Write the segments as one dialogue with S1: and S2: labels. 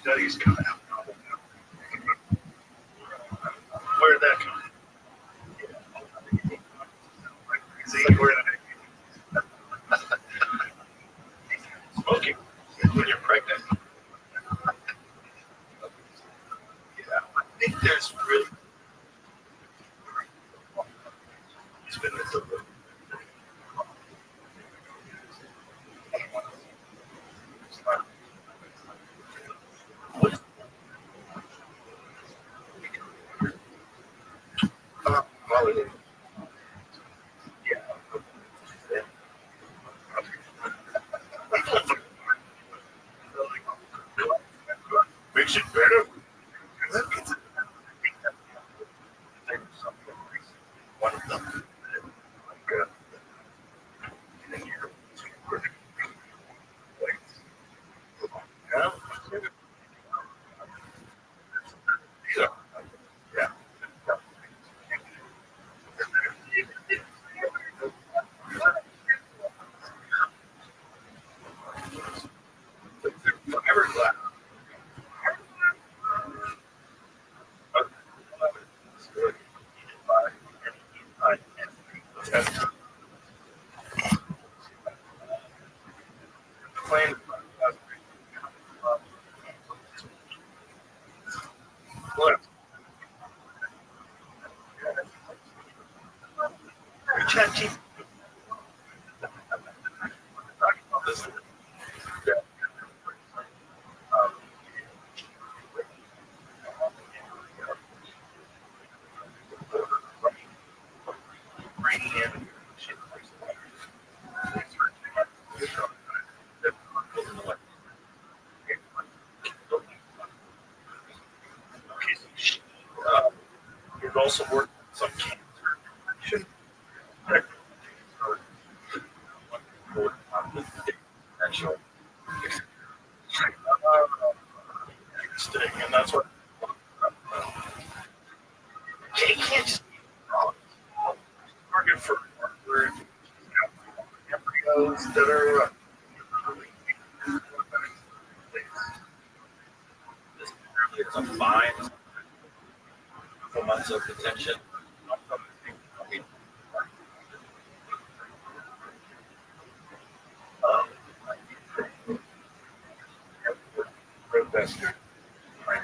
S1: Studies coming out. Where did that come from? See, where did smoking when you're pregnant. Yeah, I think there's really it's been this little well, yeah. Makes it better. One of them. Like, yeah. Yeah. Yeah. Everglass. Claim what? ChatGPT talking about this. Yeah. Um, bringing in shit. He's also worked on some cancer. Actually, interesting, and that's what you can't just target for embryos that are this really is a fine for months of detention. Um, Protester. Right.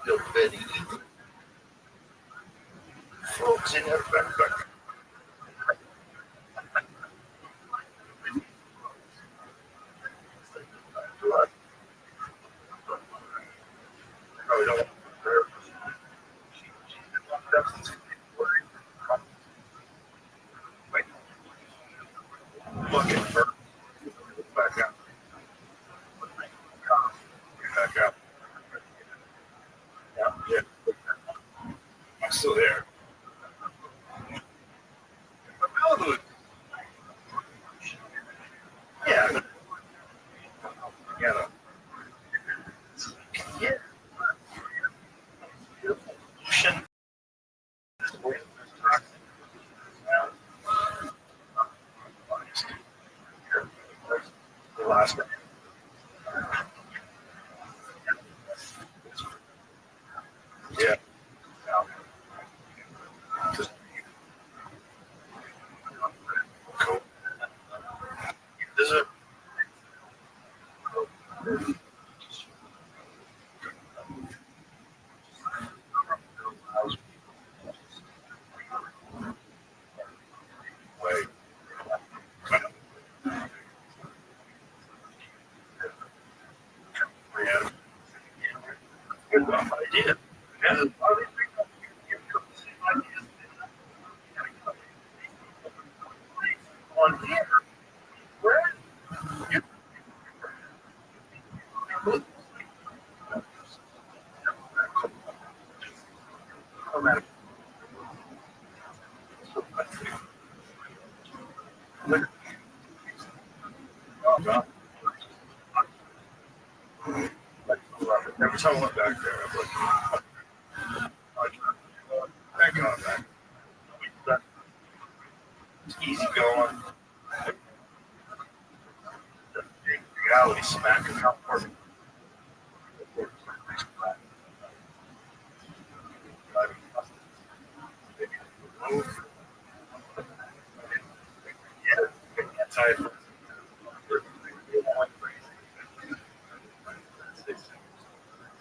S1: Bill Betty. Folks in their backpack. Probably don't want her. She's like looking for back out. Back out. Yeah, yeah. I'm still there. But Malibu, yeah, yeah, yeah. Ocean. The last one. Yeah. Just cool. This is a way. Kind of yeah. Good idea. Yeah. On here, where you no matter every time I went back there, I'm like, thank God that easy going. smack account for type.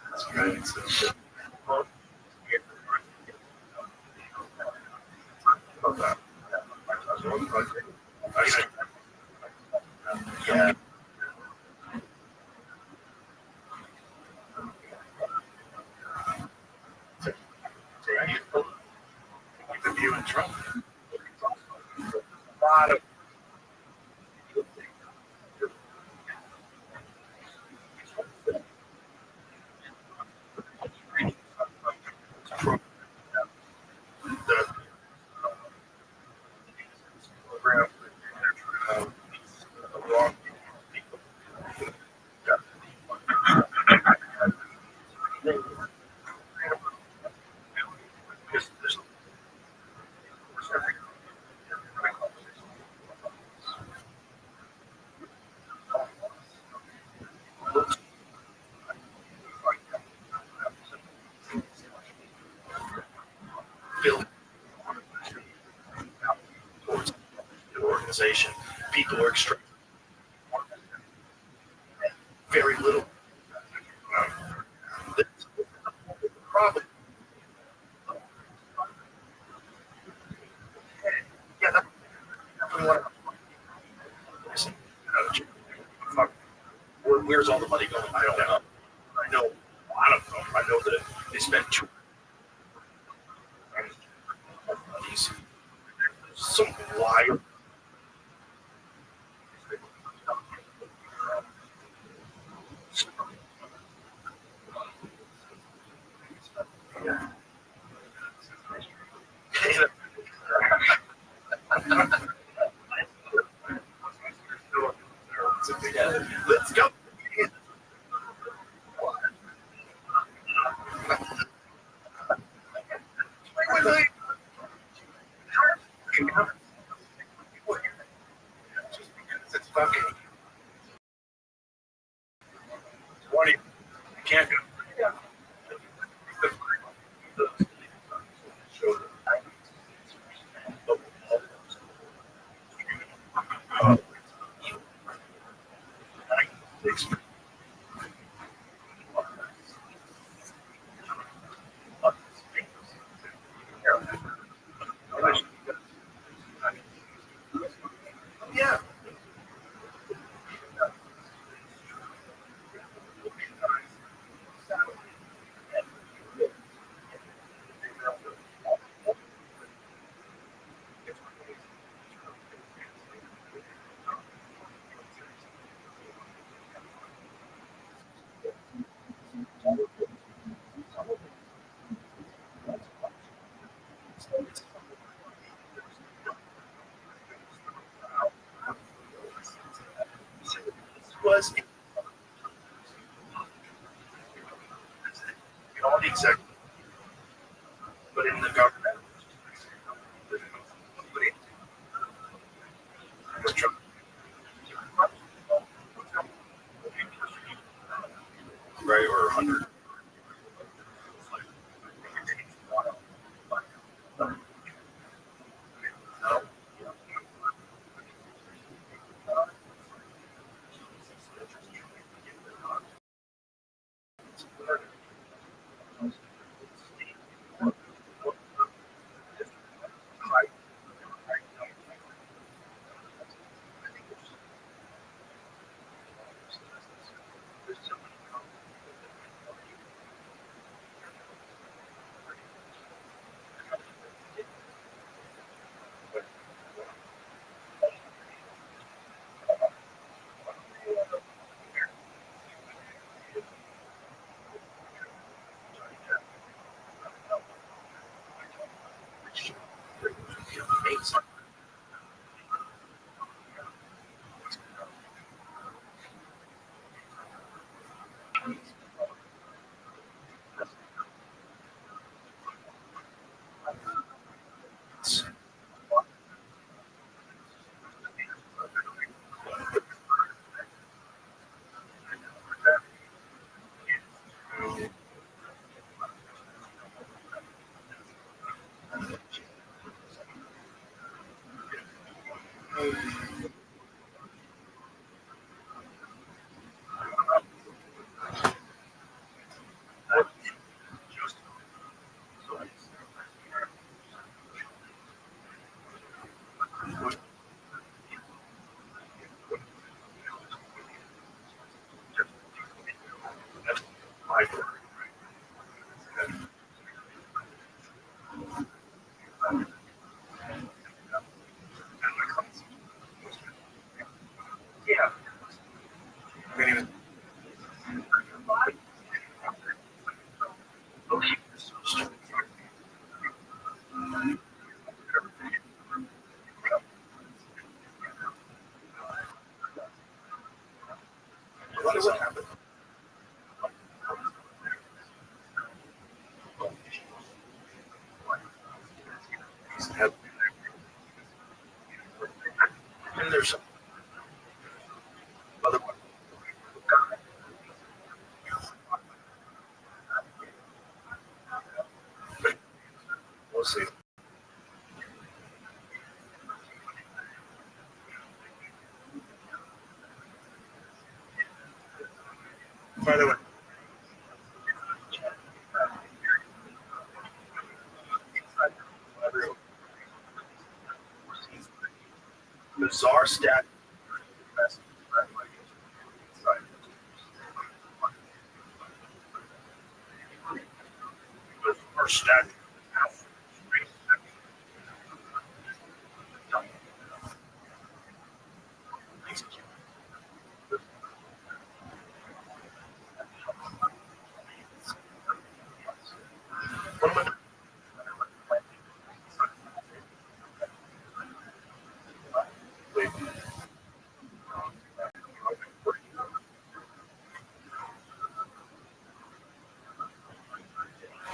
S1: That's great. So, yeah, even you and Trump. A lot of Trump, the program, wrong people. There's built towards the organization. People are extremely very little. The problem, yeah, that's what where's all the money going? I don't know. I know a lot of them. I know that they spend too much money. Some wild. Yeah. Let's go. Just because it's fucking 20, you can't go. Show them. Yeah. Was in all the executive, but in the government, right, or 100. Yeah. When he was I wonder what happened. And there's some other one. We'll see. By the way, bizarre stat. Bizarre stat.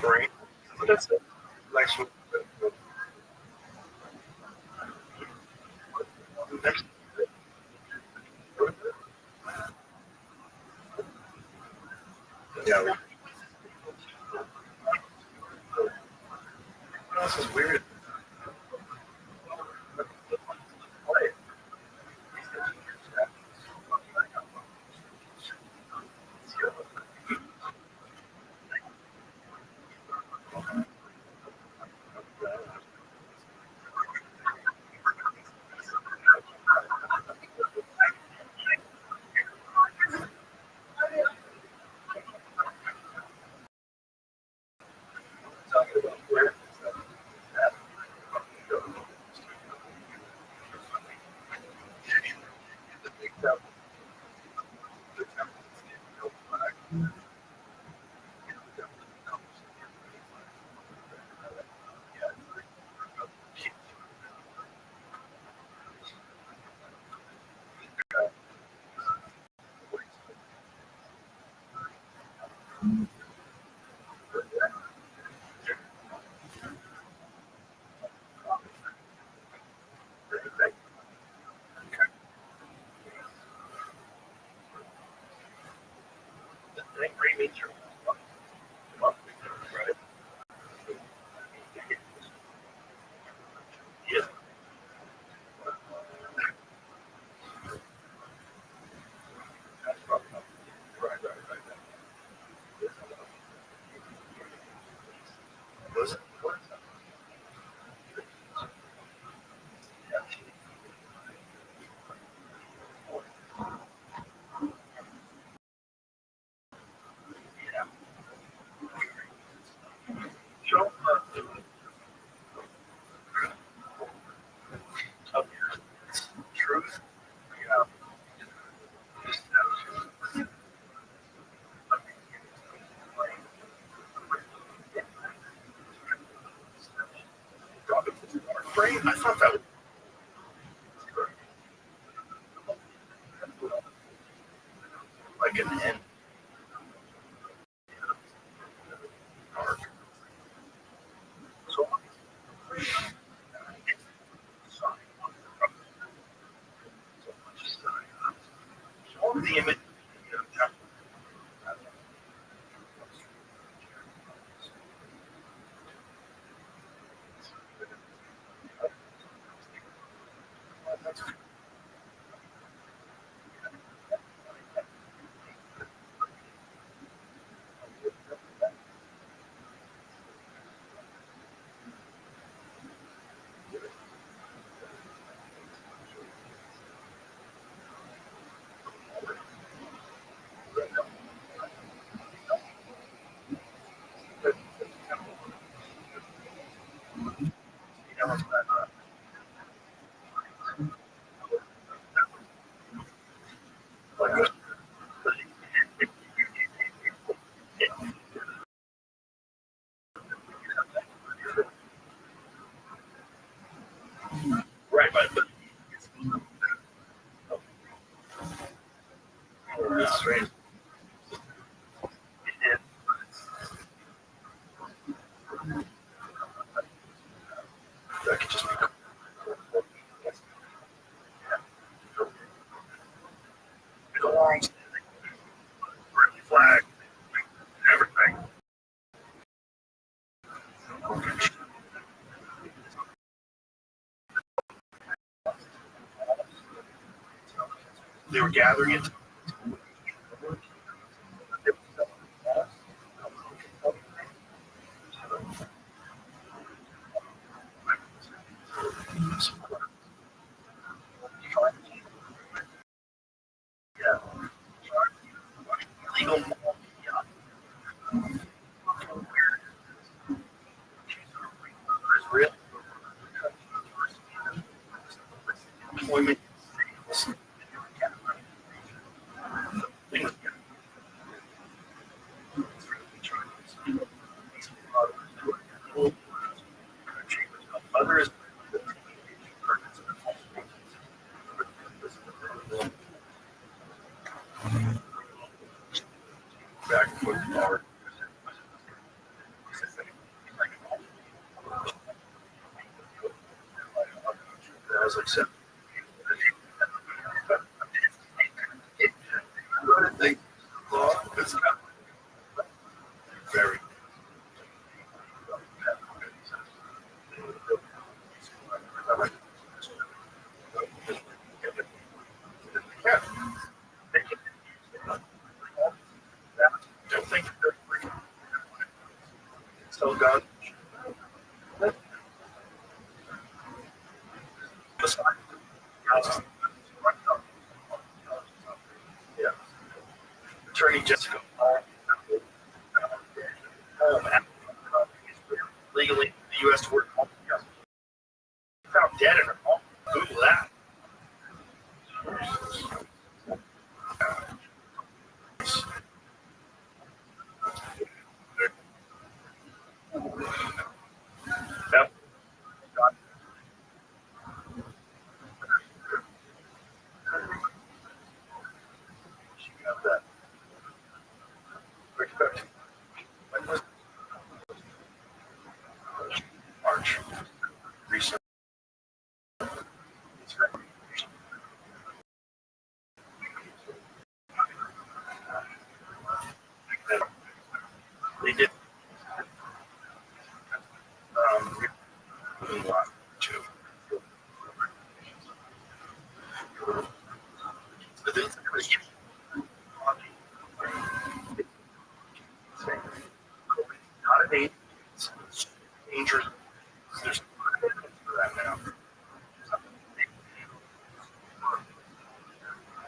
S1: Great. That's it. Next one. Next. Yeah. What else is weird? Talking about weird. Yeah. Was it? Show up truth. Yeah. Brain. I thought that was like an end arc. So show the image. Right, but it's strange. That could just be long flag, everything. They were gathering it. Legal real employment things. Others back and forth. I was like, so, they it's very yeah. Don't think they're still gone. Yeah. Attorney Jessica home legally in the U.S. to work home. Found dead in her home. Google that. Yep. She got that. Like was March recent. They did two. But then it was not a date. It's dangerous. There's for that now.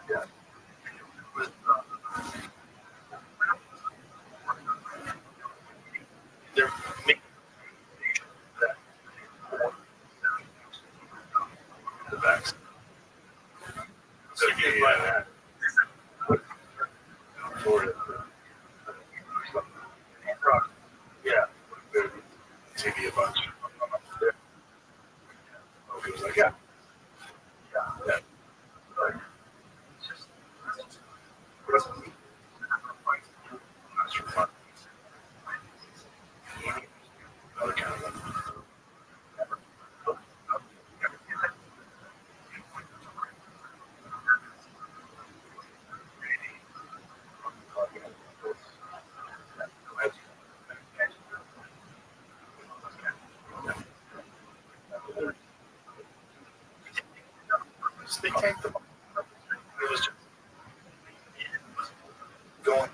S1: Yeah. With, they're making that the vaccine. So you can buy that. Florida. Yeah. Maybe a bunch. Yeah. Okay, was like, yeah. Yeah. Another kind of they tanked them. It was just going.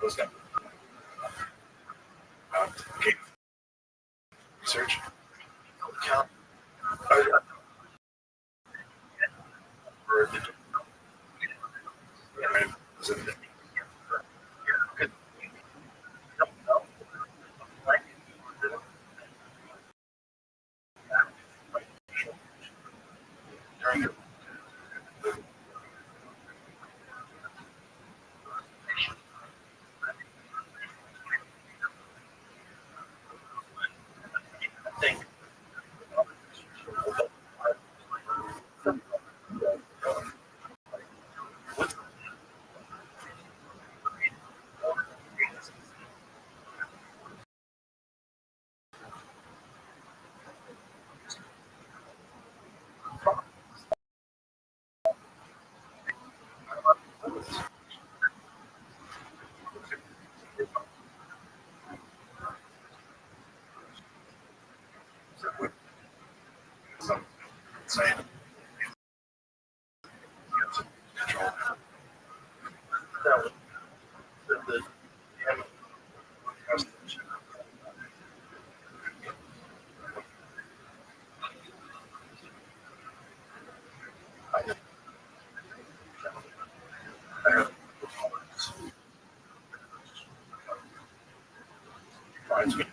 S1: Those guys. Okay. Research. Count. or the yeah, so the, yeah, don't know. Like, during the thing, what's some saying control that was the finds me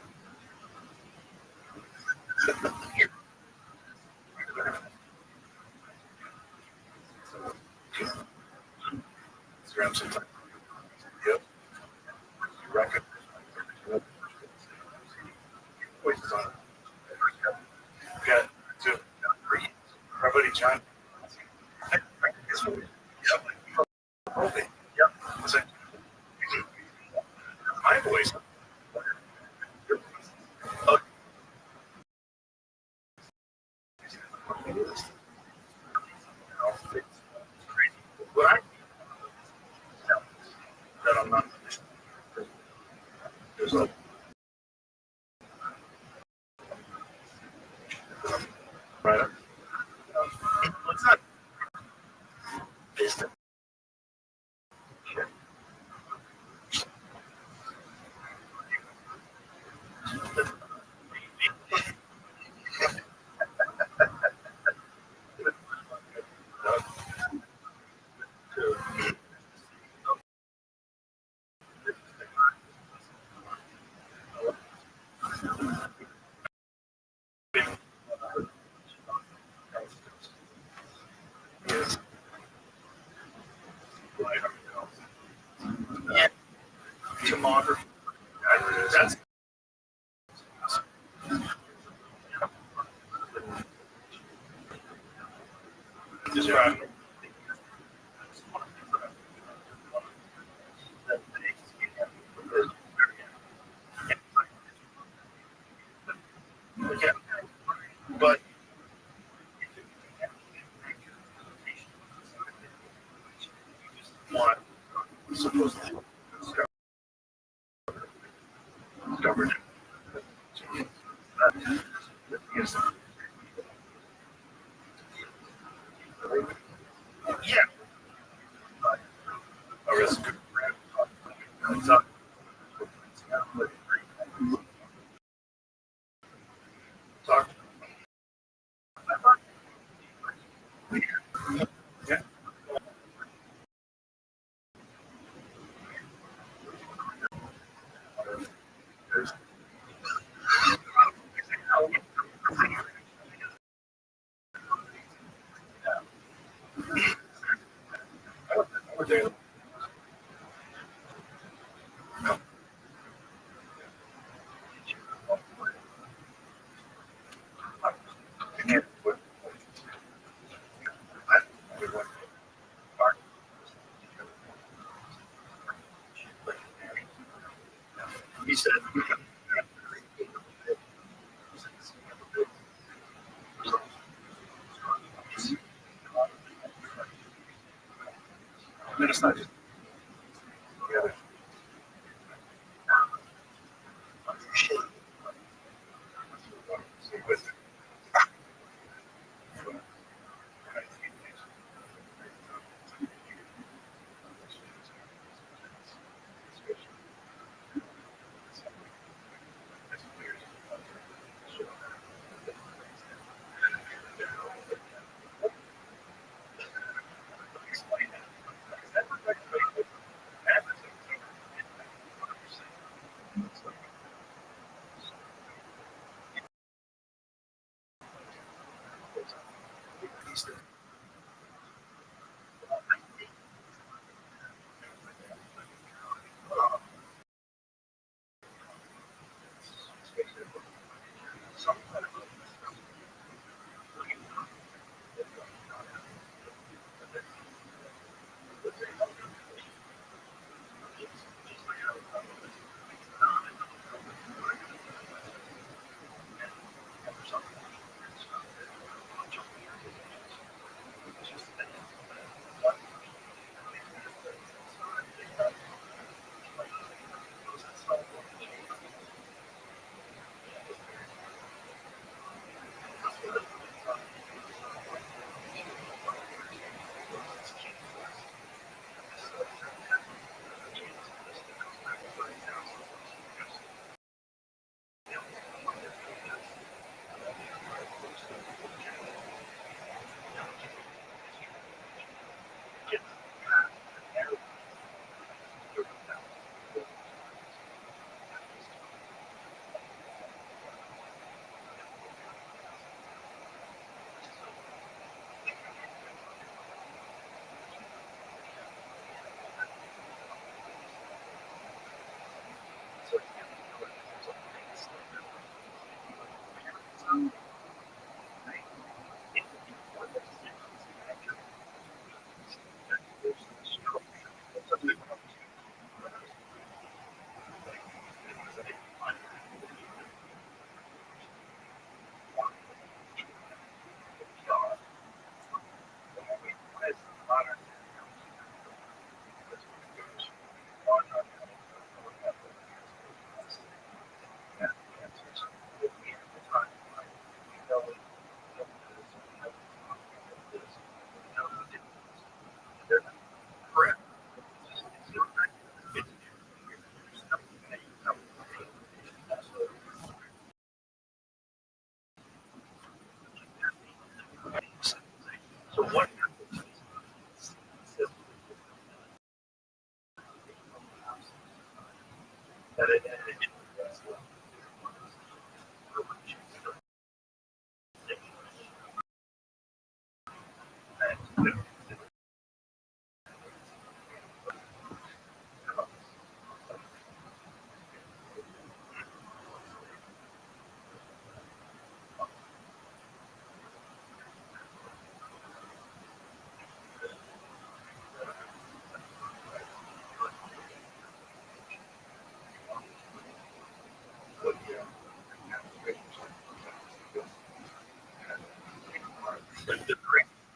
S1: grab some time. Yep, record voices on it. Got two, three. My buddy John. Yep. Okay. Yep. Was it my voice? Oh, what I that I'm not. There's a right. What's that? Business. Yes. Yeah. Tomography. That's just right. Yeah. But one supposedly discovered it. Yes. Yeah. A risk. So, talk. Yeah. There's over there. And he said, it's not just together. With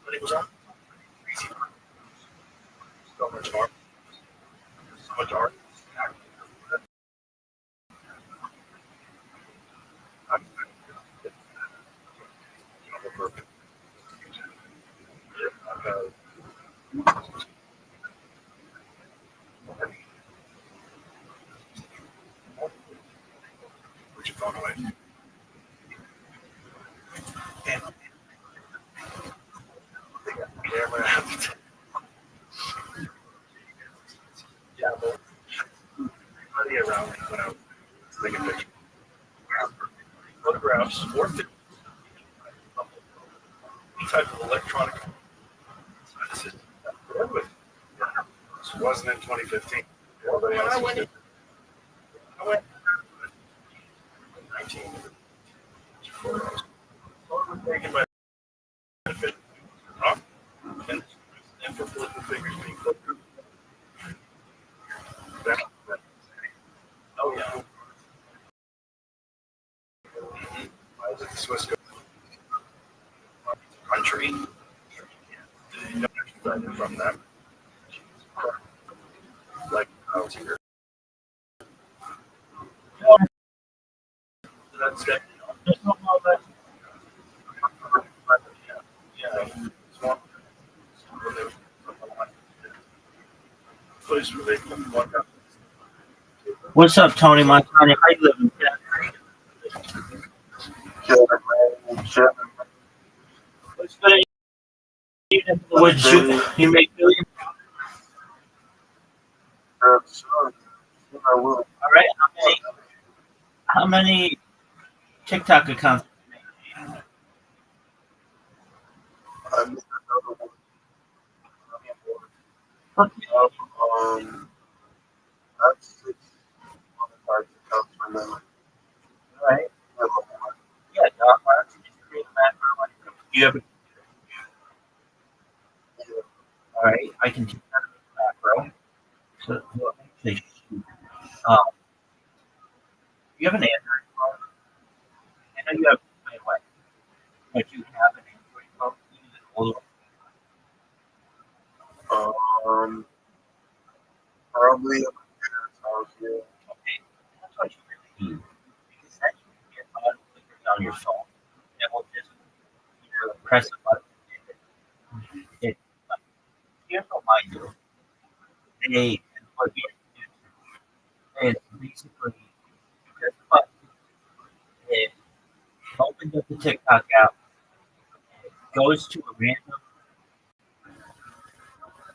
S1: When it was on, so much art, so much art. Put your phone away. And camera. Yeah, but everybody around me when I was taking pictures. Photographs or any type of electronic. This wasn't in 2015. Everybody else was doing. I went 19 photos. Photos were taken by benefit. And for political figures being put through. Oh, yeah. I was at the Swiss country. From them. Like, I was here. That's it. Yeah. Place where they can walk up.
S2: What's up, Tony Montana? How you living? What's good? Would you make millions? All right. How many TikTok accounts? All right. Yeah, Doc, why don't you just create a macro? You have all right. I can do that macro. So, well, actually, um, you have an Android phone. I know you have iOS, but you have an Android phone. You use an old okay. That's what you really need. Because then you can get auto clickers on your phone. It will just press a button. It, here's what mine do. They what we do is basically press the button. It opens up the TikTok app. It goes to a random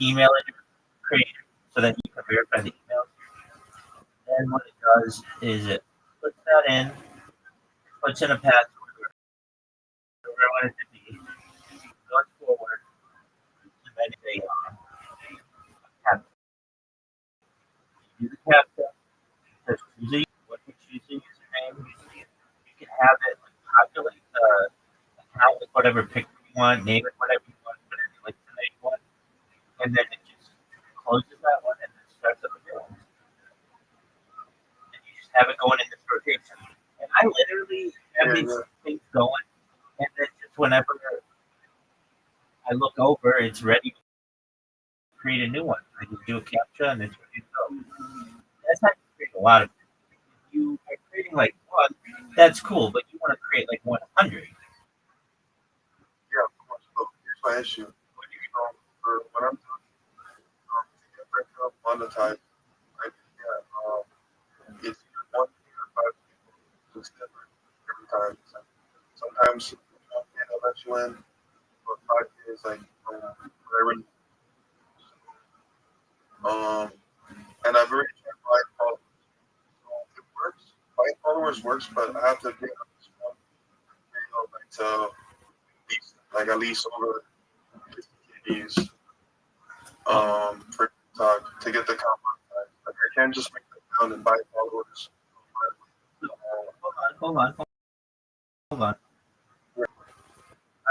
S2: email creator so that you can verify the email. Then what it does is it puts that in, puts in a password, whatever I want it to be, goes forward, and then they have do the captcha. Just choose what you choose the username. You can have it populate the account with whatever picture you want, name it whatever you want, put any links in that you want, and then it just closes that one and then starts up a new one. And you just have it going in this rotation. And I literally have these things going, and then just whenever I look over, it's ready to create a new one. I just do a captcha and it's ready to go. That's how you create a lot of things. If you are creating like one, that's cool, but you want to create like 100.
S3: followers works, but I have to get this one video like to least, like at least over 50 views for TikTok to get the comment. Like I can't just make the account and buy followers.
S2: Hold on. All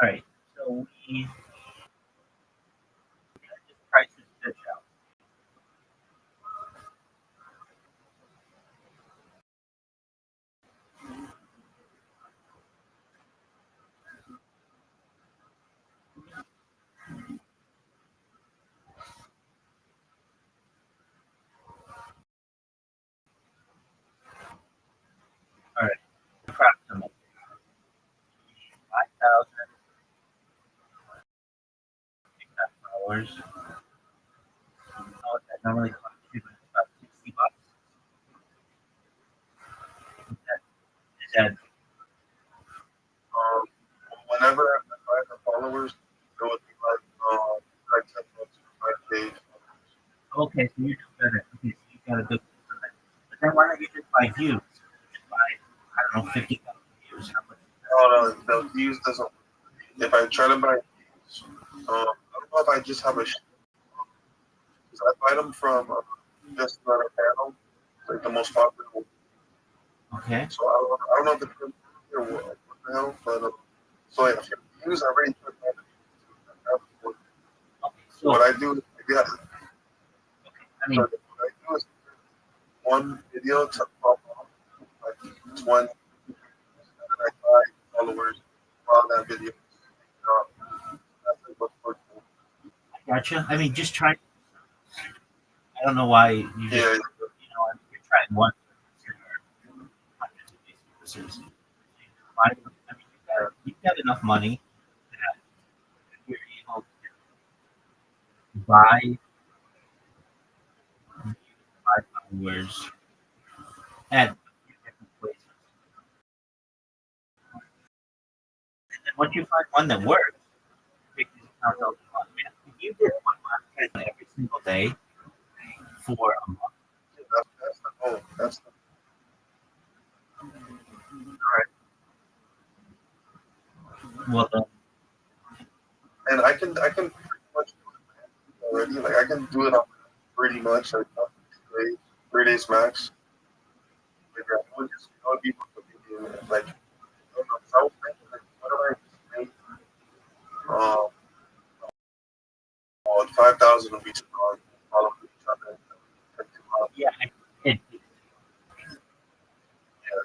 S2: right. So we just price this bitch out. All right. Approximately 5,000 followers. Oh, that normally costs you about $60. Is that
S3: Whenever I buy the followers, it would be like $10 for 5K.
S2: okay? So you're just better. Okay, so you got a good. But then why don't you just buy views? Just buy, I don't know, 50,000 views. How much?
S3: No, the views doesn't. If I try to buy views, I don't know if I just have a. Because I buy them from just another panel, like the most popular one.
S2: Okay.
S3: So I don't know if it's or what the hell, but so like, if views, I already put my views.
S2: Okay.
S3: So
S2: So
S3: what I do is
S2: I mean,
S3: what I do is one video to pop off like 20, and then I buy followers on that video. That's like what's working.
S2: gotcha. I mean, just try. I don't know why you just,
S3: Yeah,
S2: you're trying one. I mean, you've got enough money that you're able to buy followers at different places. And then once you find one that works, pick these accounts out. I mean, if you did one monetization every single day for a month,
S3: that's the goal. That's the
S2: well, then,
S3: and I can pretty much do it already. Like I can do it on pretty much like 3 days max. Like I would just be like I was thinking like what do I just make 5,000 of each follow each other.
S2: yeah, it,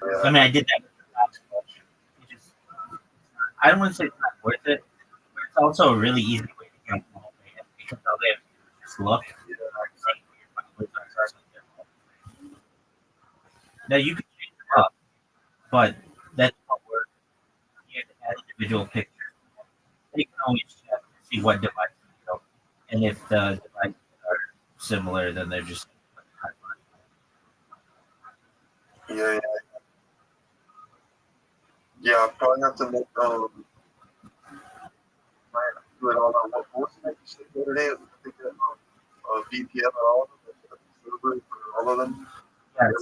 S3: Yeah.
S2: I mean, I did that with the last question. It just, I don't want to say it's not worth it, but it's also a really easy way to get more data because all they have to do is just look. Now you can change them up, but that's not work. You have to add individual pictures. They can always check to see what device you know, and if the devices are similar, then they're just
S3: Yeah, yeah. I probably have to make do it all on what was it you said the other day? I think VPN and all of them, server for all of them.
S2: yes.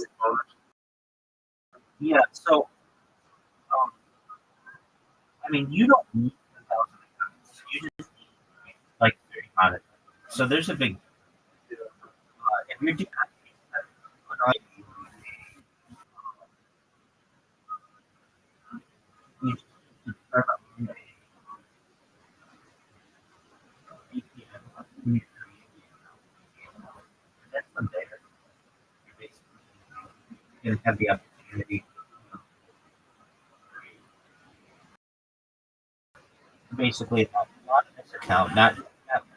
S2: Yeah. So, I mean, you don't need 1,000 accounts. You just need like 30 monitors. So there's a big. If you're doing you turn up VPN, that's from there. You're basically going to have the opportunity to basically have an anonymous account, not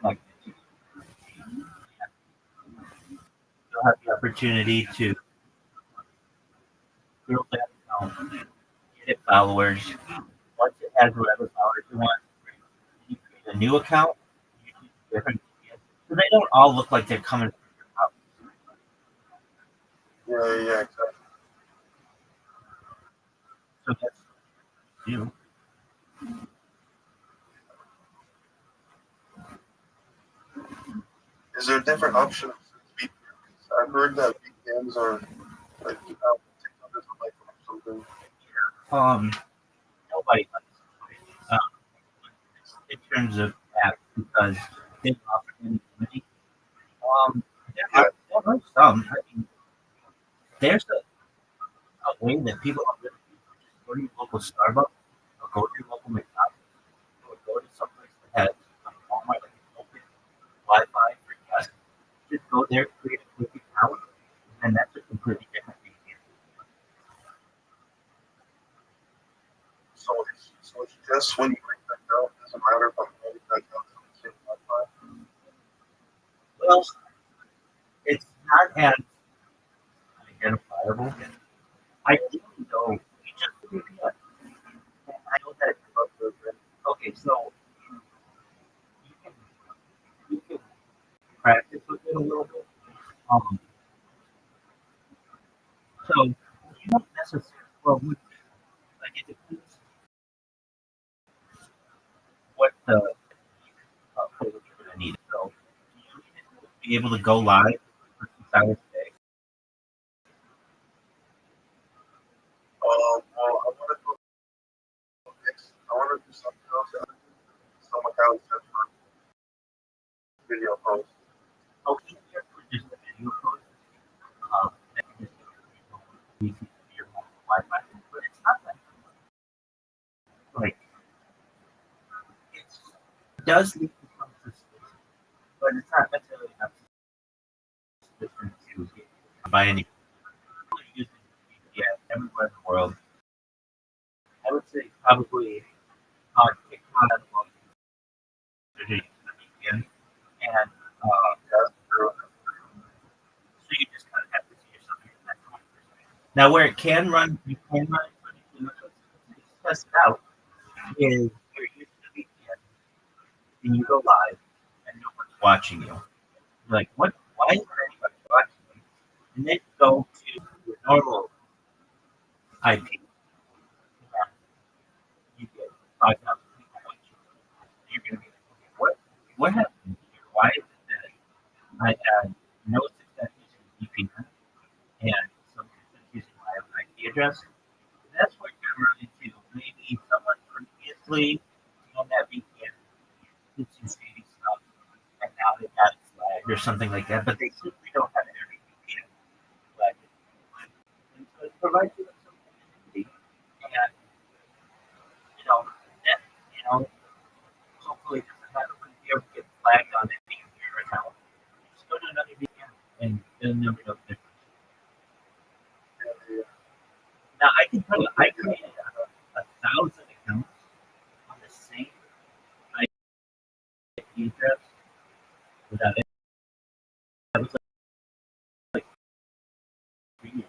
S2: like you'll have the opportunity to build that account, get it followers. Once it has whatever followers you want, you create a new account. You use different VPNs. So they don't all look like they're coming from your house.
S3: Yeah, exactly.
S2: So that's you.
S3: Is there different options? I've heard that VPNs are like you have 600 like
S2: Nobody likes um, in terms of apps because they don't offer any money. There are some. I mean, there's a way that people are really just go to your local Starbucks or go to your local McDonald's or go to someplace that has Walmart like an open Wi-Fi for guests. Just go there, create a quick account, and that's a completely different thing.
S3: So it's just when you make that account, it doesn't matter if I'm adding that account to the same Wi-Fi.
S2: Well, it's not as identifiable. I didn't know. You just VPN. I know that. Okay, so you can you can practice with it a little bit. Um, so you don't necessarily like it depends what the privilege you're going to need. So you need to be able to go live for 6 hours a day.
S3: Well, I want to go next. I want to do something else. Some accounts just for video posts.
S2: Oh, easier for just a video post. That can just be your home Wi-Fi, but it's not that. Like it does lead to some suspicion, but it's not necessarily enough suspicion to get by any. People are using VPN everywhere in the world. I would say probably on TikTok as well. They're using the VPN, and
S3: That's true.
S2: so you just kind of have to see yourself in that 20%. Now, where it can run, you can run it. Let's test it out. Is you're using the VPN and you go live and no one's watching you. You're like, what? Why isn't anybody watching me? And then go to your normal IP and you get 5,000 people watching. You're going to be like, okay, what happened here? Why is it that I had no success using VPN and some success using my own IP address? And that's what you're running into. Maybe someone previously on that VPN did some shady stuff and now they got it flagged or something like that, but they simply don't have every VPN flagged. And so it provides you with some community and that hopefully doesn't happen when you ever get flagged on any of your account. Just go to another VPN and they'll never know the difference. Now I can tell you I created 1,000 accounts on the same IP address without it. That was like 3 years.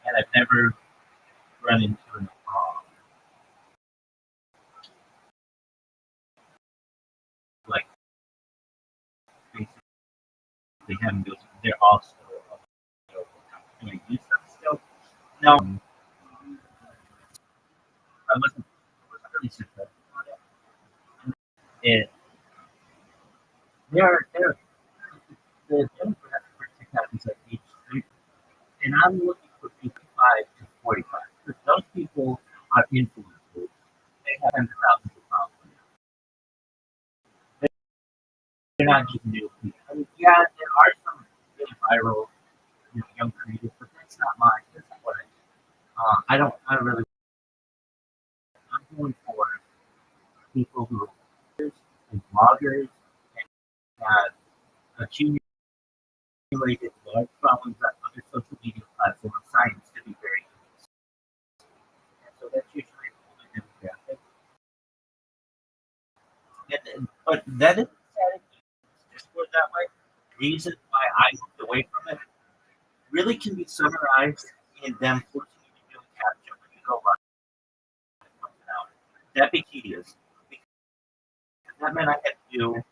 S2: And I've never run into an like basically having those. They're also can I use them still? No, I wasn't really successful on it. They're the demographic for TikTok is like age 3, and I'm looking for 55 to 45. Because those people are influencers. They have tens of thousands of followers. They're not just new people. I mean, yeah, there are some really viral, young creators, but that's not mine. That's not what I do. I don't really. I'm going for people who are and bloggers and have accumulated large followings on other social media platforms, science to be very useful. And so that's usually an older demographic. But that isn't static. Just put it that way. The reason why I moved away from it really can be summarized in them forcing you to do a capture when you go live. That'd be tedious. Because that meant I had to do,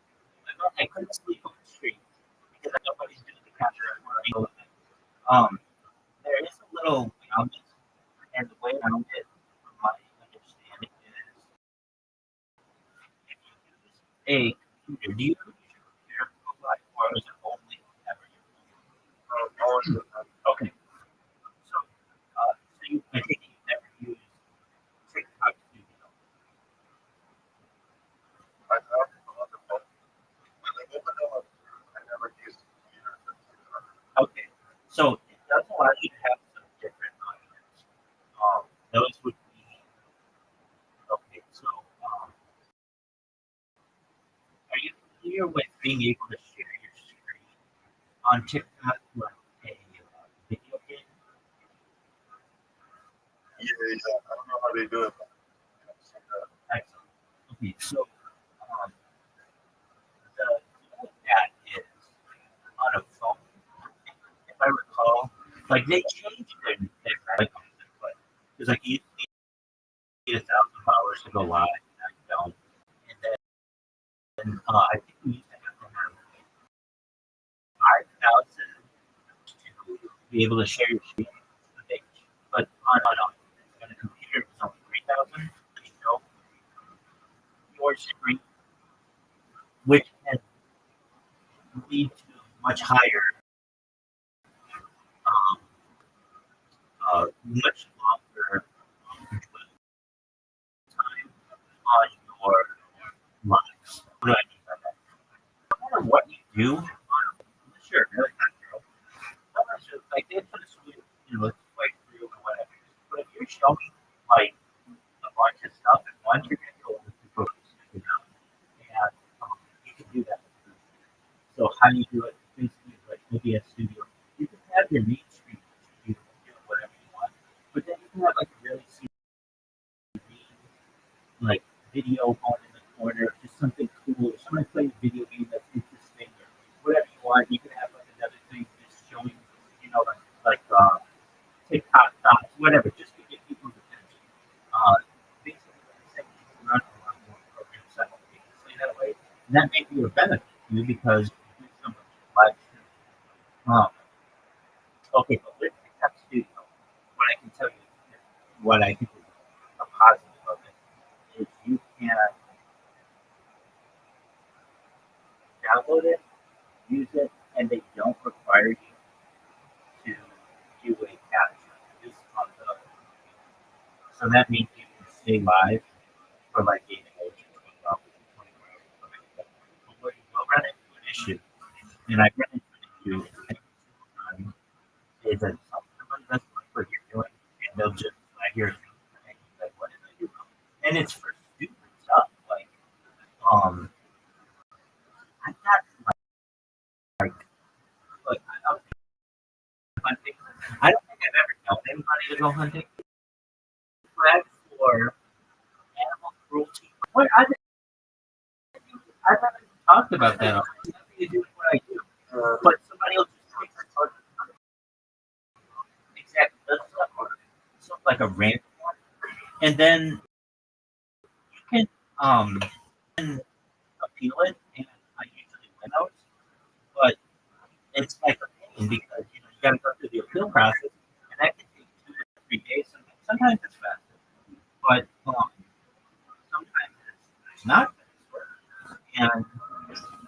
S2: I couldn't sleep on the street because nobody's doing the capture where I go. There is a little around it, and the way around it, from my understanding, is if you use a computer, do you use your computer to go live, or is it only ever your phone? I think you never use TikTok Studio.
S3: I have on the phone. When I opened them up, I never used it.
S2: Okay, so it does allow you to have some different audience. Those would be okay. So, are you familiar with being able to share your screen on TikTok like a video game?
S3: Yeah. I don't know how they do it. But
S2: Excellent. Okay, so um, the deal with that is on a phone, if I recall, like they changed their mechanism, but it's like you need 1,000 followers to go live, and I don't. And then I think we used to have to have 5,000 to be able to share your screen. But on a computer, it's only 3,000. You know, your screen, which can lead to much higher, um, much longer time on your lives. What do I mean by that? No matter what you do, sure, really not true. Like they put a sweet, let's play through or whatever. But if you're showing like a bunch of stuff at once, you're gonna go over the books, and you can do that. So how do you do it? Basically, like maybe a studio. You can have your main screen, you can do whatever you want, but then you can have like a really like video on in the corner, just something cool, or somebody playing a video game that's interesting, or whatever you want. You can have like another thing just showing, TikTok thoughts, whatever, just to get people's attention. Basically, like I said, you can run a lot more programs simultaneously that way, and that may be a benefit to you because you do so much live streaming. Okay, but with TikTok Studio, what I can tell you, what I think is a positive of it, is you can download it, use it, and they don't require you to do a capture. Just on the, so that means you can stay live for like 8 hours, 12 hours, 24 hours, something like that. But where you will run into an issue, and I run into an issue every single time, is that somebody doesn't like what you're doing, and they'll just flag your account, and you're like, what did I do wrong? And it's for stupid stuff, like, I got like I, hunting. I don't think I've ever known anybody to go hunting. Flag for animal cruelty. What I've never talked about that. It's nothing to do with what I do. But somebody else just takes a photo. Exactly. That's stuff like a random one. And then you can appeal it, and I usually win those. But it's like a pain because you got to go through the appeal process, and that can take 2 to 3 days. Sometimes it's faster, but sometimes it's not fast. And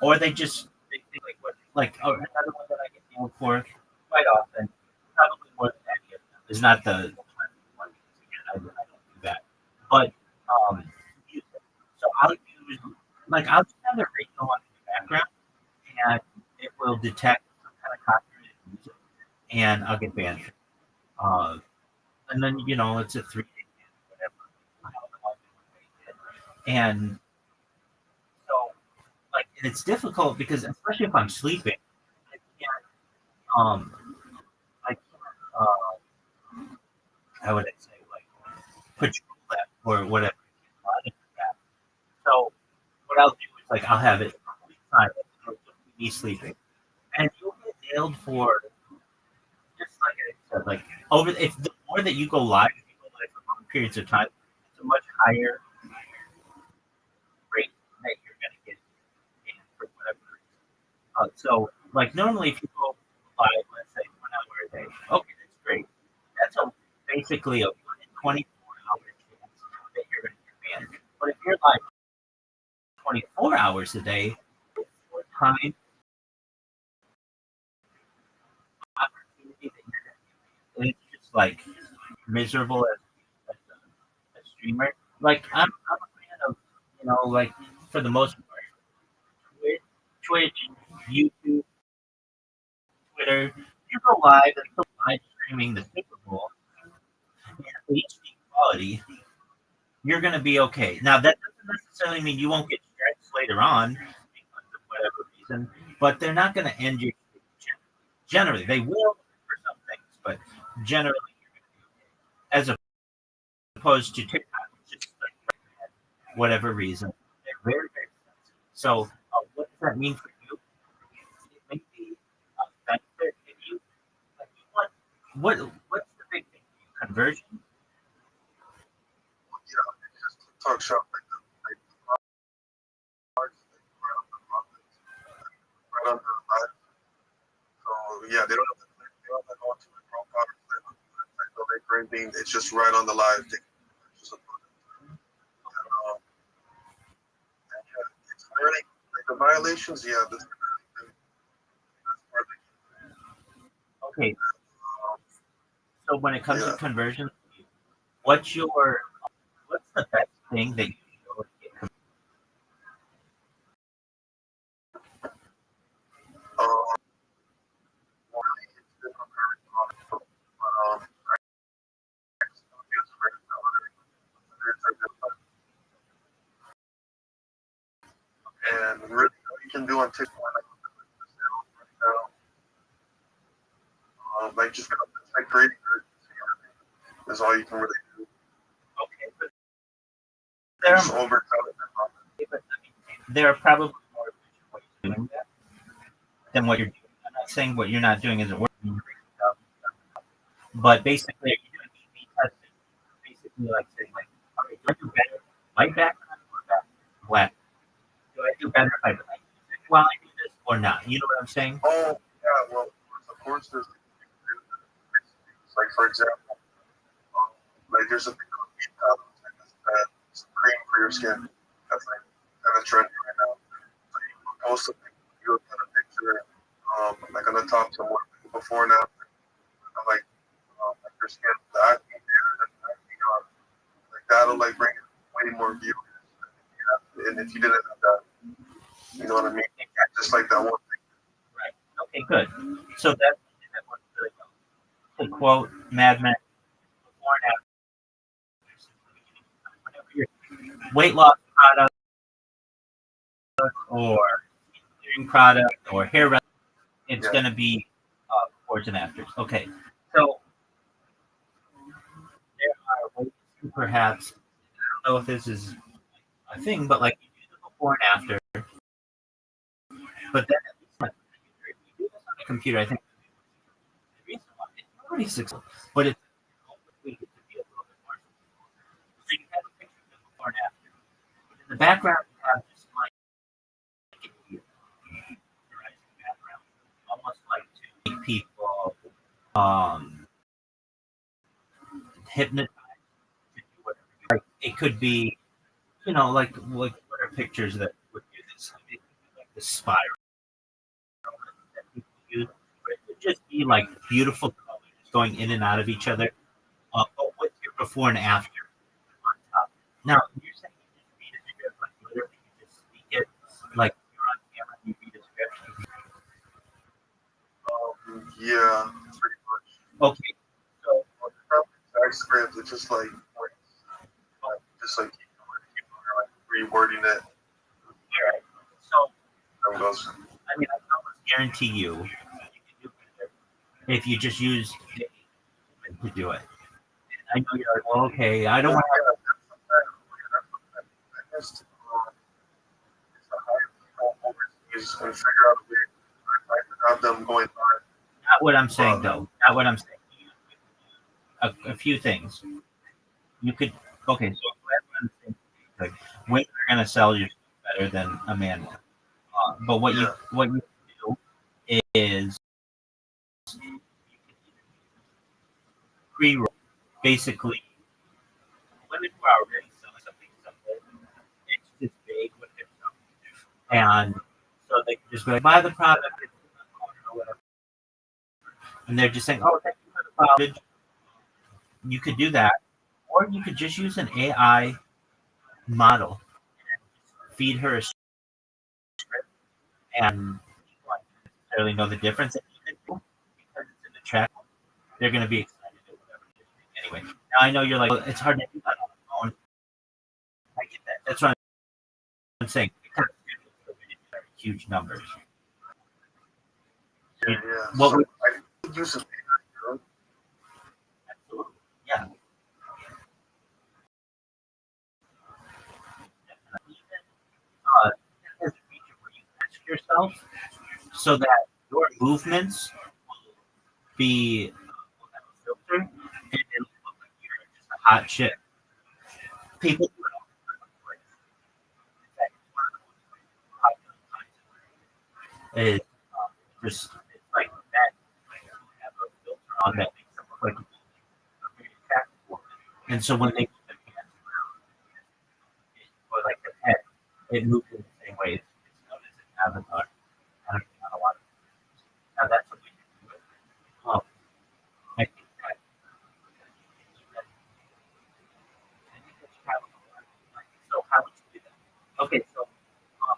S2: or they think like what another one that I get nailed for quite often, probably more than any of them, is not the one. Again, I don't do that, but use it. So I'll use I'll just have the radio on in the background, and it will detect some kind of copyrighted music, and I'll get banned. And then it's a 3 day ban, whatever. And so and it's difficult because especially if I'm sleeping, I can't I can't how would I say control that or whatever. So what I'll do is I'll have it complete silent, me sleeping, and you'll get nailed for just like I said, over if the more that you go live, if you go live for long periods of time, it's a much higher rate that you're going to get for whatever reason. So normally if you go live, let's say 1 hour a day, okay, that's great. That's basically a 24-hour chance that you're going to get banned. But if you're live 24 hours a day, more time opportunity that you're going to get banned, it's just miserable as a streamer. Like I'm a fan of, like for the most part, Twitch, YouTube, Twitter. You go live and go live streaming the Super Bowl in HD quality. You're gonna be okay. Now that doesn't necessarily mean you won't get strikes later on because of whatever reason, but they're not gonna end your streak. Generally, they will for some things, but generally, as opposed to TikTok, just like whatever reason, they're very, very sensitive. So, what does that mean for you? It may be a benefit if you like. What's the big thing? Conversion.
S3: Yeah, it's just TikTok shop like right on the live. So yeah, they don't have to go into the profile or make or anything. It's just right on the live. Just it's already like the violations. Yeah, that's
S2: Okay,
S3: um,
S2: so when it comes to
S3: yeah.
S2: conversion, what's your what's the best thing that you show to get
S3: Um, really, it's been a very honest, I just don't use very and really what you can do on TikTok right now, like just like creating is all you can really do.
S2: okay, but there
S3: Just
S2: are
S3: over
S2: there are probably more efficient ways of doing that than what you're doing. I'm not saying what you're not doing isn't working, but basically, if you're doing A/B testing, basically like saying like, all right, do I do better white background or black? Do I do better if I black music while I do this or not? You know what I'm saying?
S3: oh yeah, well of course there's like for example, like there's a thing called heat tablets and it's cream for your skin. That's like kind of trendy right now. So you can post something, you would put a picture, like on the top somewhere before and after, like your skin, the acne there, and the acne gone. Like that'll like bring way more viewers. And if you didn't have that, you know what I mean? Just like that one thing.
S2: Right. Okay, good. So that works really well. To quote Mad Men, before and after, whatever your weight loss product or clearing product or hair restoration, it's
S3: Yeah.
S2: going to be befores and afters. Okay, so there are ways to perhaps, I don't know if this is a thing, but like you do the before and after, but then at least like, if you do this on a computer, I think the reason why it's already successful, but it's hopefully it to be a little bit more successful. So you have a picture of the before and after. In the background, you have just like a background, almost like to make people hypnotized to do whatever. Like it could be, like what are pictures that would do this? It could be like the spiral that people use, but it could just be like beautiful colors going in and out of each other, but with your before and after on top. Now you're saying you just read a script, like literally you just speak it, like you're on camera and you read a script.
S3: Yeah, pretty much.
S2: Okay, so
S3: Well, it's not the exact script, it's just like like rewording it.
S2: all right, so
S3: How it goes.
S2: I mean I can almost guarantee you can do better if you just use it to do it. I know you're like, well, okay, I don't want
S3: Yeah, that's it's a hire people overseas and figure out a way to have them going live.
S2: not what I'm saying though. Not what I'm saying. A few things. You could okay. So like women are gonna sell you better than a man will. But
S3: Yeah.
S2: what you do is pre-roll. Basically, women who are already selling something, it's just vague what they're selling, and so they can just go buy the product or whatever, and they're just saying, "Oh, thank you for the product." You could do that, or you could just use an AI model, feed her a script, and people don't necessarily know the difference. And even because it's in the track, they're going to be excited at whatever it is. Anyway, now I know you're like, well, it's hard to do that on the phone. I get that. That's what I'm saying. Because huge numbers.
S3: Yeah.
S2: What
S3: So
S2: would
S3: I could use some AI.
S2: absolutely? Yeah. Uh, there's a feature where you ask yourself so that your movements will be will have a filter and it'll look like you're just a hot chick. People do it all the time. In fact, one of the most popular kinds is just it's like that have a filter on that makes them look like a very attractive woman. And so when they put their hands around or like their head, it moves in the same way. It's known as an avatar. I don't know a lot of now that's what we can do it. I think that I think that's probably like, so how would you do that? Okay, so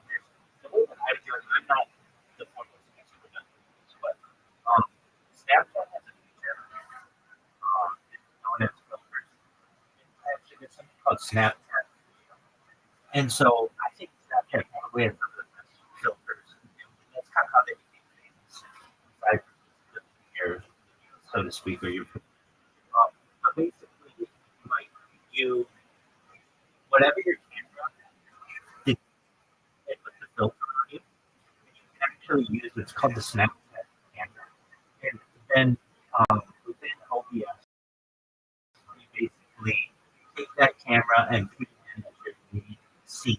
S2: there's the way that I do it. I'm not the foremost expert on this, but Snapchat has a feature it's known as filters. Actually, there's something called Snapchat, and so I think Snapchat probably has some of the best filters. And that's kind of how they became famous. Aside from your, so to speak, or your but basically, like you, whatever your camera did, it put the filter on you, and you can actually use what's called the Snapchat camera. And then within OBS, you basically take that camera and put it in as your main scene.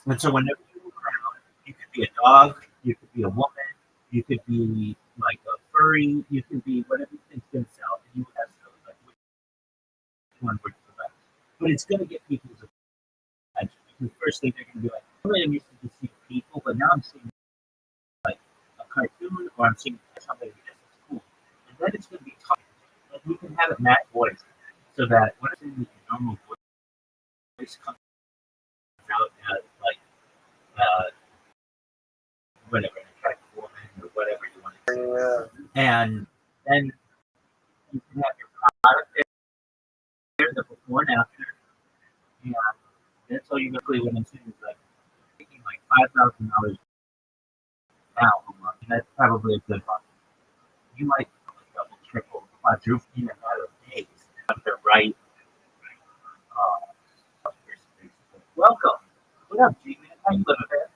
S2: And so whenever you move around, you could be a dog, you could be a woman, you could be like a furry, you could be whatever you think's going to sell, and you would have to like which one would select. But it's going to get people's attention because firstly they're going to be like, oh, I'm used to just seeing people, but now I'm seeing like a cartoon or I'm seeing something that is cool. And then it's going to be talking. And you can have it match voice so that when it's in the normal voice comes out as like uh, whatever, an attractive woman or whatever you want to say.
S3: Yeah.
S2: And then you can have your product there, the before and after. And that's all you basically what I'm saying is like making like $5,000 now a month. And that's probably a good month. You might double, triple, quadruple in a matter of days. Have the right person. Welcome. What up, G man? How you living, man?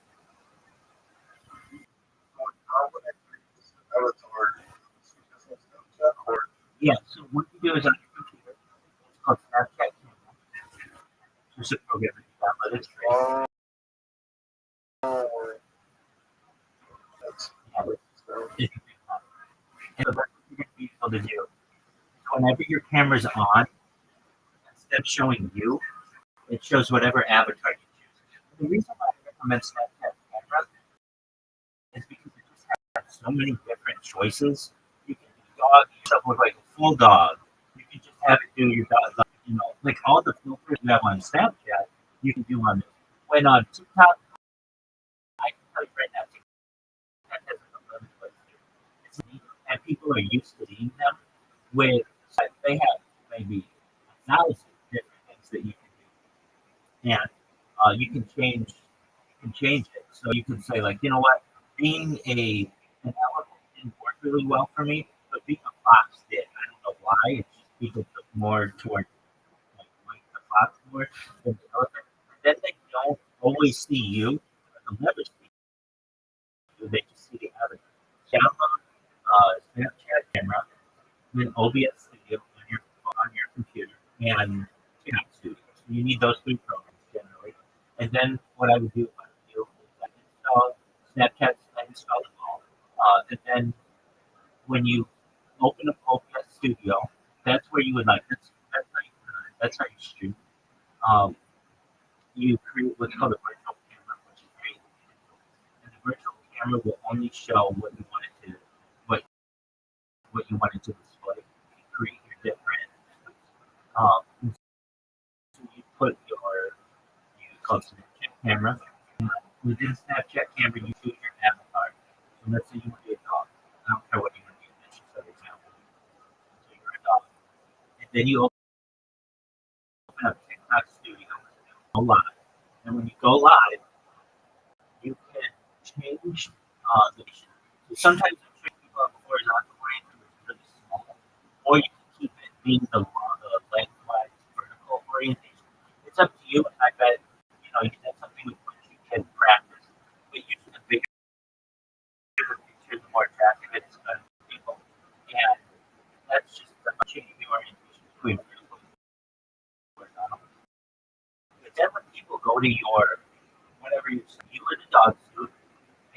S2: Yeah, so what you do is on your computer, it's called Snapchat Camera. Just a program that you download. It's free. Yeah, it's and so that's what you're going to be able to do. So whenever your camera's on, instead of showing you, it shows whatever avatar you choose. And the reason why I recommend Snapchat Camera is because it just has so many different choices. You can do dog yourself with like a full dog. You can just have it do your dog, like, you know, like all the filters you have on Snapchat, you can do on when on TikTok. I can tell you right now, TikTok has an unlimited list. It's neat, and people are used to seeing them. With they have maybe 1,000 different things that you can do, and you can change it. So you can say like, you know what, being an elephant didn't work really well for me, but being a fox did. I don't know why. It's just people took more toward like the fox more than the elephant. Then they don't always see you. They'll never see you. They just see the other. Download Snapchat camera, then OBS Studio on your computer, and Snap Studio. So you need those three programs generally. And then what I would do if I would do is I install Snapchat, I install them all. And then when you open up OBS Studio, that's where you would like that's how you shoot. Um, you create what's called a virtual camera, which is great. And the virtual camera will only show what you want it to display. You create your different within Snapchat camera, you choose your avatar. So let's say you want to be a dog. I don't care what you want to be. That's just an example. So you're a dog. And then you open up TikTok Studio, go live. And when you go live, you can change the vision. So sometimes you trick people up horizontal oriented, which is really small, or you can keep it being the lengthwise vertical orientation. It's up to you. I bet that's something which you can practice. But usually the bigger the picture, the more attractive it is to people, and that's just changing the orientation between vertical and horizontal. But then when people go to your whatever you in a dog suit,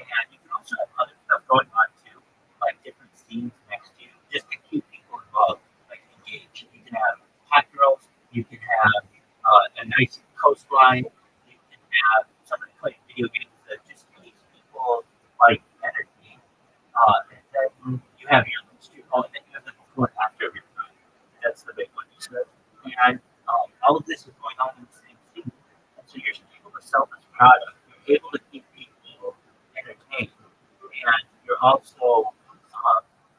S2: and you can also have other stuff going on too, like different scenes next to you, just to keep people involved, like engaged. You can have hot girls, you can have a nice coastline, you can have somebody playing video games that just keeps people like entertained. And then you have your links to and then you have the before and after of your time. That's the big one you said. And all of this is going on in the same scene. And so you're able to sell this product, you're able to keep people entertained, and you're also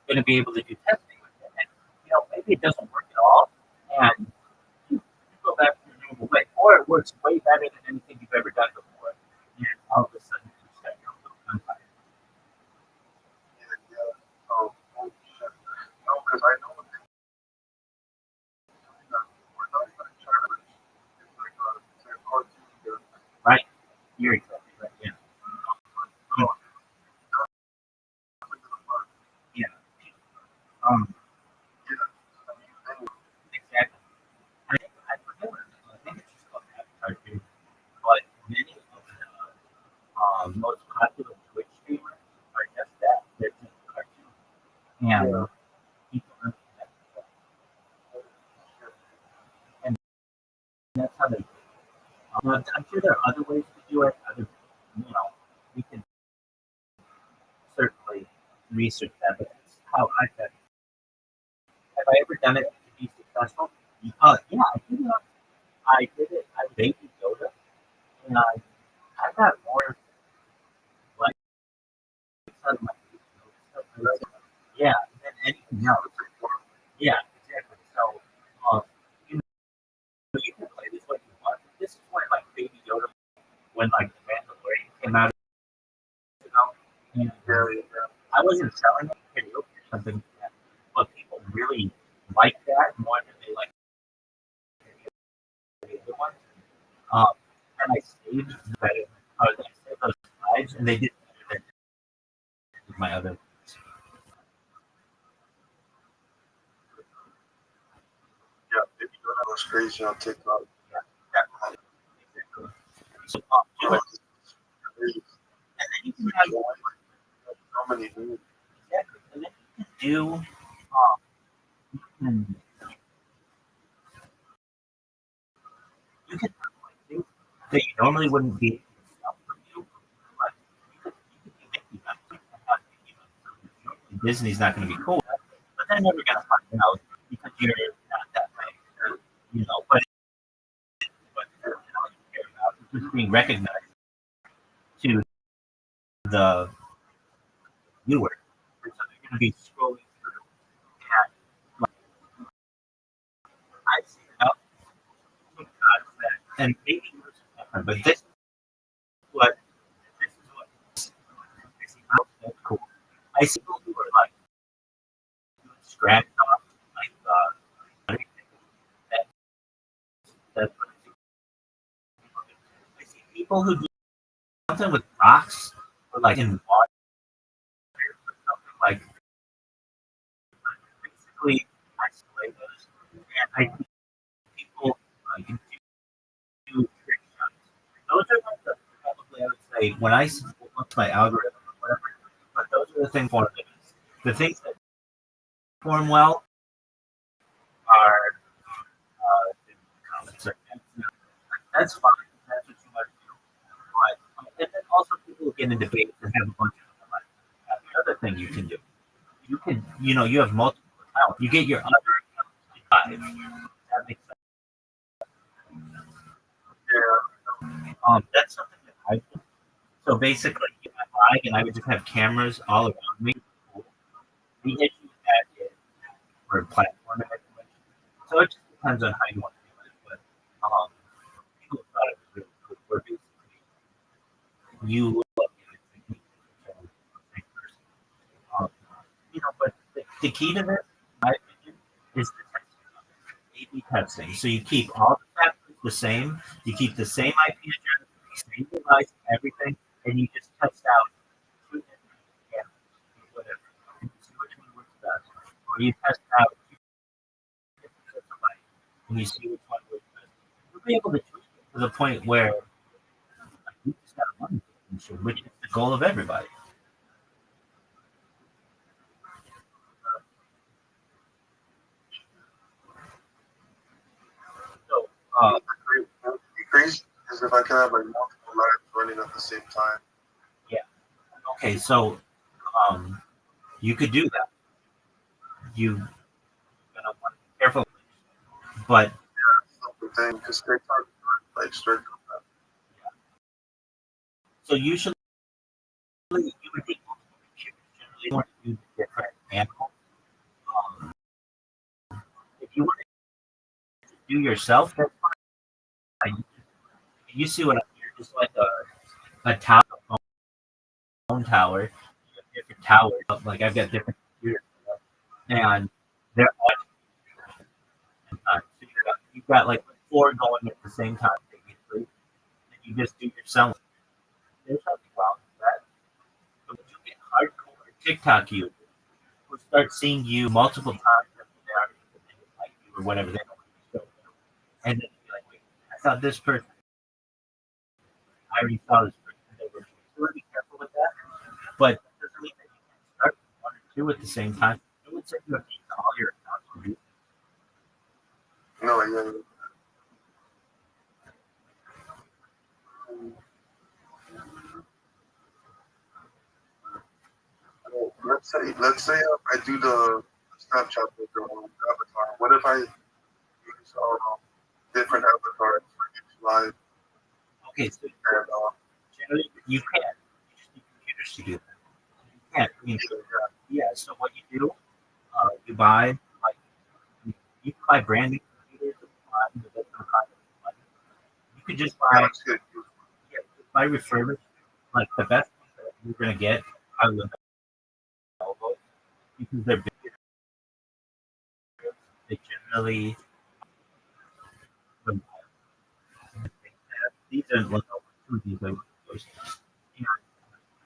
S2: going to be able to do testing with it. And maybe it doesn't work at all, and you go back to your normal way, or it works way better than anything you've ever done before. And all of a sudden, you set your own empire.
S3: No, because I know we're not even in China. It's like a cartoon.
S2: Right? You're exactly right. Yeah. Yeah. Exactly. I forget what it is. I think it's just called Avatar too. But many of the most popular Twitch streamers are just that. They're just cartoons. And people are and that's how they do it. I'm sure there are other ways to do it. We can certainly research that, but that's how I've done it. Have I ever done it to be successful? Yeah, I did it. I was Baby Yoda, and I got more likes on my videos. Yeah, than anything else. Yeah, exactly. So, you you can play this what you want. This is when like Baby Yoda, when like the Mandalorian came out, and I wasn't selling it karaoke or something like that, but people really like that more than they like the other ones. Um, and I saved better, I saved those lives, and they did better than my other.
S3: Yeah, if you don't have crazy on TikTok.
S2: Yeah, exactly. So,
S3: Like,
S2: and then you can have
S3: so many new.
S2: exactly, and then you can do you you can have like things that you normally wouldn't be able to sell from you. Like you could be Mickey Mouse, you can have Mickey Mouse. Disney's not going to be cool, but they're never going to find out because you're not that way. But all you care about is just being recognized to the viewer. And so they're going to be scrolling through. And like, I've seen enough TikToks that, and maybe yours is different, but this is what I see. That's cool. I see people who are like doing scratch off, like that, that's what I see. I see people who do something with rocks or like in water or something like basically isolate those. And I think people can do trick shots. Those are like the probably I would say when I look my algorithm or whatever, but those are the things for me. The things that perform well are the comments. That's fine. That's what you want to do. But and then also people who get in debates and have a bunch of like the other thing you can do. You can you have multiple accounts. You get your other account live. That makes sense.
S3: Yeah.
S2: That's something that I do. So basically, you have live, and I would just have cameras all around me. The issue with that is for platform information. So it just depends on how you want to do it. But people thought it was really cool. Where basically you look at it, but the key to this, in my opinion, is the testing. A/B testing. So you keep all the factors the same. You keep the same IP address, same device, everything, and you just test out two different cameras, whatever. And you see which one works best. Or you test out two different sets of light, and you see which one works best. You'll be able to tweak it to the point where you just got money, which is the goal of everybody. So,
S3: Decrease is if I can have like multiple lives running at the same time.
S2: yeah. Okay, so you could do that. You gonna want to be careful, but
S3: That's the thing, because TikTok like strict on that.
S2: so usually you would need multiple computers. Generally, you want to use different animals. Um, if you want to do yourself, that's fine. You see what I'm here, just like a tower, a phone tower, you have different towers. Like I've got different computers, and they're all so you've got like four going at the same time, basically, and you just do yourself. There's nothing wrong with that. But when you get hardcore TikTok users who start seeing you multiple times after they already like you or whatever they don't show, and then you're like, wait, I thought this person, I already saw this person. They were so be careful with that. But that doesn't mean that you can start one or two at the same time. It would send you a feed to all your accounts.
S3: No, yeah. Well, let's say I do the Snapchat with the avatar. What if I use different avatars for each live?
S2: Okay, so
S3: And
S2: generally you can. You just need computers to do that. You can't. Yeah. So what you do, you buy like you can buy brand new computers. You could just buy buy refurbished. Like the best ones that you're gonna get are Lenovo because they're big. They generally these are Lenovo. These are those, you know,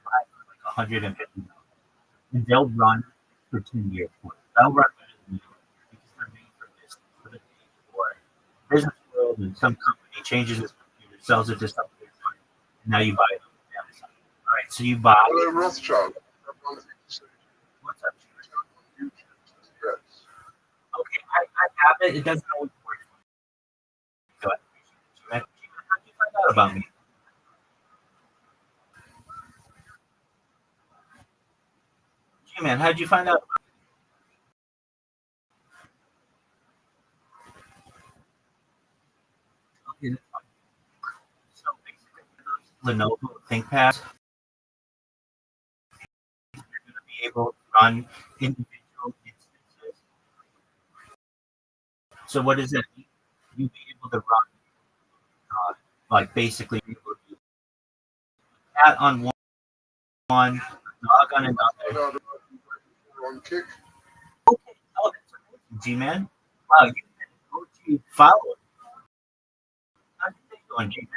S2: like 150, and they'll run for 10 years. They'll run better than you because they're made for business. For the business world, and some company changes its computer, sells it to somebody, and now you buy it on Amazon. All right, so you buy.
S3: Rothschild.
S2: What's up? Okay, I have it. It doesn't always work. Go ahead. How did you find out about me? Hey man, how did you find out? Okay, so basically, Lenovo ThinkPads are going to be able to run individual instances. So what does that mean? You'll be able to run, like basically, be able to do cat on one, dog on another.
S3: On kick.
S2: Okay, oh, that's amazing, G-Man. Wow, you can go to follow. How's your day going, G-Man?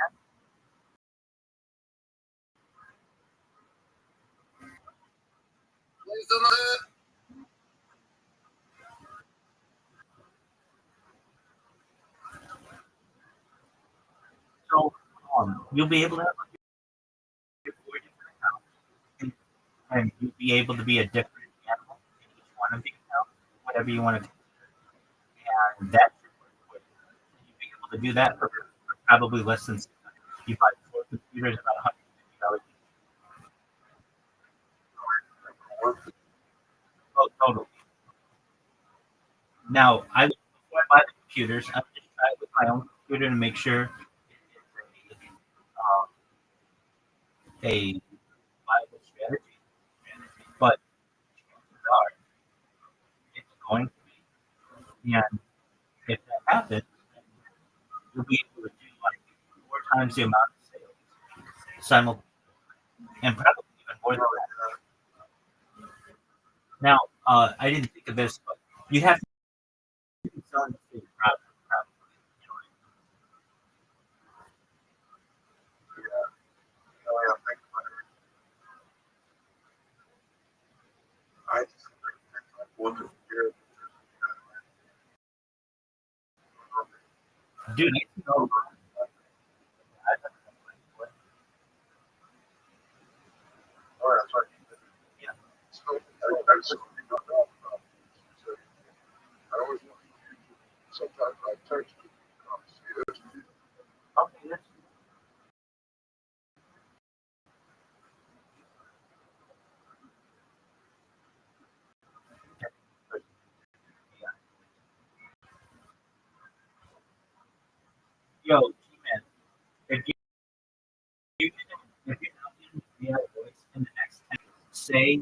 S2: So you'll be able to have your four different accounts, and you'll be able to be a different animal in each one of the accounts, whatever you want to. And that should work quick. You'll be able to do that for probably less than you buy four computers about $150. Oh, total. Now, before I buy the computers, I just try it with my own computer to make sure a viable strategy, but chances are it's going to be. And if that happens, then you'll be able to do like 4 times the amount of sales simultaneously, and probably even more than that. Now, I didn't think of this, but you have to be selling the same product. You know,
S3: I think I just want to hear.
S2: dude, I know.
S3: Oh, that's right.
S2: Yeah.
S3: So I always want to. Sometimes I text you.
S2: Okay, that's good. Yeah. Yo, G-Man, if you if you're not in the voice in the next 10, say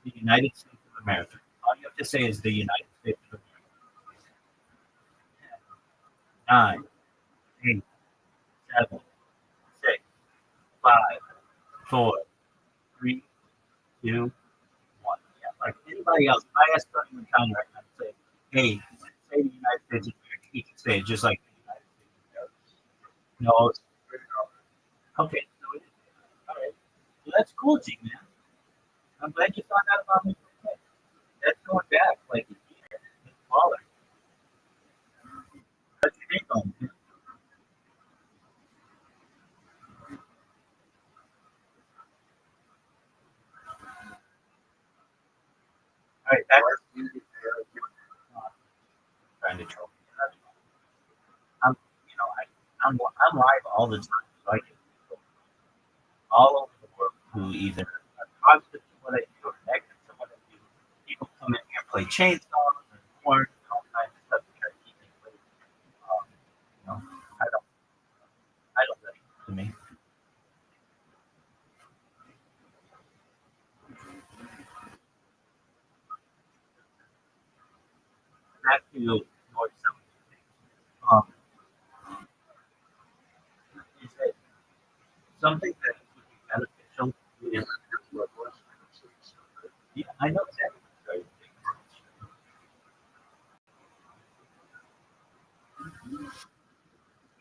S2: the United States of America. All you have to say is the United States of America. 9, 8, 7, 6, 5, 4, 3, 2, 1. Yeah, like anybody else, if I ask someone in China right now to say, hey, say the United States of America, he can say it just like the United States of America. No, okay, so it is. All right. Well, that's cool, G man. I'm glad you found out about me. That's going back like a year. It's smaller. How's your day going? All right, that's trying to troll. I'm, you know, I'm live all the time, so I get people all over the world who either are positive to what I do or negative to what I do. People come in here and play chainsaws and corn and all kinds of stuff to try to keep me away. You know, I don't, I don't listen to me. Back to North South. Um, is it something that would be beneficial? Is, yeah, I know exactly.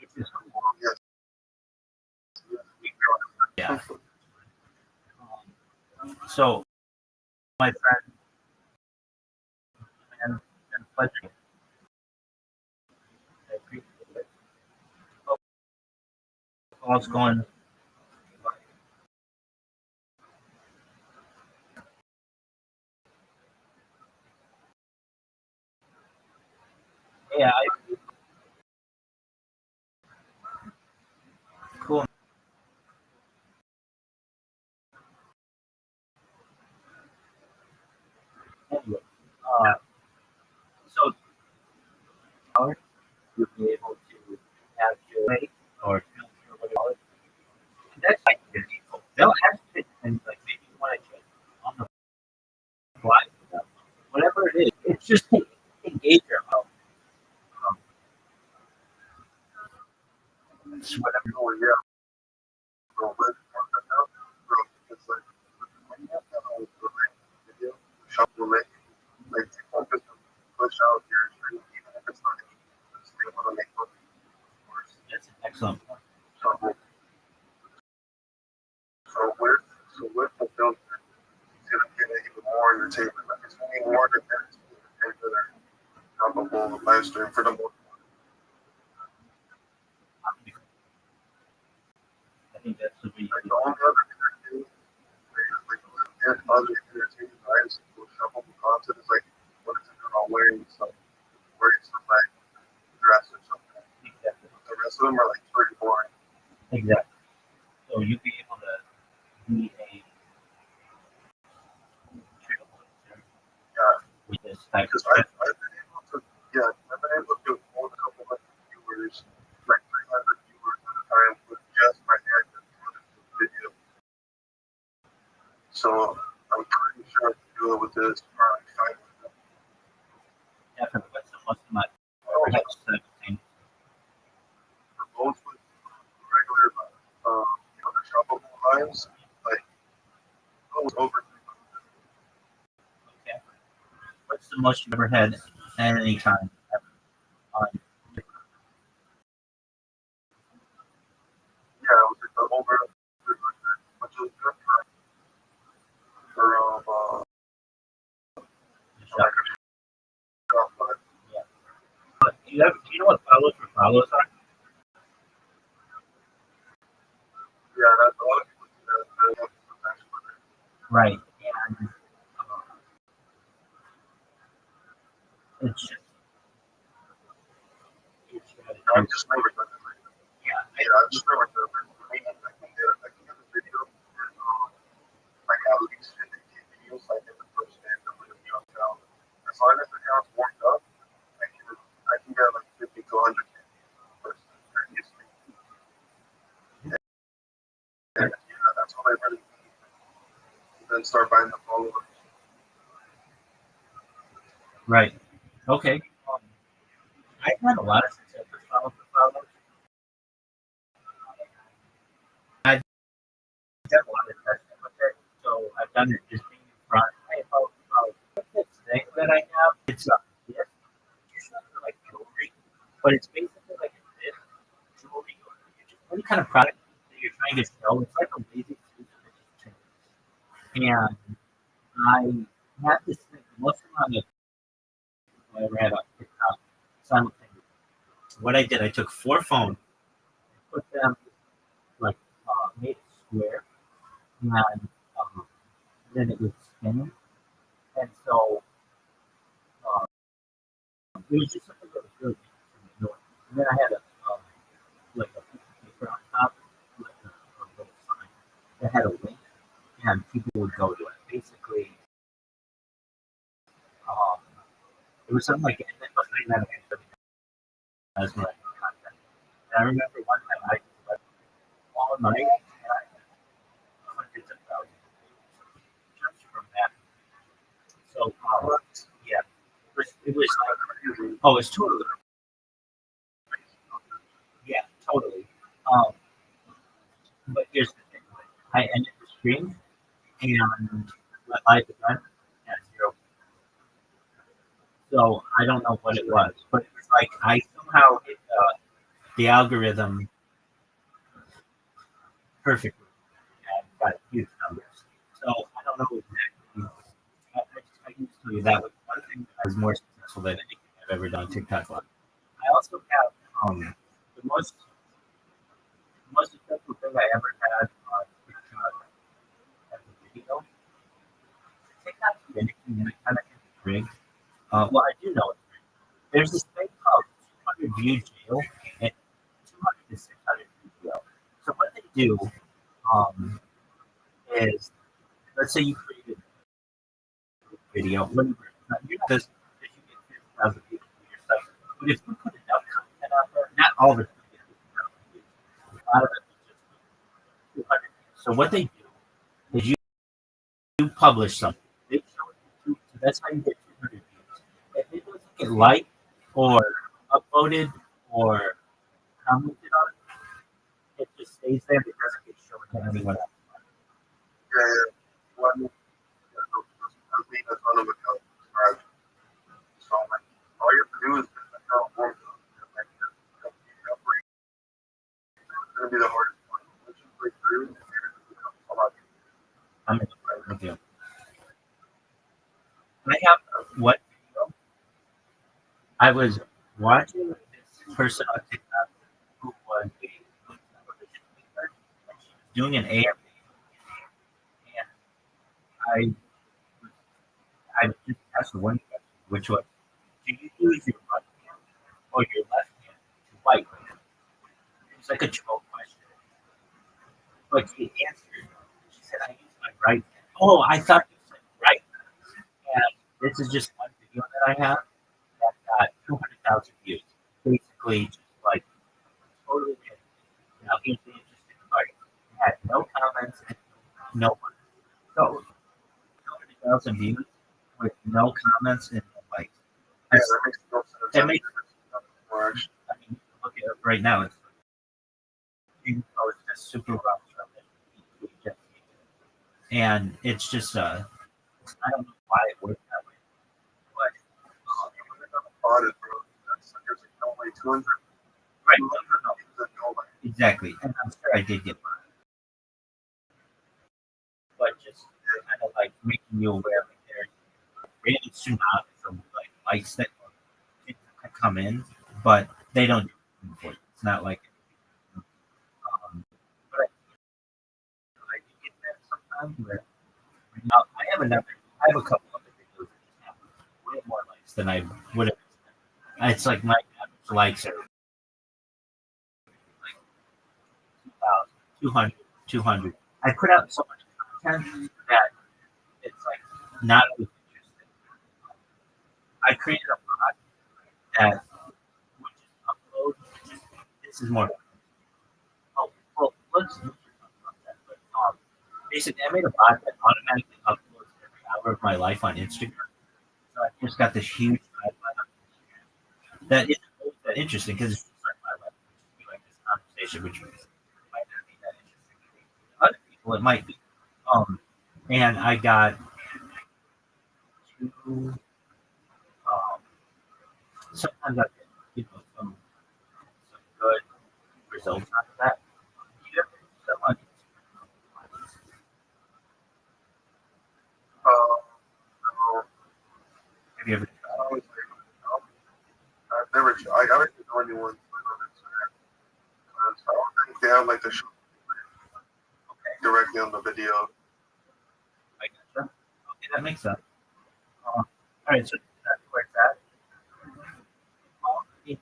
S2: Which is cool.
S3: Yes.
S2: Yeah. So my friend and pleasure. I appreciate it. All's going. Yeah, cool. Anyway, uh, so you'll be able to have your rate or transfer whatever. That's like people. They'll ask you things like maybe you want to check on the fly, whatever it is. It's just to engage your health. Um, it's whatever.
S3: Oh yeah. Bro, it's like when you have that on the video, shop will let you like focus on push out your stream, even if it's not they want to make money, of course.
S2: That's an excellent point.
S3: So, so with the filter, it's gonna get even more entertainment. Like it's gonna be more than entertainment that are comparable with live stream for the most.
S2: I think that's the be.
S3: Like the only other entertainment, like other entertainment items will shoppable content is like what is it about wearing some like dress or something.
S2: Exactly.
S3: The rest of them are like pretty boring.
S2: Exactly. So you'd be able to be a trailblazer
S3: Yeah,
S2: with this type
S3: because
S2: of stuff.
S3: I've been able to hold a couple hundred viewers, like 300 viewers at a time with just my hand and video. So I'm pretty sure I can do it with this R5.
S2: Definitely. What's the most amount
S3: Oh,
S2: of thing?
S3: for both with regular, the shoppable lines, like, oh, over.
S2: Okay. What's the most you've ever had at any time? On
S3: Yeah, it was like the over 300, which is good for
S2: the
S3: like
S2: shop?
S3: a shop, but
S2: Yeah. But do you know what follows for follows are?
S3: yeah, that's a lot of people do that.
S2: Right. And it's just,
S3: I just never done it.
S2: yeah.
S3: Yeah, I just never done it. I can get the video, like at least 50 videos, like in the first day of the video down. As long as the account's warmed up, I can get like 50 to 100 first previously. And yeah, that's all I really need. Then start buying the followers.
S2: Right. Okay. I've had a lot of success with follows. I've done a lot of testing with it. So I've done it just being in front. Hey, follow. This thing that I have, it's this. It's not like jewelry, but it's basically like this jewelry. Any kind of product that you're trying to sell, it's like a lazy Susan that just changes. And I had this thing, most amount of I ever had on TikTok simultaneously. What I did, I took 4 phones, put them like made it square, and then it was spinning. And so it was just something that was really interesting to do. And then I had like a piece of paper on top, like a little sign that had a link, and people would go to it. Basically, um, it was something like, and then behind that, I was like content. And I remember one time I was all night, and I had hundreds of thousands of views just from that. So, yeah, it was like, oh, it's totally, yeah, totally. Um, but here's the thing, I ended the stream and went live again at 0. So I don't know what it was, but it was like I somehow hit the algorithm perfectly and got huge numbers. So I don't know exactly. I can just tell you that was one thing that I was more successful than anything I've ever done on TikTok Live. I also have the most successful thing I ever had on TikTok as a video. TikTok's gimmicky and it kind of is rigged. Well, I do know it's rigged. There's this thing called 200 view jail and 200 to 600 view jail. So what they do um, is, let's say you created a video, whatever, you know this, if you get 50,000 people to your site, but if you put enough content out there, not all of it's going to get 50,000 views. A lot of it is just 200. So what they do is you publish something. They show it to YouTube, so that's how you get 200 views. If it doesn't get liked or upvoted or commented on, it just stays there. It doesn't get shown to anyone else.
S3: Yeah, yeah. One, I mean, a ton of accounts subscribe. So, like, all you have to do is get the account warmed up. And, like, the upgrade is going to be the hardest part. Once you break through, it becomes a lot easier.
S2: I'm in the right with you. I have what video? I was watching this person on TikTok who was a television maker, and she was doing an AMA, and I just asked her one question, which was, do you use your right hand or your left hand to wipe? It was like a troll question, but she answered. She said, "I use my right hand." Oh, I thought you said right. And this is just one video that I have that got 200,000 views. Basically, just like totally random. Now, here's the interesting part. It had no comments and no one. So 200,000 views with no comments and no likes.
S3: Yeah, that makes no sense.
S2: It makes.
S3: More action.
S2: I mean, look at it right now. It's just super rough. And it's just I don't know why it works that way, but
S3: Audit, bro. That's like, there's like no way 200.
S2: right,
S3: 200 views and no like.
S2: exactly. And I'm sure I did get mine, but just kind of like making you aware that there's really tsunamis of like likes that come in, but they don't do anything for you. It's not like but I do get that sometimes where I have a couple of videos that have way more likes than I would have. It's like my average likes are like 2,000, 200. I put out so much content that it's like not always interesting. I created a bot that would just upload. This is more. Oh, well, let's talk about that. But, basically, I made a bot that automatically uploads every hour of my life on Instagram. So I just got this huge pipeline on Instagram that isn't always that interesting because it's just like my life. It's just like this conversation, which might not be that interesting to other people. It might be. And I got two. Sometimes I get some good results out of that. You ever so much?
S3: No,
S2: Have you ever
S3: I always like, I've never. I gotta get the only one on Instagram. I don't think they have like the show directly on the video.
S2: I gotcha. Okay, that makes sense. All right, so that's where it's at. Yeah,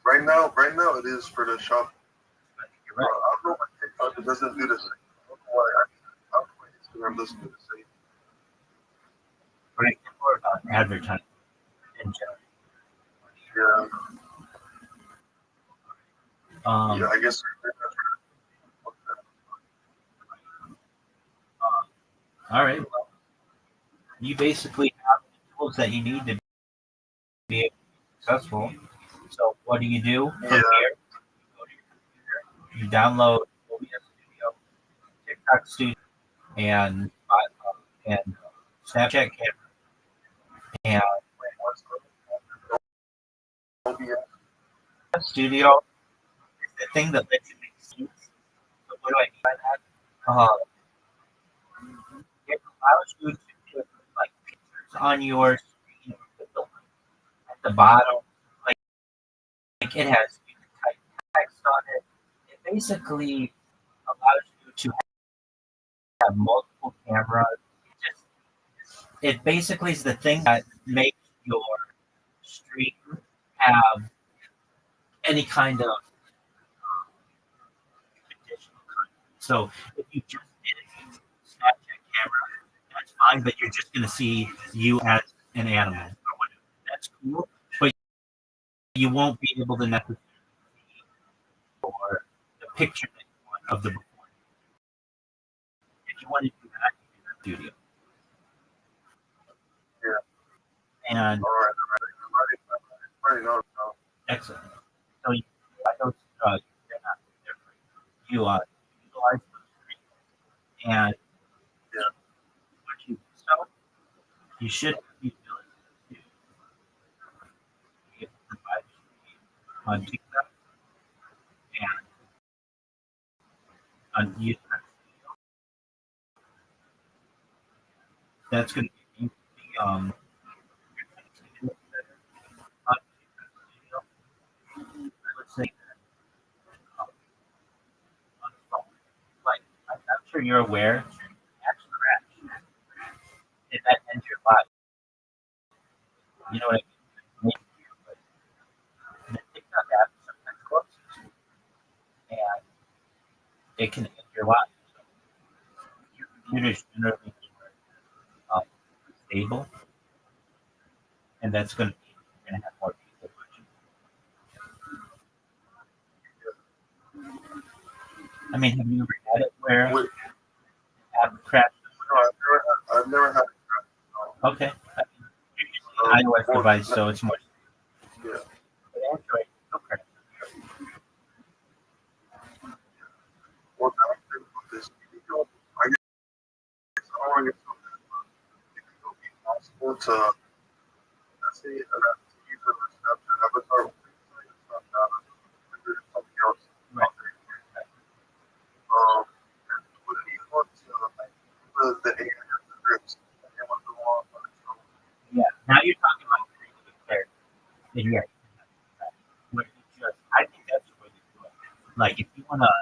S3: Right now, it is for the shop.
S2: you're right.
S3: I don't know why TikTok doesn't do the same. I don't know why. I don't know why Instagram doesn't do the same.
S2: Right, more about advertising in general.
S3: Yeah,
S2: Um,
S3: yeah. I guess.
S2: all right. Well, you basically have the tools that you need to be able to be successful. So what do you do from
S3: Yeah.
S2: here? You go to your computer, you download OBS Studio, TikTok Studio, and Snapchat Camera, and Studio is the thing that lets you make scenes. So what do I mean by that? It allows you to put like pictures on your screen at the bottom. Like it has you can type text on it. It basically allows you to have multiple cameras. It basically is the thing that makes your stream have any kind of additional content. So if you just did a Snapchat camera, that's fine, but you're just going to see you as an animal or whatever. That's cool, but you won't be able to necessarily see or the picture that you want of the before. If you want to do that, you do that studio.
S3: Yeah.
S2: And
S3: All right. Already know.
S2: excellent. So you, I know they're not there for you. You utilize those and what you so you should be able to get the live stream on TikTok and on YouTube. That's going to be on let's say um, on the phone. Like I'm sure you're aware, actually crash and that ends your life. You know what I mean? But the TikTok app sometimes closes and it can end your life. So your computer's generally um, stable, and that's going to be you're going to have more people watching. I mean, have you ever had it where
S3: Wait,
S2: the app crashed?
S3: I've never had.
S2: Okay. You're using an iOS device, so it's more.
S3: Yeah.
S2: But Android, okay.
S3: Well, now I'm thinking about this. I guess I don't want to get so bad. It would be possible to, let's say, use a Snapchat avatar. It's not that. There's something else.
S2: Right.
S3: And would it be fun to the AI scripts? And what the law on its own?
S2: Yeah. Now you're talking about creating a character. And yeah. Where you just, I think that's the way to do it. Like, if you want to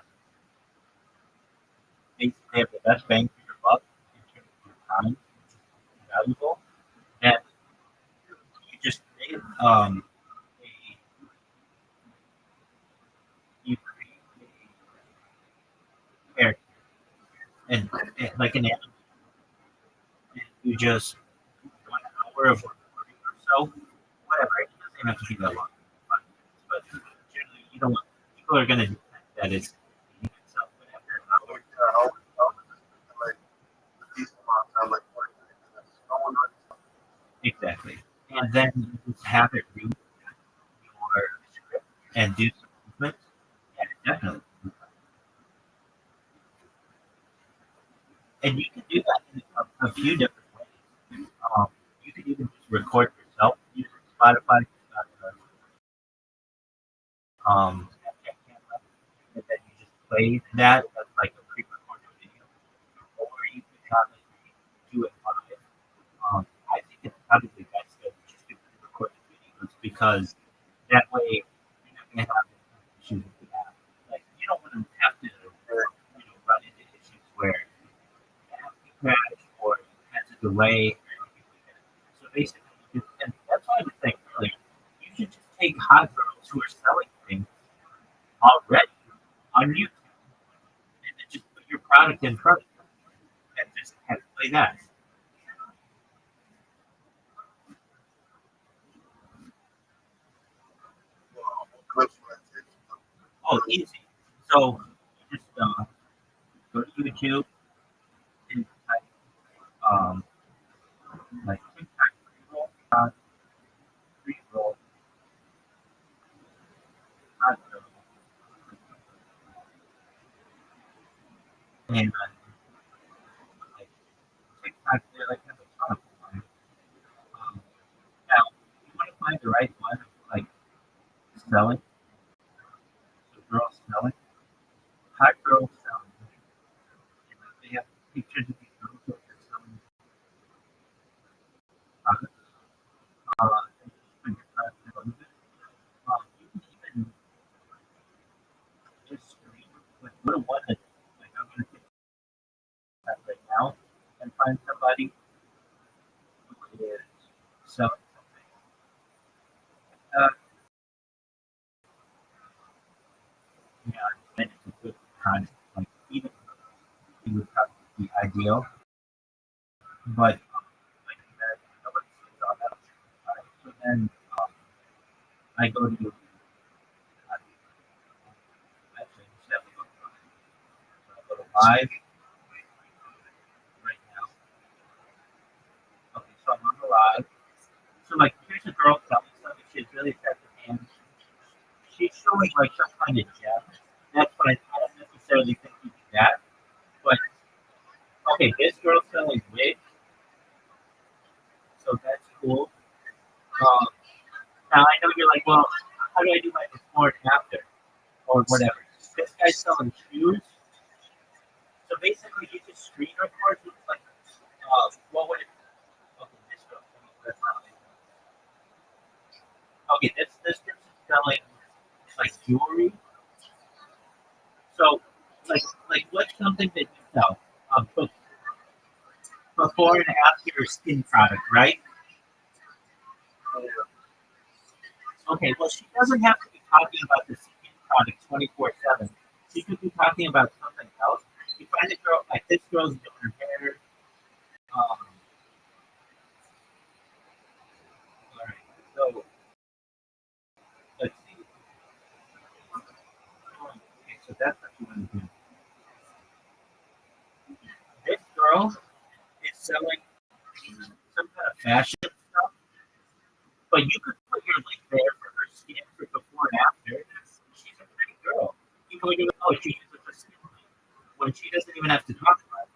S2: basically have the best bang for your buck in terms of your time, which is valuable, and you just create a you create a character and like an animal, and you just 1 hour of recording or so, whatever. It doesn't have to be that long, 5 minutes, but generally you don't want people are going to detect that it's so whatever.
S3: Like a decent amount of time, like 40 minutes. No one really.
S2: Exactly, and then you just have it read your script and do some movements. Yeah, definitely. And you can do that in a few different ways. You can even just record yourself using Spotify, Snapchat camera, and then you just play that as like a pre-recorded video, or you can have it do it live. I think it's probably best to just do pre-recorded videos because that way you're not going to have issues with the app. Like you don't want to have to, run into issues where crash or has a delay or anything like that. So basically, and that's why I was saying earlier, you should just take hot girls who are selling things already on YouTube and then just put your product in front of them and just have play that.
S3: Clips when it's
S2: Oh, easy. So you just go to YouTube and type like TikTok pre-roll, hot girl, and like TikTok, they like have a ton of them. Now, you want to find the right one, like selling, so girls selling, hot girls selling. And they have pictures of these girls that are selling products. And just put your product in front of it. You can even just screen, like, go to one that, like, I'm going to take that right now and find somebody who is selling something. Uh, and it's a good content. Like, even it would probably be ideal, but like that, nobody sees all that. So then I go to actually just have to go live right now. Okay, so I'm on the live. So like here's a girl selling something. She has really attractive hands. She's showing like some kind of gem. That's what I don't necessarily think you do that. But okay, this girl's selling wigs, so that's cool. Um, now I know you're like, well, how do I do my before and after or whatever? This guy's selling shoes. So basically, you just screen record. It's like, what would it? Okay, this girl. Okay, this person's selling like jewelry. So, like what's something that you sell? Before and after your skin product, right? Okay, well, she doesn't have to be talking about the skin product 24/7. She could be talking about something else. You find a girl like this girl's doing her hair. All right, so let's see. Okay, so that's what you want to do. This girl is selling fashion stuff, but you could put your link there for her skin for before and after. She's a pretty girl. People are going to know she uses her skin when she doesn't even have to talk about it.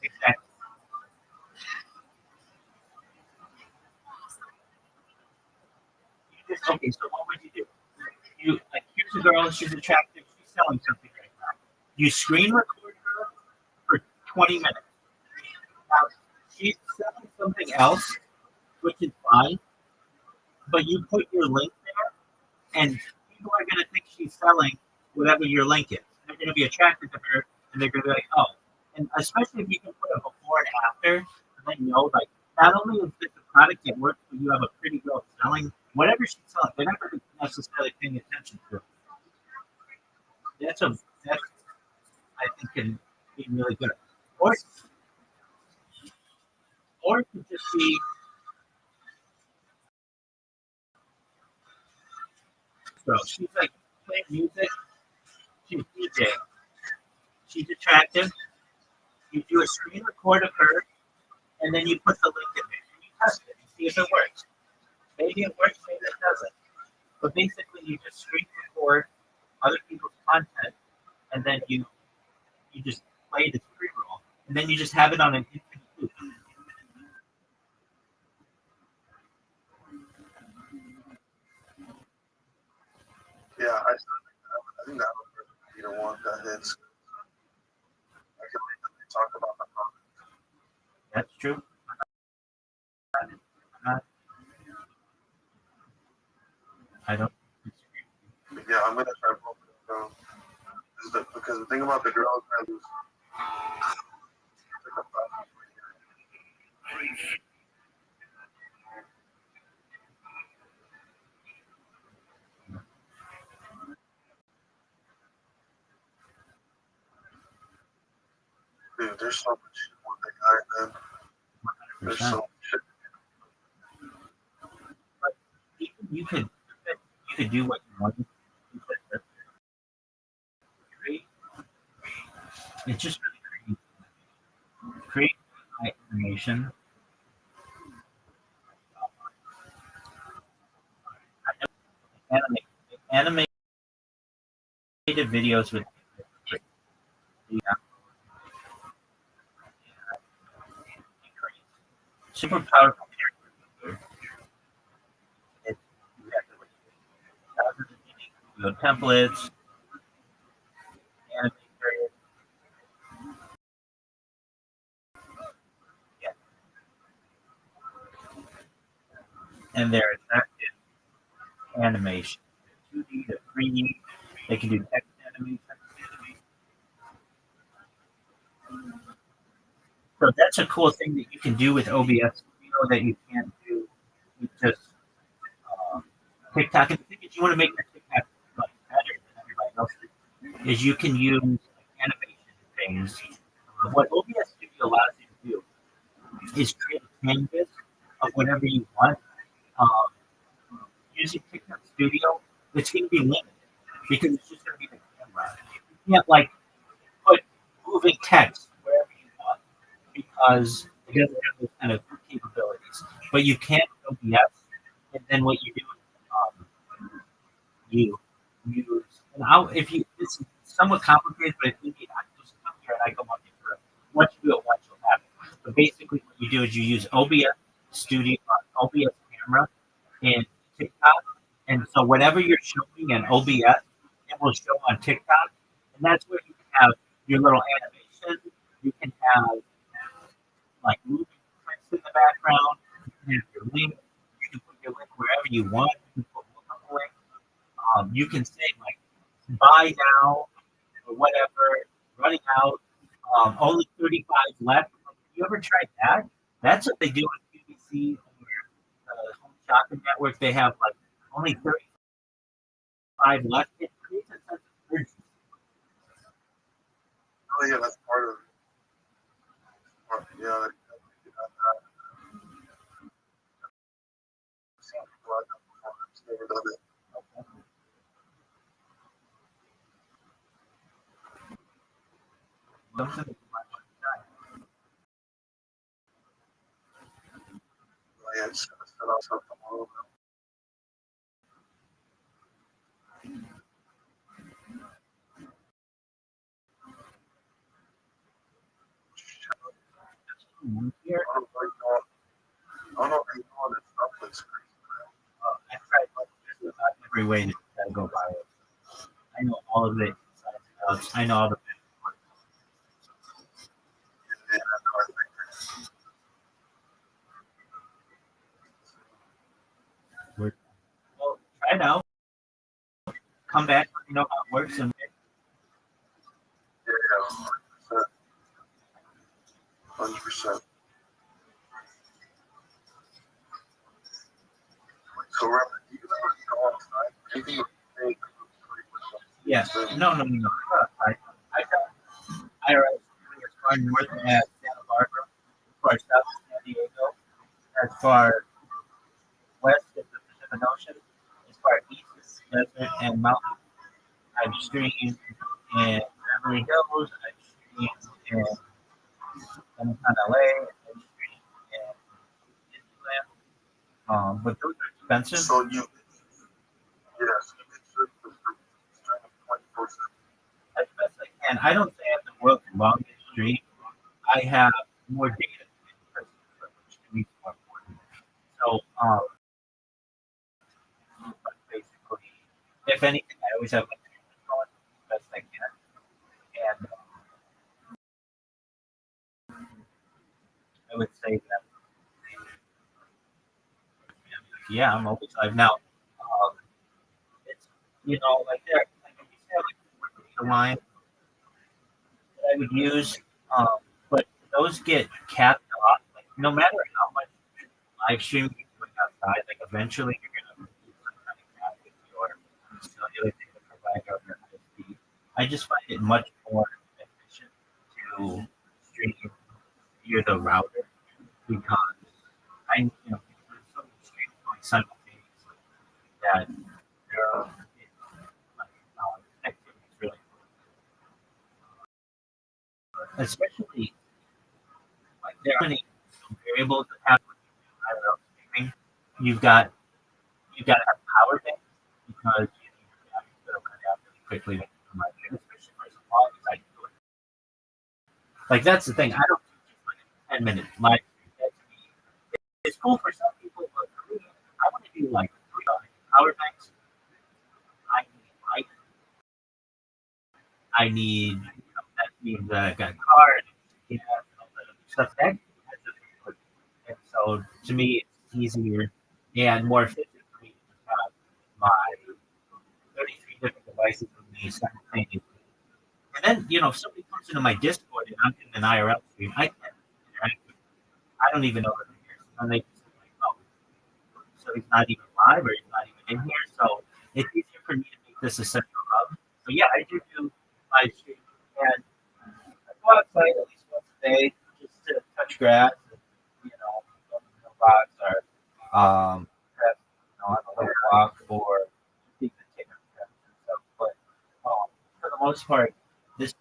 S2: Exactly. Okay, so what would you do? You like here's a girl, she's attractive, she's selling something right now. You screen record her for 20 minutes. Now she's selling something else, which is fine, but you put your link there, and people are gonna think she's selling whatever your link is. They're gonna be attracted to her, and they're gonna be like, oh. And especially if you can put a before and after, and then know like not only is this a product that works, but you have a pretty girl selling whatever she's selling. They're not really necessarily paying attention to it. That's I think can be really good. Or or it could just be so she's like playing music, she's DJ, she's attractive. You do a screen record of her, and then you put the link in there, and you test it and see if it works. Maybe it works, maybe it doesn't. But basically, you just screen record other people's content, and then you just play the screen roll, and then you just have it on an infinite loop.
S3: Yeah, I think that would be the one that hits. I can wait till they talk about the product.
S2: That's true. Uh, I don't.
S3: But yeah, I'm gonna try both of them. Because the thing about the girls that is dude, there's so much shit with that guy, man. There's so much shit.
S2: You could do what you want. It's just really create animation. Animated videos with yeah, super powerful characters. It, you have thousands of unique video templates, animated yeah, and they're effective animation. 2D to 3D. They can do text animation. So that's a cool thing that you can do with OBS Studio that you can't do with just TikTok. And the thing is, you want to make your TikTok like better than everybody else's. Is you can use animation things. What OBS Studio allows you to do is create a canvas of whatever you want. Using TikTok Studio, it's going to be limited because it's just going to be the camera. You can't like put moving text wherever you want because it doesn't have those kind of capabilities. But you can with OBS, and then what you do you use and how if you it's somewhat complicated, but if you need I just come here and I come up here. Once you do it once you'll have it. But basically what you do is you use OBS Studio OBS camera in TikTok. And so whatever you're showing in OBS, it will show on TikTok. And that's where you can have your little animation. You can have like moving clips in the background. You can have your link. You can put your link wherever you want. You can put multiple links. You can say like buy now or whatever, running out, only 35 left. Have you ever tried that? That's what they do on BBC or Home Shopping Network. They have like only 35 left. It creates a sense of urgency.
S3: Oh yeah, that's part of it. Yeah, I've never done it.
S2: Something that you might want to try.
S3: Yeah, just gonna set off something tomorrow.
S2: Here,
S3: I don't know if you know this stuff looks crazy.
S2: I tried just about every way to try to go viral. I know all of it. Inside and outs. I know all the
S3: Yeah, that's what I think.
S2: words. Well, try it out. Come back. Let me know how it works. And
S3: Yeah, 100%. So, Robert, do you ever go outside? Anything you think?
S2: yeah, no. I arrived as far north as Santa Barbara, as far south as San Diego, as far west as the Pacific Ocean, as far east as desert and mountain. I've streamed in Beverly Hills. I've streamed in downtown LA. I've streamed in Disneyland. But those are expensive.
S3: So, yes, you make sure to stream 24/7.
S2: As best I can. I don't say I have the world's longest stream. I have more data than any person, which to me is more important. So, but basically, if anything, I always have my treatment going as best I can. And I would say that, yeah, I'm always live now. It's, like there, like if you say like a line that I would use, but those get capped off. Like no matter how much live streaming you're doing outside, like eventually you're gonna do some kind of cap with your cellular data provider or your ISP. I just find it much more efficient to stream via the router because there's so many streams going simultaneously that there connectivity is really important. Especially like there are many variables that happen with IRL streaming. You've got you've got to have power bank because you need your battery to run out really quickly when you come out here, especially for as long as I do it. Like that's the thing. I don't do just like a 10-minute live stream. That to me, it's cool for some people, but for me, I want to do like 3 power banks. I need light. I need that means that I've got a car and gas and all that other stuff. That adds up really quick. And so to me, it's easier and more efficient for me to just have my 33 different devices with me simultaneously. And then, if somebody comes into my Discord and I'm in an IRL stream, I can't interact with them. I don't even know that they're here. So then they just say, like, oh, so he's not even live or he's not even in here. So it's easier for me to make this a central hub. So yeah, I do live stream. And I go outside at least once a day just to touch grass and, go to the mailbox or perhaps, on a little walk or even take a trip and stuff. But for the most part, this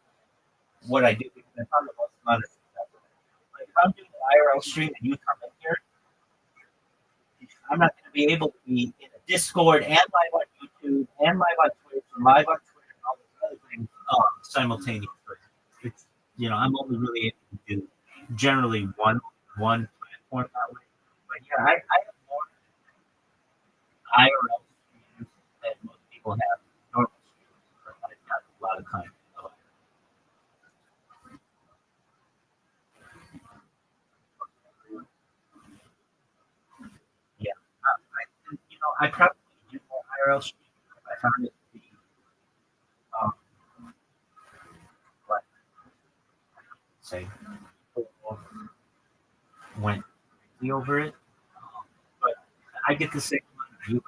S2: what I do because I found the most amount of success. Like if I'm doing an IRL stream and you come in here, I'm not going to be able to be in a Discord and live on YouTube and live on Twitch and live on Twitter and all those other things simultaneously. It's I'm only really able to do generally one platform that way. But yeah, I have more IRL streams than most people have normal streams. But I've got a lot of time. Yeah, I probably do more IRL streams if I found it to be um, like say people went crazy over it. But I get the same amount of viewers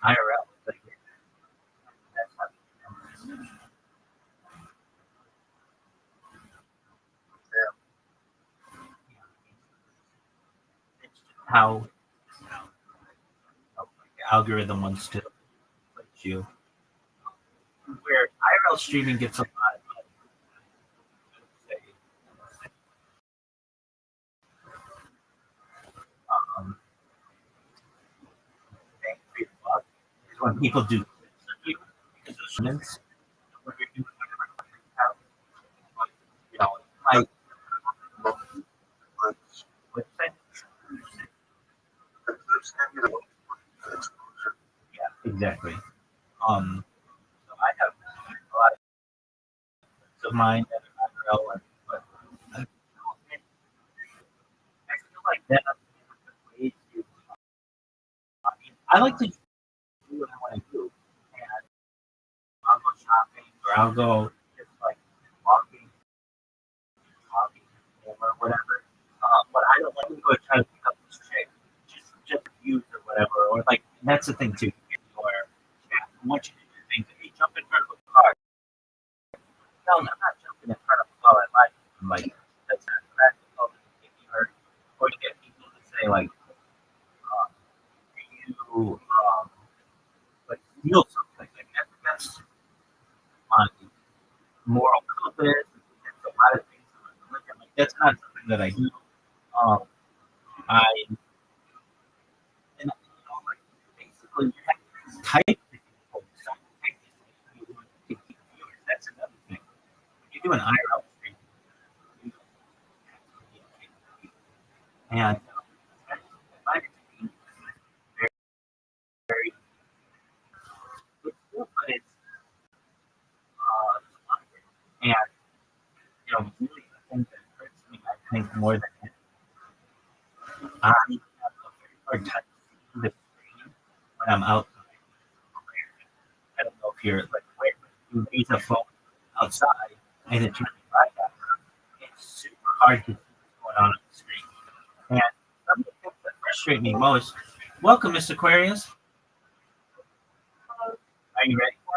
S2: IRL. Like, that's it's just how the algorithm wants to put you. Where IRL streaming gets a lot of say, when people do you because of students, when you're doing whatever, you know, like
S3: But
S2: what you say?
S3: it's gonna be the exposure.
S2: Yeah, exactly. So I have a lot of mine that are not relevant, but I feel like that way to. I like to do what I want to do, and I'll go shopping or I'll go just like walking, talking, or whatever. But I don't like to go try to pick up this chick, just views or whatever. Or like that's the thing too. Or yeah, I want you to do things. Hey, jump in front of a car. No, I'm not jumping in front of a car. I'm like that's not practical. Or you get people to say like, you like steal something. Like that's my moral compass. It's a lot of things. Like that's not something that I do. Um, I and you know, like basically you have to type to people. So you want to keep viewers. That's another thing. When you do an IRL stream, you and I find it to be very, very it's cool, but it's and you know really the thing that hurts me, I think more than anything, I have a very hard time seeing the screen when I'm outside. I don't know if you're like where you raise a phone outside and it's running right at her. It's super hard to see what's going on the screen. And some of the things that frustrate me most. Welcome, Miss Aquarius. Are you ready for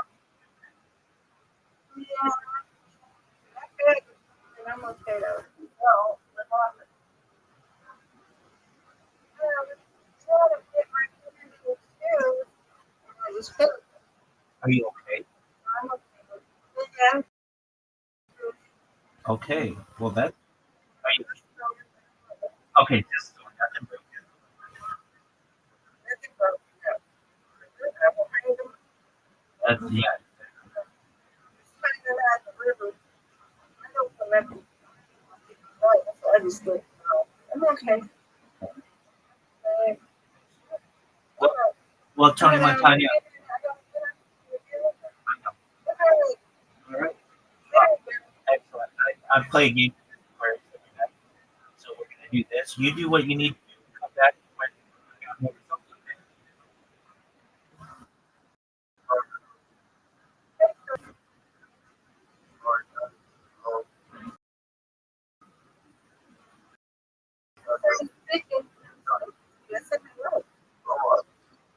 S4: Yeah, I'm good. And I'm okay though. Well, I'm trying to get my credentials too. And I just feel
S2: Are you okay?
S4: I'm okay. Yeah.
S2: Okay. Well, that. Are you, okay, just nothing broken. That's yeah.
S4: I'm okay.
S2: Well, Tony Montana. All right. Excellent. I play a game with Aquarius every night, so we're gonna do this. You do what you need to do. Come back when you got more results.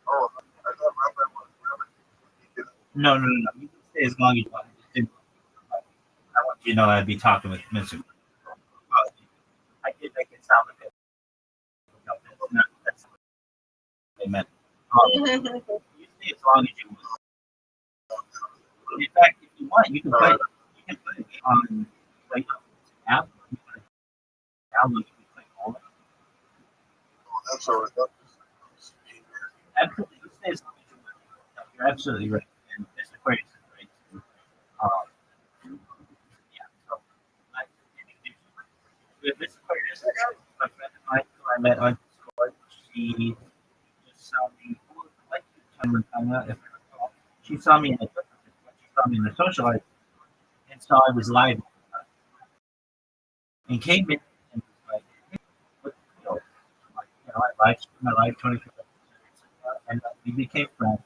S3: Oh, I thought Rabbi was Rabbi.
S2: No, no, no, no. You can stay as long as you want. I want you to know I'd be talking with Mr. I did make it sound like it. No, that's not what they meant. You stay as long as you want. In fact, if you want, you can play. You can play it on like app. You can download. You can play all of it.
S3: That's all right.
S2: Absolutely, you stay as long as you want. No, you're absolutely right. And Mr. Aquarius is right too. Yeah. So I introduced you. Mr. Aquarius, my friend of mine who I met on Discord. She just saw me. Like Montana, if I recall. She saw me in a different. She saw me in the socialite and saw I was live and came in and was like, hey, what, like, I live 24 and we became friends.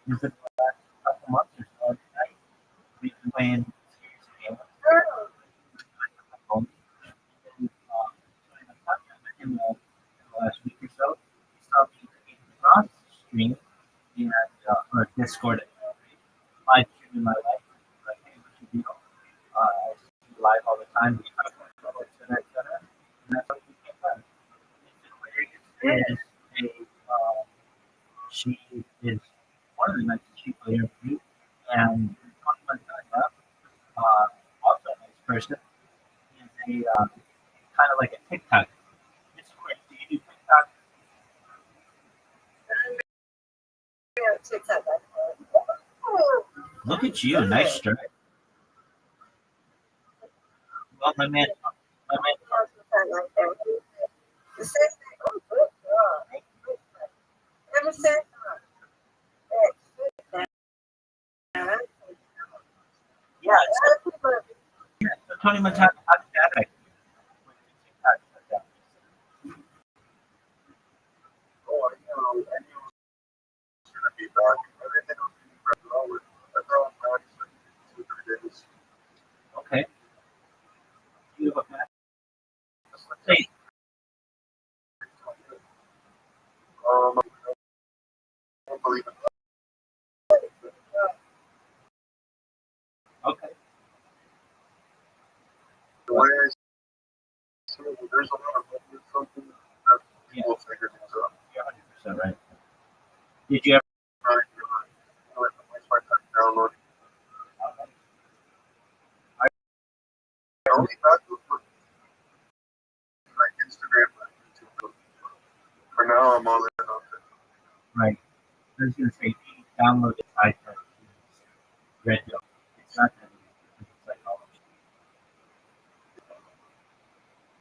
S2: And for the last couple months or so, we've been playing serious games. And, I met him in the last week or so. He saw me in the cross stream and or Discord live streaming my life. Like, hey, what you do? I see you live all the time. We talk about it, et cetera, et cetera. And that's how we became friends. Is a she is one of the nicest people I ever meet, and talking about that, also a nice person. Is a kind of like a TikTok. It's great. Do you do TikTok? Look at you, nice strike. Well, my man,
S4: Like that. The six, oh, good God. Ever since
S2: yeah. So Tony Montana, how did that affect you?
S3: Oh, I knew it was gonna be bad. I didn't think it was gonna be bad at all. I thought Max in 2 3 days.
S2: Okay. You have a match. Say,
S3: I don't believe it.
S2: okay.
S3: The way I see it, there's a lot of something that people figure things out.
S2: You're 100% right. Did you ever?
S3: Right, like the place I download. The only bad was like Instagram and YouTube. For now, I'm all in on it.
S2: Right. I was going to say, if you download the iPad, Red Dog. It's not that easy. It's like, oh,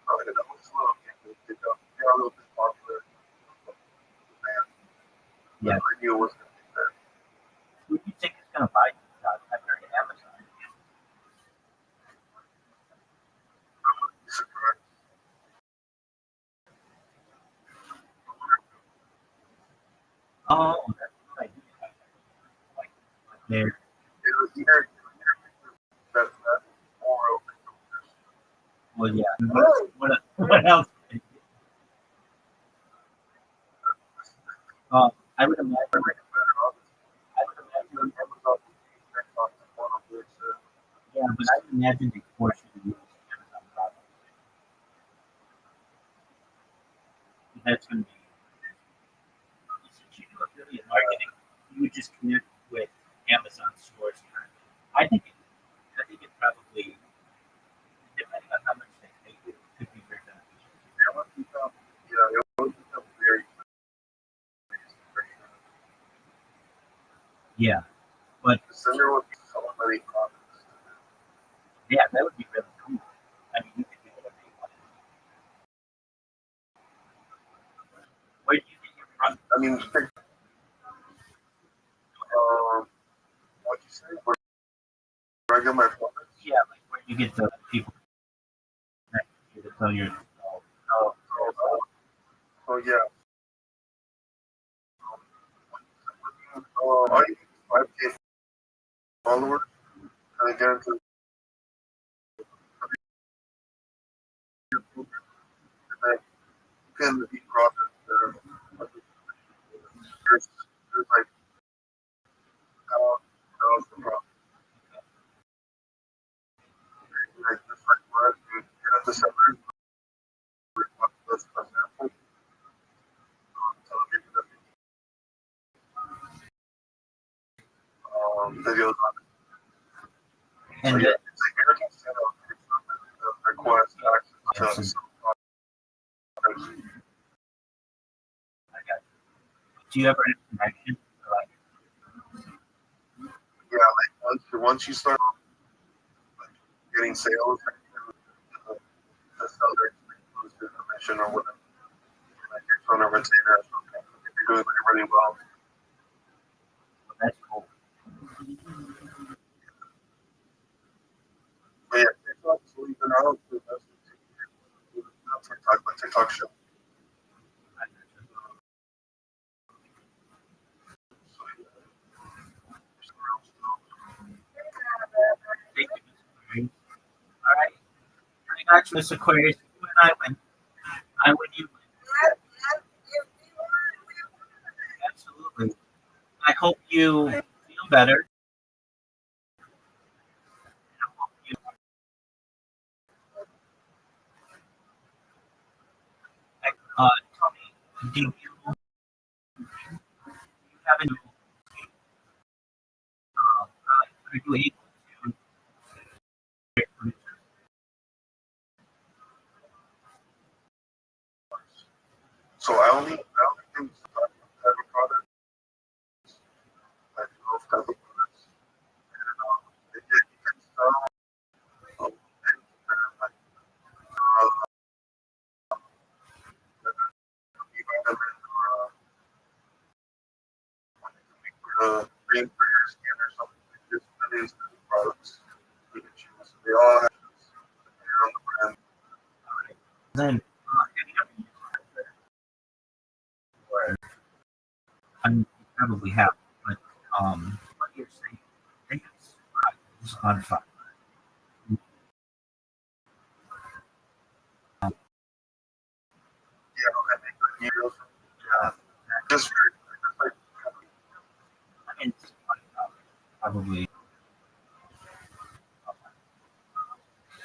S3: Probably that was a little bit. They're a little bit popular.
S2: yeah.
S3: I knew it was going to be there.
S2: Who do you think is going to buy these? I heard Amazon.
S3: Surprised.
S2: Oh, that's right. Like, there.
S3: It was either that or open source.
S2: Well, yeah. What else? I would imagine.
S3: I make it better, obviously.
S2: I would imagine.
S3: Amazon Xbox One of which
S2: Yeah, but I would imagine they force you to use Amazon products. That's going to be. Since you do affiliate marketing, you would just connect with Amazon stores. I think it probably, depending on how much they pay you, could be very beneficial.
S3: it would become very
S2: Yeah, but
S3: the sender would be so many products.
S2: yeah, that would be really cool. I mean, you could do whatever you want. Where do you get your product?
S3: I mean, what'd you say? Where I get my products?
S2: Yeah, like where do you get the people to tell your.
S3: Oh yeah. I use 5K followers, and I guarantee you that you can be profit there. There's like thousand profit. Like just like what you get the sellers, let's for example, tell people that videos on it. So
S2: And
S3: yeah, it's a guaranteed sale. It's not that requires access to some products.
S2: I got you. Do you ever have a connection? Like,
S3: Yeah, like once you start like, getting sales, the seller lose their commission or whatever. Like you're trying to retain that. If you're doing really well,
S2: that's cool.
S3: but yeah, TikTok's leaving out the best not TikTok, but TikTok shop.
S2: I got you.
S3: So yeah,
S2: Thank you, Mr. Aquarius. All right. I got you, Mr. Aquarius. You and I win. I win, you win. Absolutely. I hope you feel better. I hope you, tell me, do you have any, are you able to,
S3: so I only think type of product, like those type of products. green for your skin or something. There's millions of products you can choose. They all have their own brand.
S2: Then, I mean, you probably have, but what you're saying, I think it's on fire.
S3: Yeah, I make good videos.
S2: Uh,
S3: Just for like,
S2: I mean, it's probably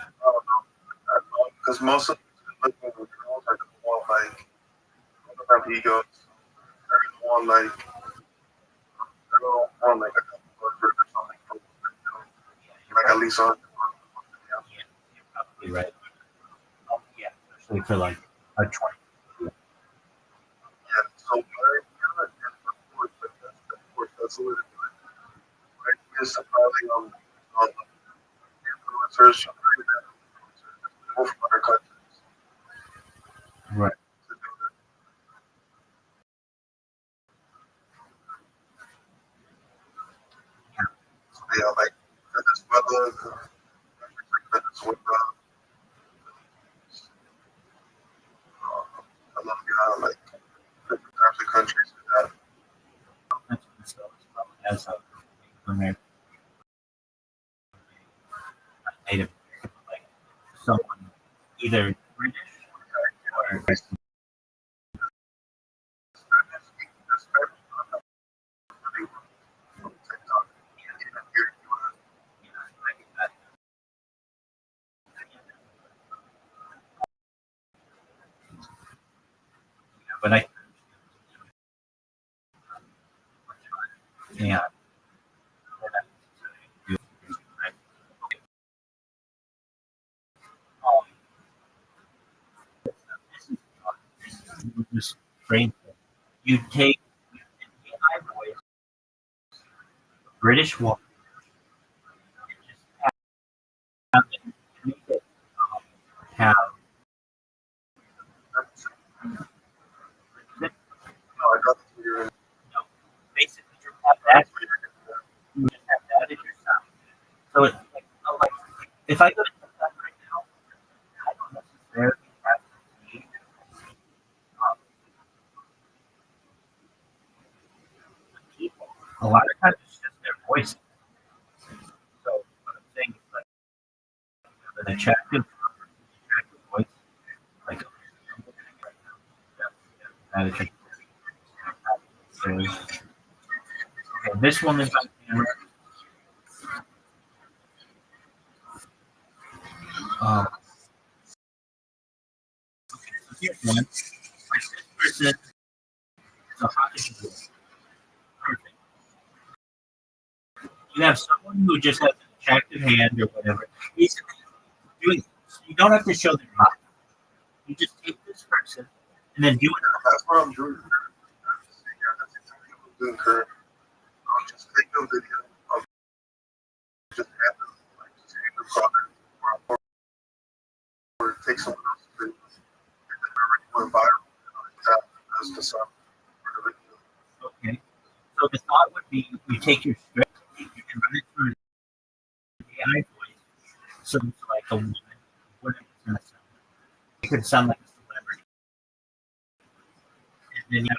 S3: I don't know. Because most of the looking girls are the one like, I don't have egos. They're the one like, they don't want like a couple of or something. Like at least on.
S2: yeah, you're probably right. Yeah, especially for like a 20.
S3: Yeah, so of course, that's what it is. Right? It's probably on influencers, both from other countries.
S2: Right.
S3: To do that. So, yeah, like Venezuela, Venezuela, Colombia, like different types of countries like that.
S2: That's what this is probably as a American, Native American, like someone either British or but I yeah. Just brain. You take the AI voice, British woman, and just have it, make it have no,
S3: No, I got the theory.
S2: basically just have that. You just have that as your sound. So it's like if I go to TikTok right now, I don't necessarily have to see um, the people. A lot of times it's just their voice. So what I'm saying is like an attractive voice, like that is so, okay, this one is on camera. Um, here's one. Like this person is a hockey player. Perfect. You have someone who just has an attractive hand or whatever. Basically, doing this. You don't have to show their mouth. You just take this person and then do it.
S3: That's what I'm doing. Yeah, that's exactly what I'm doing currently. I'll just take a video of just have them, like, just take the product or take someone else's video and then already went viral. That as the sub for the video.
S2: Okay. So the thought would be you take your script, you can run it through the AI voice. So it's like a woman, whatever it's going to sound. It could sound like a celebrity. And then you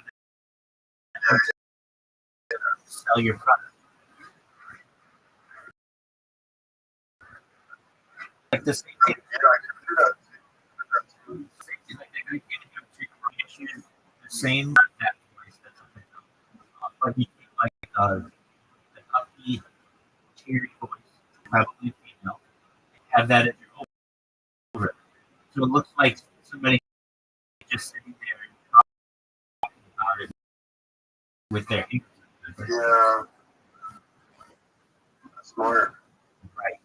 S2: have to sell your product. Like the same thing.
S3: Yeah, I can do that.
S2: Same thing like they're going to use the same that voice that's up there. But you take like the upbeat, cheery voice, probably female, have that as your over. So it looks like somebody just sitting there and talking about it with their English.
S3: Yeah, that's smart.
S2: Right.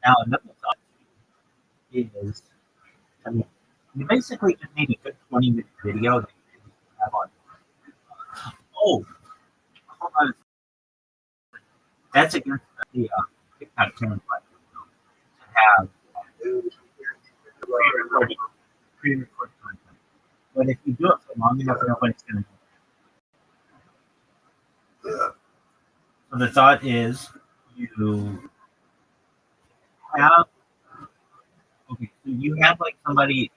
S2: Now another thought is, I mean, you basically just need a good 20-minute video that you can have on. Oh, hold on. That's against the TikTok channel to have pre-recorded, pre-recorded content. But if you do it for long enough, nobody's going to know.
S3: Yeah.
S2: So the thought is you have okay, so you have like somebody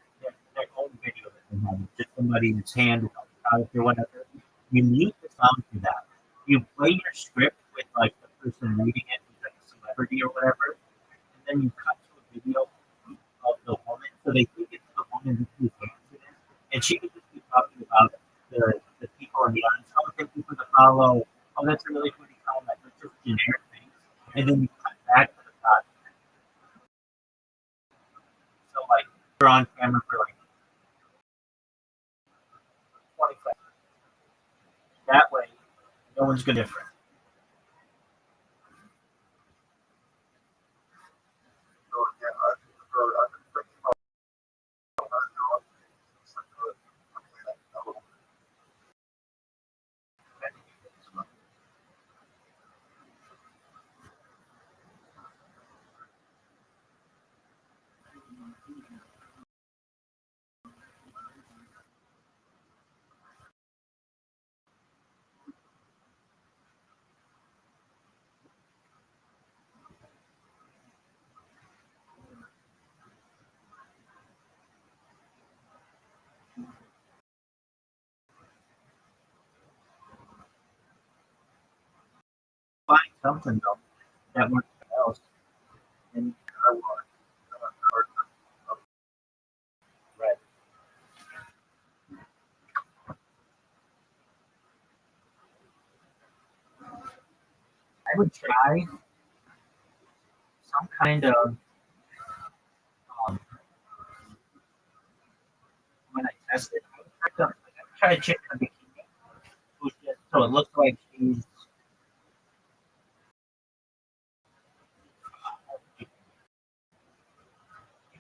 S2: their own video that they have, just somebody that's hand out or whatever. You mute the sound for that. You play your script with like the person reading it, who's like a celebrity or whatever, and then you cut to a video of the woman, so they think it's the woman who's dancing, and she could just be talking about the people in the audience. Oh, thank you for the follow. Oh, that's a really pretty comment. That's just generic things, and then you cut back to the top. So like you're on camera for like 20 seconds. That way, no one's gonna different.
S3: So yeah, I've been thinking about how to do it. It's like a little
S2: Find something though that works else. And
S3: I want.
S2: right. I would try some kind of um, when I test it, I would try a chick in a bikini who's just so it looks like she's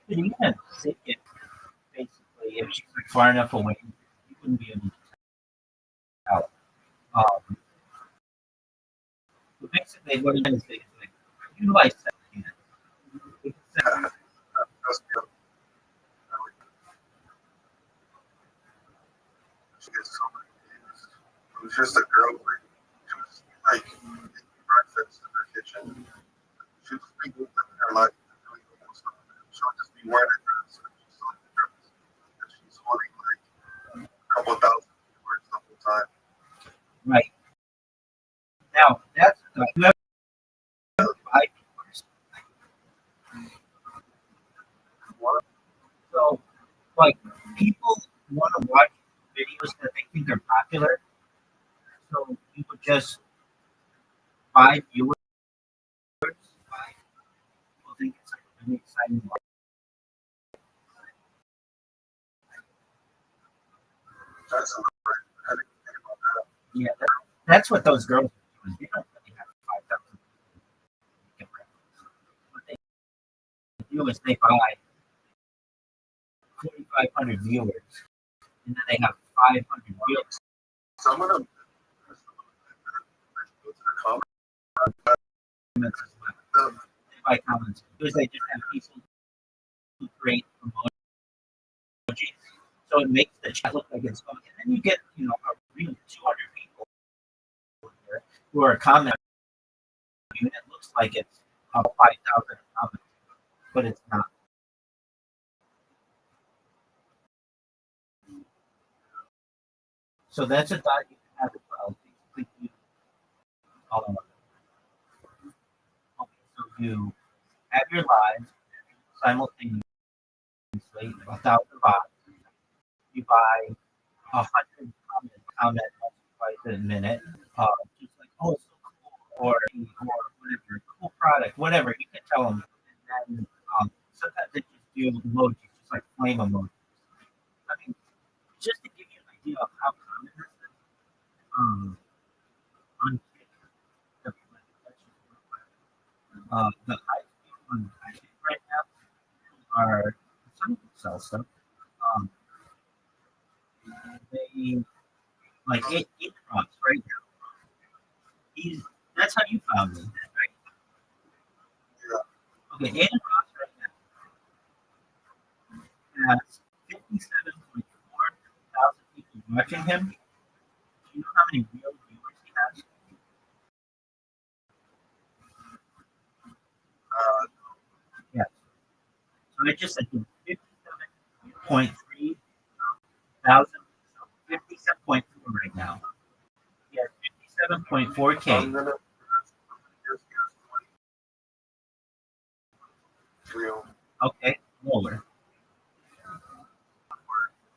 S2: you can even sit it basically if she's like far enough away, you wouldn't be able to tell. Um, but basically, what you're going to say is like, you know, I said, you know, you can say,
S3: That's good. She gets so many views. It was just a girl, like, she was like eating breakfast in her kitchen. She was speaking in her life and doing almost nothing. She would just be wearing a dress and she's selling the dress. And she's holding like a couple thousand viewers the whole time.
S2: right now, that's you have five viewers.
S3: What?
S2: So, like, people want to watch videos that they think are popular. So you would just buy viewers. People think it's like a really exciting.
S3: That's a number. I didn't think about that.
S2: Yeah, that's what those girls are doing. They don't really have 5,000 what they do is they buy 4,500 viewers, and then they have 500 viewers.
S3: Some of them go to the comments.
S2: As well. They buy comments because they just have people who create emojis, so it makes the chat look like it's fun. And then you get a real 200 people here who are commenting, and it looks like it's 5,000 comments, but it's not. So that's a thought you can have as well. Basically, okay, so you have your lives simultaneously, 1,000 bots. You buy 100 comment twice a minute. Just like, oh, it's so cool, or whatever, cool product, whatever. You can tell them, and then sometimes they just do emojis, just like flame emojis. I mean, just to give you an idea of how common this is. On TikTok, the highest people on TikTok right now are some people sell stuff. Um, they like it drops right now. He's that's how you found me, right? Okay, Aiden Ross right now has 57.4 thousand people watching him. Do you know how many real viewers he has? So I just said 57.3 thousand, 57.4 right now. Yeah, 57.4K.
S3: I'm gonna just real.
S2: Okay, lower.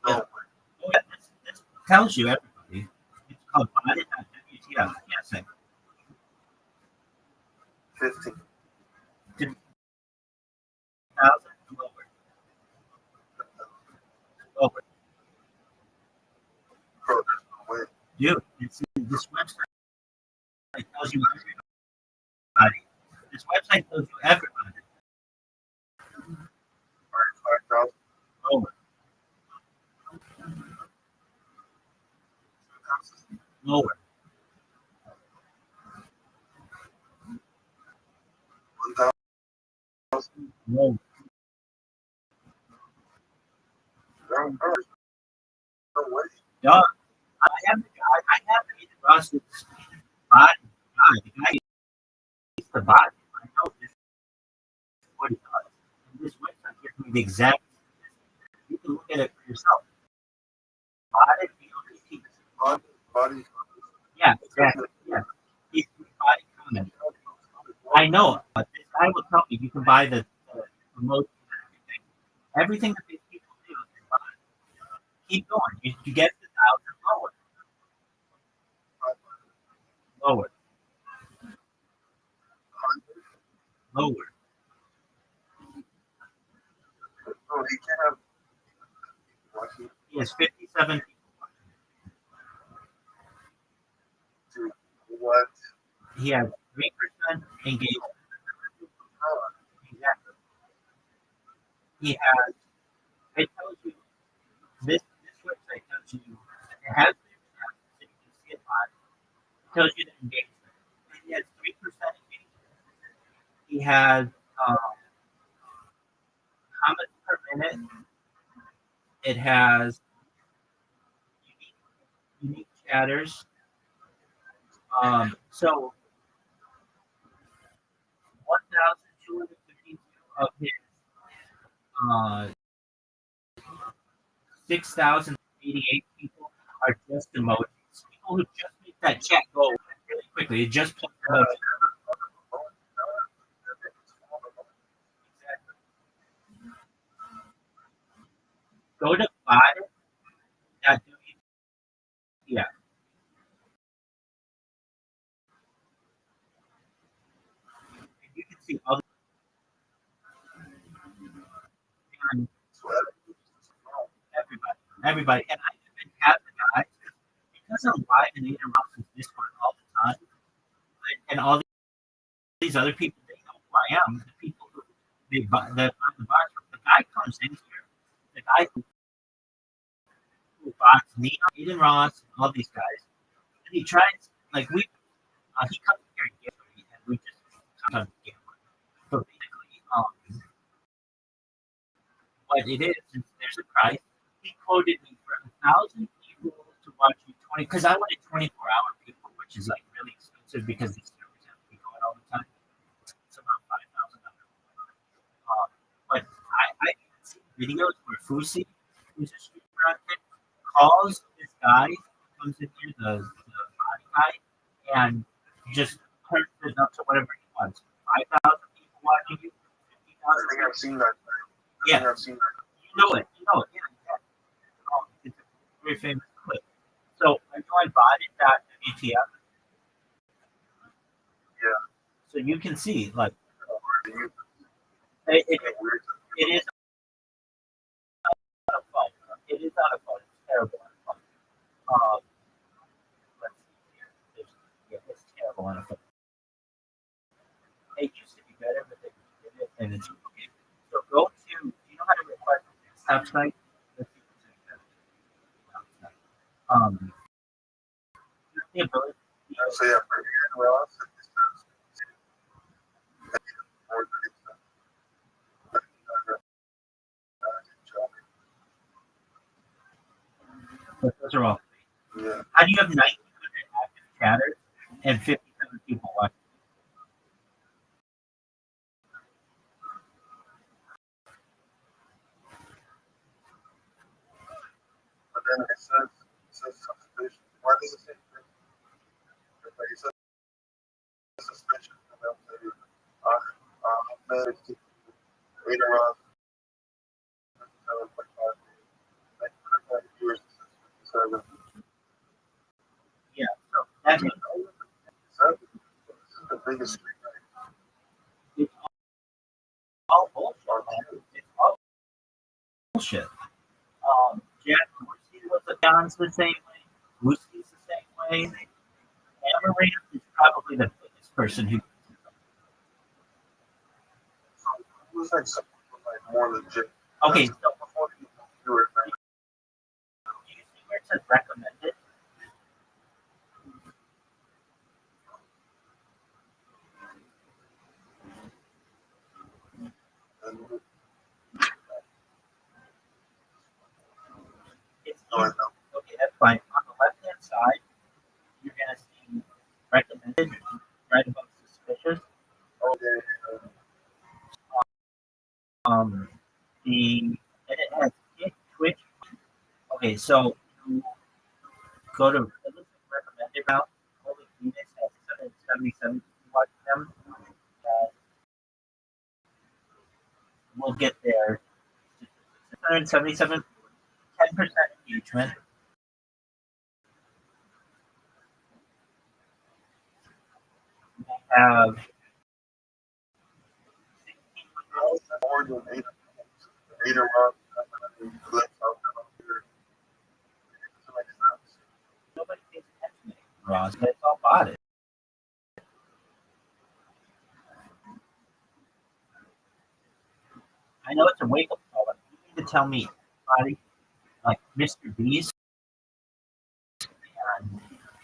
S3: No,
S2: Yeah. Oh, yeah, this tells you everybody. It's called body.wtf. Yes,
S3: 50.
S2: 50,000 lower. Lower.
S3: Bro, there's no way.
S2: Dude, it's this website tells you everybody. This website tells you everybody.
S3: Alright, 5,000.
S2: Lower. Lower.
S3: 1,000.
S2: Lower.
S3: No way.
S2: Duh. I have the Rothschild's body guy. The guy is the body. I know this is what he does. And this website gives me the exact. You can look at it for yourself. Body,
S3: Body, body.
S2: yeah, exactly. Yeah. He's body comment. I know, but this guy will tell me you can buy the promotion and everything. Everything that these people do is buy. Keep going. You get the 1,000 lower. Lower. Lower.
S3: No, he can't have watching.
S2: He has 57
S3: Dude, what?
S2: He has 3% engagement. Exactly. He has, it tells you, this website tells you, it has 3%, so you can see it live. It tells you the engagement. And he has 3% engagement. He has comments per minute. It has unique chatters. So 1,252 of his 6,088 people are just emojis. People who just make that chat go really quickly. It just puts emojis. Exactly. Go to body.wtf. And you can see other and everybody. And I even have the guys because I'm live in Adrian Ross's Discord all the time, and all these other people they know who I am. The people who they buy the box. The guy comes in here. The guy who buys Neon, Aiden Ross, all these guys, and he tries like he comes here and gets me, and we just sometimes get him. So basically, what it is there's a price. He quoted me for 1,000 people to watch you 20 because I wanted 24-hour people, which is like really expensive because these servers have to be going all the time. It's about $5,000. But I see videos where Fusi, who's a streamer on it, calls this guy, comes in here, the body guy, and just turns it up to whatever he wants. 5,000 people watching you,
S3: I
S2: 50,000.
S3: think I've seen that.
S2: Yeah,
S3: I've seen that.
S2: you know it. Yeah. It's a very famous clip. So I joined body.wtf.
S3: Yeah.
S2: So you can see, like,
S3: You-
S2: it
S3: weird.
S2: is not a fun. It is not a fun. It's terrible on a phone. Let's see here. It's terrible on a phone. It used to be better, but they did it, and it's okay. So go to, you know how to request a desktop site? Let's see if it's a desktop site. The ability
S3: So yeah, for Adrian Ross,
S2: but those are all.
S3: yeah.
S2: How do you have 1,900 active chatters and 57 people watching?
S3: then it says suspicion. Why does it say it says suspicion? And they'll say, Ahmed later on, 7.5 like 57.
S2: Yeah, so that means
S3: This is the biggest street
S2: it's all bullshit, man. It's all bullshit. Jack Dorsey was a John's the same way. Lucy's the same way. Amaranth is probably the biggest person who.
S3: It was like something like more legit.
S2: Okay, so
S3: Before you do it, right?
S2: do you see where it says recommended?
S3: And
S2: It's
S3: no, I
S2: easy.
S3: know.
S2: Okay, that's fine. On the left hand side, you're gonna see recommended right above suspicious.
S3: Okay.
S2: The and it has Twitch. Okay, so you go to it looks like recommended route. Holy Phoenix has 677 people watching them. We'll get there. 677, 10% engagement. We have 1600.
S3: More than 8 around. Clips out here.
S2: Nobody pays attention to Ross, but it's all about it. I know it's a wake up call, but you need to tell me, buddy, like Mr. Beast, and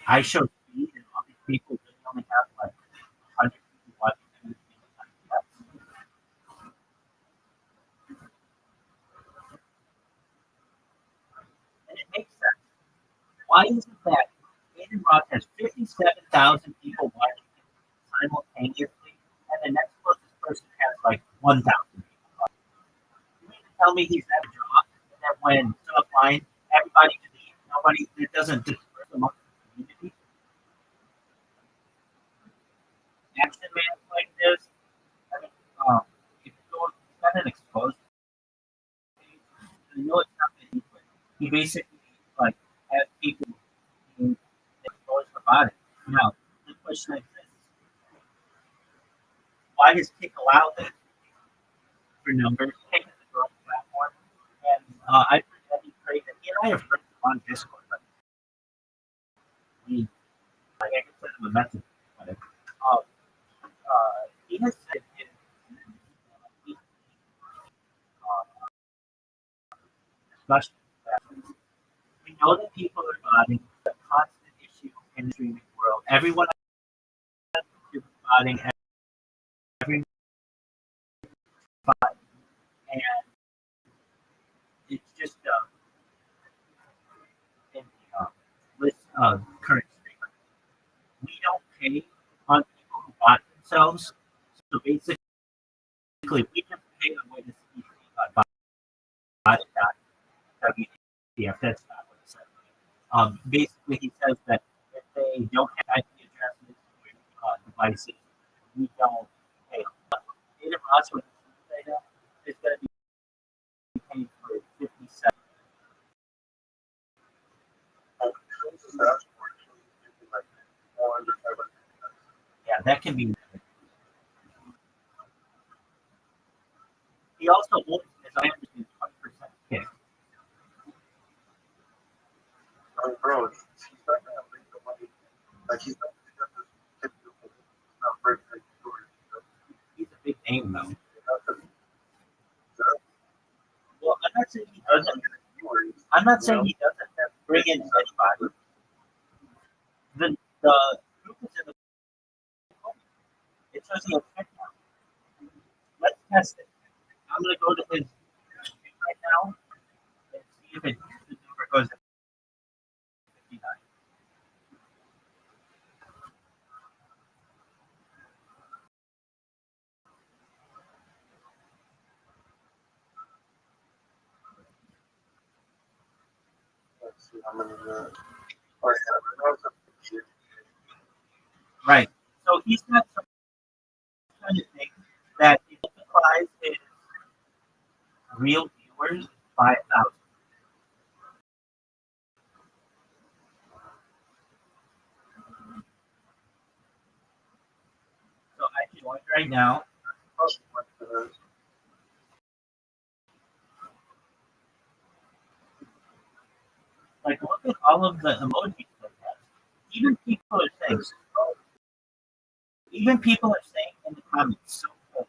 S2: I show speed, and all these people really only have like 100 people watching them. And it makes sense. Why is it that Aiden Ross has 57,000 people watching him simultaneously, and the next closest person has like 1,000 people watching? You mean to tell me he's that job, and that when stuff fine, everybody believes nobody, it doesn't disperse amongst the community? Action man like this, I mean, if you go, he's got an exposed page, I know it's not that but he basically like has people being exposed about it. Now, the question exists: why does Kick allow this for numbers? Kick is a growing platform, and I forget he created. He and I have friends on Discord, but we like I can send him a message. But, he has said in discussion that we know that people are botting. It's a constant issue in the streaming world. Everyone is botting. Every bot, and it's just in the list of current streamers. We don't pay on people who bot themselves. So basically, we just pay the way to see bot.wtf. That's not what it says. Basically, he says that if they don't have IP addresses or devices, we don't pay them. Data Ross with data is going to be paid for 57. Yeah, that can be. He also owns, as I understand, 20% kick.
S3: Bro, he's not gonna make the money. Like he's not gonna get this. Not break the story.
S2: He's a big name, though.
S3: Nothing.
S2: Well, I'm not saying he doesn't. I'm not saying he doesn't bring in anybody. The group is in the. It says he has 50 now. Let's test it. I'm gonna go to his stream right now and see if the number goes to 59.
S3: how many that. Oh, yeah, but that was a kid.
S2: Right. So he's got some kind of thing that multiplies his real viewers by 1,000. So I joined right now.
S3: Plus, what the-
S2: Like, look at all of the emojis that it has. Even people are saying, even people are saying in the comments, so cool.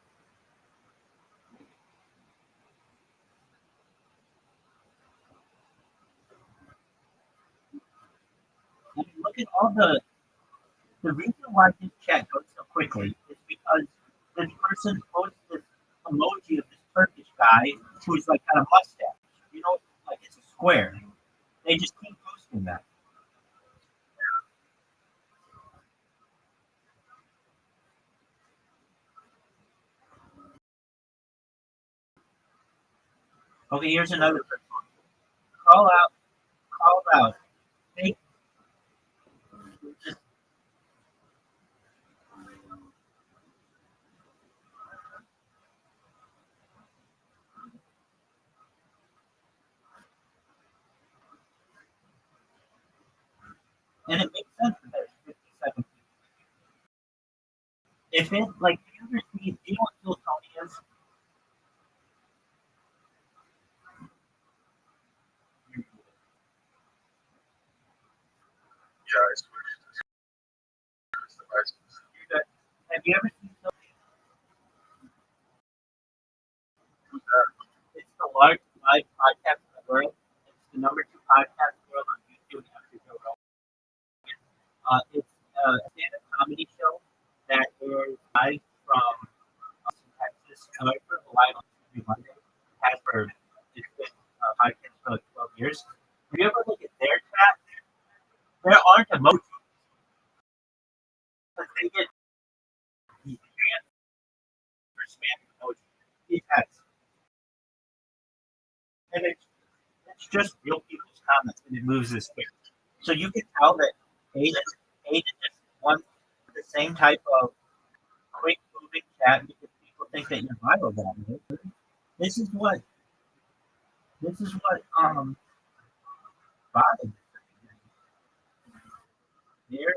S2: I mean, look at all the reason why this chat goes so quickly is because this person posts this emoji of this Turkish guy who's like got a mustache. You know, like it's a square. They just keep posting that. Okay, here's another person. Call out, call out. Fake, just, and it makes sense that there's 57 people. If it, like, do you ever see, do you know what Tony is?
S3: Yeah, I swear.
S2: Have you ever seen it's the largest live podcast in the world. It's the number two podcast in the world on YouTube after Joe Rogan. It's a stand-up comedy show that is live from Texas. For live on every Monday. Has for it's been podcast for like 12 years. Have you ever look at their chat? There aren't emojis. But they get these for spam emojis. It has. And it's just real people's comments and it moves this quick. So you can tell that Ada just wants the same type of quick moving chat because people think that you're viral that way. This is what bothers me. They're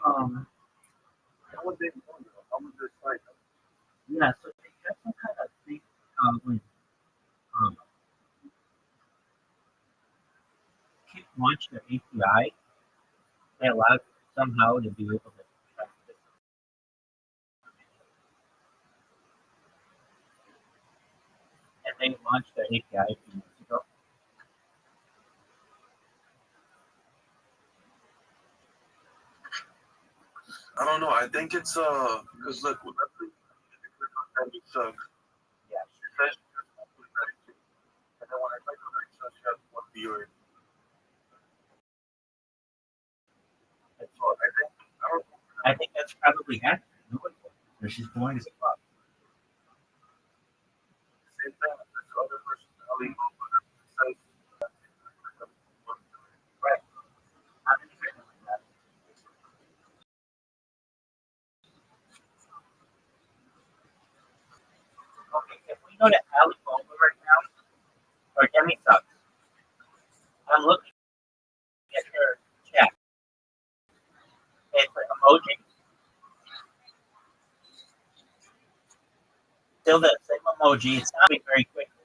S3: How would they know? How would they find them?
S2: yeah, so they got some kind of thing when um kids launch their API, they allow somehow to be able to track this. And they launched their API a few years ago.
S3: I don't know. I think it's because look, when that thing, it sucks.
S2: Yeah.
S3: She says she has 1.92, and then when I type her, it says she has 1 viewer.
S2: That's
S3: So I think I don't know.
S2: I think that's probably accurate. Nobody knows. She's boring as fuck.
S3: Same thing with this other person, Ali. It says
S2: Right. How many people like that? Okay, if we go to Alibaba right now, or Demi Sucks, I'm looking at her chat. It's an emoji, still the same emoji. It's not moving very quickly.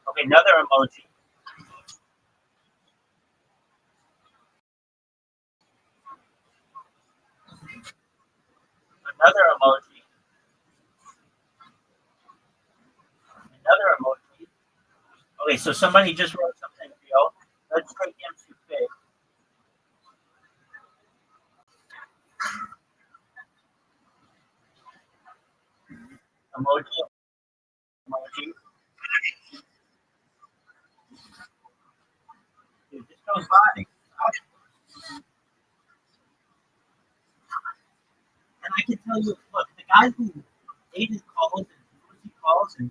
S2: Okay, another emoji. Another emoji. Another emoji. Okay, so somebody just wrote something real. Let's take him to fake. Emoji, emoji. Dude, this goes by. And I can tell you, look, the guy who Aiden calls and Lucy calls and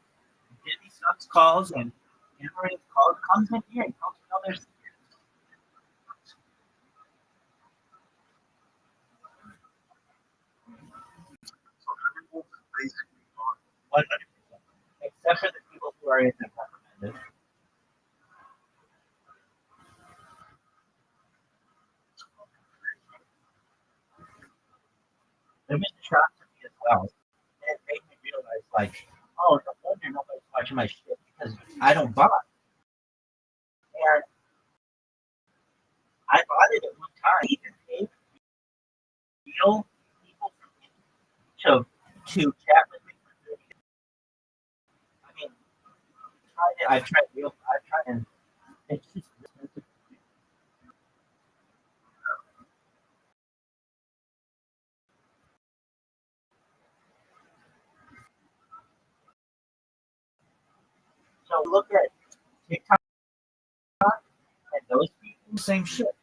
S2: sucks calls and generates calls, comes in here and tells me all their secrets.
S3: So everyone's basically on
S2: 100%. Except for the people who are in the recommended. It was a shock to me as well. And it made me realize, like, oh, no wonder nobody's watching my shit because I don't buy. And I bought it at one time, even paid real people to chat with me for 30 days. I mean, I've tried and it's just expensive. So look at TikTok and those people, same shit.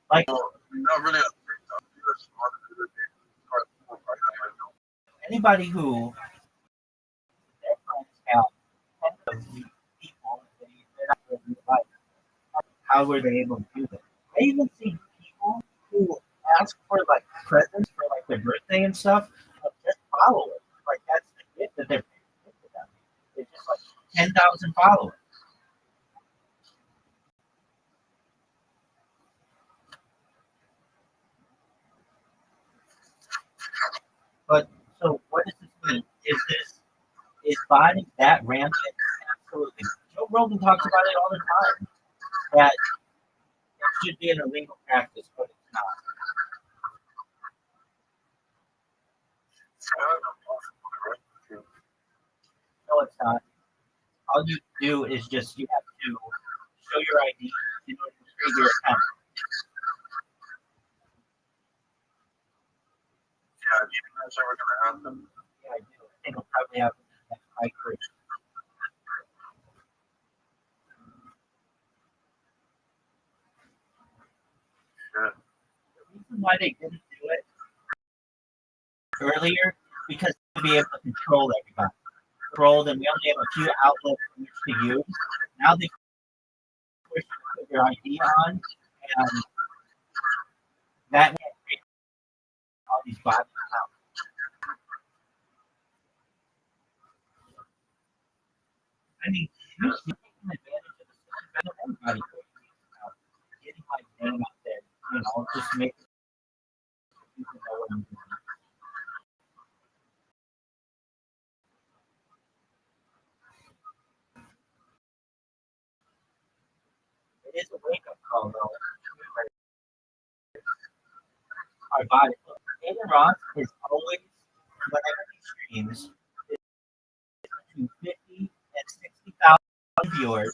S2: Like
S3: not really on TikTok. You're smart to do it.
S2: anybody who their friends have tens of people they're not really like, how were they able to do that? I even see people who ask for like presents for like their birthday and stuff of just followers. Like that's the gift that they're paying to them. It's just like 10,000 followers. But so what does this mean? Is body that rampant? Absolutely. Joe Rogan talks about it all the time. That it should be an illegal practice, but it's not. No, it's not. All you do is just you have to show your ID in order to create your account.
S3: Yeah, do you think that's ever gonna happen?
S2: Yeah, I do. I think I'll probably have my career.
S3: Shit.
S2: The reason why they didn't do it earlier because to be able to control everybody. Control them. We only have a few outlets in which to use. Now they push you to put your ID on, and that will create all these bot accounts. I mean, you're taking advantage of the system better than everybody. Getting my name out there, just make people know what I'm doing. It is a wake-up call, though. Our body. Aiden Ross is always, whenever he streams, between 50 and 60,000 viewers,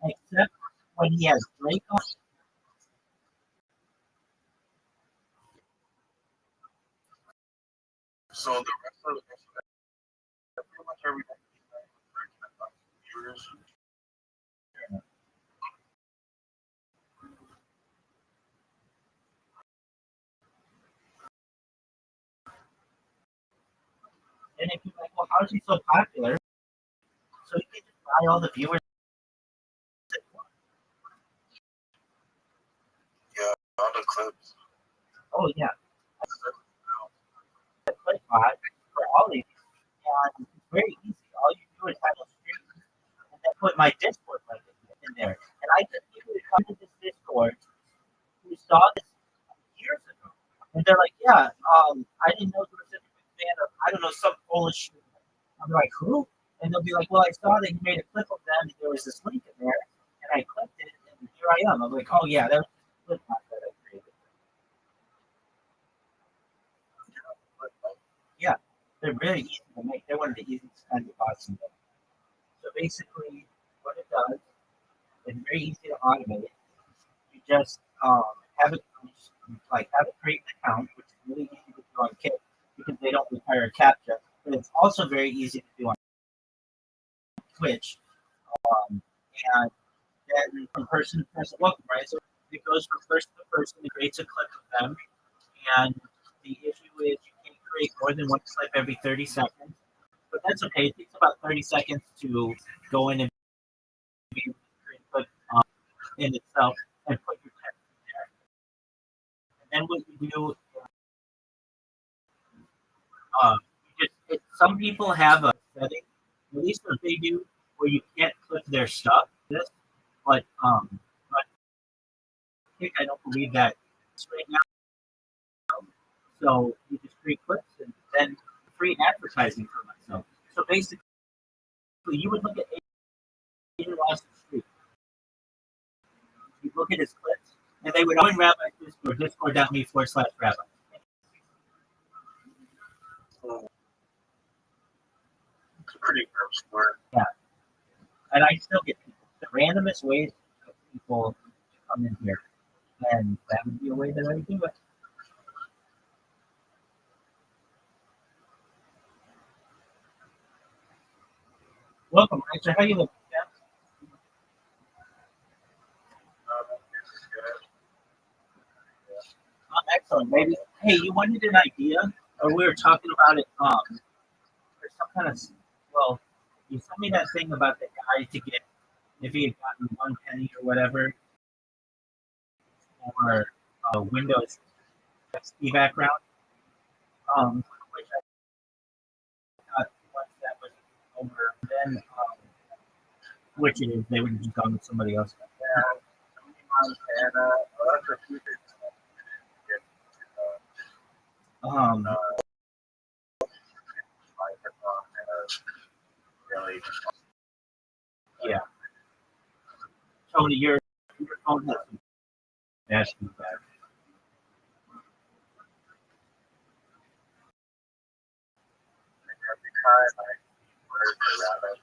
S2: except when he has Drake on.
S3: So the rest of pretty much everything viewers.
S2: And if you're like, well, how is he so popular? So he can just buy all the viewers.
S3: Yeah, all the clips.
S2: Oh, yeah. I play bot for all these. And it's very easy. All you do is have a stream and then put my Discord link in there. And I just people who come to this Discord who saw this years ago. And they're like, yeah, I didn't know you were such a big fan of, I don't know, some Polish. I'm like, who? And they'll be like, well, I saw that you made a clip of them and there was this link in there. And I clicked it and here I am. I'm like, oh, yeah, that was just a clip that I created. Yeah, they're really easy to make. They're one of the easiest kinds of bots to make. So basically, what it does, it's very easy to automate. You just have it have it create an account, which is really easy to do on Kit because they don't require a captcha. But it's also very easy to do on Twitch, and then from person to person, welcome, right? So it goes from person to person. It creates a clip of them, and the issue is you can't create more than one clip every 30 seconds. But that's okay. It takes about 30 seconds to go in and be able to create a clip in itself and put your text in there. And then what you do, some people have a setting, at least what they do, where you can't clip their stuff. But I don't believe that right now. So you just create clips and then free advertising for myself. So basically, you would look at Adrian Ross Street. You look at his clips, and they would join Rabbi's Discord, discord.me/Rabbi.
S3: It's a pretty grim story.
S2: Yeah. And I still get people, the randomest ways of people to come in here. And that would be a way that I would do it. Welcome, Rachel. How you looking? Excellent. Maybe, hey, you wanted an idea? Or we were talking about it, there's some kind of, well, you sent me that thing about the guy to get, if he had gotten 1 penny or whatever, or Windows XP background, which I thought once that was over, then, which it is, they would have just gone with somebody else.
S3: Yeah, Montana, that's a few things. Really,
S2: Yeah. Tony, your phone has some bad feedback.
S3: every time I word for Rabbi,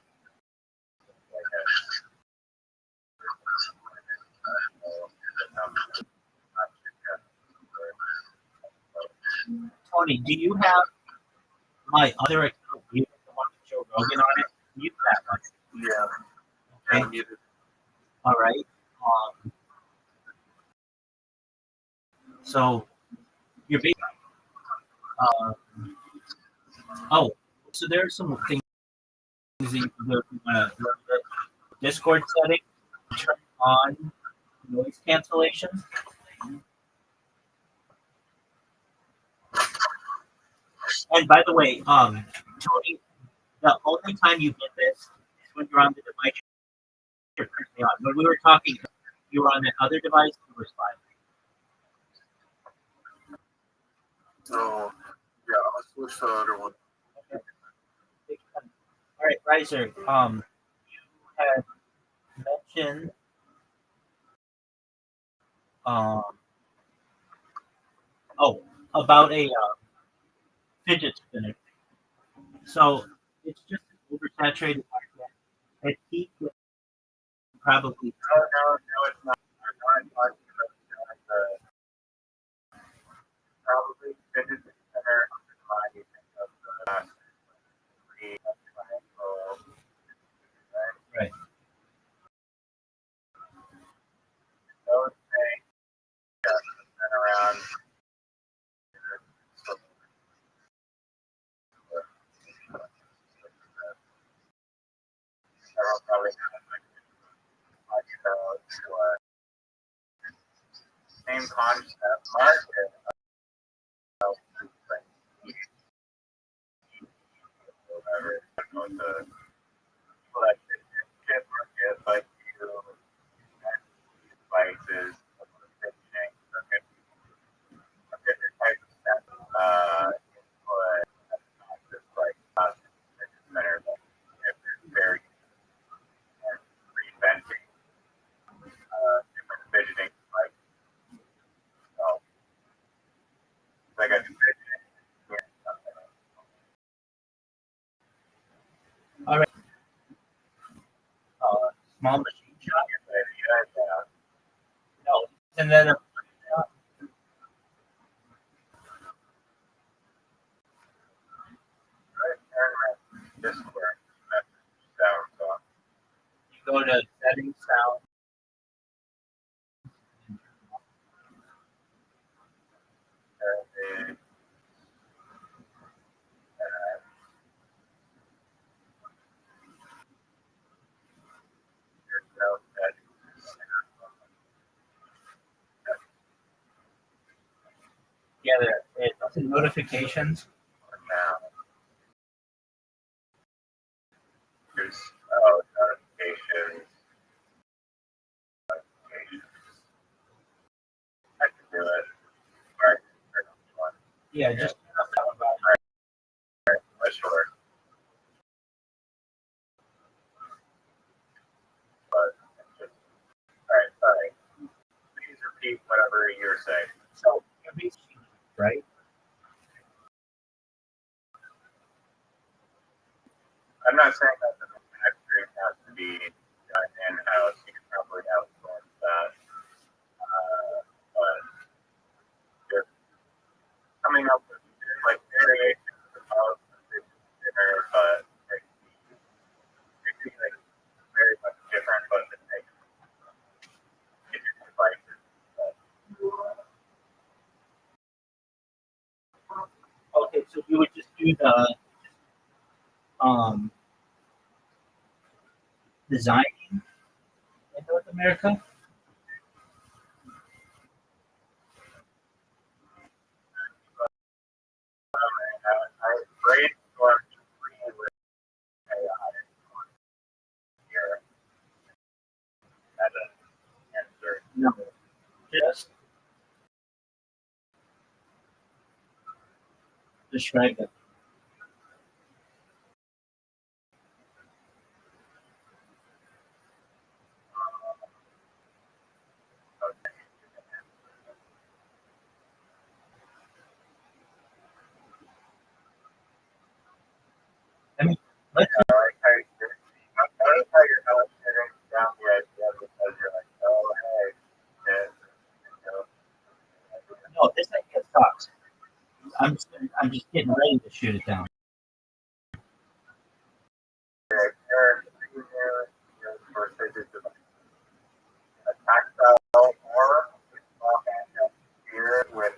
S2: Tony, do you have my other account, the one with Joe Rogan on it? Mute that one.
S3: yeah,
S2: Okay. All right. So you're basically, so there are some things that you can do if you want to look at Discord setting, turn on noise cancellation. And by the way, Tony, the only time you get this is when you're on the device you're currently on. When we were talking, you were on that other device, it was fine.
S3: So, yeah, I'll switch to the other one.
S2: Okay. All right, Riser, you had mentioned about a fidget spinner. So it's just an oversaturated market. At peak, probably.
S3: No, it's not. I'm not talking about probably fidget spinner of
S2: Right.
S3: those things been around. Probably much about same concept market of whatever the collected chip market, but you devices, a different type of stuff, input, not just like center, but very reinventing different fidgeting like so like I do fidgeting.
S2: All right. Small machine shop. No, and then you go to settings, sound, to notifications.
S1: Now, there's notifications. I can do it. All right.
S2: Yeah, just
S1: Sure. But just, all right, sorry. Please repeat whatever you're saying.
S2: so right.
S1: I'm not saying that the manufacturing has to be done in-house. You can probably outsource that. But just coming up with like variations of the dinner, but it could be like very much different, but the same. If you like it.
S2: Okay, so you would just do the designing in North America.
S1: I brainstormed with AI here as an answer.
S2: No, just describe it. I mean, let's
S1: I like how you're not sitting down the idea because you're like, oh, hey, this,
S2: no, this idea sucks. I'm just getting ready to shoot it down.
S1: a tactile or here with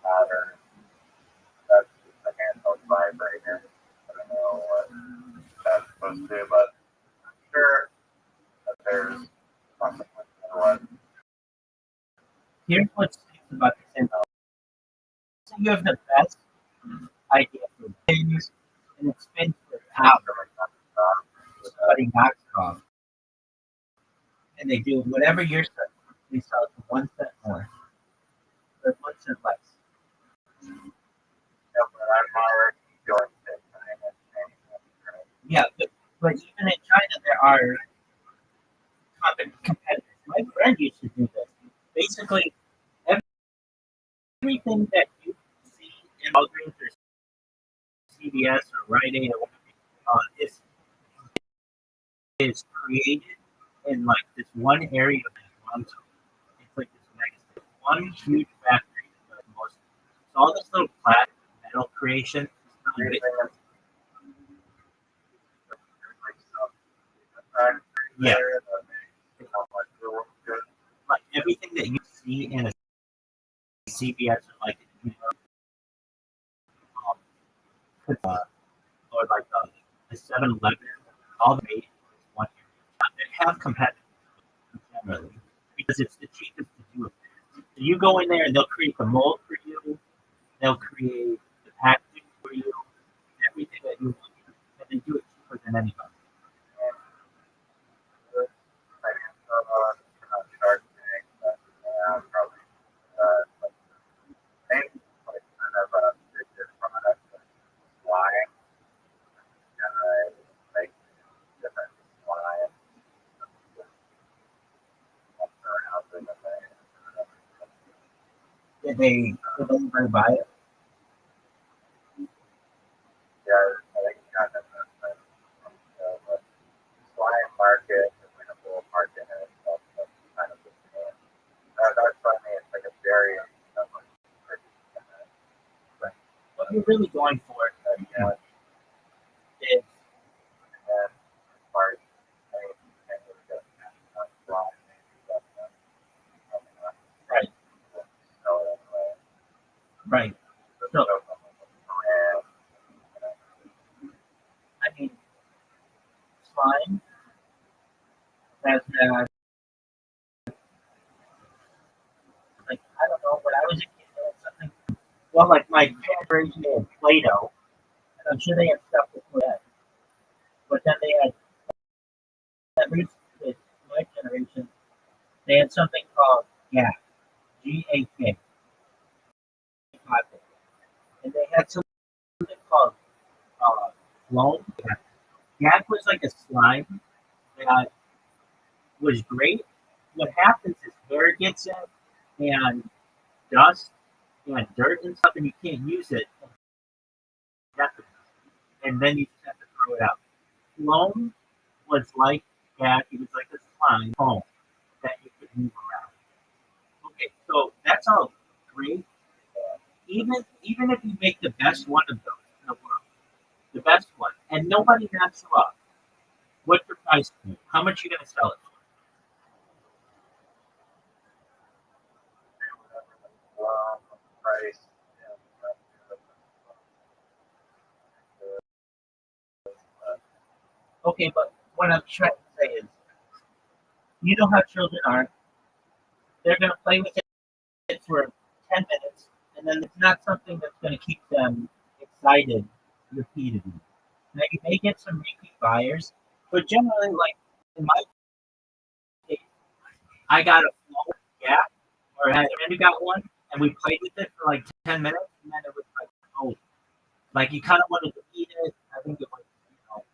S1: pattern. That's just a handheld vibrator. I don't know what that's supposed to do, but I'm sure that there's something like that.
S2: Here's what's about this info. So you have the best idea for things, and it spins for hours. Somebody knocks it off, and they do whatever you're saying. They sell it for 1 cent more, or 1 cent less. Yeah, but even in China, there are competitors. My friend used to do this. Basically, everything that you see in Walgreens or CVS or Rite Aid or is created in like this one area of Toronto. It's like this mega, one huge factory that does most. So all this little plastic metal creation is really big. Yeah. Like everything that you see in a CVS or like or like a 7-Eleven, all the made in one area. They have competitors generally because it's the cheapest to do it. So you go in there and they'll create the mold for you, they'll create the packaging for you, everything that you want, and they do it cheaper than anybody. Did anybody buy it?
S1: Yeah, I think you got that. Flying market, the winnable market, and stuff. That's kind of the same. That's funny.
S2: what you're really going for is
S1: and part and just fly
S2: right,
S1: so anyway.
S2: right. So I mean, slime has that. Like I don't know, when I was a kid, they had something. Well, like my generation they had Play-Doh, and I'm sure they had stuff before that. But then they had at least with my generation, they had something called GAK, and they had something called Loam. Yak was like a slime that was great. What happens is air gets in and dust and dirt and stuff, and you can't use it. And then you just have to throw it out. Loam was like Yak. It was like a slime foam that you could move around. Okay, so that's all great. Even if you make the best one of those in the world, the best one, and nobody knocks you up, what's your price point? How much are you gonna sell it for?
S1: price
S2: Okay, but what I'm trying to say is, you know how children are. They're gonna play with it for 10 minutes, and then it's not something that's gonna keep them excited repeatedly. Now you may get some repeat buyers, but generally, like in my case, I got a flow gap, or I had a friend who got one, and we played with it for like 10 minutes, and then it was like, oh, like you kind of wanted to eat it. I think it was,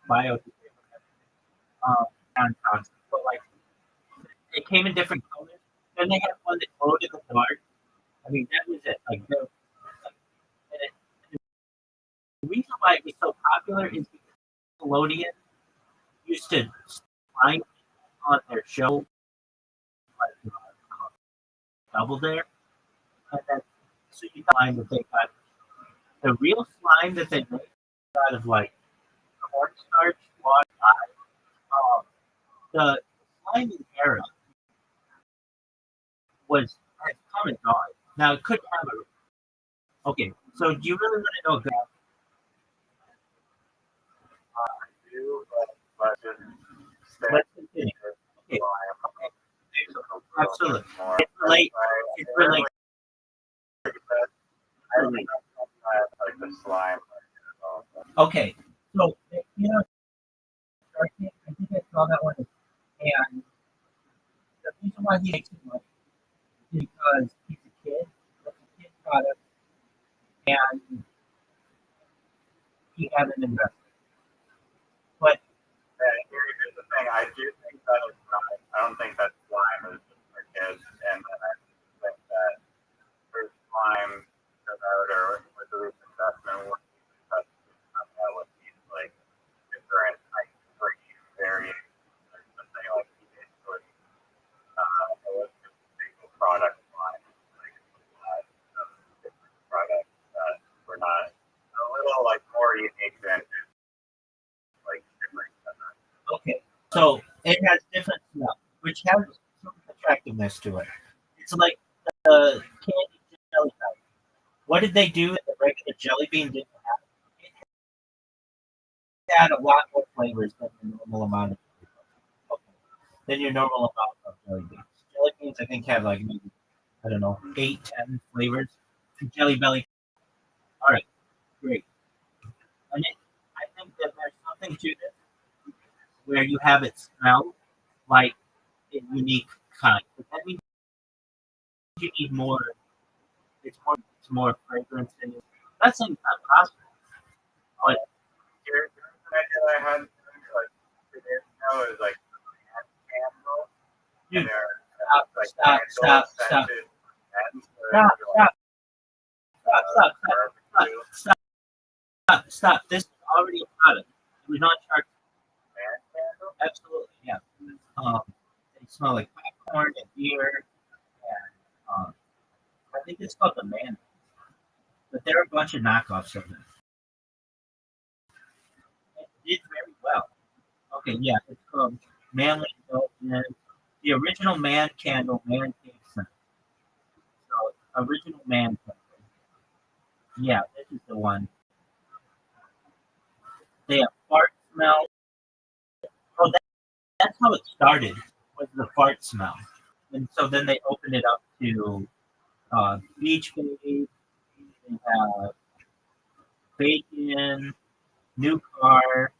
S2: biodegradable, non-toxic, but like it came in different colors. Then they had one that glowed in the dark. I mean, that was it. Like, and the reason why it was so popular is because Nickelodeon used to slime on their show, like Double Dare, and then so you slime that they got the real slime that they made out of like cornstarch, water, the slimy era was has come and gone. Now it could have a okay. So do you really want to know?
S1: do, but just stay
S2: Let's continue. Okay, absolutely.
S1: more.
S2: It relates. It relates.
S1: I think like the slime.
S2: Okay, so you know, I think I saw that one, and the reason why he makes it money is because he's a kid. It's a kid product, and he hasn't invested. But
S1: Here's the thing. I do think that it's not. I don't think that slime is just for kids, and then I think that there's slime out or with the recent investment that would be like different like free variations or something like basically a single product line like different products that were not a little like more unique than like different.
S2: okay, so it has different smell, which has some attractiveness to it. It's like the candy jelly type. What did they do that the regular jelly bean didn't have? It had a lot more flavors than the normal amount of okay, than your normal amount of jelly beans. Jelly beans, I think, have like maybe I don't know 8, 10 flavors. Jelly Belly. All right, great. And I think that there's something to this where you have it smell like a unique kind. But that means you need more. It's more fragrance in it. That's not possible. But
S1: Here's an idea that I had like 2 days ago is like candle.
S2: dude,
S1: And they're
S2: stop,
S1: like
S2: stop,
S1: candle
S2: stop, stop,
S1: scented scents that
S2: stop,
S1: are like,
S2: stop. Stop. This is already a product. It was not Shark. Absolutely, yeah. They smell like popcorn and beer, and I think it's called the man. but there are a bunch of knockoffs of them. It did very well. Okay, yeah, it's called Manly Indulgence. The original Man Candle, Man Cave Scent. So, original Man Candle. Yeah, this is the one. They have fart smell. Oh, that's how it started, was the fart smell. And so then they opened it up to beach baby. They have bacon, new car,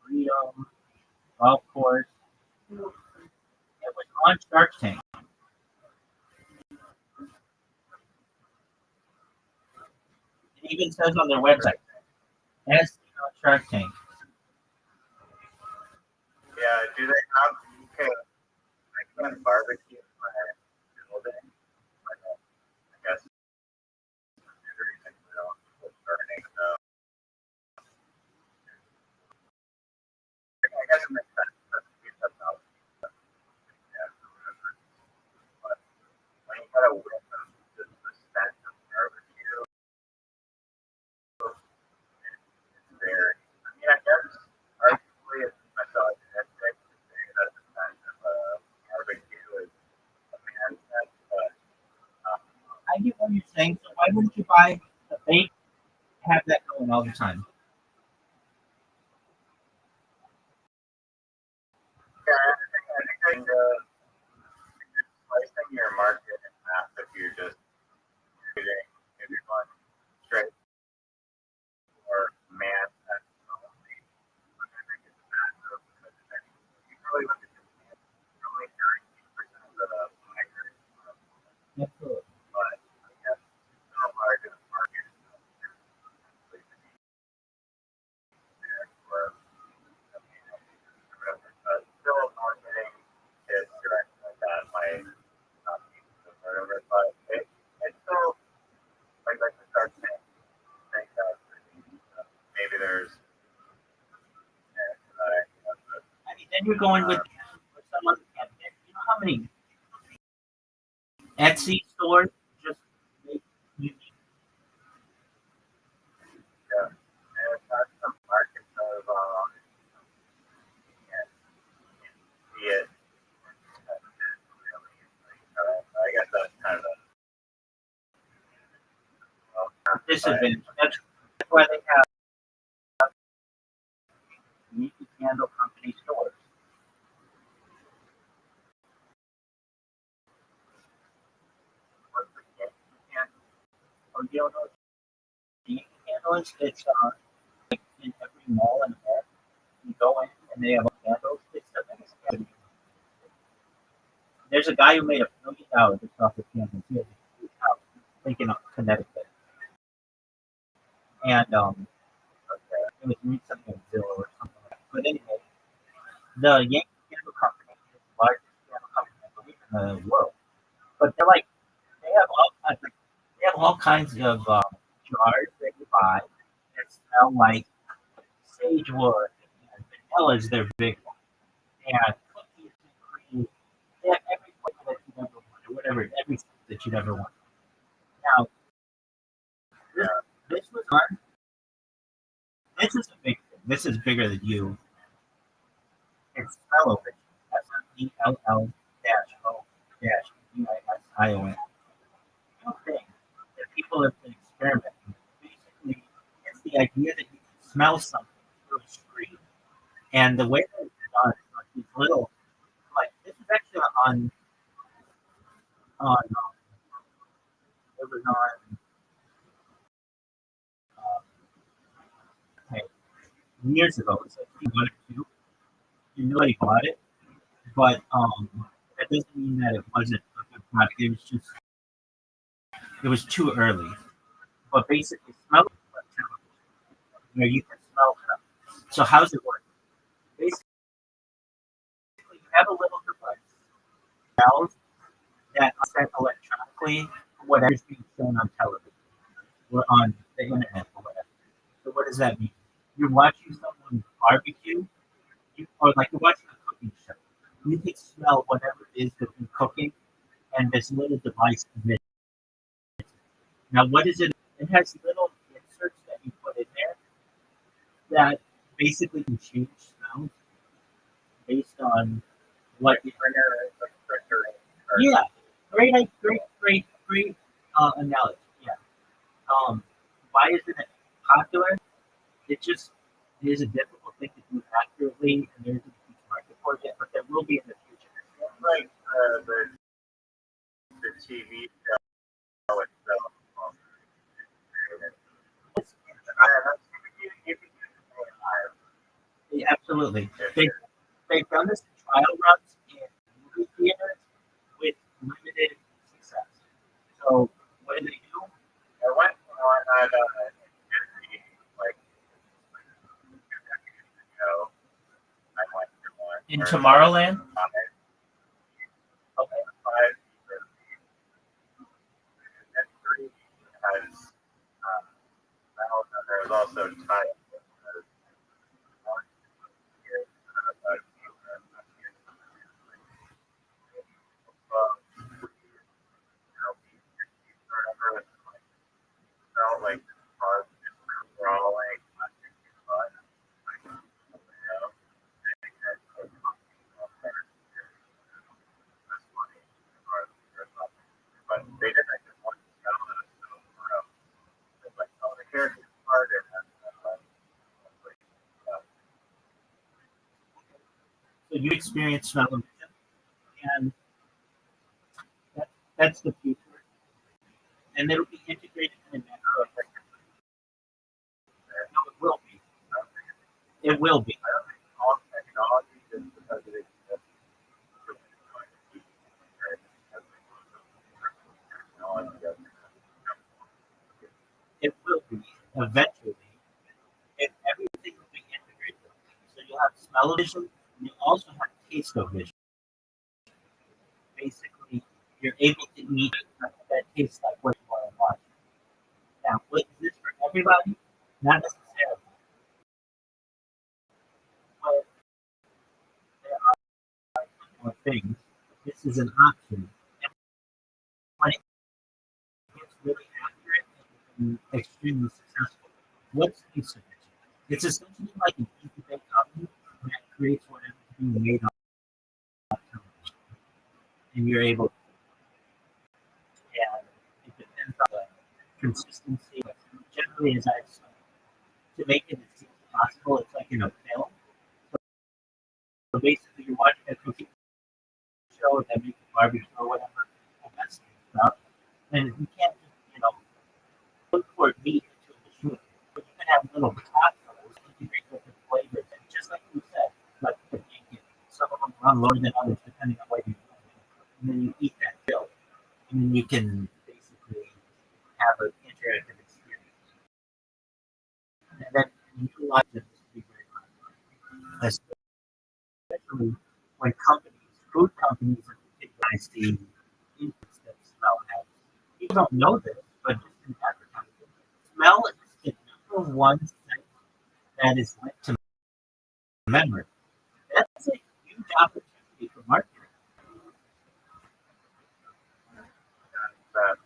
S2: freedom, golf course. It was on Shark Tank. It even says on their website, as seen on Shark Tank.
S1: Yeah, do they have I can barbecue in my building? I guess everything burning. I guess it makes sense. That's how yeah, whatever. But when you got a whiff of the scent of barbecue, it's very. I mean, I guess arguably it's misogynistic to say that the scent of barbecue is a man's scent, but um,
S2: I get what you're saying. So why wouldn't you buy a fake? Have that going all the time.
S1: yeah, I think you're slicing your market in half if you're just shooting, if you're going straight for man that's only. I think it's a bad move because then you really look at the only 90% of the migrants,
S2: Absolutely.
S1: but I guess so large of the market is not really the need there for whatever. But still marketing kids directly like that might not be the whatever, but it's still like the start saying think that maybe there's
S2: I mean, then you're going with someone. You know how many Etsy stores just make unique.
S1: there's not some markets of and see it. I guess that's kind of
S2: Disadvantage. That's why they have unique candle company stores.
S1: what's the game?
S2: Or you don't know what unique candle is? It's in every mall in America. You go in and they have candles. It's the biggest candle. There's a guy who made $1 million just off of candles. He has a huge house, thinking of Connecticut, and it was read something on Zillow or something like that. But anyway, the Yankee Candle Company is the largest candle company, I believe, in the world. But they're like they have all kinds of jars that you buy that smell like sagewood and vanilla is their big one. And cookies and cream. They have every flavor that you'd ever want, or whatever, everything that you'd ever want. Now, this, this was on. This is a big thing. This is bigger than you. It's television. SMELL -O -DISION. One thing that people have been experimenting. Basically, it's the idea that you can smell something through a screen. And the way that it's done is like these little, like this is actually on it was on okay, years ago. It was like 2002. Nobody bought it, but that doesn't mean that it wasn't a good product. It was too early. But basically, smell where you can smell stuff. So how does it work? Basically, you have a little device smells that are sent electronically from whatever's being shown on television or on the internet or whatever. So what does that mean? You're watching someone barbecue, or like you're watching a cooking show. You can smell whatever it is that you're cooking, and this little device emits. Now, what is it? It has little inserts that you put in there that basically can change sounds based on what you. Yeah, great analogy. Yeah. Why isn't it popular? It just is a difficult thing to do accurately, and there's a huge market for it, but there will be in the future.
S1: Like the TV show itself. You can use AI.
S2: Yeah, absolutely. They've done this in trial runs in movie theaters with limited success. So what do they do?
S1: I went on Disney like 2 decades ago. I went to one
S2: In
S1: where
S2: Tomorrowland?
S1: okay, five and three has there's also time. Felt like cars were all like but they didn't just want to sell it for it's like oh the character's part and
S2: So you experience smell and vision, and that, that's the future. And it'll be integrated in that. No, it will be. It will be.
S1: I don't think all technology just because it exists.
S2: It will be eventually. And everything will be integrated. So you'll have smell vision, and you also have taste of vision. Basically, you're able to eat that tastes like what you want to watch. Now, is this for everybody? Not necessarily. But there are more things. This is an option. And when it gets really accurate and extremely successful, what's taste of vision? It's essentially like an easy bake oven that creates whatever you made on television. And you're able to, and it depends on the consistency. But generally, as I've said, to make it as easy as possible, it's like in a film. So basically, you're watching a cooking show that makes a barbecue or whatever, and that's stuff. And you can't just, look for meat into a machine. But you can have little capsules integrate different flavors. And just like you said, like the bacon, some of them run lower than others depending on what you do. And then you eat that fill. And then you can basically have an interactive experience. And then utilize it to be very popular. Especially when food companies, in particular, the influence that smell has. People don't know this, but just in advertising, smell is the number one sense that is linked to memory. That's a huge opportunity for marketing.
S1: But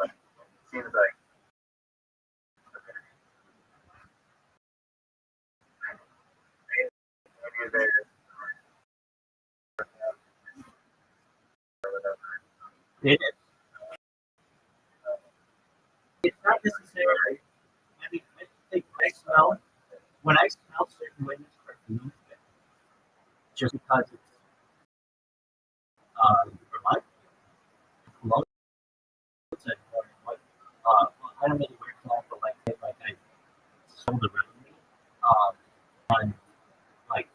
S1: it seems like maybe they
S2: It is. It's not necessarily. I mean, I think when I smell certain women's perfumes, just because it's reminds me of and like I don't really wear cologne, but like I sold around me. And like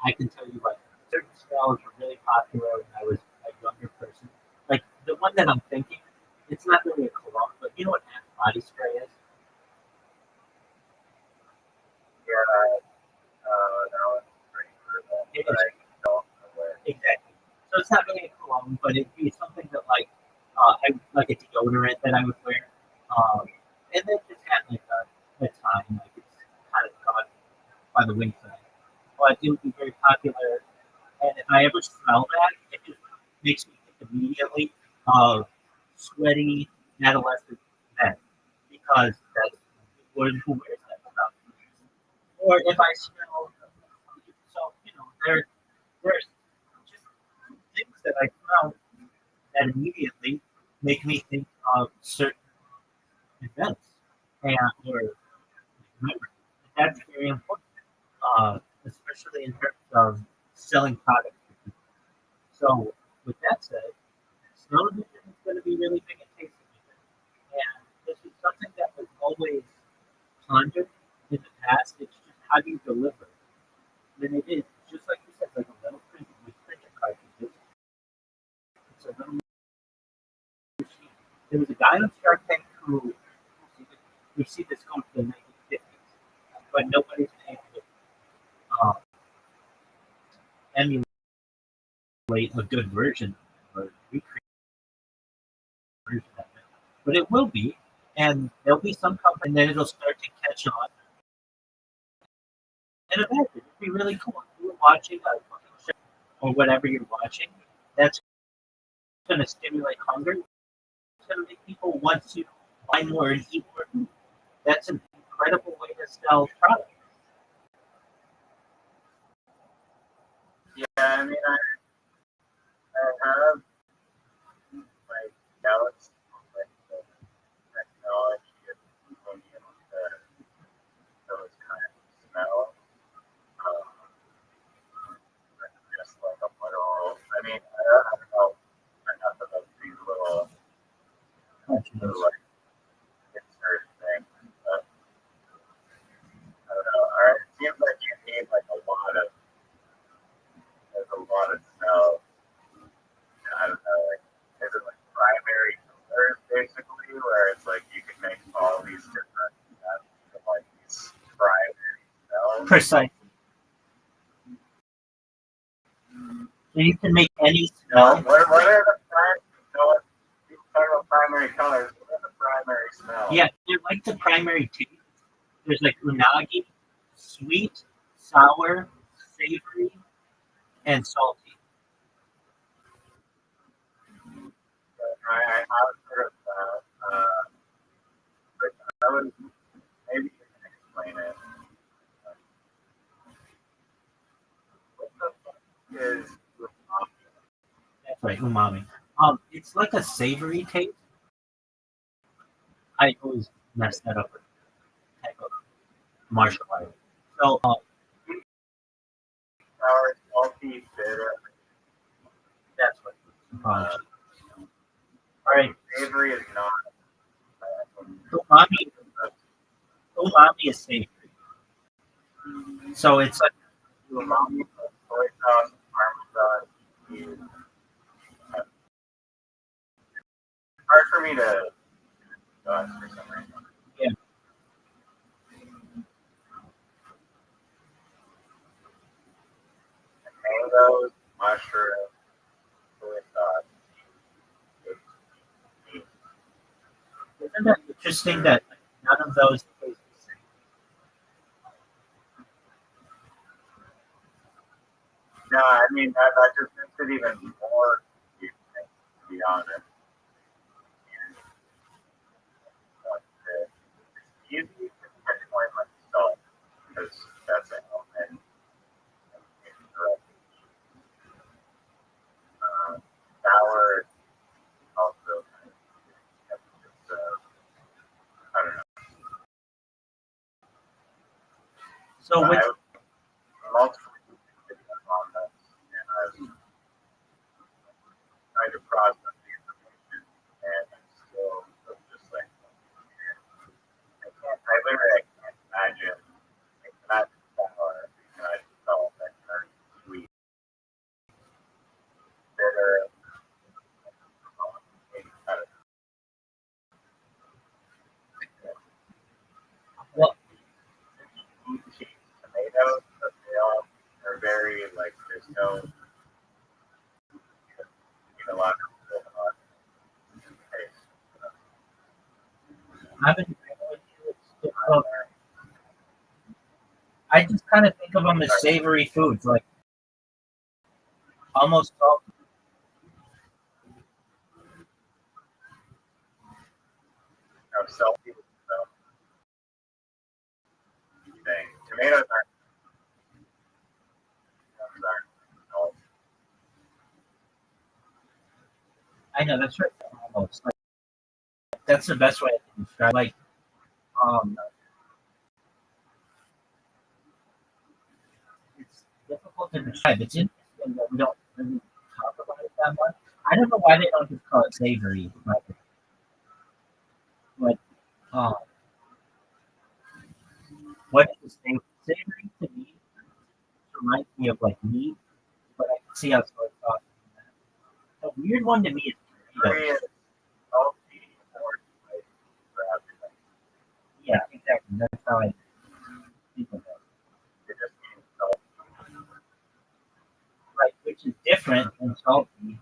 S2: I can tell you like certain smells were really popular when I was a younger person. Like the one that I'm thinking, it's not really a cologne, but you know what Axe body spray is?
S1: yeah no it's pretty brutal.
S2: It
S1: But
S2: is
S1: I don't know where
S2: exactly. So it's not really a cologne, but it'd be something that I like a deodorant that I would wear. And then just had a time, like it's kind of gone by the wayside. But it would be very popular. And if I ever smell that, it just makes me think immediately of sweaty adolescent men because that's who wears that stuff. Or if I smell, so there's just things that I smell that immediately make me think of certain events and or memories. That's very important, especially in terms of selling products. So, with that said, smell of vision is going to be really big in taste of vision. And this is something that was always pondered in the past. It's just how do you deliver? And it is, just like you said, like a little print with printer cartridges. It's a little machine. There was a guy on Shark Tank who received this going to the 1950s, but nobody's been able to emulate a good version or recreate a version of it. But it will be, and there'll be some company, and then it'll start to catch on. And imagine, it'd be really cool if you were watching a fucking show or whatever you're watching. That's going to stimulate hunger. It's going to make people want to buy more and eat more food. That's an incredible way to sell products.
S1: Yeah, I mean, I have like doubts on like the technology of being able to those kind of smells. Um, just like a literal. I mean, I don't know enough about these little like insert things, but I don't know. It seems like you need like a lot of. There's a lot of smells. I don't know, like is it like primary colors basically, where it's like you can make all these different like these primary smells.
S2: Precisely. So you can make any smell.
S1: What are the primary? You talk about primary colors. What are the primary smells?
S2: Yeah, they're like the primary taste. There's like unagi, sweet, sour, savory, and salty.
S1: I have heard of that. But I would maybe you can explain it. What the fuck is umami?
S2: That's right, umami. It's like a savory taste. I always mess that up with type of martial art. So,
S1: Sour, salty, bitter.
S2: that's what umami. All right,
S1: Savory is not.
S2: umami. Umami is savory. So it's like
S1: Umami, soy sauce, parmesan, cheese. Hard for me to for some reason.
S2: yeah.
S1: Mangoes, mushrooms, soy sauce.
S2: Isn't that interesting that none of those taste the same?
S1: No, I mean that just makes it even more confusing, to be honest. And, it's easy to pinpoint like salt because that's an element. Sour also kind of just, I don't know.
S2: So
S1: I
S2: which
S1: have multiple videos on this, and I've tried to process the information, and I'm still just like, I literally can't imagine. I cannot sour, I cannot salt, I cannot sweet, bitter. I don't know.
S2: well,
S1: Cheese, tomatoes, but they all are very like there's no a lot of taste.
S2: I haven't. Well, I just kind of think of them as savory foods, like almost salty.
S1: of salty thing. Tomatoes aren't salty.
S2: I know that's right. Almost like that's the best way to describe. Like, um, it's difficult to describe. It's interesting that we don't really talk about it that much. I don't know why they don't just call it savory, but what is savory to me reminds me of like meat, but I can see how soy sauce is that. A weird one to me is
S1: Curry
S2: Doritos.
S1: is salty or spicy for everything.
S2: Yeah, exactly. That's how I think of it.
S1: It just means salty.
S2: Right, which is different than salty.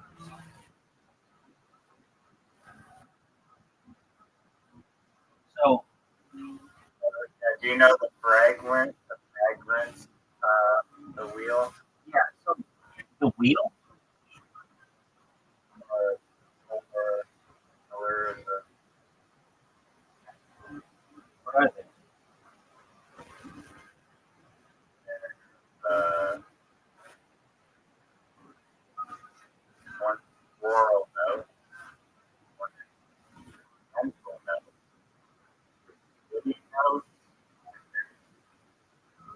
S2: So
S1: Do you know the fragrance? The fragrance, the wheel,
S2: yeah, so the wheel.
S1: or the
S2: What are they?
S1: one floral note, one pencil note, woody note,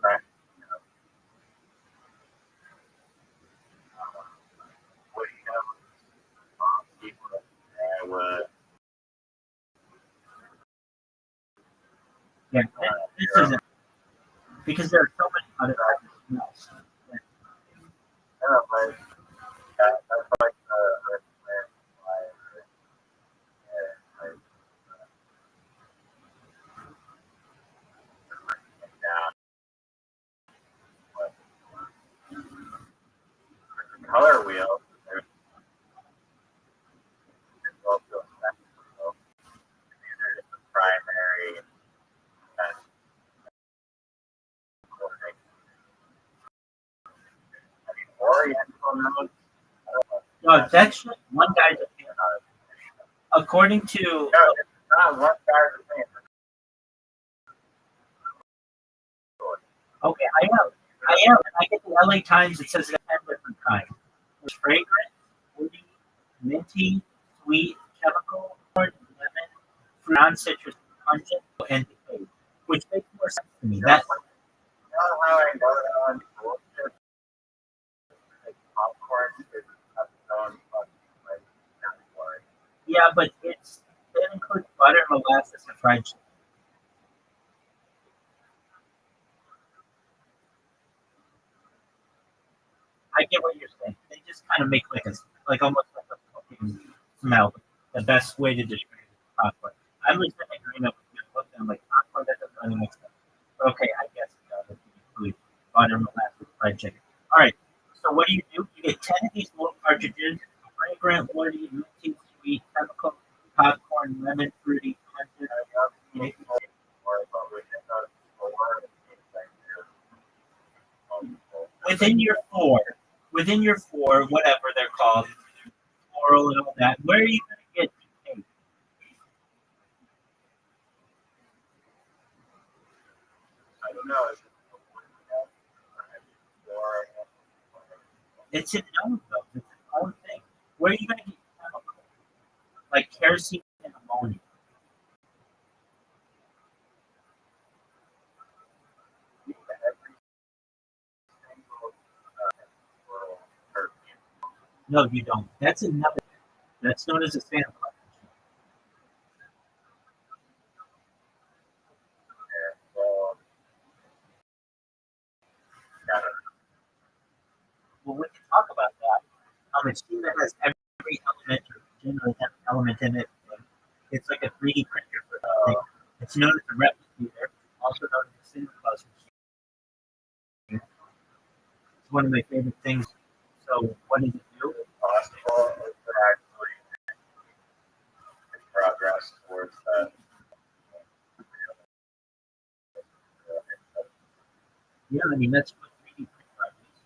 S1: fresh note, woody note, people, wood.
S2: Yeah, this isn't because there are so many other smells.
S1: Like that's like down. The color wheel, there's also a second. There's the primary and I mean, Oriental notes.
S2: No, that's just one guy's opinion. According to
S1: No, it's not one guy's opinion.
S2: okay, I am, and I get the LA Times. It says it 10 different kinds. There's fragrant, woody, minty, sweet, chemical, lemon, non-citrus, pungent, and decayed, which makes more sense to me. That's
S1: You know how I know that one's bullshit? Like popcorn is has its own fucking like category.
S2: yeah, but it includes butter, molasses, and fried chicken. I get what you're saying. They just kind of make like almost like a fucking smell. The best way to describe it is popcorn. I'm listening to green up with them like popcorn. That doesn't really make sense. But okay, I guess it does. If you include butter, molasses, fried chicken. All right. So what do? You get 10 of these little cartridges: fragrant, woody, minty, sweet, chemical, popcorn, lemon, fruity, pungent.
S1: Or but within those four, it's like there's multiple.
S2: Within your four, whatever they're called, floral and all that. Where are you going to get decayed?
S1: I don't know. Is it or
S2: It's in none of those. It's its own thing. Where are you going to get chemical? Like kerosene and ammonia.
S1: every single world perfume
S2: No, you don't. That's another. That's known as a sample.
S1: there. So yeah,
S2: Well, we can talk about that. A machine that has every element, or generally has an element in it. It's like a 3D printer for the thing. It's known as a replicator, also known as a single bus machine. It's one of my favorite things. So, what does it do?
S1: possible to actually progress towards that.
S2: Yeah, I mean that's what 3D printer is.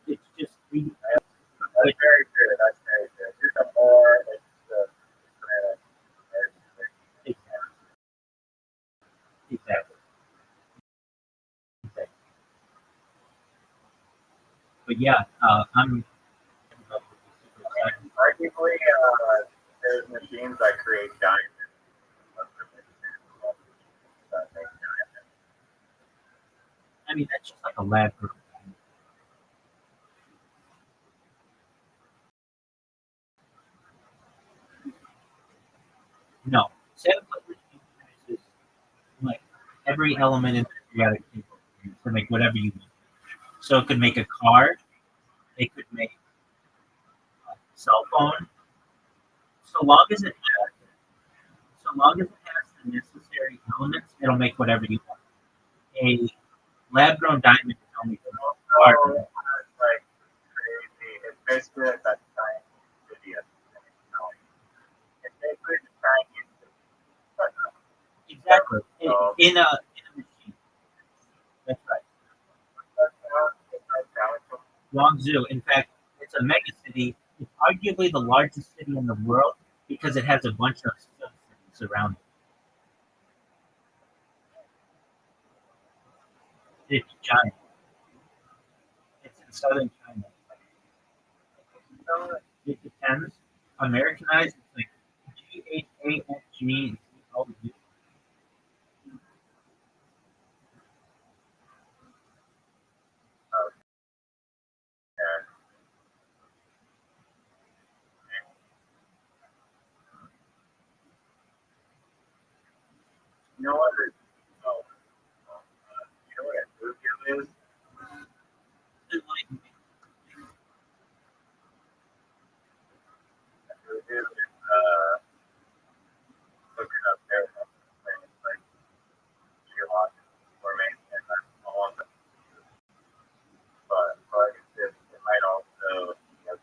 S2: It's just 3D.
S1: That's very true. That's very true. Just a more, it's the
S2: I'm
S1: Arguably, there's machines that create diamonds.
S2: I mean, that's just like a lab group. No, 7 plus is like every element in the periodic table to make whatever you want. So it could make a car. It could make a cell phone. So long as it has, so long as it has the necessary elements, it'll make whatever you want. A lab-grown diamond is only for
S1: So,
S2: art.
S1: it's like crazy. It's basically like that science video. It's basically the Chinese.
S2: Exactly. In a machine. That's right. Guangzhou. In fact, it's a mega city. It's arguably the largest city in the world because it has a bunch of cities around it. It's giant. It's in southern China. So it depends. Americanized, it's like GHAFG.
S1: You know what? Oh, you know what a bluegill is? A bluegill is looking up there, like geological formation, and that's all of it. But it might also be a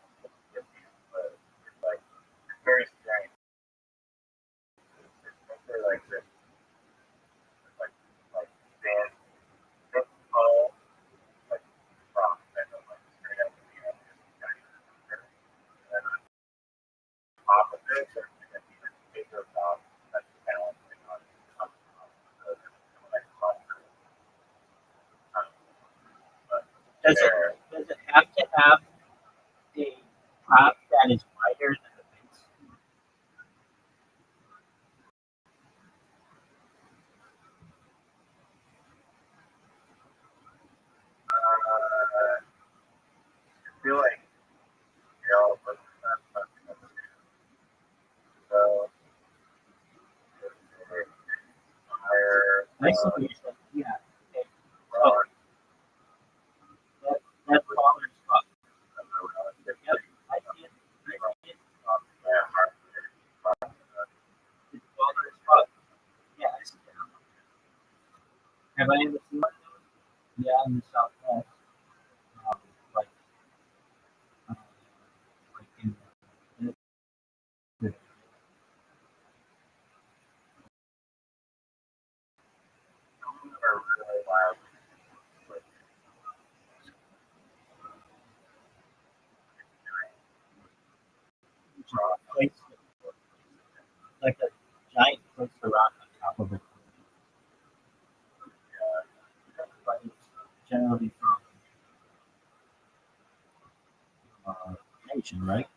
S1: but it's like it's very strange. It's mostly like this, like sand, this tall, like rock that goes like straight up in the air. And then on top of it, there's like an even bigger rock that's balancing on top of it. So it's like cluster. But
S2: Does
S1: there,
S2: it have to have a top that is wider than the base?
S1: I feel like but so it's higher.
S2: I see what you're saying. Yeah. Okay. So
S1: Rock.
S2: that's taller as fuck.
S1: Yep.
S2: Yep. I see it. I see it. It's taller as fuck. Yeah, I see it. Have I ever seen one of those? Yeah, in the southwest. Um, like, uh, like in the
S1: Are really wild.
S2: place, like a giant place to rock on top of it. But it's generally from nation, right?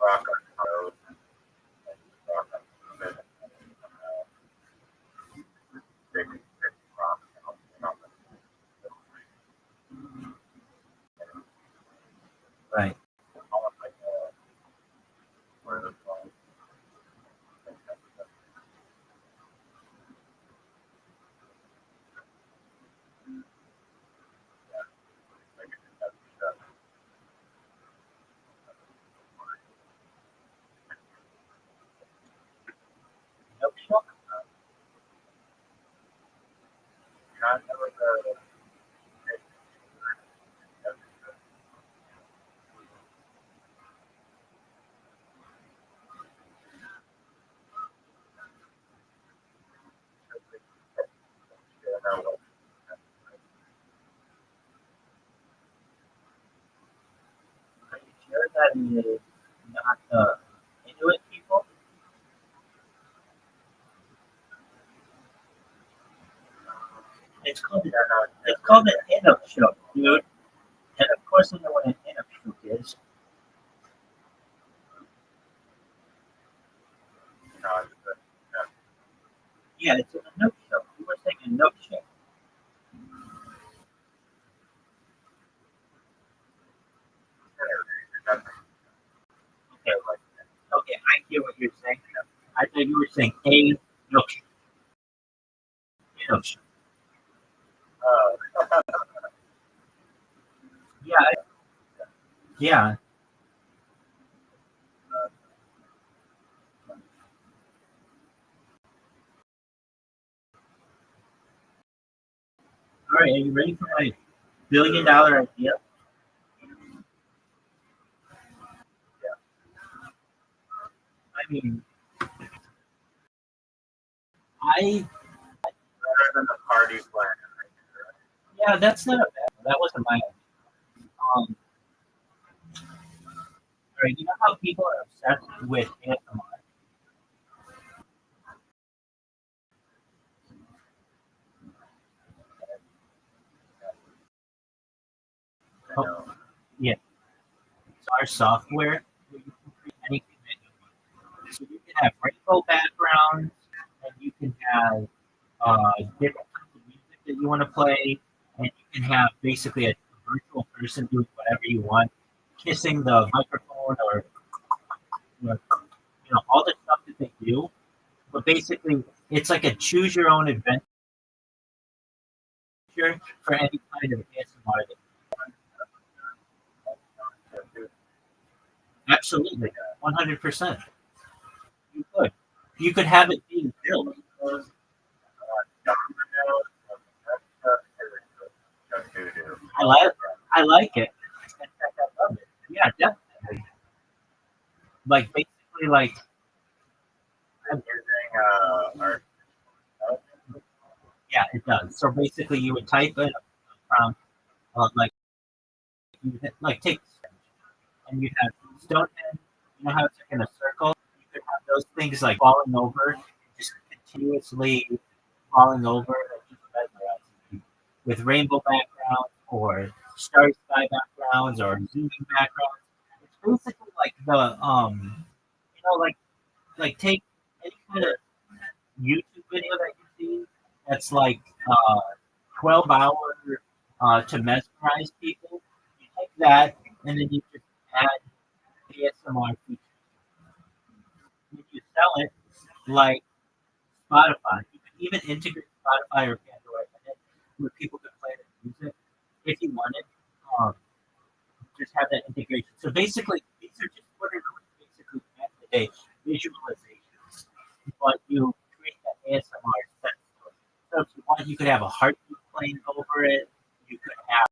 S1: Rock on road. Rock on big rock.
S2: Right.
S1: Almost like where the phone.
S2: Nope. Shock.
S1: Not know the
S2: Are you sure that is not the Inuit people? It's called an in-up show, dude. And of course, I know what an in-up show is.
S1: No, it's just
S2: Yeah, it's a note show. You were saying a note show. Okay, okay, I hear what you're saying. I thought you were saying a note show. Note show. Yeah, yeah. All right, are you ready for my $1 billion idea? I mean, I
S1: better than the party plan.
S2: yeah, that's not a bad one. That wasn't my idea. All right, you know how people are obsessed with ASMR?
S1: You know,
S2: Yeah, it's our software where you can create anything that you want. So you can have rainbow backgrounds, and you can have different kinds of music that you want to play, and you can have basically a virtual person doing whatever you want, kissing the microphone or all the stuff that they do. But basically, it's like a choose your own adventure for any kind of ASMR. Absolutely, 100%. You could have it being built. I like I like it. In fact, I love it. Yeah, definitely. Like basically, like
S1: using our
S2: yeah, it does. So basically, you would type in a prompt, like you would like take and you have Stonehenge. You know how it's like in a circle. You could have those things like falling over, just continuously falling over, like just mesmerizing you with rainbow backgrounds or starry sky backgrounds or zooming backgrounds. It's basically like the like take any kind of YouTube video that you see that's like 12 hours to mesmerize people. You take that and then you just add ASMR features. When you sell it, like Spotify, you can even integrate Spotify or Pandora in it, where people can play it and use it if you wanted. Um, just have that integration. So basically, these are just what are basically at the day visualizations, but you create that ASMR sense to it. So if you want, you could have a heartbeat playing over it. You could have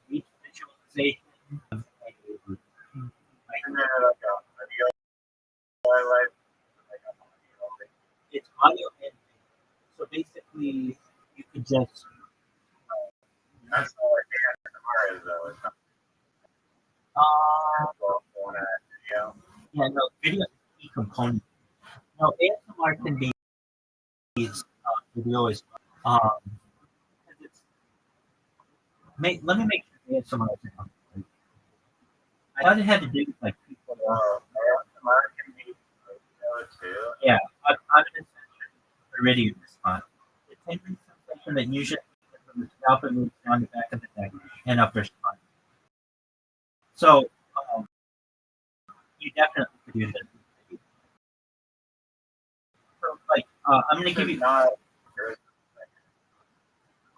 S2: each visualization of
S1: and then like a video highlight, like a
S2: it's audio and video. So basically, you could just
S1: that's all like ASMR is though. It's not
S2: uh,
S1: format video.
S2: yeah, no, video is a key component. No, ASMR can be video as well. 'Cause let me make sure ASMR is a component. I thought it had to do with like people.
S1: ASMR can be video too.
S2: Yeah, I'm an meridian response. The tingling sensation that usually comes from the scalp and moves down the back of the neck and upper spine. So you definitely could do this. So, like, I'm going to give you.
S1: Not there's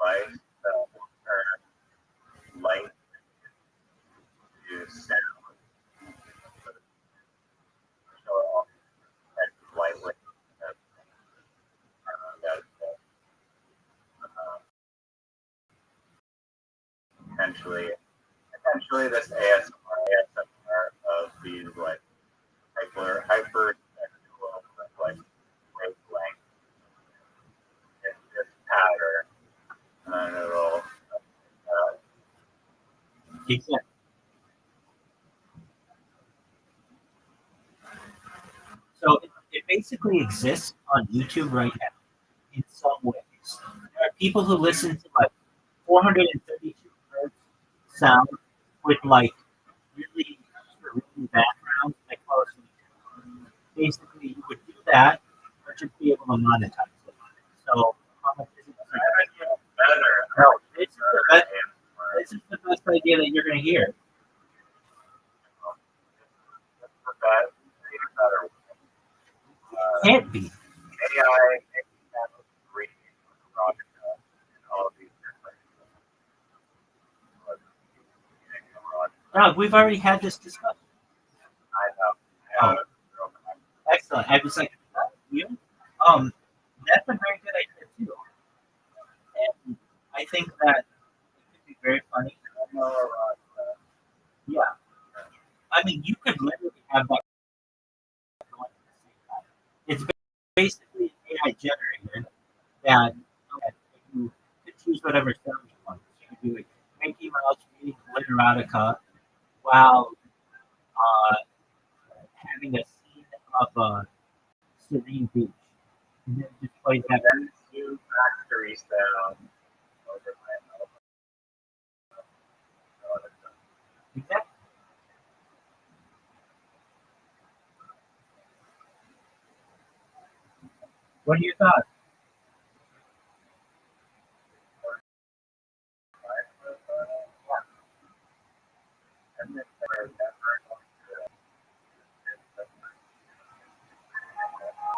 S1: like or light to sound. So all types of lightweight that potentially this ASMR of these like hyper like wavelength in this pattern and it'll
S2: Exactly. So it basically exists on YouTube right now. It's some ways. There are people who listen to like 432 hertz sound with like really really backgrounds like close. Basically, you would do that, but you'd be able to monetize it. So how much is it? No, this is the best idea that you're going to hear. Can't be.
S1: AI making that great Rothschild and all these different
S2: No, we've already had this discussion.
S1: I know.
S2: Excellent. I was like, you? That's a very good idea too. And I think that it could be very funny. Yeah. I mean, you could literally have that going at the same time. It's basically an AI generator that you could choose whatever sound you want. So you could do like Mickey Mouse reading Glitterotica while having a scene of a serene beach. And then it just plays that.
S1: Then two factories down over my
S2: Exactly. What are your thoughts?
S1: and then they're never going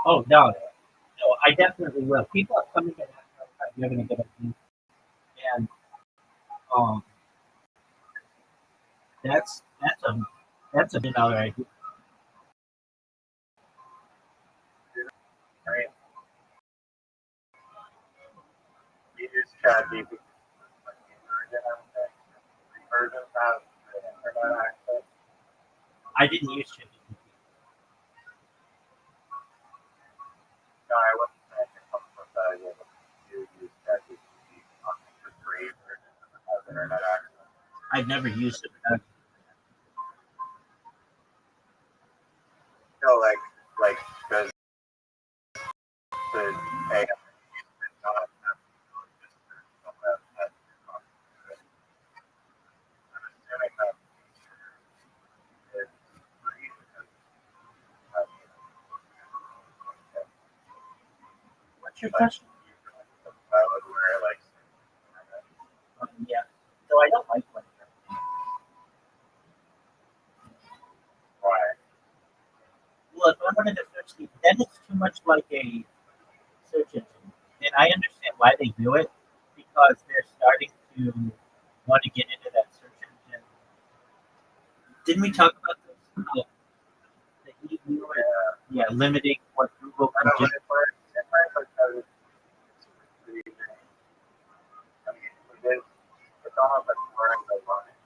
S2: Oh no, no, I definitely will. People are coming in. You're gonna get a and um, that's a $1 idea.
S1: I mean, we use ChatGPT version of things. Versions have internet access.
S2: I didn't use it.
S1: No, I wasn't saying it comes from that idea, but you use ChatGPT on the free version that has internet access.
S2: I've never used it.
S1: No, like because the AI is not I'm assuming that it's free because
S2: What's your question?
S1: where like
S2: Yeah. So I don't like one.
S1: why
S2: Well, if I wanted to search, then it's too much like a search engine, and I understand why they do it because they're starting to want to get into that search engine. Didn't we talk about this? The EU, yeah, limiting what Google
S1: I
S2: can
S1: don't
S2: do.
S1: know it might because it's free. I mean it's almost like learning the line.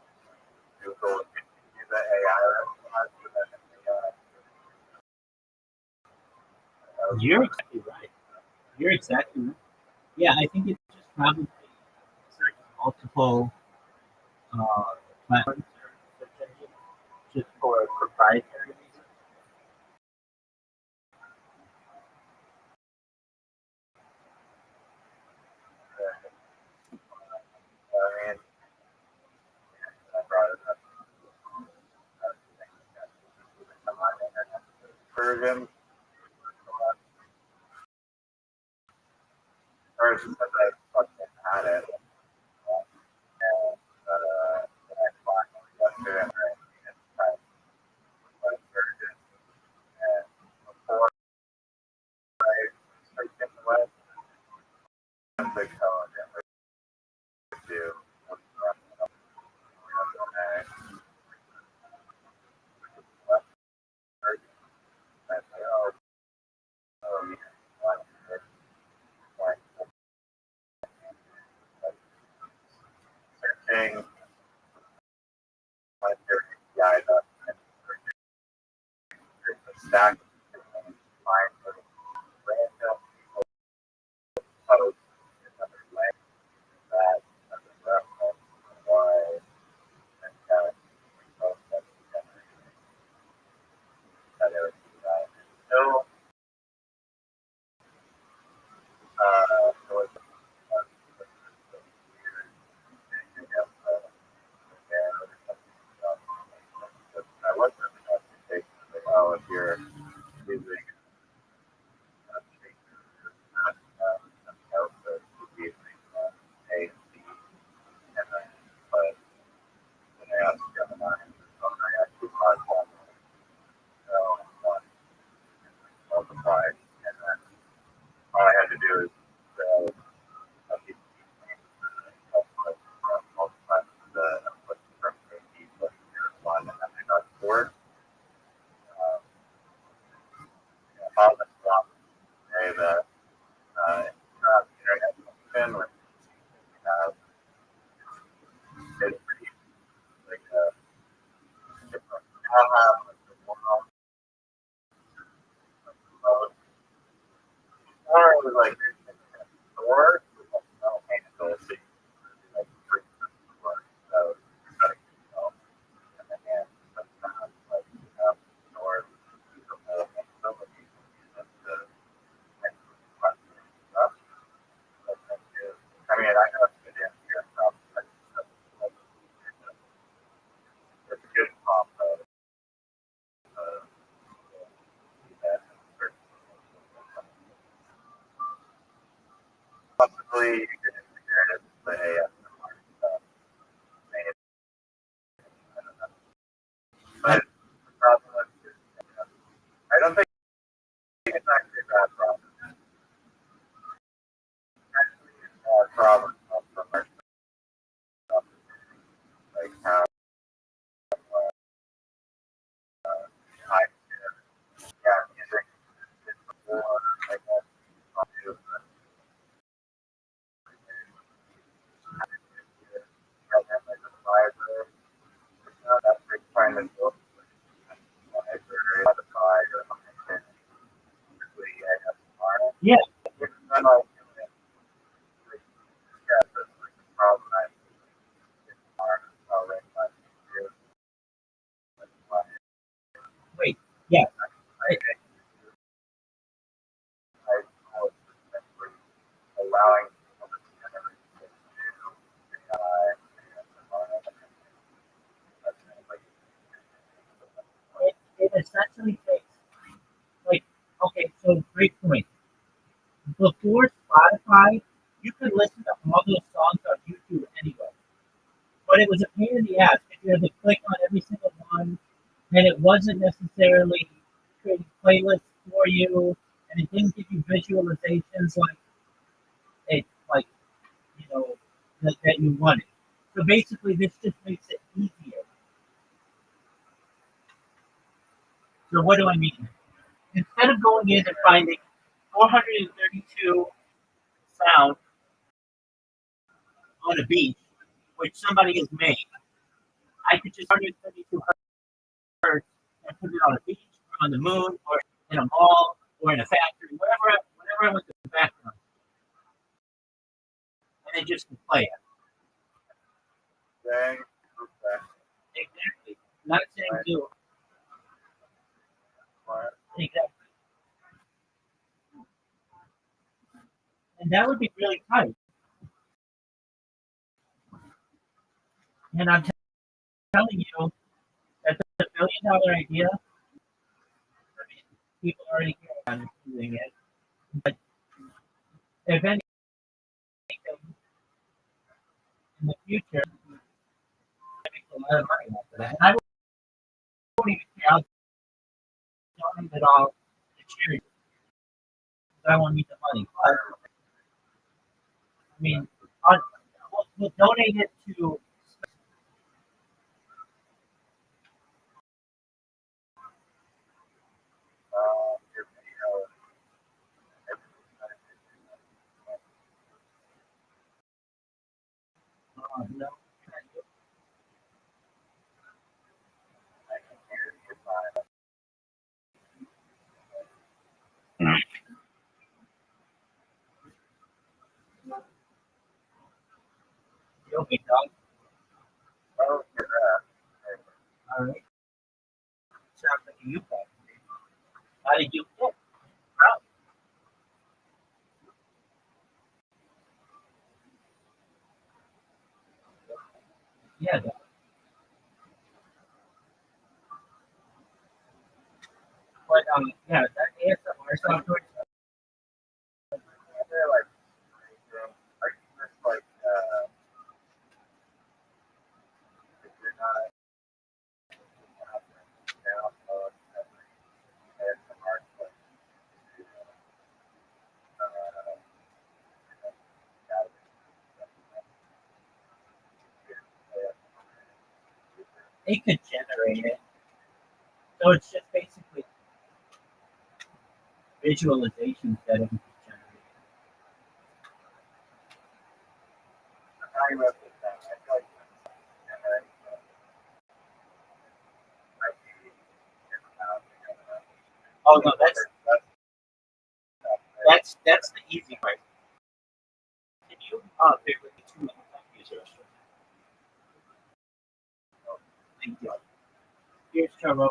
S1: Google can use the AI response to that
S2: You're exactly right. You're exactly right. Yeah, I think it's just probably search multiple platforms or search engines just for proprietary reasons.
S1: I mean I brought it up version or because I fucking had it and the Xbox yesterday and tried version and before I searched in the web and the code and would do searching like their API and there's a stack of find random posts in another link that as a reference why and so that's that it would do that. So Hopefully you can integrate it with the ASMR stuff. Maybe, I don't know. But the problem is, I don't think it's actually a bad problem. Actually, it's a bad problem from our stuff. Like how high music is before, like that. That's like trying to go modified or something.
S2: Yeah.
S1: It's not like, yeah, that's like the problem I already like
S2: Wait. Yeah.
S1: I was essentially allowing people to kind of do AI and that's kind of like
S2: It essentially takes like okay. So great point. Before Spotify, you could listen to all those songs on YouTube anyway. But it was a pain in the ass because you had to click on every single one, and it wasn't necessarily creating playlists for you, and it didn't give you visualizations like you know that you wanted. So basically, this just makes it easier. So what do I mean? Instead of going in and finding 432 sounds on a beach, which somebody has made, I could just 132 hertz and put it on a beach, or on the moon, or in a mall, or in a factory, wherever I want the background, and then just play it.
S1: saying
S2: Exactly. Not saying do exactly. And that would be really tight. And I'm telling you, that's a $1 billion idea. I mean, people already are doing it. But if anything, in the future, I make a lot of money off of that. And I won't even care. I'll donate it all to charity. I won't need the money. But, I mean, we'll donate it to.
S1: your video
S2: No, you'll be done.
S1: oh, you're that.
S2: All right. Sounds like you got. How did you get? Well, yeah, but yeah, that ASMR software.
S1: They're like, like just like, if you're not download and the marketplace,
S2: It could generate it. So it's just basically visualizations that it can generate.
S1: I'm talking about this thing. I feel like might be
S2: Oh no, that's the easy part. Can you bear with me 2 minutes? Users. Thank you. Here's Trevor.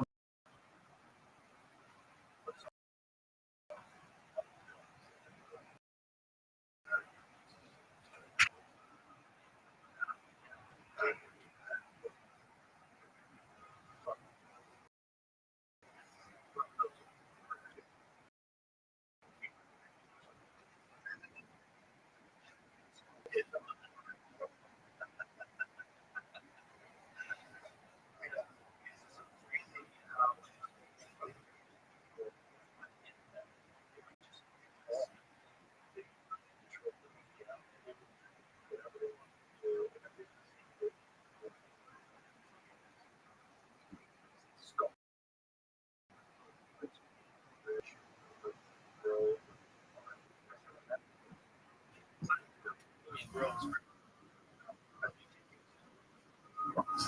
S3: grows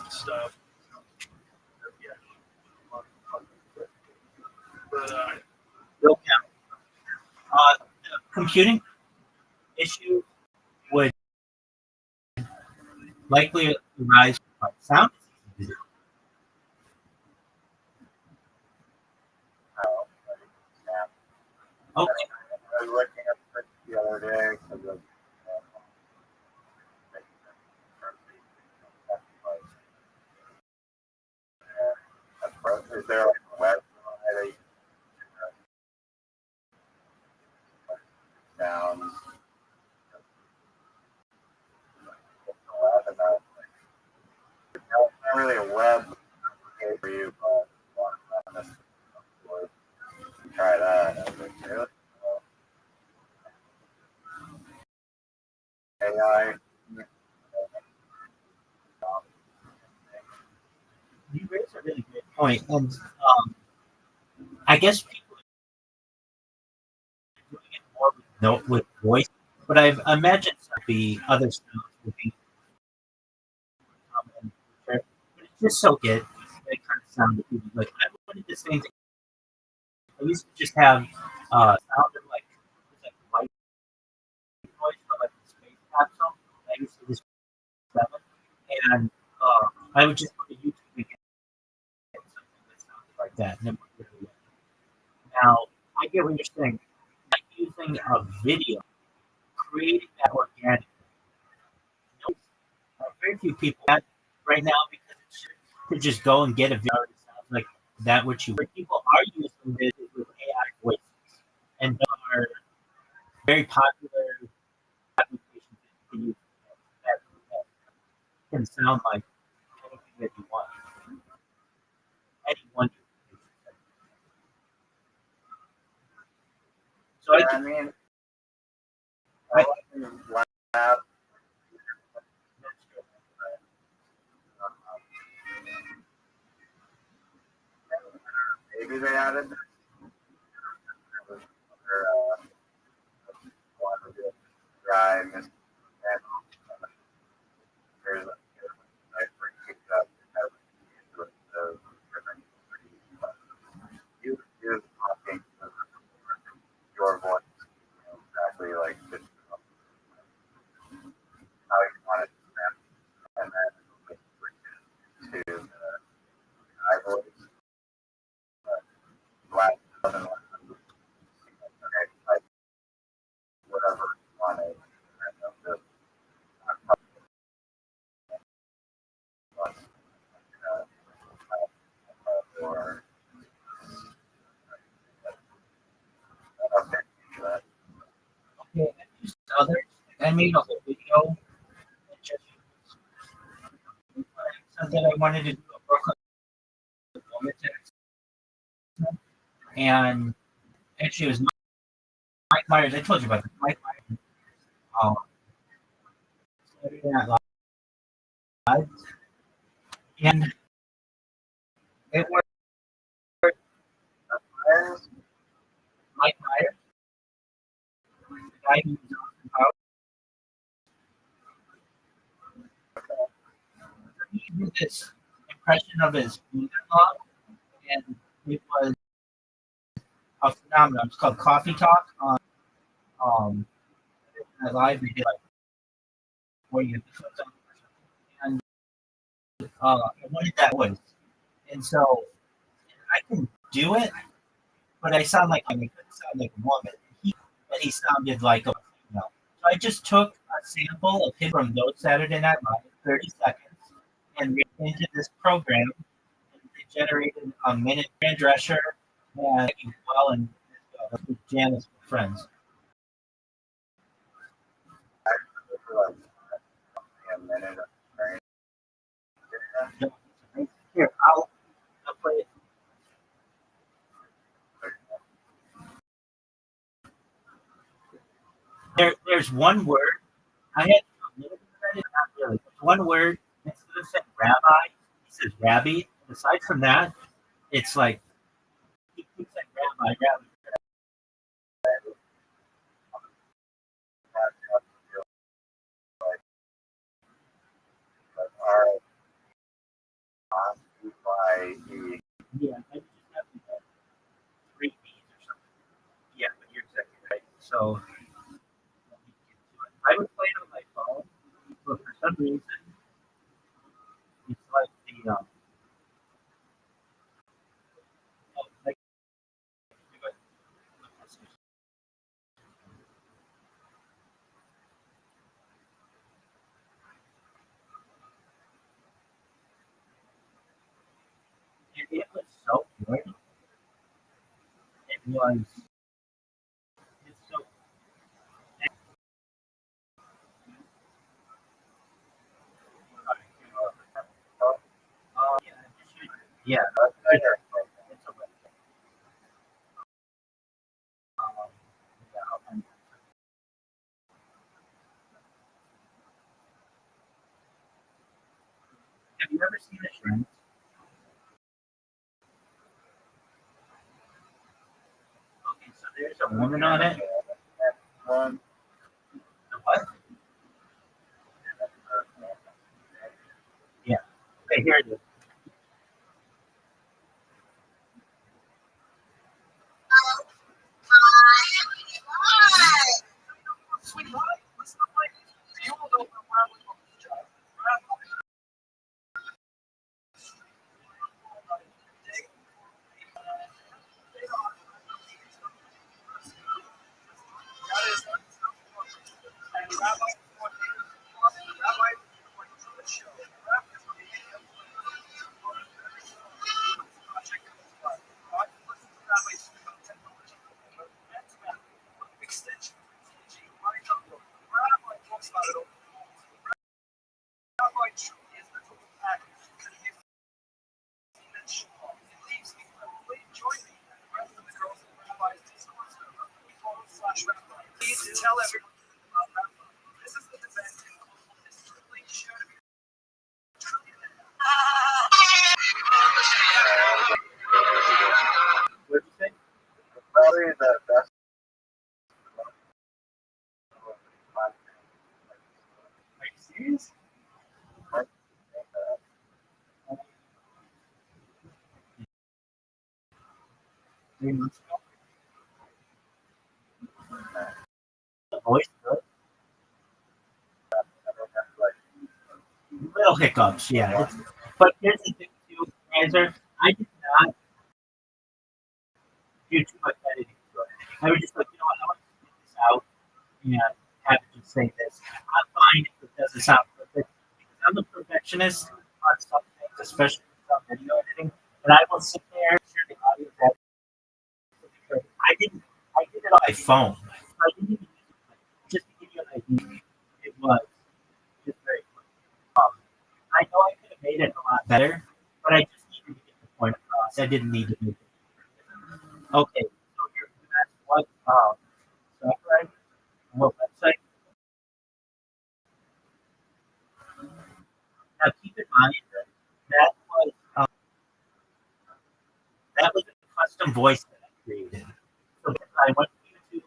S3: stuff. Yeah. But
S2: Bill Campbell. The computing issue would likely arise from sound diseases. Okay.
S1: I was looking at it the other day. Is there like a website that you can sounds? It's not really a web for you, but want to try that. I was like, really? AI.
S2: You raise a really great point, and I guess people are doing it more with voice, but I've imagined the other sounds would be in the future. But it's just so good. That kind of sound that people like. I wanted this thing. I used to just have sounded like it was like white noise from like the space capsule. I used to just seven, and I would just go to YouTube and get something that sounded like that. And it would really work. Now I get what you're saying. Like using a video, creating that organic. You know, very few people have right now because it's to just go and get a video that sounds like that which you. People are using this with AI voices, and there are very popular applications that you can use that can sound like anything that you want. Anyone. So
S1: I mean, I like lab. Maybe they added this. One of the guy missed there's a nice break up with the you talking your voice exactly like this how you want it to sound and then to I voice last whatever you want it or
S2: okay, I used others. I made a whole video that just said that I wanted to do a Brooklyn woman text, and actually it was Mike Myers. I told you about this. Mike Myers. Um, Saturday Night Live, and it was Mike Myers, the guy who was on Power. He did this impression of his mother-in-law, and it was a phenomenon. It's called Coffee Talk on Saturday Night Live. They did like 40 episodes on it, and I wanted that voice, and so I can do it, but I sound like I couldn't sound like a woman. But he sounded like a female. So I just took a sample of him from those Saturday Night Live, 30 seconds, and made it into this program. And it generated a minute dresser and well and with Janice friends.
S1: a minute
S2: Here, I'll play it. There's one word. I had to do a little bit of it, not really. One word instead of saying rabbi, he says Rabbi. Aside from that, it's like he keeps saying rabbi, rabbi. Yeah, I just have to get 3 Bs or something. Yeah, but you're exactly right. So I would play it on my phone, but for some reason, it's like like it was so good. It was. It's so. Yeah, yeah, it's a yeah, have you ever seen a shrine? Okay, so there's a woman on it.
S3: One.
S2: The what? Yeah. Okay, here it is. What did you say?
S3: Probably the best.
S2: Are you serious? 3 months ago. The voice good. Little hiccups, yeah. But here's the thing too, Kaiser. I did not do too much editing to it. I was just like, you know what, I want to get this out and have it just say this. I'm fine if it doesn't sound perfect. Because I'm a perfectionist on some things, especially with some video editing. And I will sit there, sure the audio is absolutely perfect. I did it on my phone. I didn't even use it just to give you an idea. It was just very quick. I know I could have made it a lot better, but I just needed to get the point across. I didn't need to make it. Okay, so that's what software, what website. Now keep in mind that that was a custom voice that I created. So I went to YouTube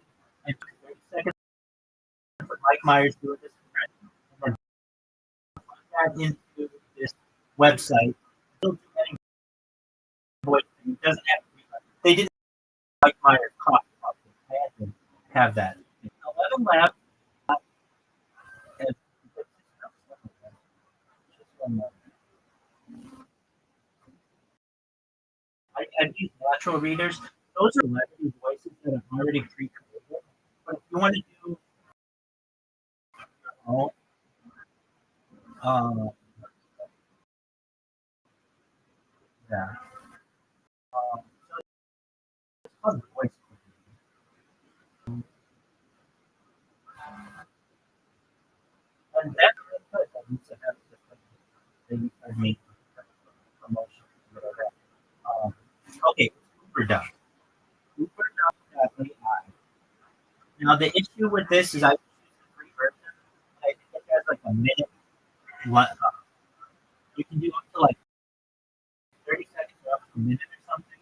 S2: and took 30 seconds of Mike Myers doing this and then put that into this website. Still do any voice thing. It doesn't have to be. They didn't Mike Myers coffee cup. I had to have that. 11 left. And just one more. I use natural readers. Those are celebrity voices that are already pre-created. But if you want to do your own, uh, yeah, so it's called voice. And that's really good. I used to have different things I make promotion, whatever. Um, okay, Uber Duck. Uberduck.ai. Now the issue with this is I use the free version. I think it has like a minute. You can do up to like 30 seconds or up to a minute or something.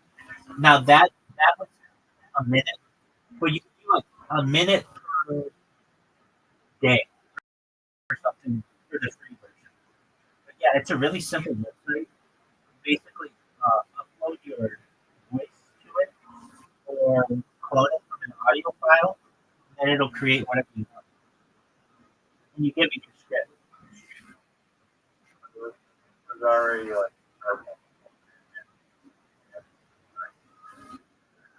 S2: Now that was a minute, but you can do like a minute per day or something for the free version. But yeah, it's a really simple website. Basically, it'll create whatever you want. And you give it your script.
S1: It's already like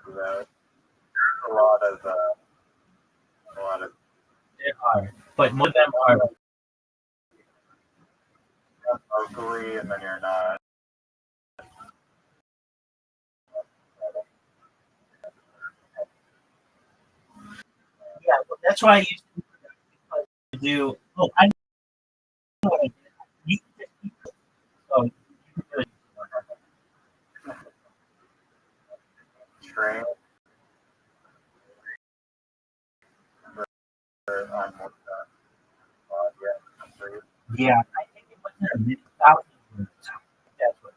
S1: there's a lot of
S2: There are, but more of them are.
S1: locally, and then you're not.
S2: Yeah, well, that's why I used to do. Oh, I know what I did. You can just keep it. So you can do it.
S1: Train on more
S2: Yeah, I think it was in a mid-thousand words. That's what.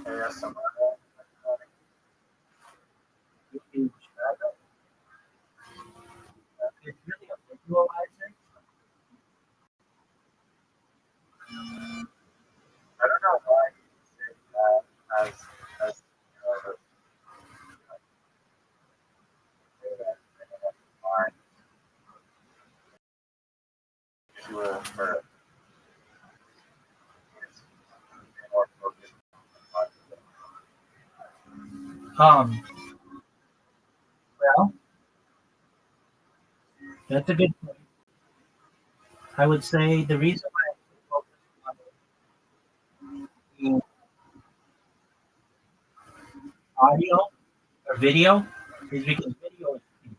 S1: ASMR.
S2: If you Chicago, it's really a visualizer.
S1: I don't know why you say that as fine for more focused on
S2: Well, that's a good point. I would say the reason why I focus on audio or video is because video is cheap.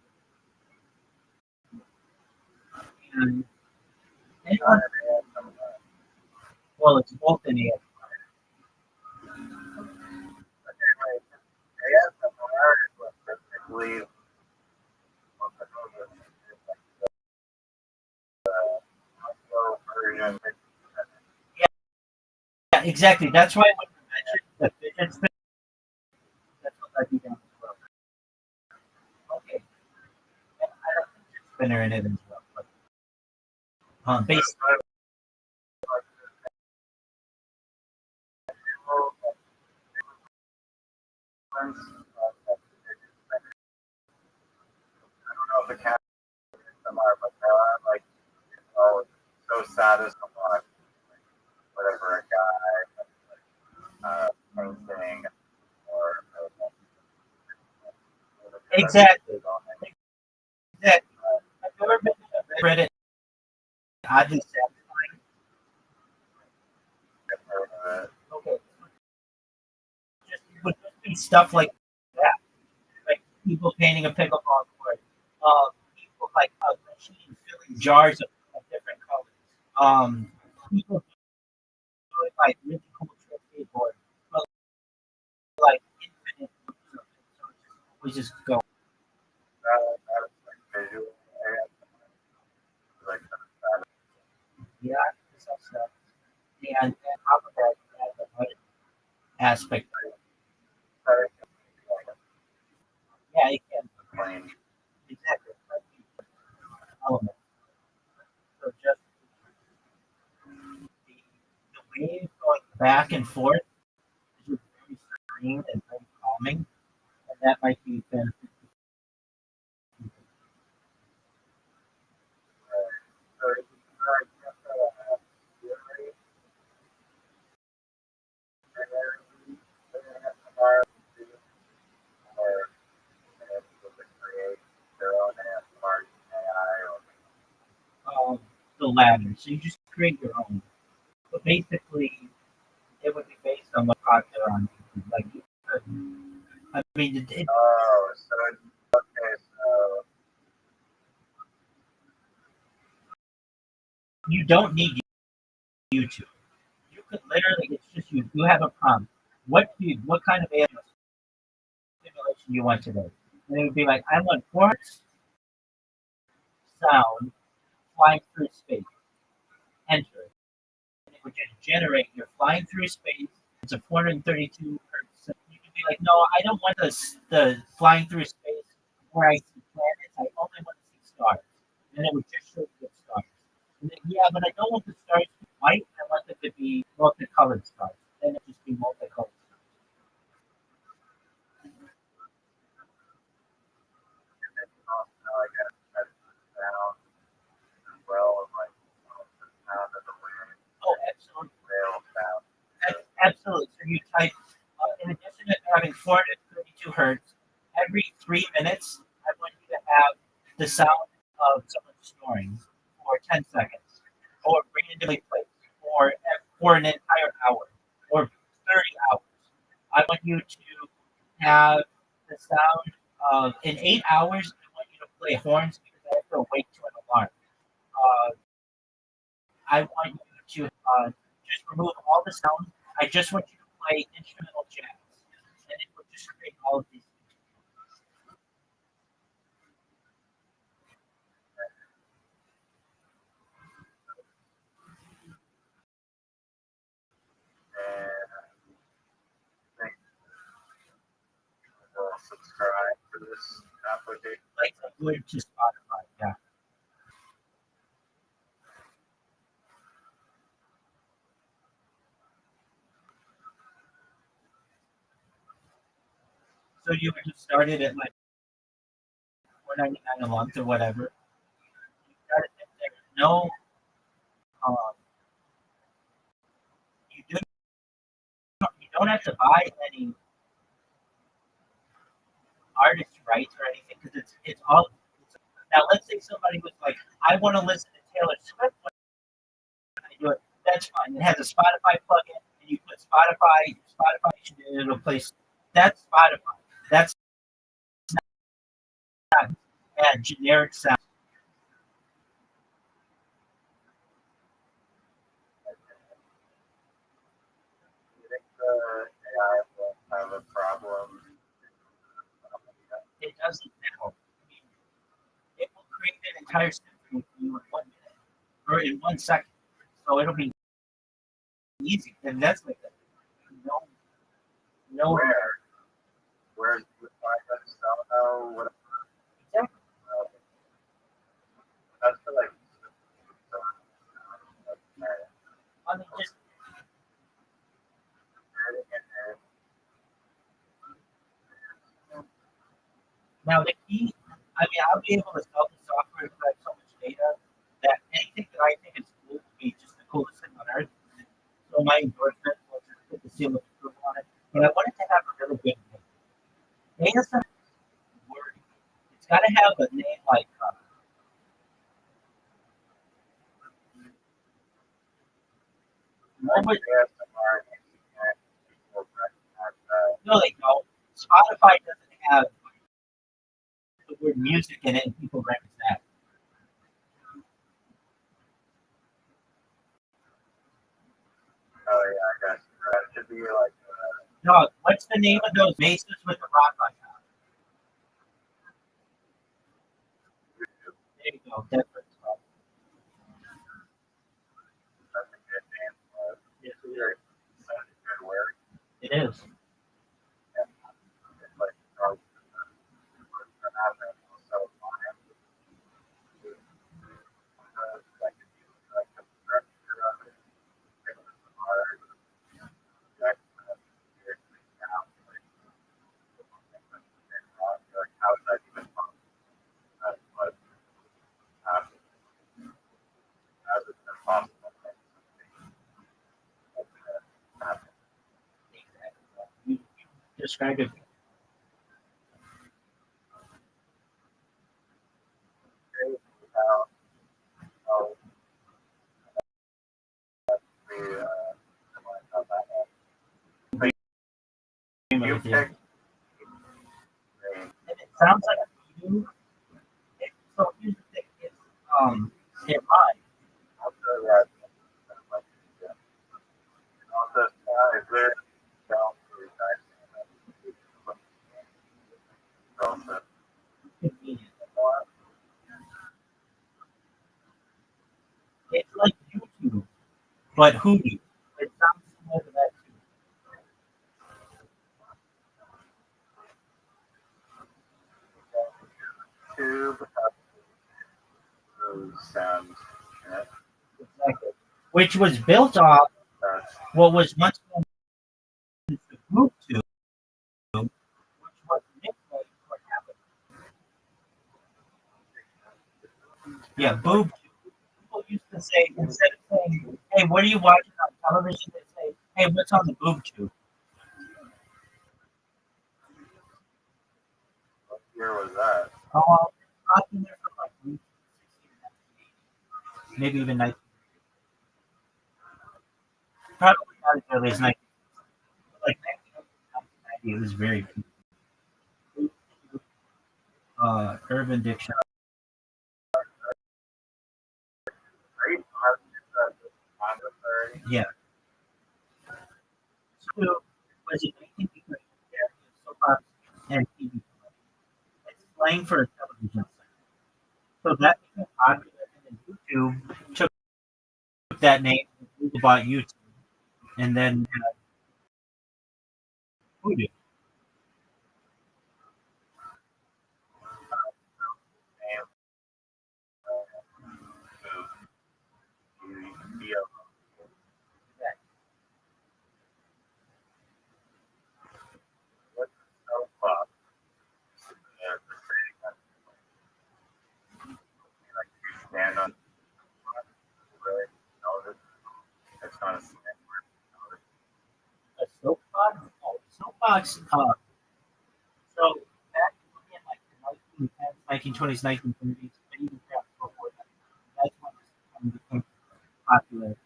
S2: And anyone, well, it's both in the
S1: ASMR is what typically version.
S2: yeah, exactly. That's why when you mentioned the fidget spinner, that's what I do down as well. Okay, and I have a fidget spinner in it as well. But, basically,
S1: I don't know if the cat ASMR, but they're like, oh, so satisfying. Whatever a guy painting or
S2: exactly. Exactly. I've never been to Reddit. Oddly satisfying. Okay, just would just be stuff like that, like people painting a pickleball court, people like a machine filling jars of different colors, people doing like really cool trick skateboard, but like infinite loops of it, so it's just always just go.
S1: Like
S2: Yeah, this stuff. And on top of that, you have the art aspect. Yeah, it can
S1: plain.
S2: exactly element. So just the wave going back and forth is just very serene and very calming, and that might be beneficial. The latter. So you just create your own. But basically, it would be based on what's popular on YouTube. Like, you could, I mean,
S1: Oh, so okay, so
S2: you don't need you have a prompt. What kind of AI stimulation you want today? And it would be like, I want 4 hertz sound flying through space. Enter. And it would just generate. You're flying through space. It's a 432 hertz. You could be like, no, I don't want the flying through space where I see planets. I only want to see stars. And it would just show you the stars. And then, yeah, but I don't want the stars to be white. I want them to be multicolored stars. Then it would just be multicolored stars.
S1: And then also, I guess, that's sound as well as like the sound of the wind,
S2: Oh, absolutely.
S1: whale sound.
S2: Absolutely. So you type, in addition to having 432 hertz, every 3 minutes, I want you to have the sound of someone snoring for 10 seconds, or randomly placed, for an entire hour, or 30 hours. I want you to have the sound of, in 8 hours, I want you to play horns because I have to wake to an alarm. Uh, I want you to just remove all the sound. I just want you to play instrumental jazz, and it will just create all of these.
S1: And I think we'll subscribe to this application.
S2: Like I would to Spotify. Yeah. So you would just start it at like 4.99 a month or whatever. You start it, and there's no um, you don't have to buy any artist rights or anything because it's all. Now let's say somebody was like, I want to listen to Taylor Swift when I do it. That's fine. It has a Spotify plugin, and you put Spotify, and it'll play. That's Spotify. That's not generic sound.
S1: Do you think the AI will have a problem?
S2: It doesn't now. I mean, it will create an entire symphony for you in 1 minute or in 1 second. So it'll be easy, and that's like no, no.
S1: Where I just don't know what
S2: Exactly.
S1: that's for like
S2: I mean, just now the key. I mean, I'll be able to sell the software because I have so much data that anything that I think is cool would be just the coolest thing on earth. So my endorsement was to put the seal of approval on it, but I wanted to have a really good name. ASM word. It's got to have a name like what would no, they don't. Spotify doesn't have the word music in it, and people recognize that.
S1: Oh yeah, I guess that should be like
S2: No, what's the name of those bases with the rock on top? There you go. That's what it's called.
S1: that's a good name.
S2: Yes,
S1: That's a good word.
S2: it is.
S1: It's like so fine. Like the structure of it, it was hard. Like how is that even possible? That's what happens. How is it impossible? Happen.
S2: Exactly. You described it.
S1: How how the how that you
S2: With you.
S1: pick
S2: And it sounds like you. So here's the thing. It rhymes.
S1: also that also
S2: but hoodoo. It sounds similar to that too.
S1: Tube those sounds. Yeah,
S2: Exactly. Which was built off
S1: that's
S2: what was once known as the boob tube, which was the nickname for happened. Yeah, boob tube. People used to say, instead of saying, hey, what are you watching on television? They say, hey, what's on the boob tube?
S1: what year was that?
S2: Oh, I've been there for like 1960, maybe even 19, probably not as early as 19, like 1990. It was very Urban Dictionary.
S1: Right? Honda 30.
S2: Yeah. So was it 19 soap operas and TV? It's slang for a television set. So that became popular, and then YouTube took that name, and Google bought YouTube, and then Voodoo.
S1: What's so far? Yeah, like you stand on really know this. It's not a slang word.
S2: A soapbox? Oh, soapbox. So back in like the 1910s, 1920s, 1930s, and even perhaps before that, that's when this became popular.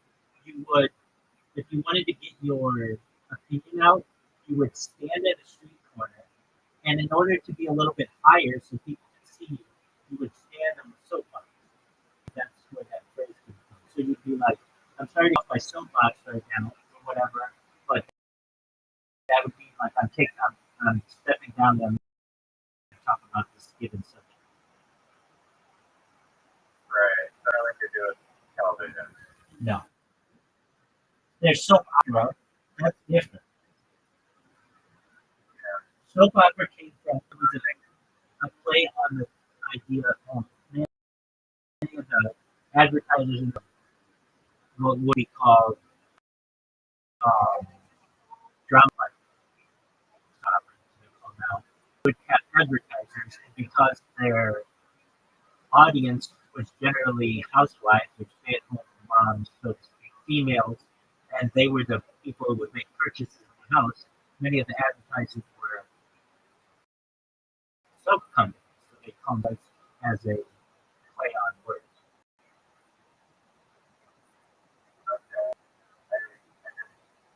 S2: You would, if you wanted to get your opinion out, you would stand at a street corner, and in order to be a little bit higher so people could see you, you would stand on the soapbox. That's where that phrase came from. So you'd be like, I'm starting off my soapbox right now, or whatever, but that would be like I'm stepping down there and talking about this given subject.
S1: Right. Nothing to do with television.
S2: No. There's soap opera. That's different. Soap opera came from it was a play on the idea of many of the advertisers in what would be called um, drama now would have advertisers because their audience was generally housewives or stay-at-home moms, so to speak, females, and they were the people who would make purchases in the house. Many of the advertisers were soap companies, so they come as a play on words.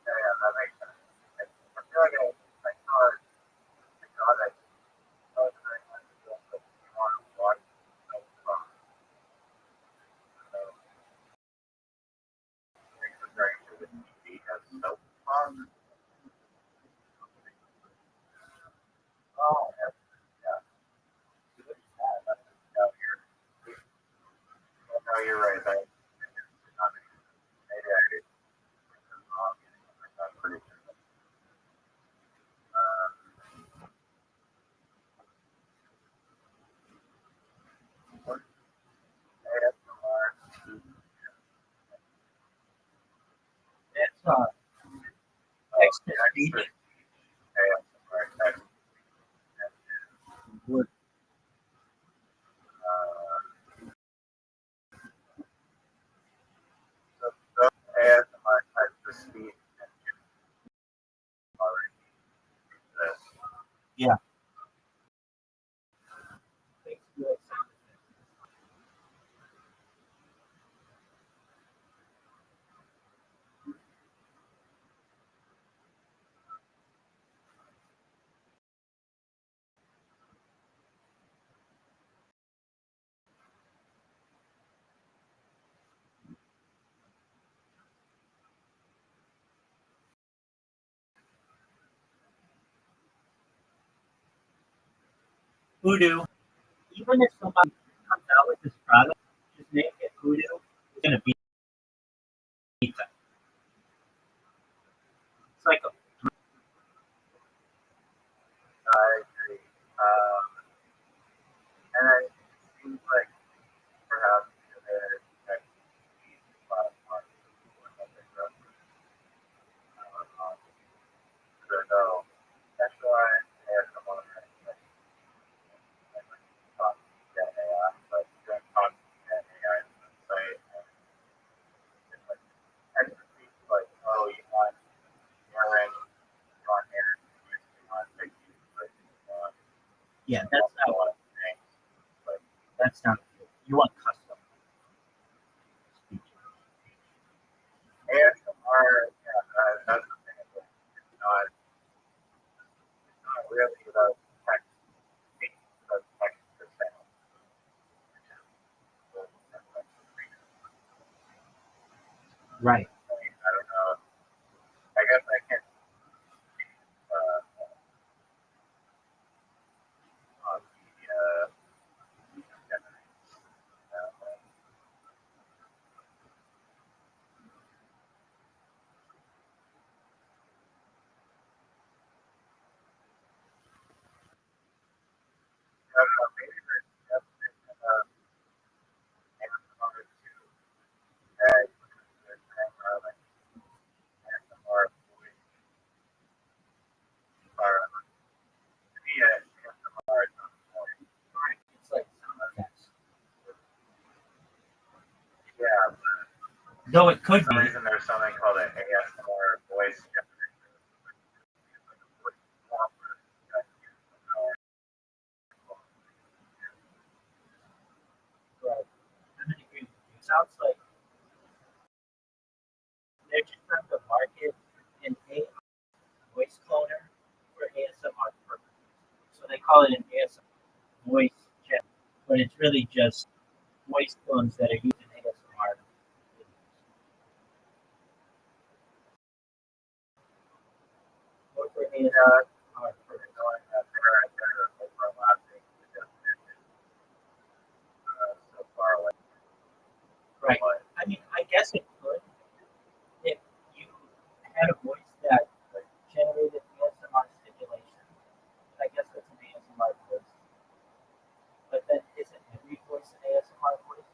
S1: Yeah, that makes sense. I feel like I saw it. I saw that. I was very much on watch. So, things referring to the TV as soap box. Oh, yeah. Yeah. No, you're right. Maybe I did wrong. I'm pretty sure. What ASMR?
S2: That's text to speech.
S1: ASMR text.
S2: Word.
S1: So ASMR text to speech already exists.
S2: Yeah. Text to sound effects. Voodoo. Even if somebody comes out with this product, just name it Voodoo. It's gonna beat that. like a
S1: I agree. And it seems like perhaps there's a lot more people in the group. So that's why there's someone that talks to AI, but don't talk to AI site and it's like expertise like, oh, you want urine, you want air, you want safety, you want
S2: yeah. That's
S1: a
S2: not
S1: lot of things. Like,
S2: that's not good. You want custom speech.
S1: ASMR, yeah, that's the thing. It's not really about text, it's about text to sound.
S2: Right.
S1: I don't know. I guess I can on the I don't know, maybe there's just ASMR too. That there's like ASMR voice or to me ASMR is not voice.
S2: Right. It's like sound effects.
S1: Yeah,
S2: Though it could
S1: for some
S2: be.
S1: reason there's something called an ASMR voice generator.
S2: Right. I'm in agreement. It sounds like they're just trying to market an AI voice cloner for ASMR purposes. So they call it an ASMR voice chat, but it's really just voice clones that are using ASMR. Or for ASMR purposes.
S1: Knowing that they're overlapping the definition so far away.
S2: Right. I mean, I guess it could if you had a voice that generated ASMR stimulation. I guess that's an ASMR voice. But then isn't every voice an ASMR voice?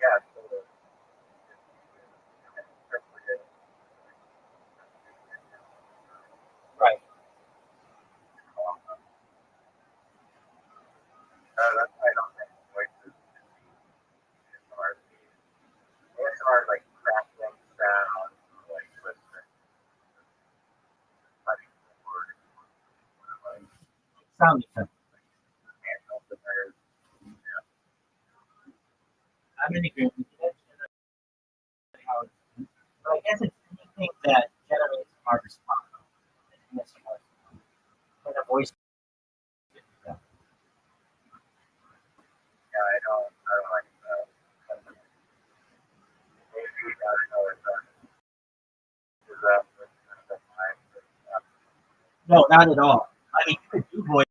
S1: Yeah, so
S2: Right.
S1: that's why I don't think voices are ASMR is like crackling sound, like whispering, cutting the word, like
S2: Sound effect.
S1: handle the nerves.
S2: I'm in agreement with you. That's how it's but I guess it's anything that generates our response. ASMR. When a voice yeah.
S1: Yeah, I don't like that. Maybe I don't know if that is that the mind.
S2: No, not at all. I mean, you could do voices,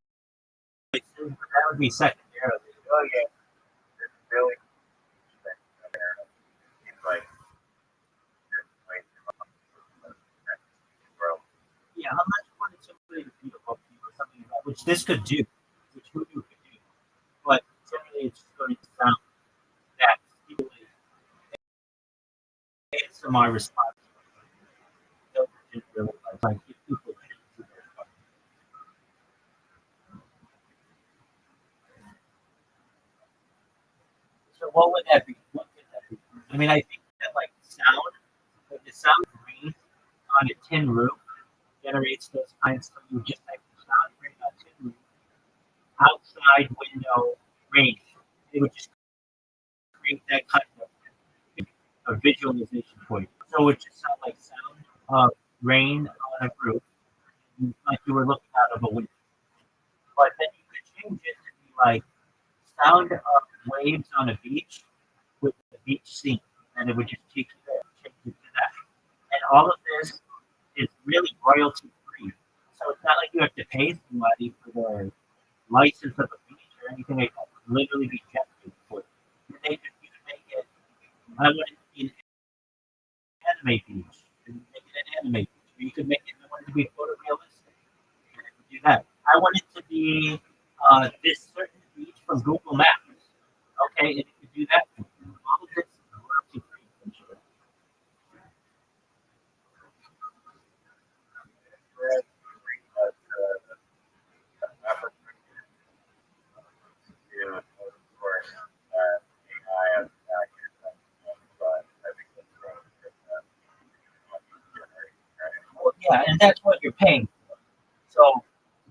S2: but that would be secondarily.
S1: Oh yeah, it's really interesting. Seems like there's way too much world.
S2: Yeah, unless you wanted somebody to read a book to you or something like that, which this could do, which Voodoo could do. But generally, it's just going to sound that stimulates ASMR response. Those are just really like if people choose to do it. So what would that be? What could that be? I mean, I think that like sound, like the sound green on a tin roof generates those kinds. So you just like the sound green on a tin roof, outside window rain. It would just create that kind of a visualization for you. So it would just sound like sound of rain on a roof, like you were looking out of a window. But then you could change it to be like sound of waves on a beach with the beach scene, and it would just take you there, change it to that. And all of this is really royalty free. So it's not like you have to pay somebody for their license of a beach or anything like that. It would literally be generated for you. And they could you could make it I want it to be an anime page. You could make it an anime page. Or you could make it, I want it to be photorealistic. You could do that. I want it to be this certain beach from Google Maps. Okay, and you could do that. All of this is royalty free, essentially. Well, yeah, and that's what you're paying for. So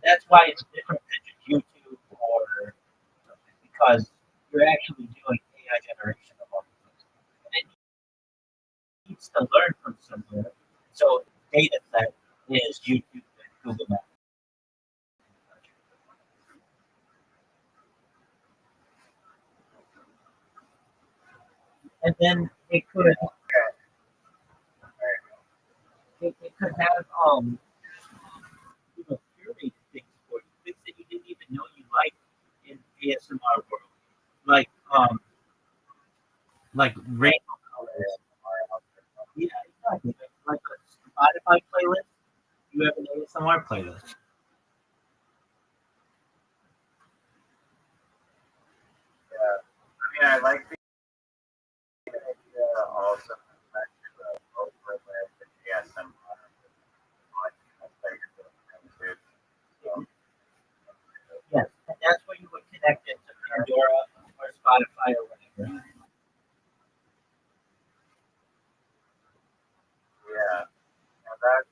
S2: that's why it's different than just YouTube or because you're actually doing AI generation of all the things. And it needs to learn from somewhere. So data set is YouTube and Google Maps. And then it could have curated things for you, things that you didn't even know you liked in ASMR world. Like like rainbow colors. Yeah, exactly. Like a Spotify playlist, you have an ASMR playlist.
S1: I like the idea also that overlay the ASMR
S2: Yes, and that's where you would connect it to Pandora or Spotify or whatever.
S1: yeah, and that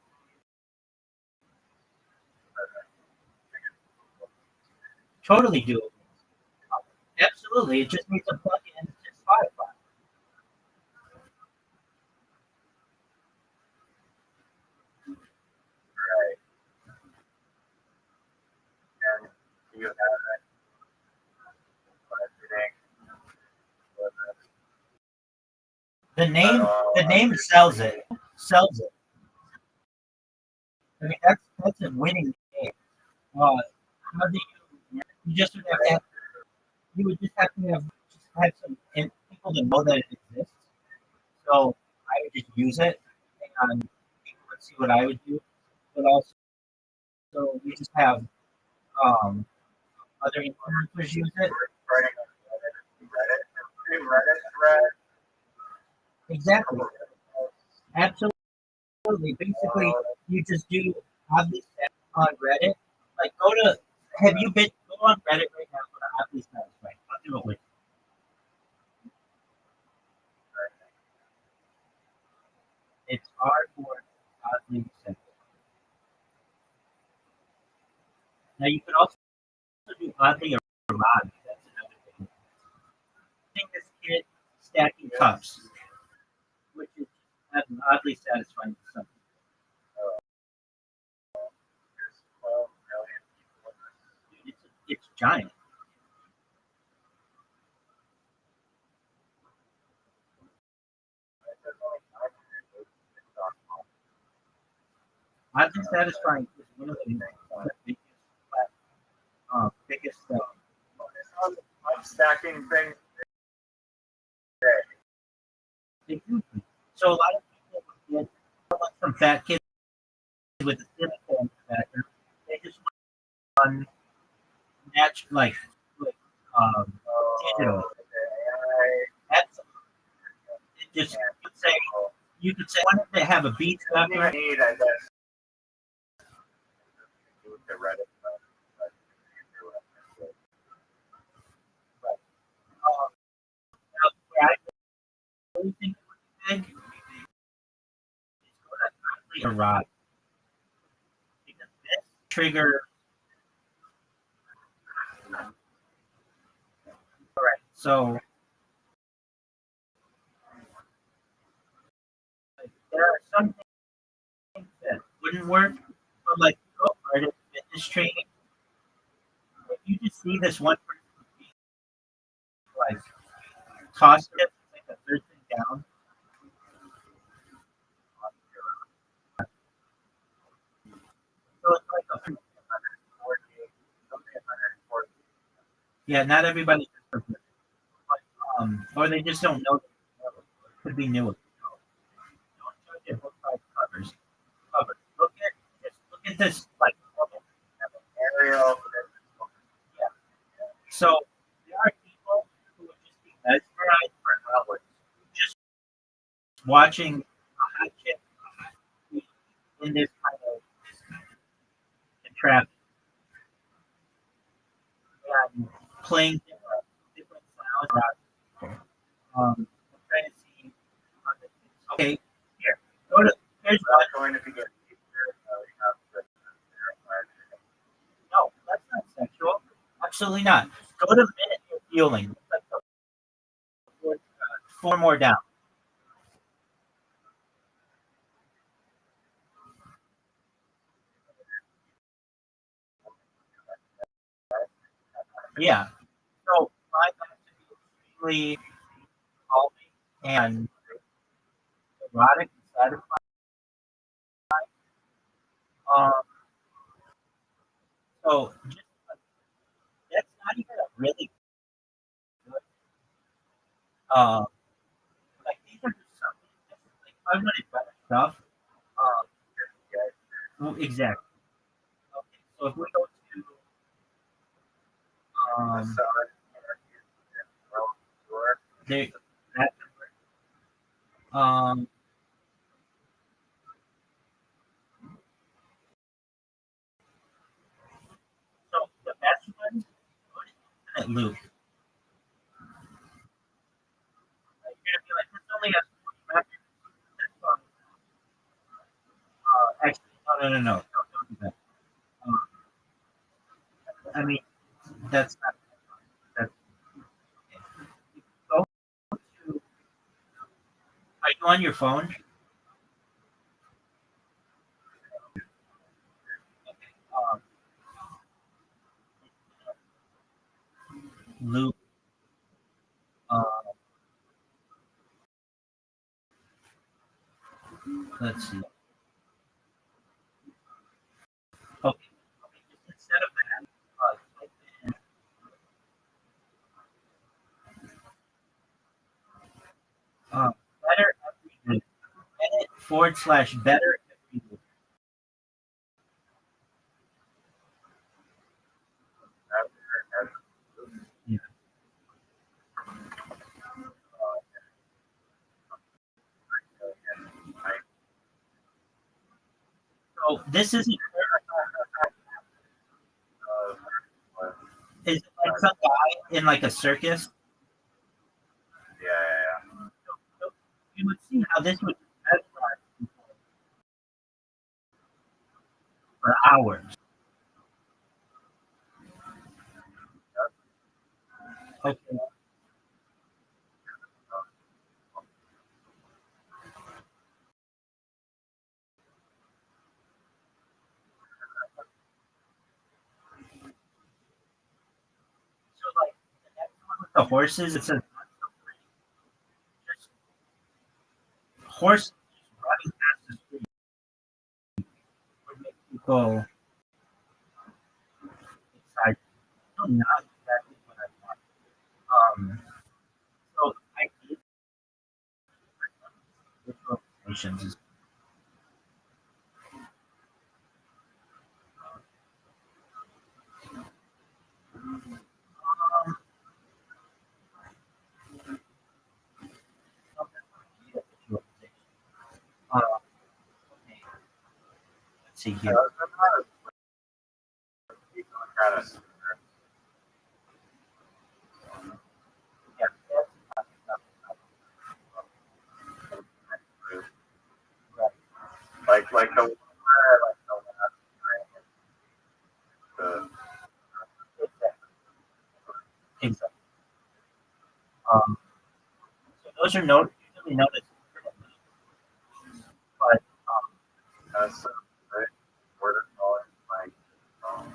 S2: Totally doable. Absolutely. It just needs to plug in to Spotify.
S1: right. And you have that budgeting for
S2: The name sells it. Sells it. I mean that's a winning game. How do you just would have you would just have to have some people to know that it exists. So I would just use it and people would see what I would do. But also we just have um other influencers use it.
S1: writing on Reddit thread.
S2: Exactly. Absolutely. Basically you just do oddly satisfied on Reddit. Like have you been go on Reddit right now for the oddly satisfied? I'll do it with you. It's hard for oddly satisfied. Now you could also do oddly erotic. That's another thing. Seeing this kid stacking cups, which is oddly satisfying to some.
S1: There's 12 million people
S2: It's giant.
S1: there's only 500 TikTok.
S2: Oddly satisfying is one of the biggest
S1: I'm stacking things
S2: they do. So a lot of people would get from fat kids with a silicone factor. They just want natural like um digital. That's it just you could say wanted to have a beach
S1: I
S2: factor.
S1: need, I guess, the Reddit.
S2: Now, I really think it would be big is go to arrive because this trigger. All right, so there are some things that wouldn't work, but like go right at fitness training. If you just see this one person like toss it like a third thing down, so it's like a yeah. Not everybody, but, or they just don't know. could be newer. Don't judge a book by its cover. Look at this like cover.
S1: Ariel.
S2: Yeah. So there are people who would just be mesmerized for hours, just watching a hot chick in this kind of trap and playing different sounds. I'm trying to see. Okay, here. Here's
S1: Not
S2: one.
S1: going to be good. You have to
S2: No, that's not sexual. Absolutely not. Go to minute you're feeling. Like four more down. Yeah. So find that to be extremely calming and erotic and satisfying. Um, so just that's not even a really good. Um, like these are just something. Like I wanted better stuff. Exactly. Okay. So if we go to um, there, that um, so the best one, infinite loop. Like, you're gonna be like, this only has 40 records. This one, actually, no, don't do that. Um, I mean, that's not. That's okay. Go to. Are you on your phone? Okay. Loop. Uh, let's see. Okay. Just instead of that, type in better every loop. Edit / better every loop. Yeah. So this isn't. Is it like some guy in like a circus?
S1: Yeah.
S2: So you would see how this would mesmerize people for hours. Okay. So like the next one with the horses, it says just horses just running past the street would make people excited. No, not exactly what I want. So I did visualizations is um, visualization. Okay, let's see here.
S1: Kind of.
S2: Yeah, right.
S1: Like the one where like the last the
S2: Exactly. Exactly. Um, so those are usually noticed, but
S1: that's right word calling like um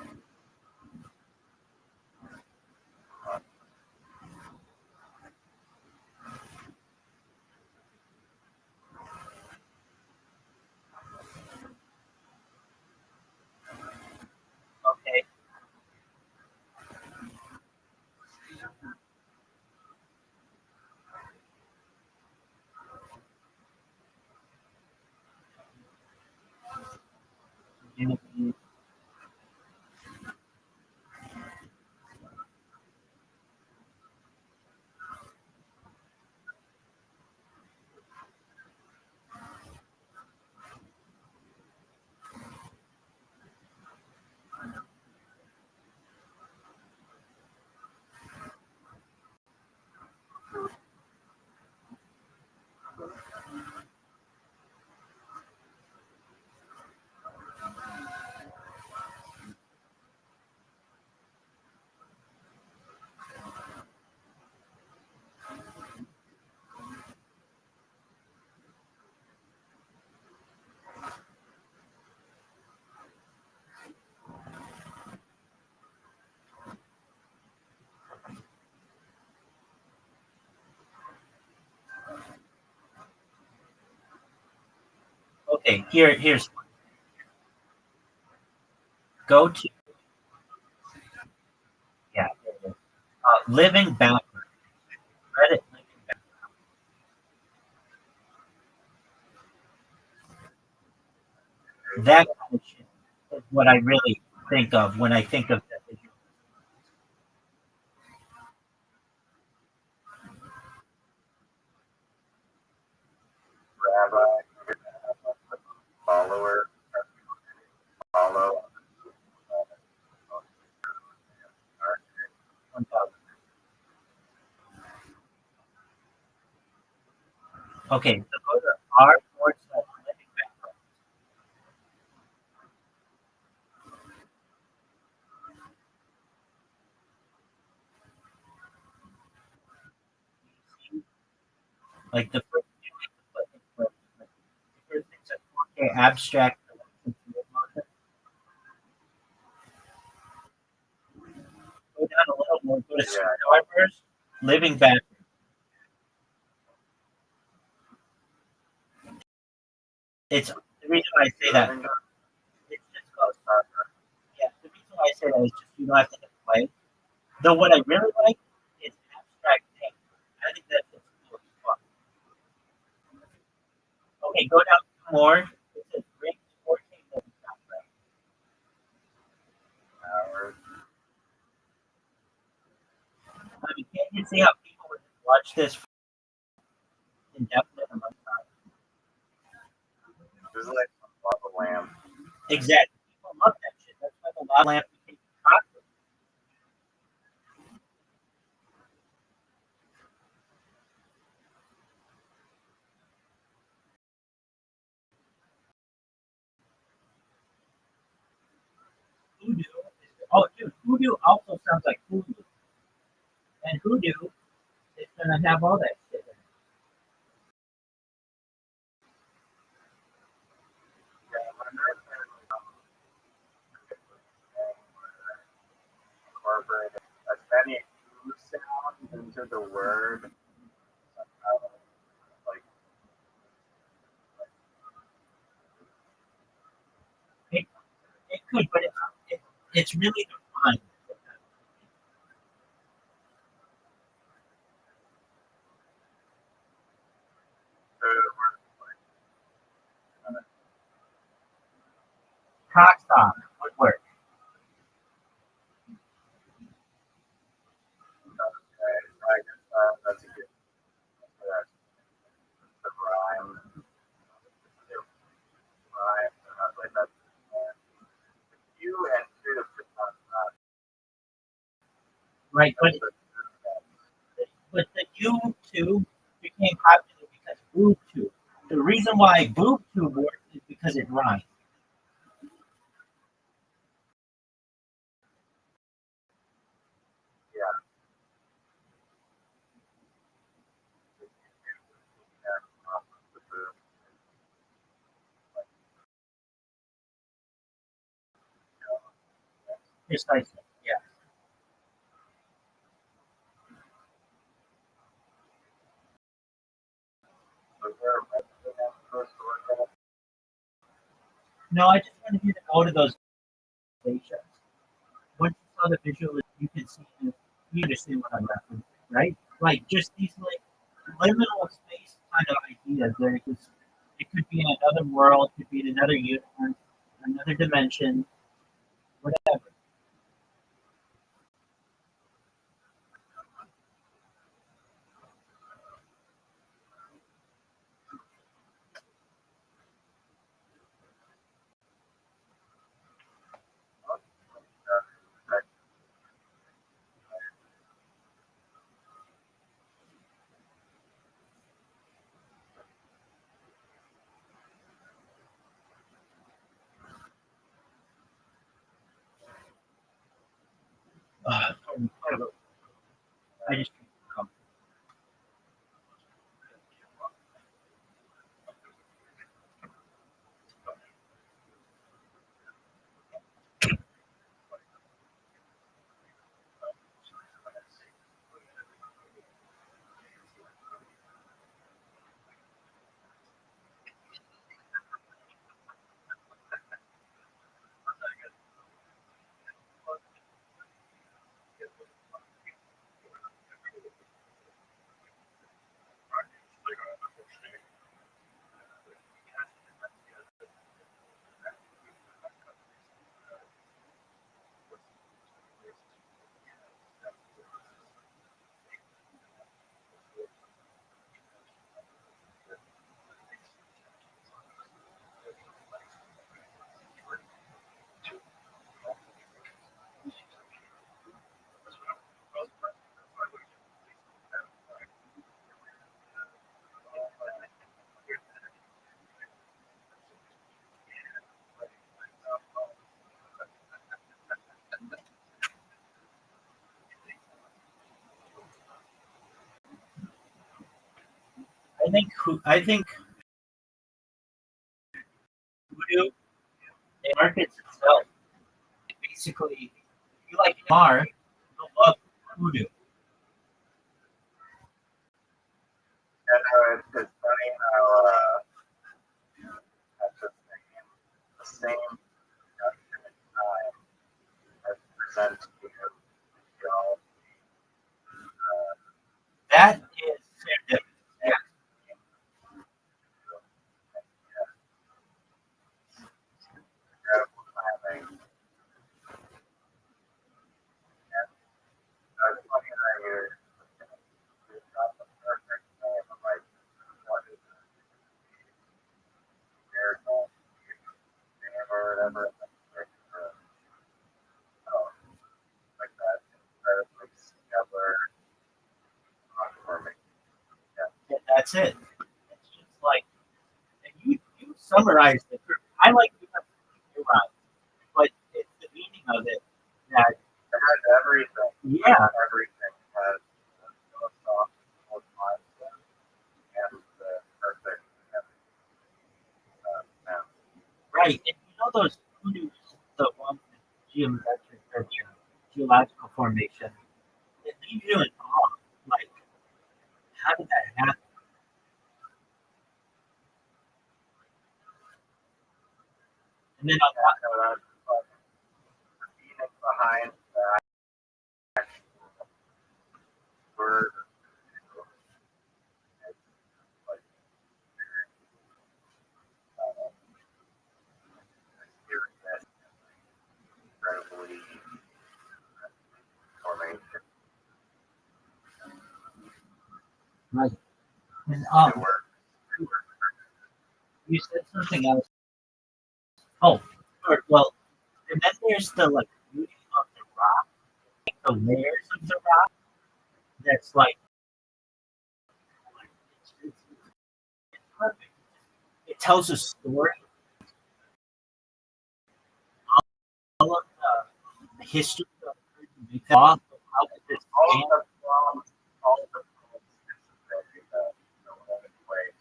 S2: okay. Okay, here's go to yeah, living backward. Reddit living backward. That kind of shit is what I really think of when I think of the visual.
S1: Rabbi, follower, follow.
S2: Okay, so go to r/living backward. Like the first like, the first thing's a 4K abstract. Go down a little more. Go to Starburst, living backward. It's the reason why I say that. It's just called Starburst. Yeah, the reason why I say that is just you don't have to hit play. Though what I really like is abstract paint. I think that's just cool as fuck. Okay, go down some more. It says Rick 14 living backward. I mean, can't you see how people would watch this indefinite amount of time?
S1: This is like lava lamp.
S2: Exactly. People love that shit. That's why the lava lamp became popular. Hoodoo. Oh, dude, Hoodoo also sounds like Hoodoo. And Hoodoo is going to have all that shit in it.
S1: Incorporate as many ooh sounds into the word. Like
S2: It, it could, but it's really the fun. Cockstock would work.
S1: that's a good that's the rhyme. Rhyme. Like that's you and two of
S2: Right, but the YouTube became popular because BoobTube. The reason why BoobTube works is because it rhymes.
S1: yeah.
S2: Precisely. Yeah. No, I just wanted you to go to those stations. Once you saw the visual, you can see you understand what I'm referencing, right? Like just these like liminal space kind of ideas. It could be in another world, it could be in another universe, another dimension, whatever. I think Voodoo it markets itself. Basically, if you like Mar, you'll love Voodoo.
S1: And it's funny how that's the same production and time as presents to you. So,
S2: That is serendipity. Yeah.
S1: incredible timing. And it's funny that you're not the perfect name of like what is it, miracle name or whatever. Like that incredibly stellar for me.
S2: And that's it. It's just like and you summarized it. I like it because you're right, but it's the meaning of it that
S1: It has everything.
S2: yeah,
S1: Everything has the philosophical mindset and the perfect sound.
S2: right. And you know those Voodoo's, the one with geometric or geological formation, it leaves you in awe. Like, how did that happen? And then on top,
S1: So that's like the phoenix behind that word. It's like mysterious, incredibly formation.
S2: right. And
S1: It works.
S2: you said something else. Oh, or, well, and then there's the like beauty of the rock, the layers of the rock. That's like it's perfect. It tells a story. All of the history of how did this
S1: All
S2: stand.
S1: of the problems, all of the way.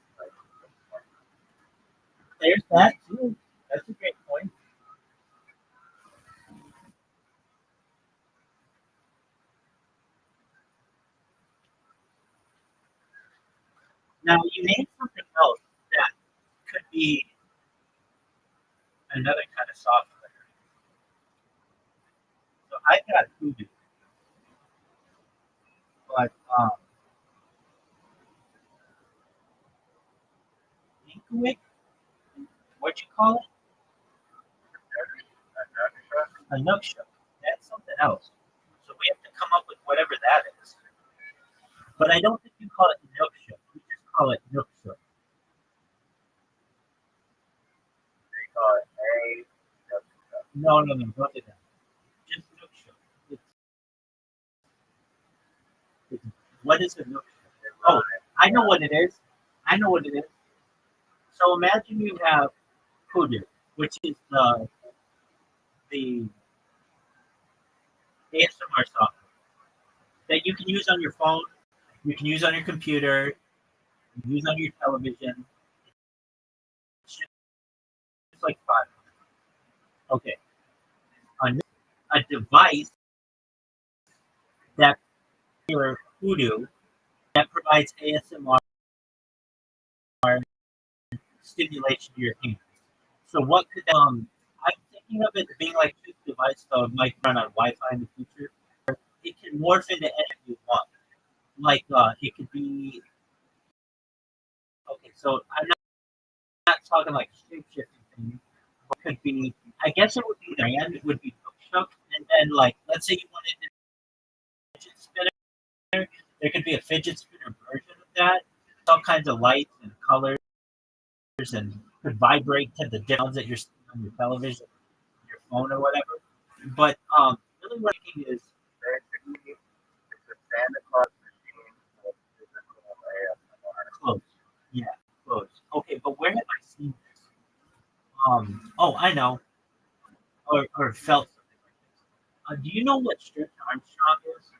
S2: There's that too. That's a great point. Now you named something else that could be another kind of software. So I got Voodoo, but Inkwik, what'd you call it? A Nookshook. That's something else. So we have to come up with whatever that is. But I don't think you call it Nookshook. You just call it Nookshook.
S1: They call it A.
S2: No, no, no, don't do that. Just Nookshook. It's, what is a Nookshook? Oh, I know what it is. I know what it is. So imagine you have Hoodoo, which is the ASMR software that you can use on your phone, you can use on your computer, you can use on your television. It's just like fun. Okay, a device that your Hoodoo that provides ASMR stimulation to your hands. So what could I'm thinking of it being like two devices that might run on Wi-Fi in the future. It can morph into anything you want. Like it could be okay. So I'm not talking like shape shifting thing. It could be. I guess it would be the brand. It would be Bookshop, and then like let's say you wanted a fidget spinner. There could be a fidget spinner version of that. All kinds of lights and colors and could vibrate to the sounds that you're seeing on your television, your phone, or whatever. But really, what I'm thinking is
S1: Basically, it's a Santa Claus machine with physical ASMR.
S2: close. Yeah, close. Okay, but where have I seen this? Oh, I know, or felt something like this. Do you know what Stretch Armstrong is?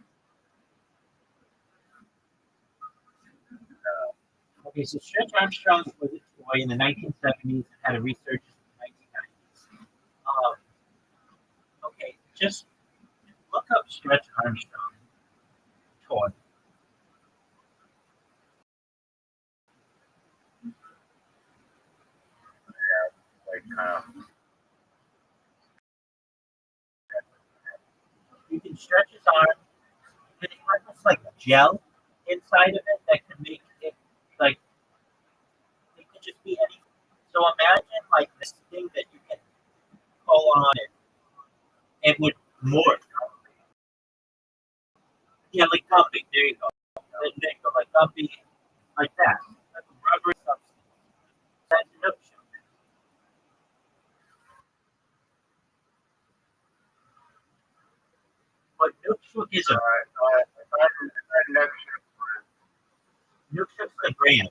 S2: Okay, so Stretch Armstrong was a toy in the 1970s and had a resurgence in the 1990s. Okay, just look up Stretch Armstrong toy.
S1: Like kind of
S2: You can stretch his arm, and it has this like gel inside of it that can make it like it could just be anything. So imagine like this thing that you can pull on it. It would morph. Yeah, like Gumby. There you go. There you go. Like Gumby, like that. Like a rubber substance. That's Nook Shook. But Nook Shook is a Nook Shook's the brand.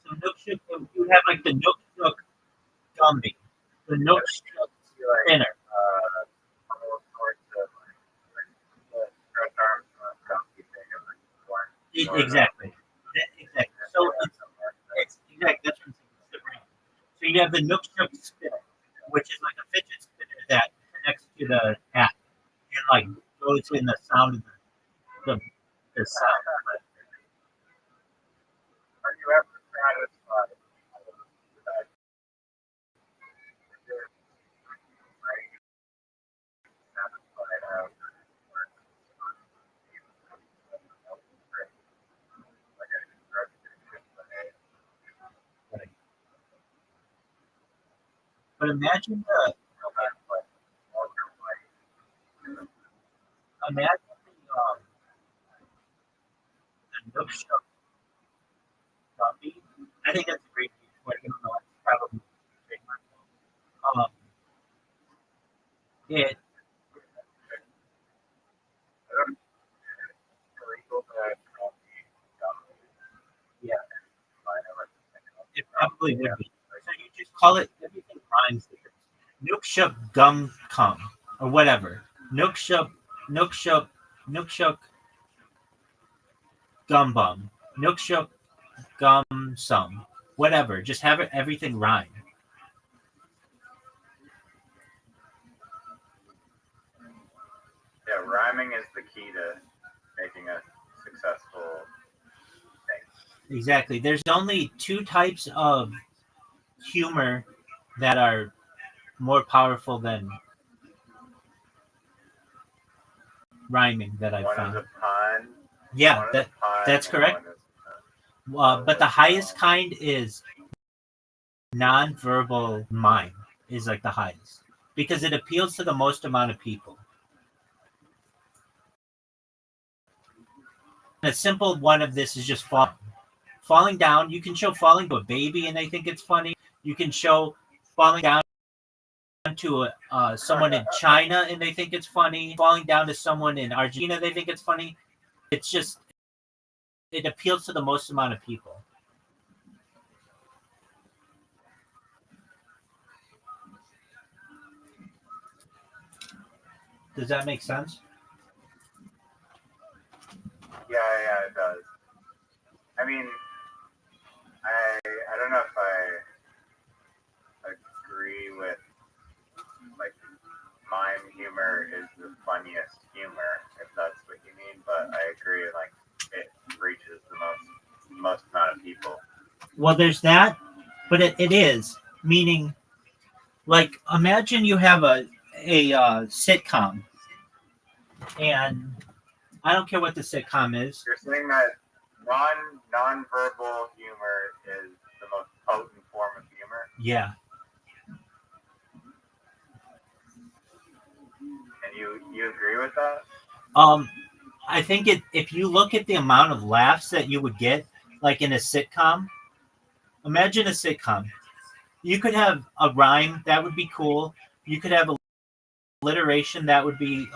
S2: So Nook Shook, you have like the Nook Shook Gumby, the Nook Shook spinner.
S1: all sorts of like Stretch Armstrong comfy thing of like one.
S2: Exactly. Exactly. So it's exactly that's what I'm saying. It's the brand. So you have the Nook Shook spinner, which is like a fidget spinner that connects to the app and like goes in the sound of the sound.
S1: Are you ever satisfied? That you're like satisfied out like a
S2: Right. But imagine the imagine the Nook Shook Gumby. I think that's a great name. I don't know. It's probably trademark. Um, it yeah, it probably would be. So you just call it everything rhymes with it. Nook Shook Gum Cum or whatever. Nook Shook Nook Shook Nook Shook Gum Bum. Nook Shook Gum Sum. Whatever. Just have it everything rhyme.
S1: Yeah, rhyming is the key to making a successful thing.
S2: Exactly. There's only two types of humor that are more powerful than rhyming that I've
S1: One is
S2: found.
S1: a pun.
S2: Yeah,
S1: One is
S2: that
S1: a pun,
S2: that's
S1: and
S2: correct.
S1: one is
S2: But the highest kind is nonverbal mime is like the highest because it appeals to the most amount of people. A simple one of this is just falling down. You can show falling to a baby and they think it's funny. You can show falling down to someone in China and they think it's funny. Falling down to someone in Argentina, they think it's funny. It's just it appeals to the most amount of people. Does that make sense?
S1: Yeah, it does. I mean, I don't know if I agree with like mime humor is the funniest humor, if that's what you mean, but I agree like it reaches the most amount of people.
S2: Well, there's that, but it is meaning like imagine you have a sitcom, and I don't care what the sitcom is.
S1: You're saying that non-verbal humor is the most potent form of humor,
S2: Yeah,
S1: and you agree with that?
S2: I think if you look at the amount of laughs that you would get, like in a sitcom, imagine a sitcom. You could have a rhyme that would be cool. You could have alliteration that would be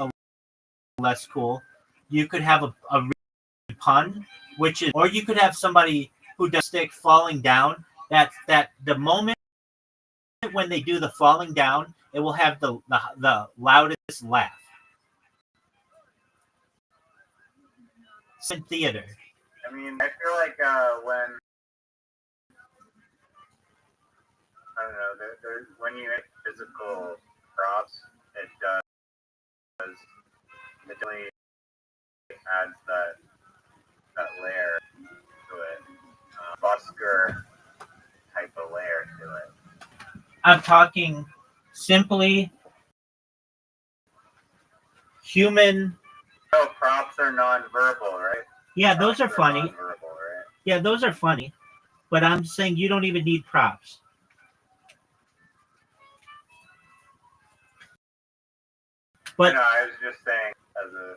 S2: less cool. You could have a pun, which is, or you could have somebody who does stick falling down. That the moment when they do the falling down, it will have the loudest laugh. In theater,
S1: I mean, I feel like when I don't know. When you make physical props, it does. It definitely adds that layer to it, busker type of layer to it.
S2: I'm talking simply human.
S1: Oh, props are non-verbal, right?
S2: Yeah, those are
S1: Props
S2: funny.
S1: non-verbal, right?
S2: Yeah, those are funny. But I'm saying you don't even need props. But
S1: I was just saying as a,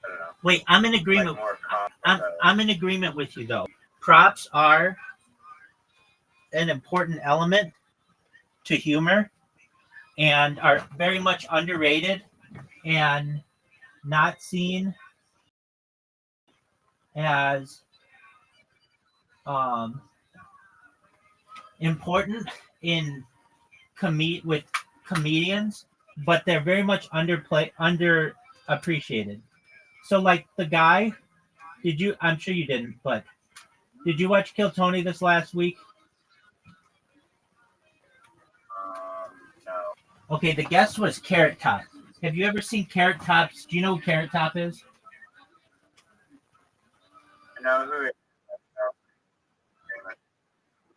S1: I don't know.
S2: wait, I'm in agreement.
S1: Like more
S2: I'm in agreement with you though. Props are an important element to humor and are very much underrated and not seen as um, important in with comedians, but they're very much underappreciated. So like the guy, I'm sure you didn't, but did you watch Kill Tony this last week?
S1: No.
S2: Okay, the guest was Carrot Top. Have you ever seen Carrot Top's? Do you know who Carrot Top is?
S1: I know who it is. I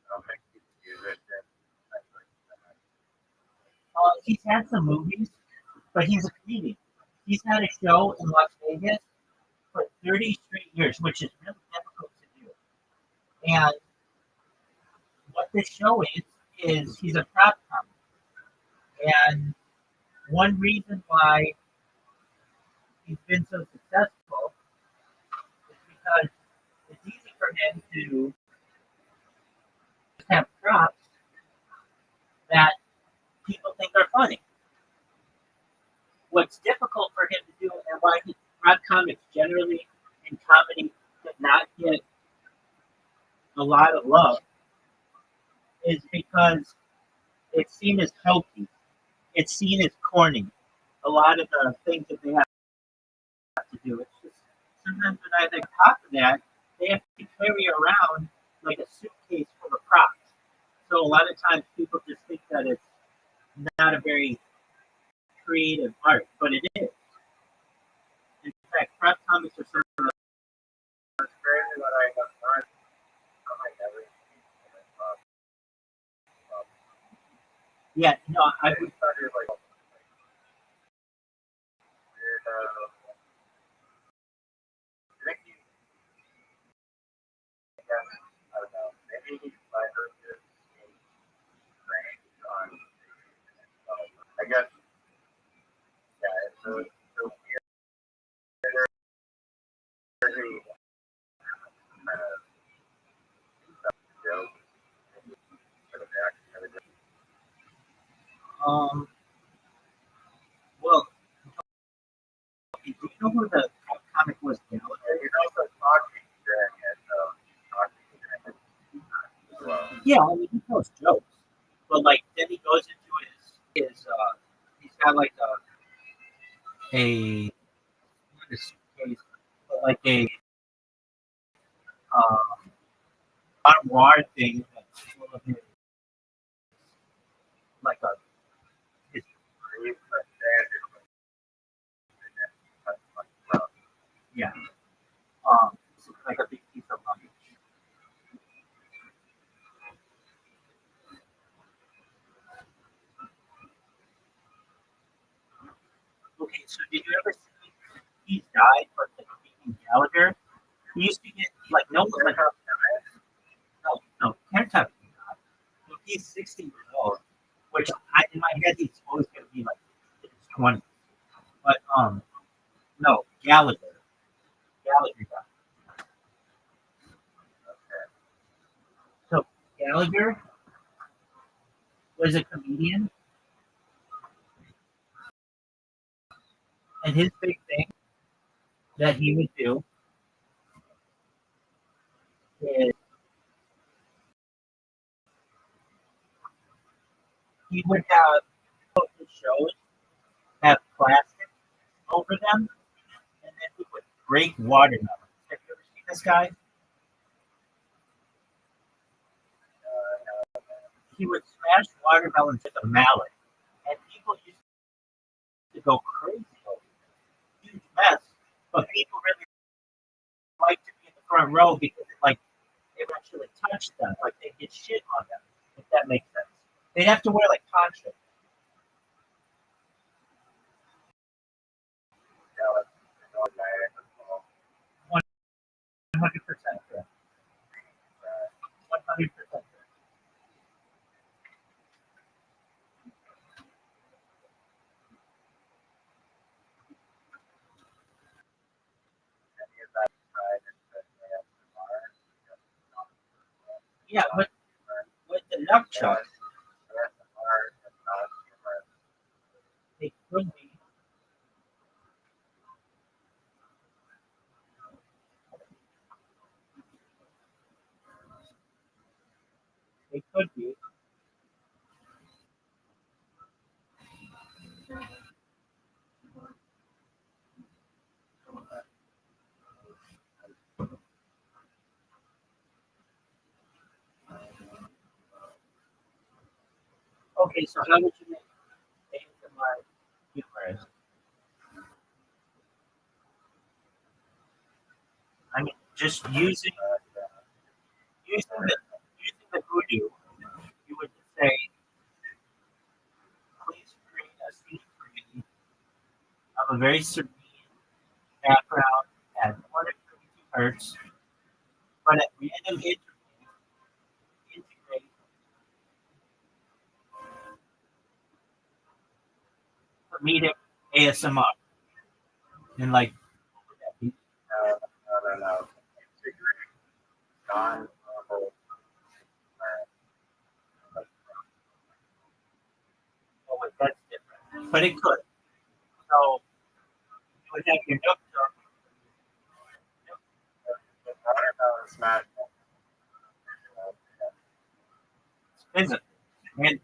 S1: don't think he's a musician.
S2: He's had some movies, but he's a comedian. He's had a show in Las Vegas for 30 straight years, which is really difficult to do. And what this show is he's a prop comic. And one reason why he's been so successful is because it's easy for him to have props that people think are funny. What's difficult for him to do, and why prop comics generally in comedy did not get a lot of love, is because it's seen as hokey. It's seen as corny. A lot of the things that they have to do. It's just sometimes when I think top of that, they have to carry around like a suitcase full of props. So a lot of times people just think that it's not a very creative art, but it is. In fact, prop comics are some of the
S1: It's crazy that I have not. I might never seen it.
S2: yeah, no, I would
S1: Started like weird. I think he. I don't know. Maybe he might have just range on. I guess. Yeah, it's a weird. Kind of joke. Sort of act.
S2: well, do you know who the comic was?
S1: He's also talking during it, talking during it as well.
S2: Yeah, I mean he tells jokes, but like then he goes into his he's got like a not a suitcase, but like a armoire thing that's full of his like a his yeah like a big piece of luggage. Okay, so did you ever see he's died, but the comedian Gallagher? He used to get like no one like no Carrot Top. He's 60 years old, which in my head he's always gonna be like in his 20s. But no Gallagher died. So Gallagher was a comedian, and his big thing that he would do is he would have his shows have plastic over them, and then he would break watermelons. Have you ever seen this guy? he would smash watermelons with a mallet, and people used to go crazy over it. Huge mess, but people really liked to be in the front row because it would actually touch them, like they get shit on them, if that makes sense. They'd have to wear like ponchos. 100% correct. 100%. Yeah, but with the nunchucks, they could be. They could be. Okay, so how would you make ASMR humorous? I mean, just using the voodoo, you would just say, please create a scene for me of a very serene background at 132 hertz, but at random intervals, integrate comedic ASMR. And like, what would that be?
S1: No. Non-verbal.
S2: Oh, wait, that's different. But it could. So you would have your nook nook.
S1: The watermelon smash.
S2: Physical. And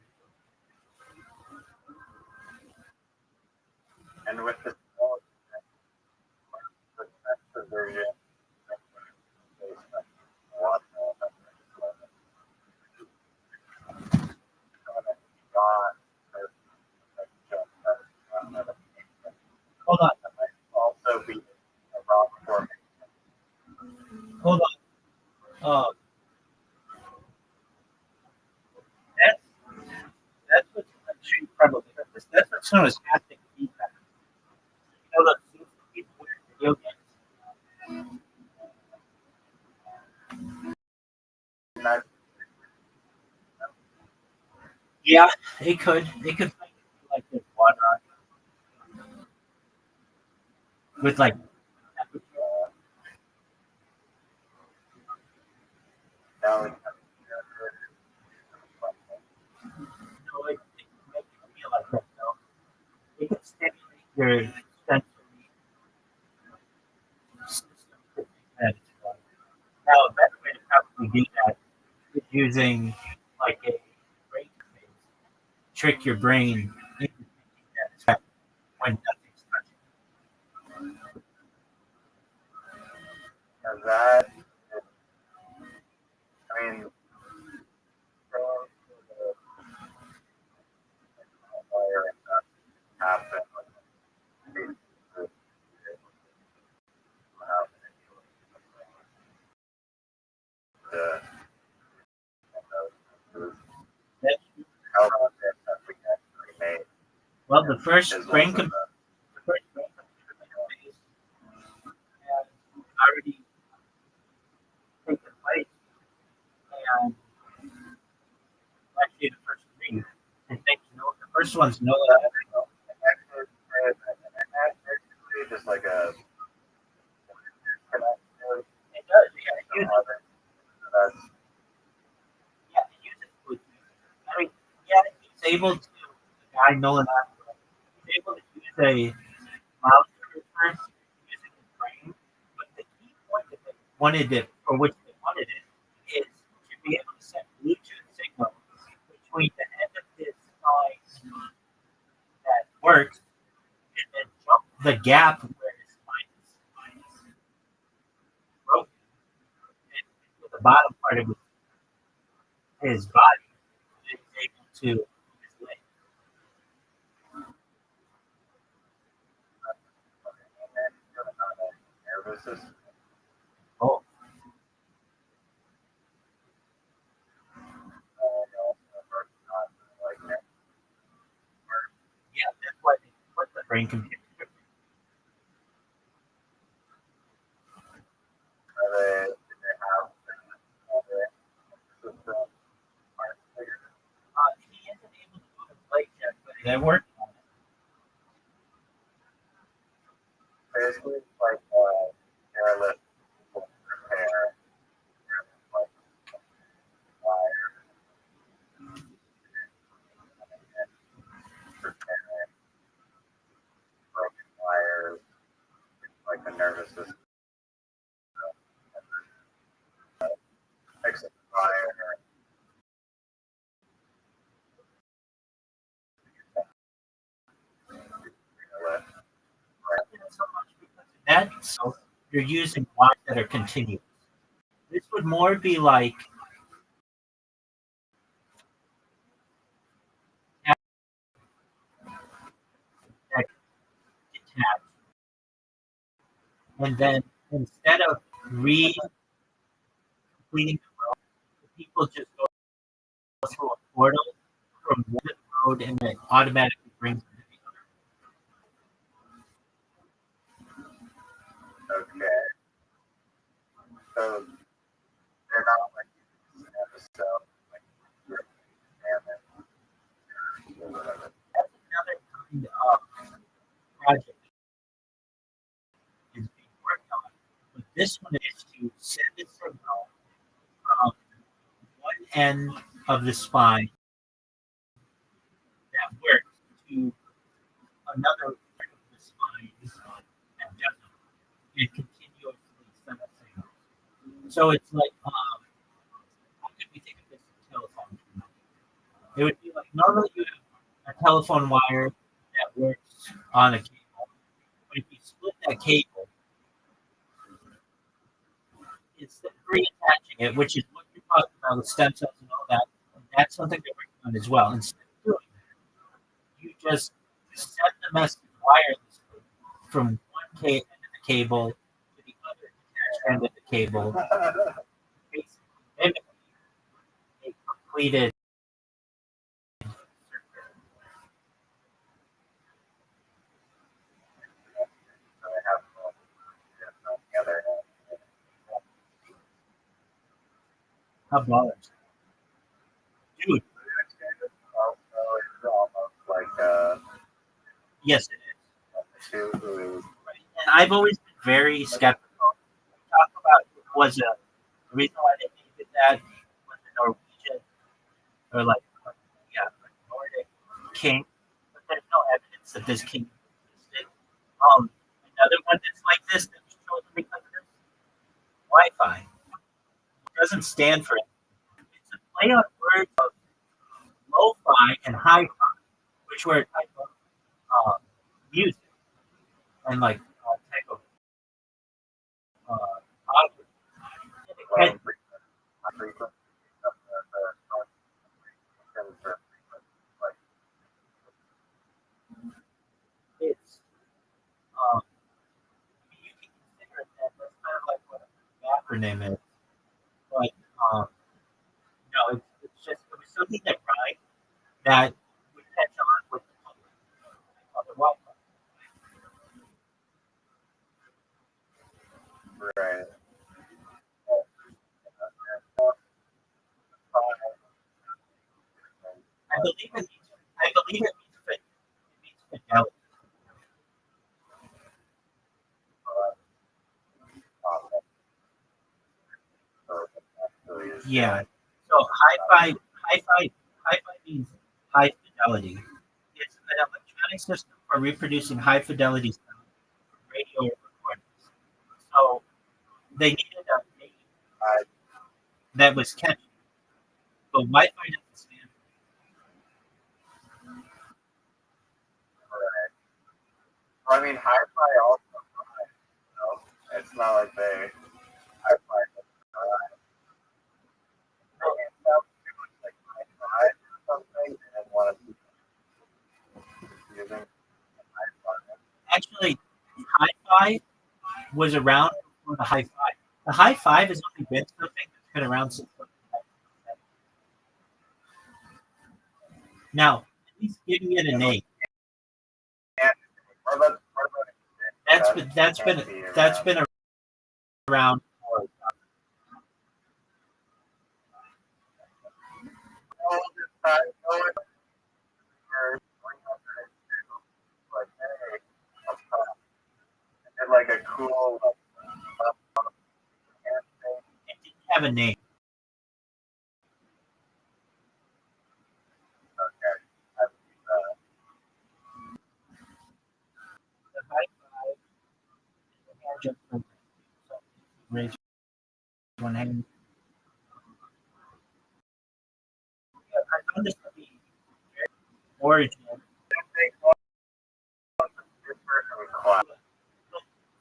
S1: And with the version,
S2: hold on,
S1: also be a wrong formation.
S2: hold on. That's what I'm sure you probably heard this. That's what's known as haptic feedback. You know those things that people wear in video games?
S1: And that
S2: Yeah, it could. It could make it feel like there's water on it. With like temperature.
S1: now it's
S2: No, it could make it feel like that, though. It could stimulate your sensory system to think that it's water. Now, a better way to probably do that is using like a brain phase. Trick your brain into thinking that it's water when nothing's touching.
S1: that. I mean, happen. The
S2: That's
S1: how that we actually made
S2: well, the first
S1: is
S2: brain
S1: also
S2: computer phase has already taken place, and actually the first three, I think, the first one's Noah.
S1: basically just like a
S2: It does, yeah, it uses,
S1: that's
S2: yeah, it uses Bluetooth. I mean, yeah, he's able to, the guy Nolan, he's able to use a mouse cursor using his brain, but the key point that they wanted it, or which they wanted it, is to be able to send Bluetooth signals between the end of his spine that works and then jump the gap where his spine is broken and with the bottom part of his body. to his leg.
S1: Nervous system.
S2: Oh,
S1: Like that.
S2: yeah, that's why they put the brain computer.
S1: Did they have system?
S2: He isn't able to move his leg yet, but they worked on it.
S1: Basically, it's like airlift repair, like wire repair, broken wires, like the nervous system, fix the wire. Airlift.
S2: So much because in that so you're using wires that are continuous. This would more be like that detached, and then instead of re-completing the road, people just go through a portal from one road and then automatically brings them to the other.
S1: Okay. So they're not like episode, like you're or whatever.
S2: That's another kind of project is being worked on. But this one is to send a signal from one end of the spine that works to another part of the spine that doesn't, and continuously send a signal. So it's like, how could we think of this as telephone? It would be like normally you have a telephone wire that works on a cable, but if you split that cable, instead of reattaching it, which is what you're talking about with stem cells and all that, that's something they're working on as well. Instead of doing that, you just send the message wirelessly from one end of the cable to the other detached end of the cable, basically mimicking a completed circuit.
S1: So they have on the other end.
S2: How about it? Dude,
S1: Also, it's almost like
S2: yes, it is.
S1: two who
S2: And I've always been very skeptical. Talk about was the reason why they named it that was the Norwegian or like Nordic king, but there's no evidence that this king existed. Another one that's like this that was chosen because of this Wi-Fi. It doesn't stand for it. It's a play on words of lo-fi and hi-fi, which were a type of music and like type of audio.
S1: well,
S2: It's you can consider it that that's kind of like what an acronym is, but no, it's just it was something that rhymed that would catch on with the public. The Wi-Fi.
S1: right.
S2: I believe it means fidelity. Yeah. So hi-fi means high fidelity. It's an electronic system for reproducing high fidelity sound from radio recordings. So they needed a name that was catchy, but Wi-Fi doesn't stand.
S1: I mean, hi-fi also, you know, it's not like they hi-fi. It sounds too much like hi-fi or something, and
S2: five was around before the high five. The high five has only been something that's been around since. Now, at least giving it a name. That's been around.
S1: Like a cool
S2: It didn't have a name. The high five is a hand joke program. So raise one hand. Yeah, I found this to be very original.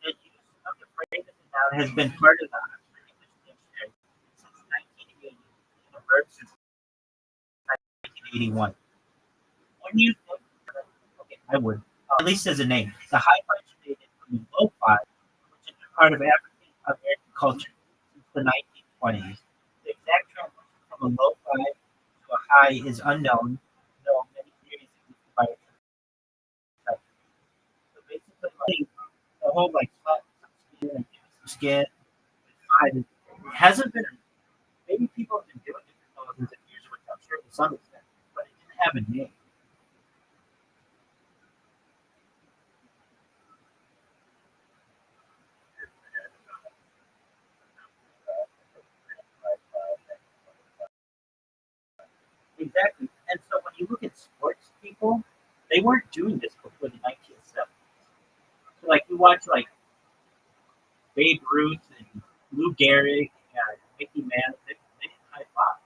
S2: The use of the phrase and noun has been part of the English dictionary since 1980 and a verb since 1981. When you think, okay, I would, at least as a name, the high five dated from the low five, which has been part of African American culture since the 1920s. The exact translation from a low five to a high is unknown, though many theories exist about its effect. So basically, like, the whole like slap some skin, five hasn't been. Maybe people have been doing it for thousands of years, which I'm sure to some extent, but it didn't have a name. Exactly. And so when you look at sports people, they weren't doing this before the 1970s. So like you watch like Babe Ruth and Lou Gehrig and Mickey Mantle, they didn't high five.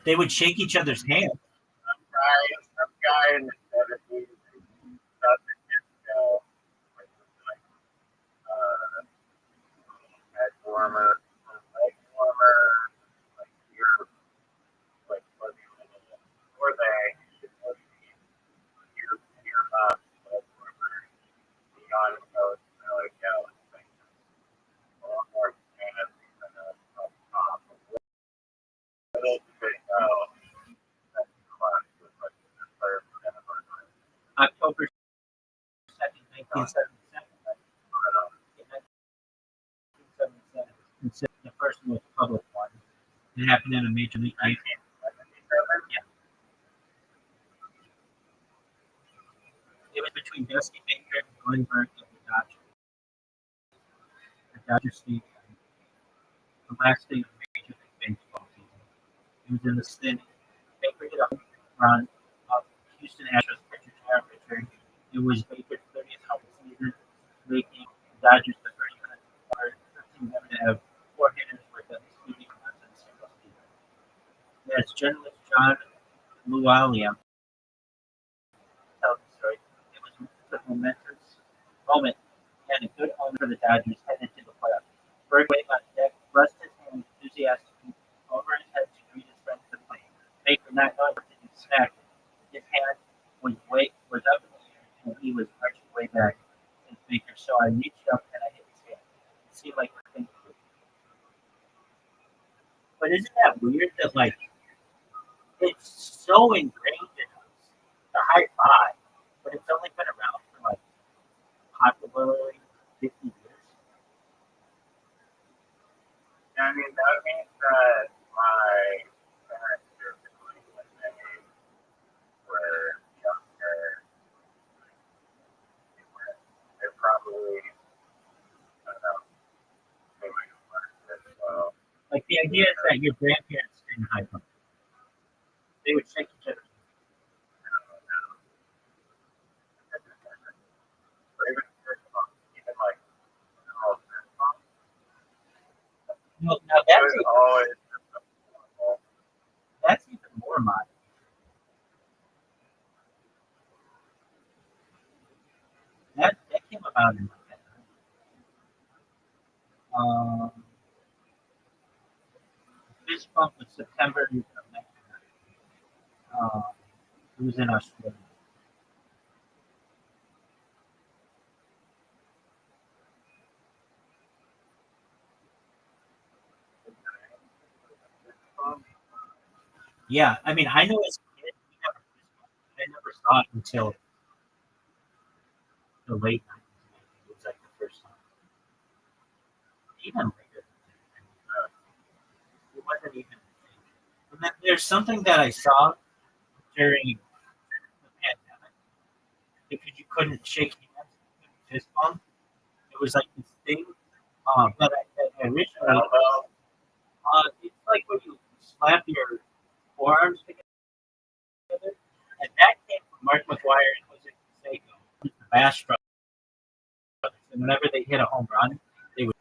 S2: They would shake each other's hands.
S1: some guy in the 70s got the disco, head warmer, leg warmer, like ear, like fuzzy little, or they, earbuds, leg warmer, beyond those, like, yeah, it's a lot more fancy than a top. A little bit, that's class with like the third anniversary.
S2: October 2nd, 1977. In 1977, considered the first most public one. It happened in a major league game. Yeah. It was between Dusty Baker and Glenn Burke of the Dodgers. The Dodger Stadium, the last day of Major League Baseball season. He was in the stint. Baker hit a home run off Houston Astros pitcher John Richard. It was Baker's 30th home season, making the Dodgers the first team ever to have four hitters with at least 80 runs in a single season. As journalist John Lualiam tells the story, it was a momentous moment and a good omen for the Dodgers headed to the playoffs. Berg waiting on deck, thrust his hand enthusiastically over his head to greet his friends at the plate. Baker, not knowing what to do, snapped. His hand was up in the air, and he was arching way back. Says Baker, so I reached up and I hit his hand. It seemed like a thing to do. But isn't that weird that like it's so ingrained in us, the high five, but it's only been around for like popularly 50 years.
S1: I mean, that means that my parents basically, when they were younger, they're probably, I don't know, they might have learned it as well.
S2: Like the idea is that your grandparents didn't high five. They would shake each other.
S1: Or even fist bumps, even like, oh, fist bumps,
S2: No, now
S1: it was always just a normal.
S2: that's even more modern. That came about in like fist bump was September of 1990. It was in Australia. Yeah, I mean, I know as a kid, I never saw it until the late 90s. It was like the first time. Even later. It wasn't even. And then there's something that I saw during the pandemic because you couldn't shake hands, you couldn't fist bump. It was like this thing that originally, it's like when you slap your forearms together, and that came from Mark McGuire and Jose Canseco, the Bash Brothers. And whenever they hit a home run, they would.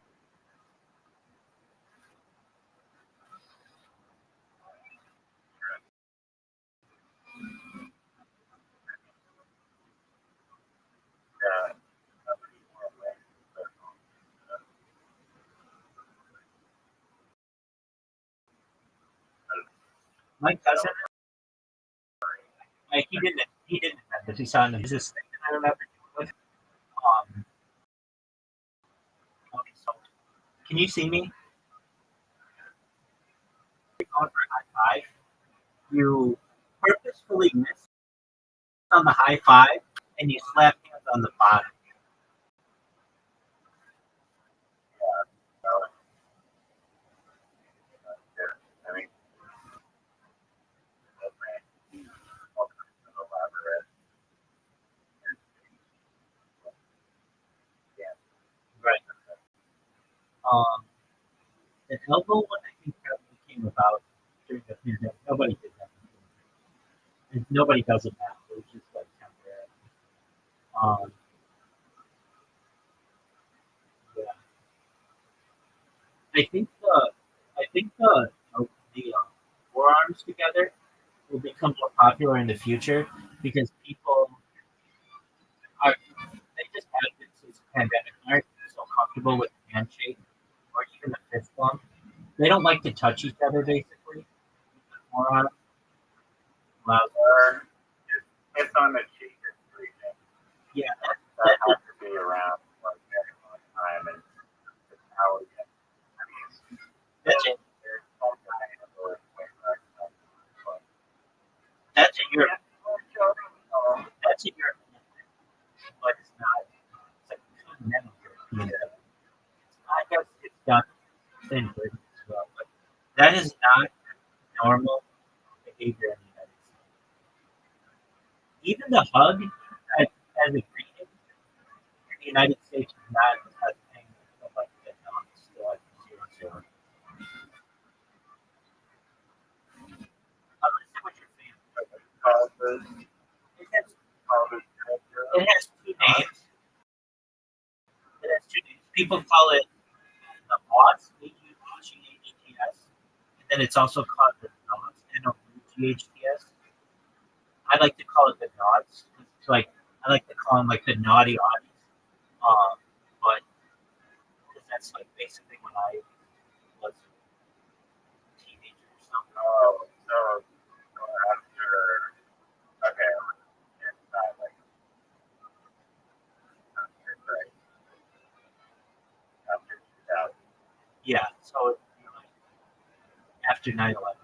S1: Yeah.
S2: My cousin, like, he didn't have this. He saw it in the business thing that I remember doing with. Um, okay, so can you see me? You're going for a high five. You purposefully miss on the high five, and you slap hands on the bottom.
S1: I mean, elaborate.
S2: Right. Um, the elbow one, I think, probably came about during the pandemic. Nobody did that. And nobody does it now. It was just like temporary. Um, yeah. I think the I think the forearms together will become more popular in the future because people are they just have been since the pandemic aren't so comfortable with the handshake or even the fist bump. They don't like to touch each other basically. The forearm allows
S1: Or just hits on the cheek or something.
S2: yeah,
S1: That has to be around for a very long time, and it's how we get. I mean,
S2: that's it.
S1: there's some kind of a way back, but
S2: That's a Europe.
S1: um,
S2: That's a Europe, but it's not. It's like a continental European. I guess it's done in Britain as well, but that is not normal behavior in the United States. Even the hug as a greeting in the United States is not a thing of like Vietnam. It's still like 0-0. Unless it was your family.
S1: causes
S2: It has,
S1: causes
S2: it has two names. It has two names. People call it the Mods, H-U-G-H-T-S, and then it's also called the Nods, N-O-U-G-H-T-S. I like to call it the Nods. It's like I like to call them like the naughty oddies. But because that's like basically when I was a teenager or something.
S1: oh, so after okay, it's not like after right after 2000.
S2: Yeah, so you know, like after 9/11,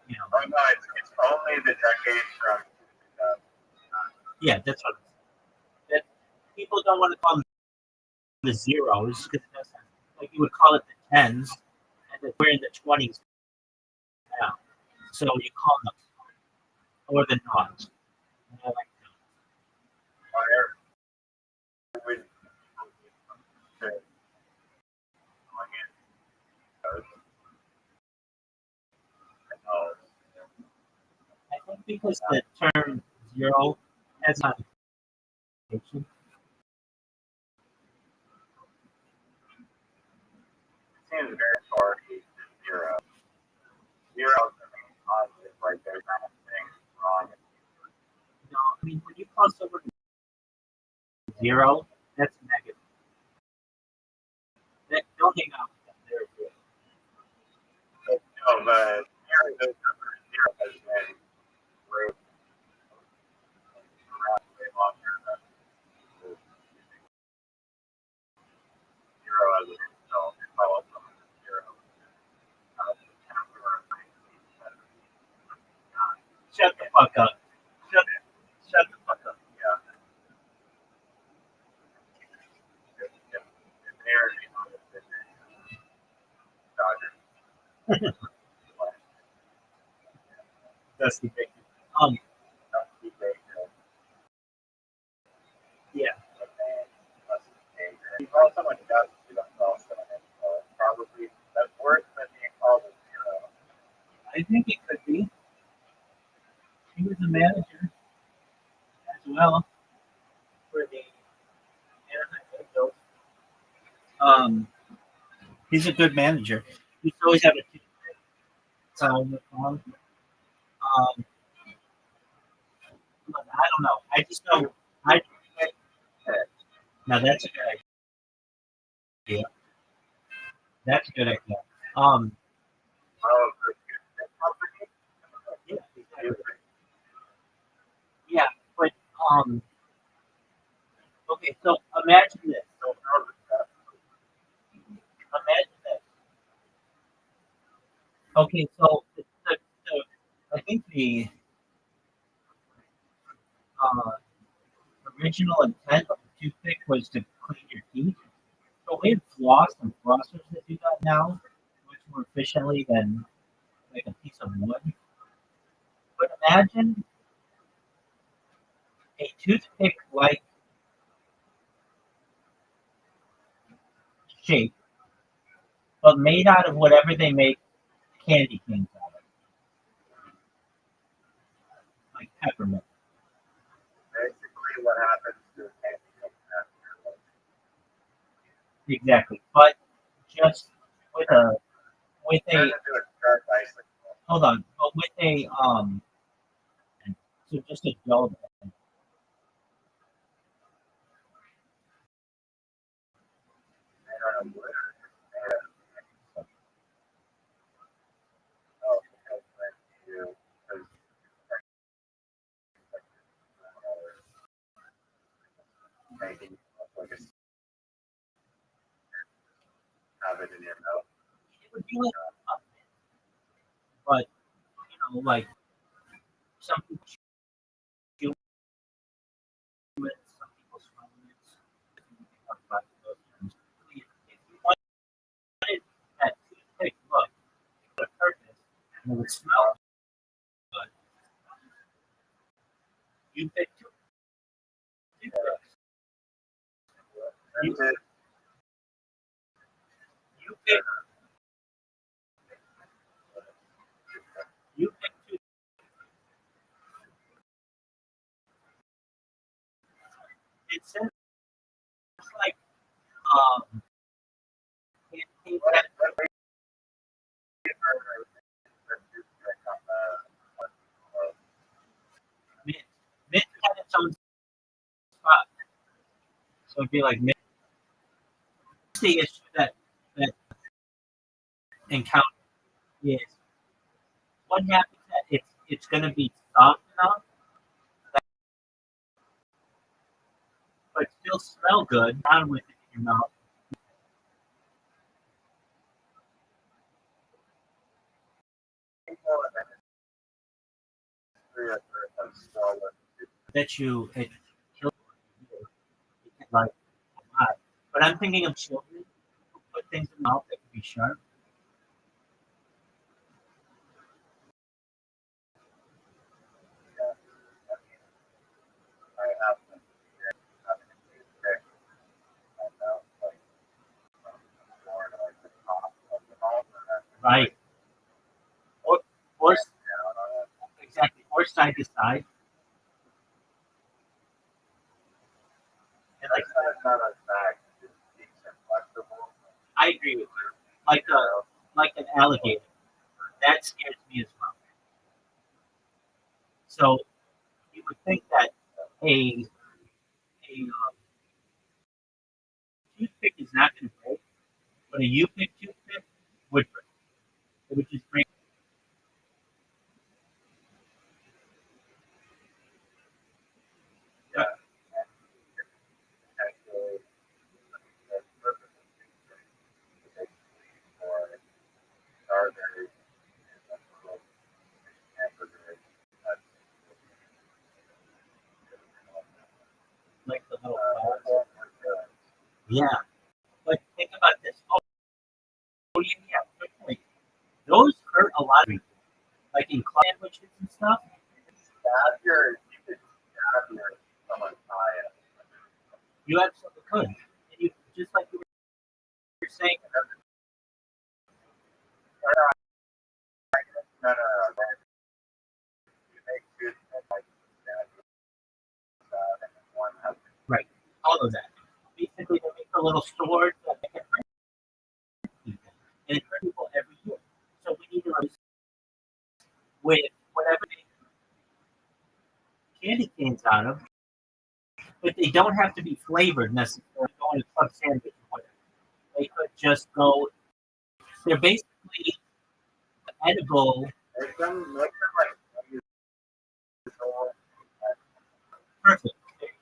S2: you know,
S1: Oh no, it's only the decade from 2000.
S2: yeah, that's what that people don't want to call them the zeros because like you would call it the tens, and then we're in the 20s now, so you call them or the knots. And I like
S1: Fire would say, oh,
S2: I think because the term zero has not education.
S1: seems very far east of zero. Zero is the main positive, like there's nothing wrong.
S2: No, I mean when you cross over to zero, that's negative. Don't hang out with them. They're good.
S1: No, but zero, the number zero has been wrote around way longer than zero as it is. So it's all zero.
S2: fuck up. Shut the fuck up.
S1: Yeah. If Aaron is on this Dodgers.
S2: That's the big. Yeah.
S1: He called someone Gus, he don't call someone probably that's worse than being called a zero.
S2: I think it could be. He was a manager as well for the Anaheim Angels. He's a good manager. He's always had a team. So I don't know. I just know. I now that's a good idea. That's a good idea.
S1: Oh, good company.
S2: Yeah, exactly. Yeah, but okay. So imagine this. Imagine this. Okay, so I think the uh, original intent of the toothpick was to clean your teeth. So we have floss and flossers that do that now much more efficiently than like a piece of wood. But imagine a toothpick like shape, but made out of whatever they make candy canes out of, like peppermint.
S1: Basically, what happens to a candy after
S2: Exactly. But just with
S1: turn
S2: a
S1: into a sharp bicycle.
S2: hold on, but with a so just a dull
S1: Made out of wood or just made out of oh, because when you because making like a have it in your mouth.
S2: it would be like but like some people chew it, some people swallow it. We can talk about those terms. If you wanted that toothpick look for a purpose and it would smell good, you pick two toothpicks. You,
S1: That's it.
S2: you pick you pick two. It says like um pancake
S1: What
S2: that
S1: what
S2: mint. Mint had its own spot. So it'd be like mint. The issue that encounter is what happens that it's gonna be soft enough but still smell good down with it in your mouth. That you it kills you. You can like a lot. But I'm thinking of children who put things in the mouth that can be sharp. Right. Or or exactly. Or side to side. And like I agree with you. Like an alligator. That scares me as well. So you would think that a toothpick is not going to break, but a U-pick toothpick would break. It would just break.
S1: Yeah.
S2: Yeah, but think about this. Oh yeah, good point. Those hurt a lot of people, like in club sandwiches and stuff.
S1: You could stab your someone's eye.
S2: You absolutely could. And you just like you were saying,
S1: No, no, no. You make good like stab and then one has
S2: right? All of that. Basically, they make a little sword that they can hurt people, and it hurts people every year. So we need to replace with whatever they candy canes out of, but they don't have to be flavored necessarily. Going to club sandwich or whatever. They could just go. They're basically edible.
S1: make them like unusual.
S2: Perfect. There you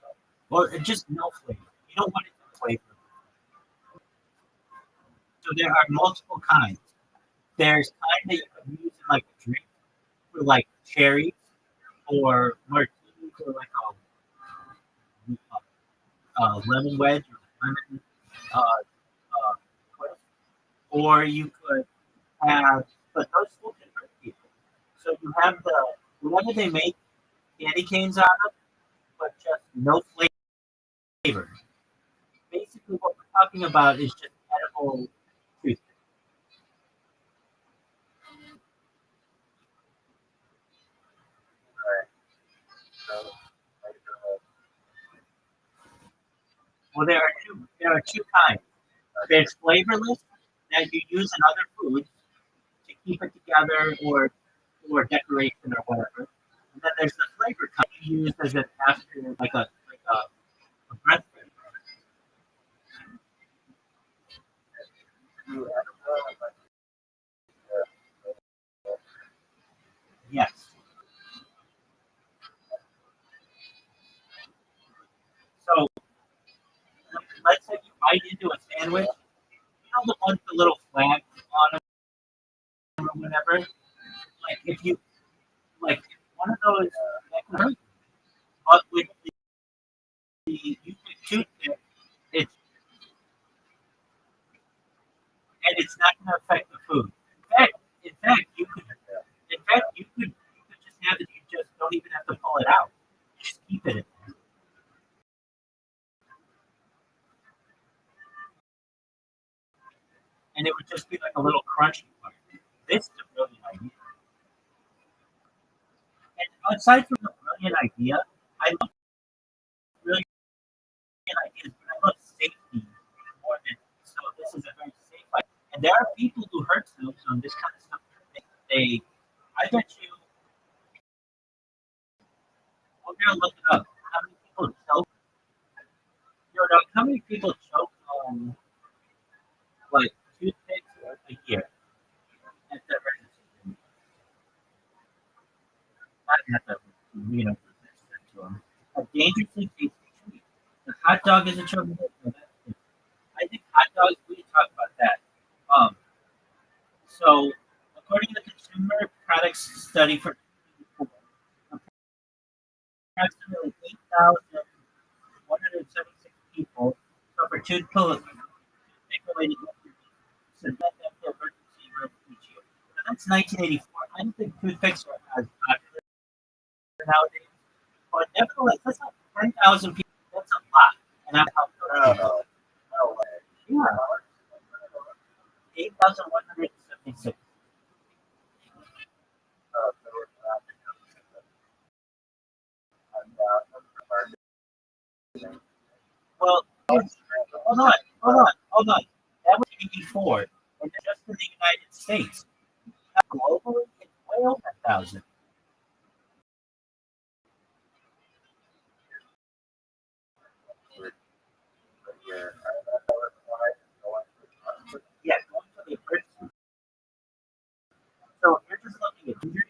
S2: go. Or just no flavor. You don't want it to flavor. So there are multiple kinds. There's kind that you can use in like a drink for like cherries or martini for like a lemon wedge or lemon uh, twist. Or you could have, but those still can hurt people. So you have the whatever they make candy canes out of, but just no flavor. Basically, what we're talking about is just edible toothpaste.
S1: Right. So like
S2: Well, there are two kinds. There's flavorless that you use in other foods to keep it together or decoration or whatever. And then there's the flavor kind you use as an after a breath flavor.
S1: do edible and like
S2: Yes. So let's say you bite into a sandwich. You know the ones with the little flag on them or whatever. Like if you like one of those that can hurt. But with the you could toothpick, it's and it's not going to affect the food. In fact, you could just have it. You just don't even have to pull it out. Just keep it in there, and it would just be like a little crunchy part. This is a brilliant idea. And aside from the brilliant idea, I love brilliant ideas, but I love safety more than so. This is a very safe idea. And there are people who hurt themselves on this kind of stuff. They I bet you, we're gonna look it up. How many people choke? How many people choke on like toothpicks a year at the emergency room? Not at the to them. A dangerously tasty treat. The hot dog is a choking hazard. I think hot dogs. We can talk about that. Um, so according to the Consumer Products Study for approximately 8,176 people suffer toothpick-related injuries since that the emergency room each year. Now, that's 1984. I don't think toothpicks are as popular nowadays, but nevertheless, that's like 10,000 people. That's a lot, and that's how
S1: no, no, no way.
S2: yeah, 8,176.
S1: There was not
S2: Well, hold on. That was 84, and just in the United States. Globally, it's way over 1,000. Yeah, going for the emergency. So if you're just looking at injuries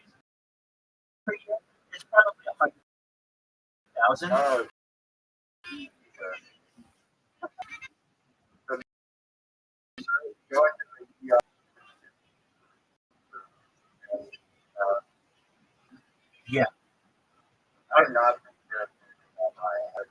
S2: per year, it's probably 100,000.
S1: Oh, going to the
S2: Yeah,
S1: I'm not my like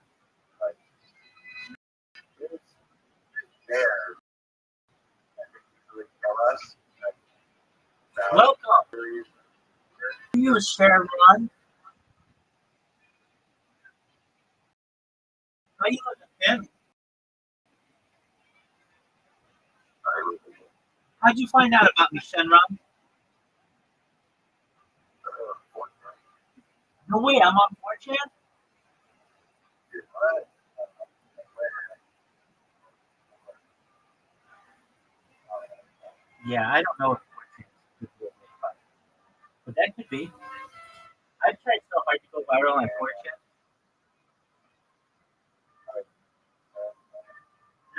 S2: use Chevron? How you look at him? How'd you find out about me, Shenron? No way, I'm on 4chan? Yeah, I don't know if 4chan is good, but that could be. I've tried so hard to go viral on 4chan.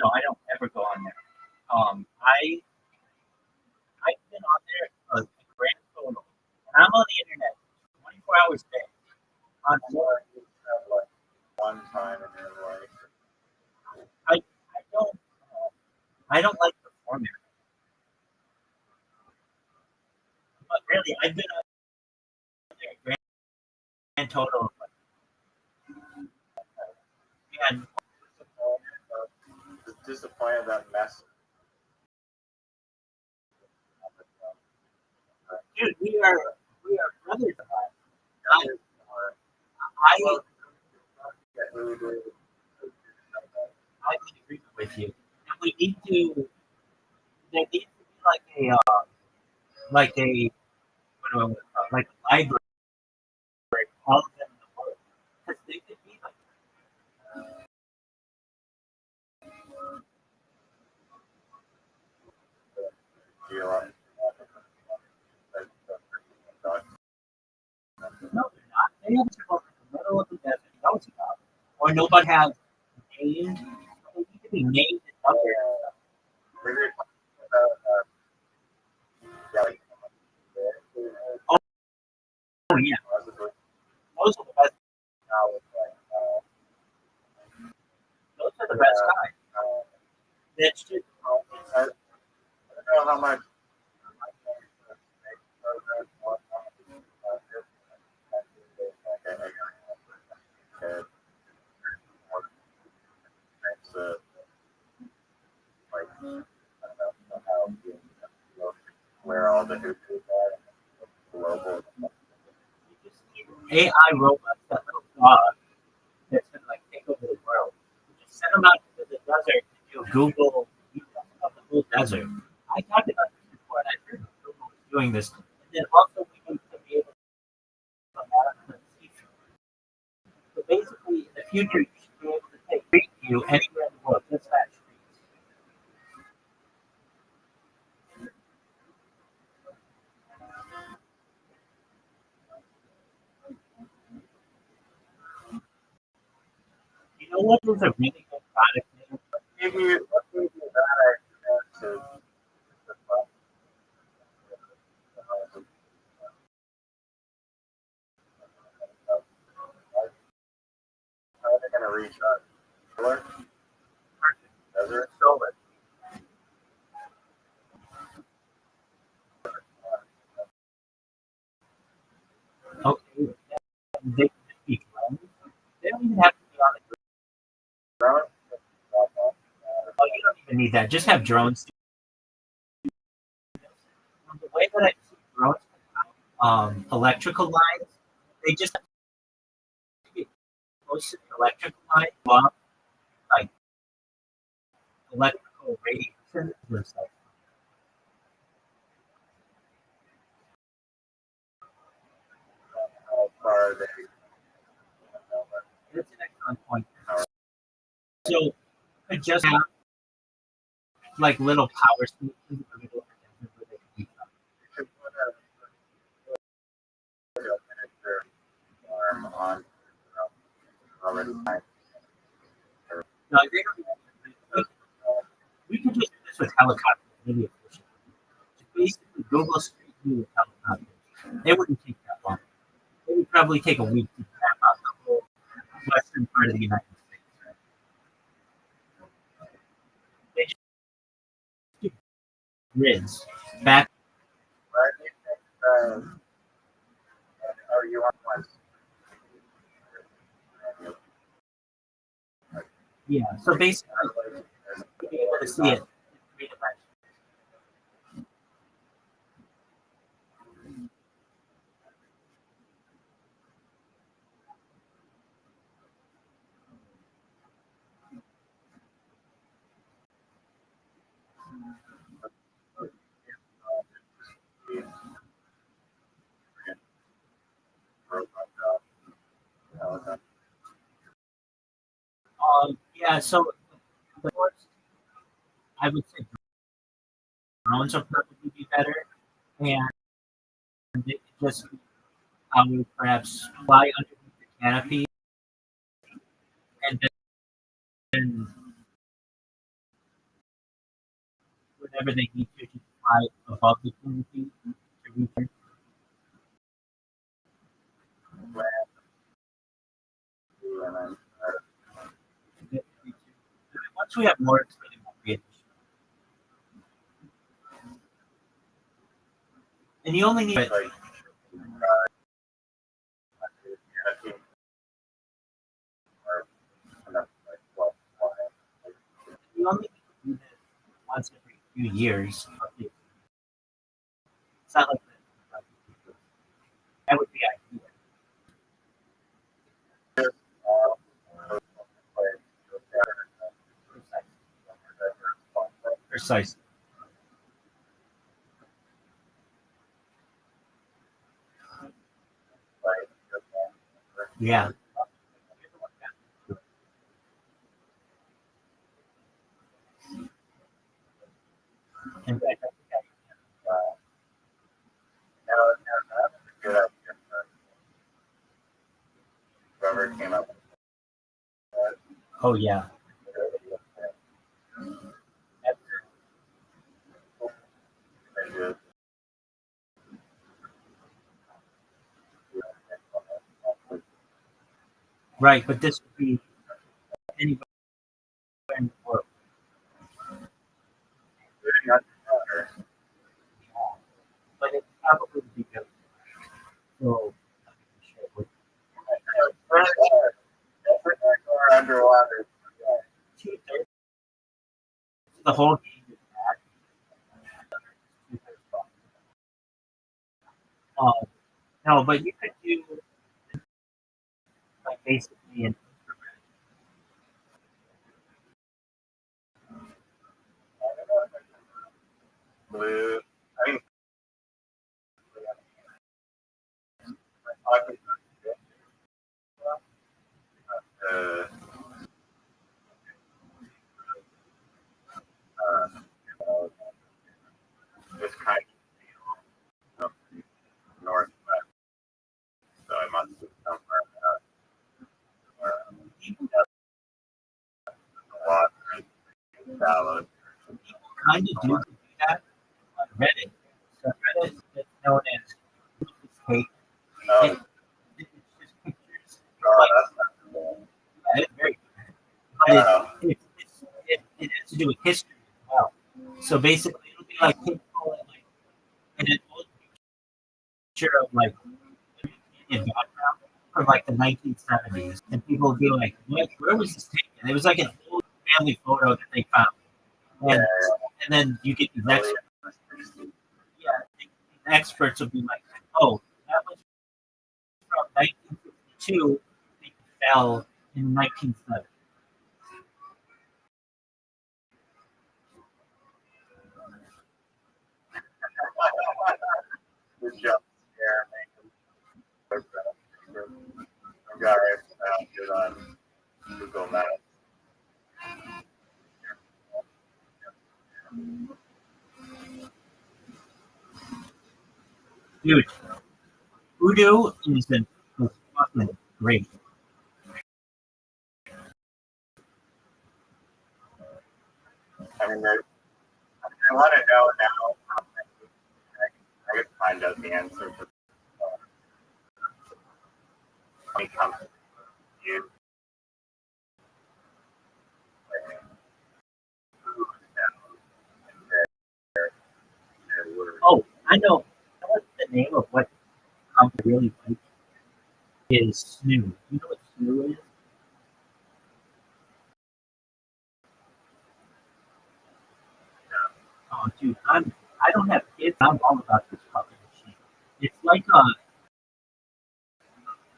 S2: No, I don't ever go on there. I've been on there a grand total, and I'm on the internet 24 hours a day. On
S1: Like one time in your life.
S2: I don't I don't like the format, but really I've been on there a grand total, and
S1: Disappointed that mess.
S2: dude, we are brothers of ours. I I'm in agreement with you, and we need to. There needs to be like a what do I want to call it? Like a library of all of them in the world, because they could be like.
S1: You're like,
S2: No, they're not. They have to go in the middle of the desert. Knows about it. Or nobody has named. They need to be named and numbered.
S1: we were talking about, yeah, like,
S2: Oh yeah, those are the best.
S1: now it's like,
S2: Those are the best guys. That's just
S1: I don't know how much. Where all the hoops are global.
S2: AI robots, that little dog that's gonna like take over the world. You just send them out into the desert to do Google of the whole desert. I talked about this before, and I heard Google was doing this. And then also we need to be able to monitor seafood. So basically, in the future, you should be able to take Street View anywhere in the world, just that street. You know what is a really good product name?
S1: Maybe that to how are they going to reach out? Desert Solar.
S2: Okay, they can just be drones. They don't even have to be on the
S1: Drone?
S2: Oh, you don't even need that. Just have drones. The way that I see drones, electrical lines, they just have to get close to the electrical line, well, like electrical radiation. It's like,
S1: How far are they?
S2: that's an excellent point. So could just have like little power stations in the middle of the desert where they can be
S1: Should put a miniature farm on already.
S2: no, they don't even, we could just do this with helicopters really efficiently. Just basically Google Street View with helicopters. It wouldn't take that long. It would probably take a week to map out the whole western part of the United States. They just do grids back.
S1: Why do you think, are you on one?
S2: Yeah, so basically you'd be able to see it in 3 dimensions. Yeah, so of course, I would say drones will probably be better, and it just I would perhaps fly underneath the canopy and then whenever they need to just fly above the canopy to reach
S1: and then
S2: it. Once we have more, it's really more creative. And you only need
S1: like canopy, or enough like
S2: you only need to do this once every few years. It's not like that would be ideal. Precisely. Yeah. In fact, I think
S1: no, that's a good idea. Whoever came up with
S2: oh yeah.
S1: that,
S2: Right, but this would be anywhere in the world. But it probably would be good. So
S1: or underwater.
S2: two-thirds of the whole game is back. Two-thirds gone. No, but you could do like basically an
S1: Blue. I mean, I uh, it's kind of northwest, so I must be somewhere where the water is shallow.
S2: kind of do that on Reddit. So Reddit is known as hate.
S1: Oh,
S2: It's just pictures.
S1: oh,
S2: Like,
S1: that's not cool.
S2: yeah, it's very but
S1: Oh,
S2: it has to do with history as well. So basically, it'll be like people like an old picture of like in background from like the 1970s, and people will be like, "What? Where was this taken?" It was like an old family photo that they found,
S1: yeah,
S2: and then you get these yeah, these experts will be like, "Oh, that was from 1952. They fell in 1970."
S1: the jump scare makes some guy found it on Google Maps.
S2: Dude, Voodoo is fucking great.
S1: I mean, I want to know now. I could find out the answer, but when it comes to you,
S2: Oh, I know. What's the name of what I really like is Snoo. You know what Snoo is? Oh, dude, I don't have kids. I'm all about this fucking machine. It's like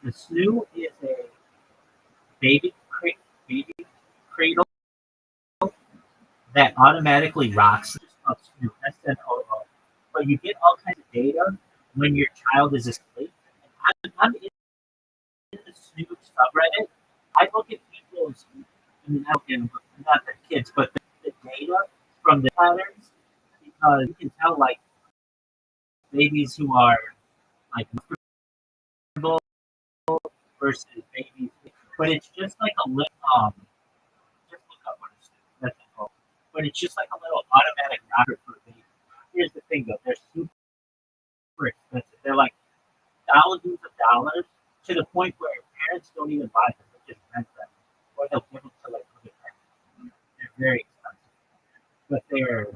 S2: the Snoo is a baby cradle that automatically rocks. It's called Snoo, SNOO. But you get all kinds of data when your child is asleep. And I'm in the Snoo subreddit. I look at people's I mean, not the kids, but the data from the patterns, because you can tell like babies who are like comfortable versus babies, but it's just like a little just look up what it's that's all. But it's just like a little automatic knocker for babies. Here's the thing though, they're super expensive. They're like thousands of dollars to the point where parents don't even buy them; they just rent them, or they'll give them to like other parents. They're very expensive, but their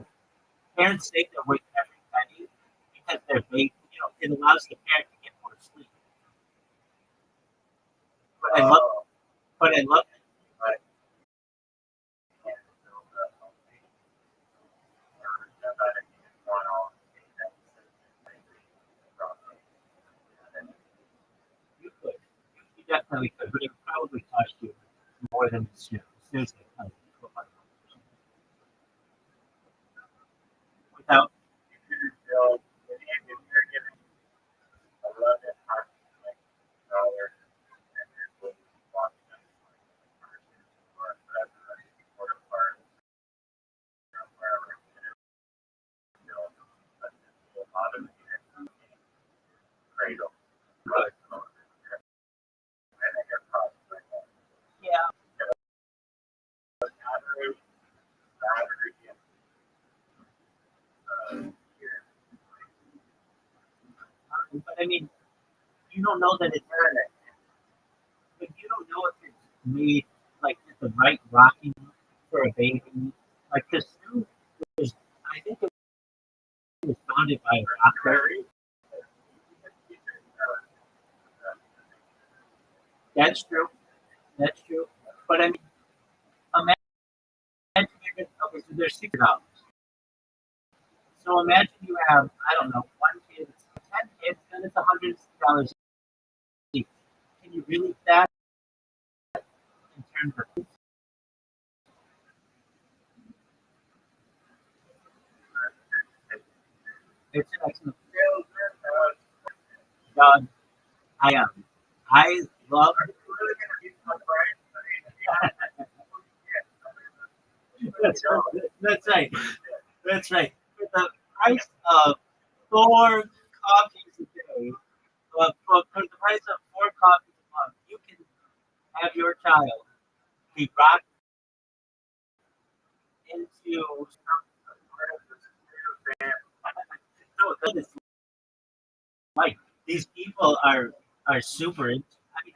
S2: parents save their weight every penny because they're big. You know, it allows the parent to get more sleep. But I love,
S1: Oh,
S2: but I love it.
S1: right. Yeah, so, that is one on
S2: You could, you definitely could, but it would probably cost you more than the snooze. Snooze like without.
S1: bill, if you're giving 11 dollars and it will walk them or or part from wherever bill, but it's a lot of cradle. But I think it costs like
S2: Yeah,
S1: battery, here.
S2: but I mean, you don't know that it's. But you don't know if it's made like at the right rocking for a baby. Like the snooze was, I think it was founded by a doctor. That's true. That's true. But I mean, imagine okay, so there's $60. So imagine you have, I don't know, one kid, 10 kids, then it's $160 each. Can you really that in terms of it's an excellent God. I am. I love that's right. That's right. That's right. For the price of four coffees a day, for the price of four coffees a month, you can have your child be rocked into no, that is like these people are super. I mean,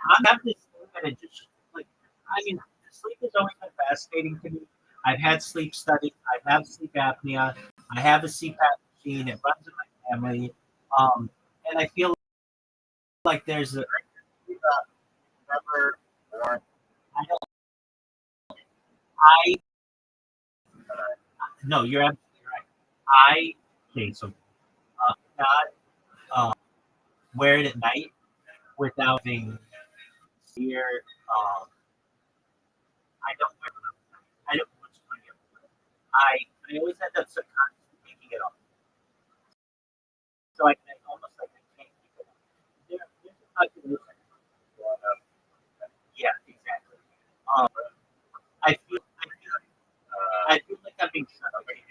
S2: I have this thing that it just like. I mean, sleep has always been fascinating to me. I've had sleep studies. I have sleep apnea. I have a CPAP machine. It runs in my family. And I feel like there's a.
S1: Never born.
S2: I don't. I no, you're absolutely right. I okay, so not wear it at night without having fear. Um, I don't wear it. I don't much money. I always end up subconsciously taking it off. So I almost like I can't keep it off. There's a calculation. Yeah, exactly. Um, I feel like I'm being suffocated.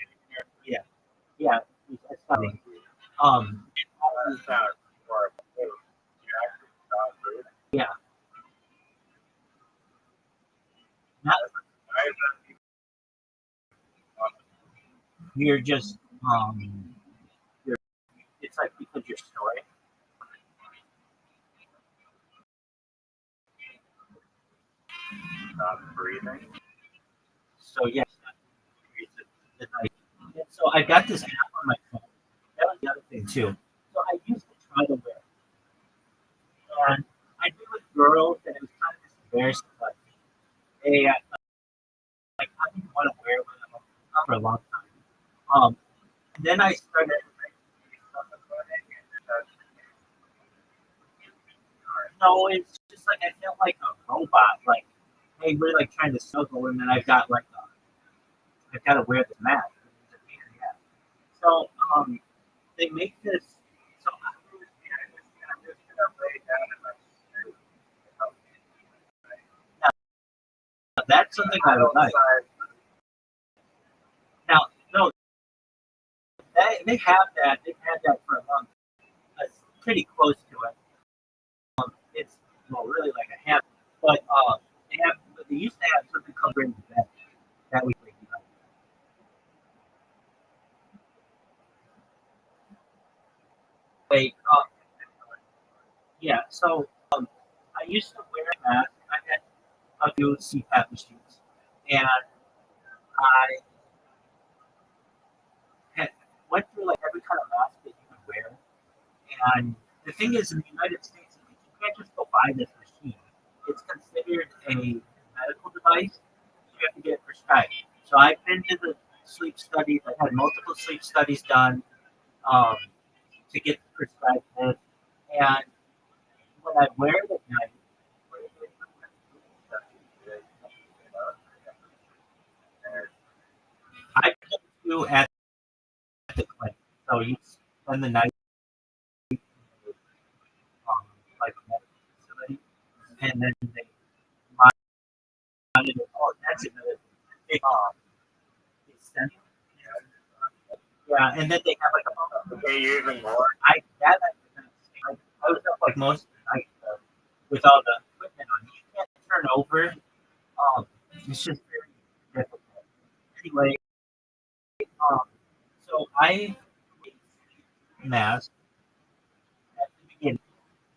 S2: Yeah, yeah, it's funny. Um, yeah, not you're just you're. It's like because you're snoring.
S1: Not breathing.
S2: So yes, the night. And so I got this app on my phone. That was the other thing too. So I used to try to wear, and I do with girls, and it was kind of just embarrassing. Like, hey, I didn't want to wear one of them for a long time. And then I started. No, it's just like I felt like a robot. Like, hey, we're like trying to snuggle, and then I've got to wear this mask. It's a pain in the ass. So they make this. So That's something I would like. Now, no, they have that. They've had that for a long time. It's pretty close to it. It's really like a half, but they used to have something called Bring the Bed. That was like, wait, yeah. So I used to wear a mask. I had a few CPAP machines, and I had went through like every kind of mask that you could wear. And the thing is, in the United States, you can't just go buy this machine. It's considered a medical device. You have to get it prescribed. So I've been to the sleep studies. I've had multiple sleep studies done um, to get prescribed this. And when I wear it at night, I go to at the clinic. So you spend the night like a medical facility, and then they monitor. Oh, that's another thing. They send yeah, and then they have like a
S1: Okay, even more.
S2: I was up like most of the night with all the equipment on. You can't turn over. It's just very difficult. Anyway, um, so I mask at the beginning,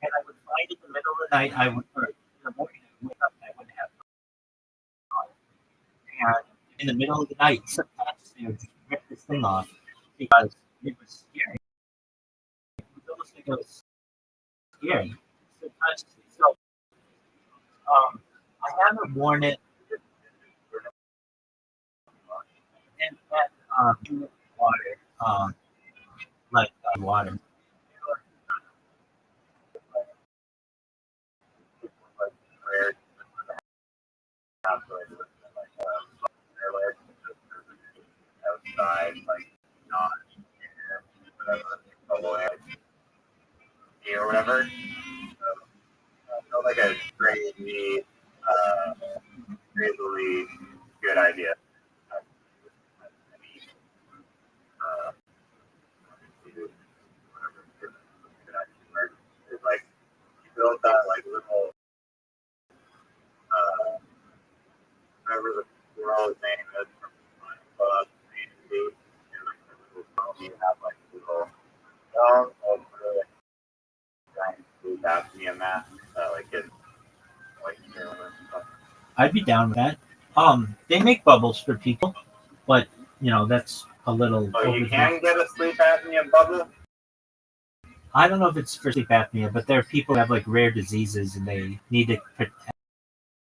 S2: and I would find in the middle of the night I would, or in the morning I would wake up and I wouldn't have it on. And in the middle of the night, sometimes they would just rip this thing off because it was scary. It was almost like it was scary. Subconsciously. So I haven't worn it in that water, like water.
S1: Outside, like not whatever, or whatever. So like a crazy, crazily good idea. Uh, it's like you build that like little, whatever the girl's name is from club, you have like little over giant sleep apnea mask that like gets like stuff.
S2: I'd be down with that. They make bubbles for people, but that's a little.
S1: So you
S2: over the-
S1: can get a sleep apnea bubble.
S2: I don't know if it's for sleep apnea, but there are people who have like rare diseases and they need to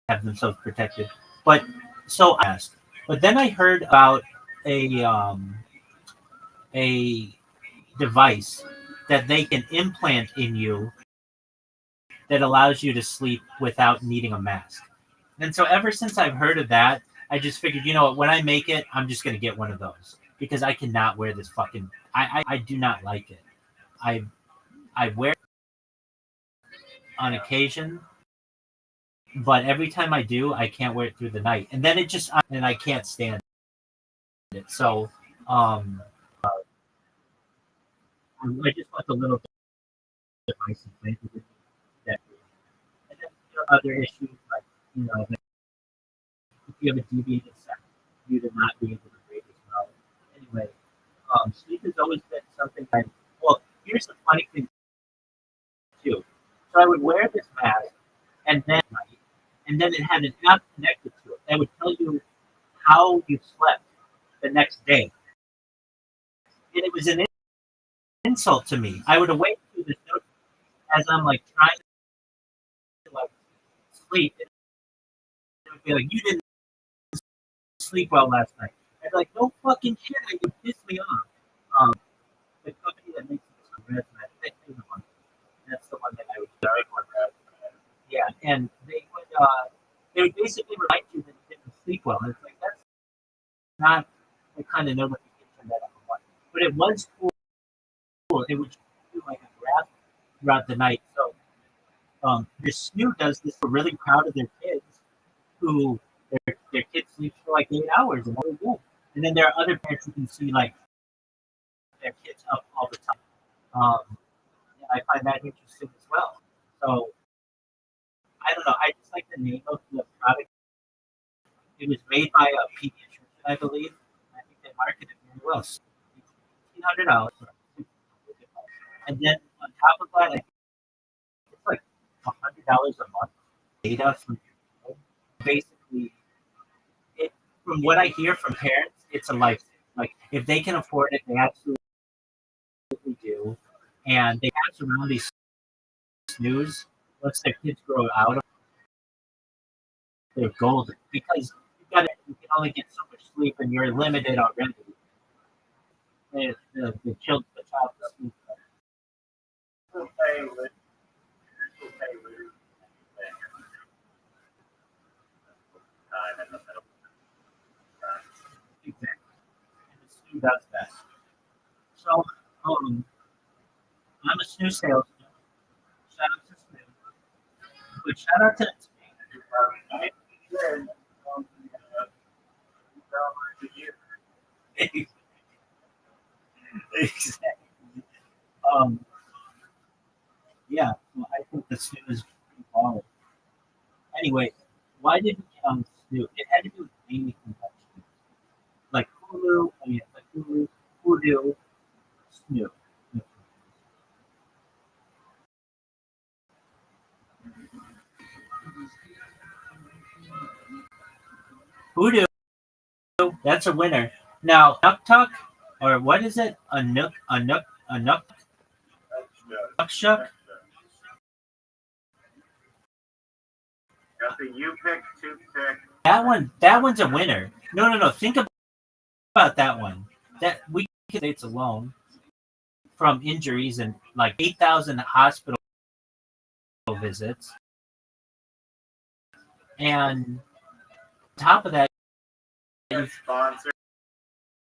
S2: have themselves protected. But so I asked, but then I heard about a device that they can implant in you that allows you to sleep without needing a mask. And so ever since I've heard of that, I just figured, you know what, when I make it, I'm just gonna get one of those because I cannot wear this fucking. I do not like it. I wear it on occasion, but every time I do, I can't wear it through the night, and then and I can't stand it. So I just want the little device implanted with that. And then there are other issues like like if you have a deviated septum, you do not be able to breathe as well. Anyway, sleep has always been something well, here's the funny thing too. So I would wear this mask and then it had an app connected to it that would tell you how you slept the next day. And it was an insult to me. I would awake to this note as I'm like trying to like sleep. And it would be like, you didn't sleep well last night. I'd be like, no fucking shit, you pissed me off. The company that makes this ResMed, that's the one that I would yeah, and they would basically remind you that you didn't sleep well. And it's like that's not the kind of notification that I want. But it was cool. It would do like a graph throughout the night. So this SNU does this. We're really proud of their kids who their kids sleep for like 8 hours and they're good. And then there are other parents who can see like their kids up all the time. Yeah, I find that interesting as well. So I don't know. I just like the name of the product. It was made by a pediatrician, I believe. I think they marketed it very well. So $1,800. And then on top of that, I think it's like $100 a month data from your phone. Basically, it from what I hear from parents, it's a life. Like if they can afford it, they absolutely do, and they pass around these snooze. Once their kids grow out of, they're golden because you can only get so much sleep, and you're limited already. The child sleep.
S1: People pay lose time in the middle.
S2: Exactly. And the snoo does best. So, I'm a snoo salesman. Shout out to snoo. But shout out to exactly. Um, yeah, well, I think the snoo is pretty baller. Anyway, why did we get on snoo? It had to do with naming conventions. Like Hulu, I mean, like Hulu, Voodoo, snoo. Voodoo, that's a winner. Now, Nuck Tuck, or what is it? Nuck Shuck?
S1: Got the U pick, two pick.
S2: That one's a winner. No. Think about that one. That we could states alone from injuries and like 8,000 hospital visits, and on top of that,
S1: It's sponsored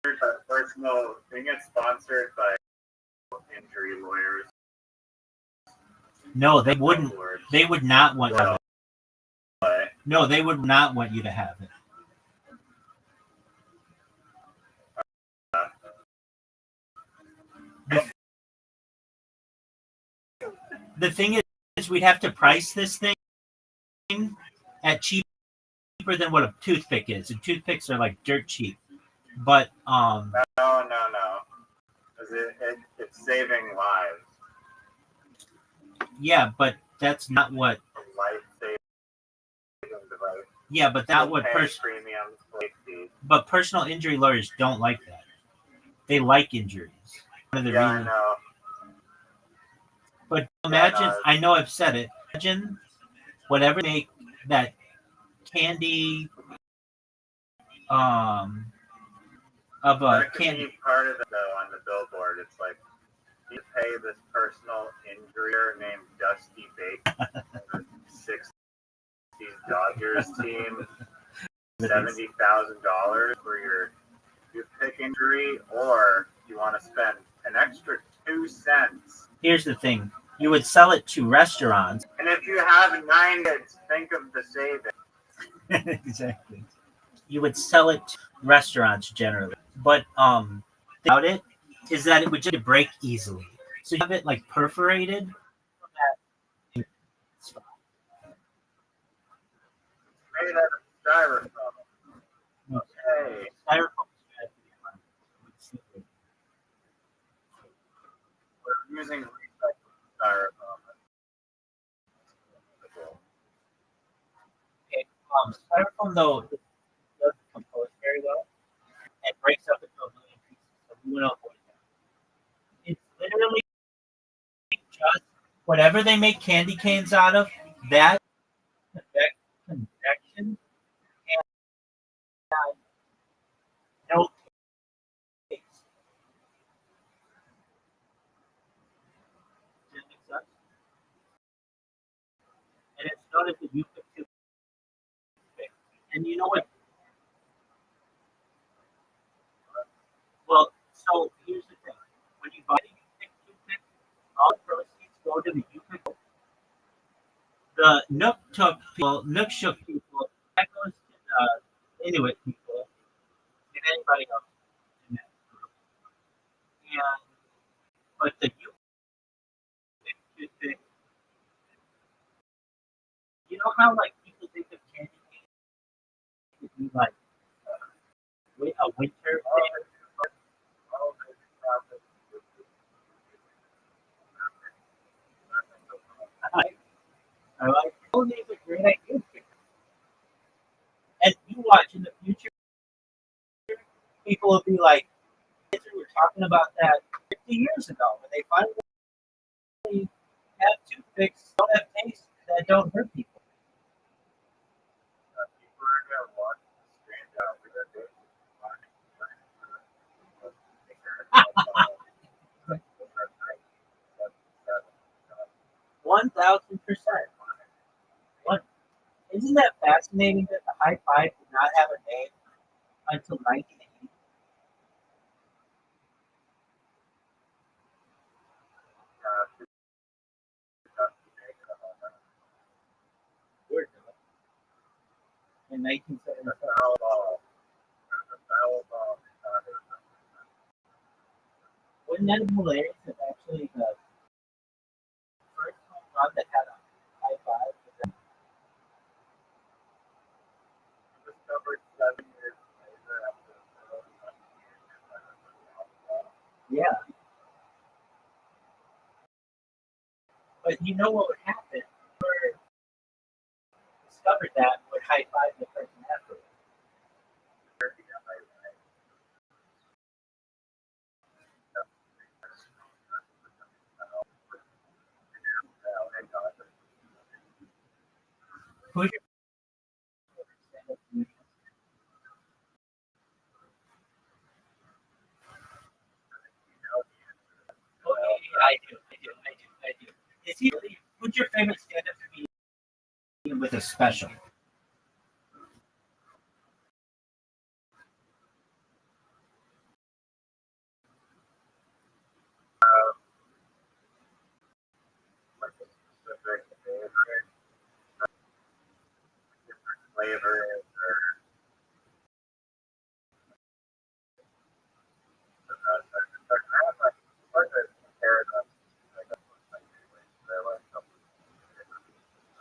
S1: by personal. They get sponsored by injury lawyers.
S2: no, they wouldn't. They would not want you to.
S1: But
S2: No, they would not want you to have it. The thing is, we'd have to price this thing at cheaper than what a toothpick is, and toothpicks are like dirt cheap. But
S1: no. It's saving lives.
S2: yeah, but that's not what.
S1: A life-saving device.
S2: Yeah, but that would
S1: Premiums, safety.
S2: But personal injury lawyers don't like that. They like injuries. One of the
S1: Yeah, I
S2: reasons.
S1: know.
S2: But imagine,
S1: no.
S2: I know I've said it. Imagine whatever they make that candy of a
S1: That could
S2: candy.
S1: be part of it though on the billboard. It's like you pay this personal injurer named Dusty Baker, the '60s Dodgers team, $70,000 for your pick injury, or you want to spend an extra 2 cents.
S2: Here's the thing: you would sell it to restaurants.
S1: And if you have 9 kids, think of the savings.
S2: Exactly. You would sell it to restaurants generally, but about it is that it would just break easily. So you have it like perforated.
S1: Made out of styrofoam. Okay.
S2: Styrofoam.
S1: We're using recycled styrofoam.
S2: Okay. Styrofoam though doesn't compose very well and breaks up into a million pieces. So we will avoid that. It's literally just whatever they make candy canes out of, that convection and no taste. Does that make sense? And it's known as the Euclid. And you know what? Well, so here's the thing. When you buy the toothpick, all the proceeds go to the Euclid. The Nook Shook people, that goes to Inuit people and anybody else in that group. And but the you know how like people think of candy cane to be like a winter thing? I like oh, it's a great idea. And you watch in the future, people will be like, we were talking about that 50 years ago when they finally have toothpicks that don't have taste that don't hurt people.
S1: People are going to watch the screen down with their days.
S2: 1,000%. One, isn't that fascinating that the high five did not have a name until 1980? Word, in 1975. Wouldn't that be hilarious if actually the first home run that had a high five was a
S1: Discovered 7 years later after
S2: yeah. But you know what would happen? Whoever discovered that would high five the person afterwards. Who's your favorite stand-up comedian? Oh, yeah, I do. Is he? Who's your favorite stand-up comedian with a special?
S1: flavors or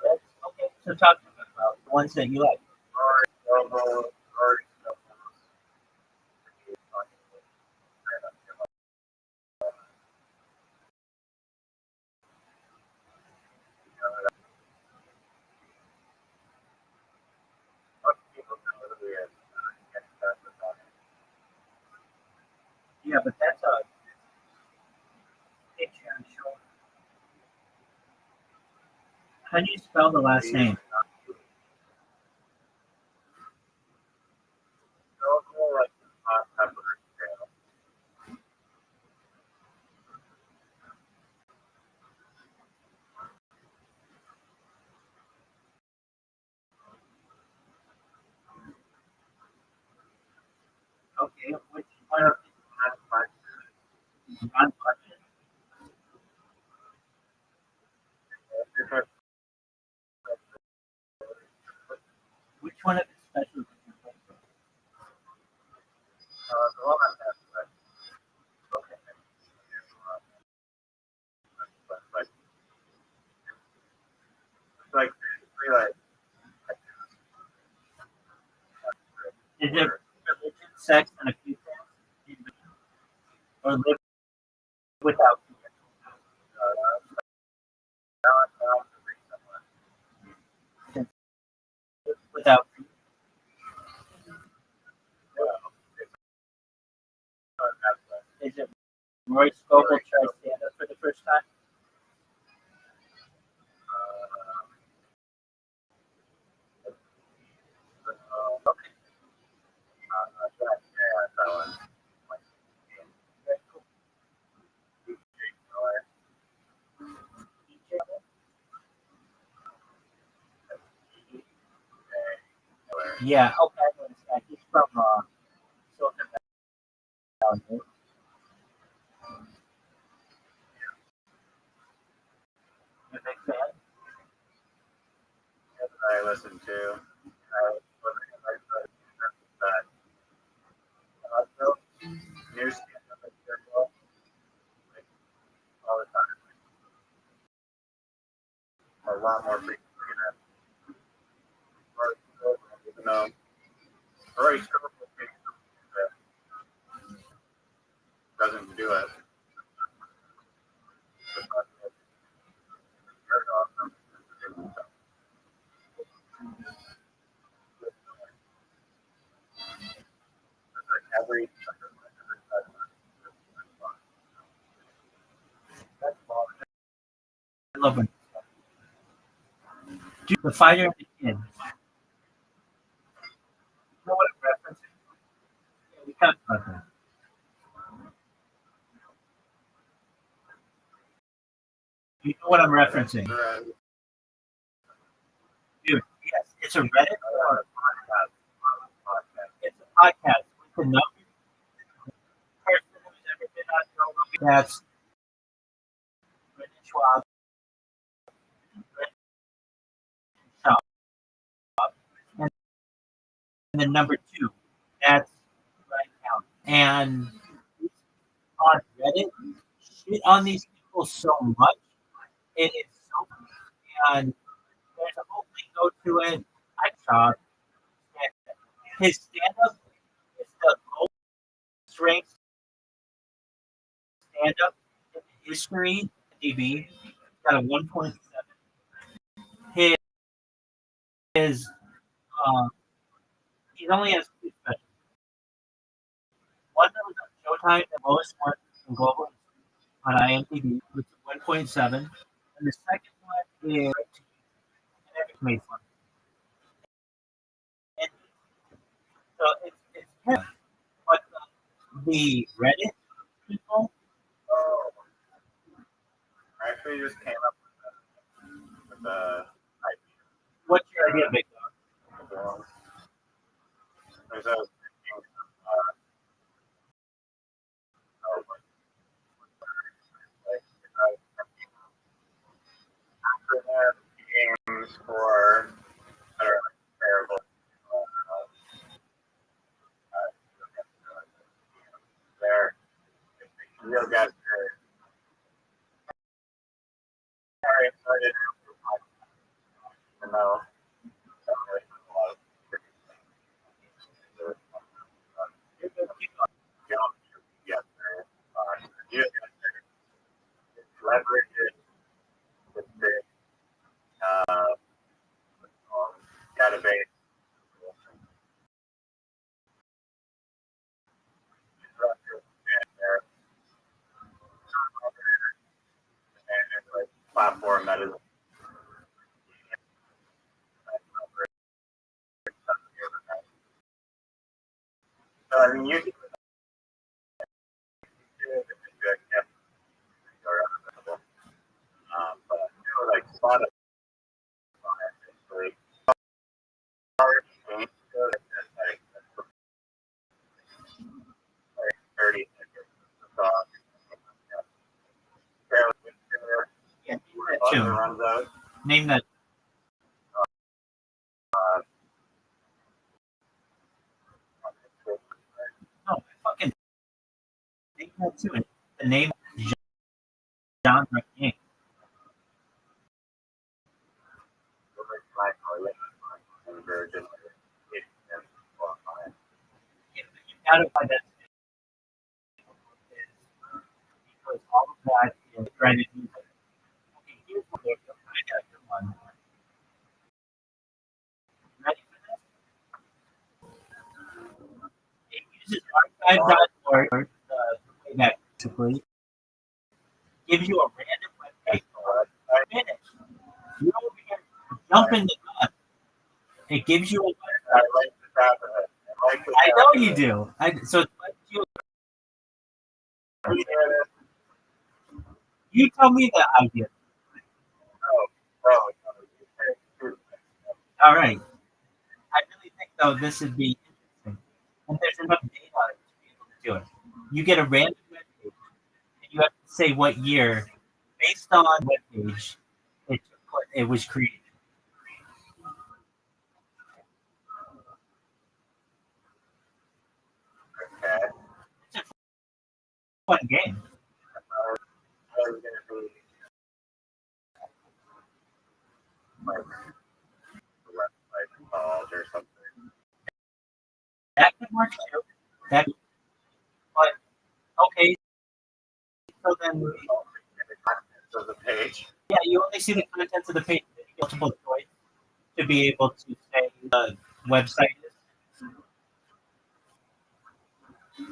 S2: That's, okay, so talk to me about the ones that you like. Yeah, but that's a Patreon show. How do you spell the last name? Okay, which one of Ron Question? Which one of his specials did you like?
S1: like like
S2: Is it religion, sex, and a few things? Or live without fear? Live without fear. Is it Roy Scovel tries stand up for the first time? Yeah, okay, I know this guy. He's from Silicon Valley. You a big fan?
S1: I listen to. Every
S2: I love when dude, the fighter and the kid. You know what I'm referencing? Yeah, we talked about that. You know what I'm referencing, dude? Yes, it's a Reddit or a podcast. It's a podcast with another person who's ever been on Joe Rogan. That's Brendan Schwab. And then number two, that's right now. And on Reddit, shit on these people so much. It is so and there's a whole thing go to it. I saw his stand up is the most strength stand up in history. DB got a 1.7. His he only has two specials. One that was on Showtime, the lowest one in global on IMDb, which is 1.7, and the second one is made fun. And so it's him. But the Reddit people,
S1: I actually just came up with the
S2: what's your idea, Big Dog?
S1: there's a games for that are terrible. They're real guys are very excited. No, leverage it with the uh, database. Platform that is so I mean you can but like Spotify basically like 30 seconds.
S2: Yeah, name that
S1: Runs out.
S2: Name that. No, fucking name that too. The name genre game. You gotta find that because all of that is branded music. Okay, here's what I got a good one. Ready for this? It uses archive.org, the way back basically gives you a random webpage for 5 minutes. You don't even jump in the gun. It gives you a
S1: I
S2: website.
S1: like the crap of it. I like the
S2: I
S1: crap
S2: know
S1: of
S2: you
S1: it.
S2: do. So it's like you tell me the idea. All right. I really think though this would be interesting, and there's enough data to be able to do it. You get a random web page, and you have to say what year, based on web page, it was created.
S1: Okay.
S2: It's a fun game.
S1: I was gonna be like college or something.
S2: That could work too. That, but okay. So then,
S1: So the page.
S2: yeah, you only see the contents of the page. You get multiple choice to be able to say the website is?
S1: Yeah,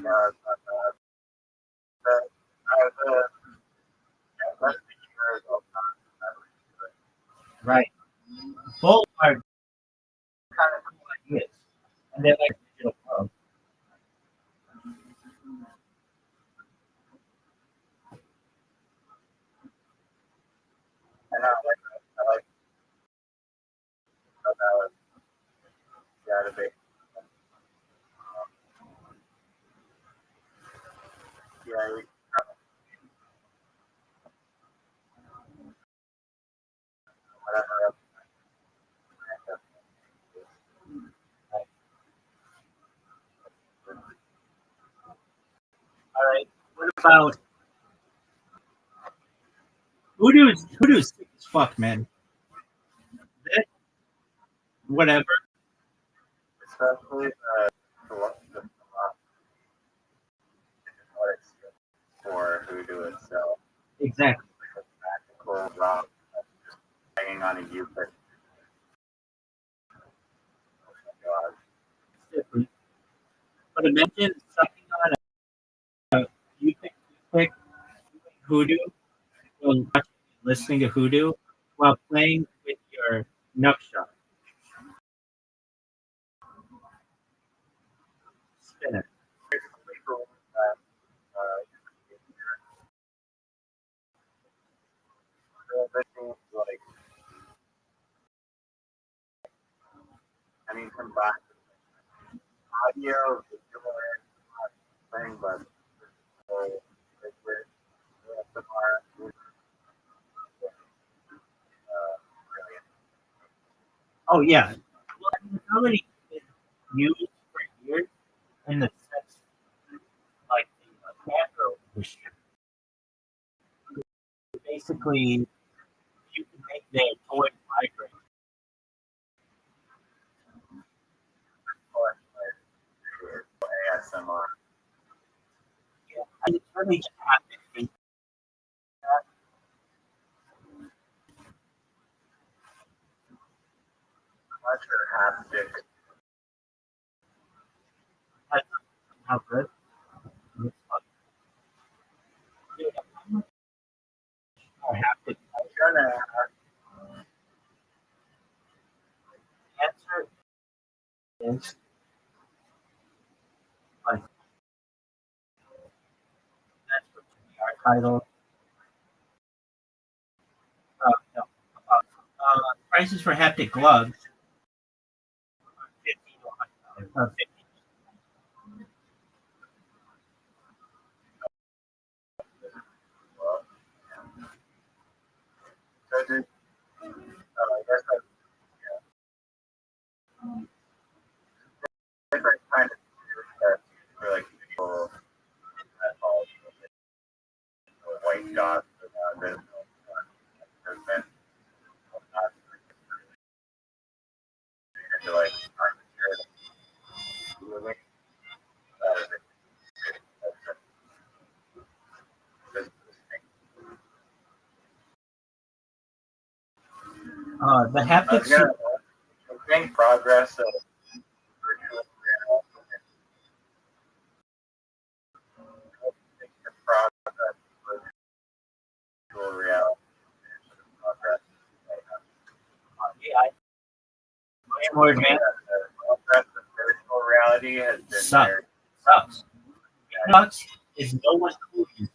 S1: that's the years of
S2: Right. Both are kind of cool ideas, and they're like digital pro.
S1: and I like how that was database. Yeah, whatever.
S2: All right. What about Hoodoo's sick as fuck, man. That- Whatever.
S1: Especially the what it's for Hoodoo itself.
S2: Exactly.
S1: Like a magical rock hanging on a U-pick. God.
S2: Different. But imagine sucking on a you pick Hoodoo or listening to Hoodoo while playing with your nupshot spinner.
S1: Basically, for that, uh, the things like, I mean, combined audio, visual, thing, but liquid, ASMR, brilliant.
S2: Oh yeah. Well, I mean, how many been used for years in the sense like the macro industry? Basically, you can make their toy vibrate.
S1: ASMR.
S2: Yeah, and it's really just happening.
S1: Not sure haptic.
S2: That's how good. It's like, dude, I have to
S1: I'm gonna
S2: answer is like that's what should be our title. No, prices for haptic gloves are $50 to $100. 50.
S1: well, I did, I guess that's different kind of for like people that follow the white dots or there's no been into like living
S2: The haptic
S1: yeah, making progress of virtual reality and the progress of virtual reality progress.
S2: AI much more advanced
S1: Progress of virtual reality has been
S2: Suck.
S1: very
S2: sucks. Sucks is no one cool uses.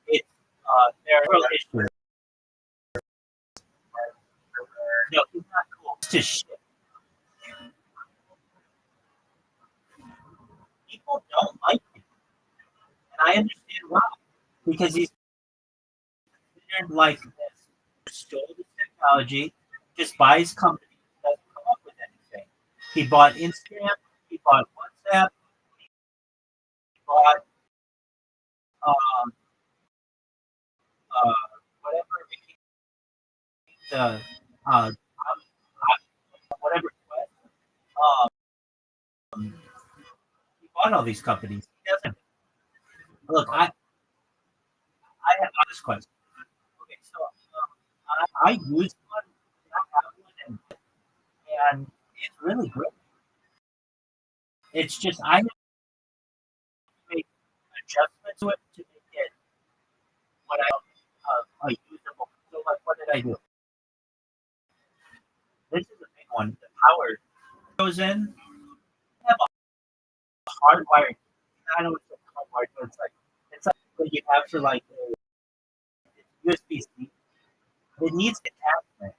S2: It's there are real issues. No, he's not cool. It's just shit. People don't like him, and I understand why. Because he's considered like this. Stole this technology, just buys companies, doesn't come up with anything. He bought Instagram, he bought WhatsApp, he bought um, whatever the whatever he bought all these companies. He doesn't look. I have this question. I use one, I have one, and it's really great. It's just I have to make adjustments to it to make it what I a usable. So like, what did I do? This is a big one. The power goes in. I have a hardwired. I don't know if it's hardwired, but it's like what you have for like a USB C. It needs attachment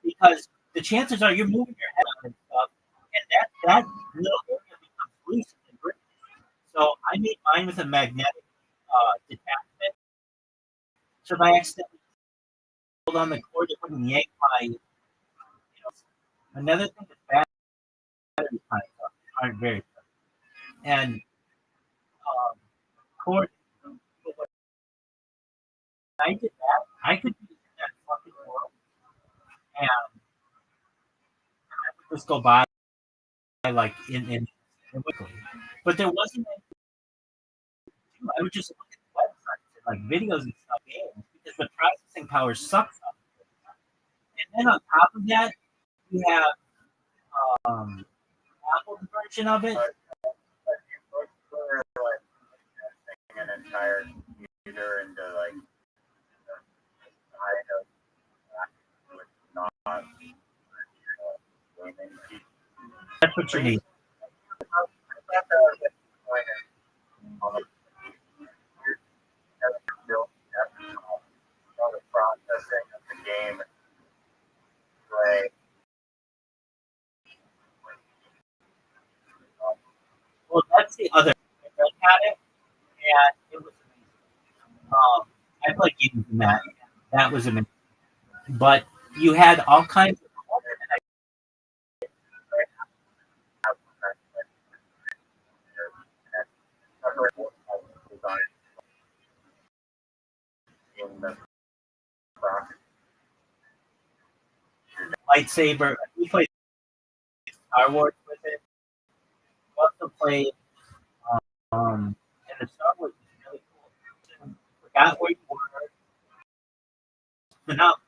S2: because the chances are you're moving your head around and stuff, and that little area becomes loose and brittle. So I made mine with a magnetic detachment. So if I accidentally pulled on the cord, it wouldn't yank my. Another thing is battery times aren't very good. And cord. When I did that, I could be in that fucking world and I would just go by like in quickly. But there wasn't anything to do. I would just look at websites and like videos and stuff games because the processing power sucks up. And then on top of that, you have um, Apple's version of it.
S1: An entire computer into like kind of not gaming.
S2: That's what you need.
S1: The processing of the game play.
S2: Well, that's the other. I had it, and it was amazing. I played games in that. That was amazing. But you had all kinds of lightsaber. We played Star Wars with it. We also played, and the Star Wars was really cool. Forgot where you were. Phenomenal.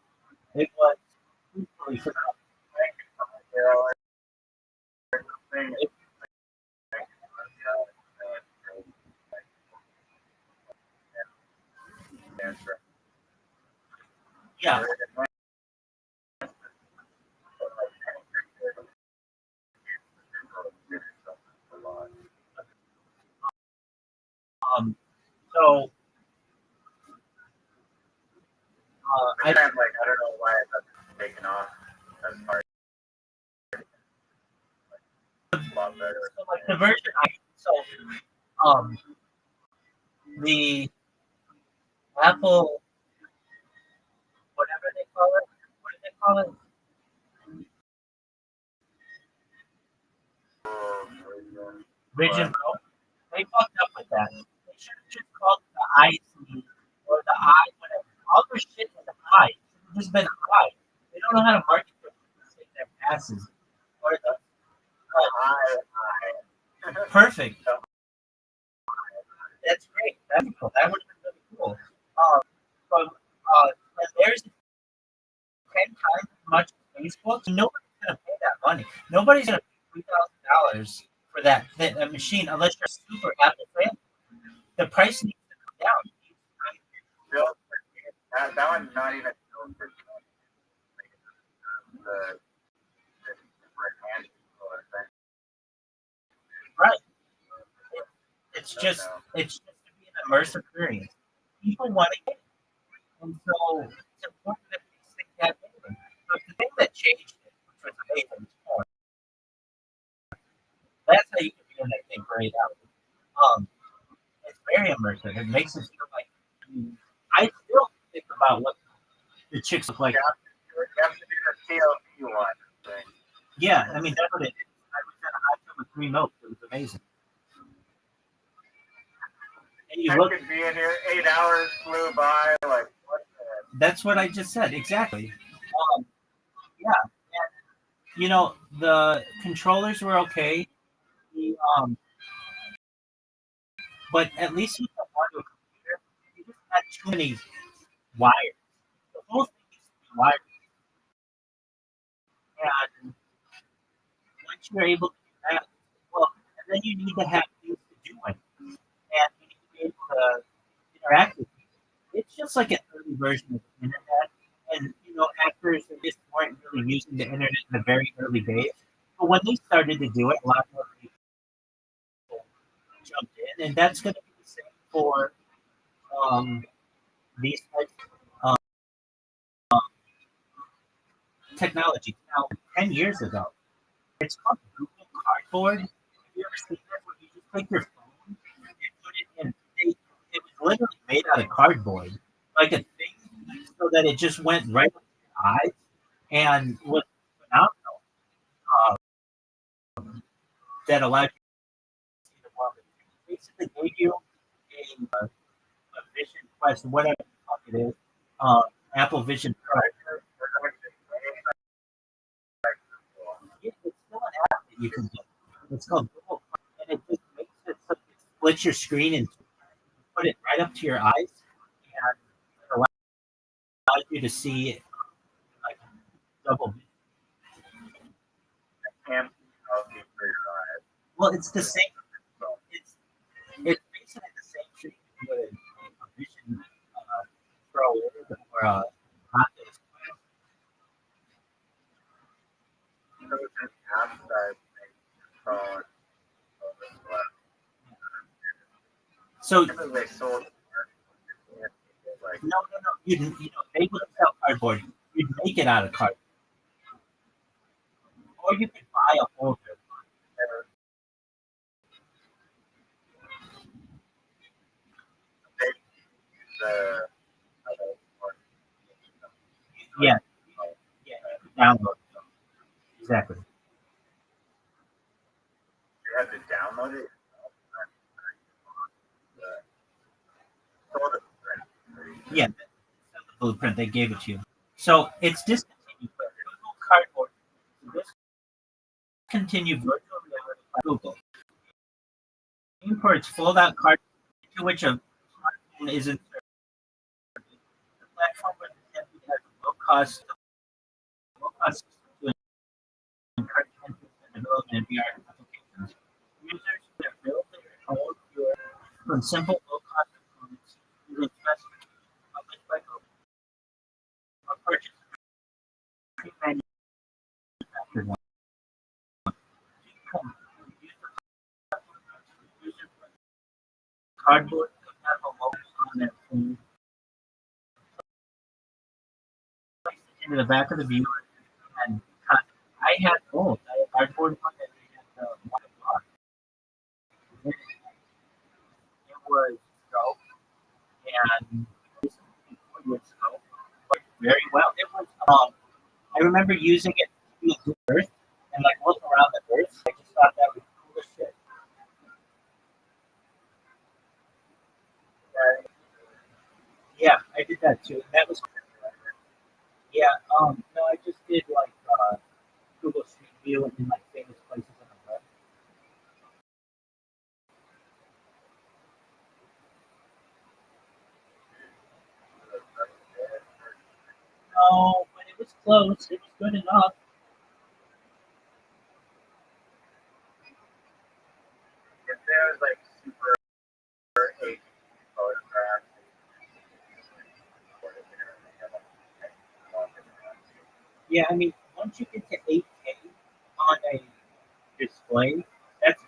S2: It was truthfully phenomenal. Yeah. So
S1: I don't know why it hasn't taken off as far as a lot better.
S2: so like the version the Apple whatever they call it. What do they call it? Vision Pro. They fucked up with that. They should have just called it the IC or the I whatever. All their shit is I. It should have just been I. They don't know how to market their asses. Or the perfect. That's great. That's cool. That would have been really cool. But there's 10 times as much as Facebook. Nobody's gonna pay that money. Nobody's gonna pay $3,000 for that machine unless you're a super Apple fan. The price needs to come down.
S1: That one's not even
S2: Right. It's just to be an immersive experience. People want to get it. And so it's important that these things happen. But the thing that changed it, which was amazing, was porn. That's how you can feel that thing grayed out. It's very immersive. It makes it feel like I still think about what the chicks look like.
S1: You have to do the TLC one.
S2: Yeah, I mean that's what it is. I was at a hot tub with 3 milks. It was amazing. And you
S1: I
S2: look.
S1: could be in here 8 hours flew by. Like what the?
S2: That's what I just said. Exactly. Yeah. And, you know the controllers were okay. The, but at least with the audio computer, you just had too many wires. The whole thing used to be wireless. And once you're able to do that, well, and then you need to have things to do it, and you need to be able to interact with people. It's just like an early version of the internet, and actors just weren't really using the internet in the very early days. But when they started to do it, a lot more people jumped in, and that's going to be the same for these types of technology. Now, 10 years ago, it's called Google Cardboard. Have you ever seen that? Where you just take your phone and put it in. It was literally made out of cardboard, like a thing, so that it just went right up to your eyes and was phenomenal. Uh, that allowed you to see the world. It basically gave you a Vision Quest, whatever the fuck it is, Apple Vision Pro. Yeah, it's still an app that you can get. It's called Google, and it just makes it so it splits your screen and put it right up to your eyes, and it allows you to see it like double vision.
S1: And healthy for your eyes.
S2: Well, it's the same. It's basically the same thing with a Vision Pro or a Oculus Quest.
S1: So it's an app that makes your phone
S2: So
S1: they sold like
S2: no. They would sell cardboard. You'd make it out of cardboard, or you could buy a holder.
S1: they the
S2: Yeah, yeah. Download them. Exactly.
S1: you had to download it. Sold it for
S2: Yeah, that's the blueprint. They gave it to you. So it's discontinued. But Google Cardboard is discontinued virtual reality by Google. Imports fold-out card into which a smartphone is inserted. The platform was intended as a low-cost system to encourage interest in development of VR applications. Users could build their own VR from simple low-cost components using specifications published by Google or purchase pre-manufactured ones. Cardboard could have a logo on their phone placed it into the back of the viewer and cut. I had both. I had cardboard one and I had the one block. It was scope and this was scope worked very well. It was I remember using it to do the earth and like look around the earth. I just thought that was cool as shit. Yeah, I did that too. That was yeah. No, I just did like Google Street View and in like famous places on the web. No, but it was close. It was good enough.
S1: if there's like super HD photographs.
S2: Yeah, I mean, once you get to 8K on a display, that's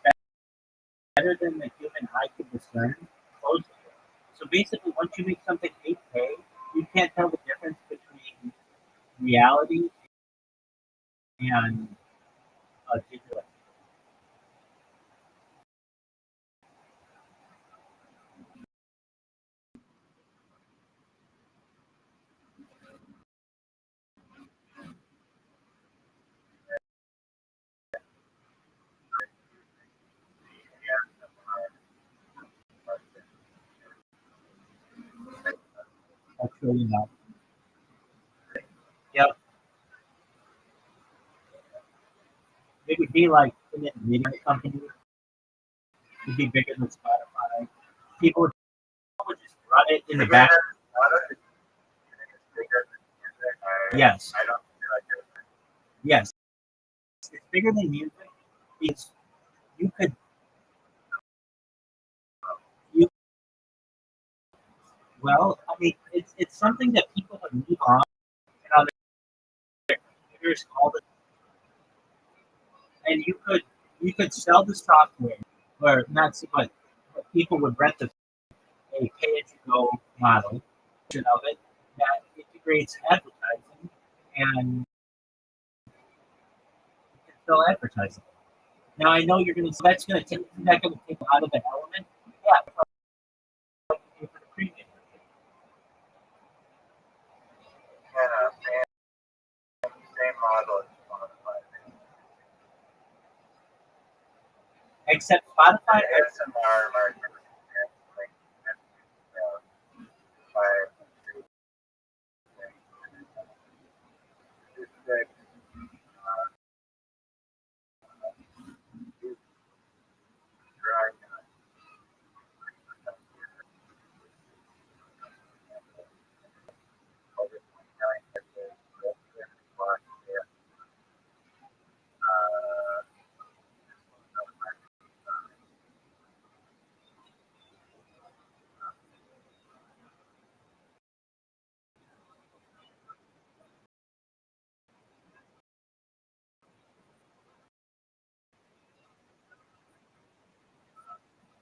S2: better than the human eye can discern close to it. So basically, once you make something 8K, you can't tell the difference between reality and digital. That's really not. Yep. It would be like in a media company. It'd be bigger than Spotify. People would just run it in the back. Yes.
S1: I don't feel like it's
S2: Yes. It's bigger than music. It's you could you well, I mean it's something that people would leave on and on their computers all the and you could sell the software or not but people would rent a pay as you go model of it that integrates advertising and sell advertising. Now I know you're going to so that's going to take that going to take out of the element. Yeah, but you pay for the premium.
S1: kind of same model as Spotify.
S2: Except Spotify,
S1: ASMR market like by it's like drawing over 29 uh,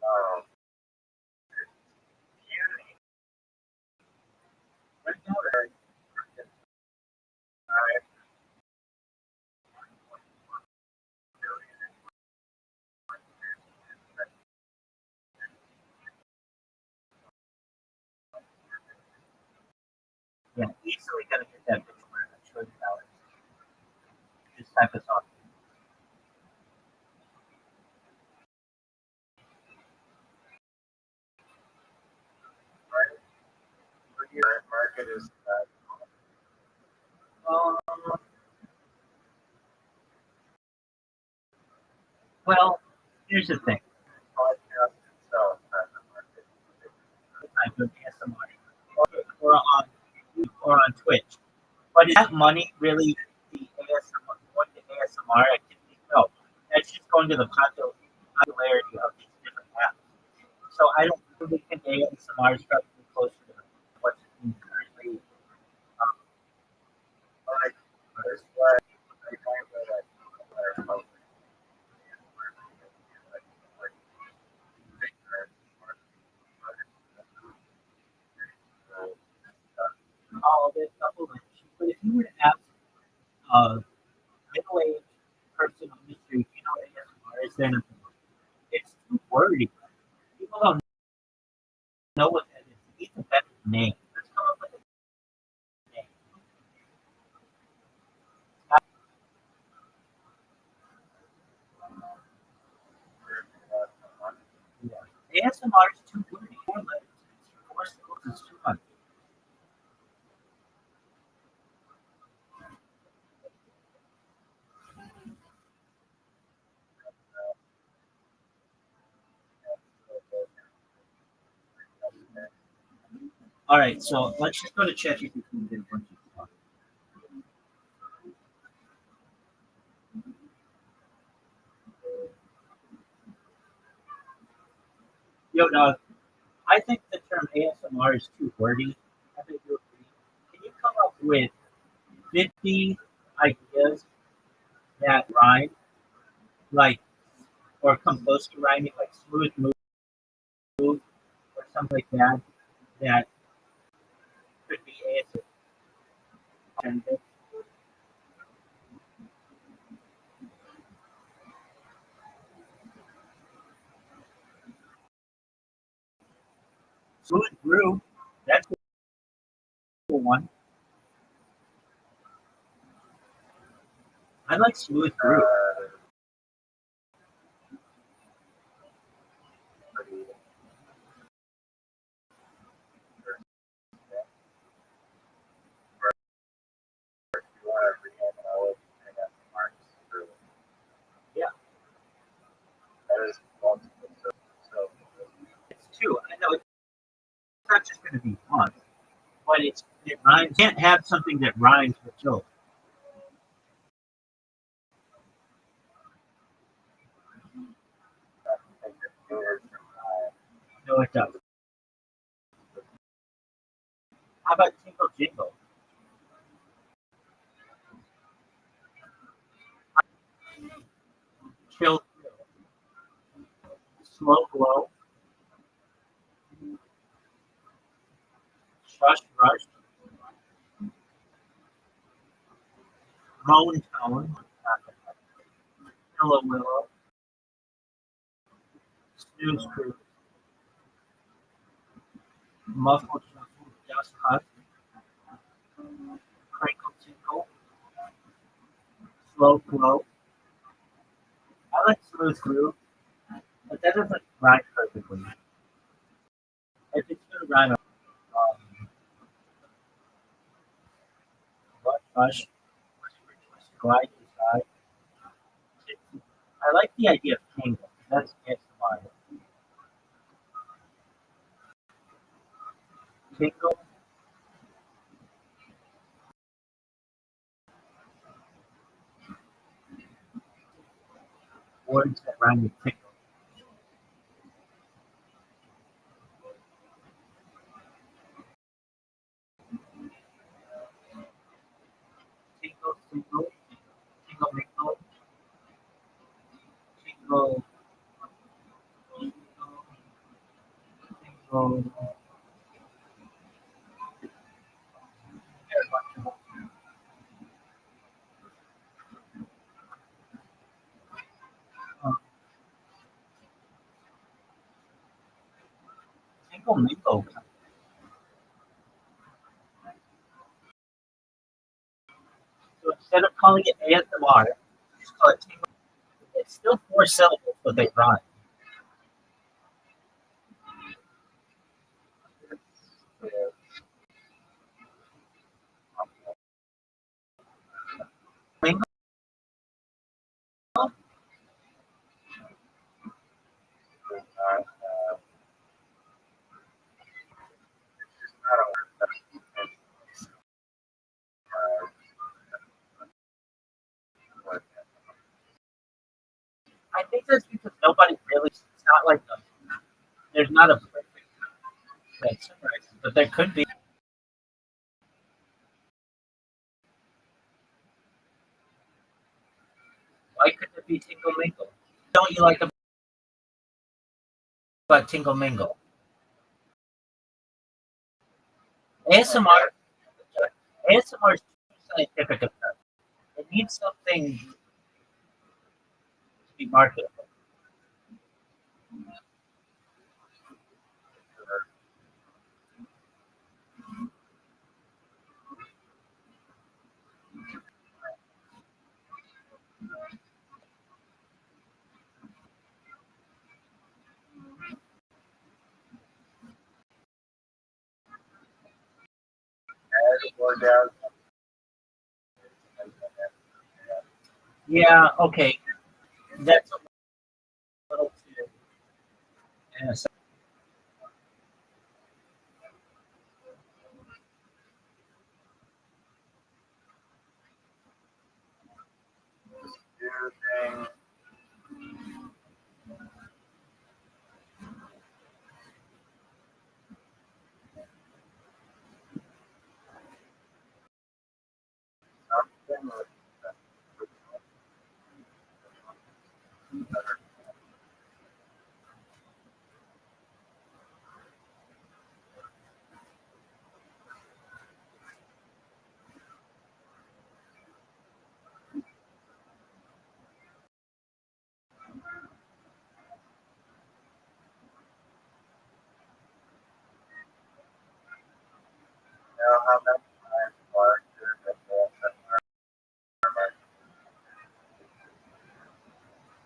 S1: um, beauty. But no, I
S2: yeah, easily going to get that bitch for $1 trillion. This type of software.
S1: your market is
S2: Um, well, here's the thing.
S1: podcast itself as a market.
S2: I do ASMR or on Twitch. But is that money really the ASMR, what the ASMR activity? No, that's just going to the popularity of these different apps. So I don't really think ASMR is probably closer to what's being currently. Um,
S1: Like, there's what I find that like,
S2: all of it, double it. But if you were to ask a middle-aged person on the street, you know what ASMR is, then it's too wordy. People don't know what that is. It needs a better name. Let's come up with a name. Yeah. ASMR is too wordy. Four letters. Four syllables is too much. All right, so let's just go to ChatGPT and get a bunch of stuff. Yo, dog, I think the term ASMR is too wordy. I think you agree. Can you come up with 50 ideas that rhyme, like, or come close to rhyming, like smooth move, or something like that, that could be ASMR? Smooth groove, that's a cool one. I like smooth groove.
S1: pretty you want to read knowledge and that's marks through
S2: Yeah,
S1: that is multiple so
S2: it's two. I know it's not just going to be one, but it's Rhymes can't have something that rhymes with joke. No, it doesn't. How about Tingle Jingle? Chill Thrill. Slow Glow. Shush Rush. Moan Tone. Pillow Willow. Snooze Crew. Muffled Shuffle. Just Hush. Crinkle Tinkle. Slow Flow. I like Smooth Groove, but that doesn't rhyme perfectly. If it's gonna rhyme, what Hush, Glide Inside. I like the idea of Tangle. That's ASMR. Tingle, words that rhyme with tickle. Tingle, tingle, tingle, mingle, tingle, tingle, tingle. Uh, tingle, mingle. So instead of calling it ASMR, just call it tingle. It's still four syllables, but they rhyme. Mingle. I think that's because nobody really. It's not like there's not a perfect that summarizes, but there could be. Why couldn't it be Tingle Mingle? Don't you like about Tingle Mingle? ASMR, ASMR is too scientific. It needs something to be marketable. Yeah, okay, that's a little too. Yes.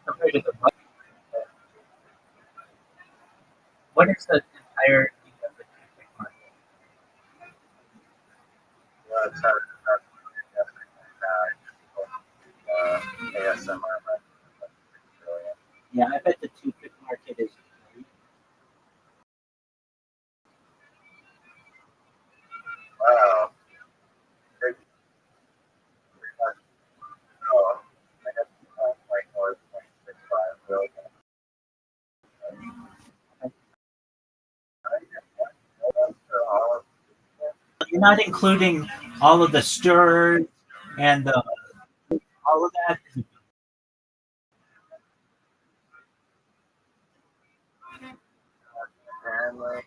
S2: Compared to the what is the entire of the toothpick market?
S1: ASMR.
S2: Yeah, I bet the toothpick market is.
S1: Wow.
S2: You're not including all of the stirs and all of that.
S1: Apparently,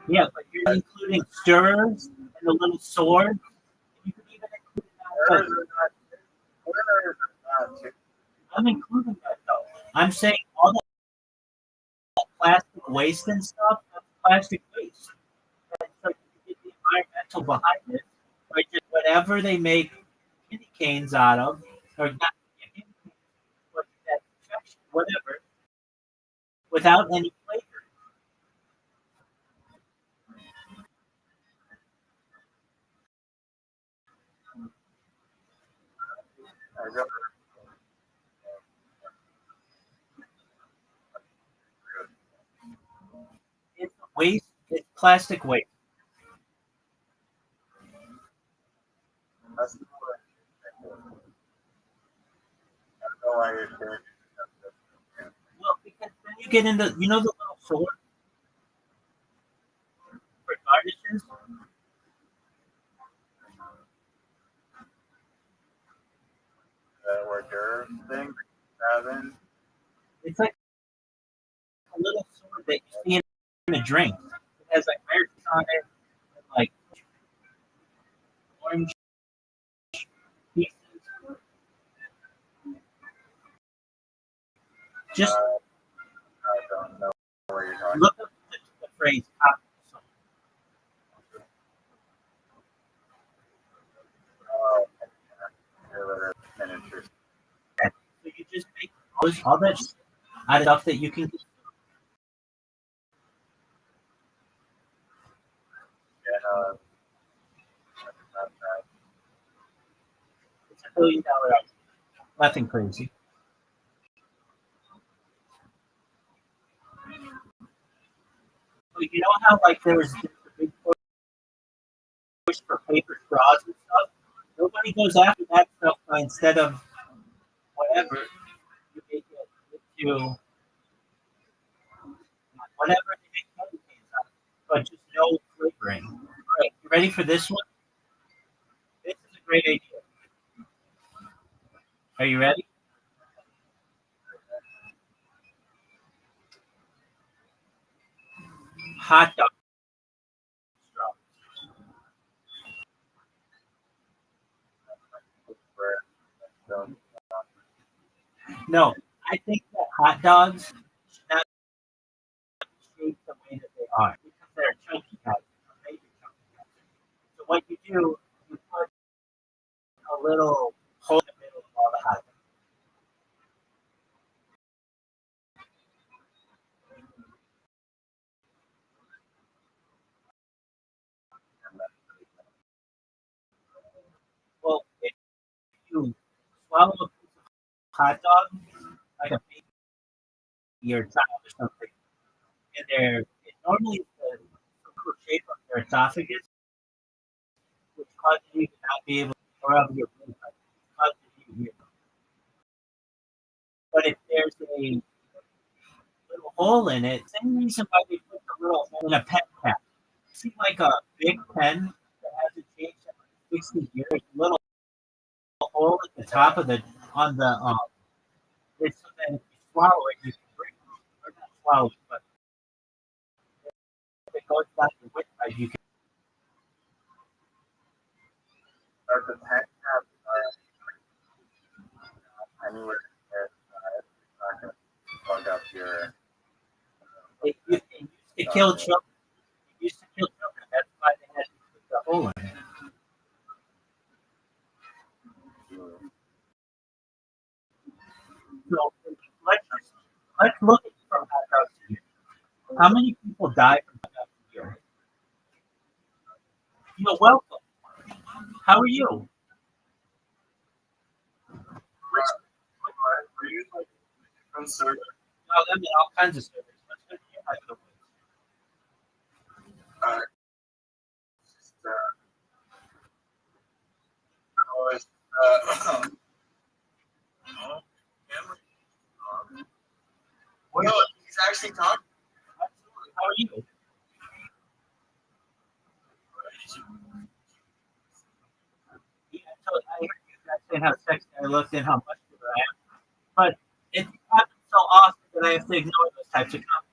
S2: Yeah, but you're including stirrers and the little sword. You can even include that. I'm including that though. I'm saying all that plastic waste and stuff, that's plastic waste. And so you get the environmental behind it, by just whatever they make candy canes out of, or not candy canes, but that confection, whatever, without any flavor. It's waste. It's plastic waste.
S1: That's no why you're doing
S2: Well, because when you get into, you know, the little sword for garnishes.
S1: the hors d'oeuvre thing, having.
S2: It's like a little sword that you see in a drink. It has like berries on it, and like orange pieces. Just
S1: I don't know what you're talking
S2: look up the phrase "hot sauce."
S1: about. Miniature.
S2: So you just make all that out of stuff that you can.
S1: Yeah,
S2: It's $1 billion idea. Nothing crazy. But you know how like there was a big push for paper straws and stuff. Nobody goes after that stuff. But instead of whatever, you make it into whatever they make candy canes out of, but just no flavoring. All right, you ready for this one? This is a great idea. Are you ready? Hot dog straw.
S1: so
S2: No, I think that hot dogs should not be shaped the way that they are because they're chunky guys. They're major chunky guys. So what you do, you put a little hole in the middle of all the hot dogs. Well, if you swallow a piece of hot dog, like a baby or a child or something, and it normally is the circular shape of their esophagus, which causes you to not be able to throw up your food. Causes you to. But if there's a little hole in it, same reason why they put the little hole in a pen cap. See, like a big pen that hasn't changed in like 60 years, a little hole at the top of the on the it's so that if you swallow it, you can drink it. Or not swallow it, but if it goes down your windpipe, you can.
S1: or the pen cap anywhere it's not going to plug up your.
S2: It used to kill children. It used to kill children. That's why they had to put the hole in it. So let's look at from hot dogs a year. How many people die from hot dogs a year? You're welcome. How are you?
S3: Are you like concerned?
S2: Oh, I mean all kinds of service. Let's go to your neck of the woods.
S3: Just, always, Cameron,
S2: you? Yeah, so I heard you guys saying how sexy I looked and how muscular I am, but it happens so often that I have to ignore those types of compliments.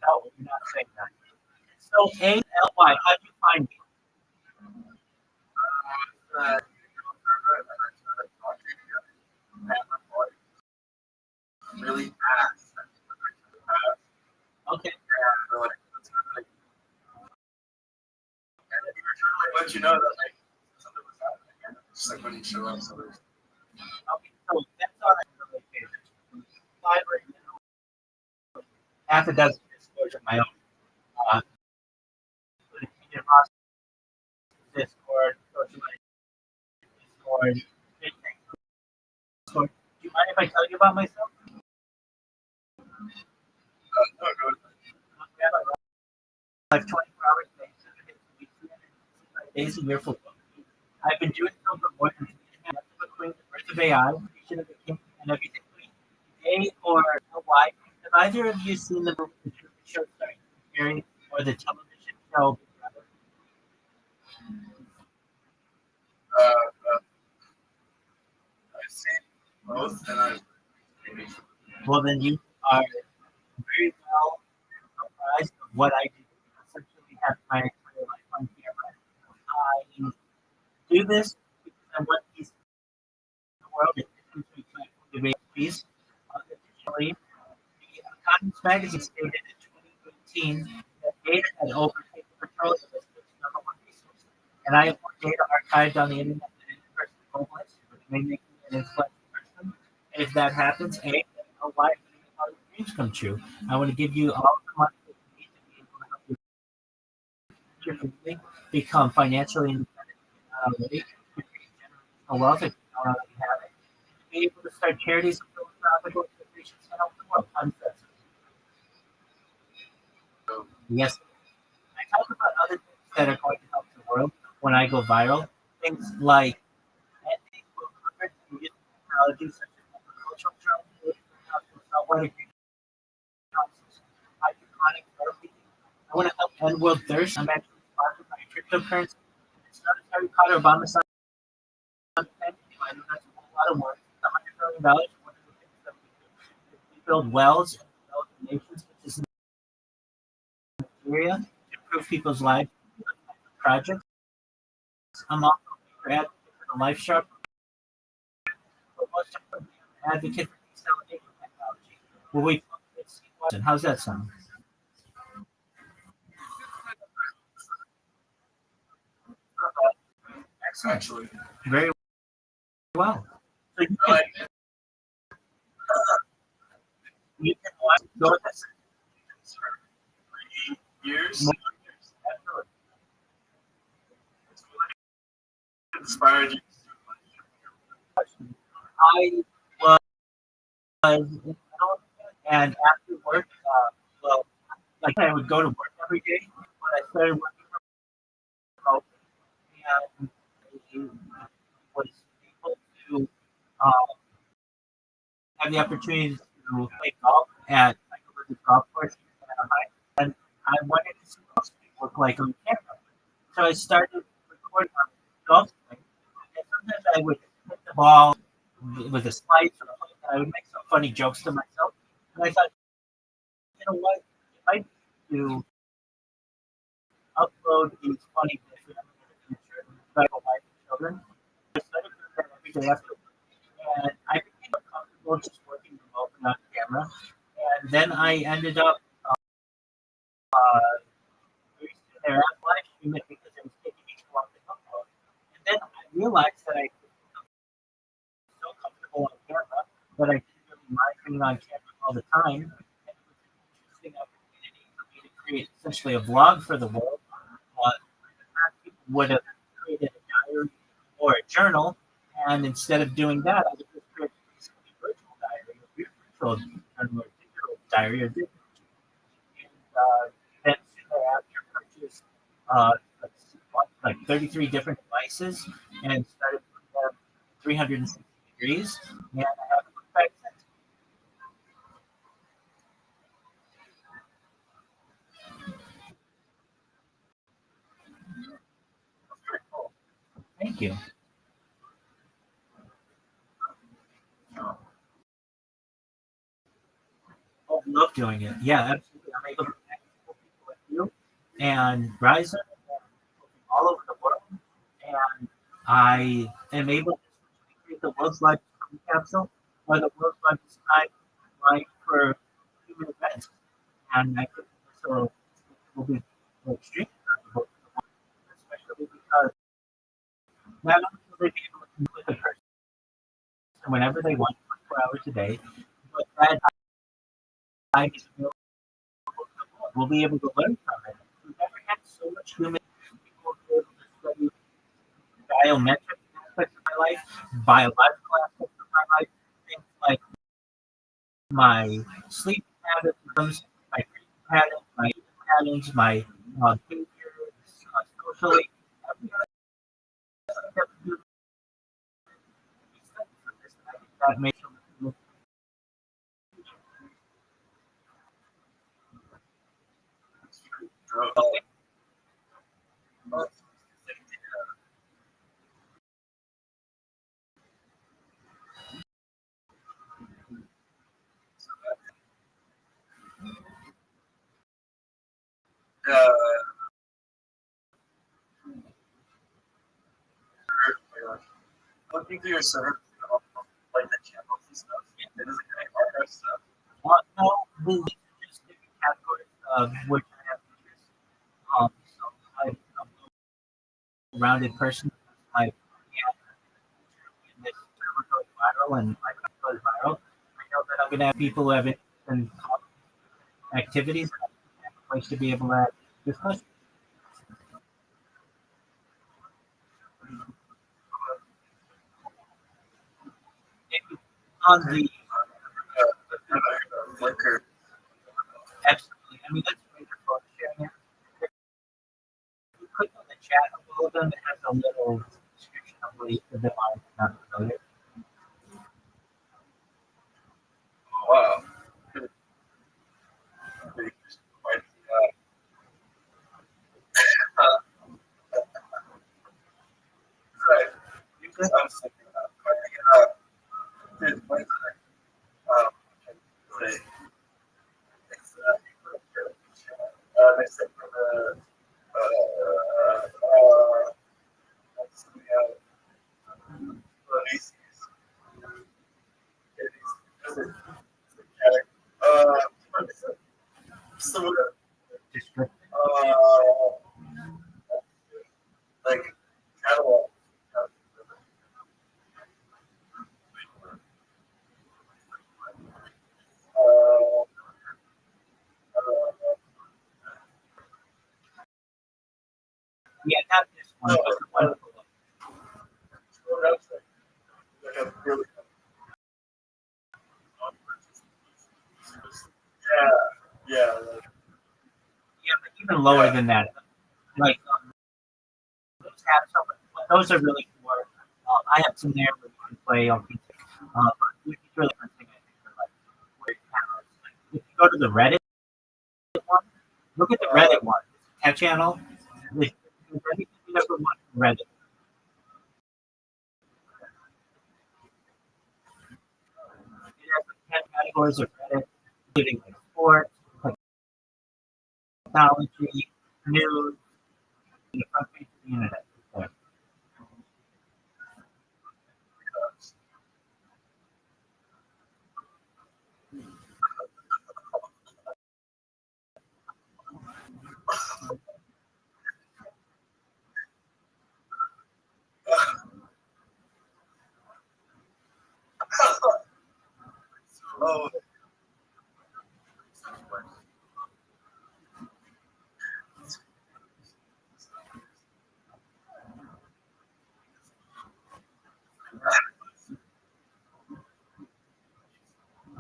S2: No, you're not saying that. So A-L-Y, how'd you find me?
S3: Really fast.
S2: Okay.
S3: And like, let you know that like something was happening. Just like when you show up, so there's
S2: Okay, so that's all I really pay attention to. Five right now, half a dozen disclosure of my own. Including Indian Hospital, Discord, social media, Discord, anything. Discord. Do you mind if I tell you about myself?
S3: no good.
S2: I have 24 hours a day, 7 days a week, 365 days a year for work. I've been doing so for more than 3 years. The Queen, the birth of AI, creation of the king, and everything between. A or Y. Have either of you seen the show starring Mary or the television show Big Brother?
S3: Uh, I've seen both, and I've
S2: Well, then you are very well apprised of what I do. Essentially, have my entire life on camera. I do this because I want peace in the world. It contributes to my debate peace. Additionally, the Economist magazine stated in 2018 that data had overtaken petroleum as its number one resource. And I have more data archived on the internet than any person globalized, which may make me an influential person. If that happens, A, then know why I'm making all your dreams come true. I want to give you all the money that you need to be able to help your family become financially independent already, to create generational wealth if you don't already have it, to be able to start charities and philanthropic organizations to help the world. Yes, I talk about other things that are going to help the world when I go viral. Things like ending world hunger through using technology such as agricultural drones, saltwater greenhouses, hydroponic therapy. I want to help end world thirst. I'm actually sponsored by a cryptocurrency. It's not as Harry Potter Obama signed. I know that's a whole lot of work. It's $100 million. One of the things that we do is we build wells in developing nations, which is Nigeria, to improve people's lives. Projects. I'm also a major advocate for the Life Sharp, but most importantly, I'm an advocate for desalination technology, where we cultivate seawater. How's that sound?
S3: actually.
S2: Very well. So you can watch go to
S3: Years.
S2: Absolutely.
S3: Inspired you.
S2: I was and after work, well, like I would go to work every day, but I started working remote and I was able to uh, have the opportunity to play golf at like the golf course in Anaheim, and I wanted to see what it looked like on camera. So I started recording on the golf swing, and sometimes I would hit the ball with a slice or a hook, and I would make some funny jokes to myself. And I thought, you know what, it might be to upload these funny videos in the future to my wife and children. I started doing that every day after work, and I became comfortable just working remotely on camera. And then I ended up very soon thereafter live stream it because it was taking me too long to upload. And then I realized that I was so comfortable on camera that I didn't really mind being on camera all the time. And it was an interesting opportunity for me to create essentially a vlog for the world. In the past, people would have created a diary or a journal, and instead of doing that, I would just create a virtual diary, a virtual journal, or digital diary, or digital. And then soon thereafter, purchased uh, like 33 different devices and started putting them 360 degrees, and I haven't looked back since.
S3: That's pretty cool.
S2: Thank you. I love doing it. Yeah, absolutely. I'm able to connect with people like you and Ryzen all over the world, and I am able to create the world's largest time capsule or the world's largest time like for human events. And I think this will be extremely valuable, especially because not only will they be able to meet with a person whenever they want, 24 hours a day, but that time is available to the world. We'll be able to learn from it. We've never had so much human people will be able to study biometric aspects of my life, biological aspects of my life, things like my sleep patterns, my breathing patterns, my behaviors, socially. Every other step of human study for this, and I think that makes it okay.
S3: Yeah. Looking through your server, like the channels and stuff. It is a great archive stuff.
S2: No, we just different categories of which I have interest. So I'm a rounded person. Like, yeah, when this server goes viral and my account goes viral, I know that I'm going to have people who have interest in activities and have a place to be able to discuss. On the
S3: Liquor.
S2: absolutely, I mean that's great for sharing it. If you click on the chat below them, it has a little description of what each of them are. If you're not familiar.
S3: Wow. Right. Because I was thinking dude, wait a minute. Say, it's, they said for the, let's see, releases. What is it? Some of the,
S2: Description.
S3: like, catalog.
S2: Yeah, not this one, but the one below.
S3: Yeah, yeah.
S2: Yeah, but even lower than that, like those have some, those are really for. I have some there where you can play on PC. Which is really interesting. I think for like where it counts. Like, if you go to the Reddit one, look at the Reddit one. That channel. With everything you ever want from Reddit. It has like 10 categories of Reddit, including like sports, like technology, news, and the front page of the internet. So,
S3: Oh,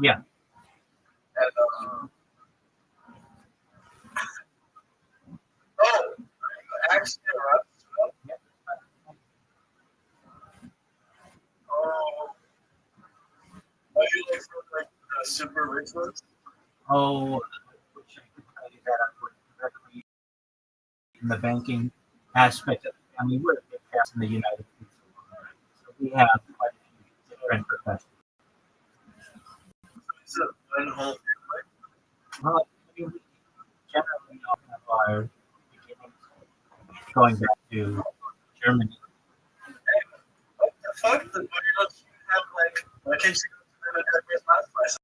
S2: yeah.
S3: and, oh, actually,
S2: Yeah.
S3: super rich ones?
S2: Oh, I wish I could tell you that I work directly in the banking aspect of the family. We're a big house in the United States. So we have quite a few different professions.
S3: Is it one whole family?
S2: Well, I mean, we generally all have our beginnings going back to Germany.
S3: What the fuck? Why don't you have like? Why can't you go to the Japanese last place?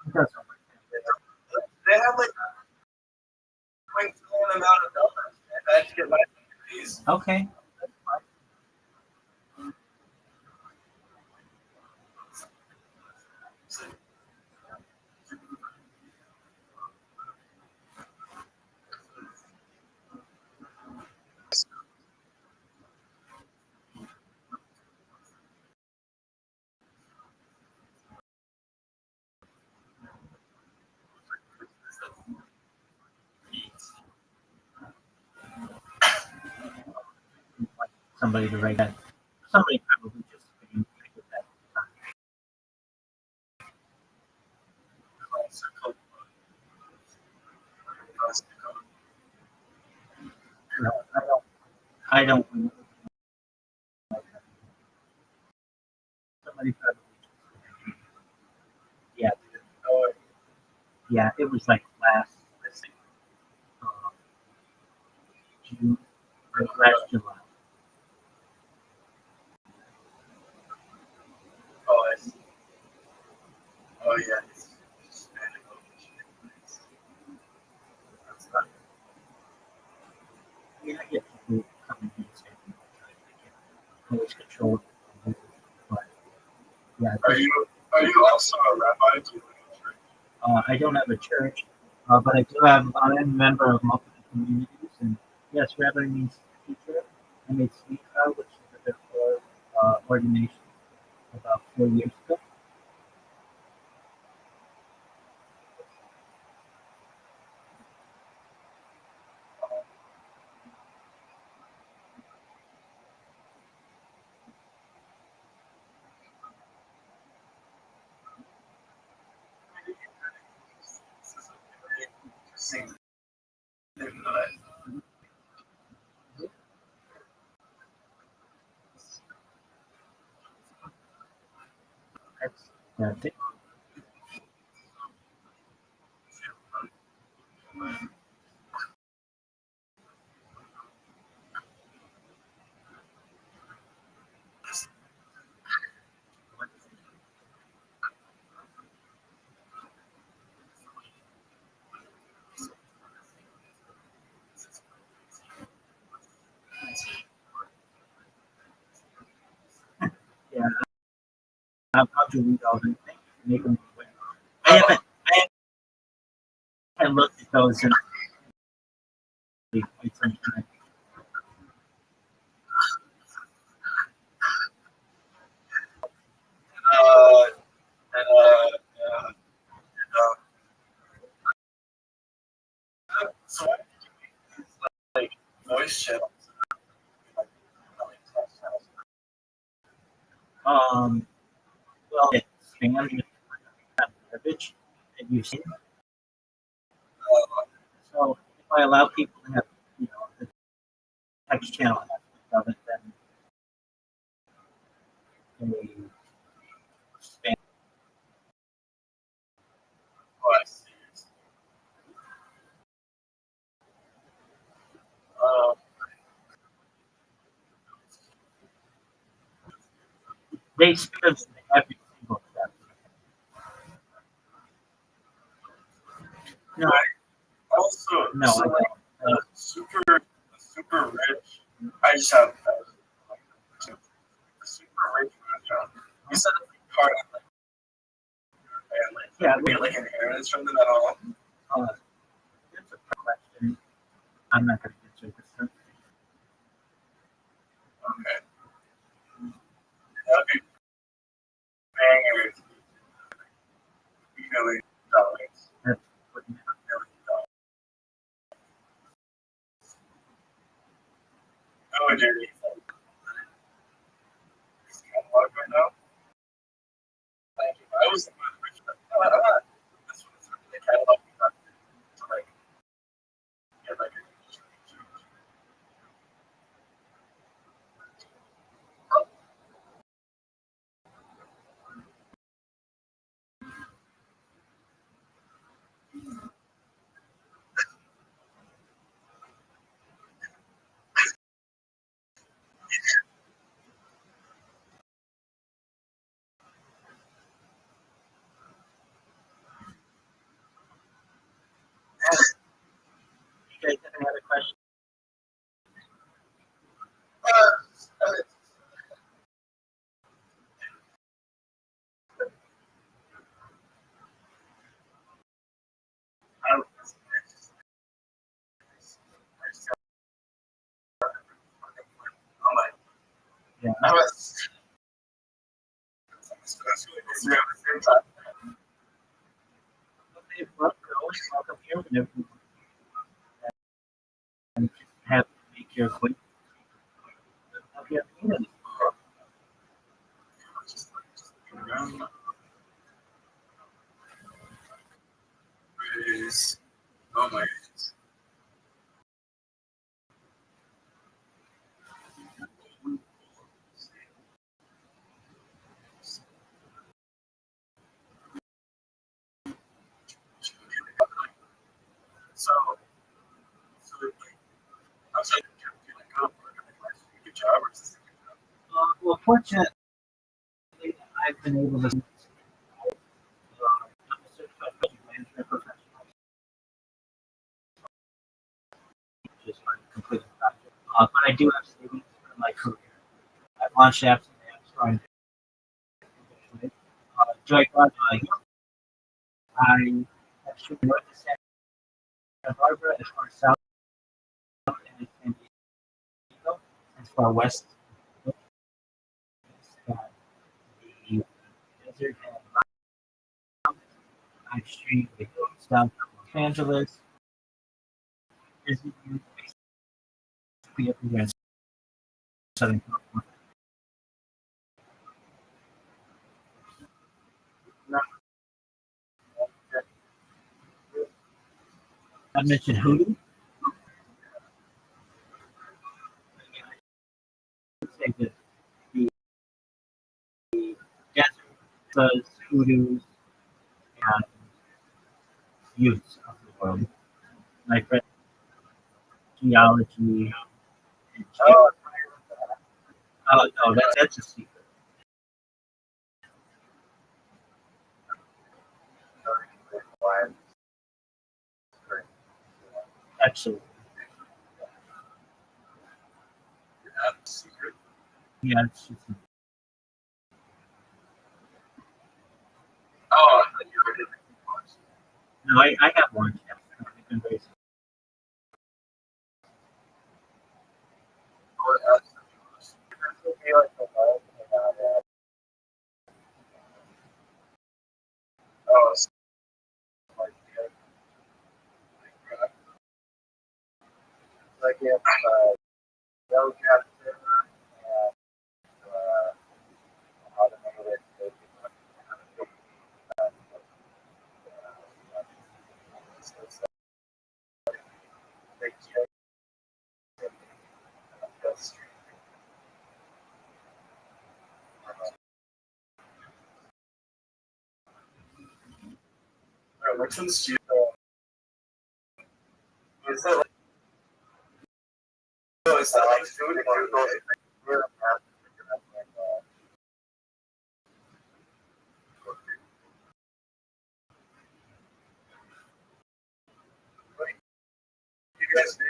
S2: It doesn't work.
S3: They have like quite an amount of dollars. And I had to get my degrees.
S2: Okay. That's fine. Like somebody to write that. Somebody probably just didn't think of that. No, I don't. I don't. Somebody probably. Yeah.
S3: Oh,
S2: Yeah. It was like last uh, June or last July.
S3: oh, I see. Oh, yeah. It's
S2: That's not. I mean, I get people coming in and saying they can always control it. But yeah,
S3: Are you also a rabbi? Do you
S2: I don't have a church, but I do have. I'm a member of multiple communities, and yes, rabbi means teacher. I made smicha, which is a bit for ordination about 4 years ago.
S3: interesting thing that
S2: That's it. Yeah, I'll to read all the things, make them. I haven't. I looked at those in quite some time.
S3: yeah. So I like voice channels.
S2: Well, it spans with garbage that you've seen. So if I allow people to have, the text channel aspect of it, then they span.
S3: Oh, I see. Uh,
S2: They span every single step. No,
S3: also,
S2: no,
S3: so
S2: I
S3: like
S2: don't.
S3: super rich. I just have the super rich restaurant. You said it's like part of like family.
S2: Yeah,
S3: We get like inheritance from them at all.
S2: That's a question. I'm not going to answer this one.
S3: Okay. That'd be banging with $1 million.
S2: That's what you have.
S3: $1 million. How would you rate that? Is it catalog right now? Like if I was
S2: Yeah.
S3: I was. Especially this year at the same time.
S2: They're always welcome here and just have to make your acquaintance. Yeah,
S3: Is oh my goodness. So, outside of good job or is this a good job?
S2: well, fortunately, I've been able to. I'm a certified project management professional, just like completing projects. But I do have savings for my career. I've launched apps in the App Store. Joy God, I have shipped north to Santa Barbara as far south as San Diego, as far west as the desert and mountains. I've streamed videos down from Los Angeles, Disney, basically everywhere in Southern California. I mentioned Hoodoo. I would say that the desert does hoodoos and youths of the world. My friend geology and oh no, that's a secret. Absolutely.
S3: That's secret.
S2: Yeah, it's just,
S3: Oh, I thought you were doing
S2: no, I have one. Yeah. I've been very
S3: oh, like if they'll get automated, which one's do you is that like is that like food or you guys do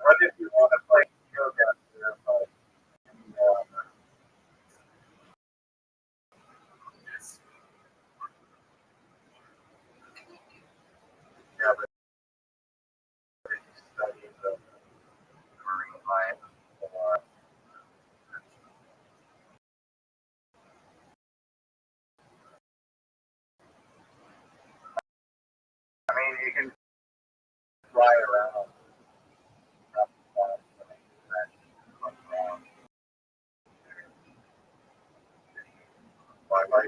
S3: what if you want to play yoga there, but yeah, but study the marine life or I mean you can fly around. Fly by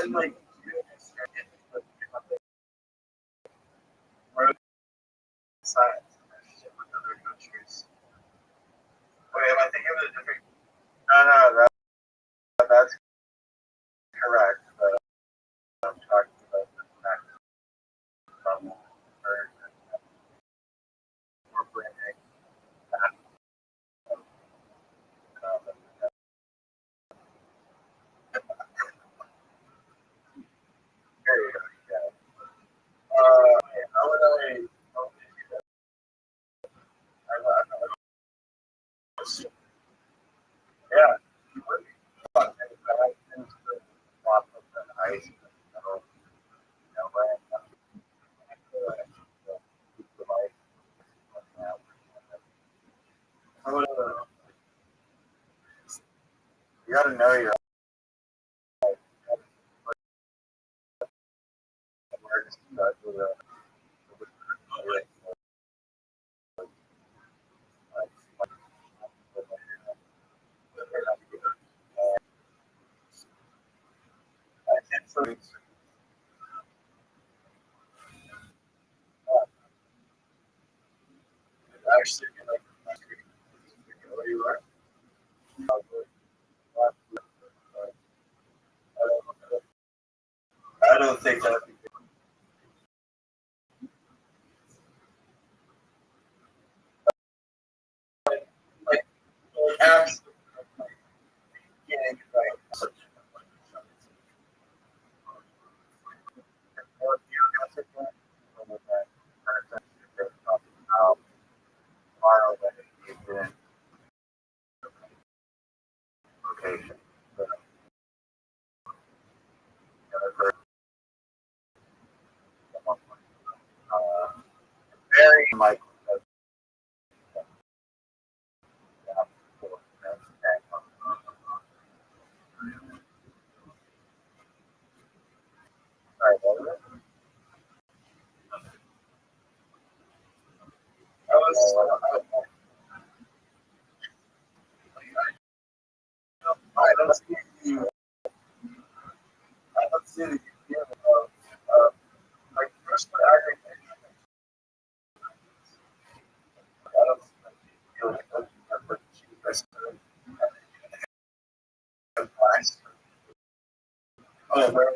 S1: then like road sides with other countries. Wait, am I thinking of a different? No, that's correct. But I'm talking about the next level version. We're bringing that. There you go. Yeah. How would I? How would I do that? Yeah. You would be fun. And I like things to walk up the ice. You gotta know your words. Actually, like, where you are. I don't think that. Like, absolutely. Yeah, right. Location. Very Michael. Sorry, what was it? I don't see the I don't see the idea of like first I think I don't feel like but oh, where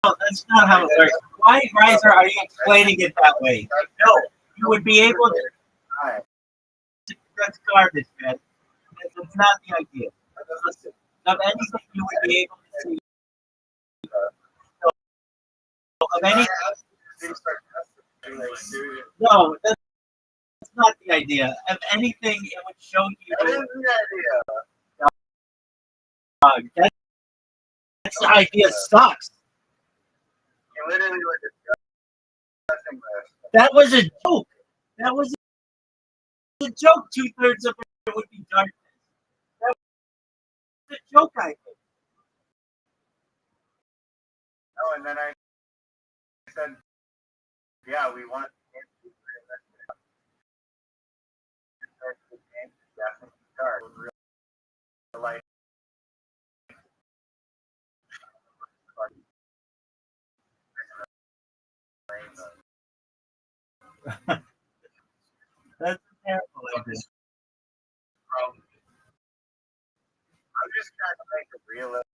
S2: No, that's not how it works. Why, Riser, are you explaining it that way? No, you would be able to. That's garbage, man. That's not the idea. Of anything you would be able to see. Of any. No, that's not the idea. Of anything, it would show you.
S1: That is the idea.
S2: That's the idea sucks.
S1: You literally like discussing this.
S2: That was a joke. That was a joke. 2/3 of it would be darkness. That was a joke, I think.
S1: Oh, and then I said, yeah, we want to be realistic. The game is definitely dark. Real life.
S2: That's a terrible idea.
S1: I'm just trying to make a realistic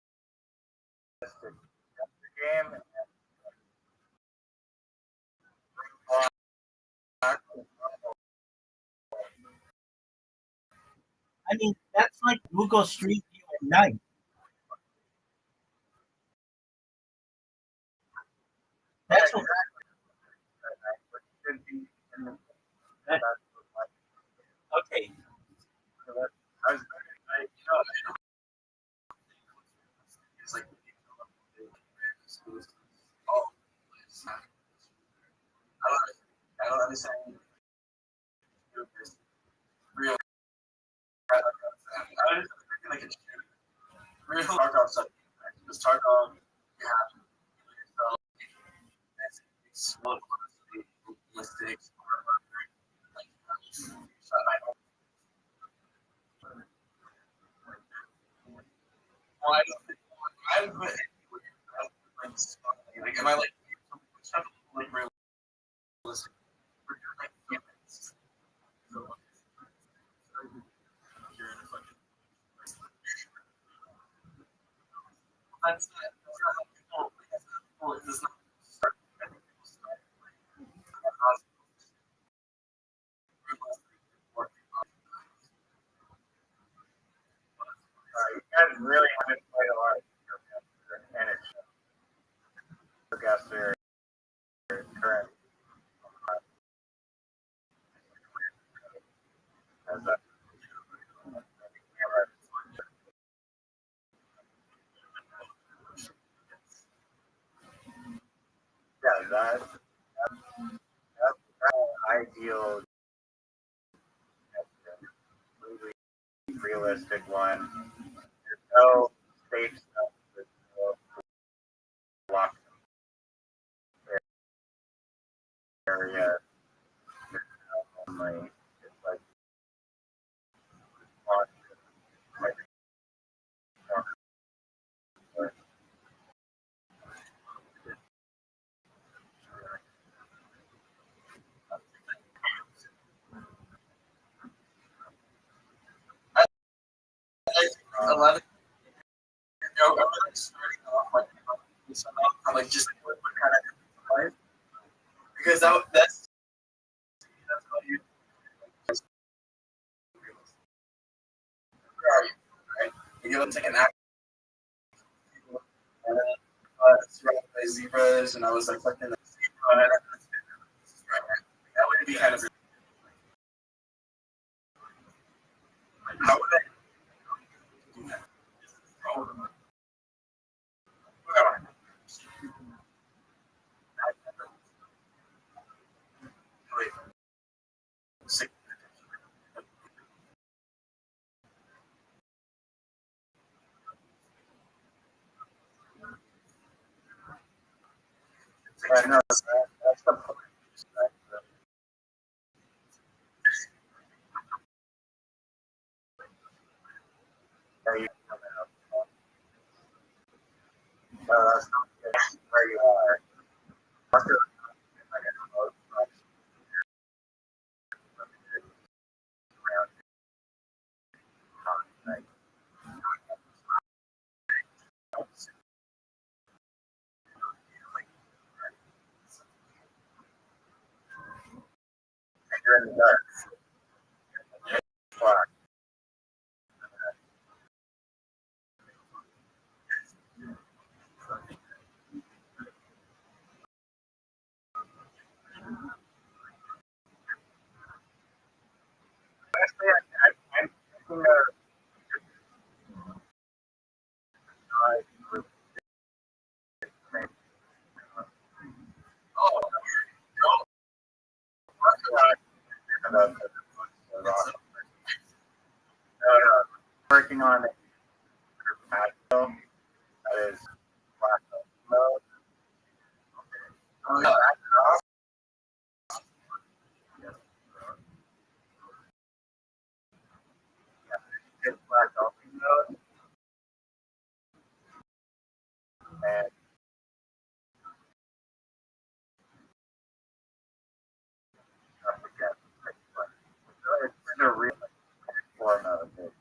S1: game. And
S2: I mean, that's like Google Street View at night. That's what, okay.
S1: It's like, I don't understand. Real. I was thinking like a real Tarkov stuff. Just Tarkov, you have to yourself. It's realistic.
S3: Well, I don't think I'm good. Like, am I like stuff like realistic? Like, you're in a fucking. That's not how people. That's not people. It does not start. I think people start
S1: You guys really haven't played a lot of and it's guess their current as a yeah, that's ideal realistic one. There's no safe stuff. There's no locked area. There's no only. It's like locked. Like,
S3: a lot of I'm like starting off like just what kind of life because that's how you where are you right? You give them like an act and then surrounded by zebras and I was like fucking zebra and that would be kind of how would I do that? Oh, wait, sick.
S1: I know that's the point. Are you that's not where you are. You're in the dark. Black. Actually, I'm thinking of
S3: Oh,
S1: no, no, working on a patio that is black mode.
S3: oh yeah.
S1: It's black mode, and I forget. It's a real form of it.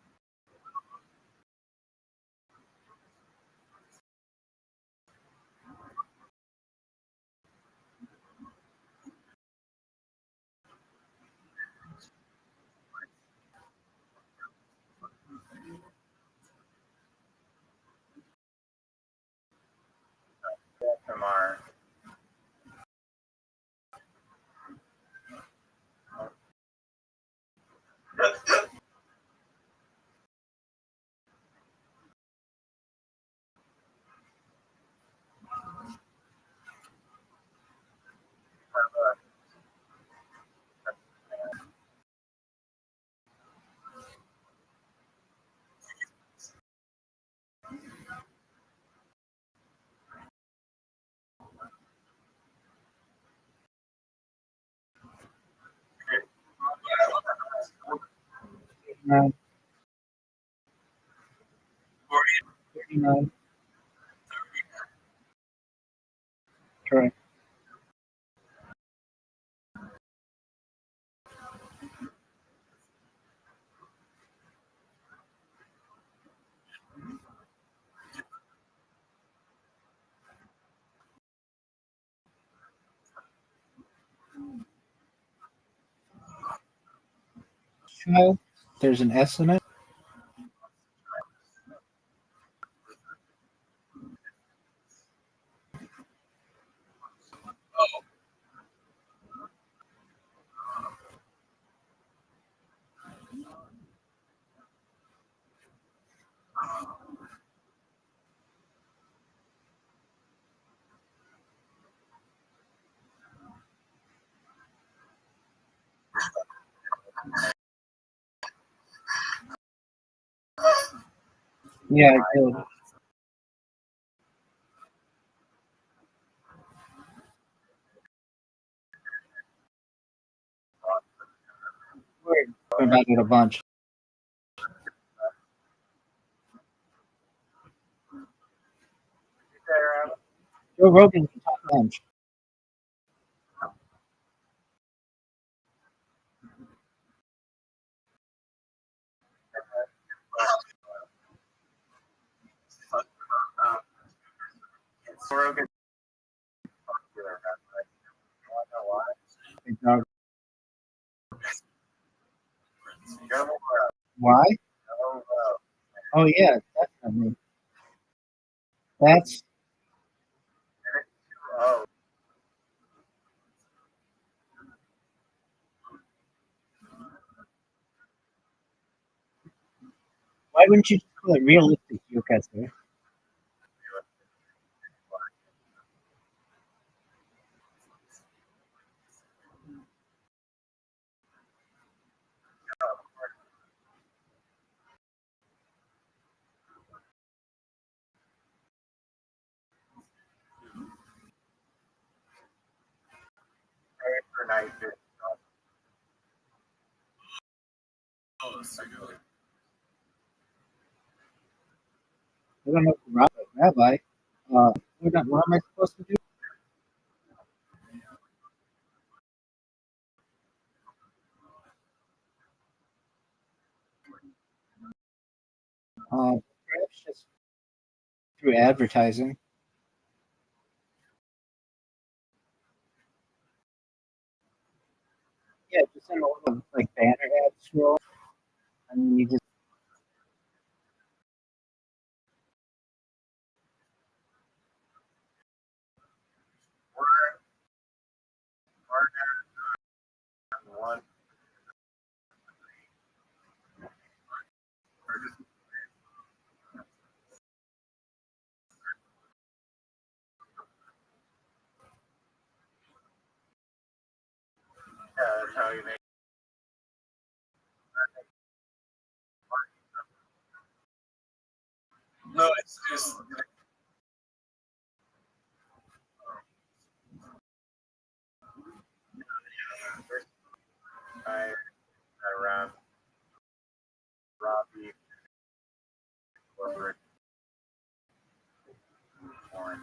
S1: From our
S5: 39. Correct. Child, there's an S in it. Yeah, I did. We're talking about it a bunch. Joe Rogan can talk a bunch.
S1: Rogan popular. I don't know why.
S5: Big dog.
S1: Go,
S5: Why?
S1: go,
S5: Oh yeah, definitely. That's
S1: oh,
S5: why wouldn't you just call it realistic yokai?
S1: for night.
S5: I don't know, Rabbi. What am I supposed to do? Perhaps just through advertising. Yeah, just in a little like banner ad scroll, and you just
S1: One. That's how you make. No, it's just. I around Robbie corporate one.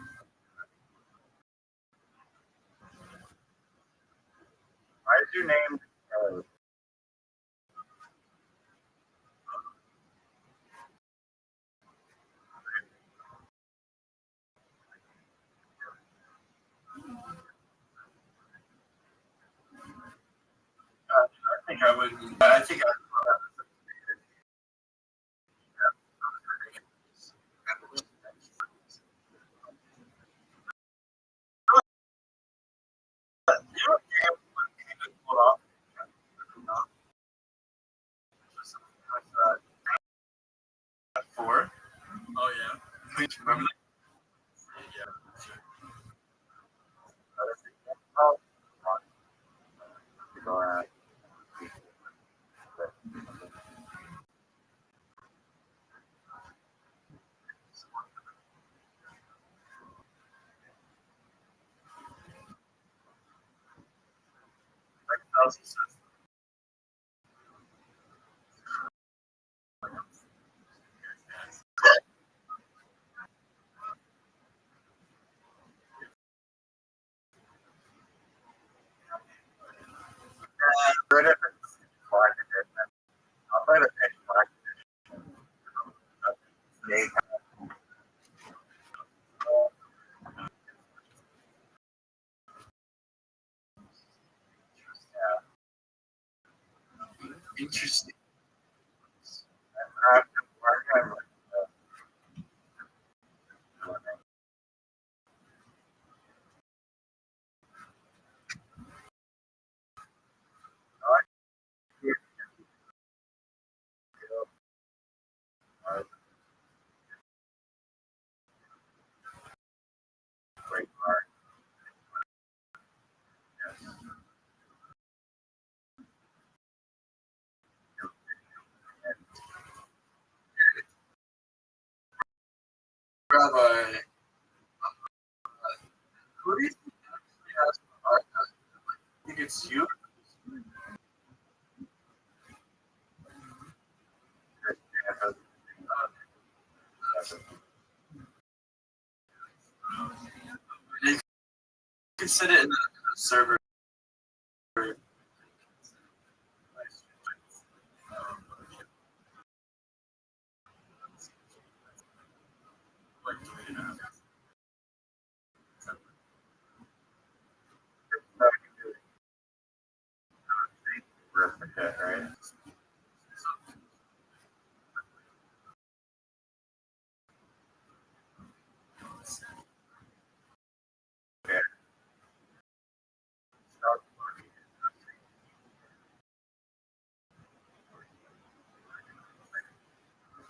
S1: Why did you name? I think I would. I think I. Four. Oh yeah. Remember that? Yeah. right after black edition. I'll try to pitch black edition.
S3: Interesting.
S1: After work, I'm like, great art.
S3: Rabbi, who do you think actually has the podcast? I think it's you. You can set it in the server.
S1: Right?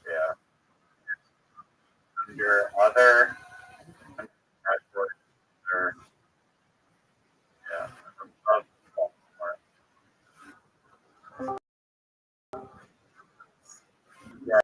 S1: Yeah. Your other network, or yeah, yeah,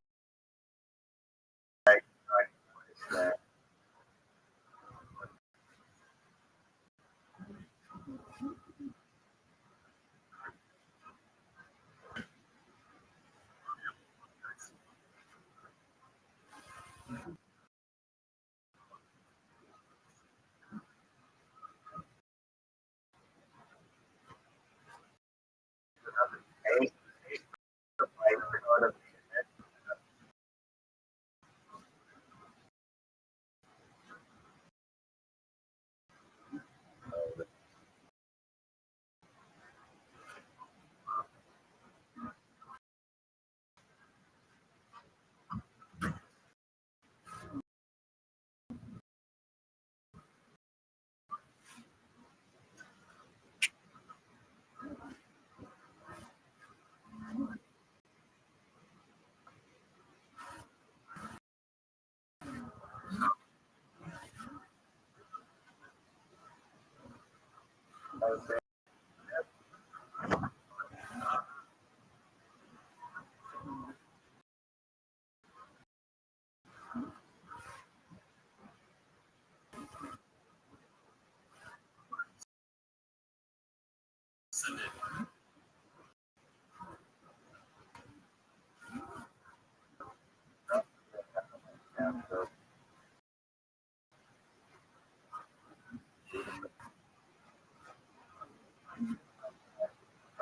S1: yeah.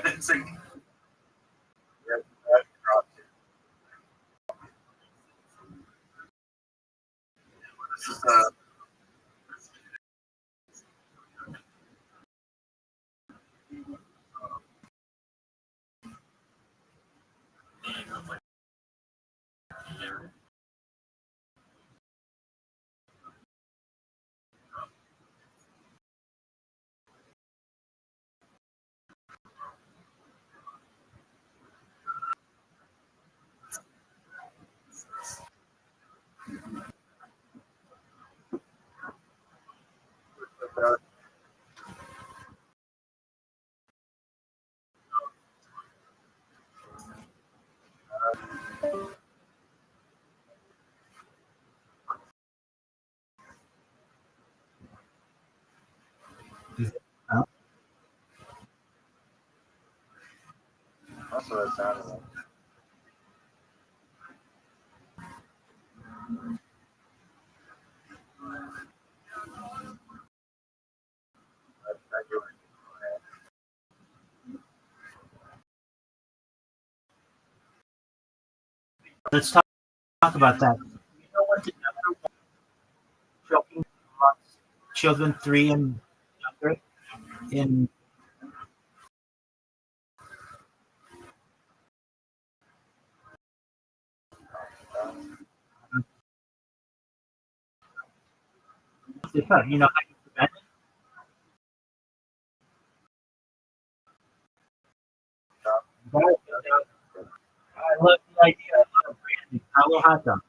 S3: It's like, this is
S1: That's what it sounded like.
S2: let's talk about that. You know what the number one choking amongst children 3 and younger in you know how you prevent it? Right. I love the idea. I love branding. I will hot dog.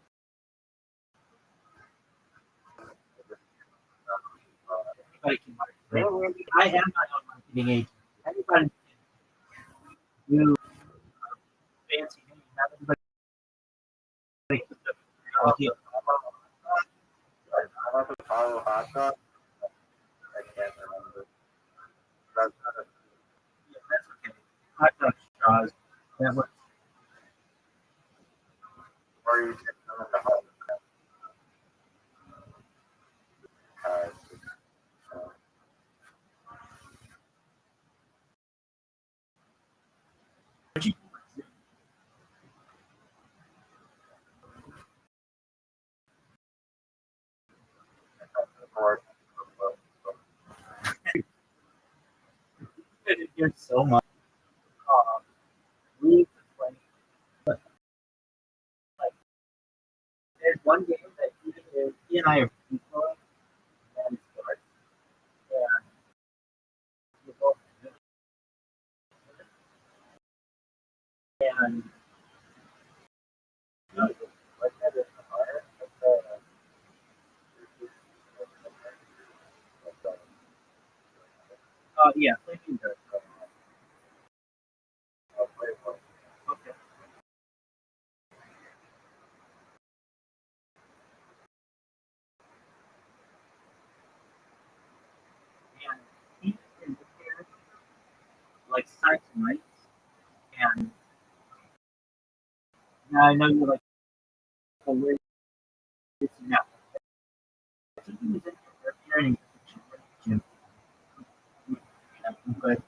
S2: Anybody can market. I am my own marketing agent. Anybody can do fancy names. Not everybody can do it.
S3: I'm not the Tahoe hot dog. I can't remember. That's not a
S2: Yeah, that's okay. Hot dog straws. That works.
S3: or you take them in the hot dog. Or
S2: Here's so much. We play, but like, there's one game that he and I are people, and it's hard. And we both and like that is hard. Yeah, thinking that. Okay. And he can prepare like sites nights, and now I know you're like, well, where it's now. I think he was in preparing gym. But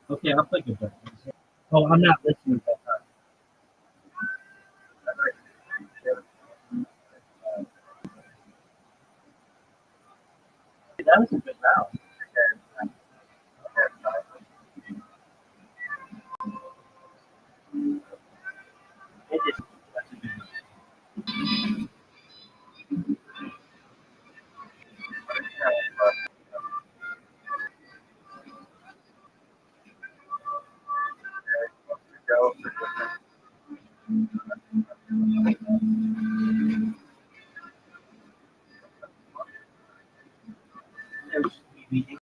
S2: okay, I'll play good. Oh, I'm not listening. But, that was a good round. It just, that's a good round. There's maybe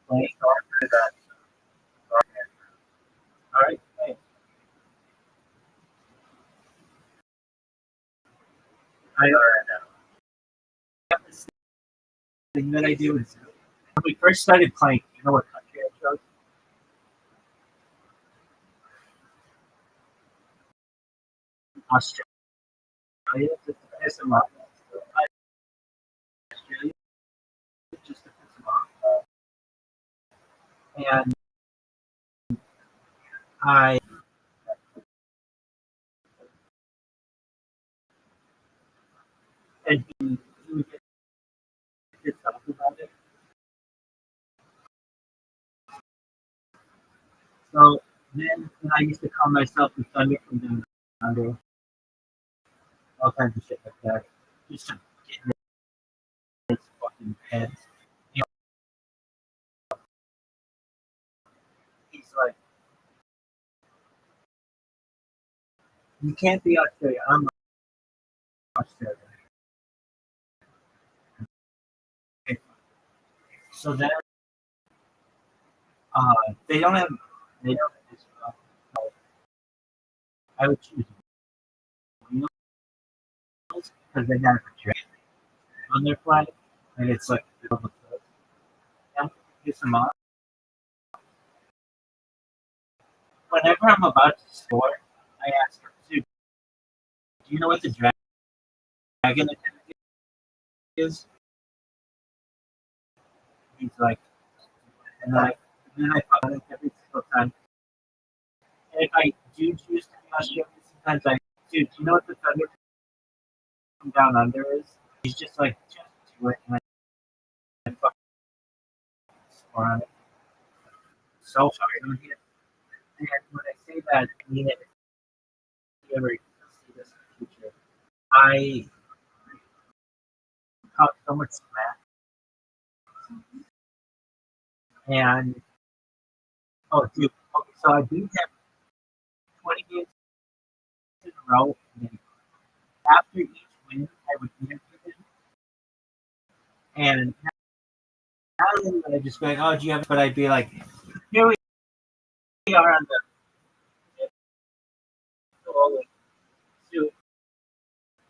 S2: playing. All right. Hey, I have this thing that I do is when we first started playing. You know what country I chose? Australia. Just to piss them off. Australia, just to piss them off. And I and he would get pissed off about it. So then I used to call myself the Thunder from Down Under, all kinds of shit like that, just to get in his fucking heads. You know, he's like, you can't be Australia. I'm Australia. Okay. So then, they don't have, they don't have this. I would choose wheels because they have a dragon on their flag, and it's like yeah, piss them off. Whenever I'm about to score, I ask her, dude, do you know what the dragon is? is. He's like, and then I follow it every single time. And if I do choose to be Australian, sometimes I, dude, do you know what the thunder from down under is? He's just like, just do it, and I fucking score on it. So hard on here. And when I say that, I mean it. If you ever see this in the future, I talk so much smack. And, oh, dude, okay, so I beat him 20 games in a row. And after each win, I would beat him. And not only would I just be like, oh, do you have, but I'd be like, here we are on the goal. Dude,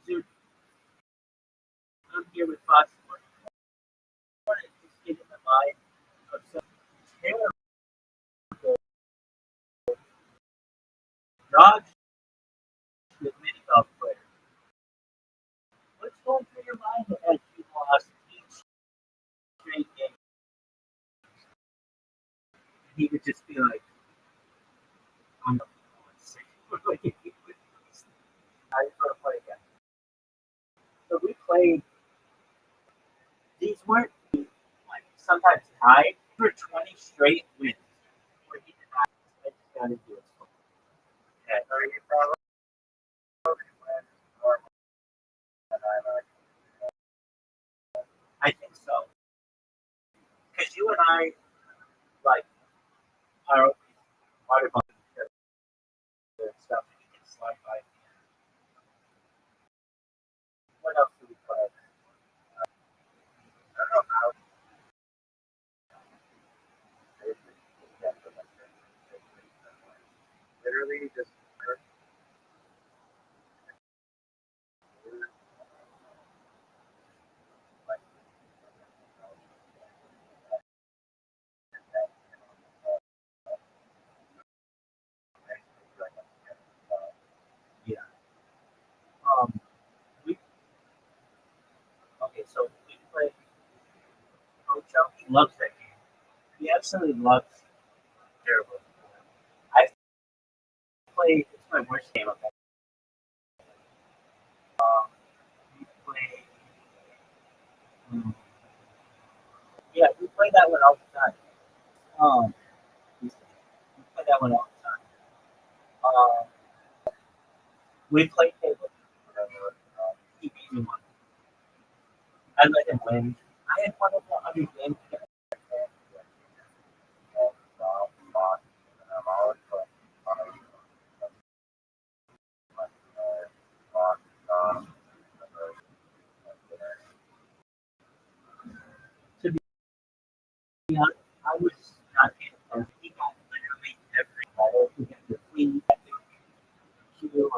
S2: dude, I'm here with Fox. What is this kid in the mind of some terrible dog with mini golf player? What's going through your mind as you lost each straight game? He would just be like, I'm not sick. I just want to play again. So we played, these weren't like sometimes tied for 20 straight wins. Where he did not, I just got to do it. Okay.
S1: So you probably win more than I like.
S2: I think so. Because you and I, like, are water bumping and stuff, and you can slide by. What else do we play?
S1: I don't know how basic yeah, but like, literally just like
S2: Yeah. We okay. So we play. Ocho. He loves that game. He absolutely loves. Terrible. I played. It's my worst game of that. We play. hmm, Yeah, we play that one all the time. We play that one all the time. Um, we play table.
S1: whatever.
S2: He beat me one. I let him win. I had one over 100 games. To be honest, I was not paying attention. He got literally every letter. He got the P, the Q,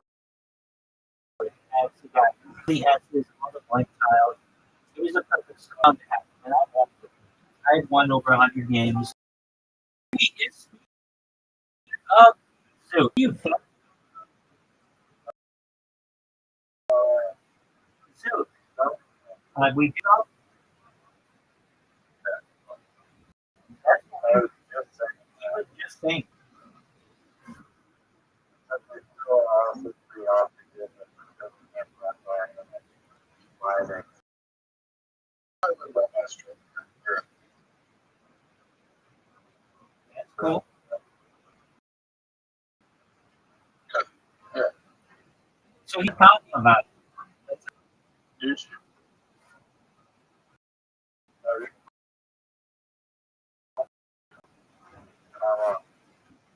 S2: or the X. He got the S's, all the blank tiles. It was a perfect scrum to have. And I loved it. I had won over 100 games. He is up. So you think so? We go. That's what I was just saying. That's cool. So he's talking about it. That's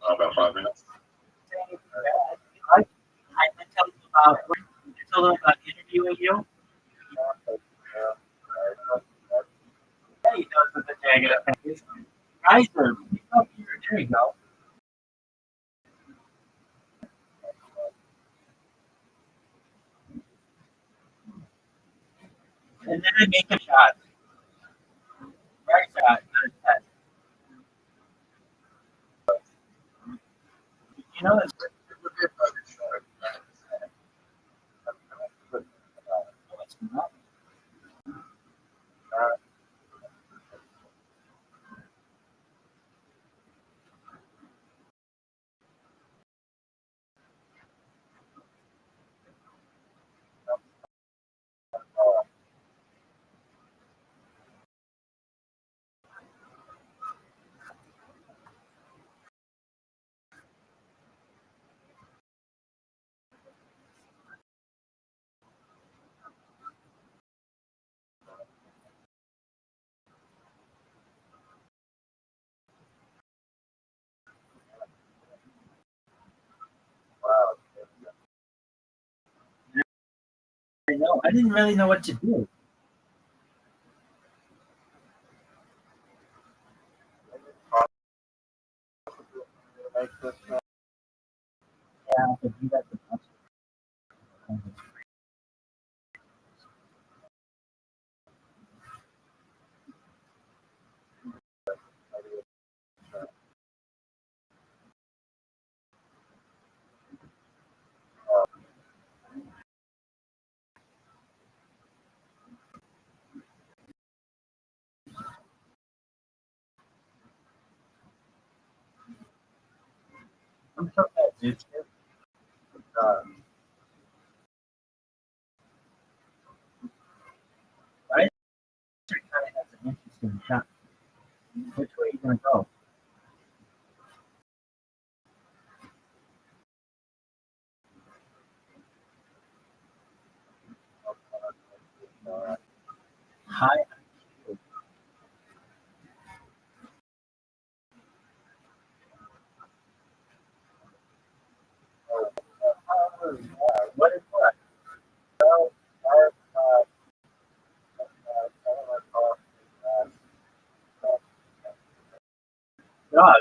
S3: About 5 minutes.
S2: I've been telling you about. I told him about interviewing you. Yeah, he knows what the jagged effect is. Guys are. Oh, there you go. And then I make a shot. Right shot. Not a test. You know that's. No, it's not. I know. I didn't really know what to do.
S3: Like this now.
S2: Yeah, I could do that. I'm so bad, dude. Right? Kind of has an interesting shot. Which way are you gonna go? High. What is what? God,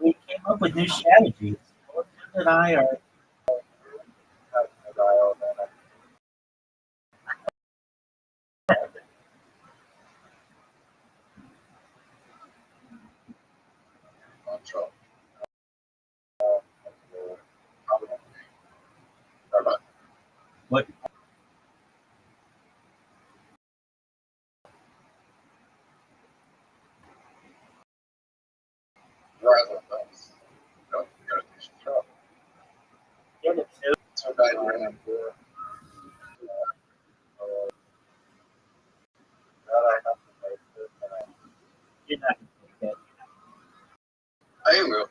S2: we came up with new strategies. What did I or what? Get it too. You're not gonna take it.
S3: I will.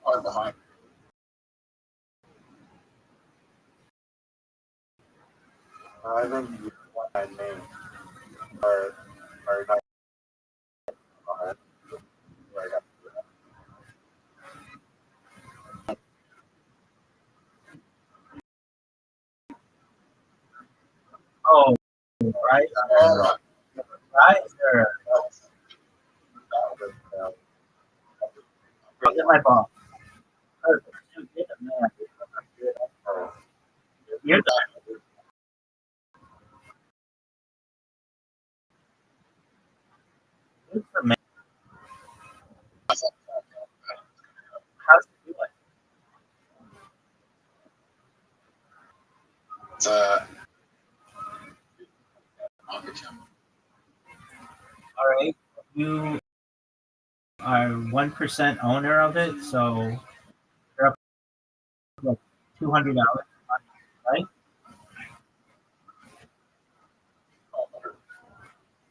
S3: I'm behind. I think you want my name or not.
S2: Oh, right, right, sir. I'll get my ball. Perfect. Dude, get it, man. You're the good for man. How's it doing?
S3: It's
S2: All right. You are 1% owner of it, so you're up to like $200, right?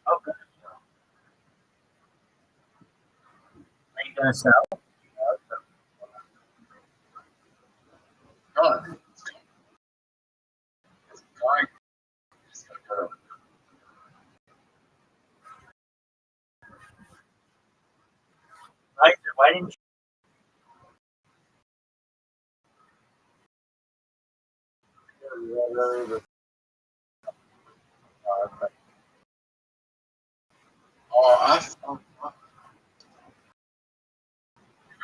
S2: Okay. Are you gonna sell?
S3: gone. It's going.
S2: Right? Why didn't
S3: You? Oh,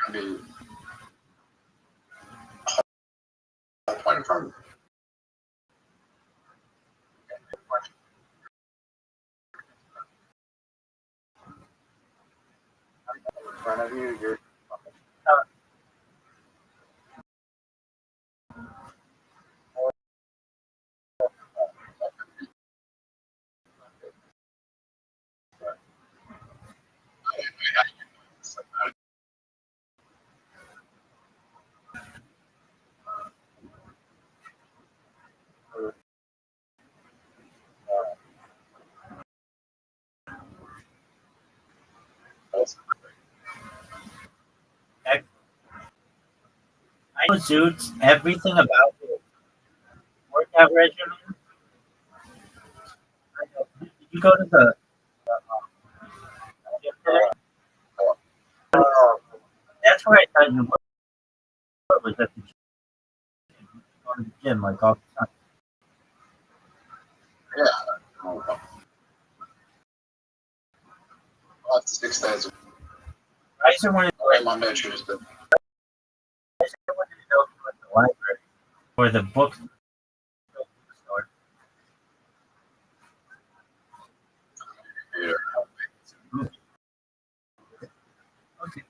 S3: I mean, point of front. In front of you, you're
S2: I know Zoots, everything about it. Workout regimen. I know. Did you go to the That's where I thought you were, was at the gym. Going to the gym like all the time.
S3: Yeah. About 6 days.
S2: Riser wanted
S3: Alright, my measures, but
S2: to know if you went to the library or the bookstore.
S3: yeah.
S2: Okay.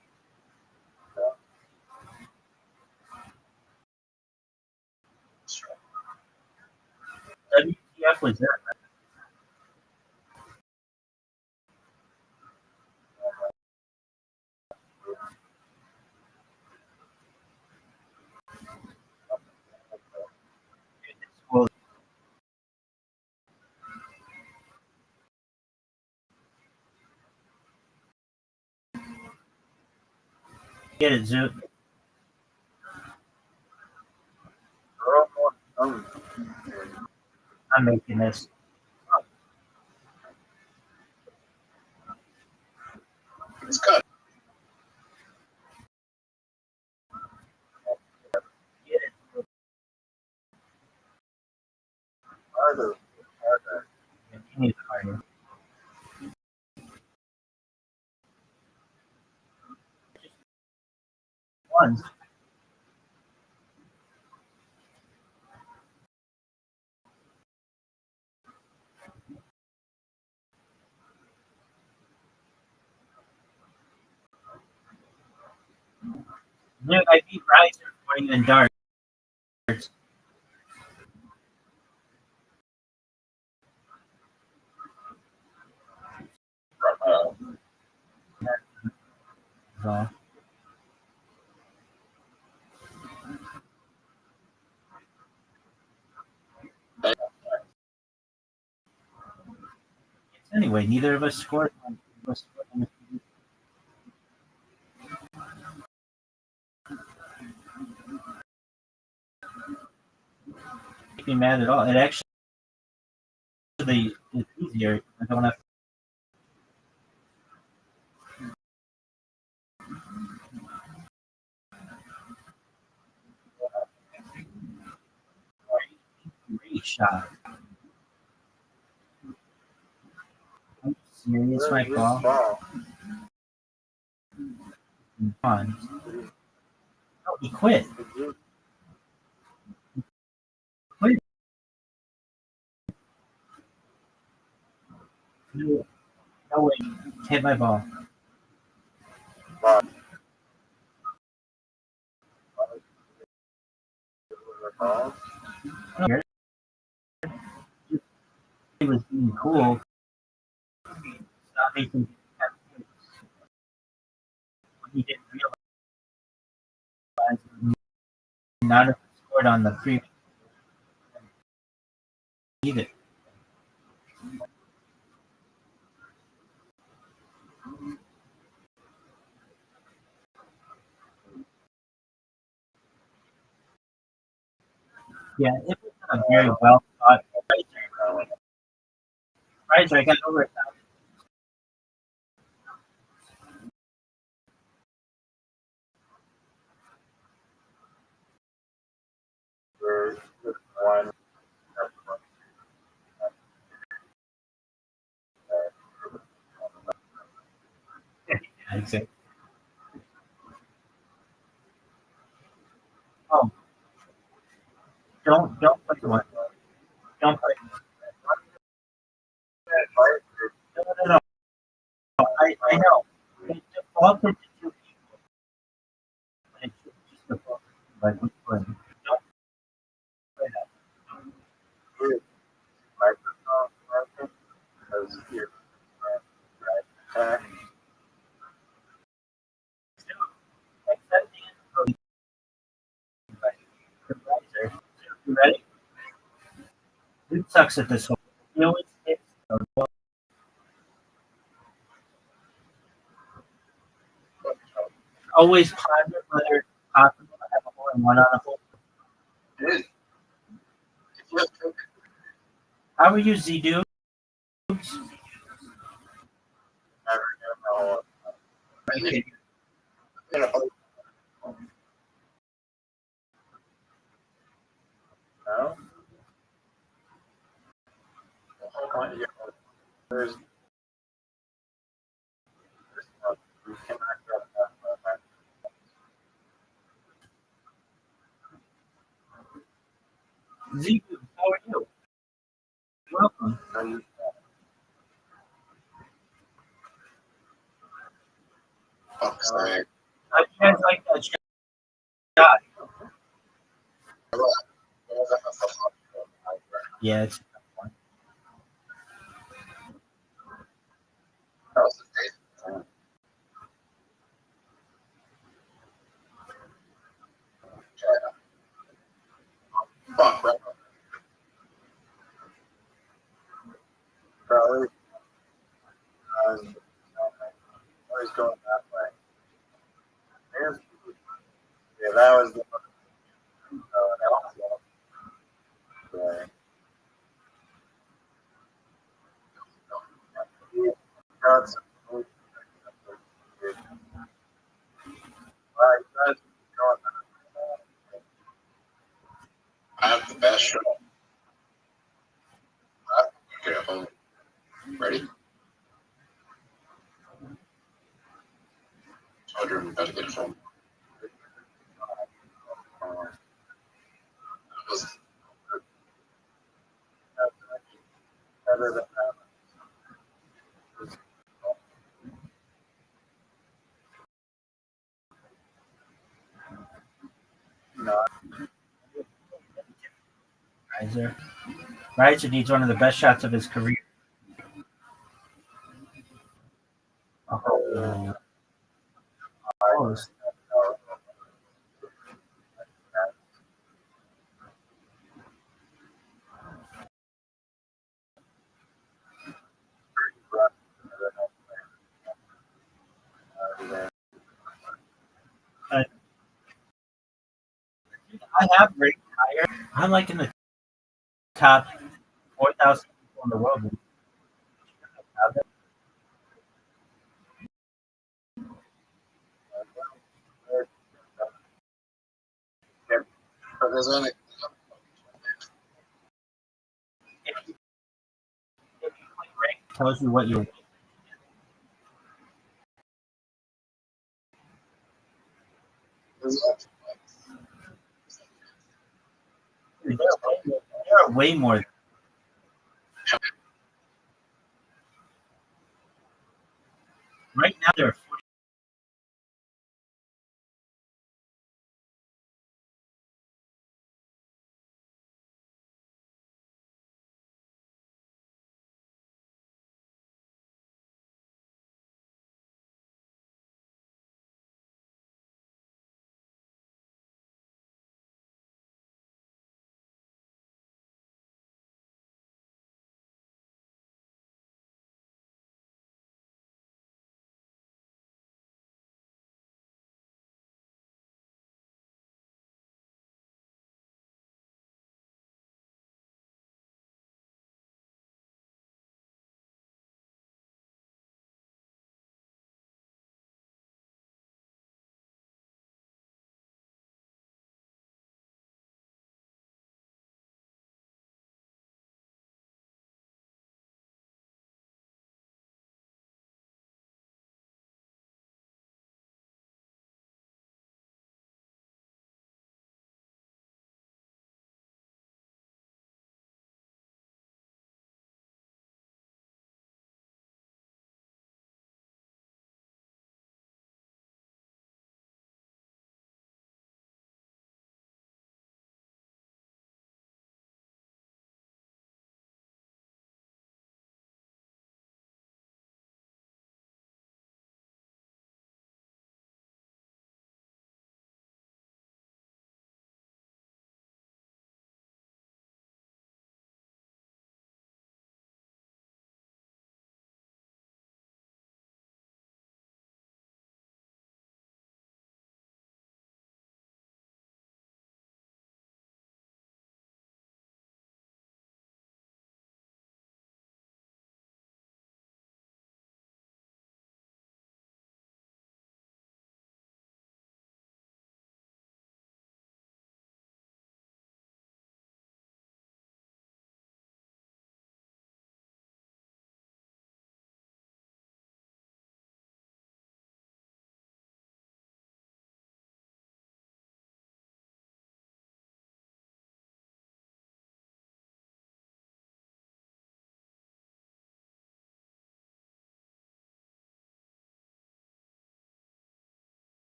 S2: WTF was that? Well, get it, Zoo. I'm making this.
S3: It's cut.
S2: Get it.
S3: Harder.
S2: Continue harder. Once. Dude, I beat Riser for even darts. So, anyway, neither of us scored. Make me mad at all. It actually is easier. I don't have to reach shot. Are you serious, my ball? Fun. Oh, he quit. Quit. No, no way. Hit my ball. He was being cool. Not making he didn't realize not have scored on the previous either. Yeah, it was a very well thought Riser. I got over it. Exactly. Oh, don't play one. Don't play. No. I know. It defaulted to two people. It just defaulted to like which one. Don't play that. Like that thing is the Riser. You ready? Dude sucks at this whole. He always hits. Always ponder whether it's possible to have a hole in one on a hole. How are you, Z dudes? Ziku, how are you? Welcome.
S3: And fuck's sake.
S2: How do you guys like that shot? Yeah, it's
S3: Fuck, bro. Probably. Always going that way. Yeah, that was the right. Got some food. Right, that's going I have the best shot. Okay, hold on. Ready? Told you we gotta get home. That was better than
S2: Riser. Riser needs one of the best shots of his career. Oh, close. Uh, I have ranked higher. I'm like in the top 4,000 people in the world.
S3: But there's only
S2: If you click rank, it tells you what you're.
S3: there's
S2: There are way more. Right now, there are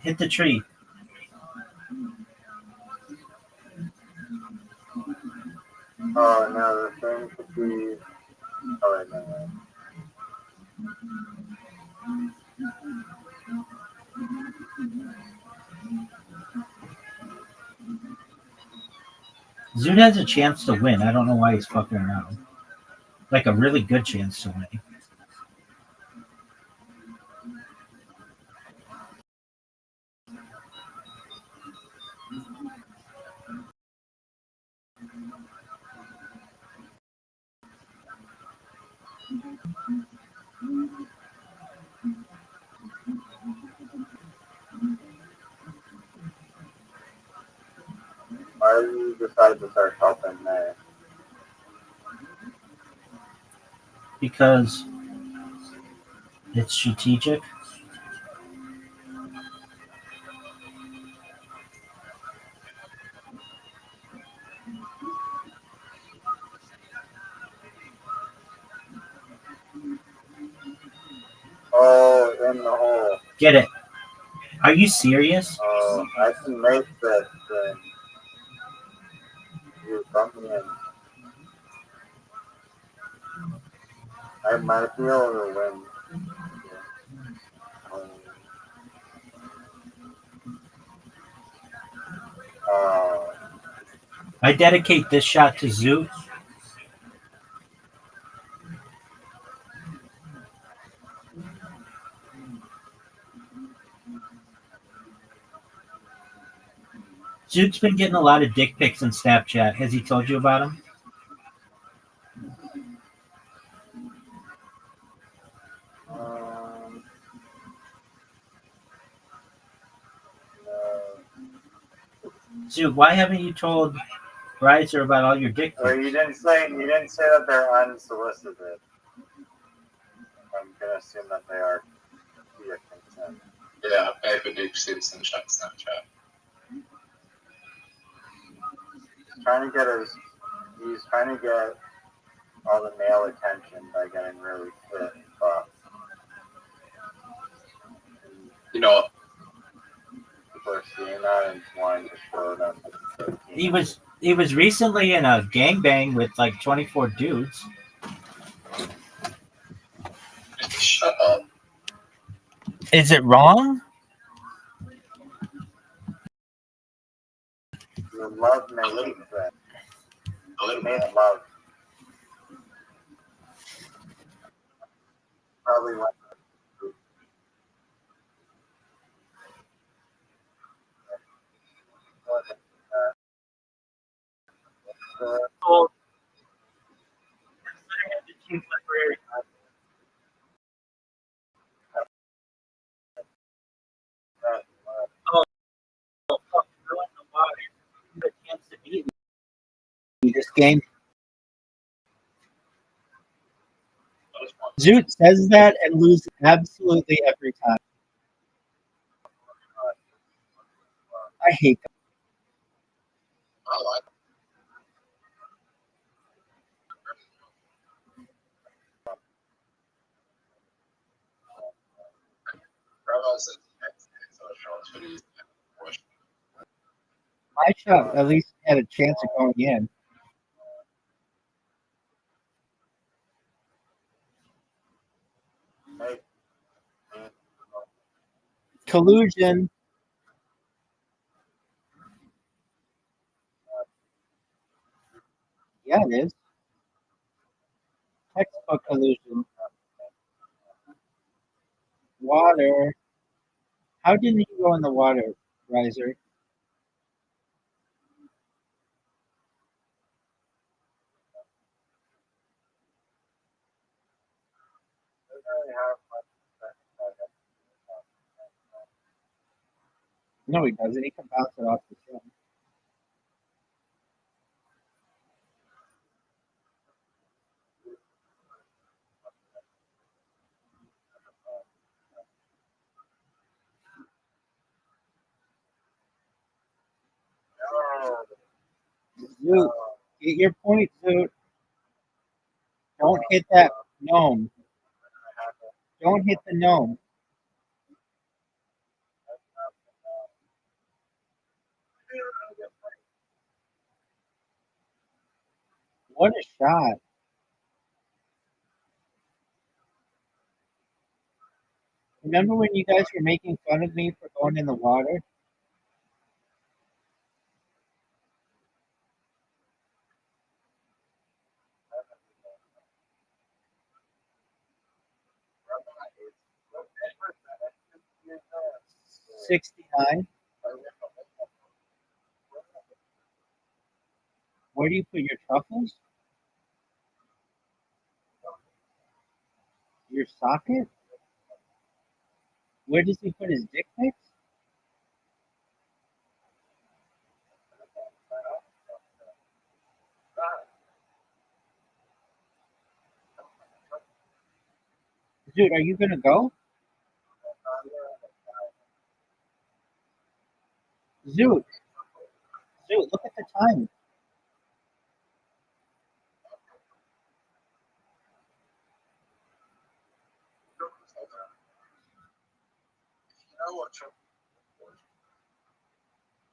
S2: Hit the tree.
S1: Oh no, the thing could be. Oh wait, no.
S2: Zoot has a chance to win. I don't know why he's fucking around. Like a really good chance to win.
S1: Why did you decide to start helping May?
S2: Because it's strategic.
S1: Oh, in the hole.
S2: Get it. Are you serious?
S1: Oh, I can make that thing. You bump me in. I might be able to win. Oh,
S2: I dedicate this shot to Zoot. Zoot's been getting a lot of dick pics on Snapchat. Has he told you about them?
S1: no.
S2: Zoot, why haven't you told Riser about all your dick
S1: Well,
S2: pics?
S1: you didn't say that they're unsolicited. I'm gonna assume that they are via consent.
S3: Yeah, Baby Duke Simpson shot Snapchat.
S1: He's trying to get all the male attention by getting really fit and buff.
S3: You know,
S1: People are seeing that and wanting to show them.
S2: He was recently in a gangbang with like 24 dudes.
S3: shut up.
S2: Is it wrong?
S1: You love making friends.
S3: A little
S1: Made
S3: bit.
S1: love. Probably went
S2: Oh, fuck, throw in the water. You have a chance to beat me this game. Zoot says that and loses absolutely every time. I hate that.
S3: I like Rabbi said
S5: My shot at least had a chance of going in. Collusion. Yeah, it is. Textbook collusion. Water. How didn't he go in the water, Riser? No, he doesn't. He can bounce it off the shelf. Zoot, get your point, Zoot. Don't hit that gnome. Don't hit the gnome. What a shot. Remember when you guys were making fun of me for going in the water?
S1: What percentage is that?
S5: 69. Where do you put your truffles? Your socket? Where does he put his dick pics? Dude, are you gonna go? Zoot, Zoot, look at the time.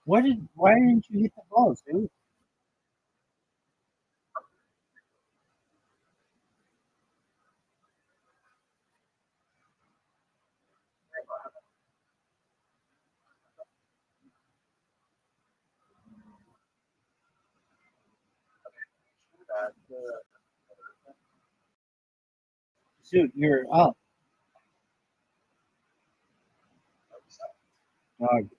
S5: Why didn't you hit the ball, Zoot? Zoot, you're up. Dog.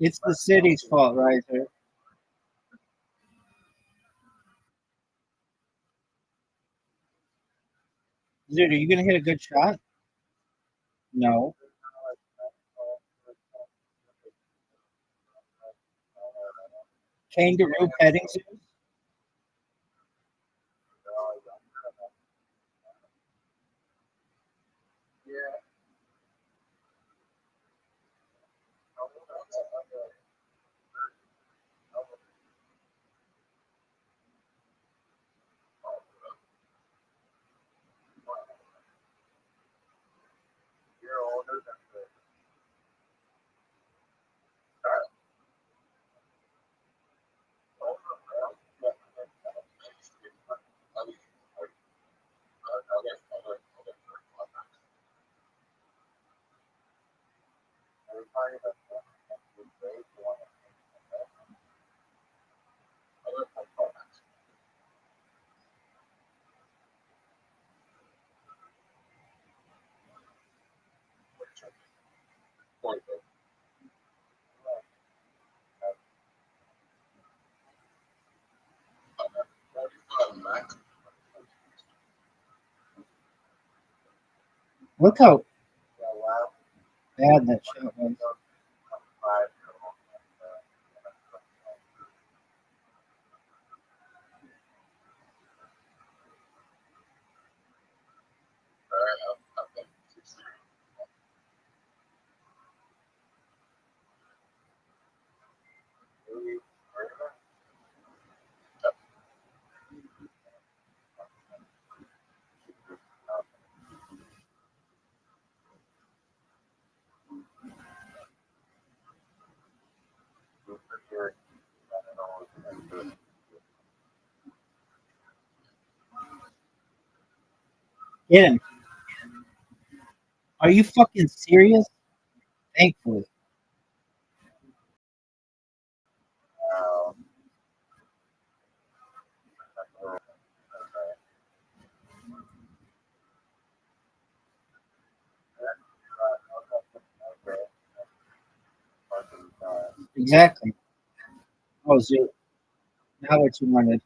S5: It's the city's fault, Riser. Zoot, are you gonna hit a good shot? No. Kangaroo petting zoo? Look how bad that shot was. Hit him. Are you fucking serious? Thankfully. Exactly. Oh, Zoot. Now what you wanted.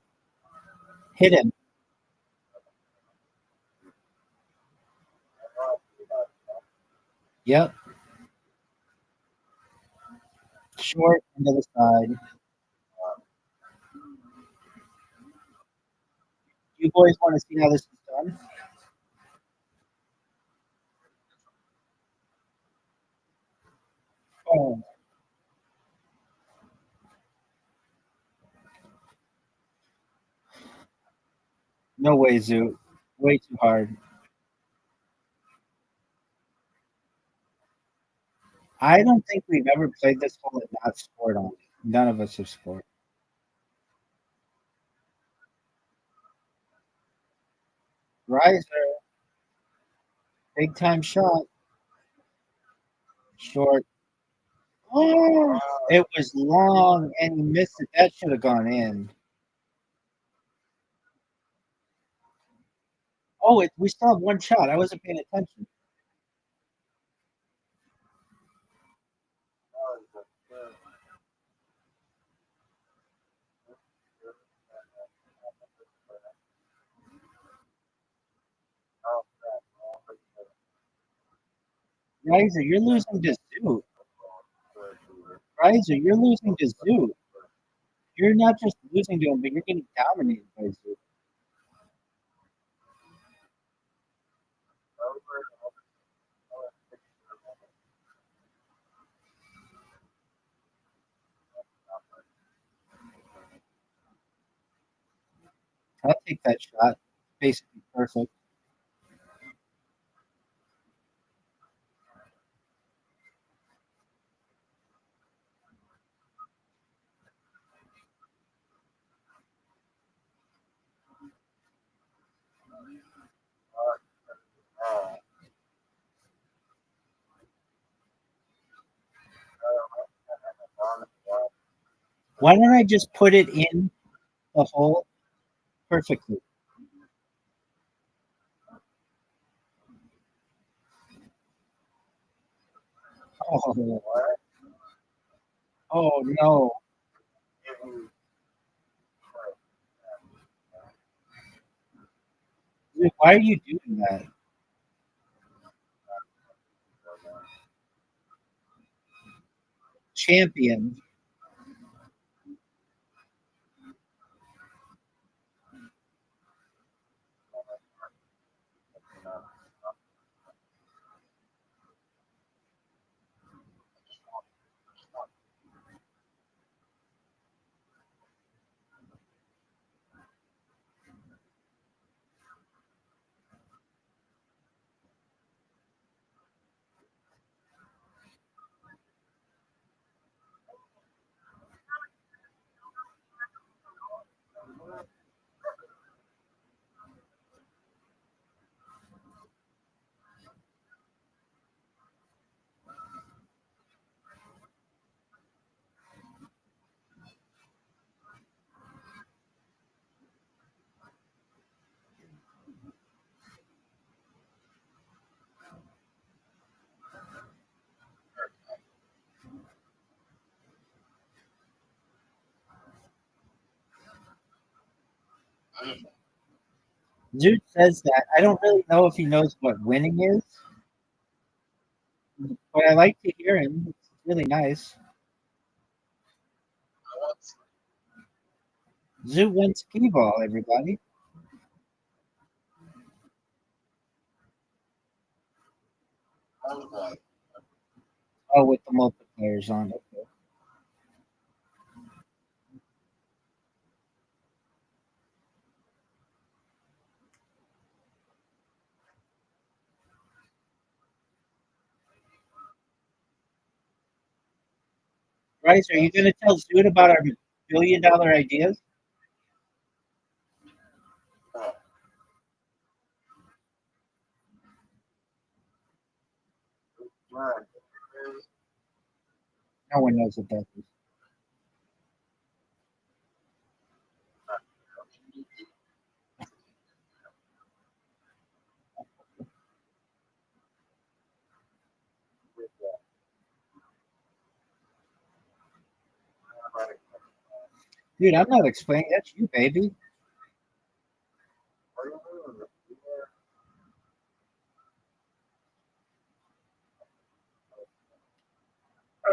S5: Hit him. Yep. Short on the other side. You boys want to see how this is done? Oh, no way, Zoo. Way too hard. I don't think we've ever played this hole and not scored on it. None of us have scored. Riser, big time shot. Short. Oh, it was long and he missed it. That should have gone in. Oh, we still have one shot. I wasn't paying attention. Riser, you're losing to Zoo. Riser, you're losing to Zoo. You're not just losing to him, but you're getting dominated by Zoo. I'll take that shot. Basically perfect. Why don't I just put it in the hole perfectly? Oh, oh no. Dude, why are you doing that? Champion. Dude says that. I don't really know if he knows what winning is, but I like to hear him. It's really nice. Zoo wins skee ball, everybody. Oh, with the multiplayers on it. Bryce, are you going to tell Zoot about our $1 billion ideas? No one knows what that is. Dude, I'm not explaining. That's you, baby.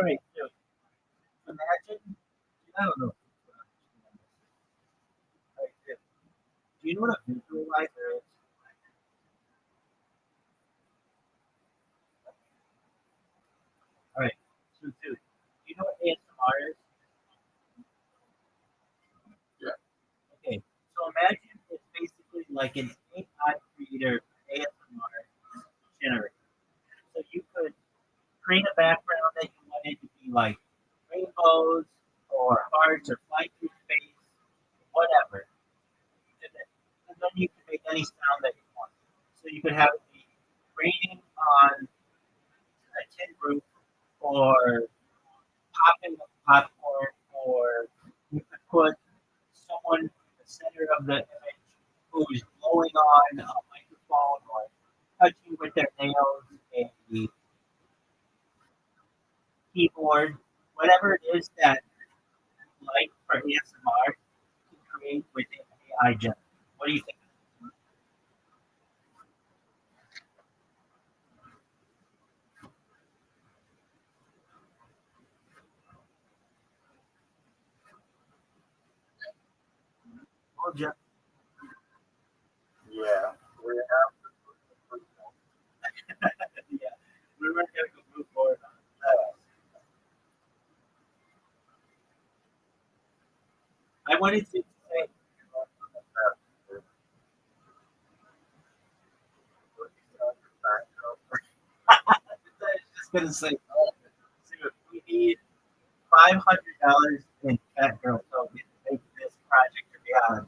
S2: All right, so imagine, I don't know. All right, so do you know what a visualizer is? All right, so do you know what ASMR is?
S3: Yeah.
S2: Okay, so imagine it's basically like an AI creator ASMR generator. So you could create a background that you wanted to be like rainbows or hearts or fly through space, whatever. And then you can make any sound that you want. So you could have it be raining on a tin roof or popping popcorn, or you could put someone in the center of the image who's blowing on a microphone or touching with their nails a keyboard, whatever it is that you like for ASMR, you can create within AI Gen. What do you think? Well, Jeff,
S3: Yeah. We have
S2: yeah, we were going to move forward on that. I wanted to say, I was just going to say, so we need $500 in Fat Girl Token to make this project a reality.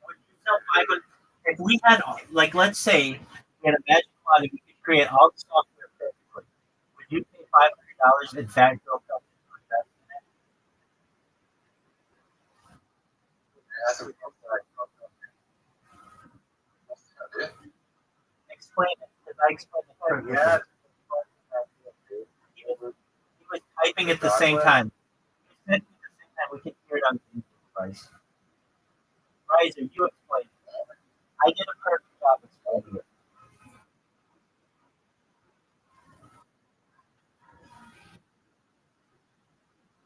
S2: Would you sell 500? If we had, like, let's say we had a magic wand and we could create all the software perfectly, would you pay $500 in Fat Girl Token to invest in it? Explain it, because I explained it perfectly.
S3: yeah.
S2: He was typing at the same time. He said at the same time we can hear it on the device. Riser, you explain it. I did a perfect job explaining it.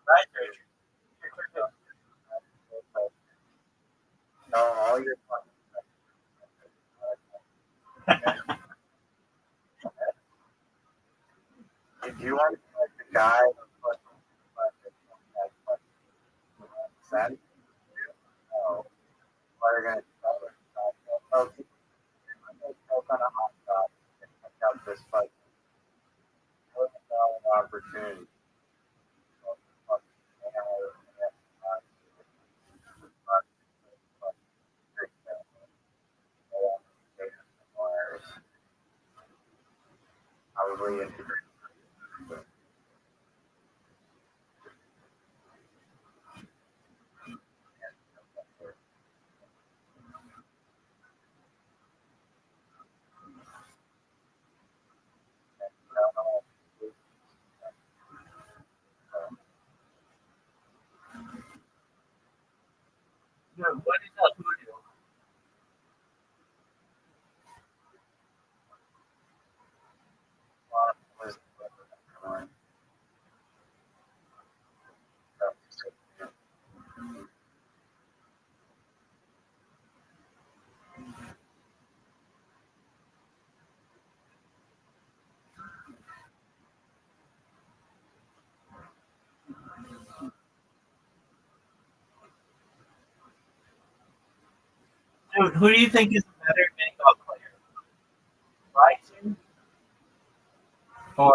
S2: Riser, your turn.
S3: No, all your if you want like the guy that no, we're gonna oh, on a hot dog and check out this fight. Opportunity. Probably integrate.
S2: No, what is a hoodoo? Dude, who do you think is a better mini-golf player? Bryson or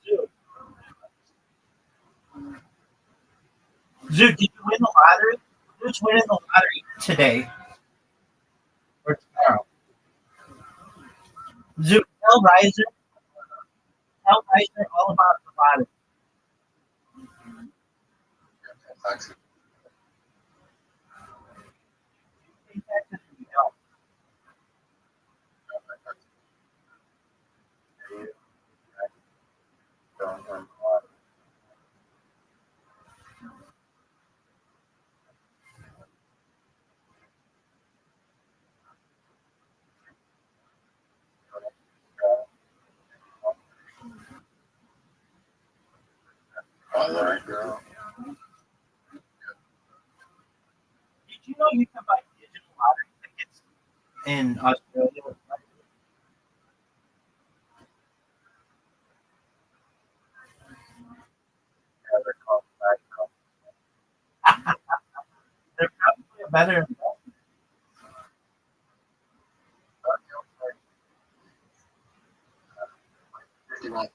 S2: Dude, Dude, did you win the lottery? Who's winning the lottery today or tomorrow? Dude, tell Riser all about the lottery. Pay taxes or you don't.
S3: $1. Girl.
S2: Did you know you can buy digital lottery tickets in Australia?
S1: Never called back.
S2: They're probably a better investment.
S3: $51.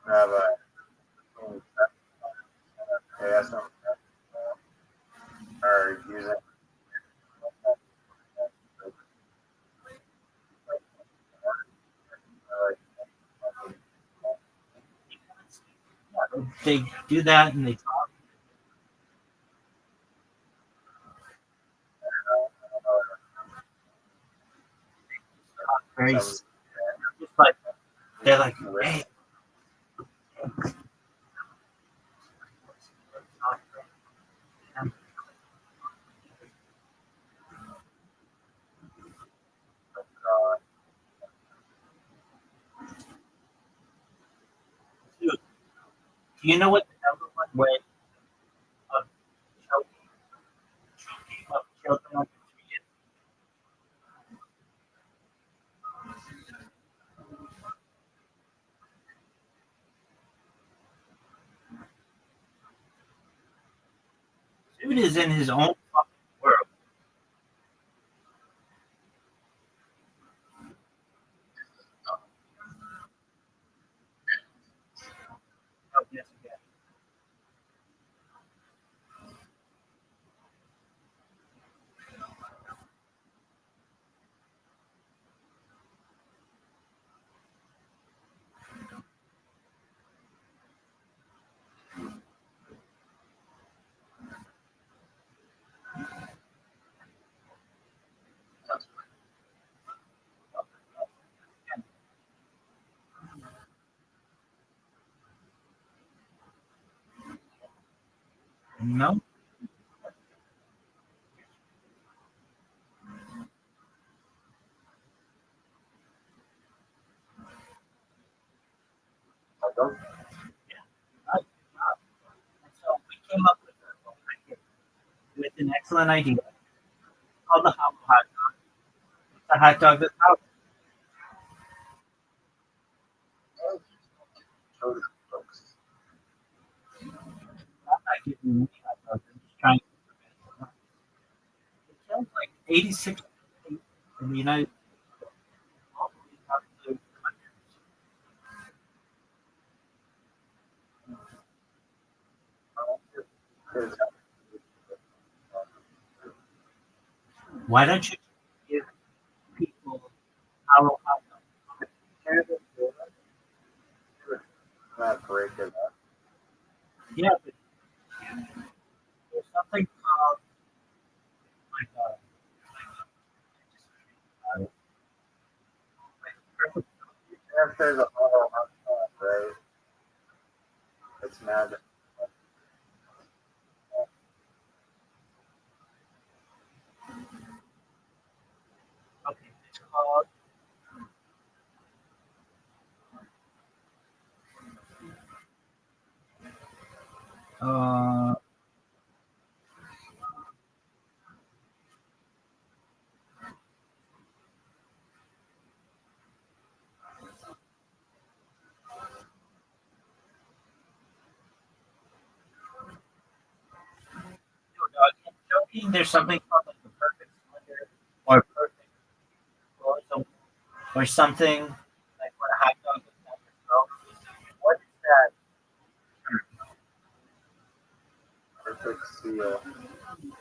S1: Rabbi. Yes, or using
S2: They do that and they talk very just like they're like, hey. Dude, do you know what the number one way of children under 3 is? Dude is in his own fucking world. Oh, yes, again. No? Right. So we came up with an excellent idea called the hot dog. The hot dog that's out. I'm not giving you any hot dogs. I'm just trying to prevent it. It kills like 86 people in the United States. All of these have to do with countries. Why don't you give people our hot dogs?
S1: not break it up.
S2: Yeah, but there's something called like
S1: If there's a hollow hot spot, right? It's magic.
S2: okay, it's called uh in choking, there's something called like the perfect slender or perfect or something like when a hot dog is down your throat. What is that?
S3: Perfect seal.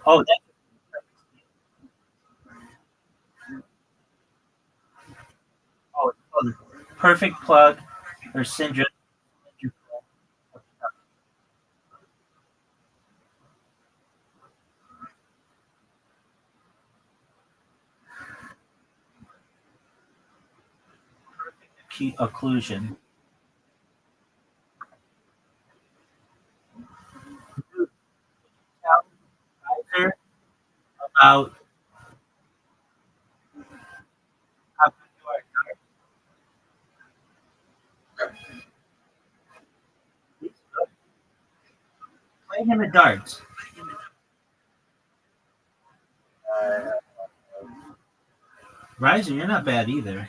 S2: Oh, that's it's called perfect plug or syndrome. Occlusion. Tell Kaiser about how good you are at darts. He's good. Play him at darts.
S3: I
S2: Riser, you're not bad either.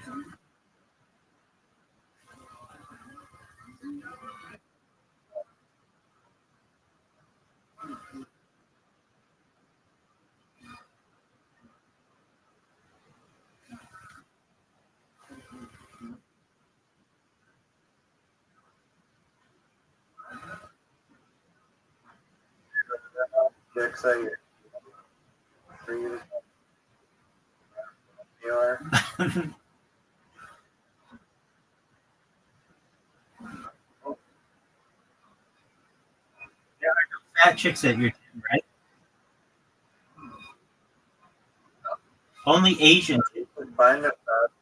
S3: get excited. For you to are.
S2: There are no fat chicks at your gym, right? Only Asian chicks.
S3: Find a fast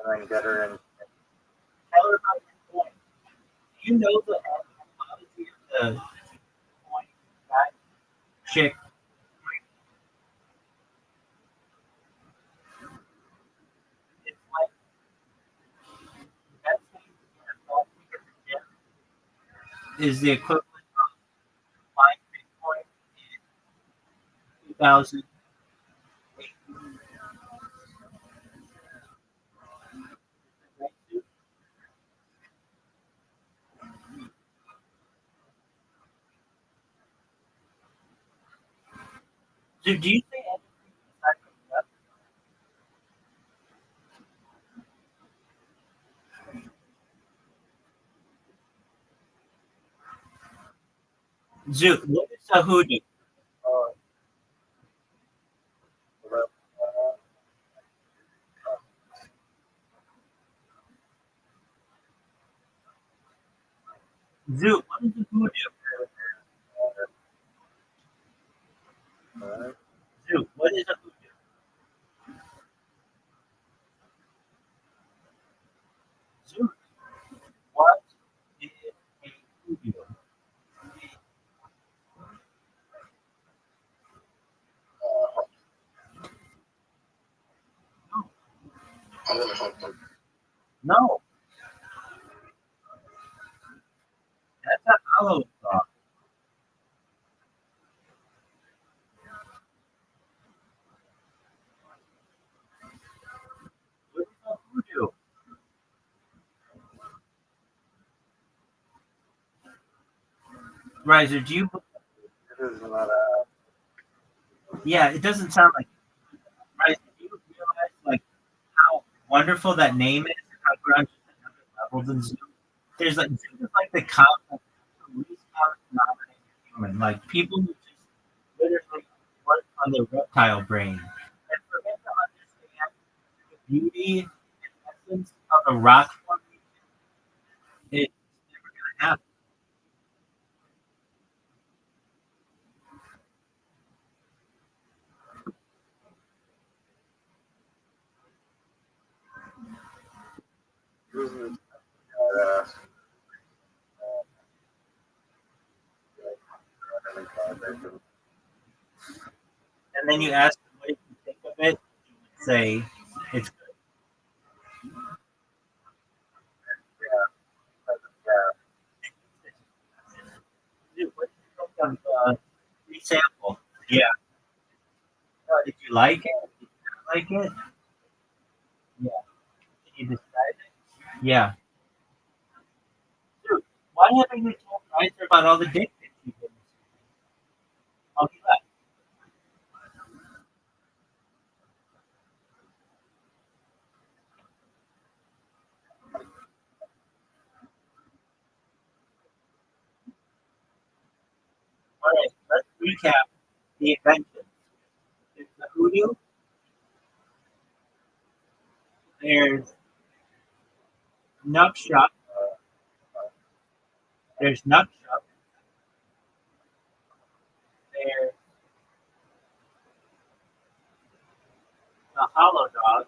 S3: and then get her in.
S2: Tell her about your point. Do you know the etymology of the point fat chick? It's like the best thing to get a fat chick at the gym is the equivalent of buying Bitcoin in 2008. So do you think Zoo, what is a hoodoo?
S3: Oh,
S2: Zoo, what is a hoodoo? Zoo, what is a hoodoo? Zoo, what is a hoodoo?
S3: I'm gonna help them.
S2: No, that's a hollow song. What is a hoodoo? Riser, do you?
S3: It is not a.
S2: Yeah, it doesn't sound like Riser. Do you realize like how wonderful that name is? How we're on just another level than Zoo. There's like Zoo is like the least common denominator human. Like people who just literally work on their reptile brain and forget to understand the beauty and essence of a rock formation. It's never gonna happen.
S3: It was
S2: And then you ask them what did you think of it, you would say it's good. Dude, what did you think of free sample? Yeah. Did you like it? Did you not like it? Yeah. Can you describe it? Yeah. Dude, why haven't you told Riser about all the dick pics you've been receiving? Oh, he left. recap the inventions. There's the hoodoo. There's nupshot. There's nupshot. There's the hollow dog.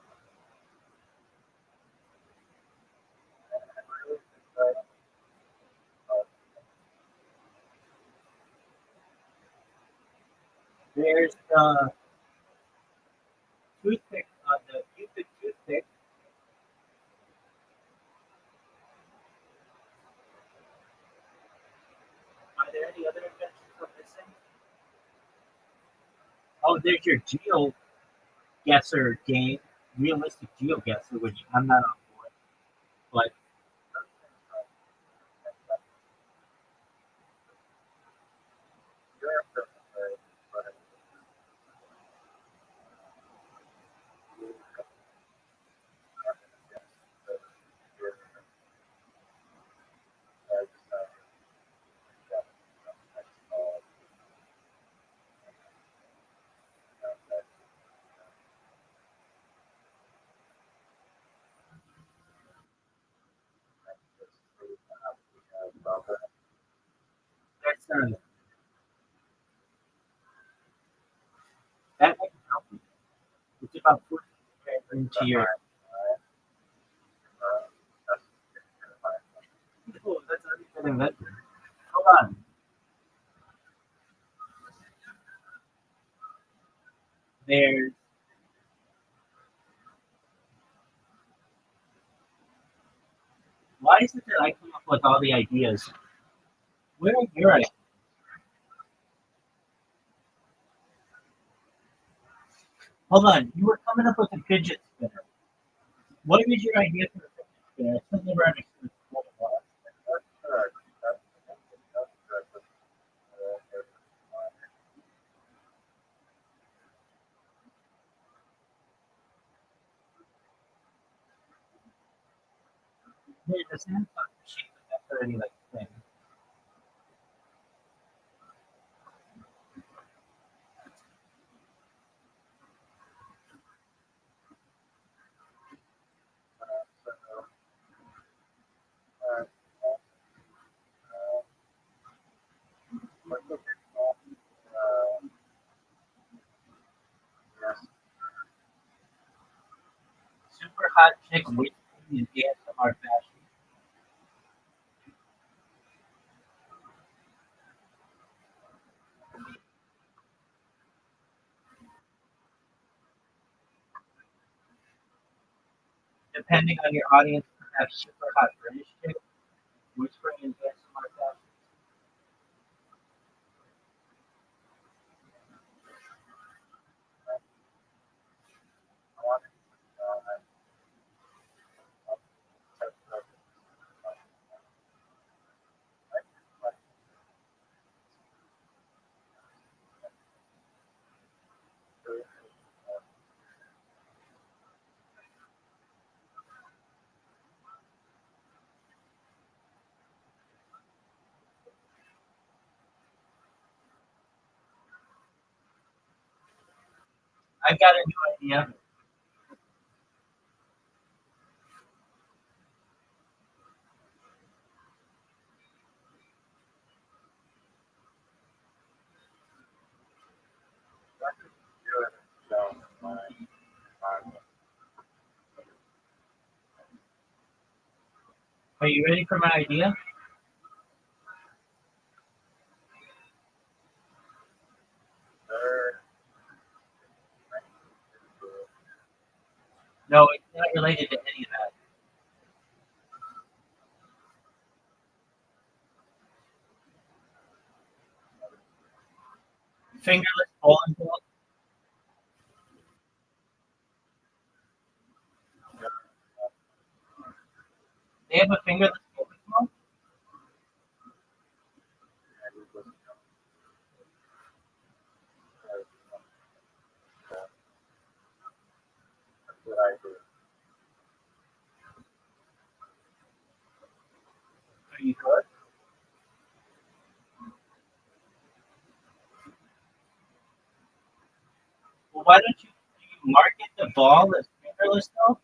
S2: There's the toothpick, the Cupid toothpick. Are there any other inventions we're missing? Oh, there's your geo guesser game, realistic geo guesser, which I'm not on board. But that's that might help you. It's about putting it into your. Oh, that's an invention. Hold on. There's why is it that I come up with all the ideas? Where are your ideas? Hold on, you were coming up with a fidget spinner. What was your idea for the fidget spinner? I still never understood what it was. There's a Samsung machine, but that's already like a thing. Super hot chick whispering in ASMR fashion. Depending on your audience, perhaps super hot British chick whispering in ASMR fashion. I got a new idea. Are you ready for my idea? No, it's not related to any of that. Fingerless bowling ball. They have a fingerless bowling ball. Are you good? why don't you market the ball as fingerless though?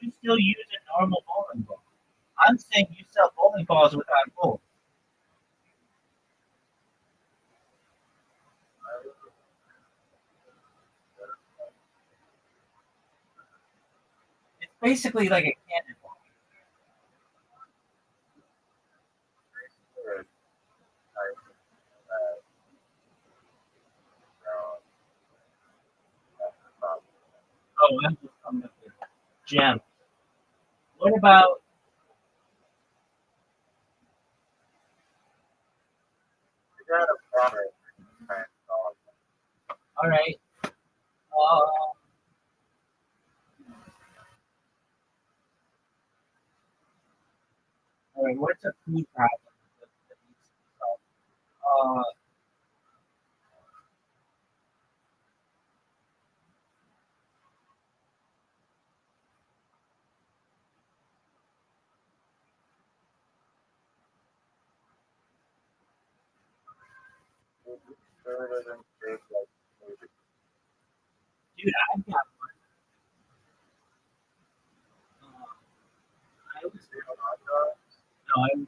S2: You still use a normal bowling ball. I'm saying you sell bowling balls without holes. It's basically like a cannonball. Oh, I'm just coming up with gem. What about all right? All right. What's a food problem that needs to be solved? Dude, I've got one. I was no, I was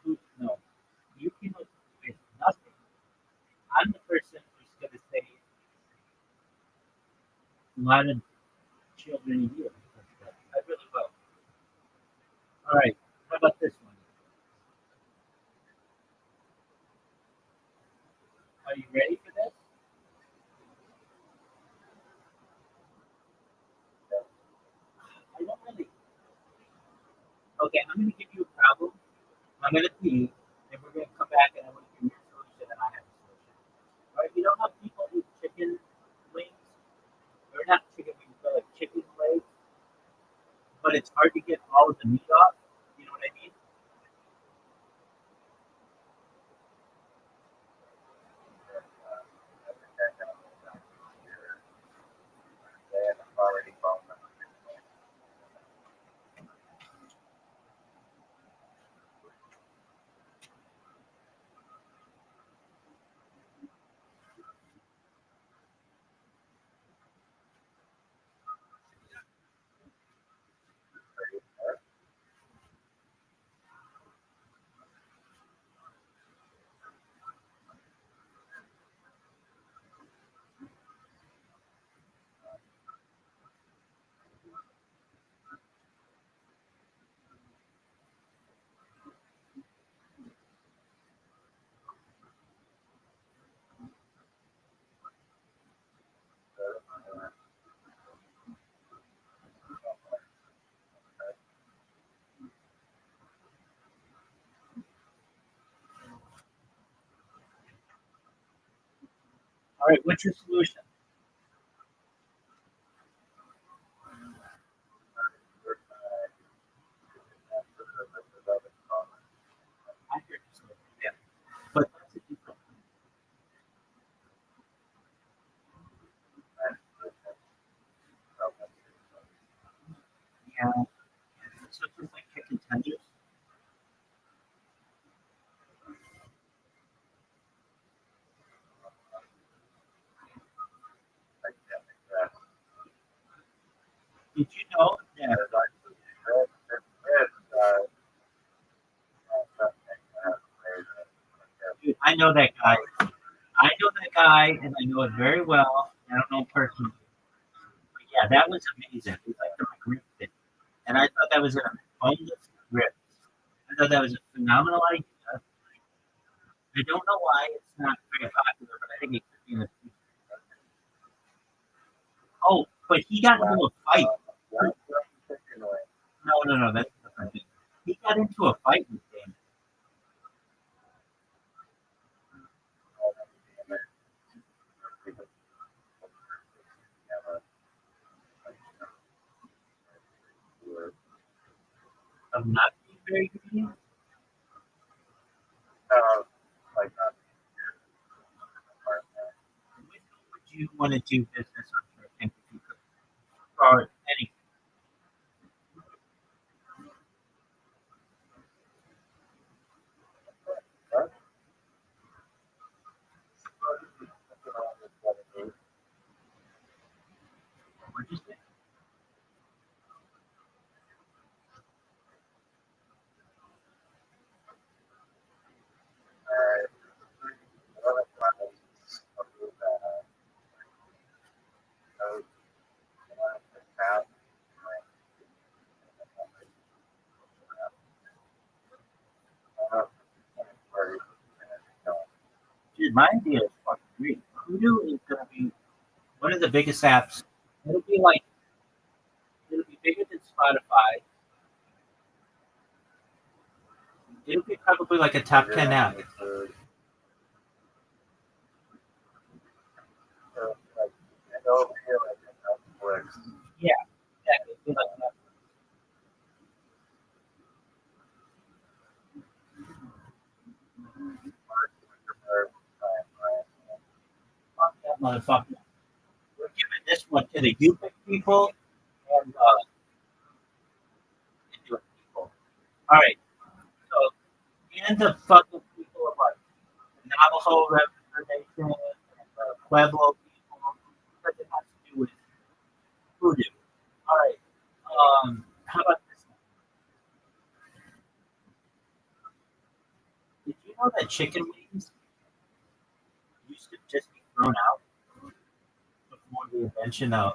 S2: food. No, you can look with nothing. I'm the person who's going to say a lot of children a year. I really will. All right. How about this one? Are you ready for this? I don't really. Okay, I'm going to give you a problem. I'm going to pee, and we're going to come back, and I'm going to give you a solution, and I have a solution. All right. You know how people eat chicken wings? Or not chicken wings, but like chicken legs, but it's hard to get all of the meat off. You know what I mean? All right, what's your solution? I hear your solution. Yeah, but that's a different. Yeah. So it's just like chicken tenders. Did you know that? Dude, I know that guy. I know that guy, and I know it very well. I don't know him personally, but yeah, that was amazing. It was like the McRib thing, and I thought that was a boneless rib. I thought that was a phenomenal idea. I don't know why it's not very popular, but I think it could be in the future. Oh, but he got into a fight. No, no, no, that's a different thing. He got into a fight with Dan. Of not being very good. With who would you want to do business with? I think if you could, or anything. Dude, my idea is fucking great. Kudu is gonna be one of the biggest apps. It'll be bigger than Spotify. It'll be probably like a top 10 app.
S3: Like, it'll be like Netflix.
S2: Yeah, it'll be like that. Fuck that motherfucker. We're giving this one to the Yupik people and Inuit people. All right, so and the fucking people of like the Navajo Nation and the Pueblo people, because it has to do with voodoo. All right, how about this one? Did you know that chicken wings used to just be thrown out before the invention of,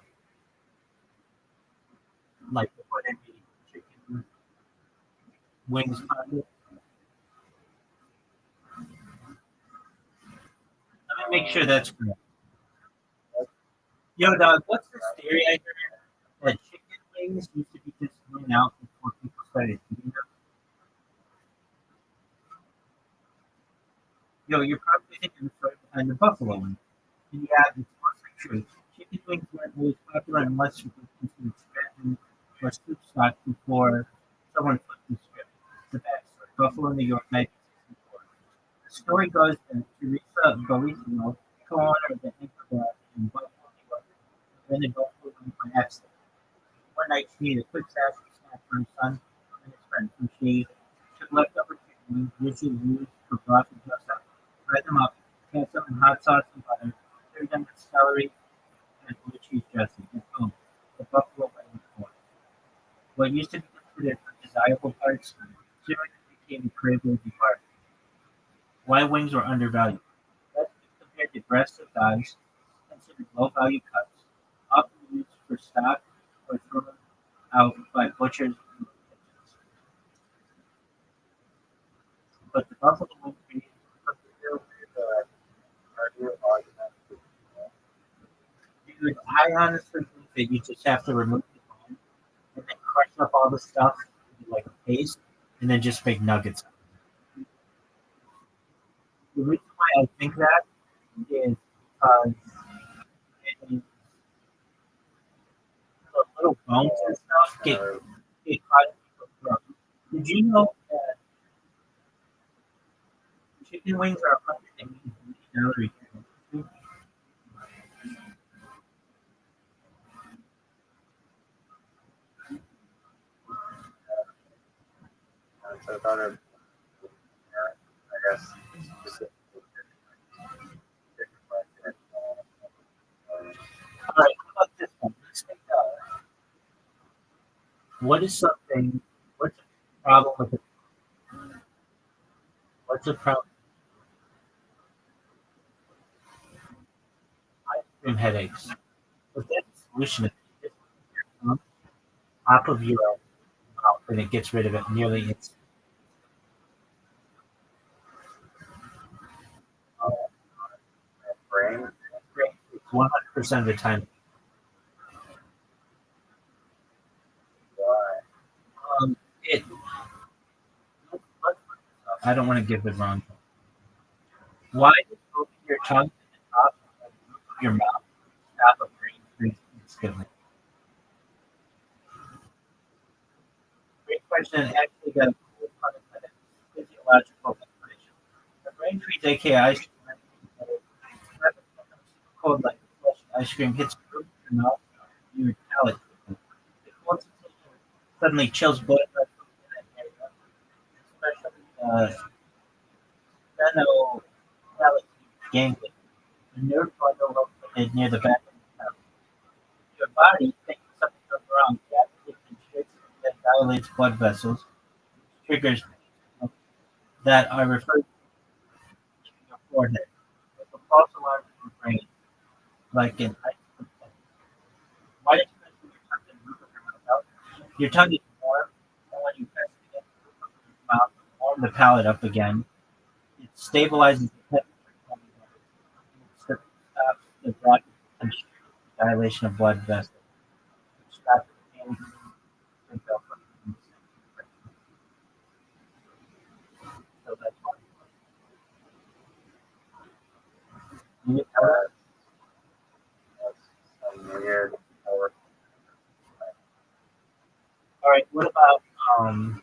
S2: like, before they made chicken wings popular? Let me make sure that's correct. Yo, dog, what's this theory I heard that chicken wings used to be just thrown out before people started eating them? Yo, you're probably thinking the story behind the buffalo wing. And yeah, it's mostly true. Chicken wings weren't always popular unless you were considered scratching or soup stock before someone flipped the script. The backstory: Buffalo, New York, 1964. The story goes that Teresa Golisimo, co-owner of the Inca in Buffalo, New York, invented Buffalo wings by accident. One night, she needed a quick snack for her son and his friend, so she took leftover chicken wings, usually used for broth and dressing, fried them up, cast them in hot sauce and butter, stirred them with celery and blue cheese dressing, and boom, the buffalo wing was born. What used to be considered undesirable parts soon became a craveworthy part. Why wings were undervalued? Let's be compared to breasts of thighs, considered low-value cuts, often used for stock or thrown out by butchers. But the buffalo wing created dude, I honestly think that you just have to remove the bone and then crush up all the stuff into like a paste and then just make nuggets. The reason why I think that is because the little bones and stuff get caught in people's throat. Did you know that chicken wings are 180 calorie food?
S3: So I thought of, I guess,
S2: All right, how about this one? Let's take, what is something? What's the problem with it? What's the problem? Ice cream headaches. But that solution is just on top of your mouth, and it gets rid of it nearly instantly.
S3: brain.
S2: 100% of the time. It. I don't want to give the wrong. Why does moving your tongue to the top of your mouth stop a brain freeze instantly? Great question. And actually, got a cool pun intended physiological explanation. The brain freeze, aka ice cream, cold like fresh ice cream hits the roof of your mouth, your palate. The cold sensation suddenly chills blood vessels in that area, especially palate ganglia, the nerve bundle located near the back of the palate. Your body thinks something's wrong, reacts and shakes and then dilates blood vessels, which triggers that are referred to in your forehead. It's a false alarm in your brain, like an ice cream. Why did you press your tongue to the roof of your mouth out? Your tongue is warm, and when you press it against the roof of your mouth, warm the palate up again. It stabilizes the temperature. dilation of blood vessels. Stop the pain. So that's why. You get that?
S1: Some weird or
S2: All right. What about
S1: some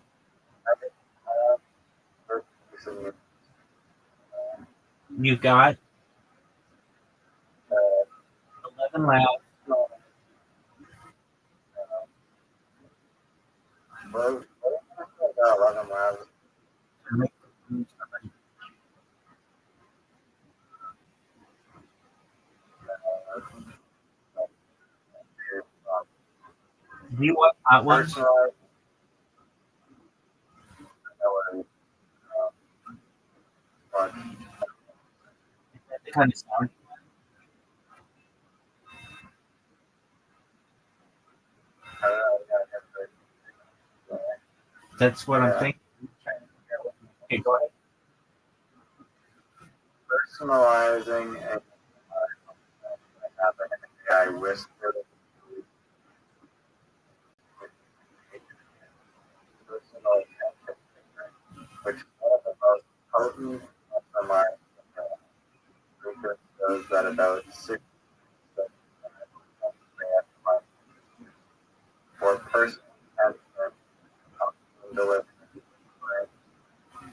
S2: you got 11 labs.
S1: well, Welcome Labs.
S2: To make do you want hot ones?
S1: Personalized. But
S2: That's the kind of sound.
S1: I don't know.
S2: That's what I'm
S1: Yeah.
S2: thinking. Okay, go ahead.
S1: Personalizing and having an AI whisper. Personal attention, which is one of the most potent optimized research shows that about 6 for personal attention delivery.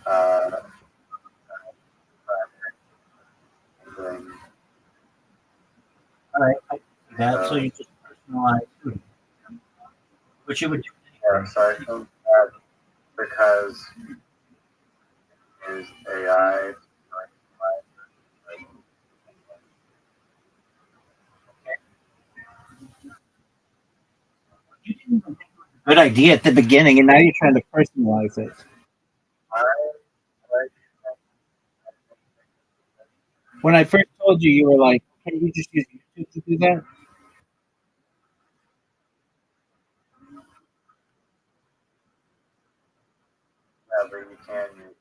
S1: Uh,
S2: All right. I see that. So you just personalize food, which you would do.
S1: yeah, so I think that because is AI.
S5: You didn't even think it was a good idea at the beginning, and now you're trying to personalize it.
S1: I like
S5: When I first told you, you were like, "Can you just use YouTube to do that?"
S1: that, but you can use.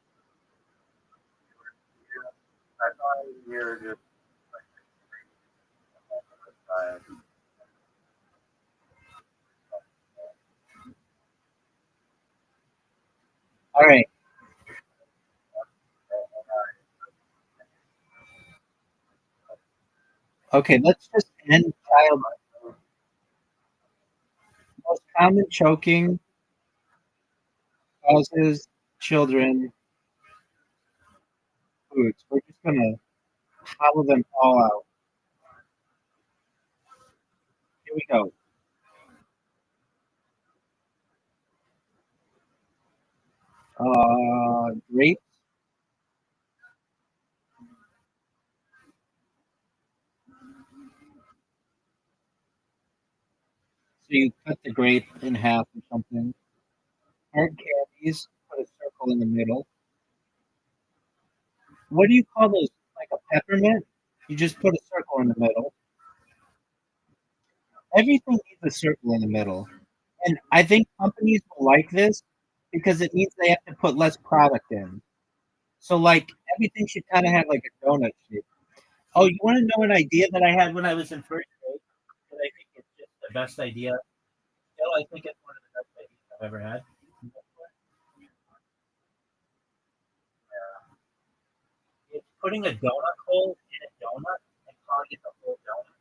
S1: I thought you're just time.
S5: All right. Okay, let's just end child. Most common choking causes children foods. We're just gonna hollow them all out. Here we go. Grapes. So you cut the grape in half or something. Hard candies. Put a circle in the middle. What do you call those? Like a peppermint? You just put a circle in the middle. Everything needs a circle in the middle. And I think companies will like this because it means they have to put less product in. So like everything should kind of have like a donut shape. Oh, you want to know an idea that I had when I was in first grade? That I think it's just the best idea. Still, I think it's one of the best ideas I've ever had. It's putting a donut hole in a donut and calling it the whole donut,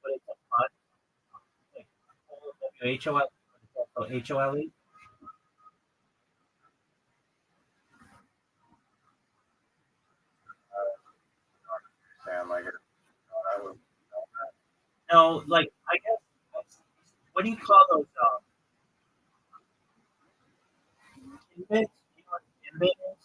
S5: but it's a pun. Like WHOL, HOLE.
S1: Sam, like I would.
S2: No, like I guess what do you call those? Timbits? You know what a timbit is?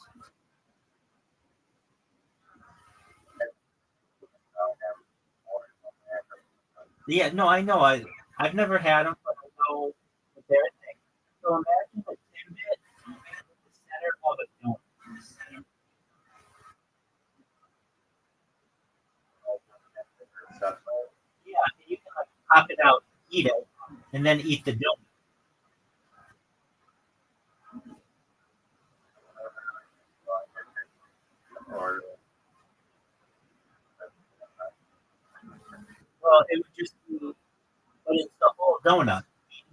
S2: Yeah, no, I know. I've never had them, but I know that they're a thing. So imagine a timbit in the center of a donut. Yeah, and you can like pop it out, eat it, and then eat the donut.
S1: Or
S2: Well, it would just be donut,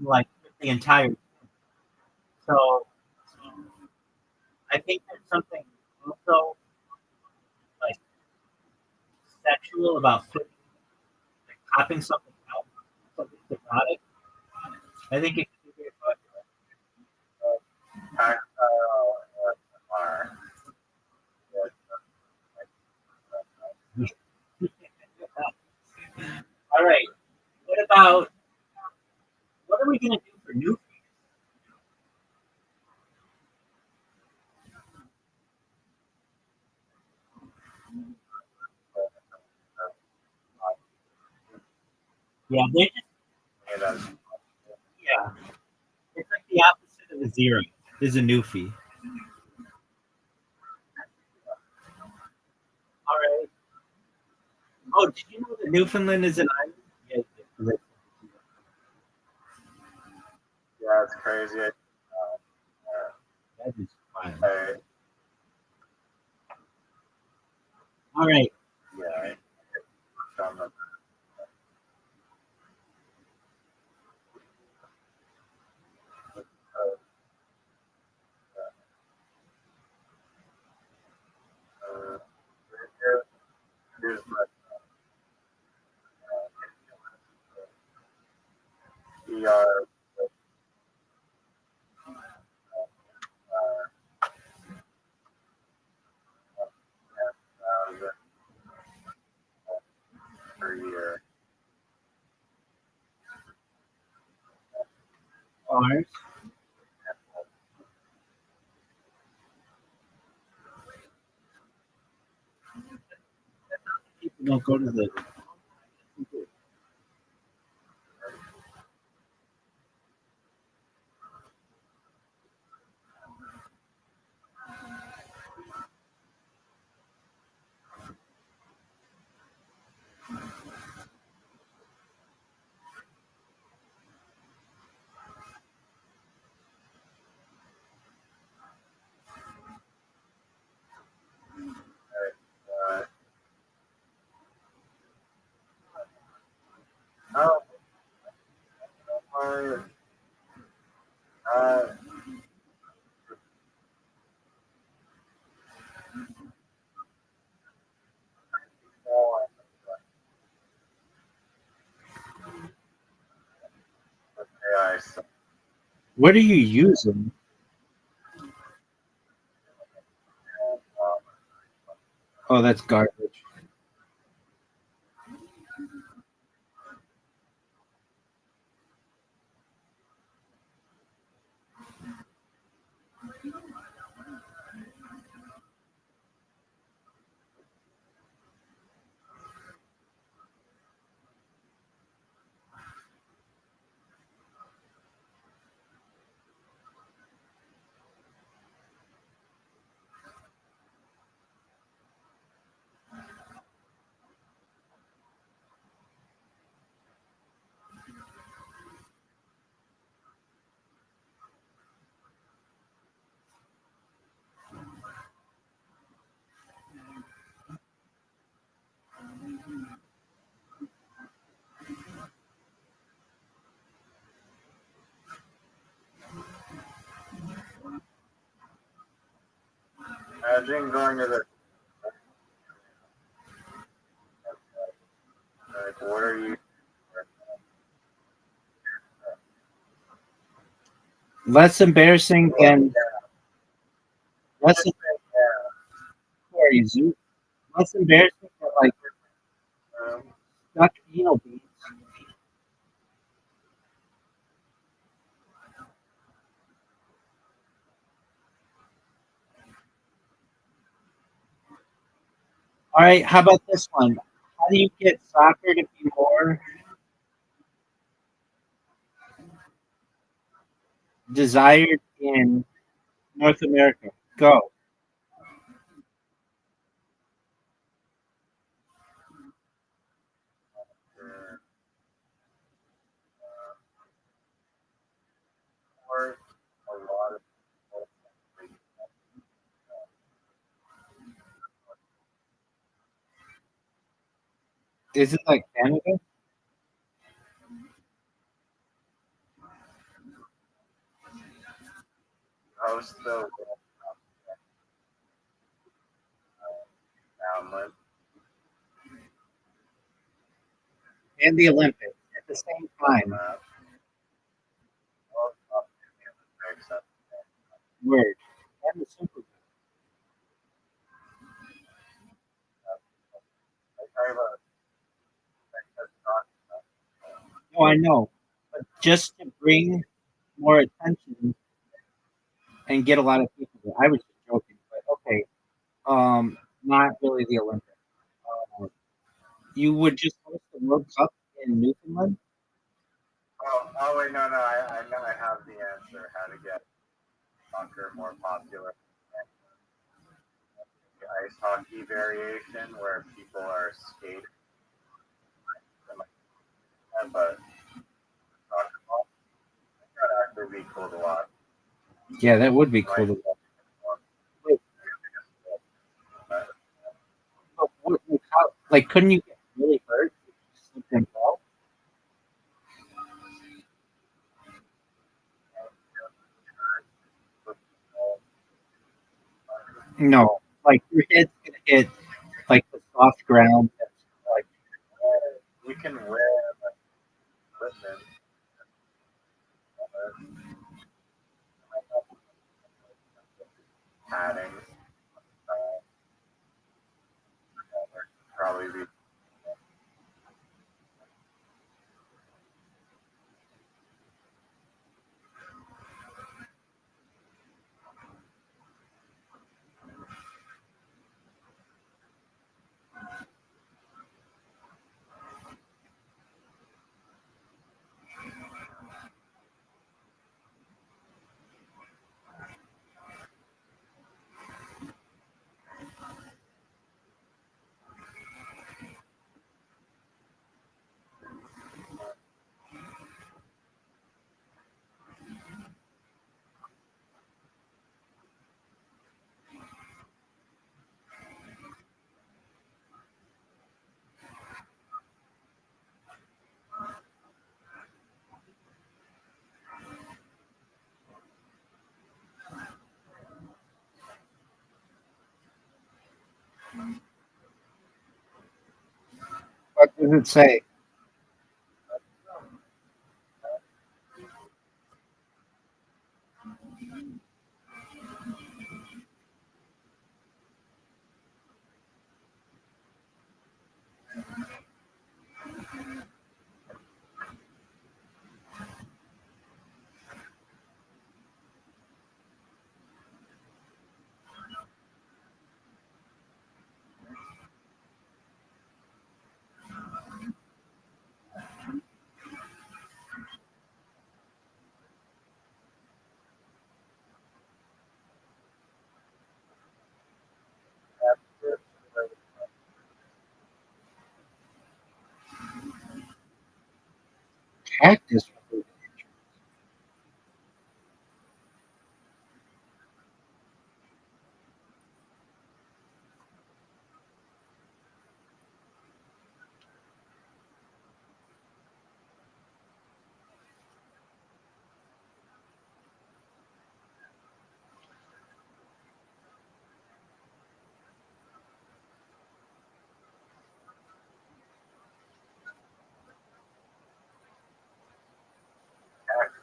S2: like the entire. So I think there's something also like sexual about putting, like, popping something out, something hypnotic. I think it could be very
S1: Tactile ASMR.
S2: fun. All right. What are we gonna do for new? Yeah, they just
S1: Yeah, that's
S2: yeah. It's like the opposite of a zero. Is a new fee. All right. Oh, did you know that Newfoundland is an island? Yeah,
S1: yeah, it's crazy.
S2: that is fine.
S1: I,
S2: All right.
S1: yeah, I found that. Uh, here's my ER. Per year.
S2: Ours. People don't go to the.
S1: Uh, no, uh, AI.
S5: What are you using? Oh, that's garbage.
S1: Imagine going to the like, what are you?
S5: Less embarrassing than less. Who are you, Zoo? Less embarrassing than like
S1: Um,
S5: stuck anal beads. All right, how about this one? How do you get soccer to be more desired in North America? Go.
S1: or a lot of people,
S5: Is it like Canada?
S1: host the World Cup download.
S5: And the Olympics at the same time.
S1: World Cup and the Olympics at the same
S5: Word. And the Super Bowl.
S1: time. Like, I have a thing that's not
S5: No, I know. But just to bring more attention and get a lot of people there. I was just joking, but okay. Not really the Olympics. You would just host the World Cup in Newfoundland?
S1: Oh wait, no, I know I have the answer how to get soccer more popular. The ice hockey variation where people are skating, but soccer ball, that actually be cool to watch.
S5: Yeah, that would be cool to watch. Wait, but how, like, couldn't you get really hurt if you slipped and fell? No, like your head's gonna hit like the soft ground. That's like,
S1: We can wear like equipment, padding, probably be.
S5: what does it say? Cactus.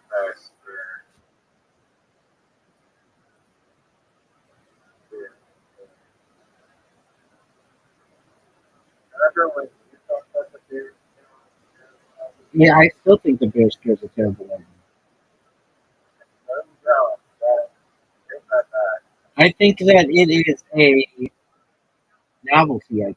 S1: Access remember when you talked about the beer?
S5: Yeah, I still think the Bears scares a terrible one.
S1: No, take that back.
S5: I think that it is a novelty IP.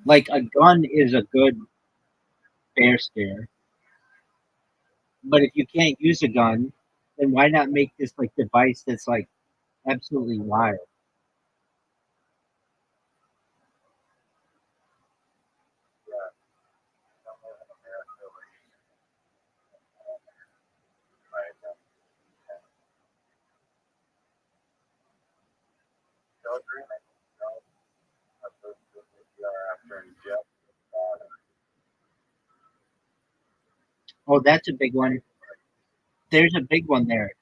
S5: Like a gun is a good bear scare, but if you can't use a gun, then why not make this like device that's like absolutely wild?
S1: Children, after inject.
S5: Oh, that's a big one. There's a big one there.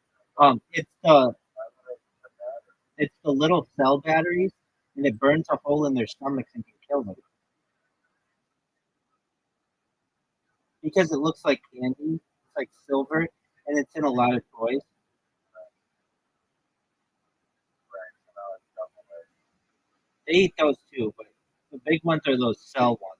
S5: It's the little cell batteries, and it burns a hole in their stomachs and can kill them because it looks like candy. It's like silver, and it's in a lot of toys. They eat those too, but the big ones are those cell ones.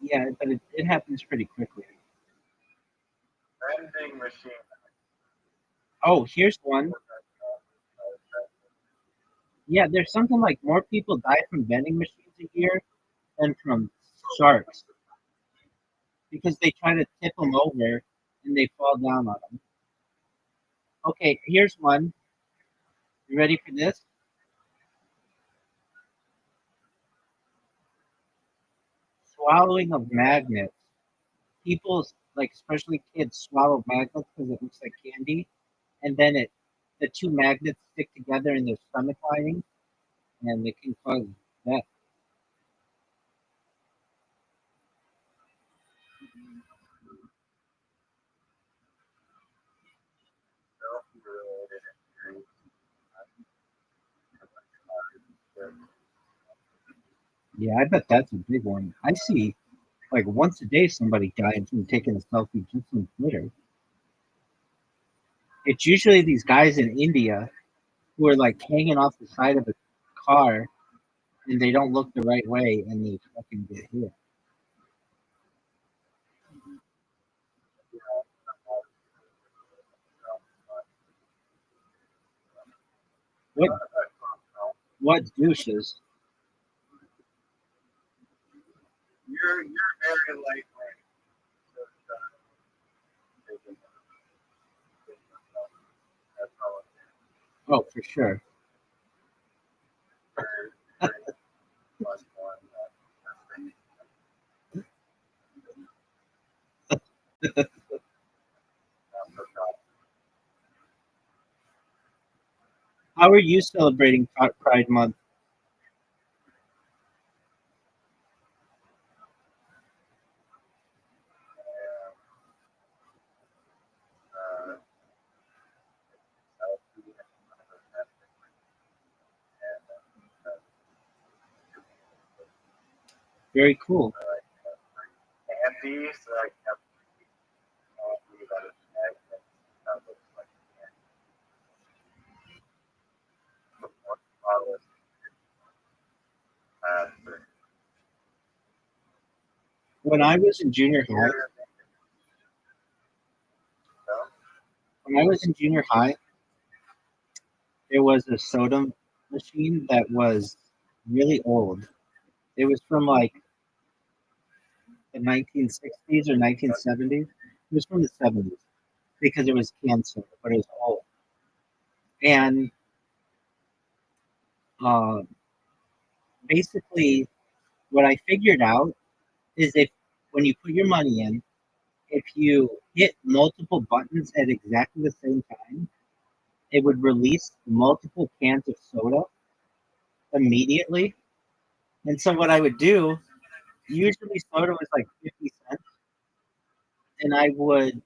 S5: Yeah, but it happens pretty quickly.
S1: Vending machine.
S5: Oh, here's one. Yeah, there's something like more people die from vending machines a year than from sharks because they try to tip them over and they fall down on them. Okay, here's one. You ready for this? Swallowing of magnets. People, like especially kids, swallow magnets because it looks like candy, and then the two magnets stick together in their stomach lining, and it can cause death.
S1: Self-related injuries.
S5: Yeah, I bet that's a big one. I see like once a day somebody dying from taking a selfie just on Twitter. It's usually these guys in India who are like hanging off the side of a car and they don't look the right way and they fucking get hit. What what douches?
S1: You're very lightweight. That's all.
S5: Oh, for sure.
S1: Plus one.
S5: How are you celebrating Pride Month? Very cool.
S1: Andy, so I kept talking about his neck. That looks like the one bottle is
S5: When I was in junior high, when I was in junior high, there was a soda machine that was really old. It was from like the 1960s or 1970s. It was from the 70s because it was canned soda, but it was old. And uh, basically, what I figured out is if when you put your money in, if you hit multiple buttons at exactly the same time, it would release multiple cans of soda immediately. And so what I would do, usually soda was like 50 cents, and I would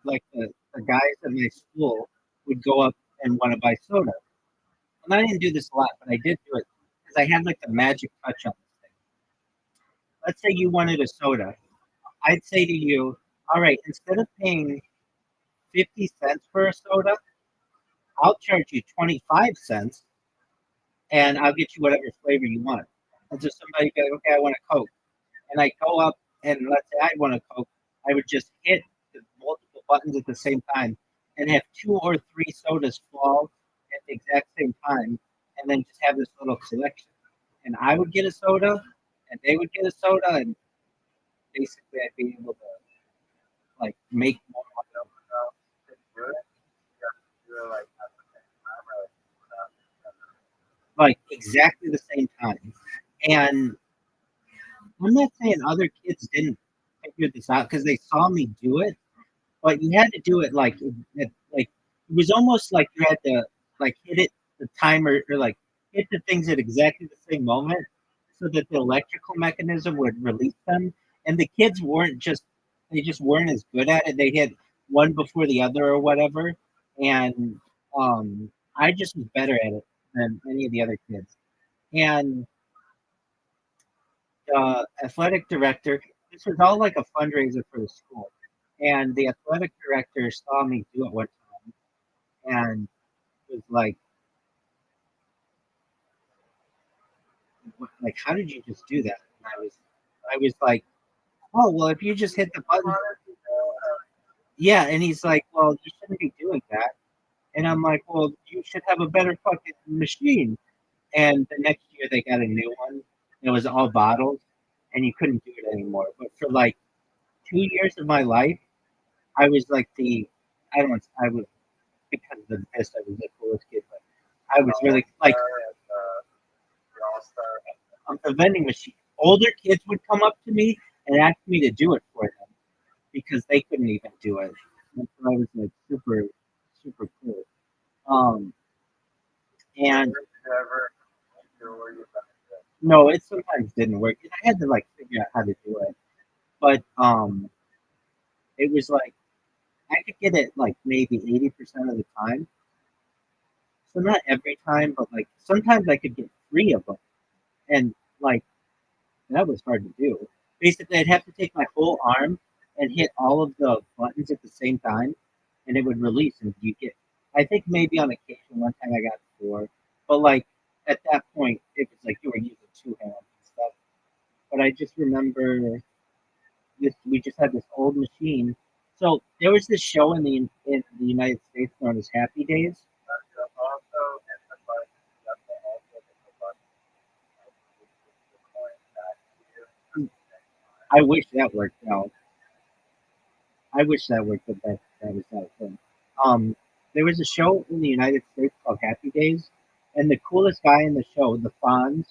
S5: like the guys at my school would go up and want to buy soda. And I didn't do this a lot, but I did do it because I had like the magic touch on this thing. Let's say you wanted a soda. I'd say to you, all right, instead of paying 50 cents for a soda, I'll charge you 25 cents and I'll get you whatever flavor you want. And so somebody be like, okay, I want a Coke. And I go up and let's say I want a Coke, I would just hit the multiple buttons at the same time and have two or three sodas fall at the exact same time and then just have this little collection. And I would get a soda and they would get a soda and basically I'd be able to like make more money. Like exactly the same time. And I'm not saying other kids didn't figure this out because they saw me do it, but you had to do it like it was almost like you had to like hit it the timer or like hit the things at exactly the same moment so that the electrical mechanism would release them. And the kids weren't just they just weren't as good at it. They had one before the other or whatever, and I just was better at it than any of the other kids. And the athletic director, this was all like a fundraiser for the school. And the athletic director saw me do it one time and was like, how did you just do that? And I was like, oh, well, if you just hit the button. Yeah. And he's like, well, you shouldn't be doing that. And I'm like, well, you should have a better fucking machine. And the next year they got a new one. And it was all bottles and you couldn't do it anymore. But for like 2 years of my life, I was like I was, because of this, I was the coolest kid, but I was really like the vending machine. Older kids would come up to me and ask me to do it for them because they couldn't even do it. And so I was like super, super cool. And no, it sometimes didn't work. And I had to like figure out how to do it. But it was like I could get it like maybe 80% of the time. So not every time, but like sometimes I could get three of them. And like that was hard to do. Basically, I'd have to take my whole arm and hit all of the buttons at the same time, and it would release. And you get, I think maybe on occasion, one time I got four, but like at that point, it was like you were using two hands and stuff. But I just remember this. We just had this old machine. So there was this show in the United States known as Happy Days. I wish that worked out. I wish that worked, but that was not a thing. Um, there was a show in the United States called Happy Days, and the coolest guy in the show, the Fonz,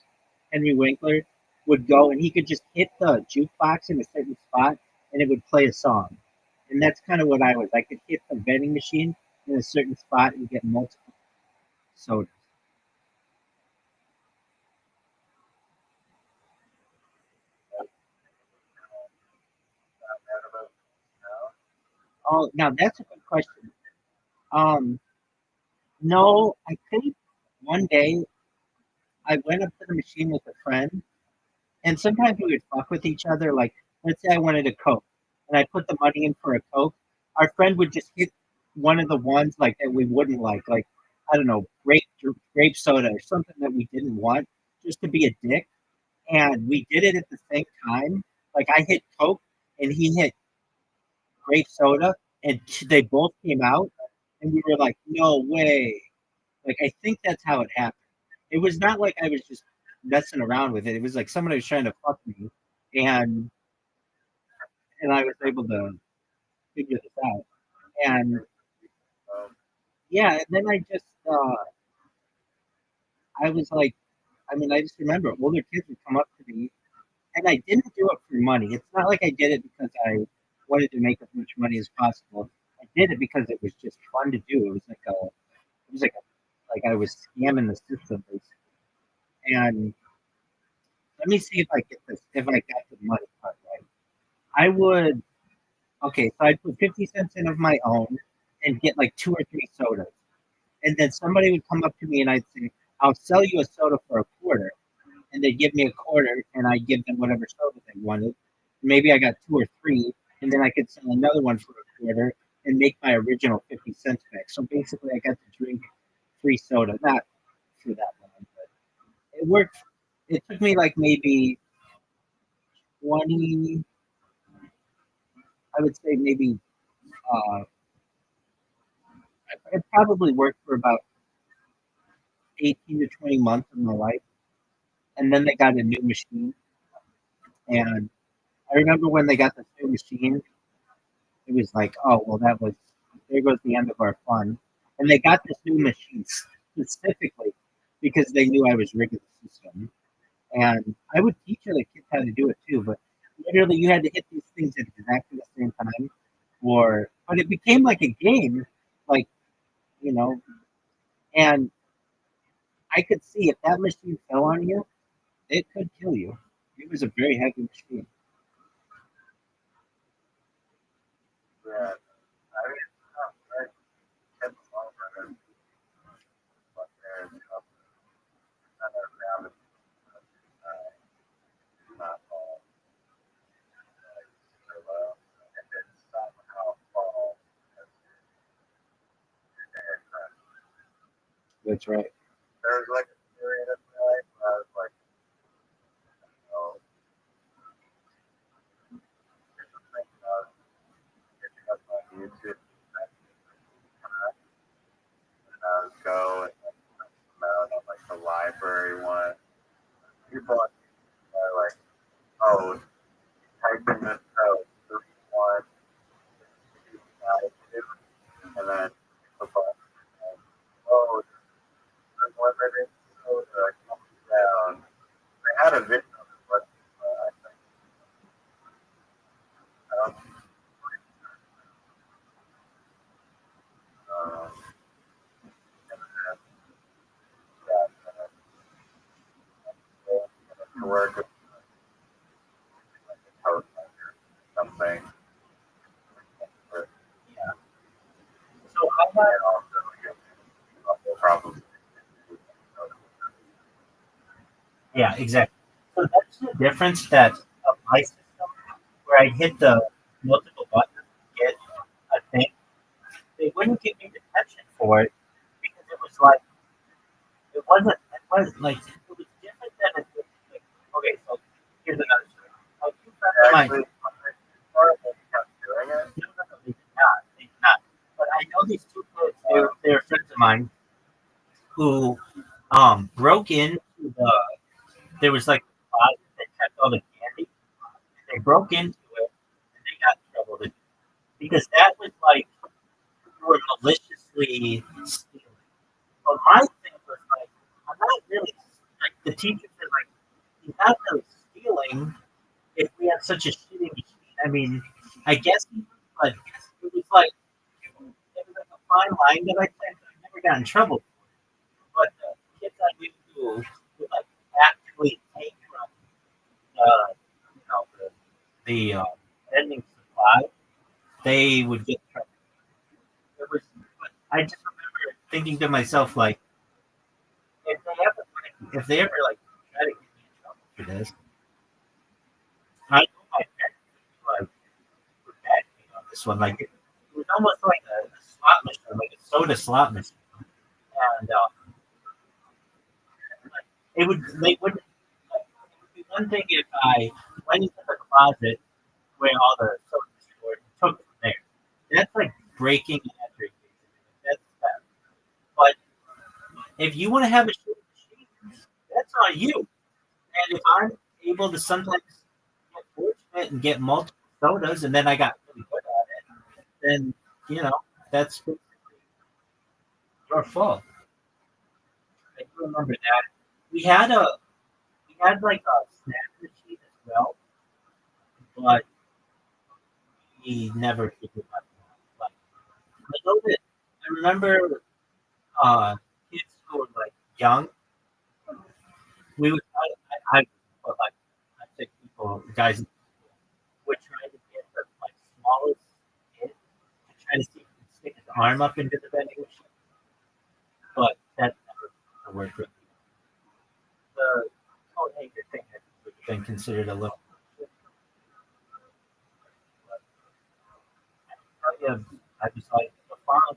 S5: Henry Winkler, would go and he could just hit the jukebox in a certain spot, and it would play a song. And that's kind of what I was. I could hit the vending machine in a certain spot and get multiple sodas. Oh, now that's a good question. Um, no, I think one day I went up to the machine with a friend. And sometimes we would fuck with each other. Like, let's say I wanted a Coke, and I put the money in for a Coke. Our friend would just hit one of the ones like that we wouldn't like I don't know, grape soda or something that we didn't want, just to be a dick. And we did it at the same time. Like I hit Coke, and he hit grape soda, and they both came out, and we were like, no way. Like I think that's how it happened. It was not like I was just messing around with it. It was like somebody was trying to fuck me, and and I was able to figure this out. And yeah, and then I was like, I mean, I just remember older kids would come up to me, and I didn't do it for money. It's not like I did it because I wanted to make as much money as possible. I did it because it was just fun to do. It was like I was scamming the system basically. And let me see if I get this, if I got the money part right. I would, okay, so I'd put 50 cents in of my own and get like two or three sodas. And then somebody would come up to me and I'd say, I'll sell you a soda for a quarter. And they'd give me a quarter and I'd give them whatever soda they wanted. Maybe I got two or three, and then I could sell another one for a quarter and make my original 50 cents back. So basically, I got to drink free soda, not for that long, but it worked. It took me like maybe 20, I would say maybe, uh, it probably worked for about 18 to 20 months of my life. And then they got a new machine. And I remember when they got this new machine, it was like, oh, well, there goes the end of our fun. And they got this new machine specifically because they knew I was rigging the system. And I would teach other kids how to do it too, but literally you had to hit these things at exactly the same time, but it became like a game, like you know. And I could see if that machine fell on you, it could kill you. It was a very heavy machine.
S1: Yeah. I mean, it's not very in the long run, but there's another round of not all so low. If it somehow falls,
S5: That's right.
S1: there was like a period of my life where I was like, oh, there's something about picking up on YouTube. And I would go and come out on like the library one. People are like, oh, type in this code, 31, 2, and then the button. Oh, there's one that is so that comes down. They had a video of it, but I think I don't and then to work with like a code or something.
S2: Yeah. So how about
S1: And also, probably.
S2: yeah, exactly. So that's the difference that of my system where I hit the multiple buttons to get a thing. They wouldn't give me detention for it because it was like it wasn't like it was different than it. Like, okay, so here's another story. Like two friends of mine.
S1: Actually, they kept doing it.
S2: No, they did not. They did not. But I know these two kids. They're friends of mine who broke into the. There was like a closet that kept all the candy. They broke into it and they got in trouble because that was like you were maliciously stealing. But my thing was like, I'm not really like the teachers are like, he's not really stealing if we have such a shitty machine. I mean, I guess, but it was like a fine line that I think I never got in trouble. But the kids I knew who would like actively take from the vending supply, they would get in trouble. It was, but I just remember thinking to myself like, if they ever like try to get me in trouble for this, I know my parents would like back me on this one. Like it was almost like a slot machine, like a soda slot machine, and like, it would they wouldn't. Like, it would be one thing if I went into the closet where all the soda was stored and took it from there. That's like breaking and entering. That's bad. But if you want to have a shooting machine, that's on you. And if I'm able to sometimes get fortunate and get multiple sodas, and then I got really good at it, then that's basically your fault. I do remember that. We had a we had like a snack machine as well, but we never figured out. Like I know that I remember kids who were like young. We would but like I think people guys would try to get the like smallest kid to try to see if he could stick his arm up into the vending machine, but that never worked. Really. The coat hanger thing would have been considered a little. But, yeah, I was like the farm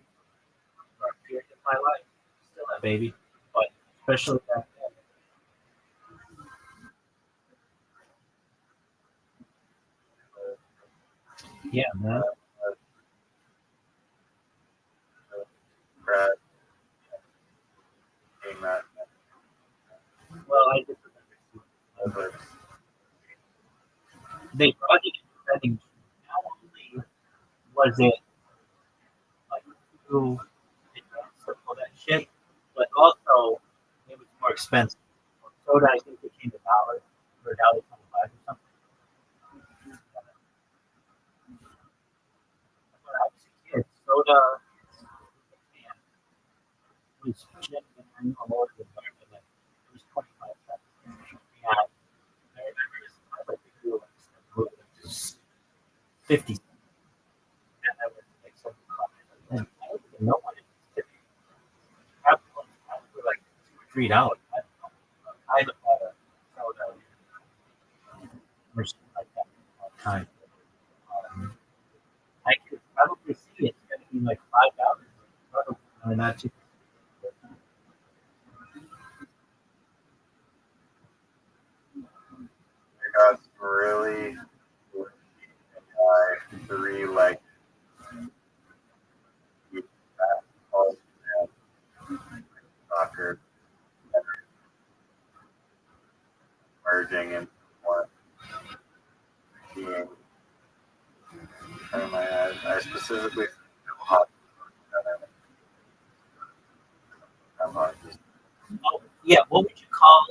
S2: for a period of my life, still a baby, but especially back then. Yeah, man.
S1: Brad came that
S2: Well, I just remember
S1: was
S2: they brought it into vending machine. Not only was it like too advanced for all that shit, but also it was more expensive. Soda, I think, became became $1 for $1.25 or something. When I was a kid, soda was genuinely a lower than like it was 25 cents. And I remember I was like we were like 50 cents. And I was like so and I don't even know what it is today. Probably like $2 or $3. I don't know. I haven't bought a soda or something like that in a long time. I could probably see it's going to be like $5. Probably not too.
S3: I got some really three-legged basketball and soccer merging into one being. I specifically hot.
S2: Oh, yeah, what would you call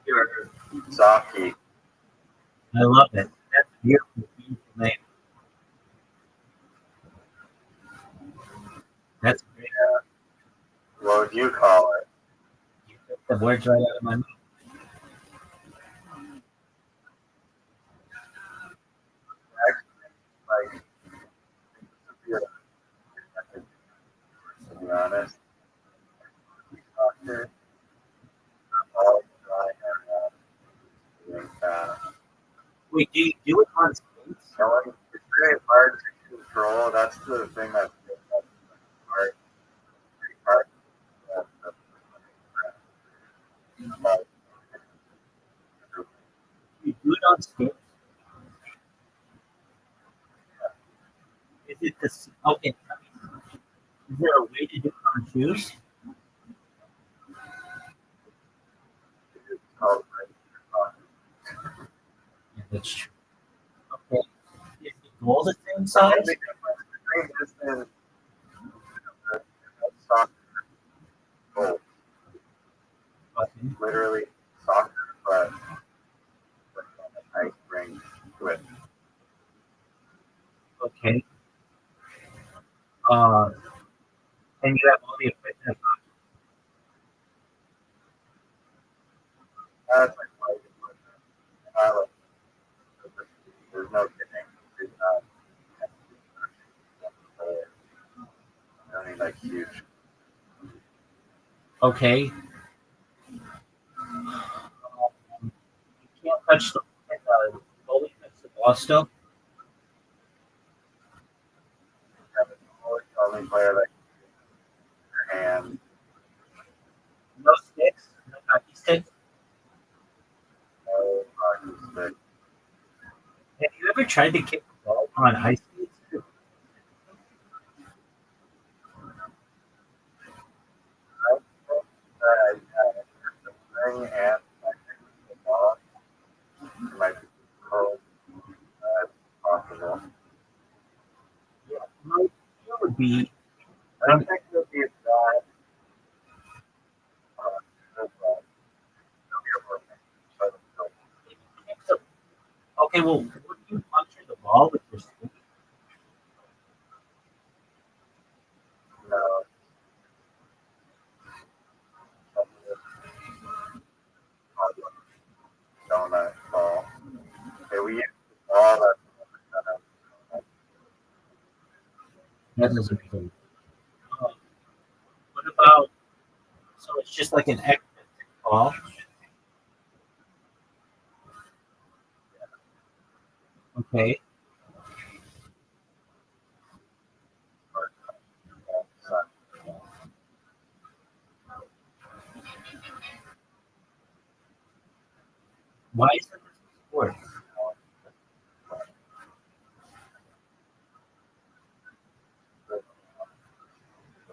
S2: your?
S3: Saki.
S2: I love it. That's a beautiful, beautiful name. That's great.
S3: What would you call it?
S2: You took the words right out of my mouth.
S3: Like, to be honest, soccer, all
S2: Wait, do you do it on skates?
S3: it's really hard to control. That's the thing that's hard. Pretty hard.
S2: You do it on skates? Is it this? Okay. Is there a way to do it on shoes? Yeah, that's true. Okay. Is the goal the same size? Okay.
S3: Literally soccer, but with a nice ring to it.
S2: Okay. Uh, and you have all the equipment.
S3: That's like why I like there's no kidding. There's not I don't need like huge.
S2: Okay. You can't touch the goalie touch the ball still.
S3: Only player that can hand.
S2: No sticks. No hockey sticks.
S3: No hockey stick.
S2: Have you ever tried to kick the ball on ice skates?
S3: Ring and the ball. It might be cold. Possible.
S2: Yeah. My fear would be
S3: I don't think it'll be that.
S2: okay. Well, would you puncture the ball with your stick?
S3: No. Donut ball. Okay, we use all that.
S2: That doesn't make sense. What about? So it's just like an extra thick ball. Okay. Why is that a sport?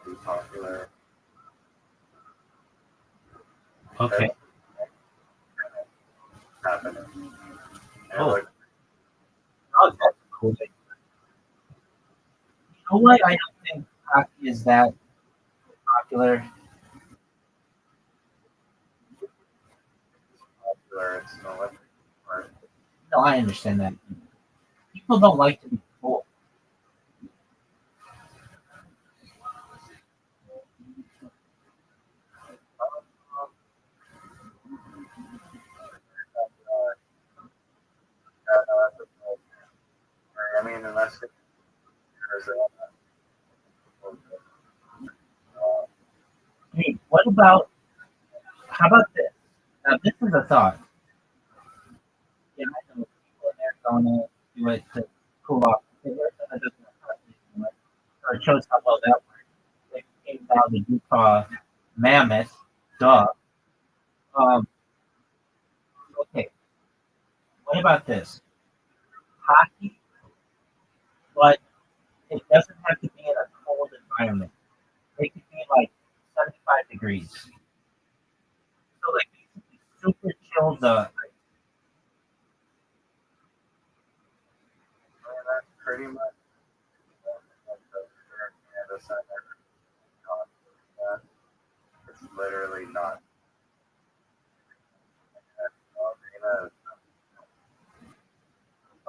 S3: Be popular.
S2: Okay.
S3: Happening.
S2: Oh.
S3: Like,
S2: Oh, that's cool. You know what? I don't think hockey is that popular.
S1: Or it's an electric part.
S5: No, I understand that. People don't like to be told.
S1: I mean, unless there's
S5: Hey, what about, how about this? Now, this is a thought. Yeah, I know people in Arizona do it to cool off. Arizona doesn't have to, so it shows how well that works. They came down the Utah Mammoth, duh. Um, okay, what about this? Hockey, but it doesn't have to be in a cold environment. It could be like 75 degrees. So like it could be super chilled.
S1: that's pretty much the center. It's literally not.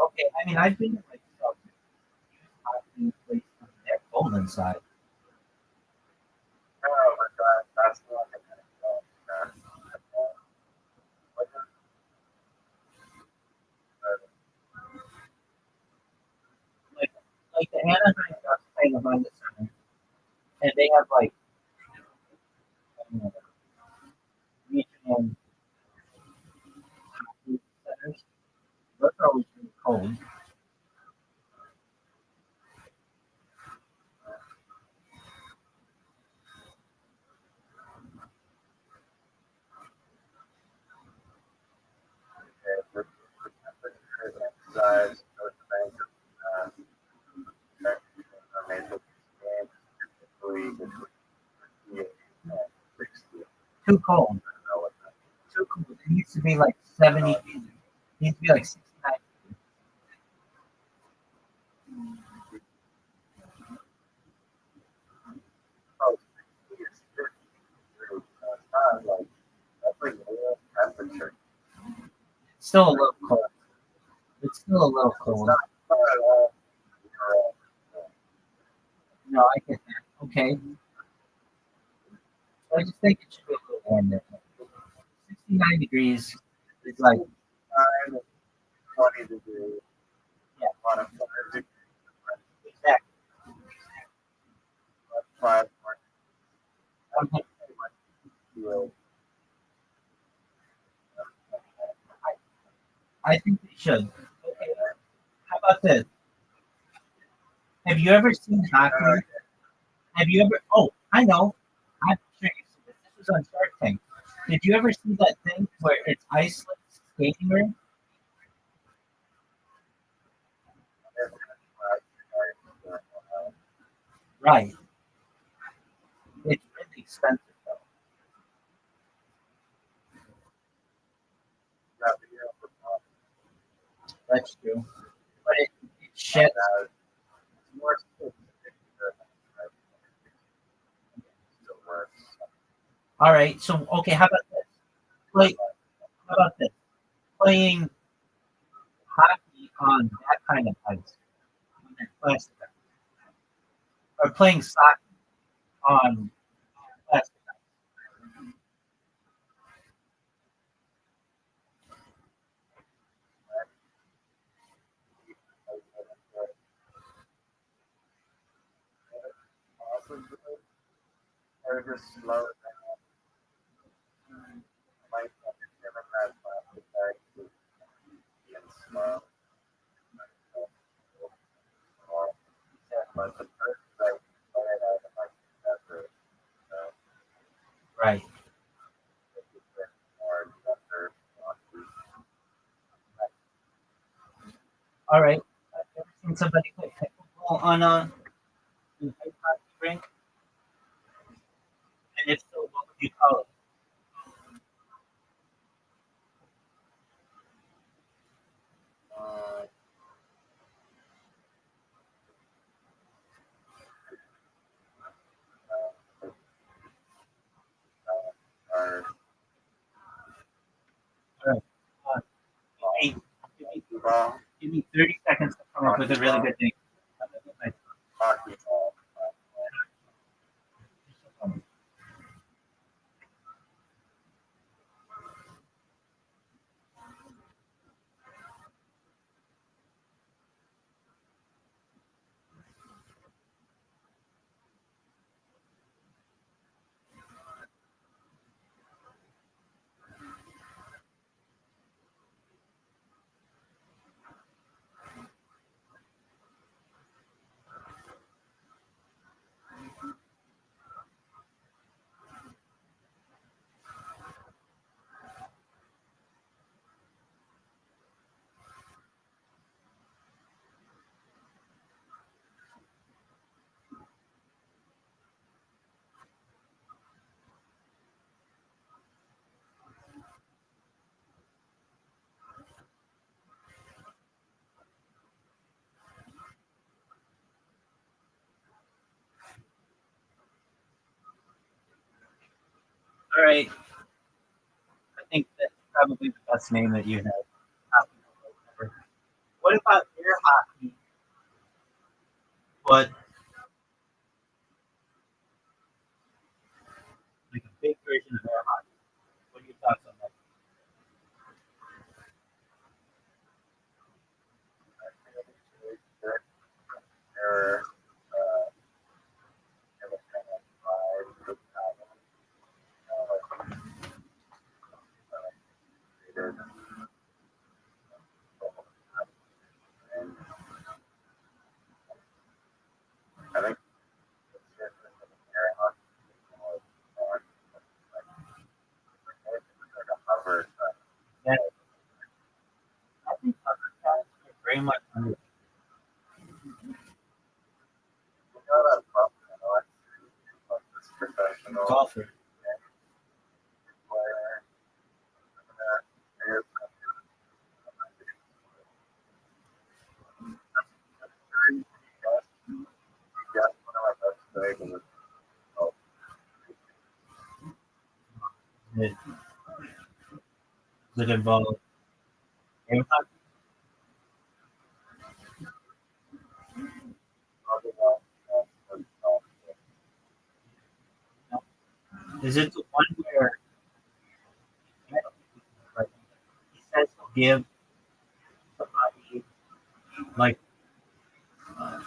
S5: Okay, I mean I've been in like some hockey places and they're cold inside.
S1: Oh my god, that's not
S5: Like the Anaheim Ducks play behind the center, and they have like regional hockey centers. Those are always really cold.
S1: size.
S5: Too cold. Too cold. It needs to be like 70. It needs to be like 69. It's still a little cold. It's still a little cold. No, I get that. Okay. I just think it should be a little warmer. 69 degrees is like,
S1: 20 degrees.
S5: yeah,
S1: On a 5
S5: exactly.
S1: 5
S5: Okay. I think they should. Okay. How about this? Have you ever seen hockey? Have you ever? Oh, I know. I'm sure you've seen this. This was on Shark Tank. Did you ever see that thing where it's Iceland skating rink? Right. It's really expensive though. That's true. But it sheds more. All right. So okay, how about this? Play. How about this? Playing hockey on that kind of ice, on that plastic ice, or playing soccer on plastic ice.
S1: Or just slow it down. Like, given that plastic bag is being slow. But the first like play it out of like effort, so
S5: Right.
S1: it's a bit more effort.
S5: All right. Have you ever seen somebody play pickleball on a ice hockey rink? And if so, what would you call it?
S1: Uh, or
S5: All right.
S3: Wow.
S5: Give me 30 seconds to come up with a really good name.
S3: Hockey ball.
S5: All right. I think that's probably the best name that you have. What about air hockey? But like a big version of air hockey. What are your thoughts on that?
S3: Or, I think
S5: Yeah, I think other guys are very much under
S3: professional
S5: golfer.
S3: player. Yeah, one of my best days was
S5: Does it involve air hockey? Is it the one where he says he'll give somebody like a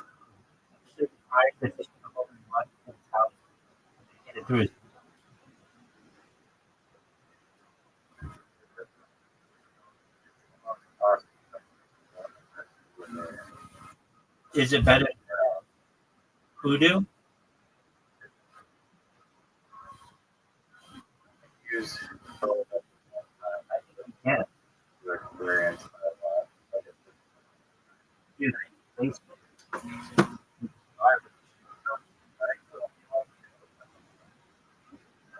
S5: certain prize that just come over and run to his house and get it through his. Is it better than hoodoo?
S3: use
S5: Yeah,
S3: to experience
S5: dude, Facebook.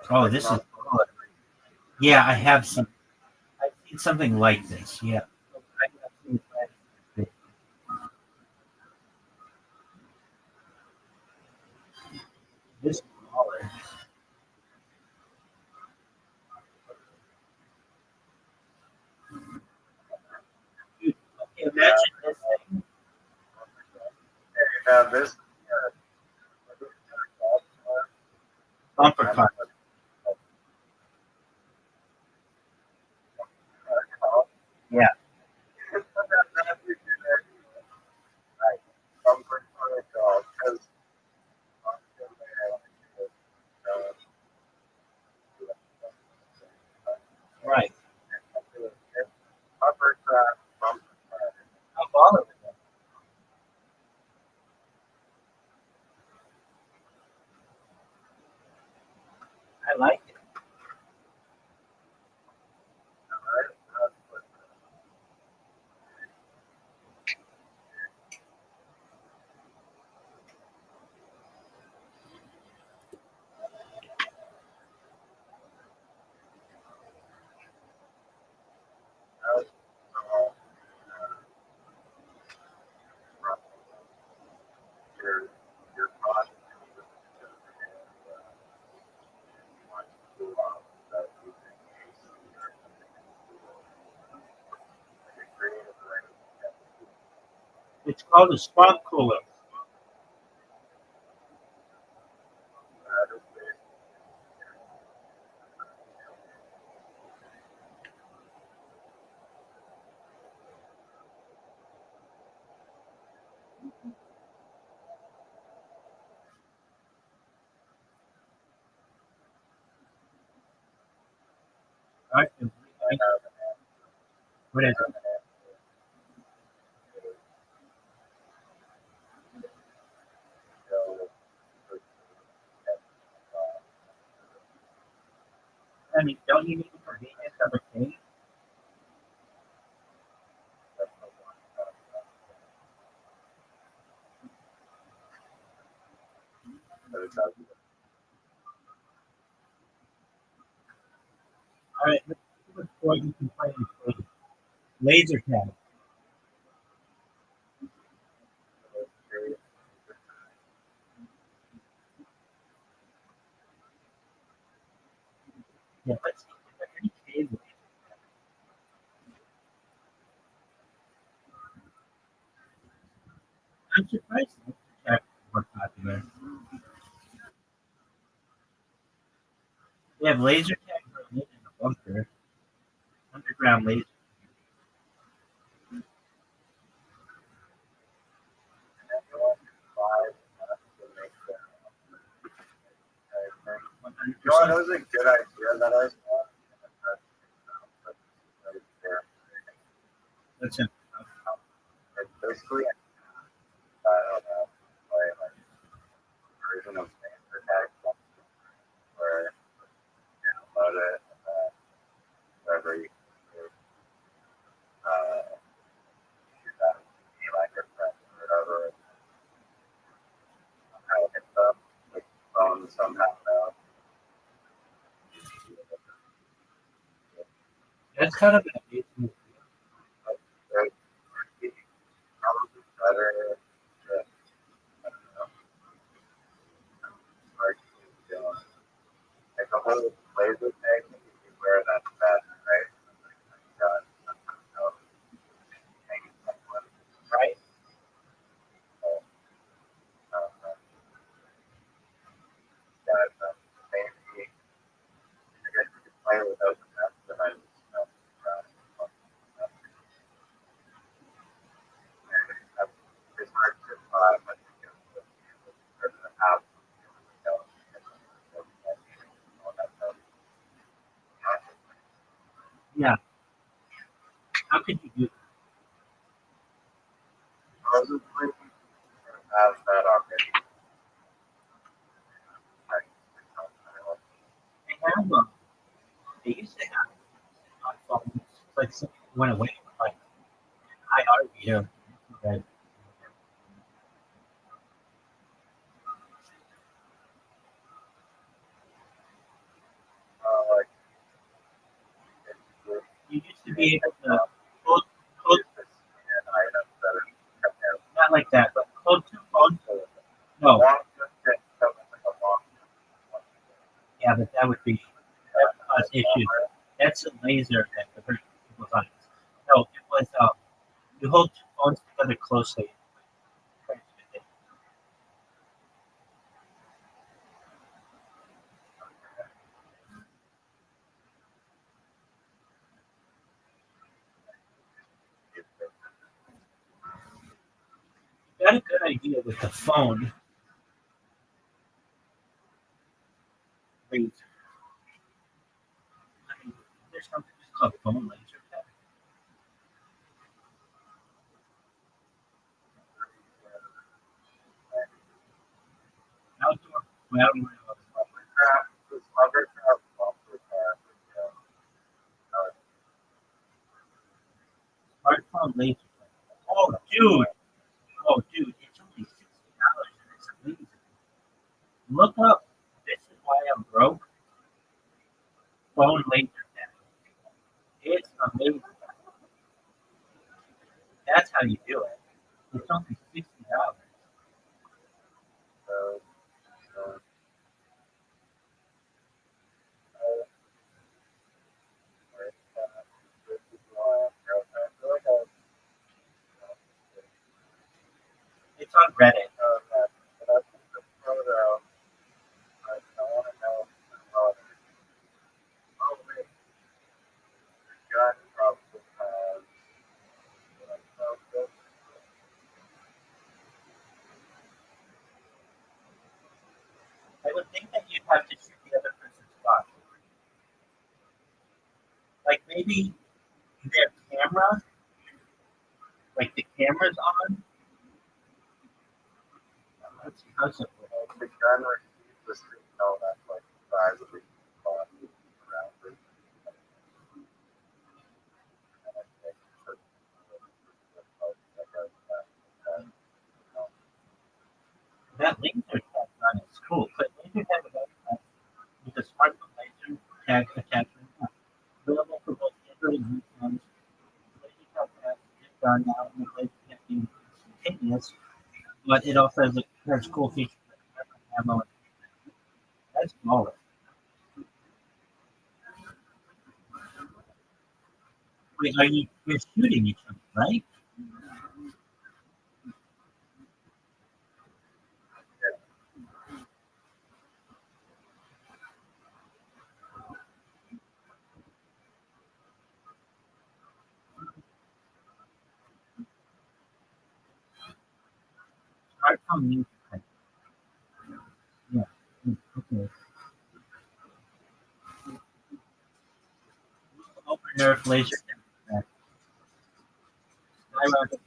S5: Oh, this is. Yeah, I have some. I've seen something like this. Yeah. I have seen that. This smaller. Dude, okay, imagine this thing.
S3: this
S5: Bumper car. Yeah. Right. How baller is that? I like it.
S2: It's called a swamp cooler. All right. What is it? I mean, don't you need the convenience of a cake? All right. Let's see what sport you can play in space. Laser tag. Yeah, let's see. Is there any cave? I'm surprised laser tag is more popular. They have laser tag going in a bunker. Underground laser.
S1: You know what? That was a good idea that I saw.
S2: That's it.
S1: It's basically like version of Laser Tag where you download it and then wherever you shoot that be like your friends or whatever. How it hits up with phone somehow now.
S2: That's kind of an amazing.
S1: It's probably better to I don't know, start doing like a whole laser tag thing you wear that vest, right? Got hanging somewhere.
S2: Right?
S1: So, yeah, it's fancy. I guess you could play without the vest, but I just it's hard to I think it's the house, you know, all that stuff.
S2: Yeah. How could you do
S1: Supposedly, have that already.
S2: they have they used to have on phones like something went away like IR reader. But
S1: Like,
S2: you used to be able to code, code
S1: items that are kept there.
S2: not like that, but code two phones. No,
S1: Long distance, something like a long
S2: yeah, but that would be that would cause issues. That's a laser that could hurt people's eyes. No, it was you hold two phones together closely. You got a good idea with the phone. Wait, I mean, there's something just called phone laser tag. Outdoor, well,
S1: this other crowd also has,
S2: smartphone laser tag. Oh, dude. Oh, dude, it's only $60 and it's amazing. Look up. This is why I'm broke. Phone laser tag. It's amazing. That's how you do it. It's only $60.
S1: uh, uh, this is why I feel like
S2: on Reddit.
S1: But I think the photo, I want to know how it is. Oh, wait, the gun probably has,
S2: I would think that you'd have to shoot the other person's gun. Like maybe their camera, like the camera's on. Let's see how simple.
S1: the gun receives the signal that's like the size of the body around it. And I think that
S2: That laser tag gun is cool, but laser tag with a smartphone laser tag attachment available for both Android and iPhones. Laser tag has gun now, and the laser can't be instantaneous, but it also has cool features like ammo. That's smaller. Wait, you're shooting each other, right? Smartphone laser tag. Yeah. Okay. Open earth laser tag. Skyrocket.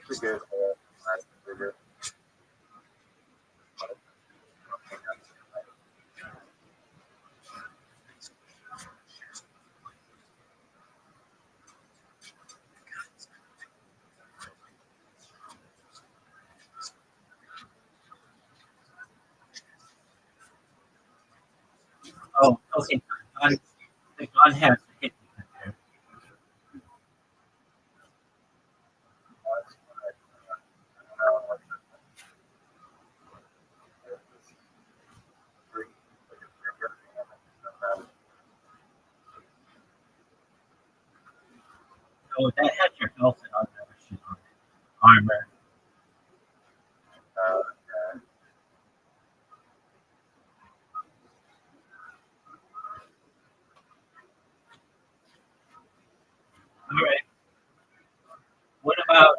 S1: that's a good figure.
S2: Oh, okay. The gun has the hit detector. So that has your health and other shit on it. Armor. All right. What about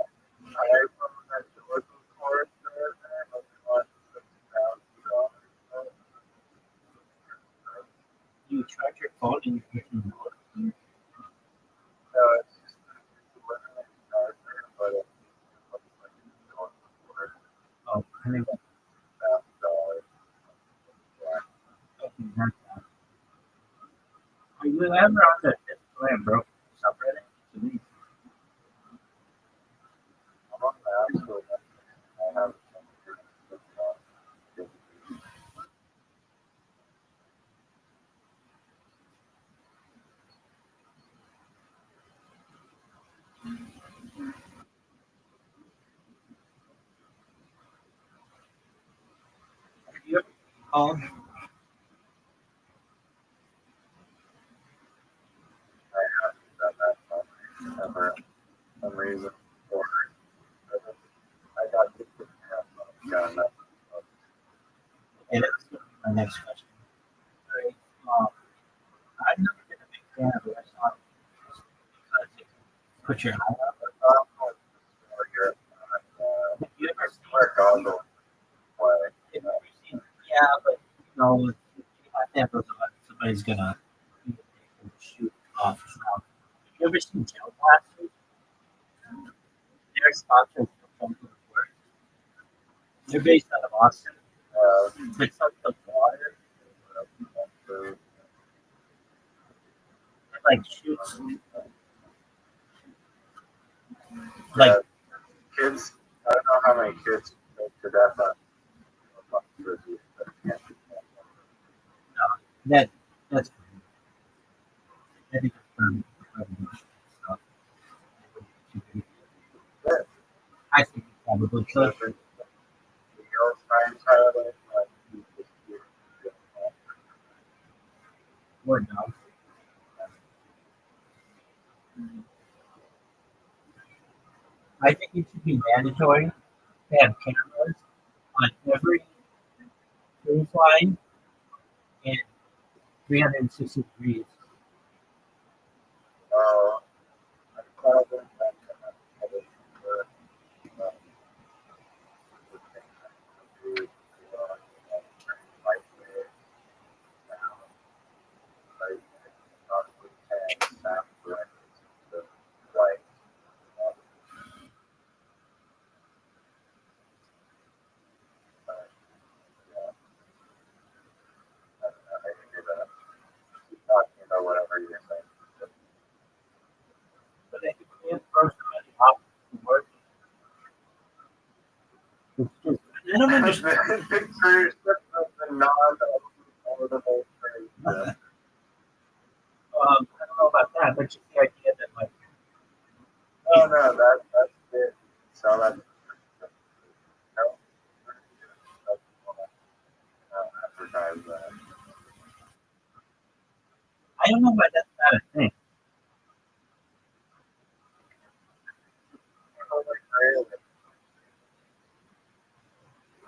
S2: you charge your phone and you can load? Oh, I think that's something like that. Are you ever on the display and broke subreddit? To me, have you ever called?
S1: Some reason, or I got this gun.
S2: Okay, that's gonna be my next question. Right. I've never been a big fan of restaurants because it can put your eye up. Have you ever seen? Have you ever seen? Yeah, but you know, you have to have those. Somebody's gonna shoot off. Have you ever seen gel blasters? They're sponsored from work. They're based out of Austin. It's like the water. It like shoots like
S3: Kids, I don't know how many kids go to death on frisbees, but yeah.
S2: That's I think so. I think you probably
S3: So
S2: could.
S3: the girls trying Thailand, like, you just
S2: Or no. I think it should be mandatory to have cameras on every cruise line in 360 degrees.
S3: I call them like, talking about whatever you're saying.
S2: But they can't throw somebody off the work. It's just, I don't understand.
S3: Pictures of the non-audible phrase.
S2: I don't know about that, but just the idea that like
S3: Oh no, that's it. So that's no. Advertise that.
S2: I don't know why that's not a thing.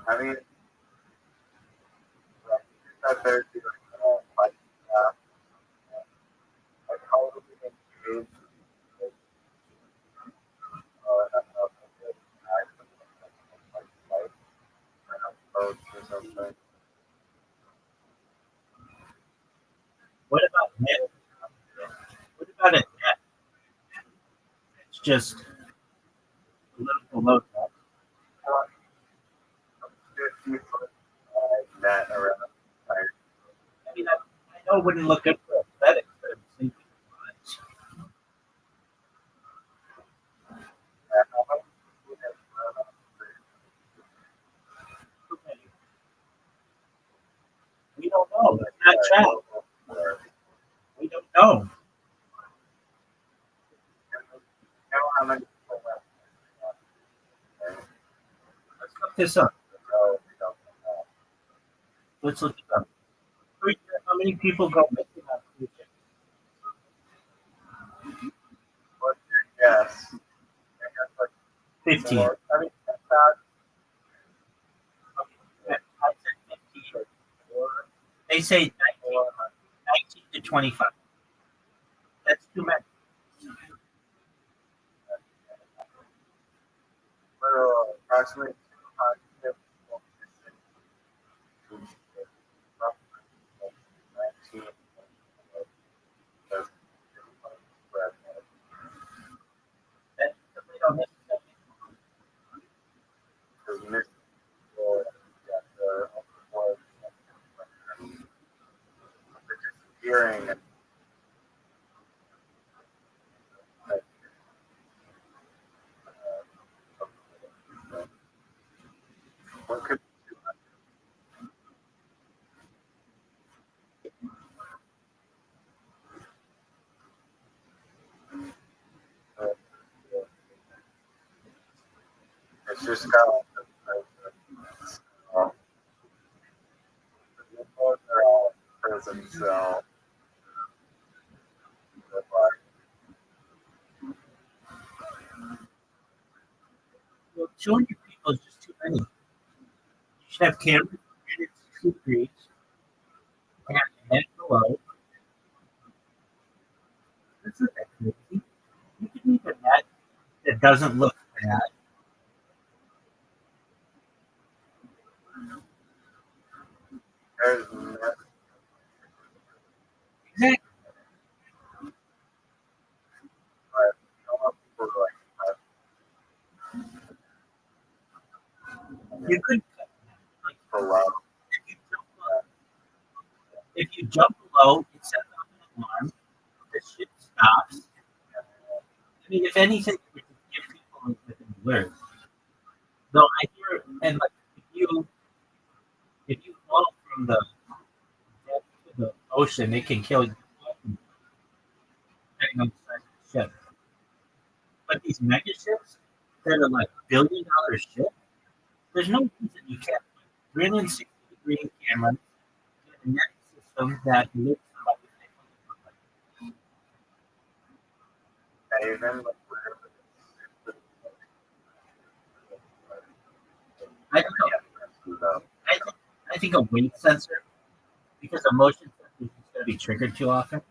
S3: I mean, that there's like how do we engage? Boats or something.
S2: What about net? What about a net? It's just a little below that.
S3: 50-foot net around the tire.
S2: I mean, I know it wouldn't look good for aesthetics, but I'm thinking we don't know. It's not tracked. We don't know.
S3: How many people left?
S2: Let's look this up.
S3: No, we don't know.
S2: Let's look it up. How many people go missing on cruise ships?
S3: What's your guess? I guess like
S2: 15.
S3: four. I mean,
S2: Okay, I said 15. They say 19 to 25. That's too many.
S3: approximately 200 people missing. 19.
S2: That's we don't necessarily.
S3: Because missing people, yeah, they're overboard. They're disappearing. And, what could uh, it's just kind of the boats are all in prison, so but,
S2: Well, 200 people is just too many. You should have cameras in 360 degrees, and head below. That's not that crazy. You can leave a net that doesn't look bad.
S3: there's
S2: Exactly. You could like
S3: below.
S2: if you jump below, it sets off an alarm. The ship stops. I mean, if anything, it would give people like an alert. No, I hear, and like if you fall from the depth to the ocean, it can kill you, depending on the size of the ship. But these mega ships that are like $1 billion ships, there's no reason you can't put 360-degree cameras in a net system that looks
S1: And even like,
S2: I think, I think I think a weight sensor, because a motion sensor is going to be triggered too often.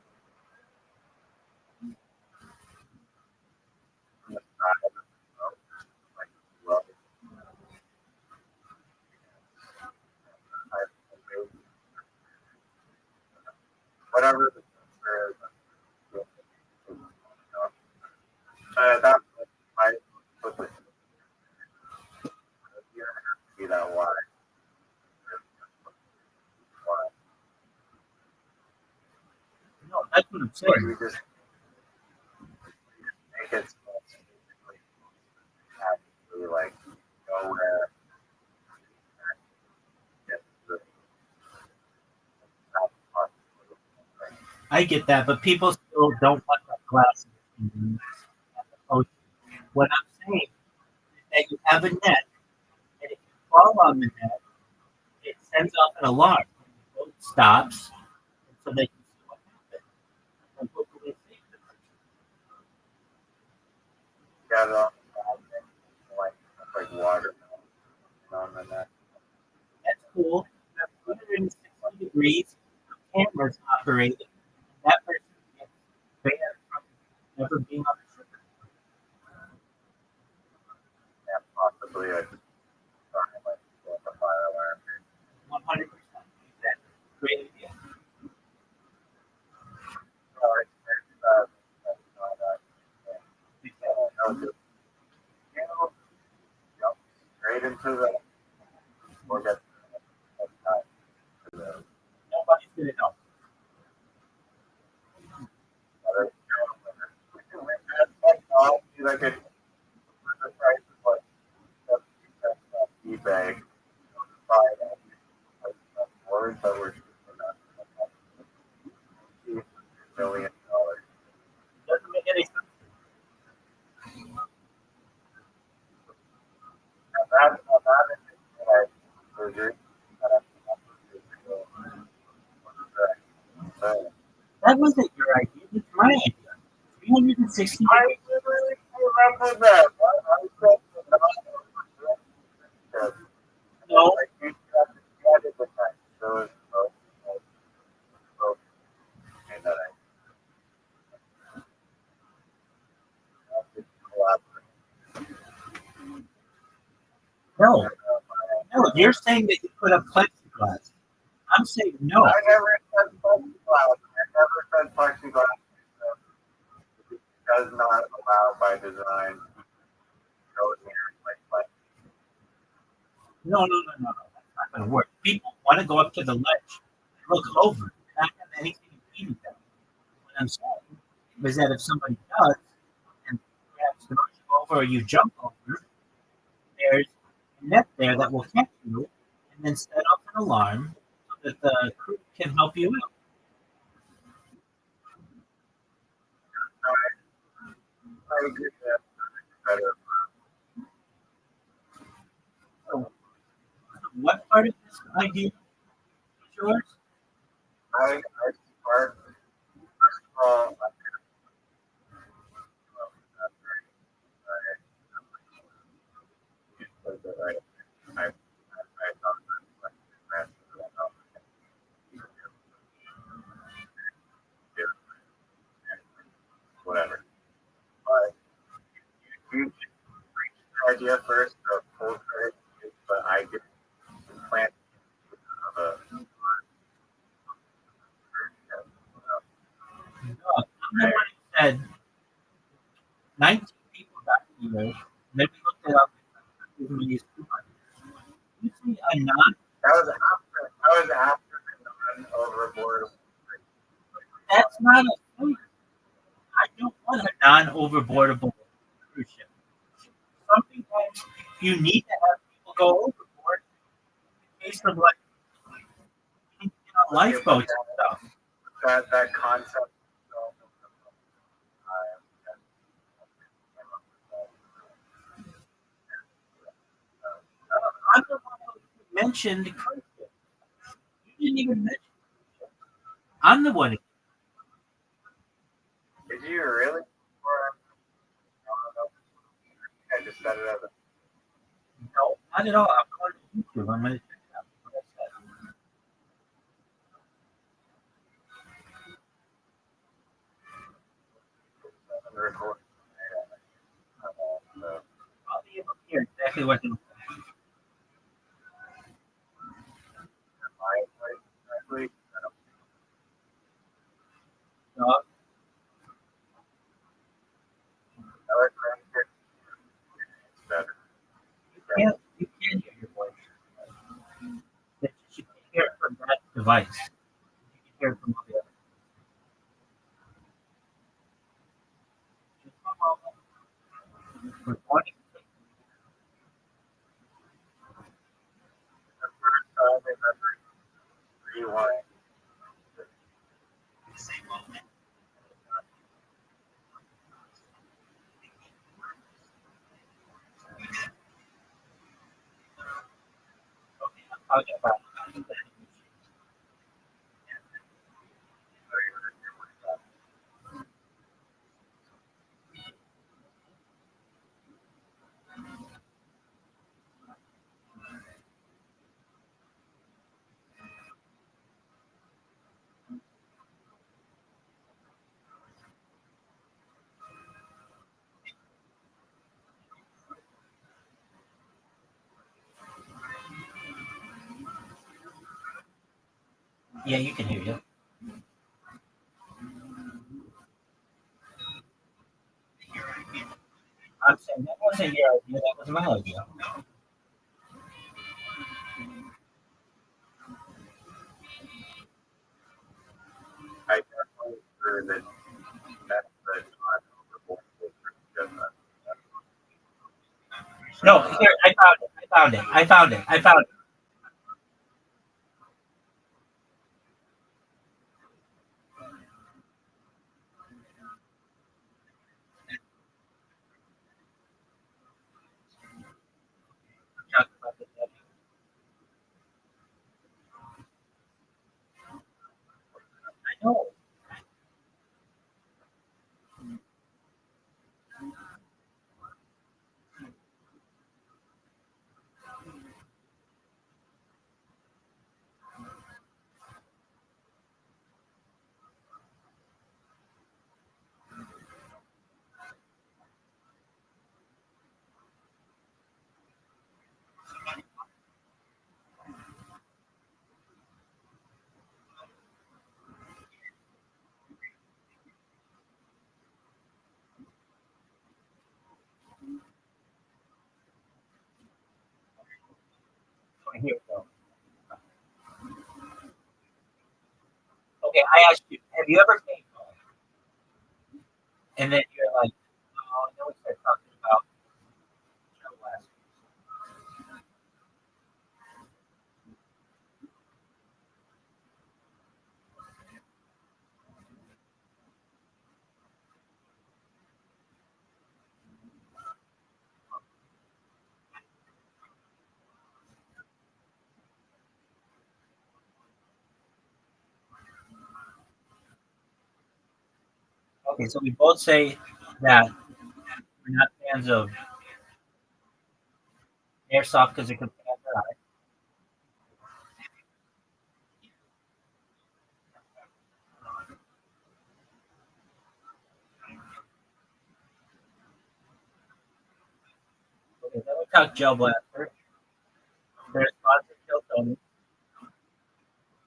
S1: whatever the sensor is, that might put the you don't have to be that wide.
S2: No, that's what I'm
S1: So
S2: saying.
S1: you just make it so it's basically actually like nowhere get the top part.
S2: I get that, but people still don't want that glass in the ocean. What I'm saying is that you have a net, and if you fall on the net, it sends off an alarm. The boat stops, and so they can see what happened. And hopefully save the person.
S1: Got it on like water on the net.
S2: That's cool. You have 360 degrees of cameras operating, and that person gets banned from never being on the ship.
S1: Yeah, possibly like a fire alarm.
S2: 100%. Exactly. Great idea.
S1: Jump straight into the or get to the
S2: Nobody's going to know.
S1: other like a the price is like eBay. Buy that words that were $1 million.
S2: Doesn't make any sense.
S1: And that is like surgery.
S2: That wasn't your idea. It's my idea. 360
S1: I literally remember that. I said
S2: No,
S1: like you had it the time. So it's and that
S2: no, no. You're saying that you put up plexiglass. I'm saying no.
S1: I never said plexiglass. I never said plexiglass. It does not allow by design go here like
S2: No, no, no, no, no. That's not going to work. People want to go up to the ledge and look over. They're not have anything impeding them. What I'm saying is that if somebody does, and perhaps throws you over or you jump over, there's a net there that will catch you and then set off an alarm so that the crew can help you out.
S1: I agree that better.
S2: So, what part of this idea is yours?
S1: I start all I whatever. But you the idea first of full credit, but I get plant of a
S2: No, I'm the one who said 19 people got the email. Then we looked it up. As many as 200. You see a non.
S1: that was after the non-overboard.
S2: That's not a thing. I don't want a non-overboardable cruise ship. Something that you need to have people go overboard in case of like lifeboats and stuff.
S1: That concept.
S2: I'm the one who mentioned cruise ships. You didn't even mention cruise ships. I'm the one.
S1: Did you really? Or I just set it as a
S2: No, not at all. I'm going to YouTube. I'm going to check it out. What I said.
S1: record.
S2: I'll be able to hear exactly what the dog. You can hear your voice. It's just you can hear it from that device. You can hear it from the other. Just one moment. Recording.
S1: Rewind.
S2: Okay, I'm talking about. Yeah, you can hear you. I'm saying that wasn't your idea. That was my idea.
S1: I definitely heard that that's the time.
S2: No, here I found it. I found it. I found it. I found it. Talking about the Debbie. I know. Okay, here we go. Okay, I asked you, have you ever paid phone? And then you're like, oh, no, we started talking about Joe last week. Okay, so we both say that we're not fans of airsoft because it can pan your eye. Okay, then we talk Gel Blaster. They're sponsored Kill Tony.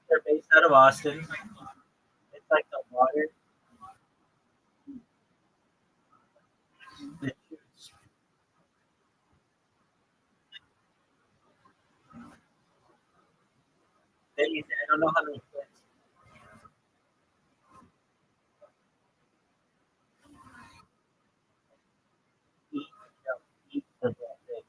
S2: They're based out of Austin. It's like the water that shoots. I don't know how many hits each, each of that thing.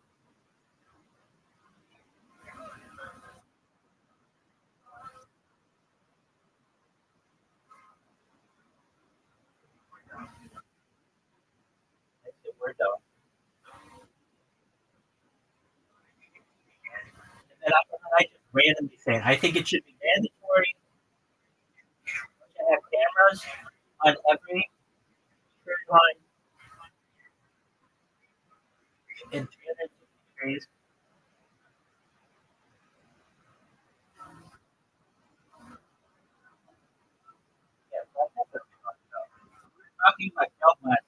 S2: randomly saying I think it should be mandatory to have cameras on every tree line in 360 degrees. Yeah, so that's what we're talking about. We're talking about health last,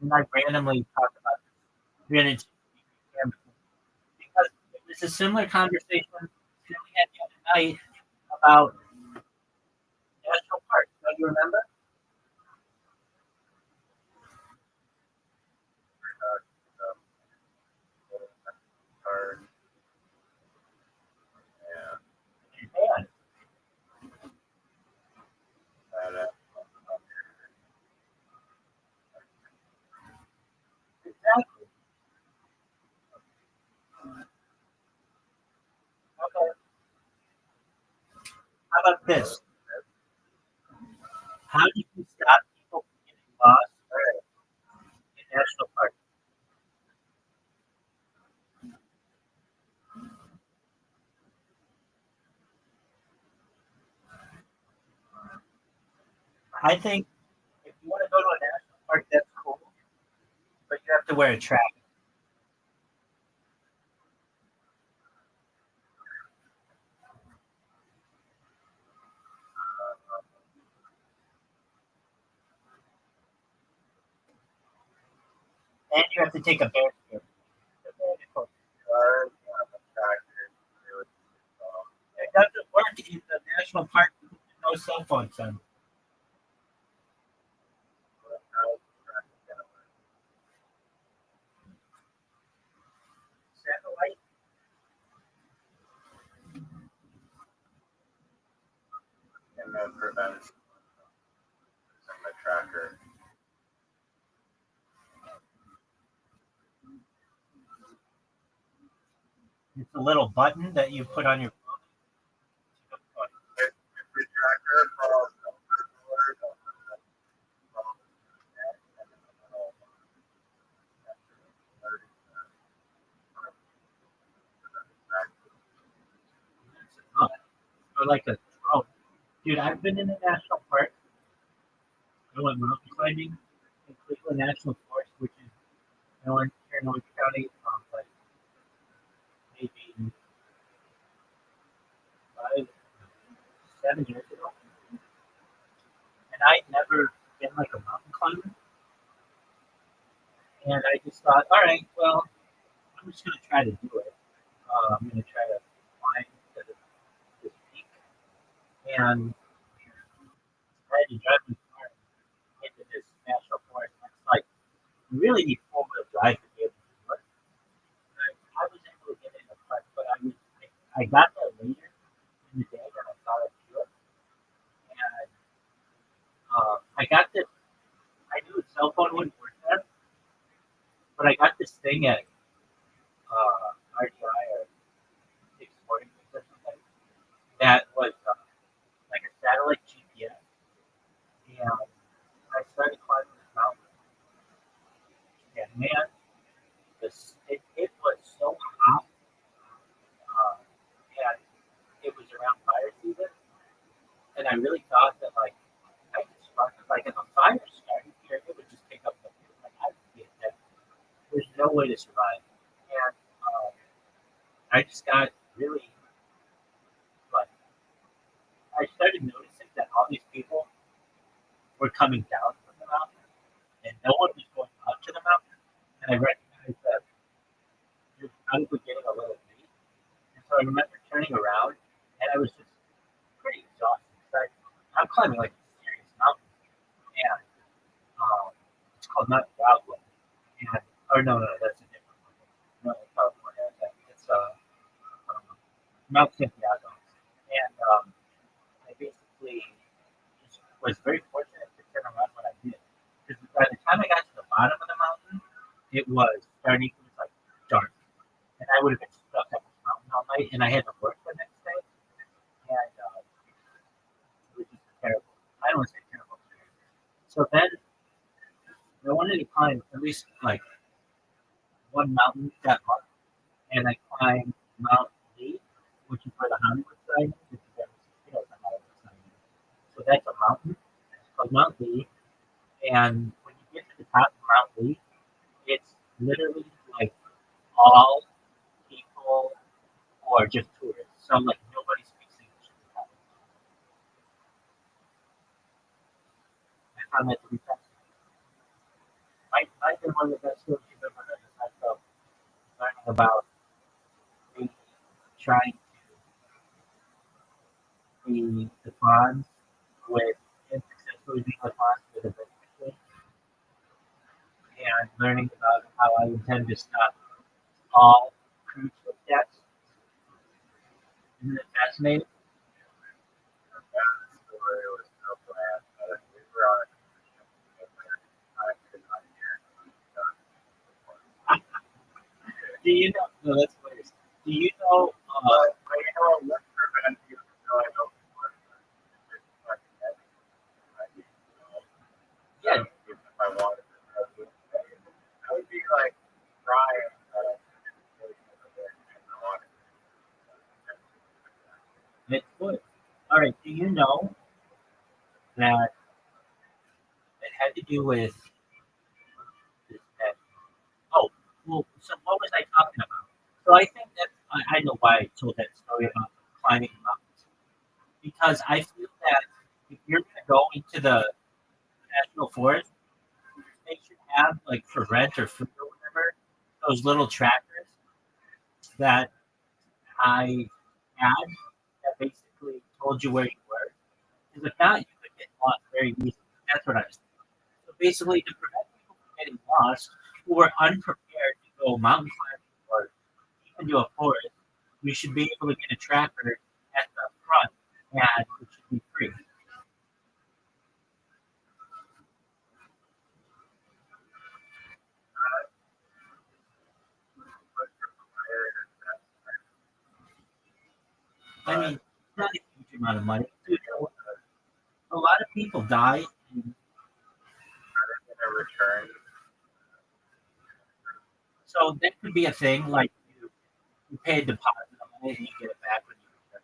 S2: and I randomly talked about 360 cameras because it was a similar conversation that we had the other night about national parks. Do you remember?
S1: Or, yeah,
S2: Japan.
S1: that,
S2: Exactly. Okay. How about this? How do you stop people from getting lost in national parks? I think if you want to go to a national park, that's cool, but you have to wear a track. And you have to take a bear trip. It doesn't work in the national park because there's no cell phone sign. Satellite.
S1: and then prevents using the tracker.
S2: It's a little button that you put on your phone.
S1: If the tracker falls overboard,
S2: Or like a drone. Dude, I've been in a national park. I went mountain climbing in Cleveland National Forest, which is here in Orange County, like maybe 5, 7 years ago. And I'd never been like a mountain climber. And I just thought, all right, well, I'm just going to try to do it. I'm going to try to climb to this peak. And I had to drive my car into this national forest. And it's like, you really need four-wheel drive to be able to do it. I was able to get in the park, but I got there later in the day than I thought I'd do it. And I got this, I knew a cell phone wouldn't work there, but I got this thing at RDI or Sporting Goods or something that was like a satellite GPS. And I started climbing this mountain. And man, it was so hot. And it was around fire season. And I really thought that, like, I could spark, like, if a fire started here, it would just pick up the food. Like, I would be dead. There's no way to survive. And I just got really, like, I started noticing that all these people were coming down from the mountain, and no one was going up to the mountain. And I recognized that you're probably getting a little late. And so I remember turning around, and I was just pretty exhausted. I'm climbing like a serious mountain, and it's called Mount Rothschild. And no, that's a different one. No, in California, it's Mount Santiago. And I basically just was very fortunate to turn around when I did. Because by the time I got to the bottom of the mountain, it was like dark. And I would have been stuck at this mountain all night, and I had to work the next day. And it was just terrible. I don't want to say terrible. So then I wanted to climb at least like one mountain that month. And I climbed Mount Lee, which is where the Honda Sinai. If you've ever seen videos on Mount Sinai. So that's a mountain. It's called Mount Lee. And when you get to the top of Mount Lee, it's literally like all people or just tourists. So like nobody speaks English at the top. I found that to be fascinating. Might be one of the best stories you've ever heard. I felt learning about me trying to be the bonds with and successfully being the bonds with a vending machine and learning about how I intend to stop all cruise ship debts. Isn't it fascinating?
S1: That story was so bad. We were on a
S2: Do you know? No, that's hilarious. Do you know?
S1: but you know, what prevents you from going over just fucking heavy.
S2: Yeah,
S1: If I wanted to, I would be like crying.
S2: it's good. All right. Do you know that it had to do with this? Oh, well. So what was I talking about? So I think that I know why I told that story about climbing mountains because I feel that if you're going to go into the national forest, they should have like for rent or free or whatever those little trackers that I had that basically told you where you were. Because if not, you could get lost very easily. That's what I was thinking. So basically, to prevent people from getting lost who were unprepared to go mountain climbing or even to a forest, you should be able to get a tracker at the front and it should be free. I mean, not a huge amount of money. Dude, a lot of people die. And
S1: Return.
S2: so that could be a thing. Like you pay a deposit on it and you get it back when you return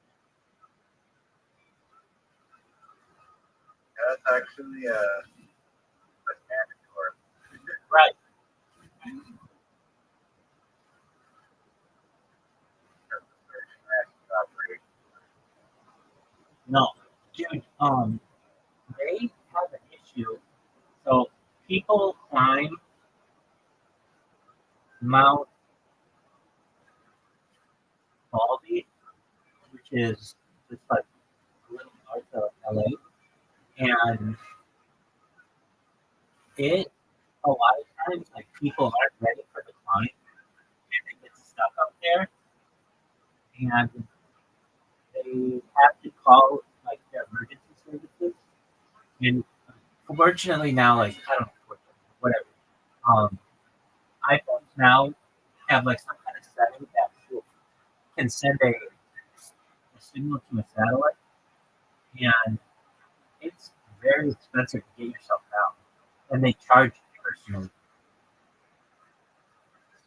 S2: it.
S1: That's actually a mandatory.
S2: Right. No, dude. They have an issue. So people climb Mount Baldy, which is just like a little north of LA, and it a lot of times like people aren't ready for the climb and they get stuck up there and they have to call like their emergency services. And fortunately now, like I don't know, whatever. Um, iPhones now have like some kind of setting that can send a signal to a satellite, and it's very expensive to get yourself out, and they charge you personally.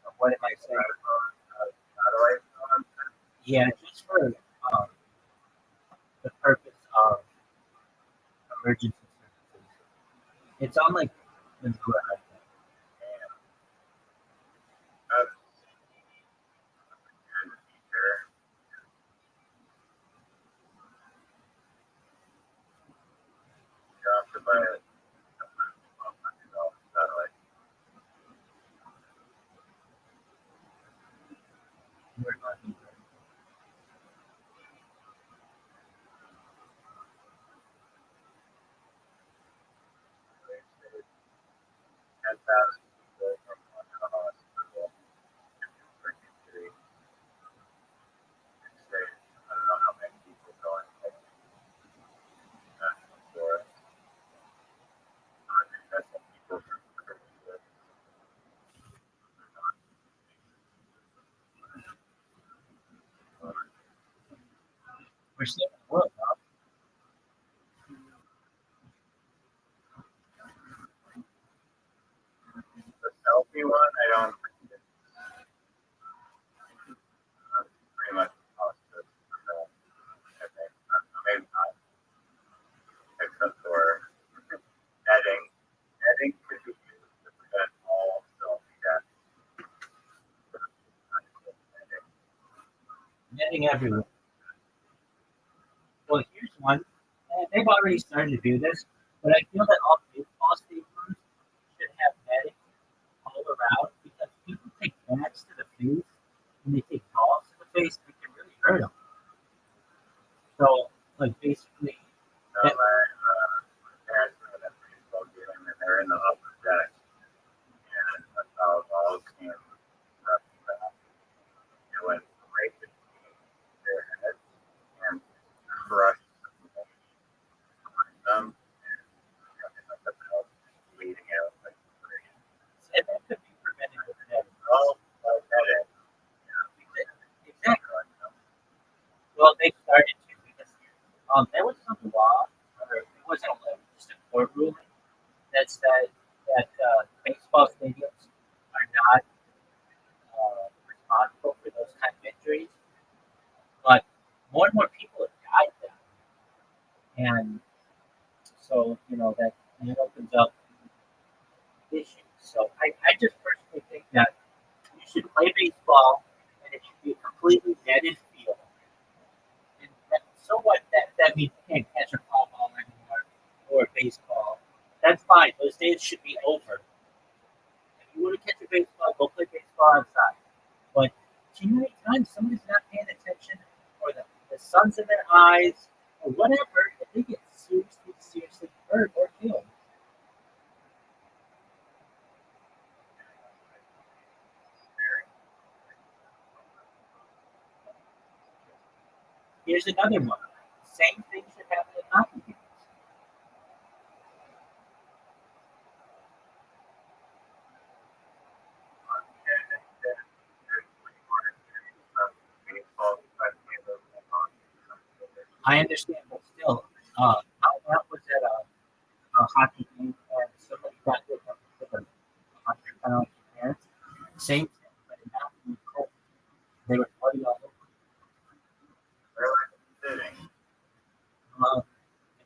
S2: So what am I saying? Yeah, just for the purpose of emergency services. It's on like the newer iPhone. We're not even- We're saving the world, Bob.
S1: The selfie one, I don't think it's pretty much positive.
S5: netting everywhere. Well, here's one. They've already started to do this, but I feel that all baseball stadiums should have netting all around because people take bats to the face and they take balls to the face, it can really hurt them. So, like, basically,
S1: So my parents were at a baseball game and they're in the upper deck, and a foul ball came up back. It went right between their heads and crushed them, and the ball bleeding out like crazy.
S5: and that could be prevented with netting.
S1: Oh, that is.
S5: Exactly. Well, they started to because there was some law, or it wasn't a law, just a court ruling that said that baseball stadiums are not responsible for those kind of injuries. But more and more people have died now, and so that opens up issues. So I just personally think that you should play baseball, and it should be a completely netted field. So what? That means you can't catch a foul ball anymore or baseball. That's fine. Those days should be over. If you want to catch a baseball, go play baseball outside. But too many times somebody's not paying attention, or the sun's in their eyes, or whatever, if they get seriously, seriously hurt or killed. Here's another one. Same thing should happen in hockey games. I understand, but still, I was at a hockey game and somebody got hit up with a 100-pound parents. Same thing, but it happened in cold. They were bloody all over. I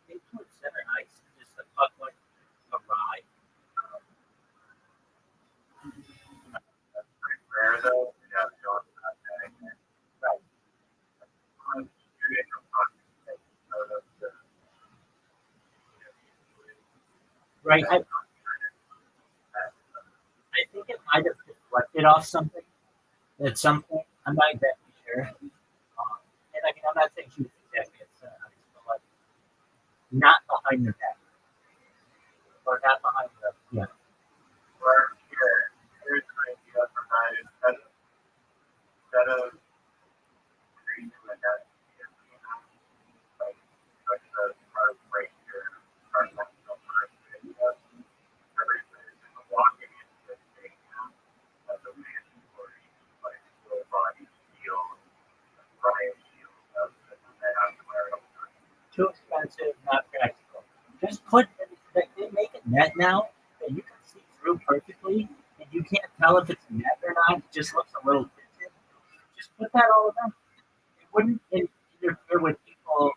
S5: think towards center ice, just the puck went awry.
S1: Rare though, yeah, don't have that.
S5: Right. Right. I think it might have deflected off something at some point. I'm not exactly sure. And I mean, I'm not saying she was exactly at center ice, but like not behind the back. Or not behind the, yeah.
S1: Or here's an idea for mine. Instead of treating the net, like the part right here, part one, walking into the stadium as a mandatory, like full body shield, riot shield, that have to wear it.
S5: Too expensive, not practical. Just put, they make it net now that you can see through perfectly, and you can't tell if it's net or not. It just looks a little tinted. Just put that all around. It wouldn't interfere with people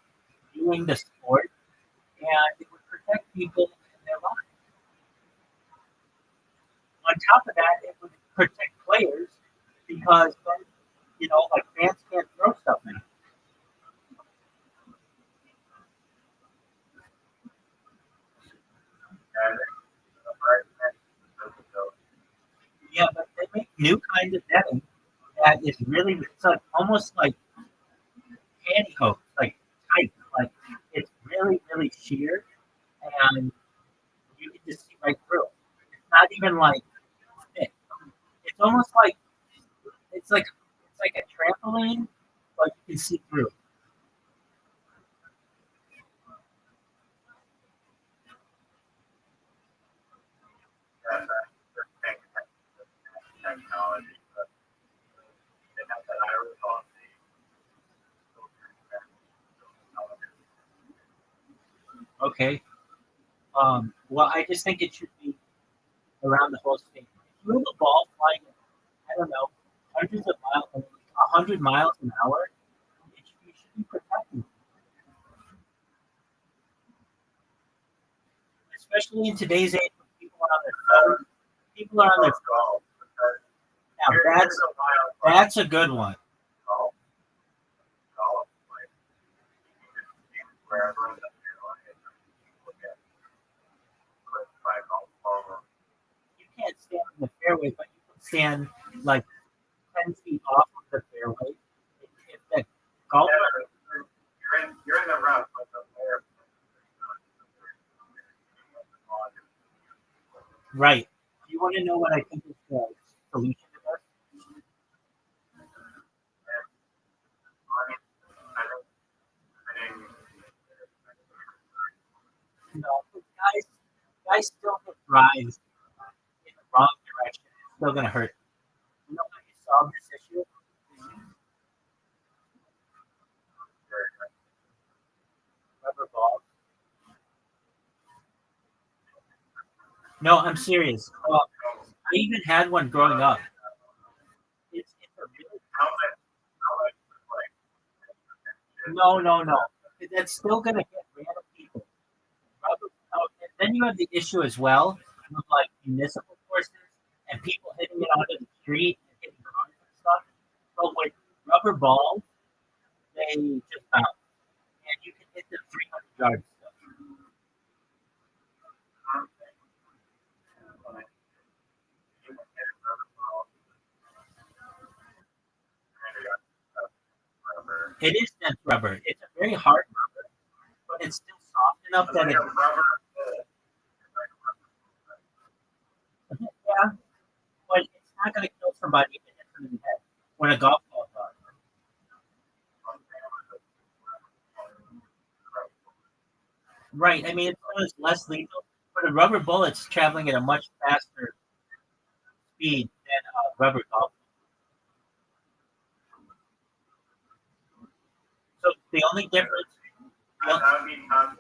S5: viewing the sport, and it would protect people in their lives. On top of that, it would protect players because then, like fans can't throw stuff in.
S1: And
S5: Yeah, but they make new kinds of netting that is really, it's like almost like pantyhose, like tight, like it's really, really sheer, and you can just see right through it. It's not even like thick. It's almost like it's like a trampoline, but you can see through.
S1: technology, but they have that Irish policy.
S5: Okay. Well, I just think it should be around the whole state. If you have a ball flying, I don't know, hundreds of miles, 100 miles an hour, you should be protected. Especially in today's age when people are on their phones. People are on their phones. Now that's a good one.
S1: where everyone's up there and look at by golf ball.
S2: You can't stand in the fairway, but you can stand like 10 feet off of the fairway. If the golfer,
S1: You're in the rough, but the player.
S2: right? Do you want to know what I think is the solution to this? No, guys still hit drives in the wrong direction. It's still gonna hurt. You know how you solve this issue? Rubber balls. No, I'm serious. I even had one growing up. It's a really no. That's still gonna hit random people. And then you have the issue as well with like municipal courses and people hitting it onto the street and hitting cars and stuff. But with rubber balls, they just bounce, and you can hit them 300 yards. It is dense rubber. It's a very hard rubber, but it's still soft enough that it. Yeah, but it's not going to kill somebody if it hits them in the head when a golf ball does. Right. I mean, it's less lethal, but a rubber bullet's traveling at a much faster speed than a rubber golf. So the only difference.
S1: That would be tough.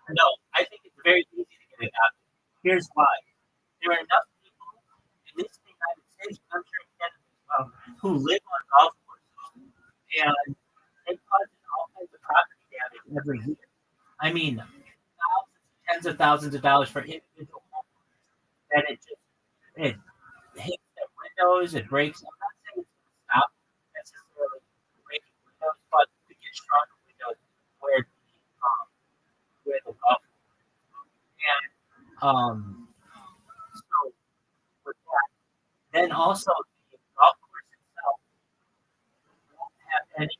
S2: No, I think it's very easy to get it out. Here's why. There are enough people in this United States, I'm sure in Canada as well, who live on golf courses and they cause all kinds of property damage every year. I mean, tens of thousands of dollars for individual homeowners that it hits their windows, it breaks. I'm not saying it's going to stop necessarily breaking windows, but to get stronger windows where the golf and so with that, then also the golf course itself won't have any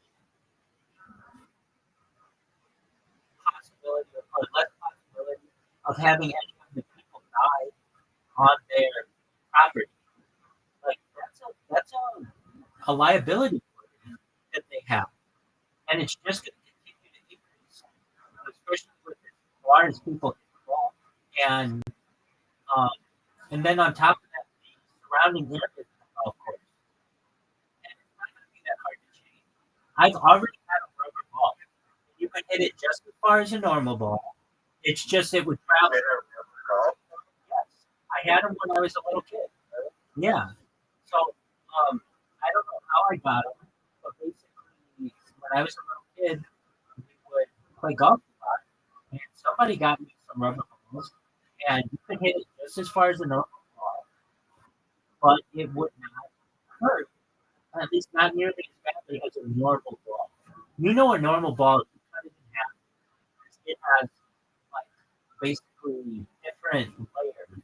S2: possibility or less possibility of having any of the people die on their property. Like that's a liability that they have, and it's just going to continue to increase, especially with as large people hit the ball, um, and then on top of that, the surrounding area of the golf course, and it's not going to be that hard to change. I've already had a rubber ball. You can hit it just as far as a normal ball. It's just it would travel. Yes, I had them when I was a little kid. Yeah. So I don't know how I got them, but basically, when I was a little kid, we would play golf a lot, and somebody got me some rubber balls, and you could hit it just as far as a normal ball, but it would not hurt, at least not nearly as badly as a normal ball. You know, a normal ball, you cut it in half. It has like basically different layers.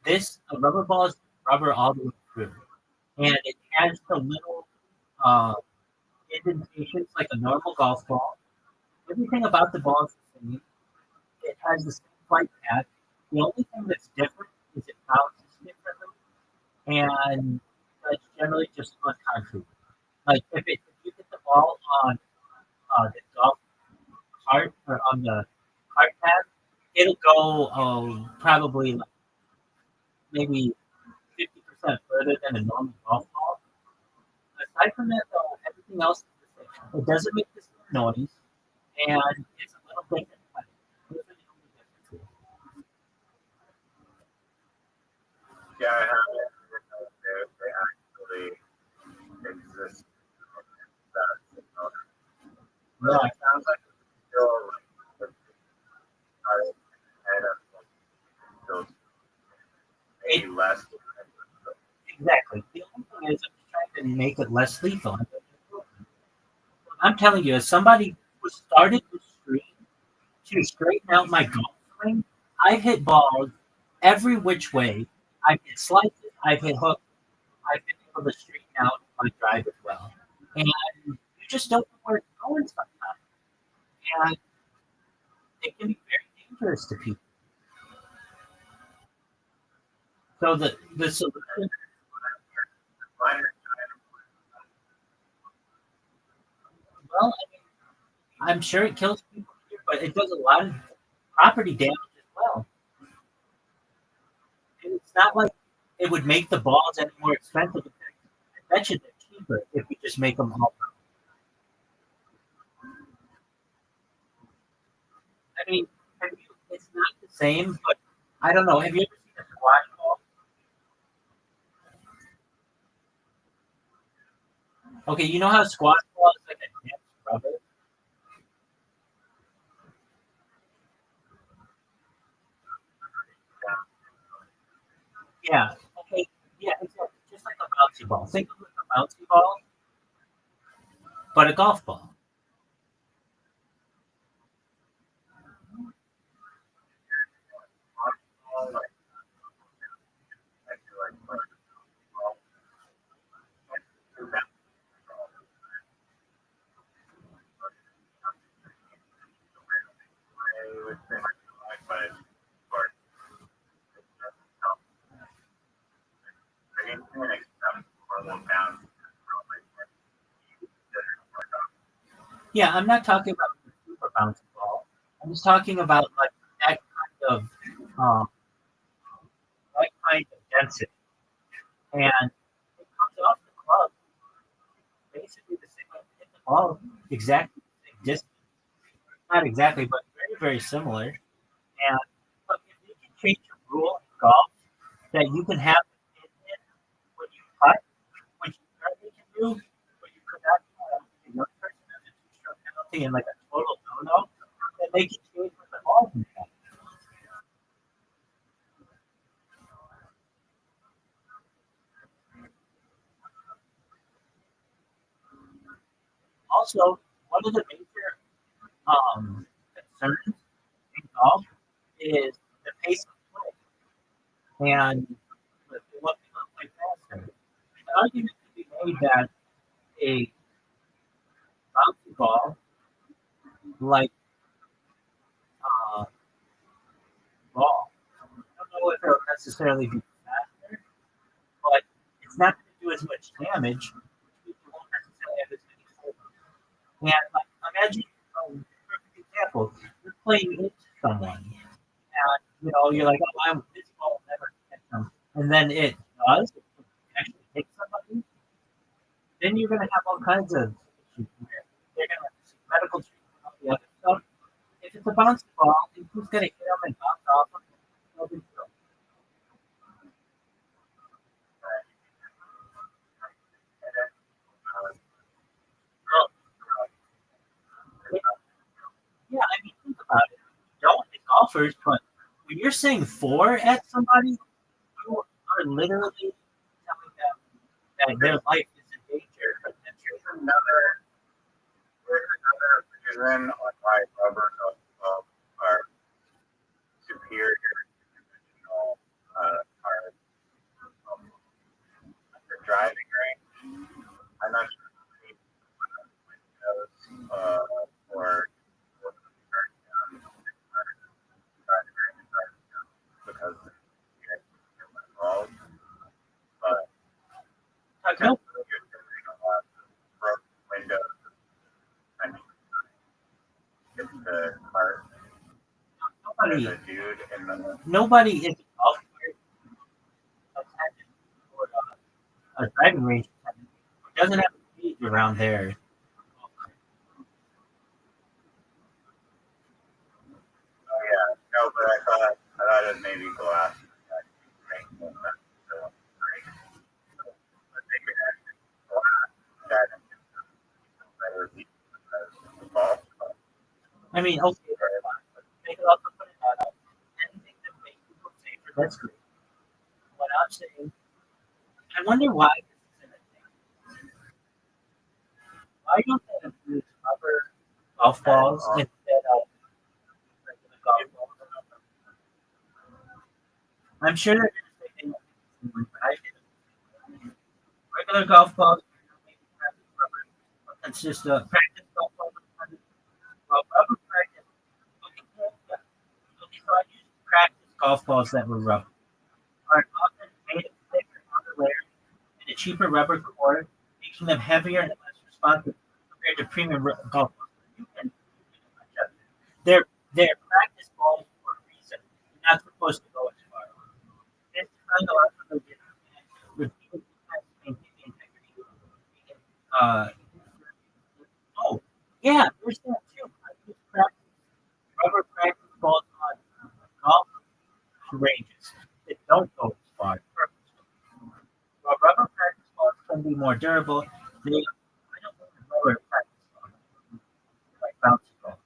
S2: This a rubber ball is rubber all the way through, and it has the little uh, indentations like a normal golf ball. Everything about the ball is the same. It has the same flight path. The only thing that's different is it bounces differently, and that's generally just on concrete. Like if you hit the ball on the golf cart or on the cart path, it'll go probably like maybe 50% further than a normal golf ball. Aside from that, though, everything else is the same. It doesn't make the same noise, and it's a little different. But those are the only differences.
S1: Yeah, I have it. They actually exist.
S2: Yeah,
S1: It sounds like it's still like kind of still maybe less.
S2: exactly. The only thing is, I'm just trying to make it less lethal. I'm telling you, as somebody who started the stream to straighten out my golf swing, I've hit balls every which way. I've hit slices, I've hit hooks, I've been able to straighten out my drive as well. And you just don't know where it's going sometimes. And it can be very dangerous to people. So the solution, well, I'm sure it kills people here, but it does a lot of property damage as well. And it's not like it would make the balls any more expensive. I bet you they're cheaper if we just make them all. I mean, it's not the same, but I don't know. Have you ever seen a squash ball? Okay, you know how a squash ball is like a dense rubber? Yeah. Okay. Yeah, exactly. Just like a bouncy ball. Think of like a bouncy ball, but a golf ball. Yeah, I'm not talking about the super bouncy ball. I'm just talking about like um, that kind of density, and it comes off the club basically the same way. Hit the ball exactly the same distance. Not exactly, but very very similar. And but if you can change a rule in golf that you can have it in when you putt, which you currently can do, but you could not do another person has a two-stroke penalty and like a total no-no, then they can change what the ball can do. Also, one of the major concerns in golf is the pace of play and what people play faster. The argument can be made that a bouncy ball like uh, ball, I don't know if it'll necessarily be faster, but it's not going to do as much damage. Which means you won't necessarily have as many holes. And like, imagine, perfect example, you're playing into someone, and you're like, oh, this ball will never hit them, and then it does actually hit somebody. Then you're going to have all kinds of issues where they're going to have to seek medical treatment and all the other stuff. If it's a bouncy ball, it's just going to hit them and bounce off them. No big deal. Well, yeah, I mean, think about it. Don't hit golfers, but when you're saying four at somebody, you are literally telling them that their life is in danger.
S1: There's another reason on why rubbers are superior to are the driving range. I'm not sure if or driving range because they're involved, but
S2: No,
S1: you're doing a lot of broken windows and get the car. There's
S2: nobody,
S1: a dude in the
S2: nobody is a golf player attendant or a driving range attendant who doesn't have a cage around there.
S1: oh yeah, no, but I thought it maybe glass. But they could actually glass that into better because the ball.
S2: I mean, okay, they could also put it out. Anything that makes people safer, that's great. What I'm saying, I wonder why this isn't a thing. Why don't they improve golf balls instead of regular golf balls. I'm sure they're going to say they don't think it's but I did. Regular golf balls consist of practice golf balls. Well, rubber practice. Okay, so I used practice golf balls that were rubber. Are often made of thicker outer layer and a cheaper rubber core, making them heavier and less responsive compared to premium golf balls. You can adjust it. They're practice balls for a reason. You're not supposed to go as far. This kind of also repeated tests maintain the integrity. Uh, oh, yeah, there's that too. I use rubber practice balls on golf ranges that don't go as far. While rubber practice balls can be more durable, they I don't think the rubber practice balls like bouncy balls.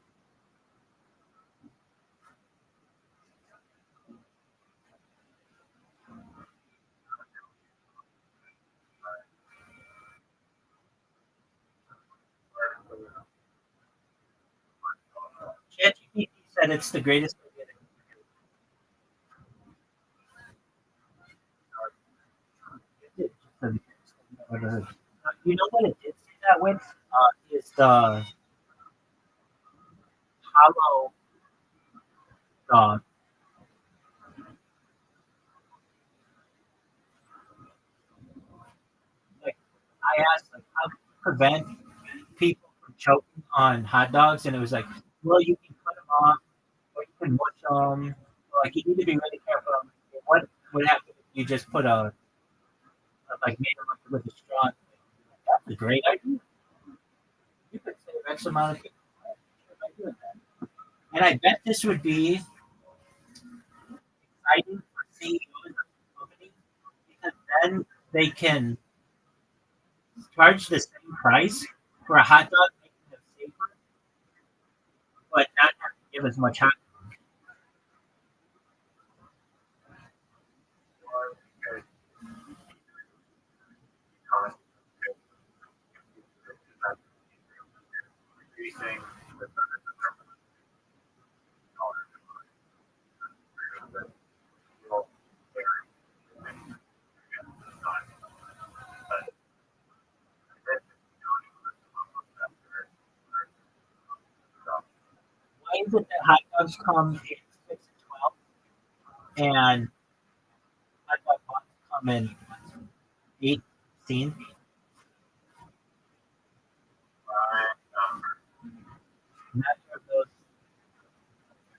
S2: ChatGPT said it's the greatest idea that I've ever heard. You know what it did say that with? Is the hollow dog. Like I asked, like, how to prevent people from choking on hot dogs, and it was like, well, you can cut them off, or you can mush them. Like you need to be really careful. What would happen if you just put like made them with a straw? That's a great idea. You could save X amount of people by doing that. And I bet this would be exciting for CEOs of companies because then they can charge the same price for a hot dog, making them safer, but not have to give as much hot.
S1: Increasing the
S2: Why is it that hot dogs come in 6 and 12 and hot dog buns come in 8, 16?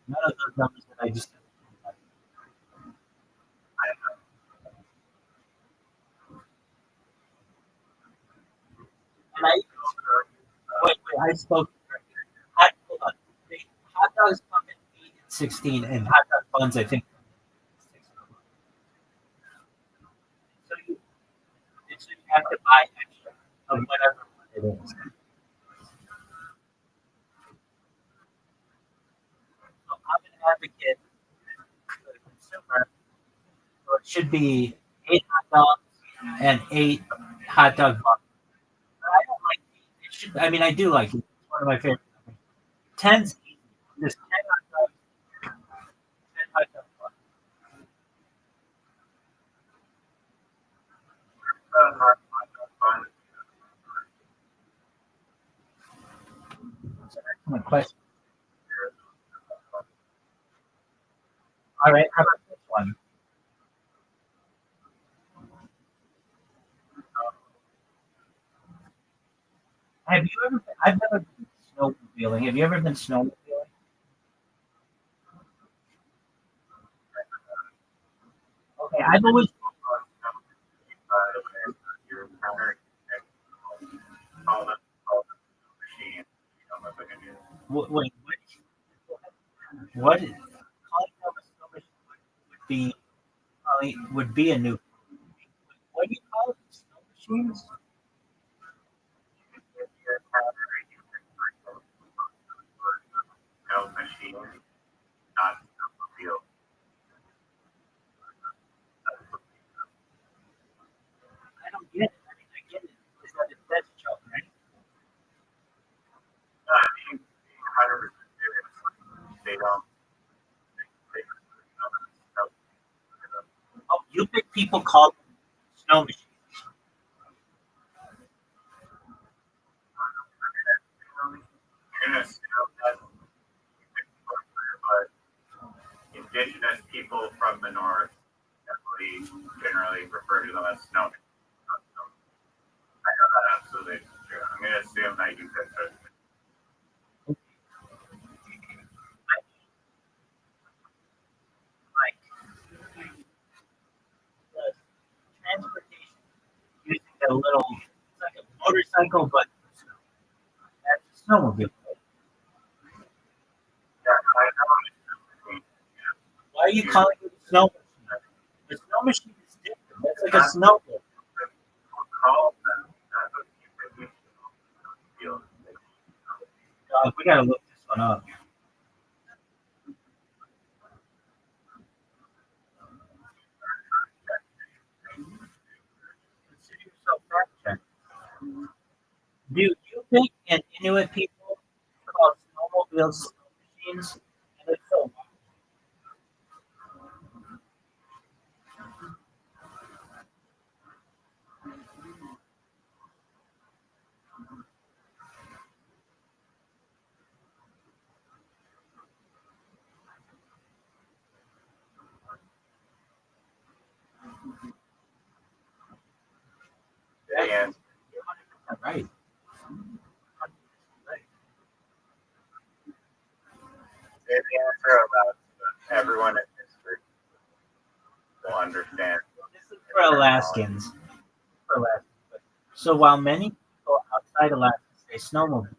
S2: None of those numbers that I just and I spoke. Hold on. The hot dogs come in 8 and 16, and hot dog buns I think. So you have to buy extra of whatever one it is. So I'm an advocate for the consumer. So it should be 8 hot dogs and 8 hot dog buns. But I don't like it. It should. I mean, I do like it. It's one of my favorite. Ten's easy. Just 10 hot dogs, 10 hot dog buns. So that's my question. All right, how about this one? Have you ever? I've never been snowmobiling. Have you ever been snowmobiling? Okay, I've always. Wait, what? Calling them a snow machine would be a new. What do you call it? Snow machines? I don't get it. I mean, I get it. Is that it's joke, right? people call them snow machines.
S1: I'm gonna assume that, but indigenous people from the north definitely generally refer to them as snow. I know that absolutely is true. I'm gonna assume that you could.
S2: Like the transportation using a little, it's like a motorcycle, but that's a snowmobile.
S1: Yeah, I know.
S2: Why are you calling it a snow machine? The snow machine is different. That's like a snowmobile.
S1: Call them. That's what you feel.
S2: We gotta look this one up. Consider yourself fact check. Do Yupik and Inuit people call snowmobiles snow machines? And if so,
S1: And
S2: you're 100% right. Right.
S1: the answer about everyone in history will understand.
S2: This is for Alaskans. For Alaskans. So while many people outside Alaska say snowmobile, in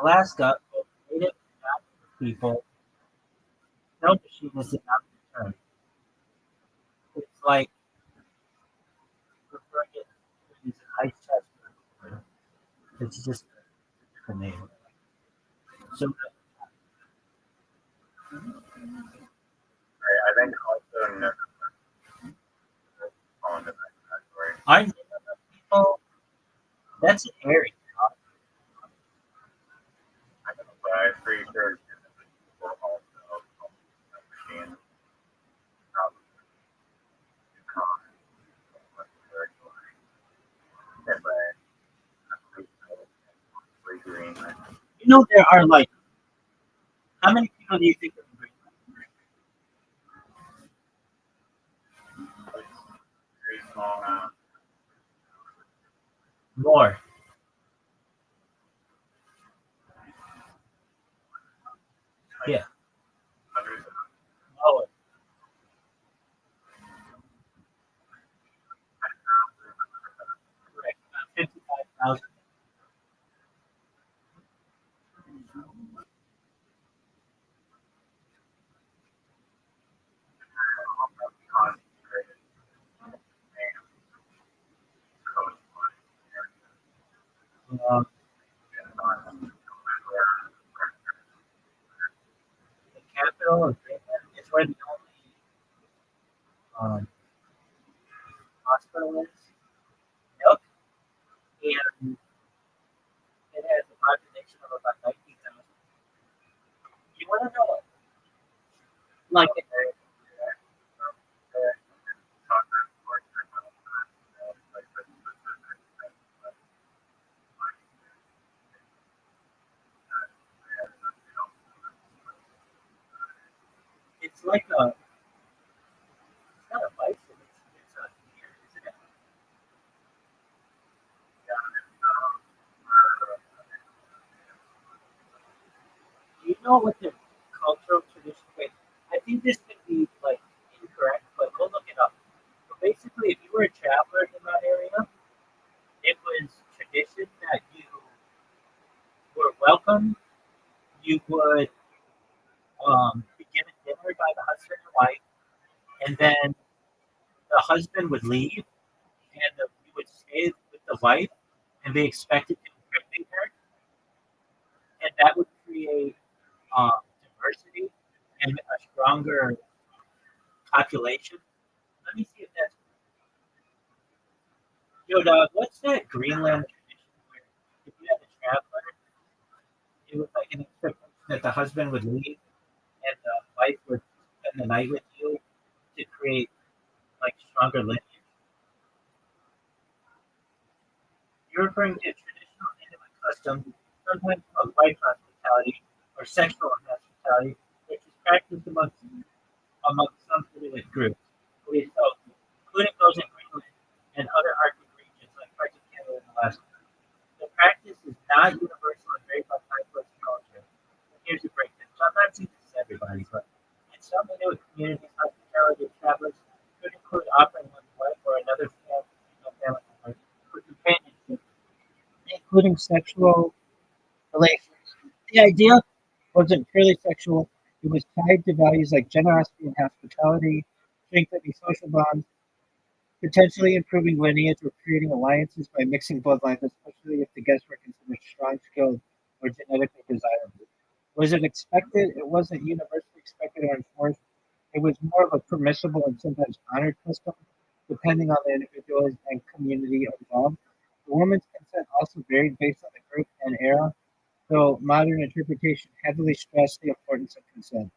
S2: Alaska, both native and non-native people, snow machine is the opposite term. It's like referring it to use an ice chest. It's just a different name. So
S1: I think also never fall into that category.
S2: I people, that's an area.
S1: I don't know, but I'm pretty sure people also machine probably green.
S2: You know, there are like, how many people do you think are in Greenland?
S1: Very small amount.
S2: More. Yeah.
S1: Hundreds of
S2: Lower. Correct. About 55,000.
S1: concentrated
S2: Um, the capital of Greenland is where the only hospital is. Yep. And it has a population of about 19,000. You want to know, like, it's like a, it's not a bison, it's a deer, isn't it? Do you know what the cultural tradition is? I think this could be like incorrect, but go look it up. But basically, if you were a traveler in that area, it was tradition that you were welcome. You would be given dinner by the husband and wife, and then the husband would leave, and you would stay with the wife, and be expected to impregnate her, and that would create diversity and a stronger population. Let me see if that's yo dog. What's that Greenland tradition where if you had a traveler, it was like an expectation that the husband would leave and the wife would spend the night with you to create like stronger lineage. You're referring to traditional Inuit customs, sometimes called white hospitality or sexual hospitality, which is practiced among some Inuit groups, including those in Greenland and other Arctic regions like parts of Canada and Alaska. The practice is not universal and varies by place and culture. And here's the breakdown. Sometimes this is everybody, but in some Inuit communities, hospitality of travelers could include offering one's wife or another family member for companionship, including sexual relations. The idea wasn't purely sexual, it was tied to values like generosity and hospitality, strengthening social bonds, potentially improving lineage or creating alliances by mixing bloodlines, especially if the guests were considered strong, skilled, or genetically desirable. Was it expected? It wasn't universally expected or enforced. It was more of a permissible and sometimes honored custom, depending on the individuals and community involved. The woman's consent also varied based on the group and era, though modern interpretation heavily stressed the importance of consent.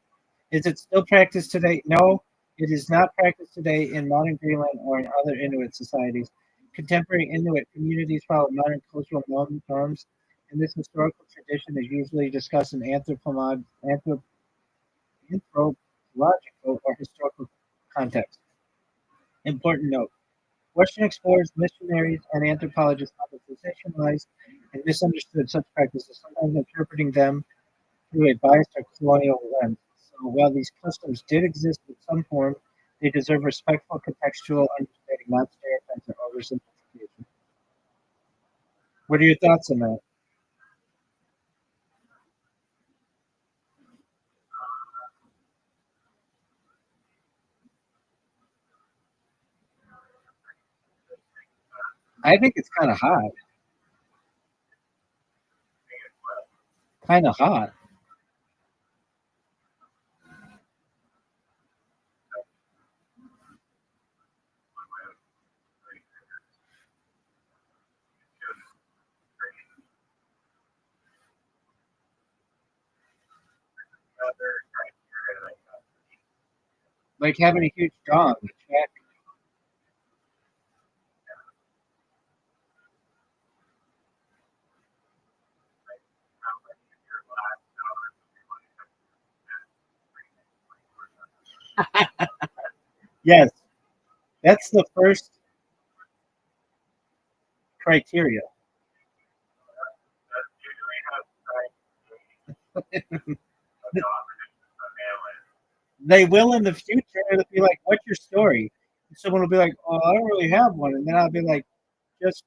S2: Is it still practiced today? No, it is not practiced today in modern Greenland or in other Inuit societies. Contemporary Inuit communities follow modern cultural norms, and this historical tradition is usually discussed in anthropological or historical context. Important note. Western explorers, missionaries, and anthropologists often sensationalized and misunderstood such practices, sometimes interpreting them through a biased or colonial lens. So while these customs did exist in some form, they deserve respectful contextual understanding, not stereotypes or oversimplification. What are your thoughts on that? I think it's kind of hot. Kind of hot. Like having a huge dog. Yes, that's the first criteria.
S1: That's usually how a dog a male is.
S5: They will in the future. It'll be like, "What's your story?" And someone will be like, "Oh, I don't really have one," and then I'll be like, "Just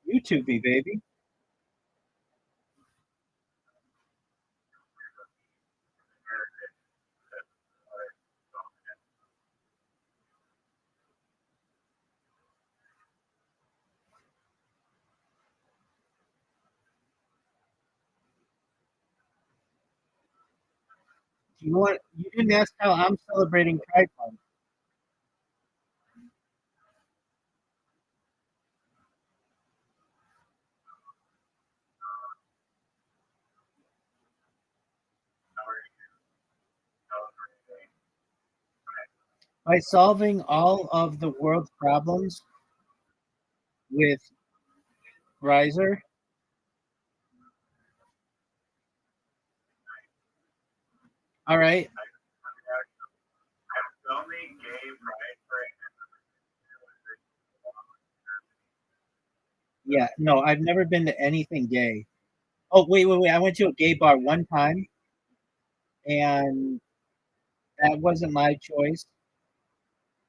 S5: YouTube me, baby." You know what? You didn't ask how I'm celebrating Pride Month. By solving all of the world's problems with Riser. All right.
S1: I'm the only gay pride right
S5: Yeah. No, I've never been to anything gay. Oh, wait. I went to a gay bar one time, and that wasn't my choice.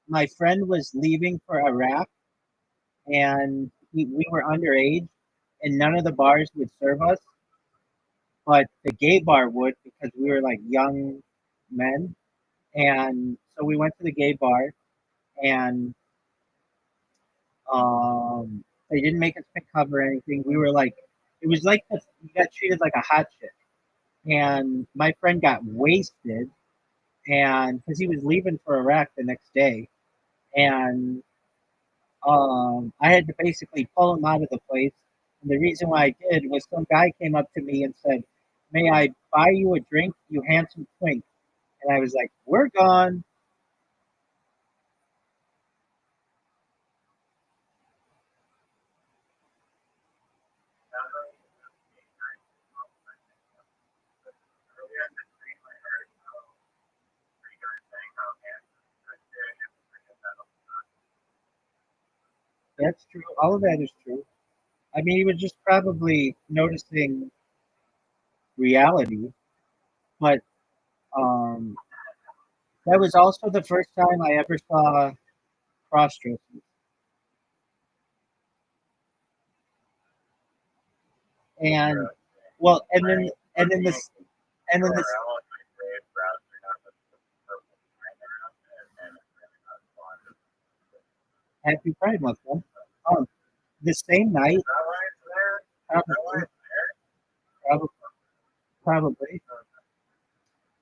S5: My friend was leaving for Iraq, and we were underage, and none of the bars would serve us, but the gay bar would because we were like young men. And so we went to the gay bar, and they didn't make us pick cover or anything. We were like, it was like we got treated like a hot chick. And my friend got wasted, and because he was leaving for Iraq the next day, and I had to basically pull him out of the place. And the reason why I did was some guy came up to me and said, "May I buy you a drink, you handsome twink?" And I was like, "We're gone." That's true. All of that is true. I mean, he was just probably noticing reality, but um, that was also the first time I ever saw cross dressing. And
S1: Really.
S5: well, and then this and then this.
S1: URL in my brave browser now with the purple timer on it, and it's really not fun.
S5: Happy Pride Month, man. The same night,
S1: Is that why it's there? Is that why
S5: probably,
S1: it's there?
S5: probably, probably.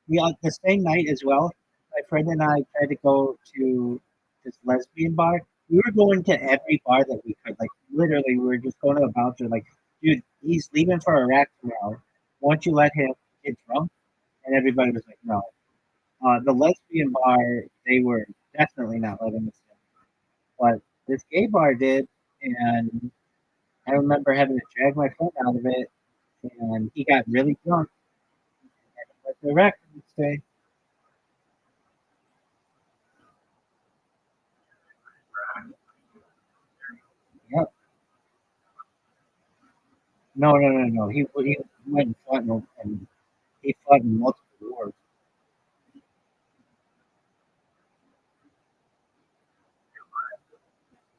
S5: Yeah, the same night as well. My friend and I tried to go to this lesbian bar. We were going to every bar that we could. Like literally, we were just going to a bouncer. Like, dude, he's leaving for Iraq tomorrow. Won't you let him get drunk? And everybody was like, no. The lesbian bar, they were definitely not letting us in. But this gay bar did, and I remember having to drag my friend out of it, and he got really drunk and went to Iraq the next day. Yep. No, no, no, no. He went and fought and he fought in multiple wars.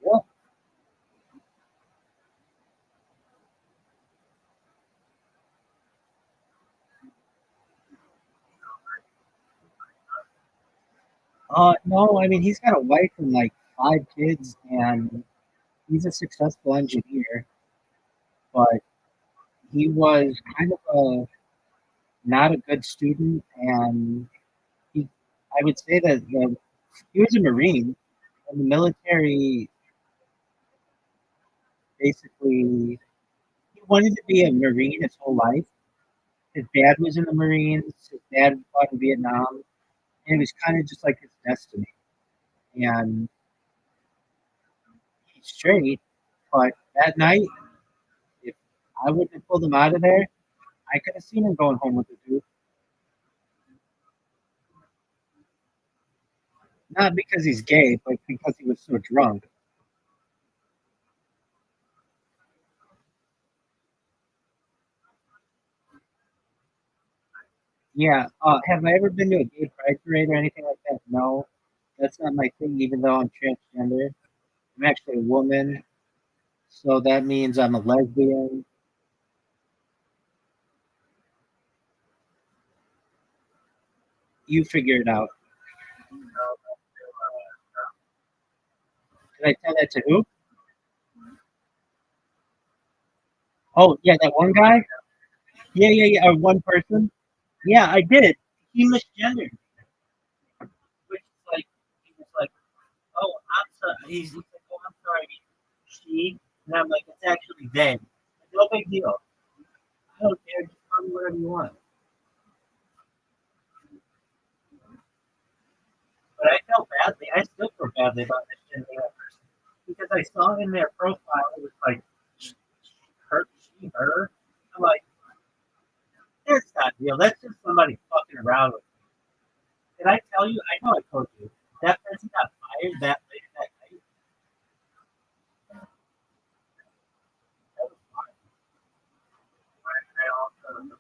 S5: Yep. No, I mean he's got a wife and like 5 kids, and he's a successful engineer, but he was kind of a not a good student, and he, I would say that he was a Marine, and the military basically he wanted to be a Marine his whole life. His dad was in the Marines. His dad fought in Vietnam, and it was kind of just like his destiny. And he's straight, but that night, if I wouldn't have pulled him out of there, I could have seen him going home with the dude. Not because he's gay, but because he was so drunk. Yeah. Have I ever been to a gay pride parade or anything like that? No. That's not my thing, even though I'm transgender. I'm actually a woman, so that means I'm a lesbian. You figure it out. Did I tell that to who? Oh, yeah, that one guy? Yeah, yeah, yeah. One person? Yeah, I did. He misgendered, which is like, he was like, oh, I'm sorry. He's like, oh, I'm sorry, she. And I'm like, it's actually they. No big deal. I don't care. Just call me whatever you want. But I felt badly. I still feel badly about misgendering that person because I saw in their profile it was like her, she, her. I'm like, that's not real. That's just somebody fucking around with. Did I tell you? I know I told you. That person got fired that late that night. That was fine.
S1: I also,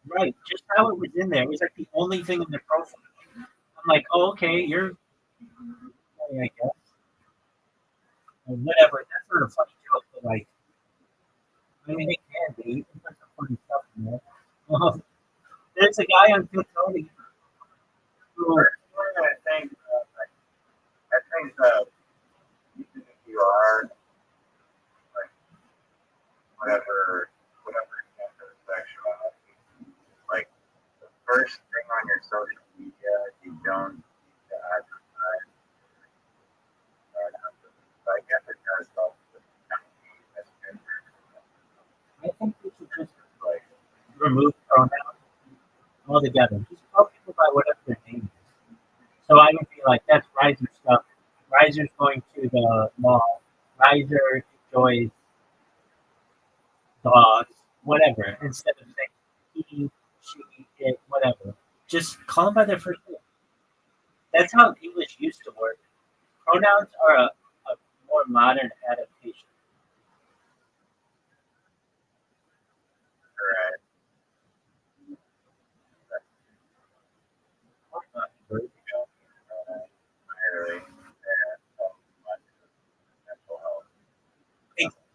S5: Right. Just how it was in there. It was like the only thing in the profile. I'm like, oh, okay, you're, I guess, or whatever. That's not a funny joke, but like, I mean, it can be. You can put some funny stuff in there. There's a guy on Fifth Tony who,
S1: personally, I think that even if you are like whatever gender sexuality, like the first thing on your social media, you don't need to advertise. I guess it does help with as gender.
S5: I think we should just
S1: Like,
S5: remove pronouns altogether. Just call people by whatever their name is. So I would be like, that's Riser stuff. Riser's going to the mall. Riser enjoys dogs, whatever, instead of saying he, she, it, whatever. Just call them by their first name. That's how English used to work.
S2: Pronouns are a more modern adaptation.
S1: Correct.
S2: Very
S1: Entirely. And much mental health.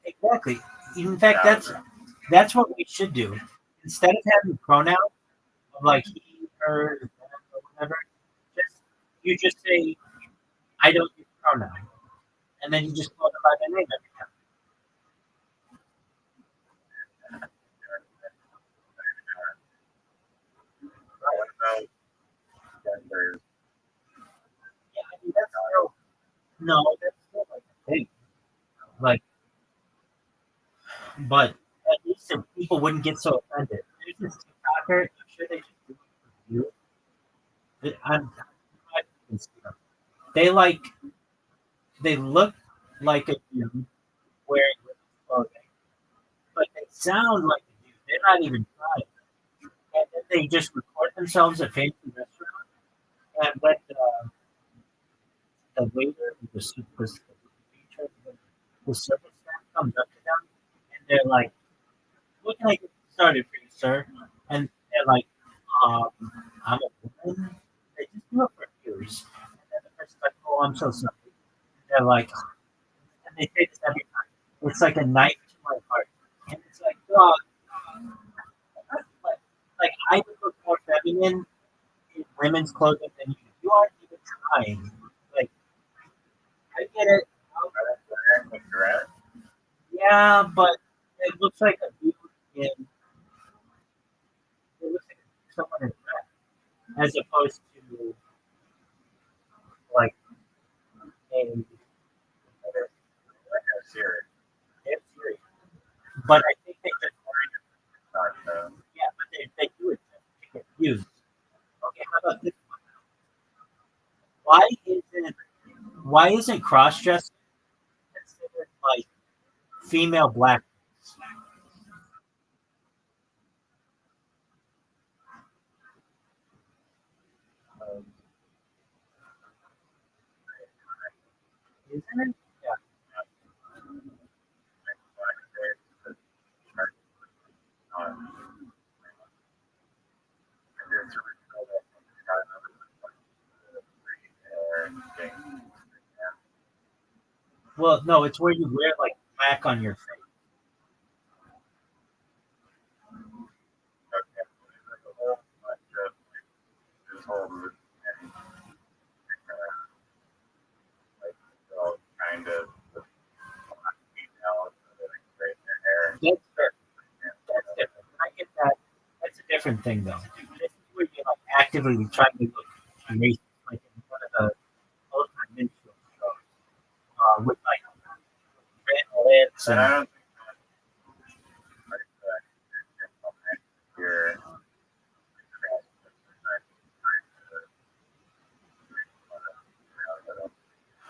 S2: Exactly. In fact,
S1: Yeah,
S2: that's what we should do. Instead of having pronouns of like he, her, them, or whatever, you just say I don't use pronoun, and then you just call them by their name every time.
S1: what about genders?
S2: Yeah, I mean that's still no, that's still like a thing. Like, but at least if people wouldn't get so offended. There's this TikToker. I'm sure they just do it for you. I can see them. They like they look like a dude wearing women's clothing, but they sound like a dude. They're not even trying. And then they just record themselves at fancy restaurants and let the waiter, the service staff comes up to them and they're like, "What can I get started for you, sir?" And they're like, um, "I'm a woman." They just do it for views. And then the person's like, "Oh, I'm so sorry." They're like, and they say this every time. It's like a knife to my heart, and it's like, oh, like, like I would look more feminine in women's clothing than you. You aren't even trying. Like, I get it.
S1: Wearing the dress.
S2: Yeah, but it looks like a dude in. It looks like someone in dress, as opposed to like a
S1: Like a series.
S2: series. But I think they just
S1: Not the
S2: yeah, but they do it just to get views. Okay, how about this? Why isn't cross dressing considered like female black?
S1: um,
S2: Isn't it? Yeah. Well, no, it's where you wear like black on your face.
S1: kind of female straighten their hair.
S2: That's different. That's different. I get that. That's a different thing, though. This is where you're like actively trying to look racist, like in one of the ultimate minstrel shows, with like red lips
S1: And I
S2: and
S1: don't think like you're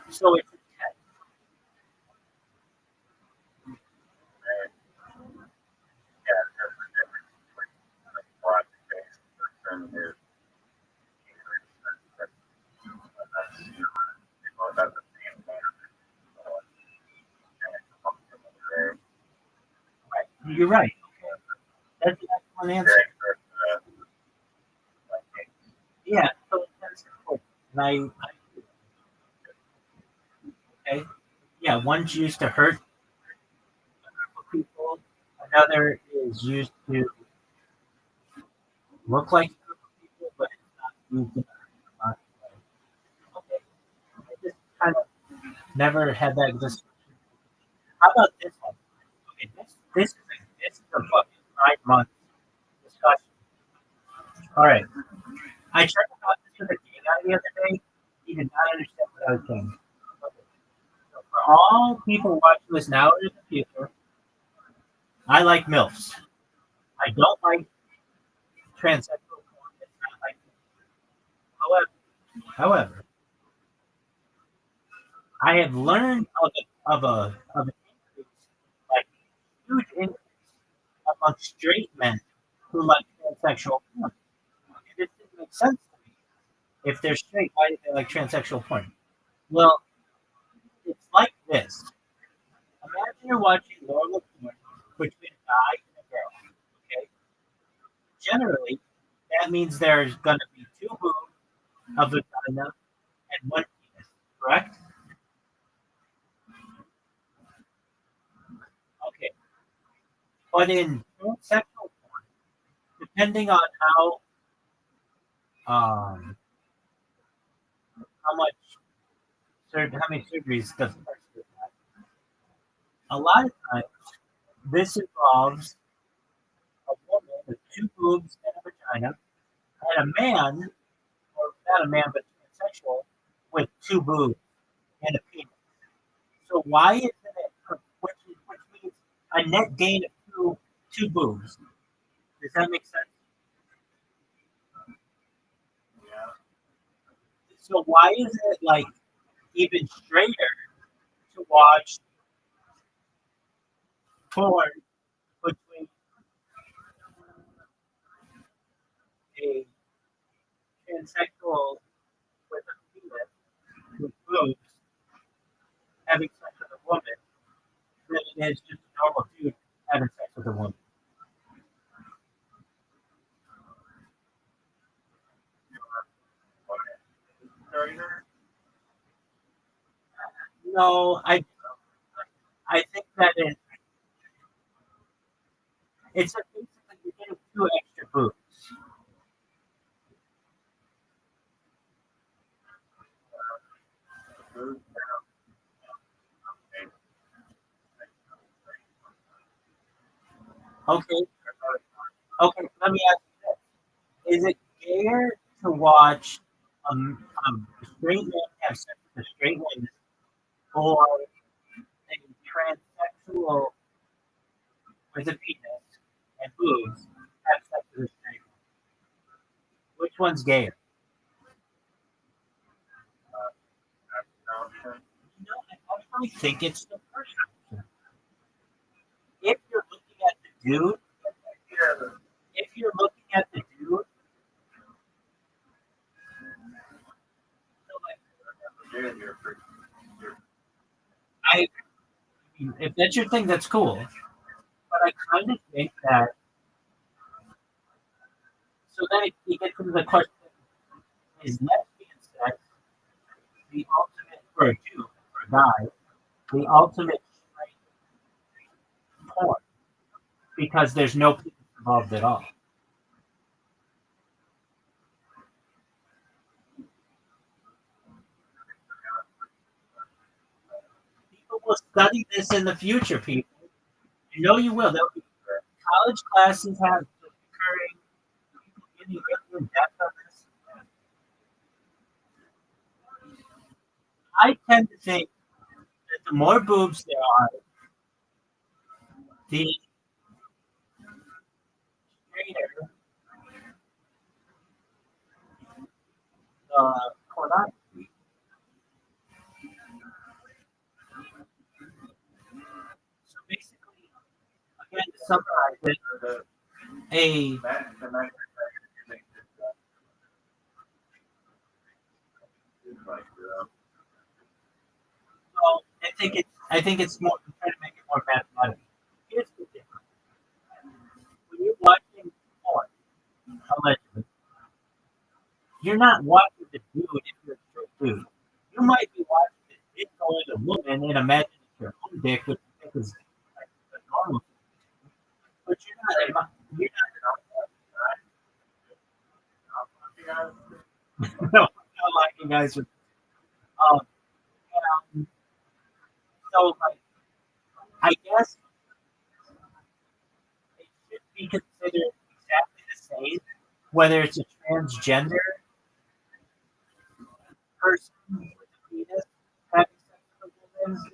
S2: so it's intense.
S1: yeah, there's a difference between like black face person who's that's people about the same thing.
S2: Right. You're right. That's an excellent answer. Yeah. So that's important. And okay. Yeah, one's used to hurt a group of people. Another is used to look like a group of people, but it's not used in a harmonic way. Okay. I just kind of never had that discussion. How about this one? Okay, this is a fucking 9 month discussion. All right. I tried about this with a gay guy the other day. He did not understand what I was saying. Okay. So for all people watching this now or in the future, I like MILFs. I don't like transsexual porn. It's not like however, I have learned of an increase, like huge increase among straight men who like transsexual porn. And it didn't make sense to me. If they're straight, why do they like transsexual porn? Well, like this. Imagine you're watching normal porn between a guy and a girl. Okay. Generally, that means there's going to be two boobs, a vagina, and one penis. Correct? Okay. But in sexual porn, depending on how much how many surgeries does the person have, a lot of times this involves a woman with two boobs and a vagina, and a man, or not a man, but transsexual, with two boobs and a penis. So why isn't it, which means a net gain of two boobs? Does that make sense?
S1: Yeah.
S2: So why is it like even straighter to watch porn between a transsexual with a penis with boobs having sex with a woman than it is just a normal dude having sex with a woman?
S1: Starter?
S2: No, I think that it's a, basically you're getting two extra boobs. Okay, okay. Let me ask you this: is it gayer to watch a straight man have sex with a straight woman, or a transsexual with a penis and boobs have sex with a straight woman? Which one's gayer? No, I actually think it's the first option. If you're looking at the dude, if you're looking at the dude, so I mean, if that's your thing, that's cool. But I kind of think that. So then you get to the question: is lesbian sex the ultimate for a Jew, for a guy, the ultimate straight porn? Because there's no penis involved at all. People will study this in the future, people. You know you will. There'll be college classes have occurring, people getting really in depth on this. I tend to think that the more boobs there are, the straighter pornography. So basically, again, to summarize it, a well, I think it's more I'm trying to make it more mathematical. Here's the difference. When you're watching porn, allegedly, you're not watching the dude if you're a straight dude. You might be watching the dick going to a woman and imagine it's your own dick, which you think is like a normal thing. But you're not no, I'm not liking guys with um, um so like I guess it should be considered exactly the same, whether it's a transgender person with a penis having sex with a woman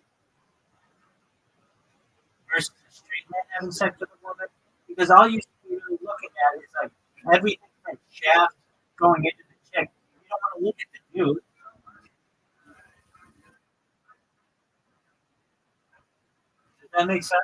S2: versus a straight man having sex with a woman, because all you should be really looking at is like everything from shaft going into the chick. You don't want to look at the dude. Does that make sense?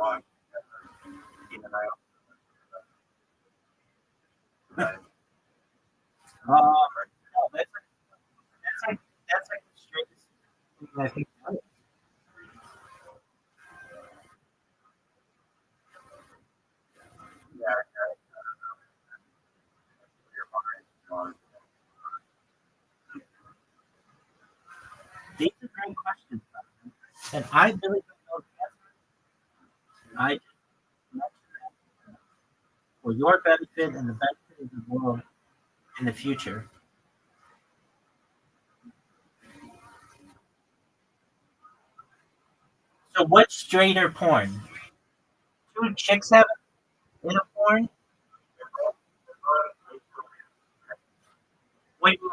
S1: want. Even I
S2: No, that's like the straightest thing I think.
S1: yeah, your mind.
S2: These are great questions, and I really don't know the answer. I just mentioned that for your benefit and the benefit of the world in the future. So, what's straighter porn? Two chicks having in a porn? Wait. Two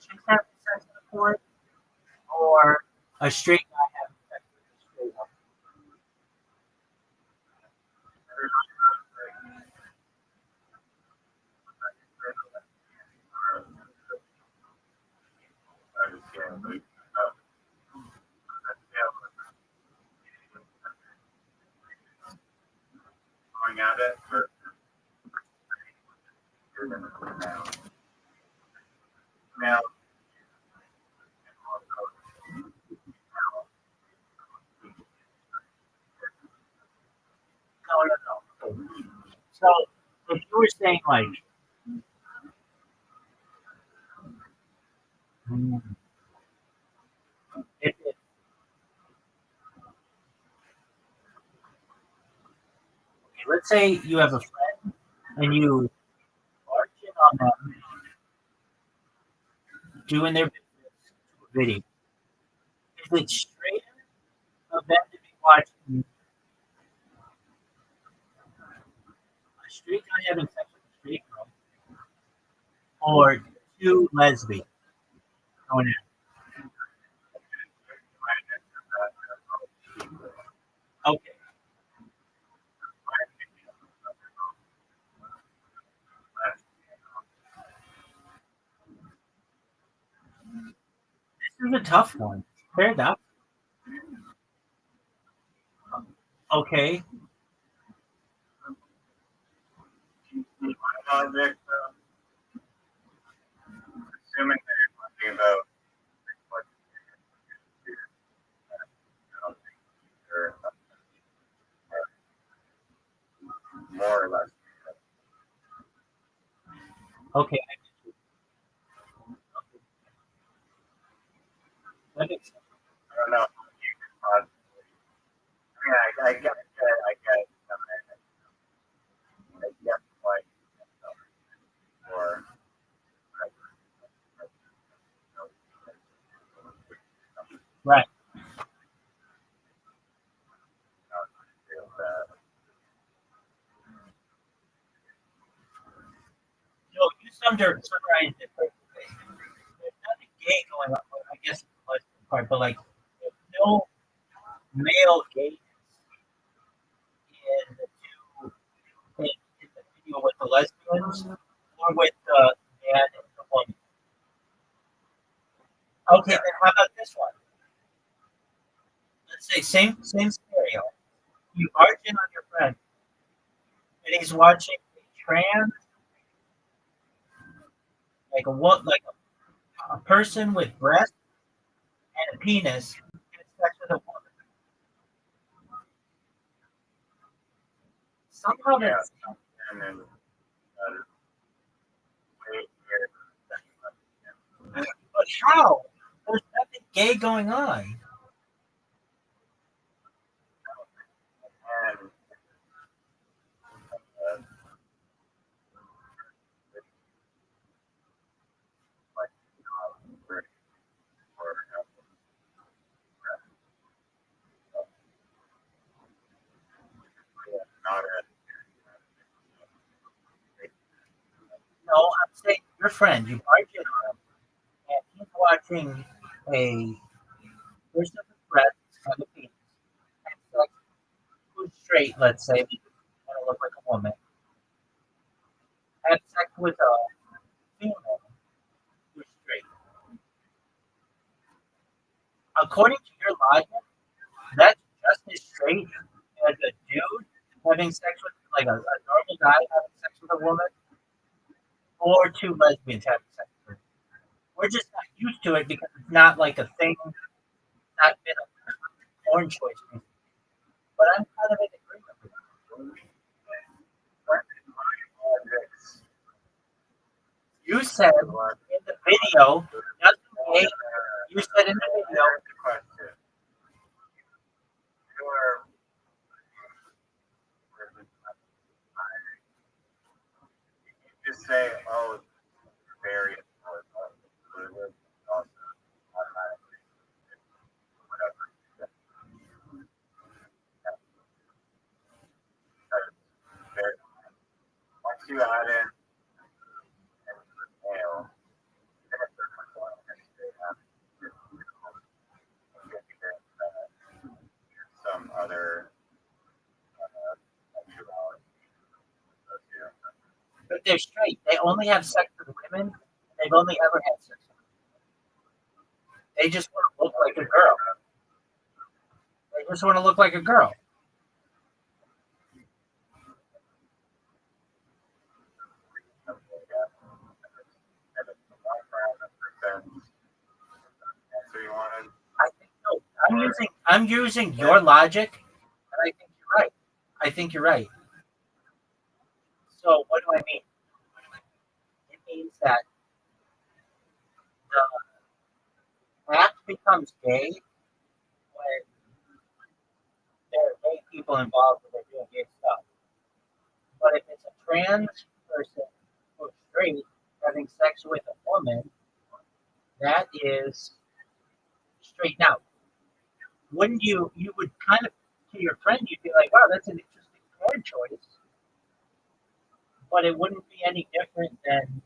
S2: chicks having sex in a porn, or a straight guy having sex with a straight woman?
S1: Going at it, or you're gonna go now. Now,
S2: No. So, if you were saying like, hmm, if let's say you have a friend and you barge in on them doing their business to a video, is it straight of them to be watching a straight guy having sex with a straight girl, or two lesbians going at it? Okay, this is a tough one. Fair enough. Okay,
S1: project, assuming that you're talking about what I don't think you're more or less.
S2: okay, that makes sense.
S1: I don't know. You can I get that. I get like or
S2: Right.
S1: feel that.
S2: So you summarized it perfectly. There's nothing gay going on. I guess it's the lesbian part, but like, there's no male gayness in the two in the video with the lesbians or with the man and the woman. Okay, then how about this one? Let's say same scenario. You barge in on your friend, and he's watching a trans, like a person with breasts and a penis having sex with a woman. Somehow
S1: Yeah.
S2: that's.
S1: And then
S2: But how? There's nothing gay going on.
S1: and like or not a
S2: No, I'm saying your friend, you barge in on him, and he's watching a person with breasts and a penis have sex who's straight, let's say, want to look like a woman, have sex with a female who's straight. According to your logic, that's just as straight as a dude having sex with like a normal guy having sex with a woman, or two lesbians having sex with her. We're just not used to it because it's not like a thing, not been a porn choice. But I'm kind of in agreement with you. You said in the video, nothing gay. You said in the video,
S1: Question. You are you just say, oh, very whatever. Once you add in male, some other sexuality.
S2: but they're straight. They only have sex with women. They've only ever had sex with women. They just want to look like a girl. They just want to look like a girl.
S1: So you wanted
S2: I think no. I'm using your logic, and I think you're right. I think you're right. So what do I mean? It means that the act becomes gay when there are gay people involved and they're doing gay stuff. But if it's a trans person who's straight having sex with a woman, that is straight out. Wouldn't you? You would kind of to your friend, you'd be like, "Wow, that's an interesting porn choice," but it wouldn't be any different than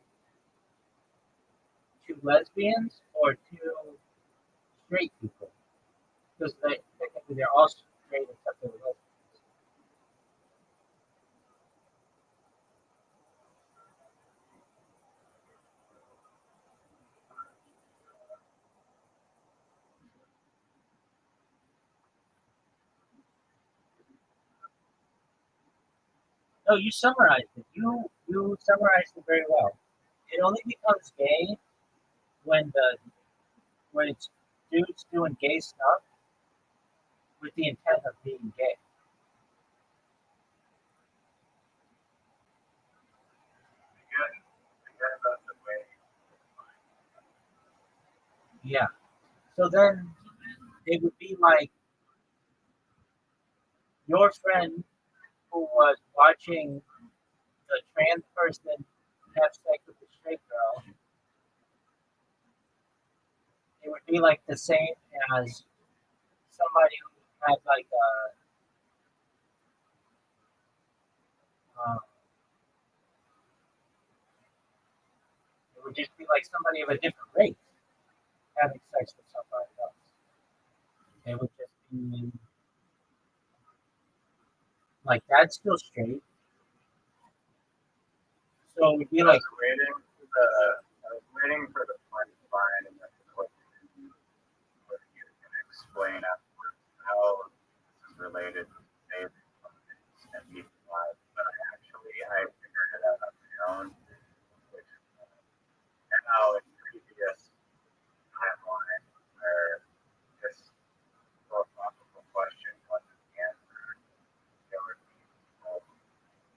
S2: two lesbians or two straight people because technically they're all straight except for the lesbians. No, you summarized it. You summarized it very well. It only becomes gay when when it's dudes doing gay stuff with the intent of being gay.
S1: forget about the way
S2: Yeah. So then it would be like your friend who was watching the trans person have sex with the straight girl. It would be like the same as somebody who had like it would just be like somebody of a different race having sex with somebody else. It would just be like that's still straight. So it would be like
S1: I was waiting for the punchline and then what you can explain afterwards how this is related to David and Eve's life, but I figured it out on my own, which and how in previous timeline where this philosophical question wasn't answered, there were people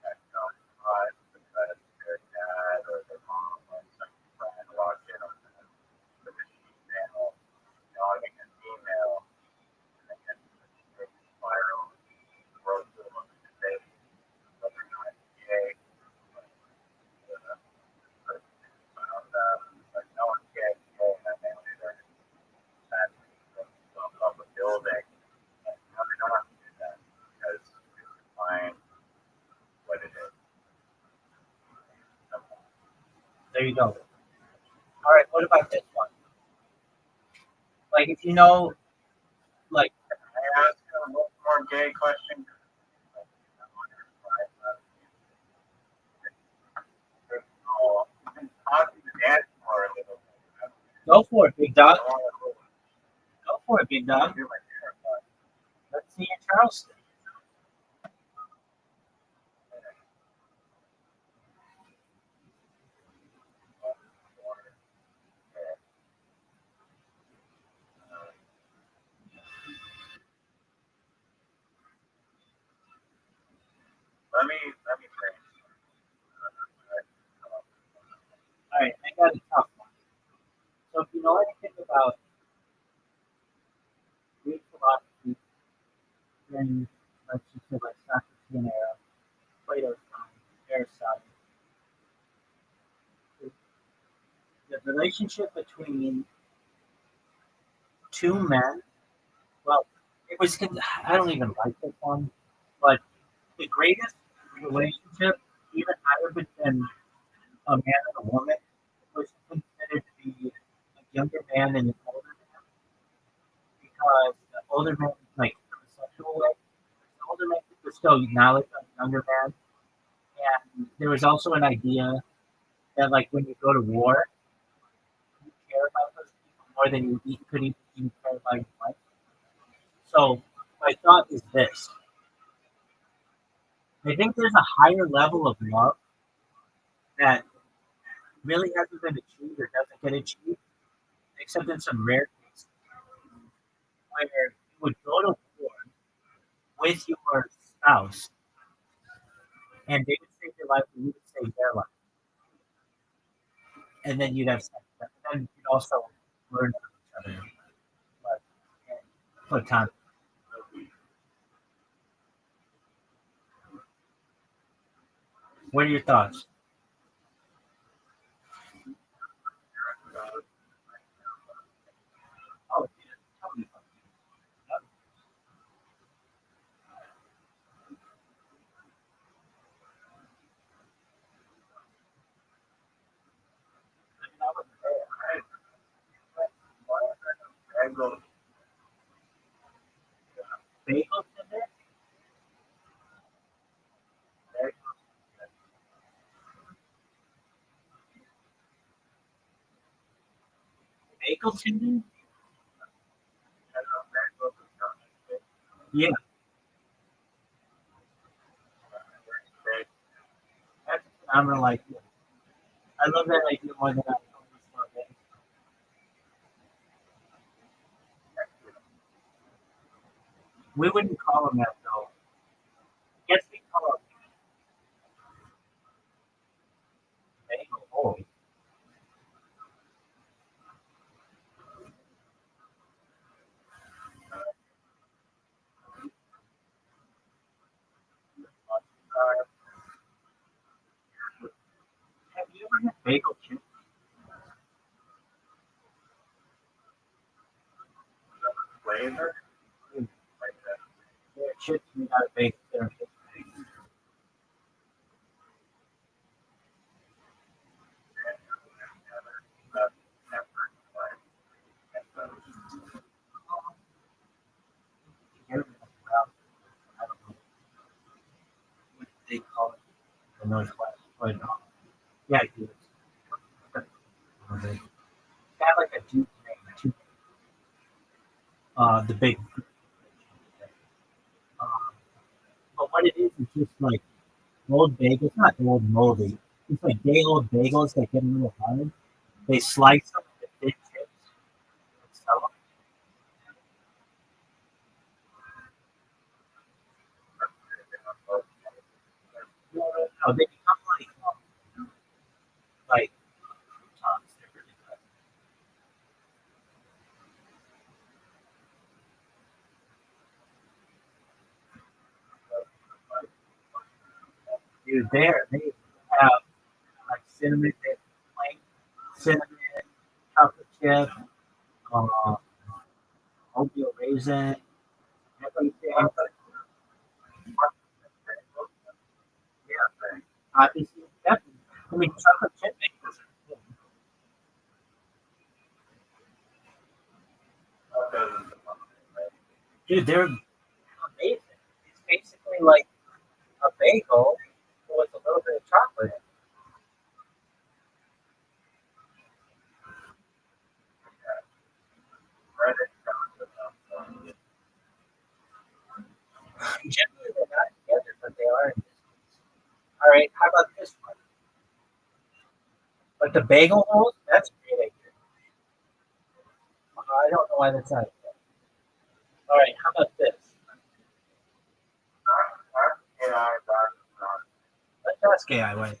S1: that got caught because their dad or their mom or some friend walked in on them with a female dogging a female and they had to spiral growth of the debate whether or not gay but the person found out like no one's gay, and then they later had to up a building and now they don't have to do that because it's defined what it is.
S2: there you go. All right, what about this one? Like if you know, like
S1: I asked a little more gay question.
S2: go for it, big dog. Go for it, big dog. Let's see in Charleston.
S1: let me think.
S5: All right, I got a tough one. So if you know anything about Greek philosophy, then let's just say like Socrates era, Plato's time, Aristotle, the relationship between two men. Well, it was. I don't even like this one, but the greatest relationship, even higher than a man and a woman, was considered to be a younger man and an older man, because the older man, like from a sexual way, the older man could bestow knowledge on the younger man, and there was also an idea that like when you go to war, you care about those people more than could even care about your life. So my thought is this: I think there's a higher level of love that really hasn't been achieved or doesn't get achieved, except in some rare cases, where you would go to war with your spouse and they would save your life and you would save their life. And then you'd have sex with them. And then you'd also learn from each other. But, platonic. What are your thoughts? Oh, yeah. Tell me about it. I mean, I wasn't there.
S1: Bagel,
S5: Bagels in there? Bagels in there? Yeah, that's a phenomenal idea. I love that idea more than I always love it. We wouldn't call them that though. I guess we call them bagel holes. Have you ever had bagel chips?
S1: flavor,
S5: Mm.
S1: like that.
S5: They're chips made out of bagels. They're just
S1: Pepper, like,
S5: together. Well, I don't know what they call it in the Northwest, but yeah, I do. It's got like a juice name too. The big. Uh, but what it is just like old bagels, not old moldy. It's like day old bagels that get a little hard. They slice them into thin chips and sell them. No, they become like croutons. They're really good. Dude, they have like cinnamon, they have plain cinnamon, chocolate chip, uh, oatmeal raisin, everything. Yeah, obviously, definitely. I mean, chocolate chip makes it. Dude, they're amazing. It's basically like a bagel with a little bit of chocolate. Generally, they're not together, but they are in this case. All right, how about this one? But the bagel rolls, that's a great idea. I don't know why that's not. All right, how about this?
S2: Ask AI way.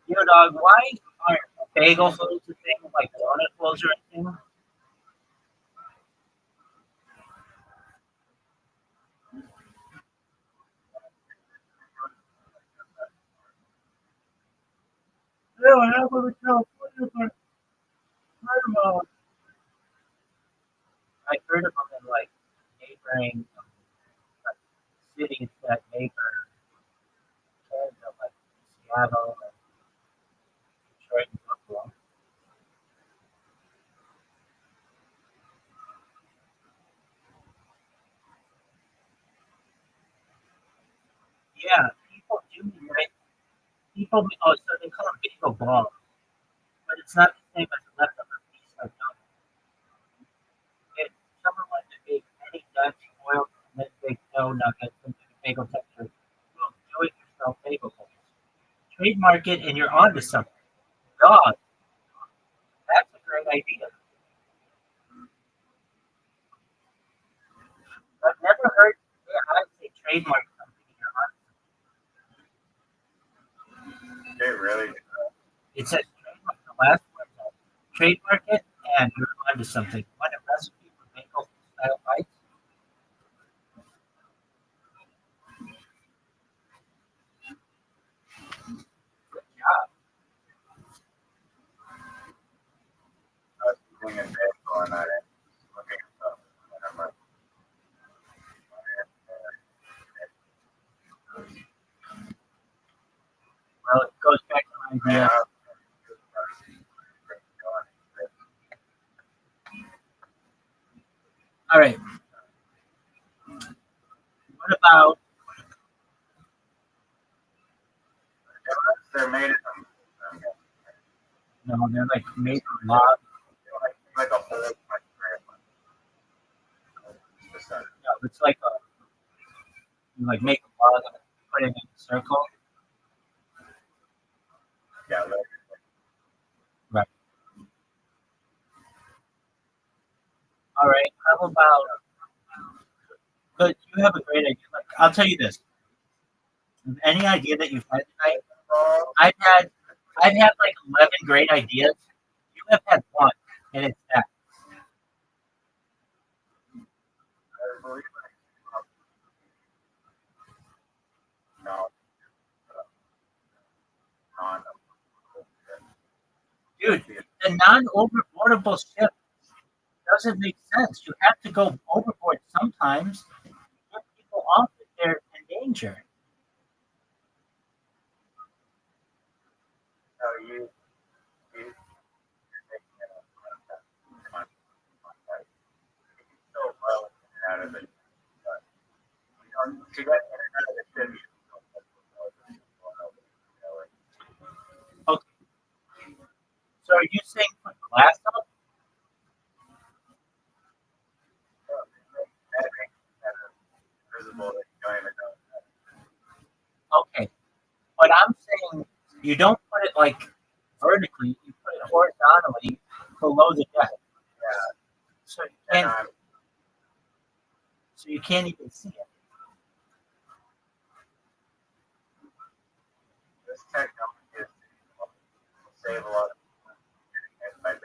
S2: Yo, dog, why aren't bagel floats a thing like donut floats or anything? No, I have one in California, but I heard of them in like neighboring like, cities that neighbor Canada, like Seattle and Detroit and Buffalo. Yeah, people do right. People, oh, so they call them bagel balls, but it's not the same as a leftover piece of donut. If someone wants to bake any Dutch oil and then bake dough nuggets and make a bagel texture, well, do it yourself bagel balls. Trademark it and you're on to something. God, that's a great idea. I've never heard I say trademark something and you're on.
S1: They really.
S2: It says trademark the last one. Trademark it and you're on to something. Want a recipe for bagel style bites? Good job.
S1: I was doing a bagel and I looking at stuff. And I'm like,
S2: Well, it goes back to my idea. All right. What about
S1: they're made of
S2: no? They're like made from log.
S1: like a whole bunch of
S2: No, it's like a you like make a log and put it in a circle.
S1: yeah,
S2: Right. All right. How about? But you have a great idea. Like I'll tell you this. Any idea that you've had tonight? I've had I've had like 11 great ideas. You have had one, and it's that.
S1: no, non
S2: Dude, the non-overboardable ship doesn't make sense. You have to go overboard sometimes. Get people off if they're in danger.
S1: so you so well out of it. To get in and out of the city.
S2: Okay. So are you saying put glass up?
S1: Visible that you don't even know.
S2: Okay. But I'm saying you don't put it like vertically. You put it horizontally below the deck.
S1: Yeah,
S2: So you
S1: and
S2: can't. So you can't even see it.
S1: this technology is will save a lot of money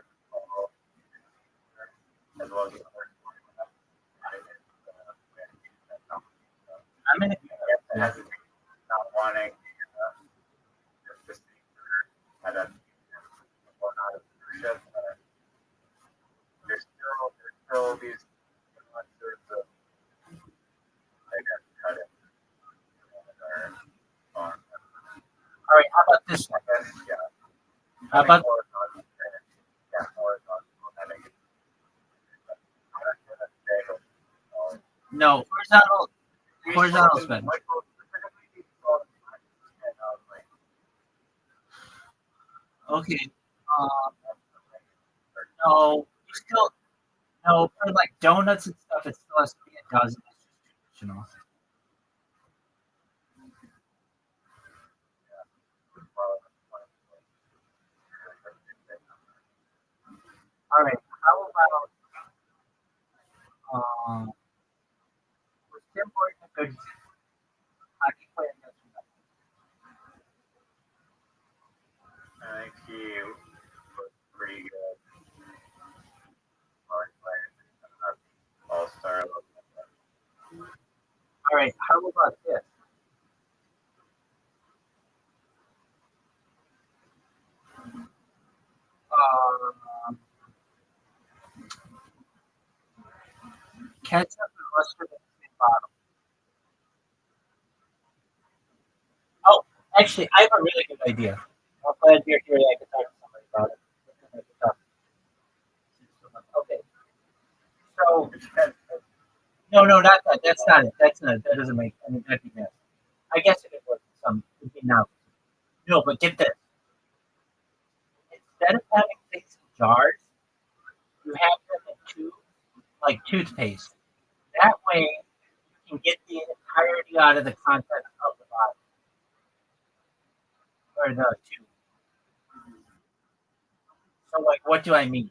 S1: as well as the other.
S2: I'm in a
S1: Not wanting just had a or not a leadership. There's still these nuances of I guess cut it. Or,
S2: All right. How about this one?
S1: I guess yeah.
S2: How about
S1: Yeah, horizontal having
S2: no horizontal spin? Okay. Um, no, you still no for like donuts and stuff. It still has to be a dozen. It's just traditional. All right. How about
S5: good hockey player yesterday.
S1: I think he was pretty good. All star.
S5: All right, how about this? Um, Ketchup and mustard in the same bottle. Oh, actually, I have a really good idea. I'm glad you're here. I can talk to somebody about it. I can talk to someone. Okay, so no, not that. That's not it. That's not. That doesn't make. I mean, that'd be nasty. I guess it would. Some would be now. No, but get this. Instead of having things in jars, you have them in tubes, like toothpaste. That way, you can get the entirety out of the contents of the bottle or the tube. So, like, what do I mean?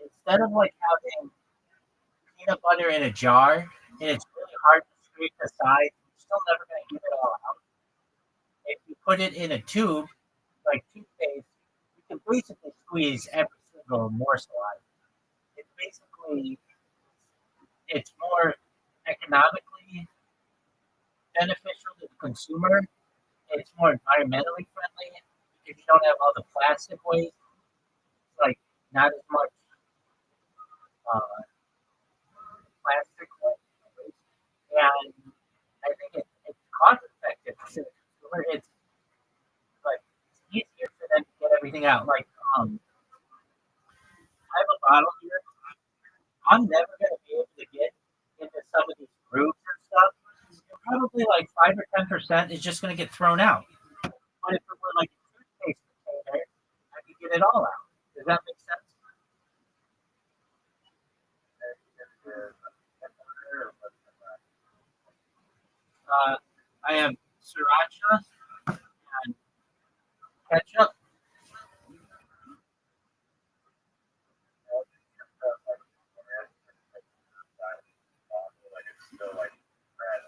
S5: Instead of like having peanut butter in a jar and it's really hard to scrape the sides, you're still never going to get it all out. If you put it in a tube, like toothpaste, you can basically squeeze every single morsel out. It's basically it's more economically beneficial to the consumer. It's more environmentally friendly if you don't have all the plastic waste. It's like not as much uh, plastic waste, and I think it's cost effective to the consumer. It's like it's easier for them to get everything out. Like I have a bottle here. I'm never going to be able to get into some of these groups and stuff. And probably like 5 or 10% is just going to get thrown out. But if it were like a toothpaste container, I could get it all out. Does that make sense? I have sriracha and ketchup.
S1: Like it's still like red.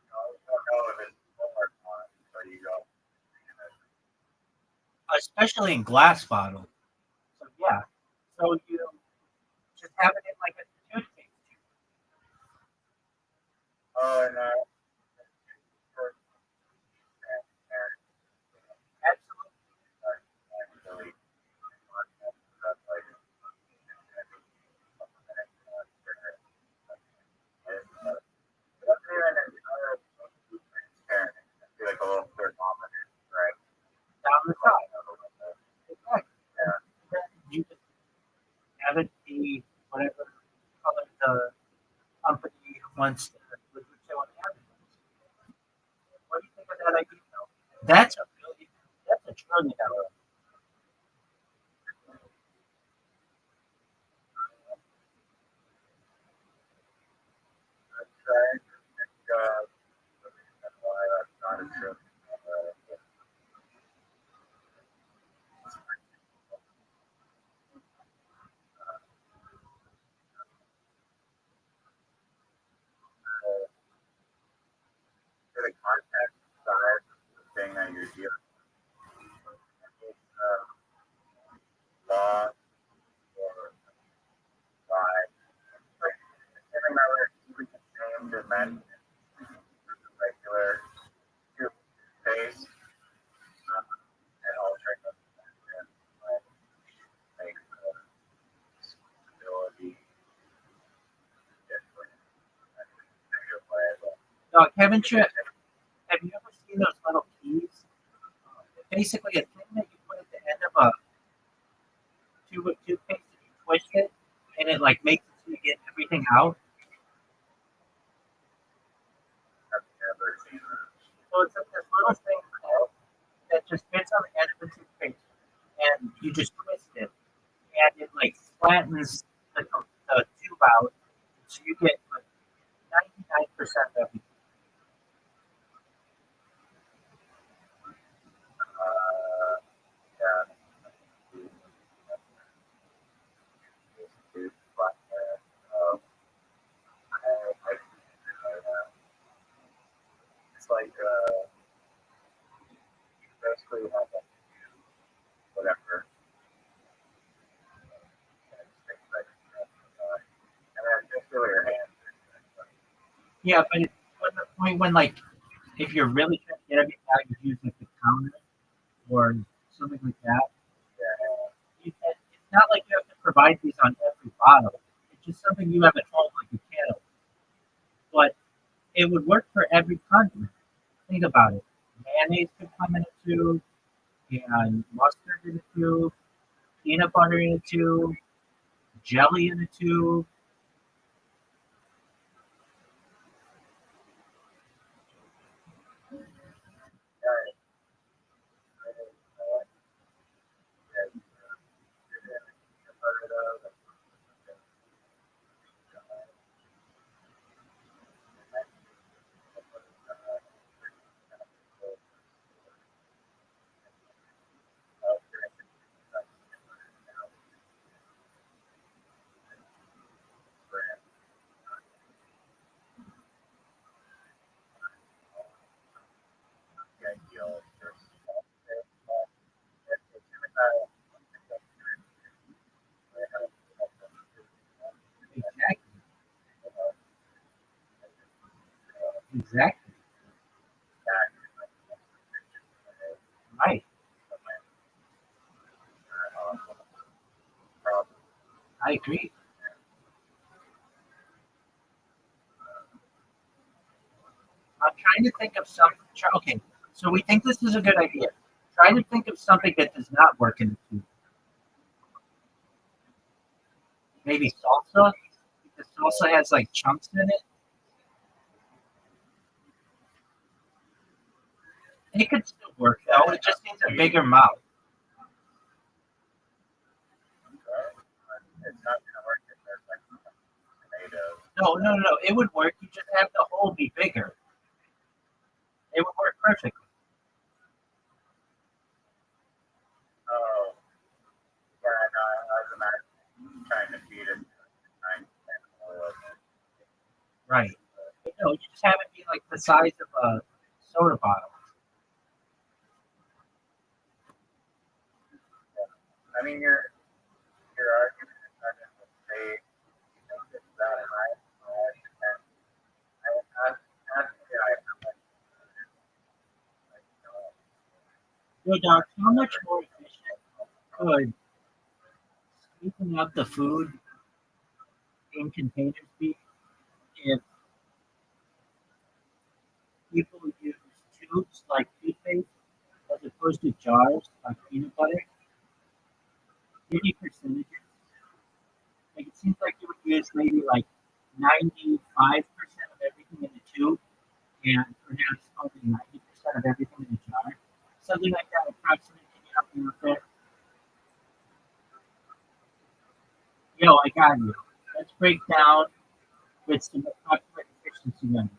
S1: You don't know if it's full or not, so you go.
S5: Especially in glass bottles. So yeah, so you just have it in like a toothpaste tube.
S1: Oh, and
S5: Absolutely.
S1: actually, that's like transparent. I feel like a little thermometer, right?
S5: Down the side. Exactly.
S1: Yeah.
S5: You just have it be whatever color the company wants to, which they want to have it. What do you think of that idea? Though? That's $1 trillion.
S1: Right. That's why that's not a true. The contact size of the thing that you're dealing with. Law or by like I can't remember even the same dimension as a regular toothpaste and altering the dimension like makes the stability different in a negative way. But
S5: Have you ever seen those little keys? Basically, a thing that you put at the end of a tube of toothpaste and you twist it, and it like makes it so you get everything out.
S1: I've never seen that.
S5: So it's like this little thing that just fits on the end of the toothpaste, and you just twist it, and it like flattens the tube out, so you get like 99% of everything.
S1: Uh, yeah. But, I, I, I, basically you have like whatever. And then just do your hands.
S5: Yeah, but it's the point when like if you're really trying to get everything out, you use like the counter or something like that. It's not like you have to provide these on every bottle. It's just something you have at home, like a can. But it would work for every condiment. Think about it. Mayonnaise could come in a tube, and mustard in a tube, peanut butter in a tube, jelly in a tube. Exactly. Exactly. Right. I agree. I'm trying to think of some. Okay, so we think this is a good idea. Try to think of something that does not work in the tube. Maybe salsa, because salsa has like chunks in it. It could still work though. It just needs a bigger mouth.
S1: It's not gonna work if there's like tomatoes.
S5: No, no, no. It would work. You just have the hole be bigger. It would work perfectly.
S1: Oh, yeah, no, I was imagining trying to feed it trying to oil.
S5: Right. No, you just have it be like the size of a soda bottle.
S1: I mean, your argument is not going to say you think it's that high. And actually, I have like,
S5: Yo, Doc, how much more efficient could sweeping up the food in containers be if people use tubes like toothpaste as opposed to jars like peanut butter? Any percentages? Like it seems like you would use maybe like 95% of everything in the tube and perhaps only 90% of everything in the jar. Something like that approximately. Can you help me with that? Yo, I got you. Let's break down with some approximate efficiency numbers.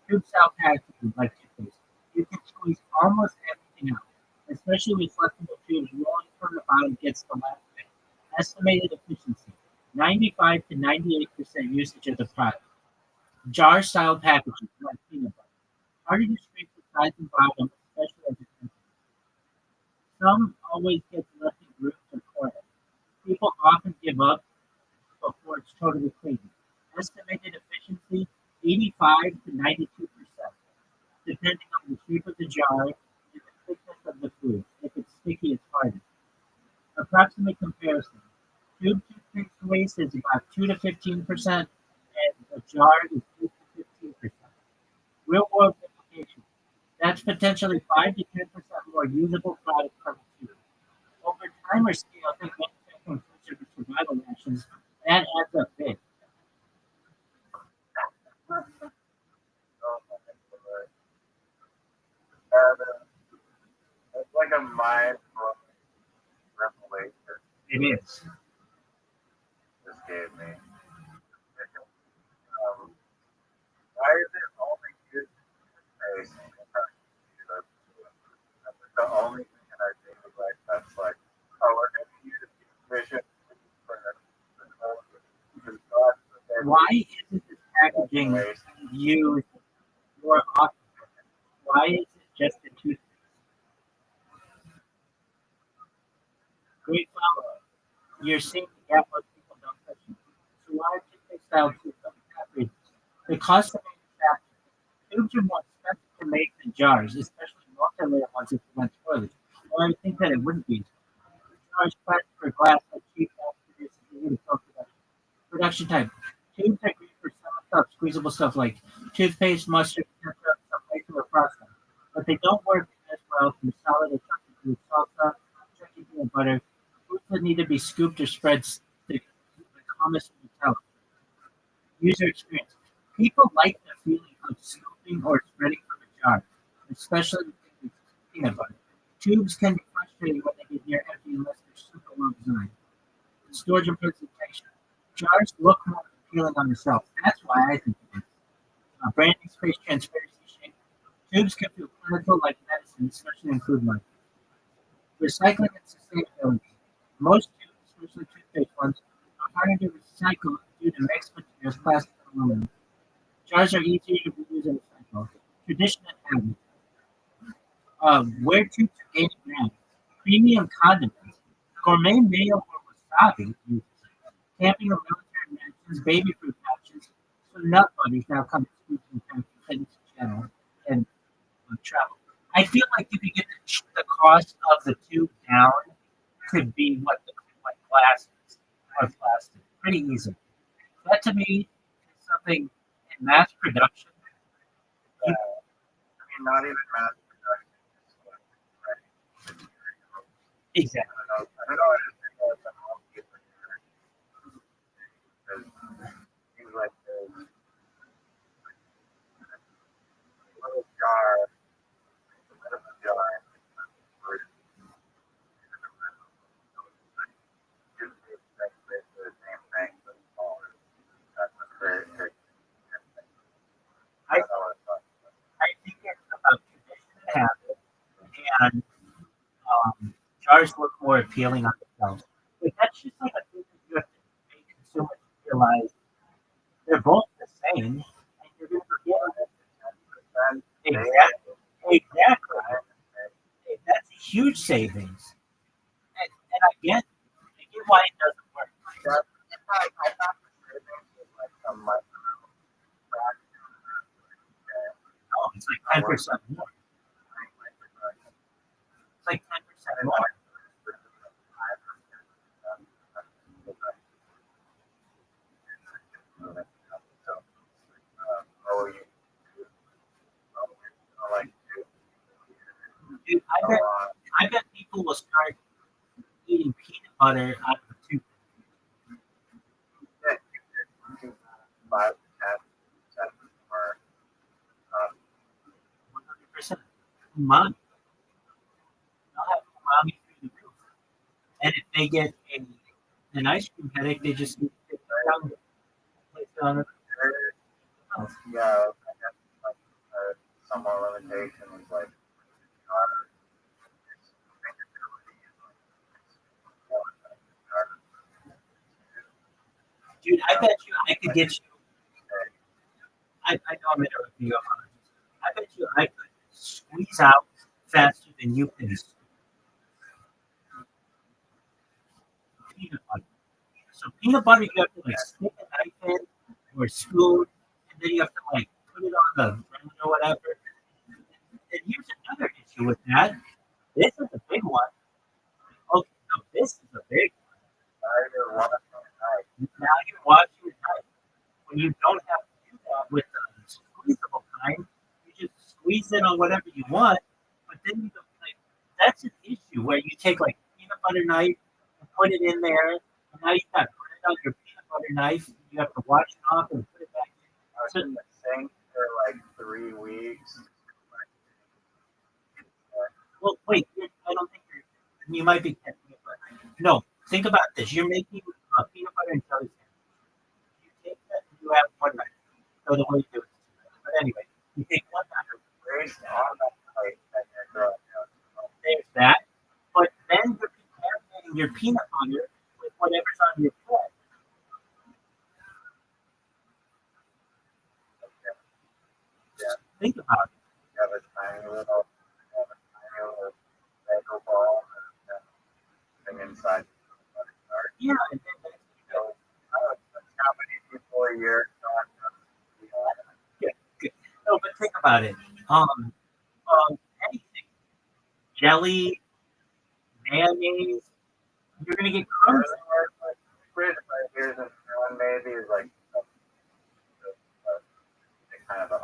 S5: Tube style packaging like toothpaste. You can squeeze almost everything out, especially with flexible tubes rolling from the bottom gets the last bit. Estimated efficiency 95 to 98% usage of the product. Jar style packaging like peanut butter. Harder to scrape the sides and bottom, especially as a some always get left in groups or corners. People often give up before it's totally clean. Estimated efficiency 85 to 92%, depending on the shape of the jar and the thickness of the food. If it's sticky, it's harder. Approximate comparison. Tube toothpaste waste is about 2 to 15%, and a jar is 8 to 15%. Real world implications. That's potentially 5 to 10% more usable product per tube. Over time or scale, think manufacturing food service survival rations, that adds up big.
S1: it's like a mind revelation
S5: It is.
S1: this gave me. Why is it only used in space? That's the only thing in our daily life that's like, oh, we're going to use vision for
S5: Why isn't this packaging
S1: waste.
S5: used more often? Why is it just a toothpaste? you're seeing the gap most people don't touch it. So why are toothpaste style tubes of reasons? The cost of manufacturing. Tubes are more expensive to make than jars, especially multi-layer ones if you went spoilage. Well, I would think that it wouldn't be. Jars, plastic, or glass are cheap mass produced easy to filter. Production type. Tubes are great for some stuff, squeezable stuff like toothpaste, mustard, ketchup, some baking or frosting. But they don't work as well for solid or chocolate food, salsa, turkey peanut butter. Foods that need to be scooped or spread thick, like hummus and Nutella. User experience. People like the feeling of scooping or spreading from a jar, especially with peanut butter. Tubes can be frustrating when they get near empty unless they're super well designed. Storage and presentation. Jars look more appealing on the shelf. That's why I think it is. Branding, space, transparency, shape. Tubes can feel clinical like medicine, especially in food markets. Recycling and sustainability. Most tubes, especially toothpaste ones, are harder to recycle due to mixed materials, plastic and aluminum. Jars are easier to reuse and recycle. Tradition and habit. Where tubes are gaining ground. Premium condiments. Gourmet mayo or wasabi. Camping or military mansions, baby food pouches. So nut butters now come in squeezing packs for fitness channel and travel. I feel like you could get the cost of the tube down to be what the like glass is or plastic pretty easy. That to me is something in mass production.
S1: I mean, not even mass production. Right?
S5: Exactly.
S1: I don't know. I just think that the whole different because things like the little jar, the little jar, for basically the same thing, but smaller. That's what's great.
S5: I, I think it's about tradition and habit, and jars look more appealing on themselves. But that's just like a thing that you have to make consumers realize they're both the same, and you're going to get exactly, exactly. That's a huge savings, and I get why it doesn't work.
S1: I thought the savings was like some fraction
S5: Oh, it's like 10% more. It's like 10% more. Dude, I bet people will start eating peanut butter out of the tube. 100%. Umami. They'll have umami through the roof. And if they get an ice cream headache, they just need to take it down, place it on the house.
S1: Yeah, I guess like some more limitations like
S5: Dude, I bet you I could get you. I know I'm interrupting you. I bet you I could squeeze out faster than you can peanut butter. So peanut butter, you have to like stick a knife in or spoon, and then you have to like put it on the bread or whatever. And here's another issue with that. This is a big one. Okay, so this is a big one. Now you're watching your knife. When you don't have to do that with the squeezable kind, you just squeeze it on whatever you want. But then you don't like that's an issue where you take like a peanut butter knife and put it in there, and now you've got bread on your peanut butter knife. You have to wash it off and put it back in.
S1: I was in the sink for like 3 weeks.
S5: Well, wait, I don't think you might be catching it, but no. Think about this: you're making peanut butter and jelly sandwich. You take that, and you have one knife. So the way you do it. But anyway, you take one knife.
S1: There's on that plate that you're growing up.
S5: There's that. But then you're contaminating your peanut butter with whatever's on your plate.
S1: Yeah.
S5: Think about it.
S1: You have a tiny little Lego ball and thing inside.
S2: Yeah, and then that's,
S1: how many people a year?
S2: yeah, good. No, but think about it. Anything, jelly, mayonnaise, you're gonna get crumbs.
S1: Like 3 to 5 years in one maybe is like kind of a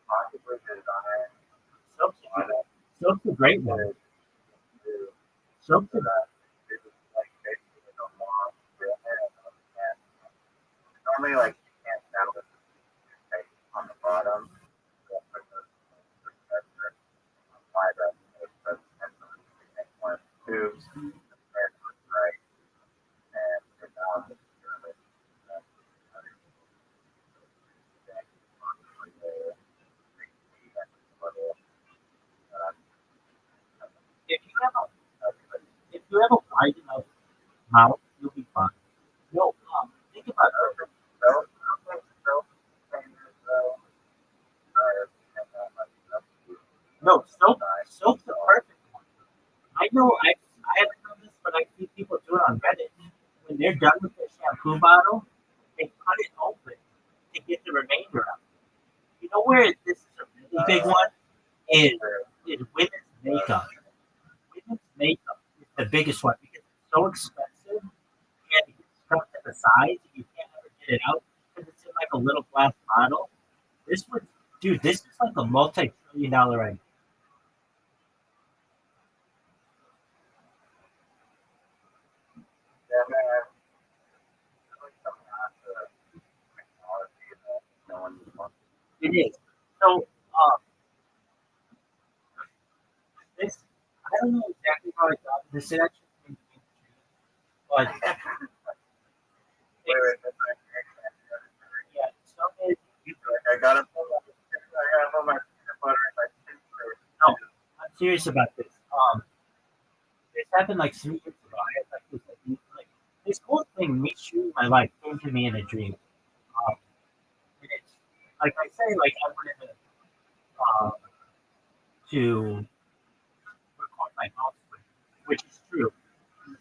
S1: possibly design
S2: Soap's
S1: on it
S2: soap's a great one.
S1: to
S2: Soap's a,
S1: like basically a long and normally like you can't have the tape on the bottom. So put the apply that one tubes and right and get down
S2: if you have if you have a wide enough mouth, you'll be fine. No, think about it. No, soap's the perfect one. I know I haven't done this, but I see people do it on Reddit. When they're done with their shampoo bottle, they cut it open to get the remainder out. You know where this is a really big one is women's makeup. Women's makeup is the biggest one because it's so expensive and it gets stuck to the sides and you can't ever get it out because it's in like a little glass bottle. This was, dude, this is like a multi-trillion-dollar idea. It is. So, this, I don't know exactly how I got this. It actually came to me, but yeah, some is,
S1: I gotta put my peanut butter in my toothpaste.
S2: no, I'm serious about this. This happened like 3 years ago. I had like this whole thing, me shooting my life, came to me in a dream. And it's like I say, like I wanted to record my house, which is true.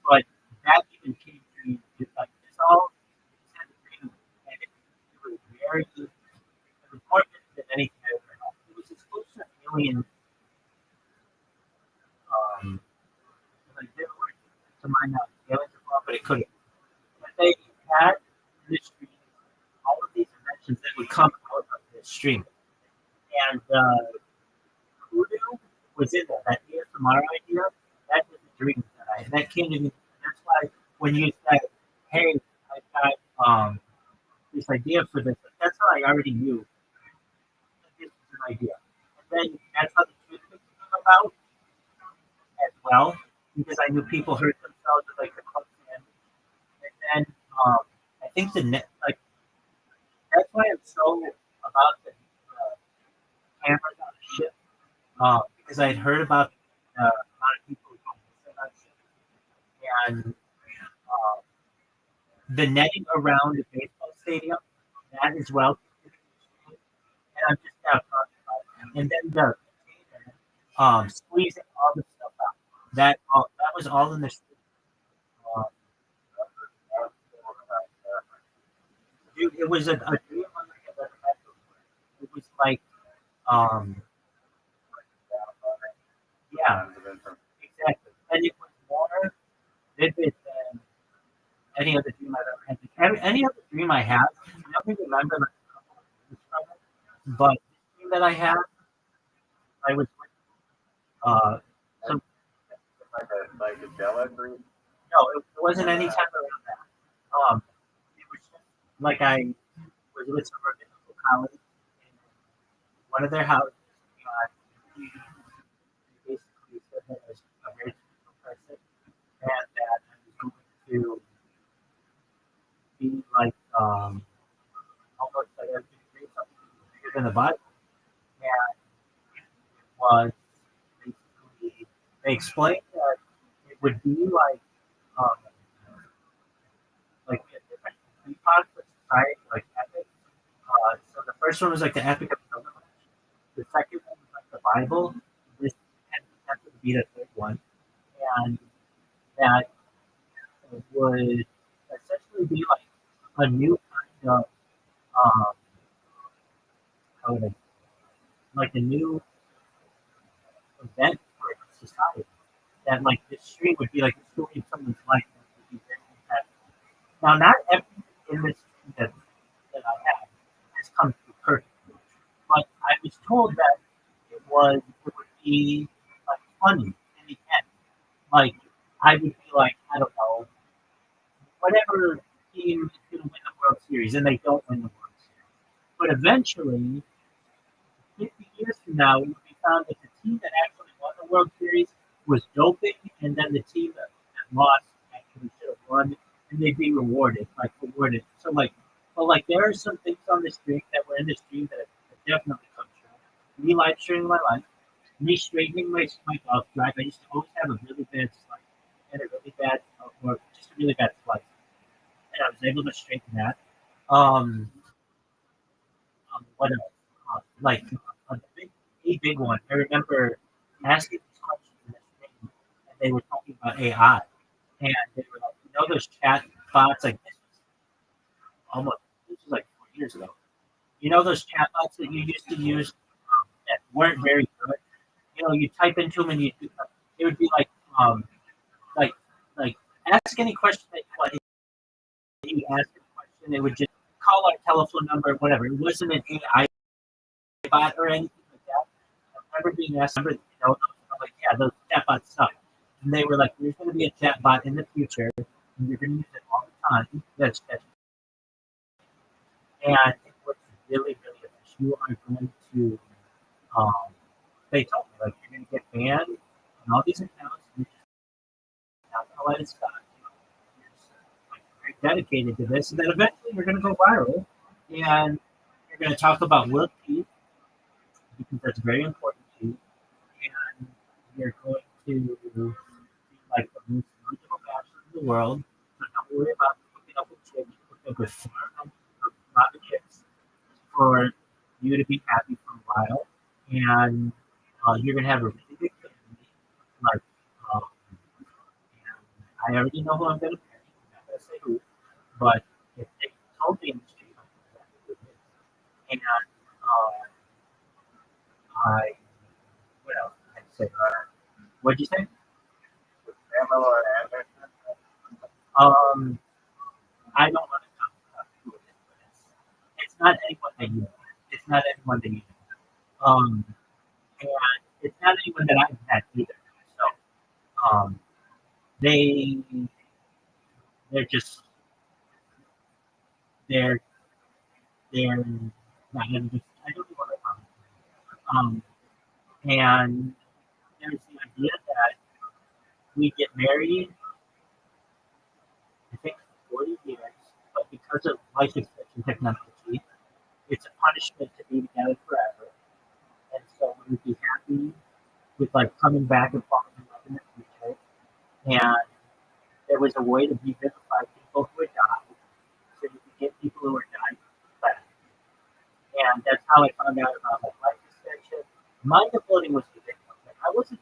S2: But that even came to me just like this all just had a dream, and it was very, it was more vivid than anything I ever had. It was as close to a million, like they were to my knowledge, aliens above, but it couldn't. But they had in this dream all of these inventions that would come out of this stream. And Voodoo was in there. That ASMR idea, that was a dream that came to me. That's why when you said, "Hey, I got this idea for this," that's how I already knew that this was an idea. And then that's how the toothpick came about as well, because I knew people hurt themselves with like the club sandwich. And then I think the net, like that's why I'm so about the cameras on the ship because I had heard about a lot of people who don't listen on ship, and the netting around the baseball stadium, that as well. And I'm just now talking about it. And then the squeezing all the stuff out. That was all in the street. Uh, dude, it was a dream on like a it was like um yeah, exactly. And it was more vivid than any other dream I've ever had. Any other dream I have, I don't remember like a couple of things from it, but the dream that I had, I was with some
S1: Like a jello green.
S2: no, it wasn't any time around that. It was just like I was with some rabbinical college in one of their houses. He basically said that I was a very spiritual person and that I was going to be like almost like I was going to create something bigger than the Bible. And it was basically they explained that it would be um, like we had different epochs of society, like epics. So the first one was like the Epic of Gilgamesh. The second one was like the Bible. This had the potential to be the third one. And that would essentially be like a new kind of um, how would I, like a new event for society. That like this stream would be like the story of someone's life. That would be very impactful. Now, not everything in this stream that I have has come through perfectly, but I was told that it would be like funny in the end. Like I would be like, I don't know, whatever team is going to win the World Series, and they don't win the World Series. But eventually, 50 years from now, it would be found that the team that actually won the World Series was doping, and then the team that lost actually should have won, and they'd be rewarded. So, like, well, like, there are some things on the stream that were in the stream that have definitely come true. Me live streaming my life, me straightening my golf drive. I used to always have a really bad slice, and a really bad, or just a really bad slice, and I was able to straighten that. Um, what else? Like a big one. I remember asking these questions in this thing, and they were talking about AI, and they were like, those chat bots, like this was like 4 years ago. Those chat bots that you used to use that weren't very good. You type into them and it would be like like ask any question that you want. You ask a question, it would just call our telephone number, whatever. It wasn't an AI bot or anything like that. I remember being asked, I'm like, yeah, those chatbots suck. And they were like, there's going to be a chatbot in the future, and you're going to use it all the time. And it was really, really efficient. You are going to, um, they told me, like, you're going to get banned on all these accounts. You're just not going to let it stop. You're just, like, very dedicated to this. And then eventually you're going to go viral, and you're going to talk about world peace, because that's very important to you. And you're going to be like the most knowledgeable bachelor in the world. So don't worry about hooking up with chicks. Hook up with a lot of chicks for you to be happy for a while. And you're going to have a really big family. Like, um, and I already know who I'm going to marry. I'm not going to say who. But if they told me in the street, I'm going to have a good And I, what else did I say? What'd you say?
S1: Pamela Anderson.
S2: Um, I don't want to talk about who it is, but it's not anyone that you know. It's not anyone that you know. And it's not anyone that I've met either. So, they, they're just, they're, they're not even just, I don't know what I call them. And there's the idea that we get married, I think, for 40 years, but because of life extension technology, it's a punishment to be together forever. And so we would be happy with like coming back and falling in love in the future. And there was a way to revivify people who had died, so you could get people who are dying back. And that's how I found out about like life extension. My devoting was the big one. Like, I was into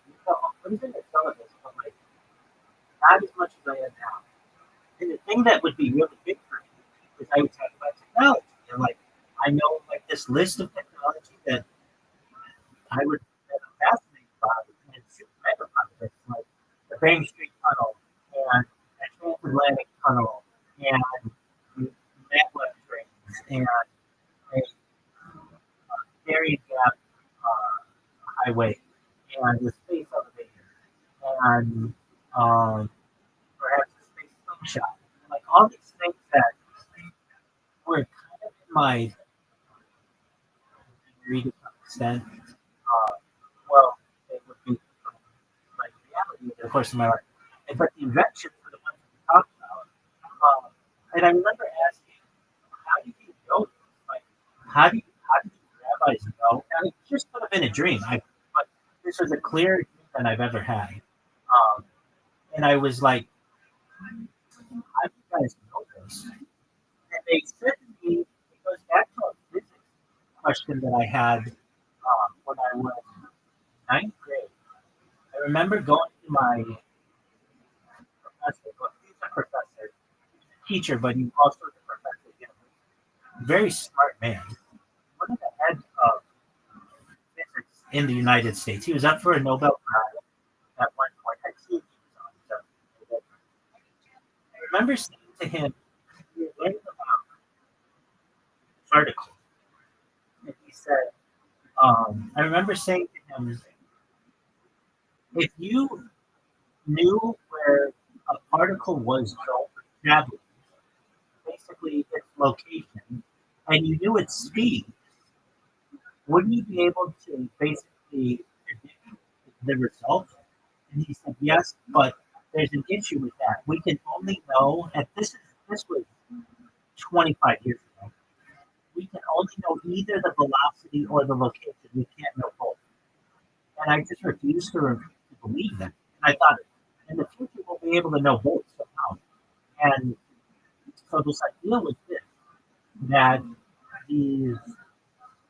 S2: some of this, but like not as much as I am now. And the thing that would be really big for me is I would talk about technology. And like I know like this list of technology that that I'm fascinated by and super mega projects like the Bang Street Tunnel and the Transatlantic Tunnel and the maglev trains and a Darien Gap highway and the space elevator and perhaps the space slingshot. Like all these things that were kind of in my degree to some extent. Well, it would be like reality in the course of my life. But the inventions were the ones that we talked about. And I remember asking, how did you know this? Like, how did these rabbis know? And it just could have been a dream. But this was a clearer dream than I've ever had. And I was like, how do you guys know this? And they said to me, it goes back to a physics question that I had when I was ninth grade. I remember going to my professor, but he's a professor, teacher, but he's also the professor. You know, very smart man. One of the heads of physics in the United States. He was up for a Nobel Prize at one point. I see he was on. So I remember saying to him, we were learning about particles, and he said, I remember saying to him, if you knew where a particle was traveling, basically its location, and you knew its speed, wouldn't you be able to basically predict the result? And he said, yes, but there's an issue with that. We can only know, and this was 25 years ago. We can only know either the velocity or the location. We can't know both. And I just refused to believe that. And I thought, in the future, we'll be able to know both somehow. And so this idea was this, that these,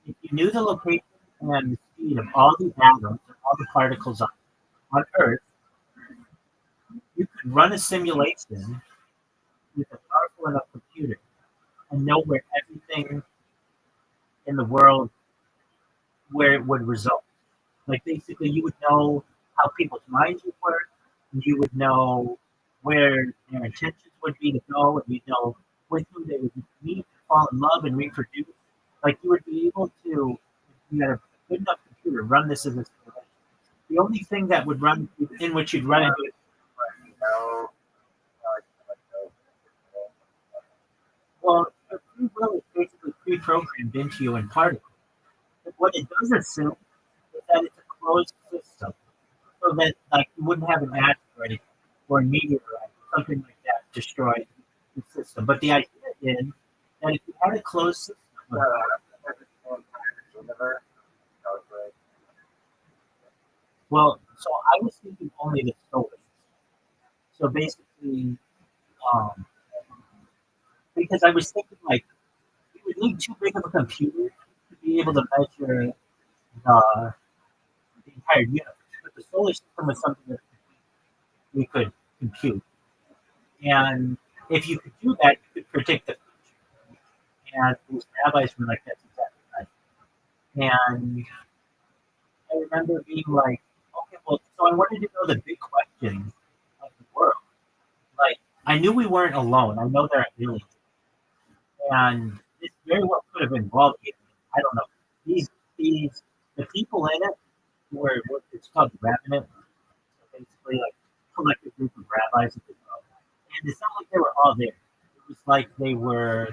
S2: if you knew the location and the speed of all the atoms and all the particles on Earth, you could run a simulation with a powerful enough computer and know where everything in the world, where it would result. Like basically, you would know how people's minds would work, and you would know where their intentions would be to go, and you'd know with whom they would meet, fall in love, and reproduce. Like you would be able to, if you had a good enough computer, run this as a simulation. The only thing that would run in which you'd run into it.
S1: Now,
S2: Well, your free will is basically pre-programmed into you in particles. But what it does assume is that it's a closed system, so that like you wouldn't have an asteroid or a meteorite or something like that destroy the system. But the idea is that if you had a closed system, well, so I was thinking only the solar system. So basically, um, because I was thinking like you would need too big of a computer to be able to measure the entire universe. But the solar system was something that we could compute. And if you could do that, you could predict the future. And those rabbis were like, that's exactly right. And I remember being like, okay, well, so I wanted to know the big questions of the world. Like, I knew we weren't alone. I know there are aliens. And this very well could have involved aliens. I don't know. These, the people in it were what it's called rabbinate. So basically, like, collective group of rabbis at the world. And it's not like they were all there. It was like they were.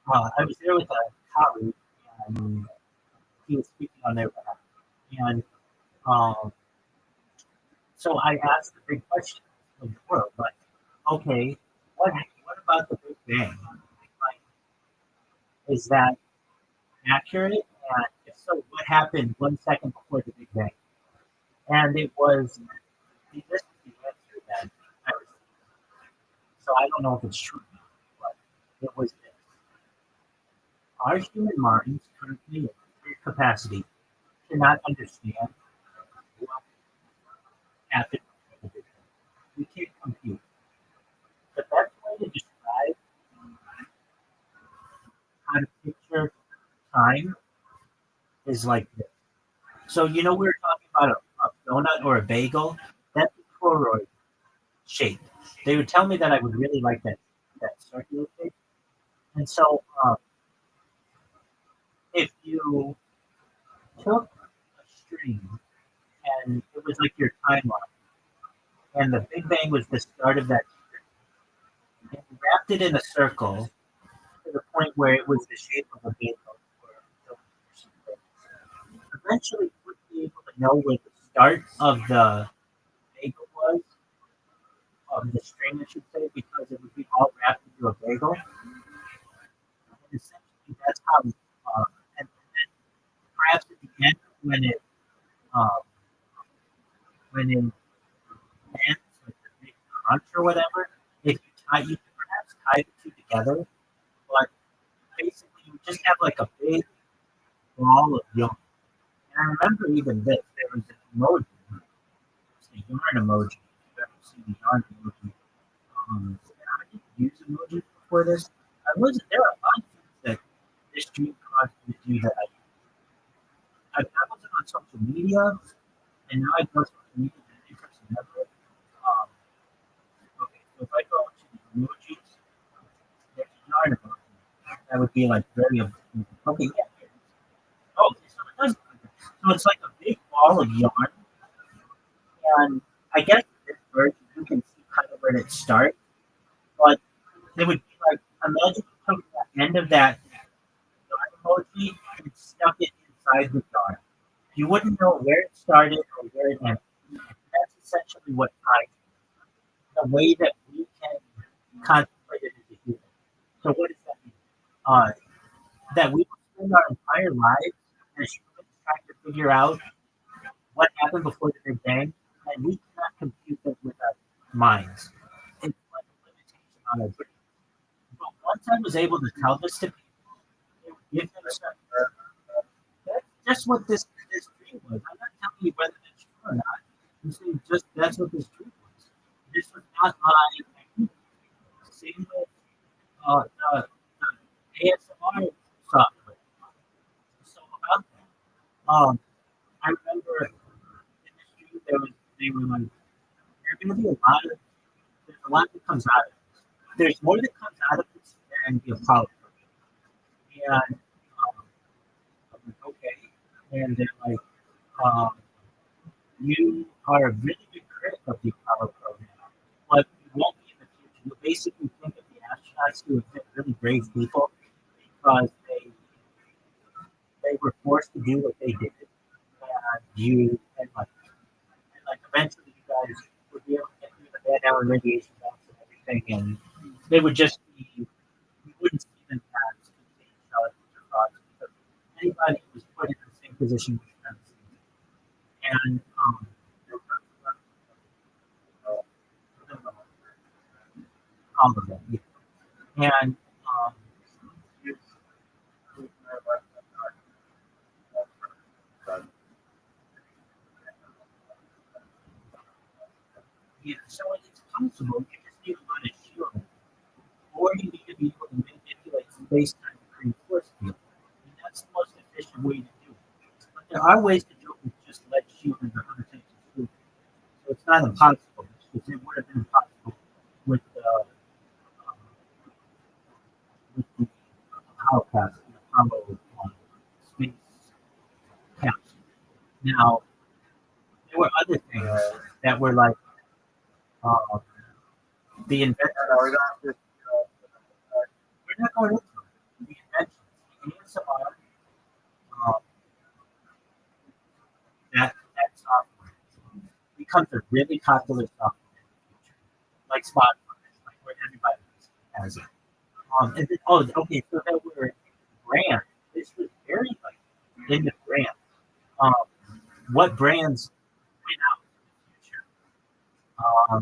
S2: I was there with a colleague, and he was speaking on their behalf. And um, so I asked the big question of the world, like, okay, what about the Big Bang? Like, is that accurate? And if so, what happened 1 second before the Big Bang? And it was this is the answer that I received. So I don't know if it's true, but it was this. Our human minds currently in their capacity cannot understand what happened before the Big Bang. We can't compute. The best way to describe how to picture time is like this. So you know we were talking about a donut or a bagel. That's a toroid shape. They would tell me that I would really like that circular shape. And so if you took a string and it was like your timeline, and the Big Bang was the start of that string, and you wrapped it in a circle to the point where it was the shape of a bagel or something. Eventually, you would be able to know where the start of the bagel was, of the string, I should say, because it would be all wrapped into a bagel. And essentially, that's how, and then perhaps at the end, um, when it ends, like the big crunch or whatever, if you could perhaps tie the two together, but basically, you just have like a big ball of yarn. And I remember even this, there was an emoji, it's a yarn emoji, if you've ever see the yarn emoji. I didn't use emojis before this. I wasn't there are a lot of things that this dream caused me to do that I wasn't on social media, and now I go on social media and interest in never. Um, okay, so if I go to the emojis, there's a yarn emoji. That would be like very okay, yeah. Oh, okay, so it does. So it's like a big ball of yarn, and I guess this version you can see kind of where it starts, but it would be like imagine you took the end of that yarn emoji and stuck it inside the yarn. You wouldn't know where it started or where it ended. That's essentially what time is. The way that we can contemplate it as a human. So what does that mean? Uh, that we will spend our entire lives as humans trying to figure out what happened before the Big Bang, and we cannot compute that with our minds. It's like a limitation on our brain. But once I was able to tell this to people, it would give them a sense. That's just what this dream was. I'm not telling you whether that's true or not. I'm saying just that's what this dream was. This was not my same with the ASMR software. So about that, I remember in this dream they were like there's going to be there's a lot that comes out of this. There's more that comes out of this than the Apollo program. And I'm like, okay. And they're like, um, you are a really good critic of the Apollo program, but you won't be in the future. You basically think of the astronauts who have been really brave people because they were forced to do what they did, and and like eventually you guys would be able to get through the bad hour radiation belts and everything, and they would just be you wouldn't see them as intelligent thoughts because anybody who was put in the same position was done the same thing. And all of them. Yeah. And yeah, so it's possible. You just need a lot of shielding, or you need to be able to manipulate space time to create force field. And that's the most efficient way to do it. But there are ways to do it with just lead shielding or other types of shielding. So it's not impossible. Because it would have been impossible with um, the Holocaust, the Apollo space capsule. Now, there were other things that were like um, the invention. We're not going into it. The inventions, the ASMR, um, that software becomes a really popular software in the future, like smartphones, like where everybody has it. And then, oh, okay, so there were brands. This was very like in the brand. Um, what brands went out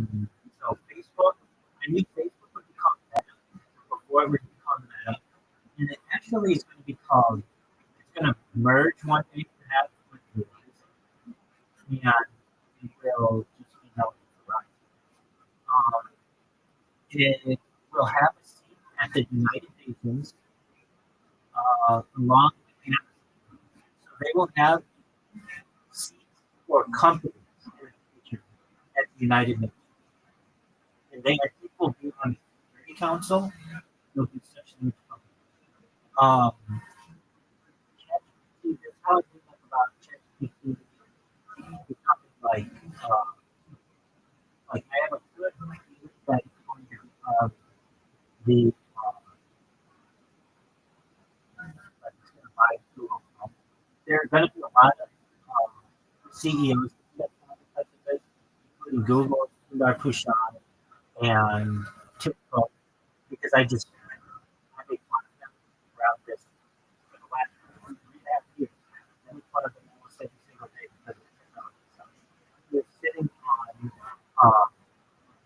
S2: in the future? So Facebook, I knew Facebook would become Meta before it would become Meta, and it actually is going to be called. It's going to merge one day perhaps with Verizon, and it will just be known as Verizon. It will have a seat at the United Nations along with Amazon. So they will have seats for companies in the future at the United Nations. And they, I think, will be on the Security Council. They'll be such huge companies. Um, ChatGPT, there's how I think about ChatGPT becoming like I have a good feeling that it's going to become the like it's going to buy Google. There are going to be a lot of CEOs that type of this, including Google, Sundar Pichai, and TikTok, because I make fun of them around this for the last 3.5 years. I make fun of them almost every single day because of the technology stuff. They're sitting on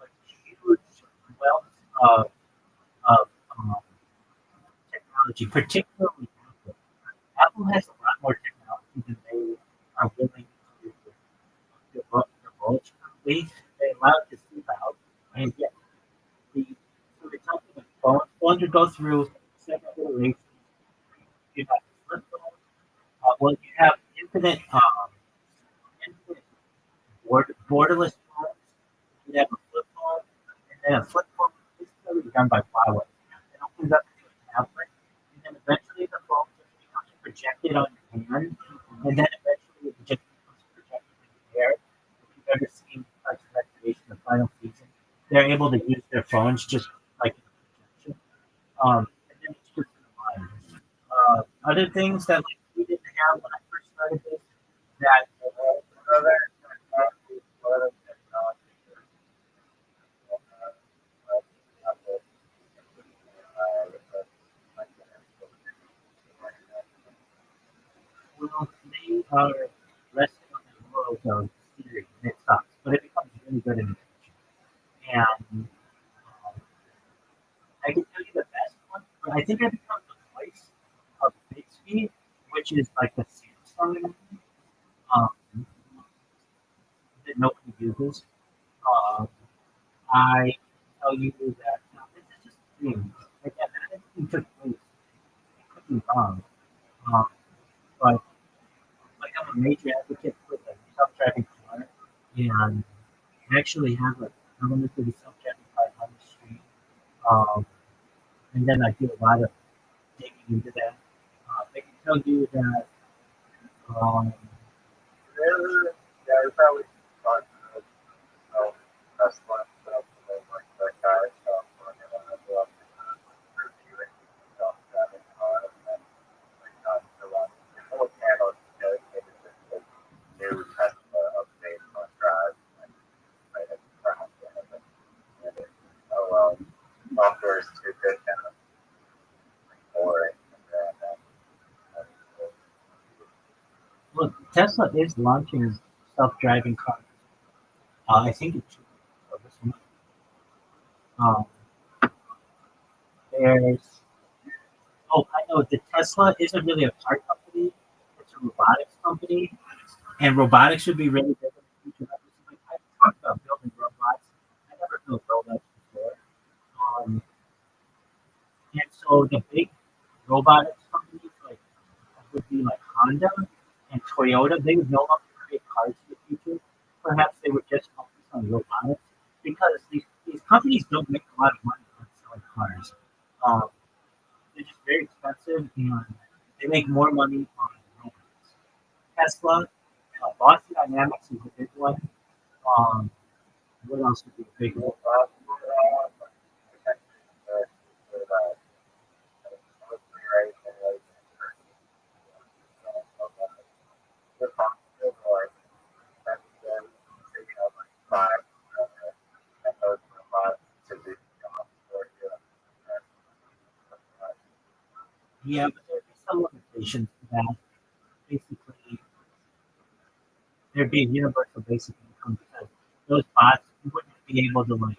S2: like huge wealth of technology, particularly Apple. Apple has a lot more technology than they are willing to divulge. They allow it to see by And yeah, so we're talking about phones would go through several iterations. You have flip phone. Well, you have infinite borderless phones. You have a flip phone, and then a flip phone is clearly done by Huawei. It opens up to a tablet, and then eventually the phone just becomes projected on your hand, and then eventually it just becomes projected in the air. If you've ever seen Parks and Recreation, the final season, they're able to use their phones just like a projection. And then it's just in the mind. Other things that like we didn't have when I first started this, that
S1: Other technology, what other technology is, like,
S2: well, they are resting on the world of theory, and it sucks, but it becomes really good in the future. And I can tell you the best one, but I think I become the voice of Bixby, which is like the Samsung um, that nobody uses. Um, I tell you that this is just a dream. Again, that everything took place. It could be wrong. Um, but like I'm a major advocate for the self-driving car, and I actually have a element of the self-driving car on the street. Um, and then I do a lot of digging into that. I can tell you that um,
S1: yeah, it's probably fun to know that's one stuff like that guy stuff or reviewing stuff that is hard and like not a lot of whole panel dedicated to the new Tesla updates on drive and like it's perhaps and it, oh software is too good kind of boring and then
S2: well, Tesla is launching self-driving cars. I think it's this month. Um, there's I know the Tesla isn't really a car company; it's a robotics company, and robotics would be really big in the future. Like, I talked about building robots. I never built robots before. Um, and so the big robotics companies like would be like Honda and Toyota. They would no longer create cars in the future. Perhaps they would just focus on robotics because these companies don't make a lot of money on selling cars. Um, they're just very expensive and they make more money on robots. Tesla, Boston Dynamics is a big one. Um, what else would be a big one? Yeah, but there'd be some limitations to that. Basically, there'd be a universal basic income because those bots you wouldn't be able to like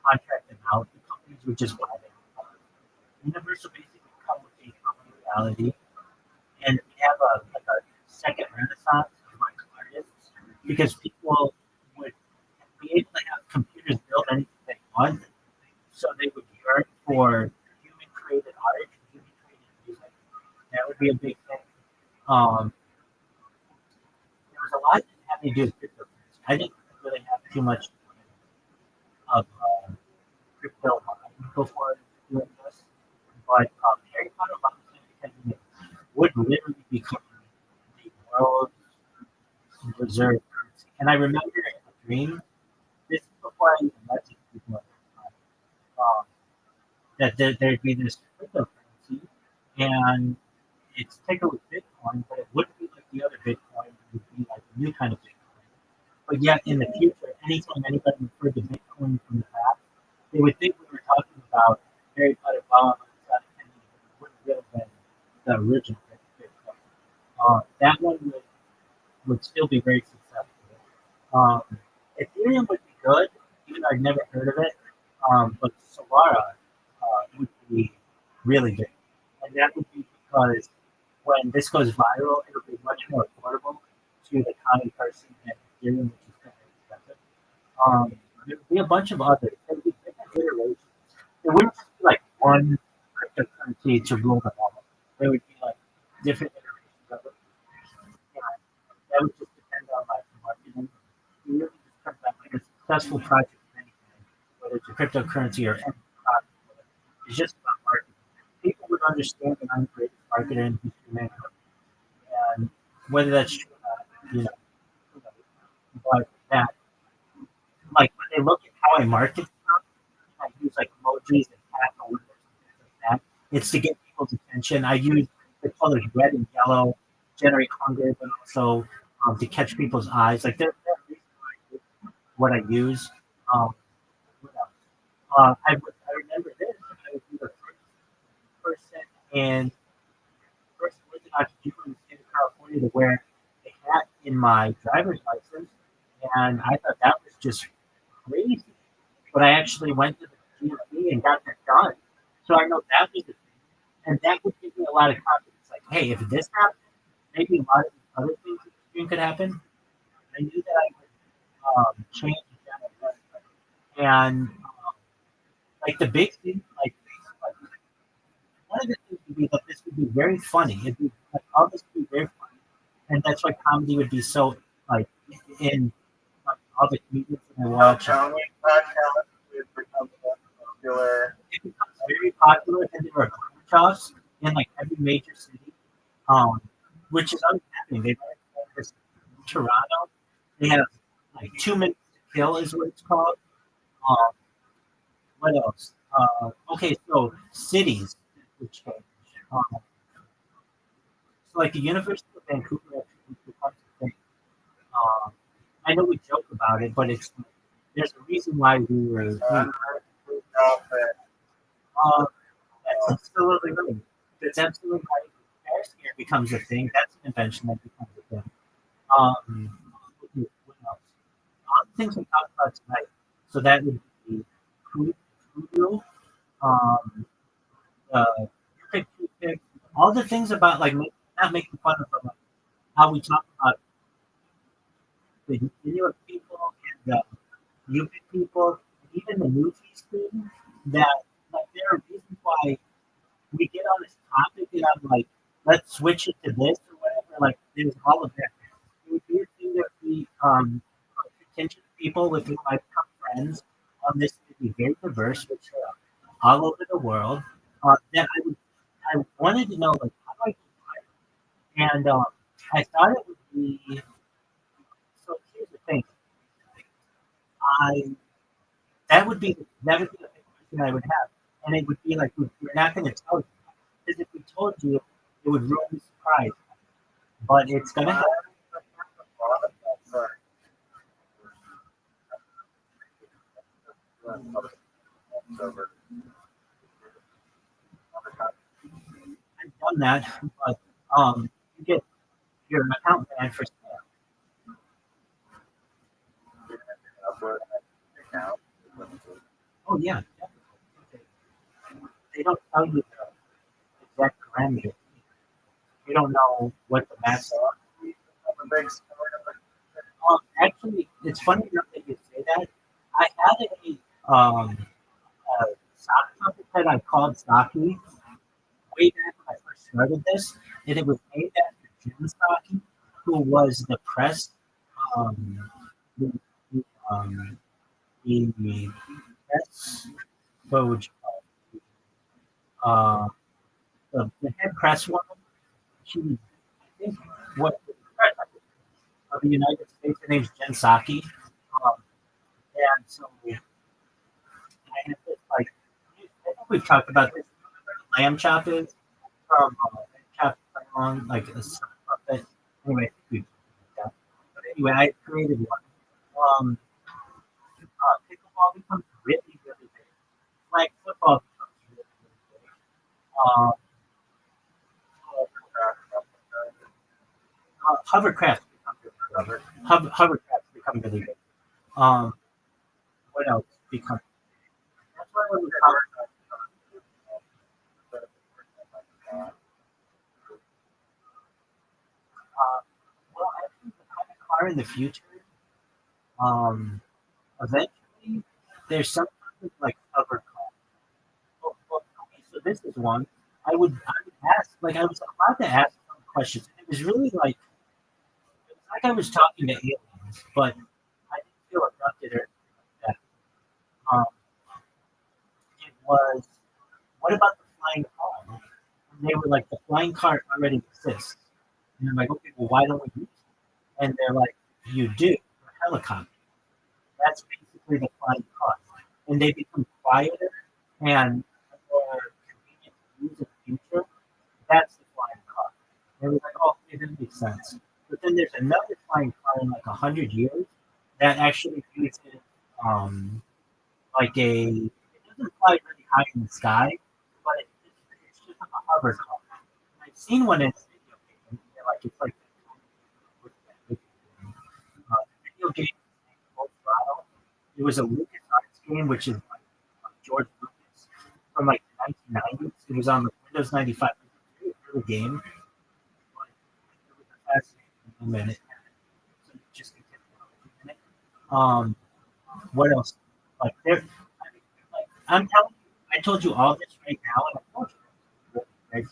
S2: contract them out. The companies would just buy them. Universal basic income would be common reality, and we have a like a second renaissance of like artists because people would be able to have computers build anything they want, so they would yearn for human created art, human created music. That would be a big thing. Um, there was a lot that had to do with cryptocurrency. I didn't really have too much of crypto before doing this, but Harry Potter would literally become the world's reserve currency. And I remember a dream. This is before I even met these people at the time. That there'd be this cryptocurrency, and it's tickered with Bitcoin, but it wouldn't be like the other Bitcoin. It would be like a new kind of Bitcoin. But yet, in the future, anytime anybody referred to Bitcoin from the past, they would think we were talking about Harry Potter bomb inside a penny, but it wouldn't really have been the original Bitcoin. That one would still be very successful. Um, Ethereum would be good, even though I'd never heard of it. But Solana would be really big. And that would be because when this goes viral, it'll be much more affordable to the common person than Ethereum, which is kind of expensive. There would be a bunch of others. There'd be different iterations. There wouldn't just be like one cryptocurrency to rule them all. There would be like different iterations of it. And that would just depend on like marketing. It really just comes down like a successful project in anything, whether it's a cryptocurrency or any product. It's just about marketing. People would understand that I'm the greatest marketer in history of mankind. And whether that's true or not, but that like when they look at how I market stuff, I use like emojis and cat and things like that. It's to get people's attention. I use the colors red and yellow, generate hunger, but also to catch people's eyes. Like there are reasons why I do what I use. Um, what else? I remember this. I was the first person in first Orthodox Jew in the state of California to wear a hat in my driver's license, and I thought that was just crazy. But I actually went to the DMV and got that done. So I know that was the thing. And that would give me a lot of confidence. Like, hey, if this happened, maybe a lot of these other things in the stream could happen. I knew that I would change the general website. And like the big thing, like one of the things would be that this would be very funny. It'd be like all this would be very funny. And that's why comedy would be so like in like, all the comedians that I watch.
S3: County podcast is becoming popular.
S2: It becomes very popular, and there are close in like every major city, which is unhappening. They've had this in Toronto. They have like 2 minutes to kill is what it's called. Um, what else? Okay, so cities would change. Um, so like the University of Vancouver actually becomes a thing. Um, I know we joke about it, but it's there's a reason why uh, that's absolutely right. That's absolutely right. Paris here becomes a thing. That's an invention that becomes a thing. What else? All the things we talked about tonight. So that would be Kudu, um, you pick, you pick, all the things about like not making fun of like, how we talk about the Inuit people and the Yupik people, even the Newfies thing. That like there are reasons why we get on this topic and I'm like, let's switch it to this or whatever. Like, there's all of that. It would be a thing that we contingent people with whom I become friends on this would be very diverse, which are all over the world. That I wanted to know like how do I do it? And I thought it would be so. Here's the thing. I that would be the question I would have, and it would be like we're not going to tell you because if we told you, it would ruin the surprise. But it's going to happen. I've done that, but you get your account banned for spam. Oh yeah, definitely. They don't tell you the exact parameters. You don't know what the max are. Actually, it's funny enough that you say that. I had a sock puppet that I called Saki way back when I first started this, and it was named after Jim Saki, who was the press, um, the, the, um, the press coach, uh, the head press woman. She, I think, what the president of the United States. Her name's Jen Psaki. Um, and so I have this like I think we've talked about this. Lamb chop is from Lamb chop on like a sock puppet. Anyway, I think we've talked about that. But anyway, I created one. Um, Pickleball becomes really, really big. Flag football becomes really, really big. Um, hovercraft becomes really big. Hovercraft become really big. Um, what else becomes? That's why when we talk well, actually, the kind of car in the future, um, eventually, there's some kind of like cover call. Okay, so this is one. I would ask, like I was allowed to ask some questions. It was really like it was like I was talking to aliens, but I didn't feel abducted or anything like that. It was, what about the flying car? And they were like, the flying car already exists. And I'm like, okay, well, why don't we use it? And they're like, you do for helicopter. That's basically the flying car. And they become quieter and more convenient to use in the future. That's the flying car. They were like, oh, okay, that makes sense. But then there's another flying car in like 100 years that actually uses like it doesn't fly really high in the sky, but it's just like a hover car. And I've seen one in a video game. Like it's like video game Full Throttle. It was a LucasArts game, which is like George Lucas from like the 1990s. It was on the Windows 95. It was a really game. But it was a fascinating game, and it just continued on what else? Like there, I mean, like I'm telling you, I told you all this right now, and I told you, right?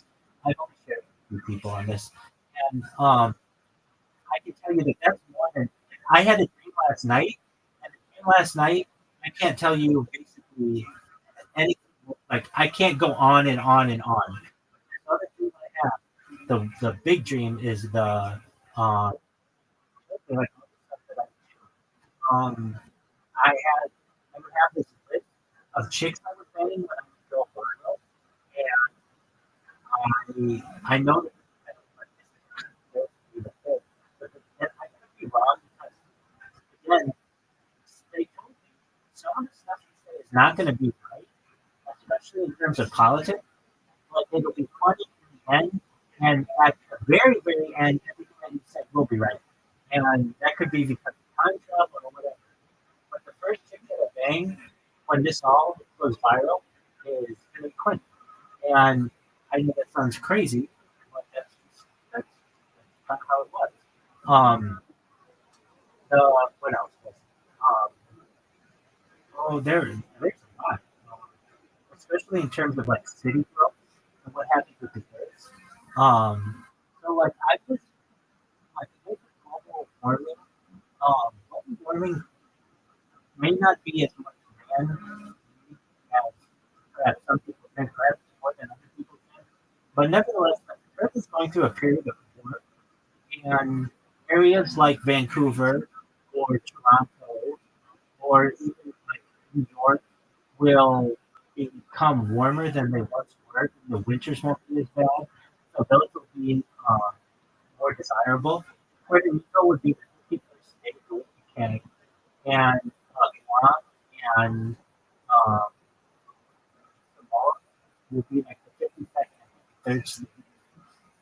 S2: I've only shared with people on this, and I can tell you that that's more than I had a dream last night, and the dream last night, I can't tell you basically anything. Like I can't go on and on and on. The other dream I have, the big dream is the like all the stuff that I would have this list of chicks I was dating when I was still single, and I know that I don't like this is supposed to be the thing, but I could be wrong because again, they told me some of the stuff you say is not going to be right, especially in terms of politics. But it'll be funny in the end, and at the very, very end, everything that you said will be right, and that could be because of time travel or whatever. But the first chick that I bang when this all goes viral is Hillary Clinton. And I know that sounds crazy, but that's kind of how it was. Um, what else? Um, there's a lot, especially in terms of like city growth and what happens with the kids. So like I was like with global warming, global warming may not be as much man as perhaps some people think, perhaps more than other people think. But nevertheless, the Earth is going through a period of warmth, and areas like Vancouver or Toronto or even like New York will become warmer than they once were. The winters won't be as bad, so those will be more desirable. Puerto Rico would be the 51st state of the mechanic, and Guam and um, Samoa will be like the 52nd, third state.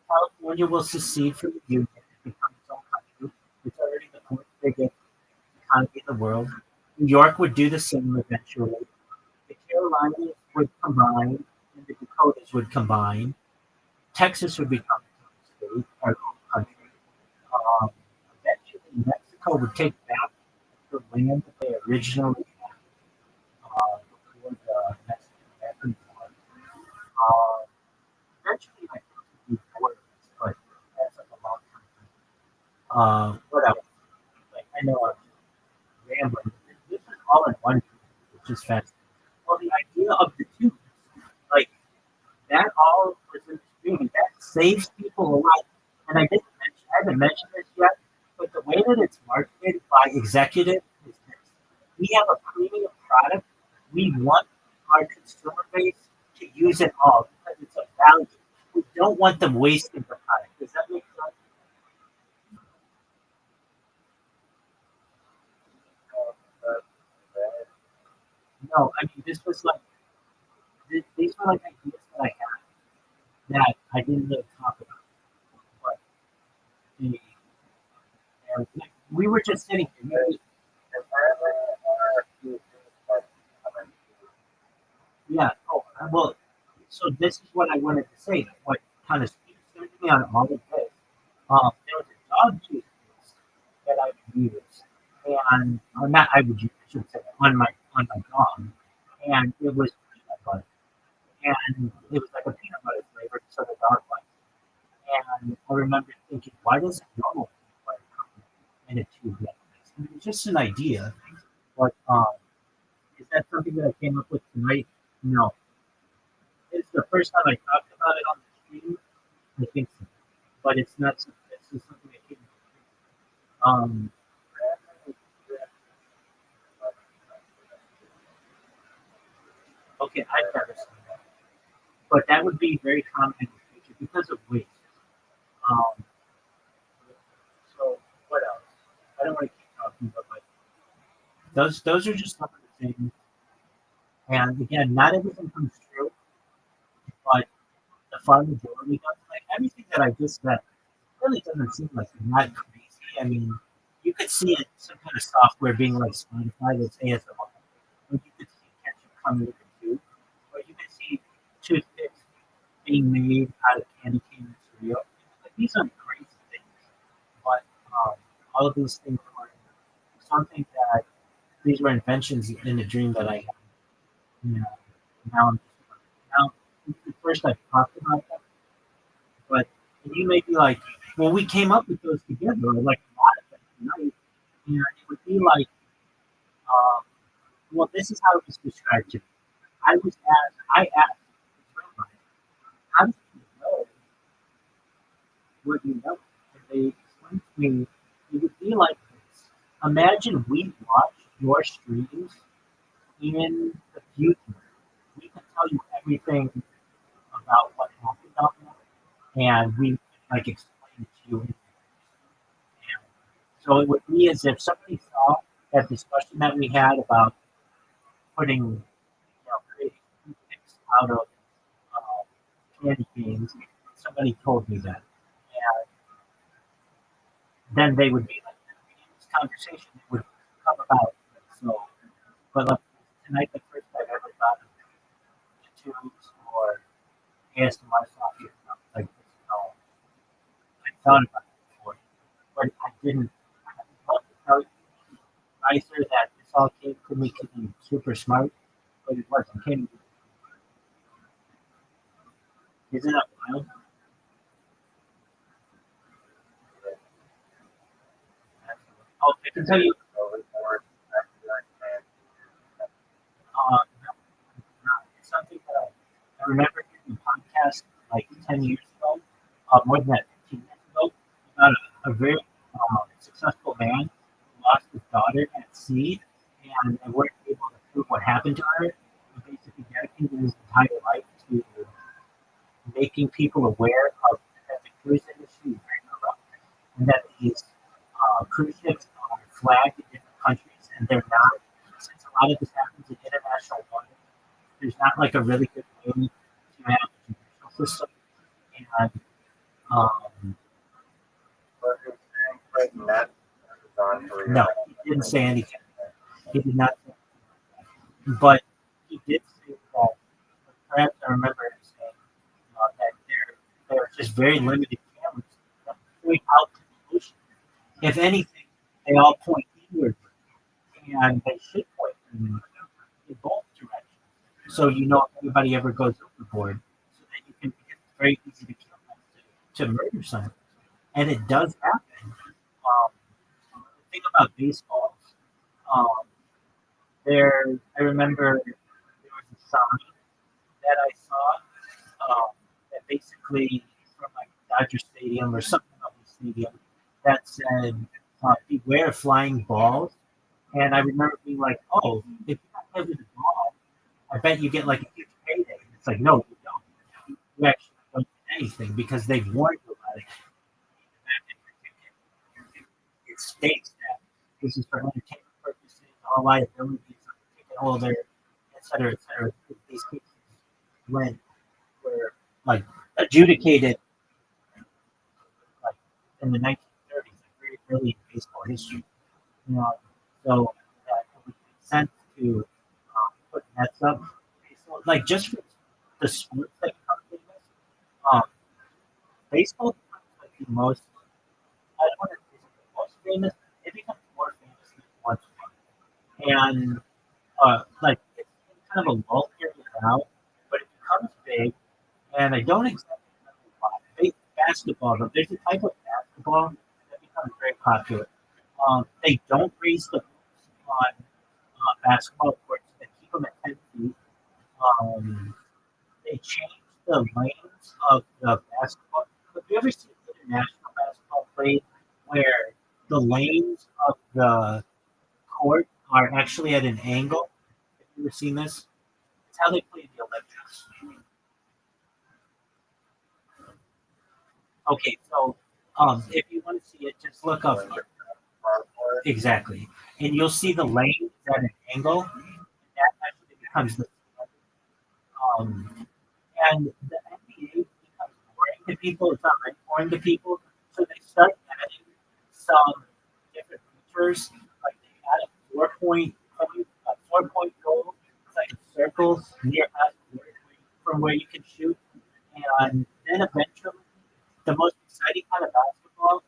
S2: California will secede from the Union and become its own country. It's already the fourth biggest economy in the world. New York would do the same eventually. The Carolinas would combine, and the Dakotas would combine. Texas would become its own state, our own country. Um, Eventually, Mexico would take back the land that they originally had before the Mexican War. Eventually, like, those would be borders, but that's like a long time. What else? Like, I know I'm rambling. This is all in one, which is fascinating. Well, the idea of the tooth, like that all was in the streaming. That saves people a lot. And I haven't mentioned this yet, but the way that it's marketed by executives is this. We have a premium product. We want our consumer base to use it all because it's a value. We don't want them wasting the product. Does that make sense? No, I mean this was like these were like ideas that I had that I didn't really talk about. But the and we were just sitting here. Yeah. Oh, well. So this is what I wanted to say. What kind of started me on all of this? There was a dog toothpaste that I would use, and or not I would use. I should say on my on my gum, and it was peanut butter, and it was like a peanut butter flavor, so the dog liked it. And I remember thinking, why does normal peanut butter come in a tube like this? And it was just an idea, but is that something that I came up with tonight? No. It's the first time I talked about it on the stream. I think so, but it's not. It's just something I came up with. Okay, I've never seen that, but that would be very common in the future because of waste. Um, so what else? I don't want to keep talking, but like those are just some of the things. And again, not everything comes true, but the far majority does. Like everything that I just said really doesn't seem like not crazy. I mean, you could see it some kind of software being like Spotify that's ASMR. Or you could see ketchup coming with the tube, or you could see toothpicks being made out of candy cane material. Like, these are crazy things, but all of these things are something that these were inventions in a dream that I had. You know, now I'm now at first I talked about them, but you may be like, well, we came up with those together, or like a lot of them tonight, and it would be like, um, well, this is how it was described to me. I asked, Rabbi, how do you know what you know? And they explained to me it would be like this. Imagine we watch your streams in the future. We can tell you everything about what happened out there, and we like explain it to you. And so it would be as if somebody saw that discussion that we had about putting, creating toothpicks out of candy canes. Somebody told me that, and then they would be like, in this conversation it would come about. So, but like tonight, the first time I ever thought of the tubes or ASMR software like this at all. I thought about it before, but I didn't. I love to tell you, nicer that this all came to me because I'm super smart, but it wasn't. Came, isn't that wild? Oh, I can tell you. No, it's something that I remember hearing a podcast like 10 years ago, more than that, 15 years ago, about a very successful man who lost his daughter at sea and they weren't able to prove what happened to her. He basically dedicated his entire life to making people aware of that the cruise industry is very corrupt and that these cruise ships are flagged in different countries and they're not. Since a lot of this happens in international waters, there's not like a really good way to have a judicial system. And um, no, he didn't say anything. He did not say anything. But he did say that, perhaps I remember him saying that there are just very limited cameras that point out to the ocean. If anything, they all point inward, and they should point in both directions. So you know if anybody ever goes overboard, so that you can. It's very easy to kill them to murder someone, and it does happen. The thing about baseballs, um, I remember there was a sign that I saw that basically from like Dodger Stadium or something of the stadium that said, "Beware flying balls." And I remember being like, "Oh, if you got hit with a ball, I bet you get like a huge payday." It's like, no, you don't. You actually don't get anything because they've warned you about it. It states that this is for entertainment purposes, all liabilities of the ticket holder, et cetera, et cetera. These cases were like adjudicated like in the 1930s, like very early in baseball history. You know, so that it would make sense to put nets up, baseball, like just for the sports that become famous. Um, Baseball becomes like the most. I don't want to say the most famous. It becomes more famous than it once was, and like it's in kind of a lull period now, but it becomes big, and I don't exactly know why. Basketball, but there's a type of basketball that becomes very popular. They don't raise the hoops on basketball courts. They keep them at 10 feet. Um, they change the lanes of the basketball. Have you ever seen international basketball played where the lanes of the court are actually at an angle? Have you ever seen this? It's how they play the Olympics. Okay, so if you want to see it, just look up exactly, and you'll see the lane is at an angle. That actually becomes the um, and the NBA becomes boring to people. It's not very boring to people, so they start adding some different features. Like they add a 4 point goal, it's like a circle near half court from where you can shoot, and then eventually the most exciting kind of basketball.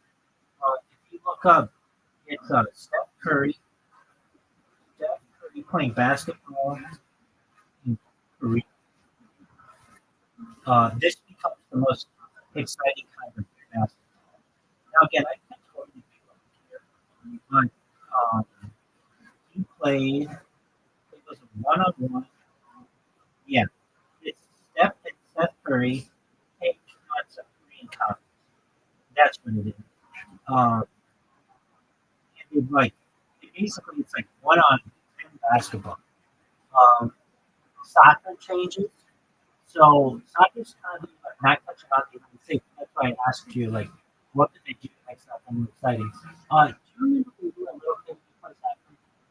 S2: If you look up, it's Steph Curry playing basketball in Korea. This becomes the most exciting kind of basketball. Now, again, I can totally be wrong here, but he played, it was a one on one. Yeah, it's Steph Curry take shots of Korean Cup. That's what it is. Um, and basically, it's like 1-on-10 basketball. Um, Soccer changes. So soccer's kind of not touching on the United States. That's why I asked you, like, what did they do next up and exciting? Do you remember we do a little thing because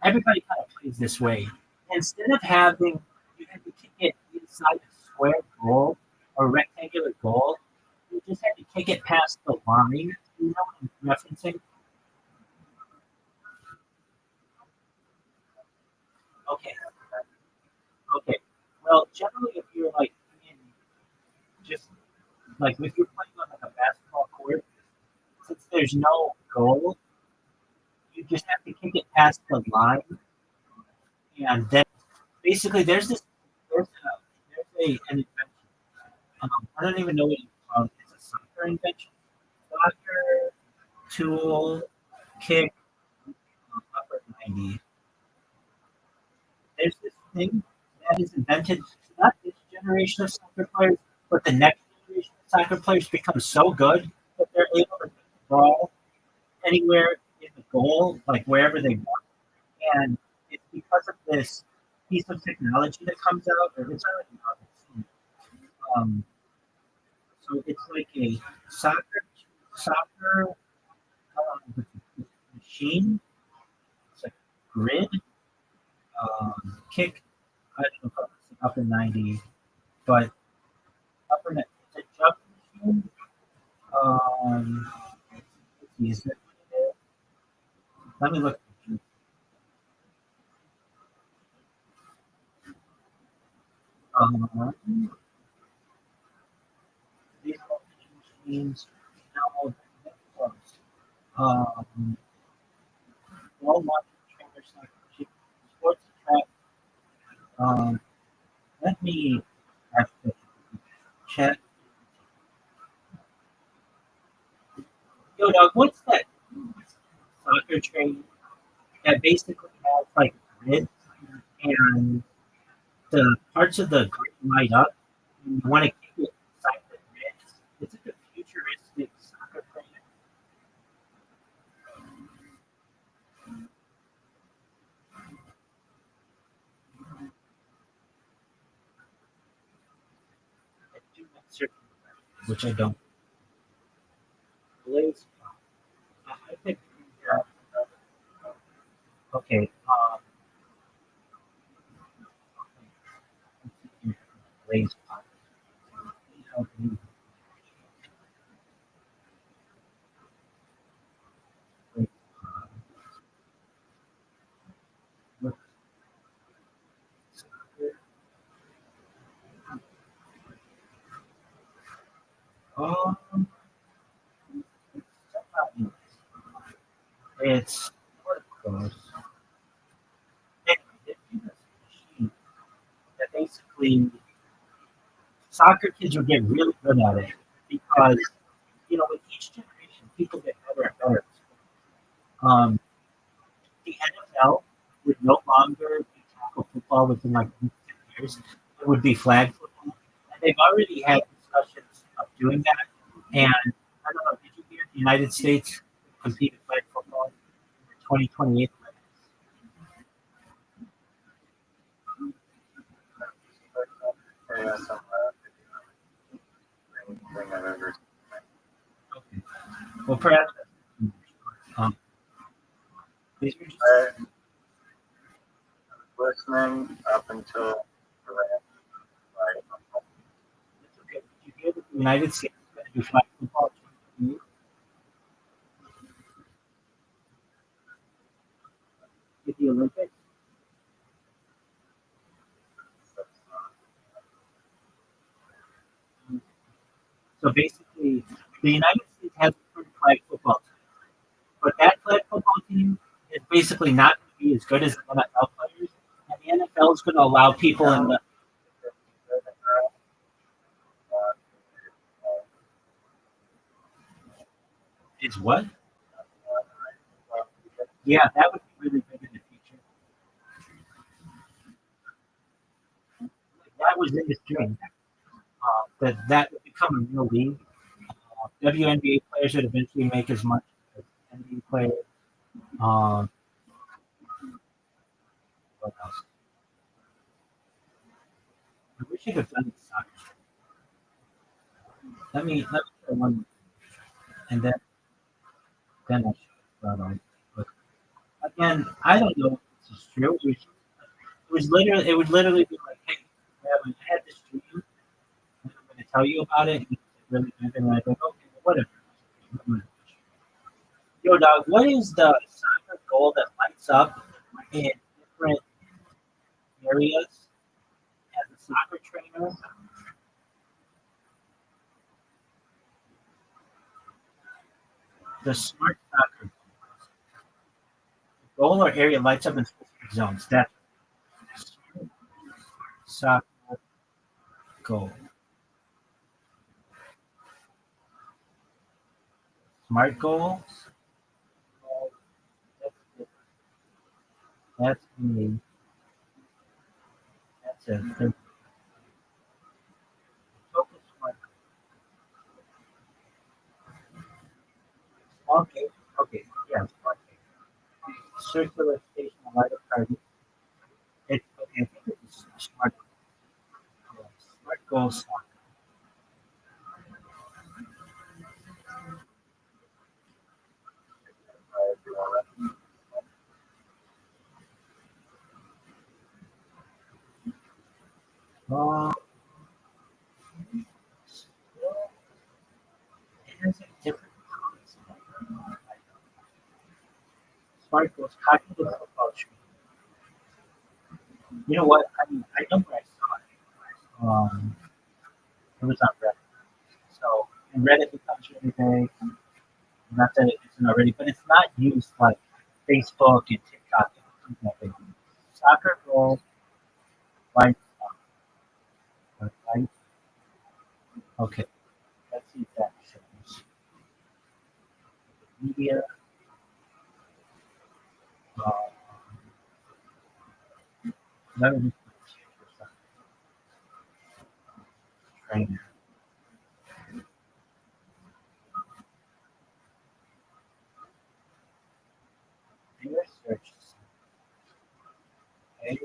S2: everybody kind of plays this way. Instead of having you have to kick it inside a square goal or rectangular goal, you just have to kick it past the line. You know what I'm referencing? Okay. Okay. Well, generally, if you're like in just like if you're playing on like a basketball court, since there's no goal, you just have to kick it past the line, and then basically there's an invention. I don't even know what it's called. It's a soccer invention. Soccer tool kick upper 90. There's this thing that is invented. Not this generation of soccer players, but the next generation of soccer players become so good that they're able to kick the ball anywhere in the goal, like wherever they want. And it's because of this piece of technology that comes out, or it's not like so it's like a soccer machine. It's like grid kick. I don't know if it's upper 90, but upper net. It's a jump machine. Um, let's see, let me look. Um, these machines now close. Um, Walmart trainer soccer sports track. Um, let me have to check. Yo, dog, what's that soccer train that basically has like grids and the parts of the grid light up and you want to keep it inside the grids? It's like a futuristic soccer train. I do have certain, which I don't. Blaze. I think. Uh, okay. Blaze. Um, it's close. basically soccer kids would get really good at it because with each generation people get better and better. Um, the NFL would no longer be tackle football within like 10 years. It would be flag football. And they've already had discussions of doing that. And I don't know, did you hear the United States compete in flag football in 2028?
S1: Yeah, some thing I've ever
S2: Okay. Well, perhaps um, these are just
S1: I was listening up until the last, like,
S2: it's okay. Did you hear that the United States is going to do flag football in 2028? With the Olympics? So basically, the United States has a current flag football team, but that flag football team is basically not going to be as good as the NFL players, and the NFL is going to allow people in the is what? Yeah, that would be really big in the future. That was in his dream. That would become a real league. WNBA players would eventually make as much as NBA players. Um, what else? I wish I could have done the soccer. Let me try one, and then I should have done it. But again, I don't know if this is true. It would literally be like, hey, I had this dream, and I'm going to tell you about it. And it's really good, and I go, okay, well, whatever. Yo, dog, what is the soccer goal that lights up in different areas as a soccer trainer? The smart soccer goal or area lights up in specific zones. That's soccer goal. Smart goal. That's me. That's it. Focus smart. Okay. Okay. Yeah. Smart. Circular station light up target. It's okay. I think it's smart. Smart goal. Soccer. Uh, it has a different smart goals. Cognitive football. You know what? I mean, I know where I saw it. It was on Reddit. So, and Reddit becomes really big. Not that it isn't already, but it's not used like Facebook and TikTok. And something like that. Soccer goal, like, like, okay. Let's see if that shows. Media, uh, let me just trainer. Your search. Okay.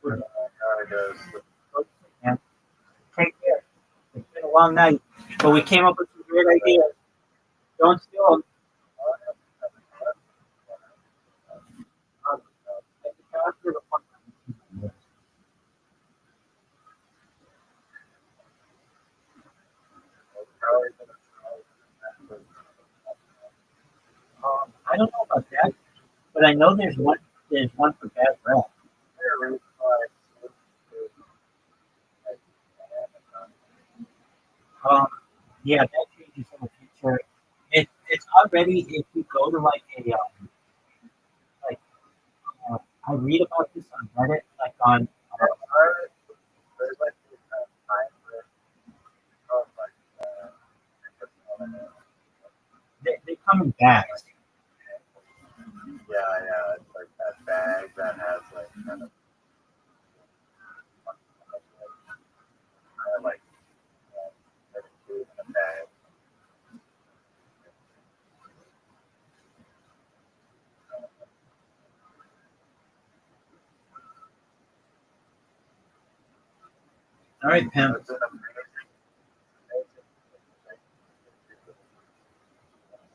S1: how it goes.
S2: And take care. It's been a long night, but we came up with some great ideas. Don't steal them. I don't know about that, but I know there's one for bad breath. Um, yeah, that changes in the future. It's already if you go to like a like I read about this on Reddit, like on
S1: There's like this kind of time where oh, like
S2: they come in bags.
S1: yeah, it's like that bag that has like kind of like food in a bag.
S2: All right, Pam.
S1: It's an amazing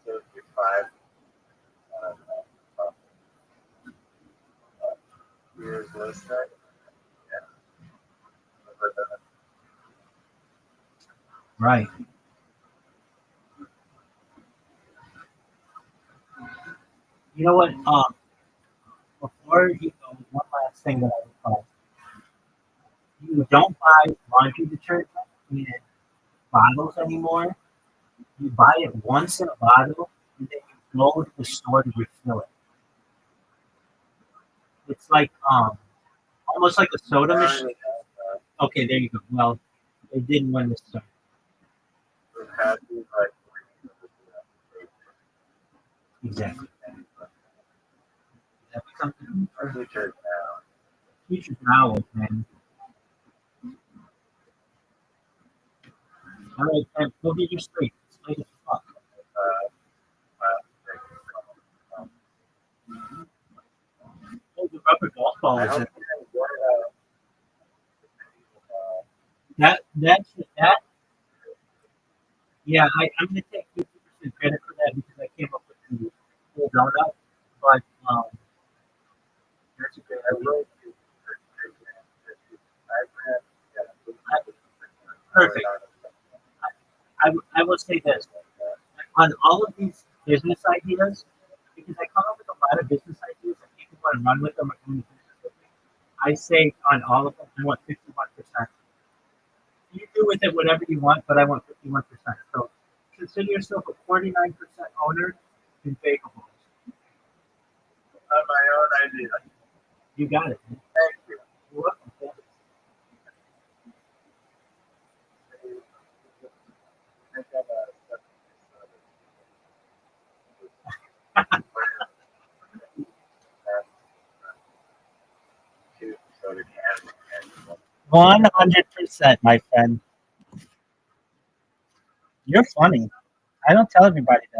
S1: 55 years listening. Yeah.
S2: Right. You know what? Before you go, one last thing that I would call. You don't buy laundry detergent in bottles anymore. You buy it once in a bottle, and then you go to the store to refill it. It's like almost like a soda machine. Okay, there you go. Well, they didn't win this time.
S1: It had these like
S2: Exactly. That becomes our
S1: features now.
S2: future knowledge, man. All right, Pam, go get your sleep. It's late as fuck. Oh, the rubber golf ball
S1: I
S2: is
S1: hope
S2: in.
S1: you enjoy
S2: That. Yeah, I'm gonna take 50% credit for that because I came up with the whole donut. But that's a great idea. Perfect. I will say this on all of these business ideas, because I come up with a lot of business ideas and people want to run with them or do business with me. I say on all of them, I want 51%. You do with it whatever you want, but I want 51%. So consider yourself a 49% owner in Bakeables.
S1: on my own idea.
S2: You got it. Man.
S1: Thank you.
S2: You're welcome.
S1: So the can.
S5: 100%, my friend. You're funny. I don't tell everybody that.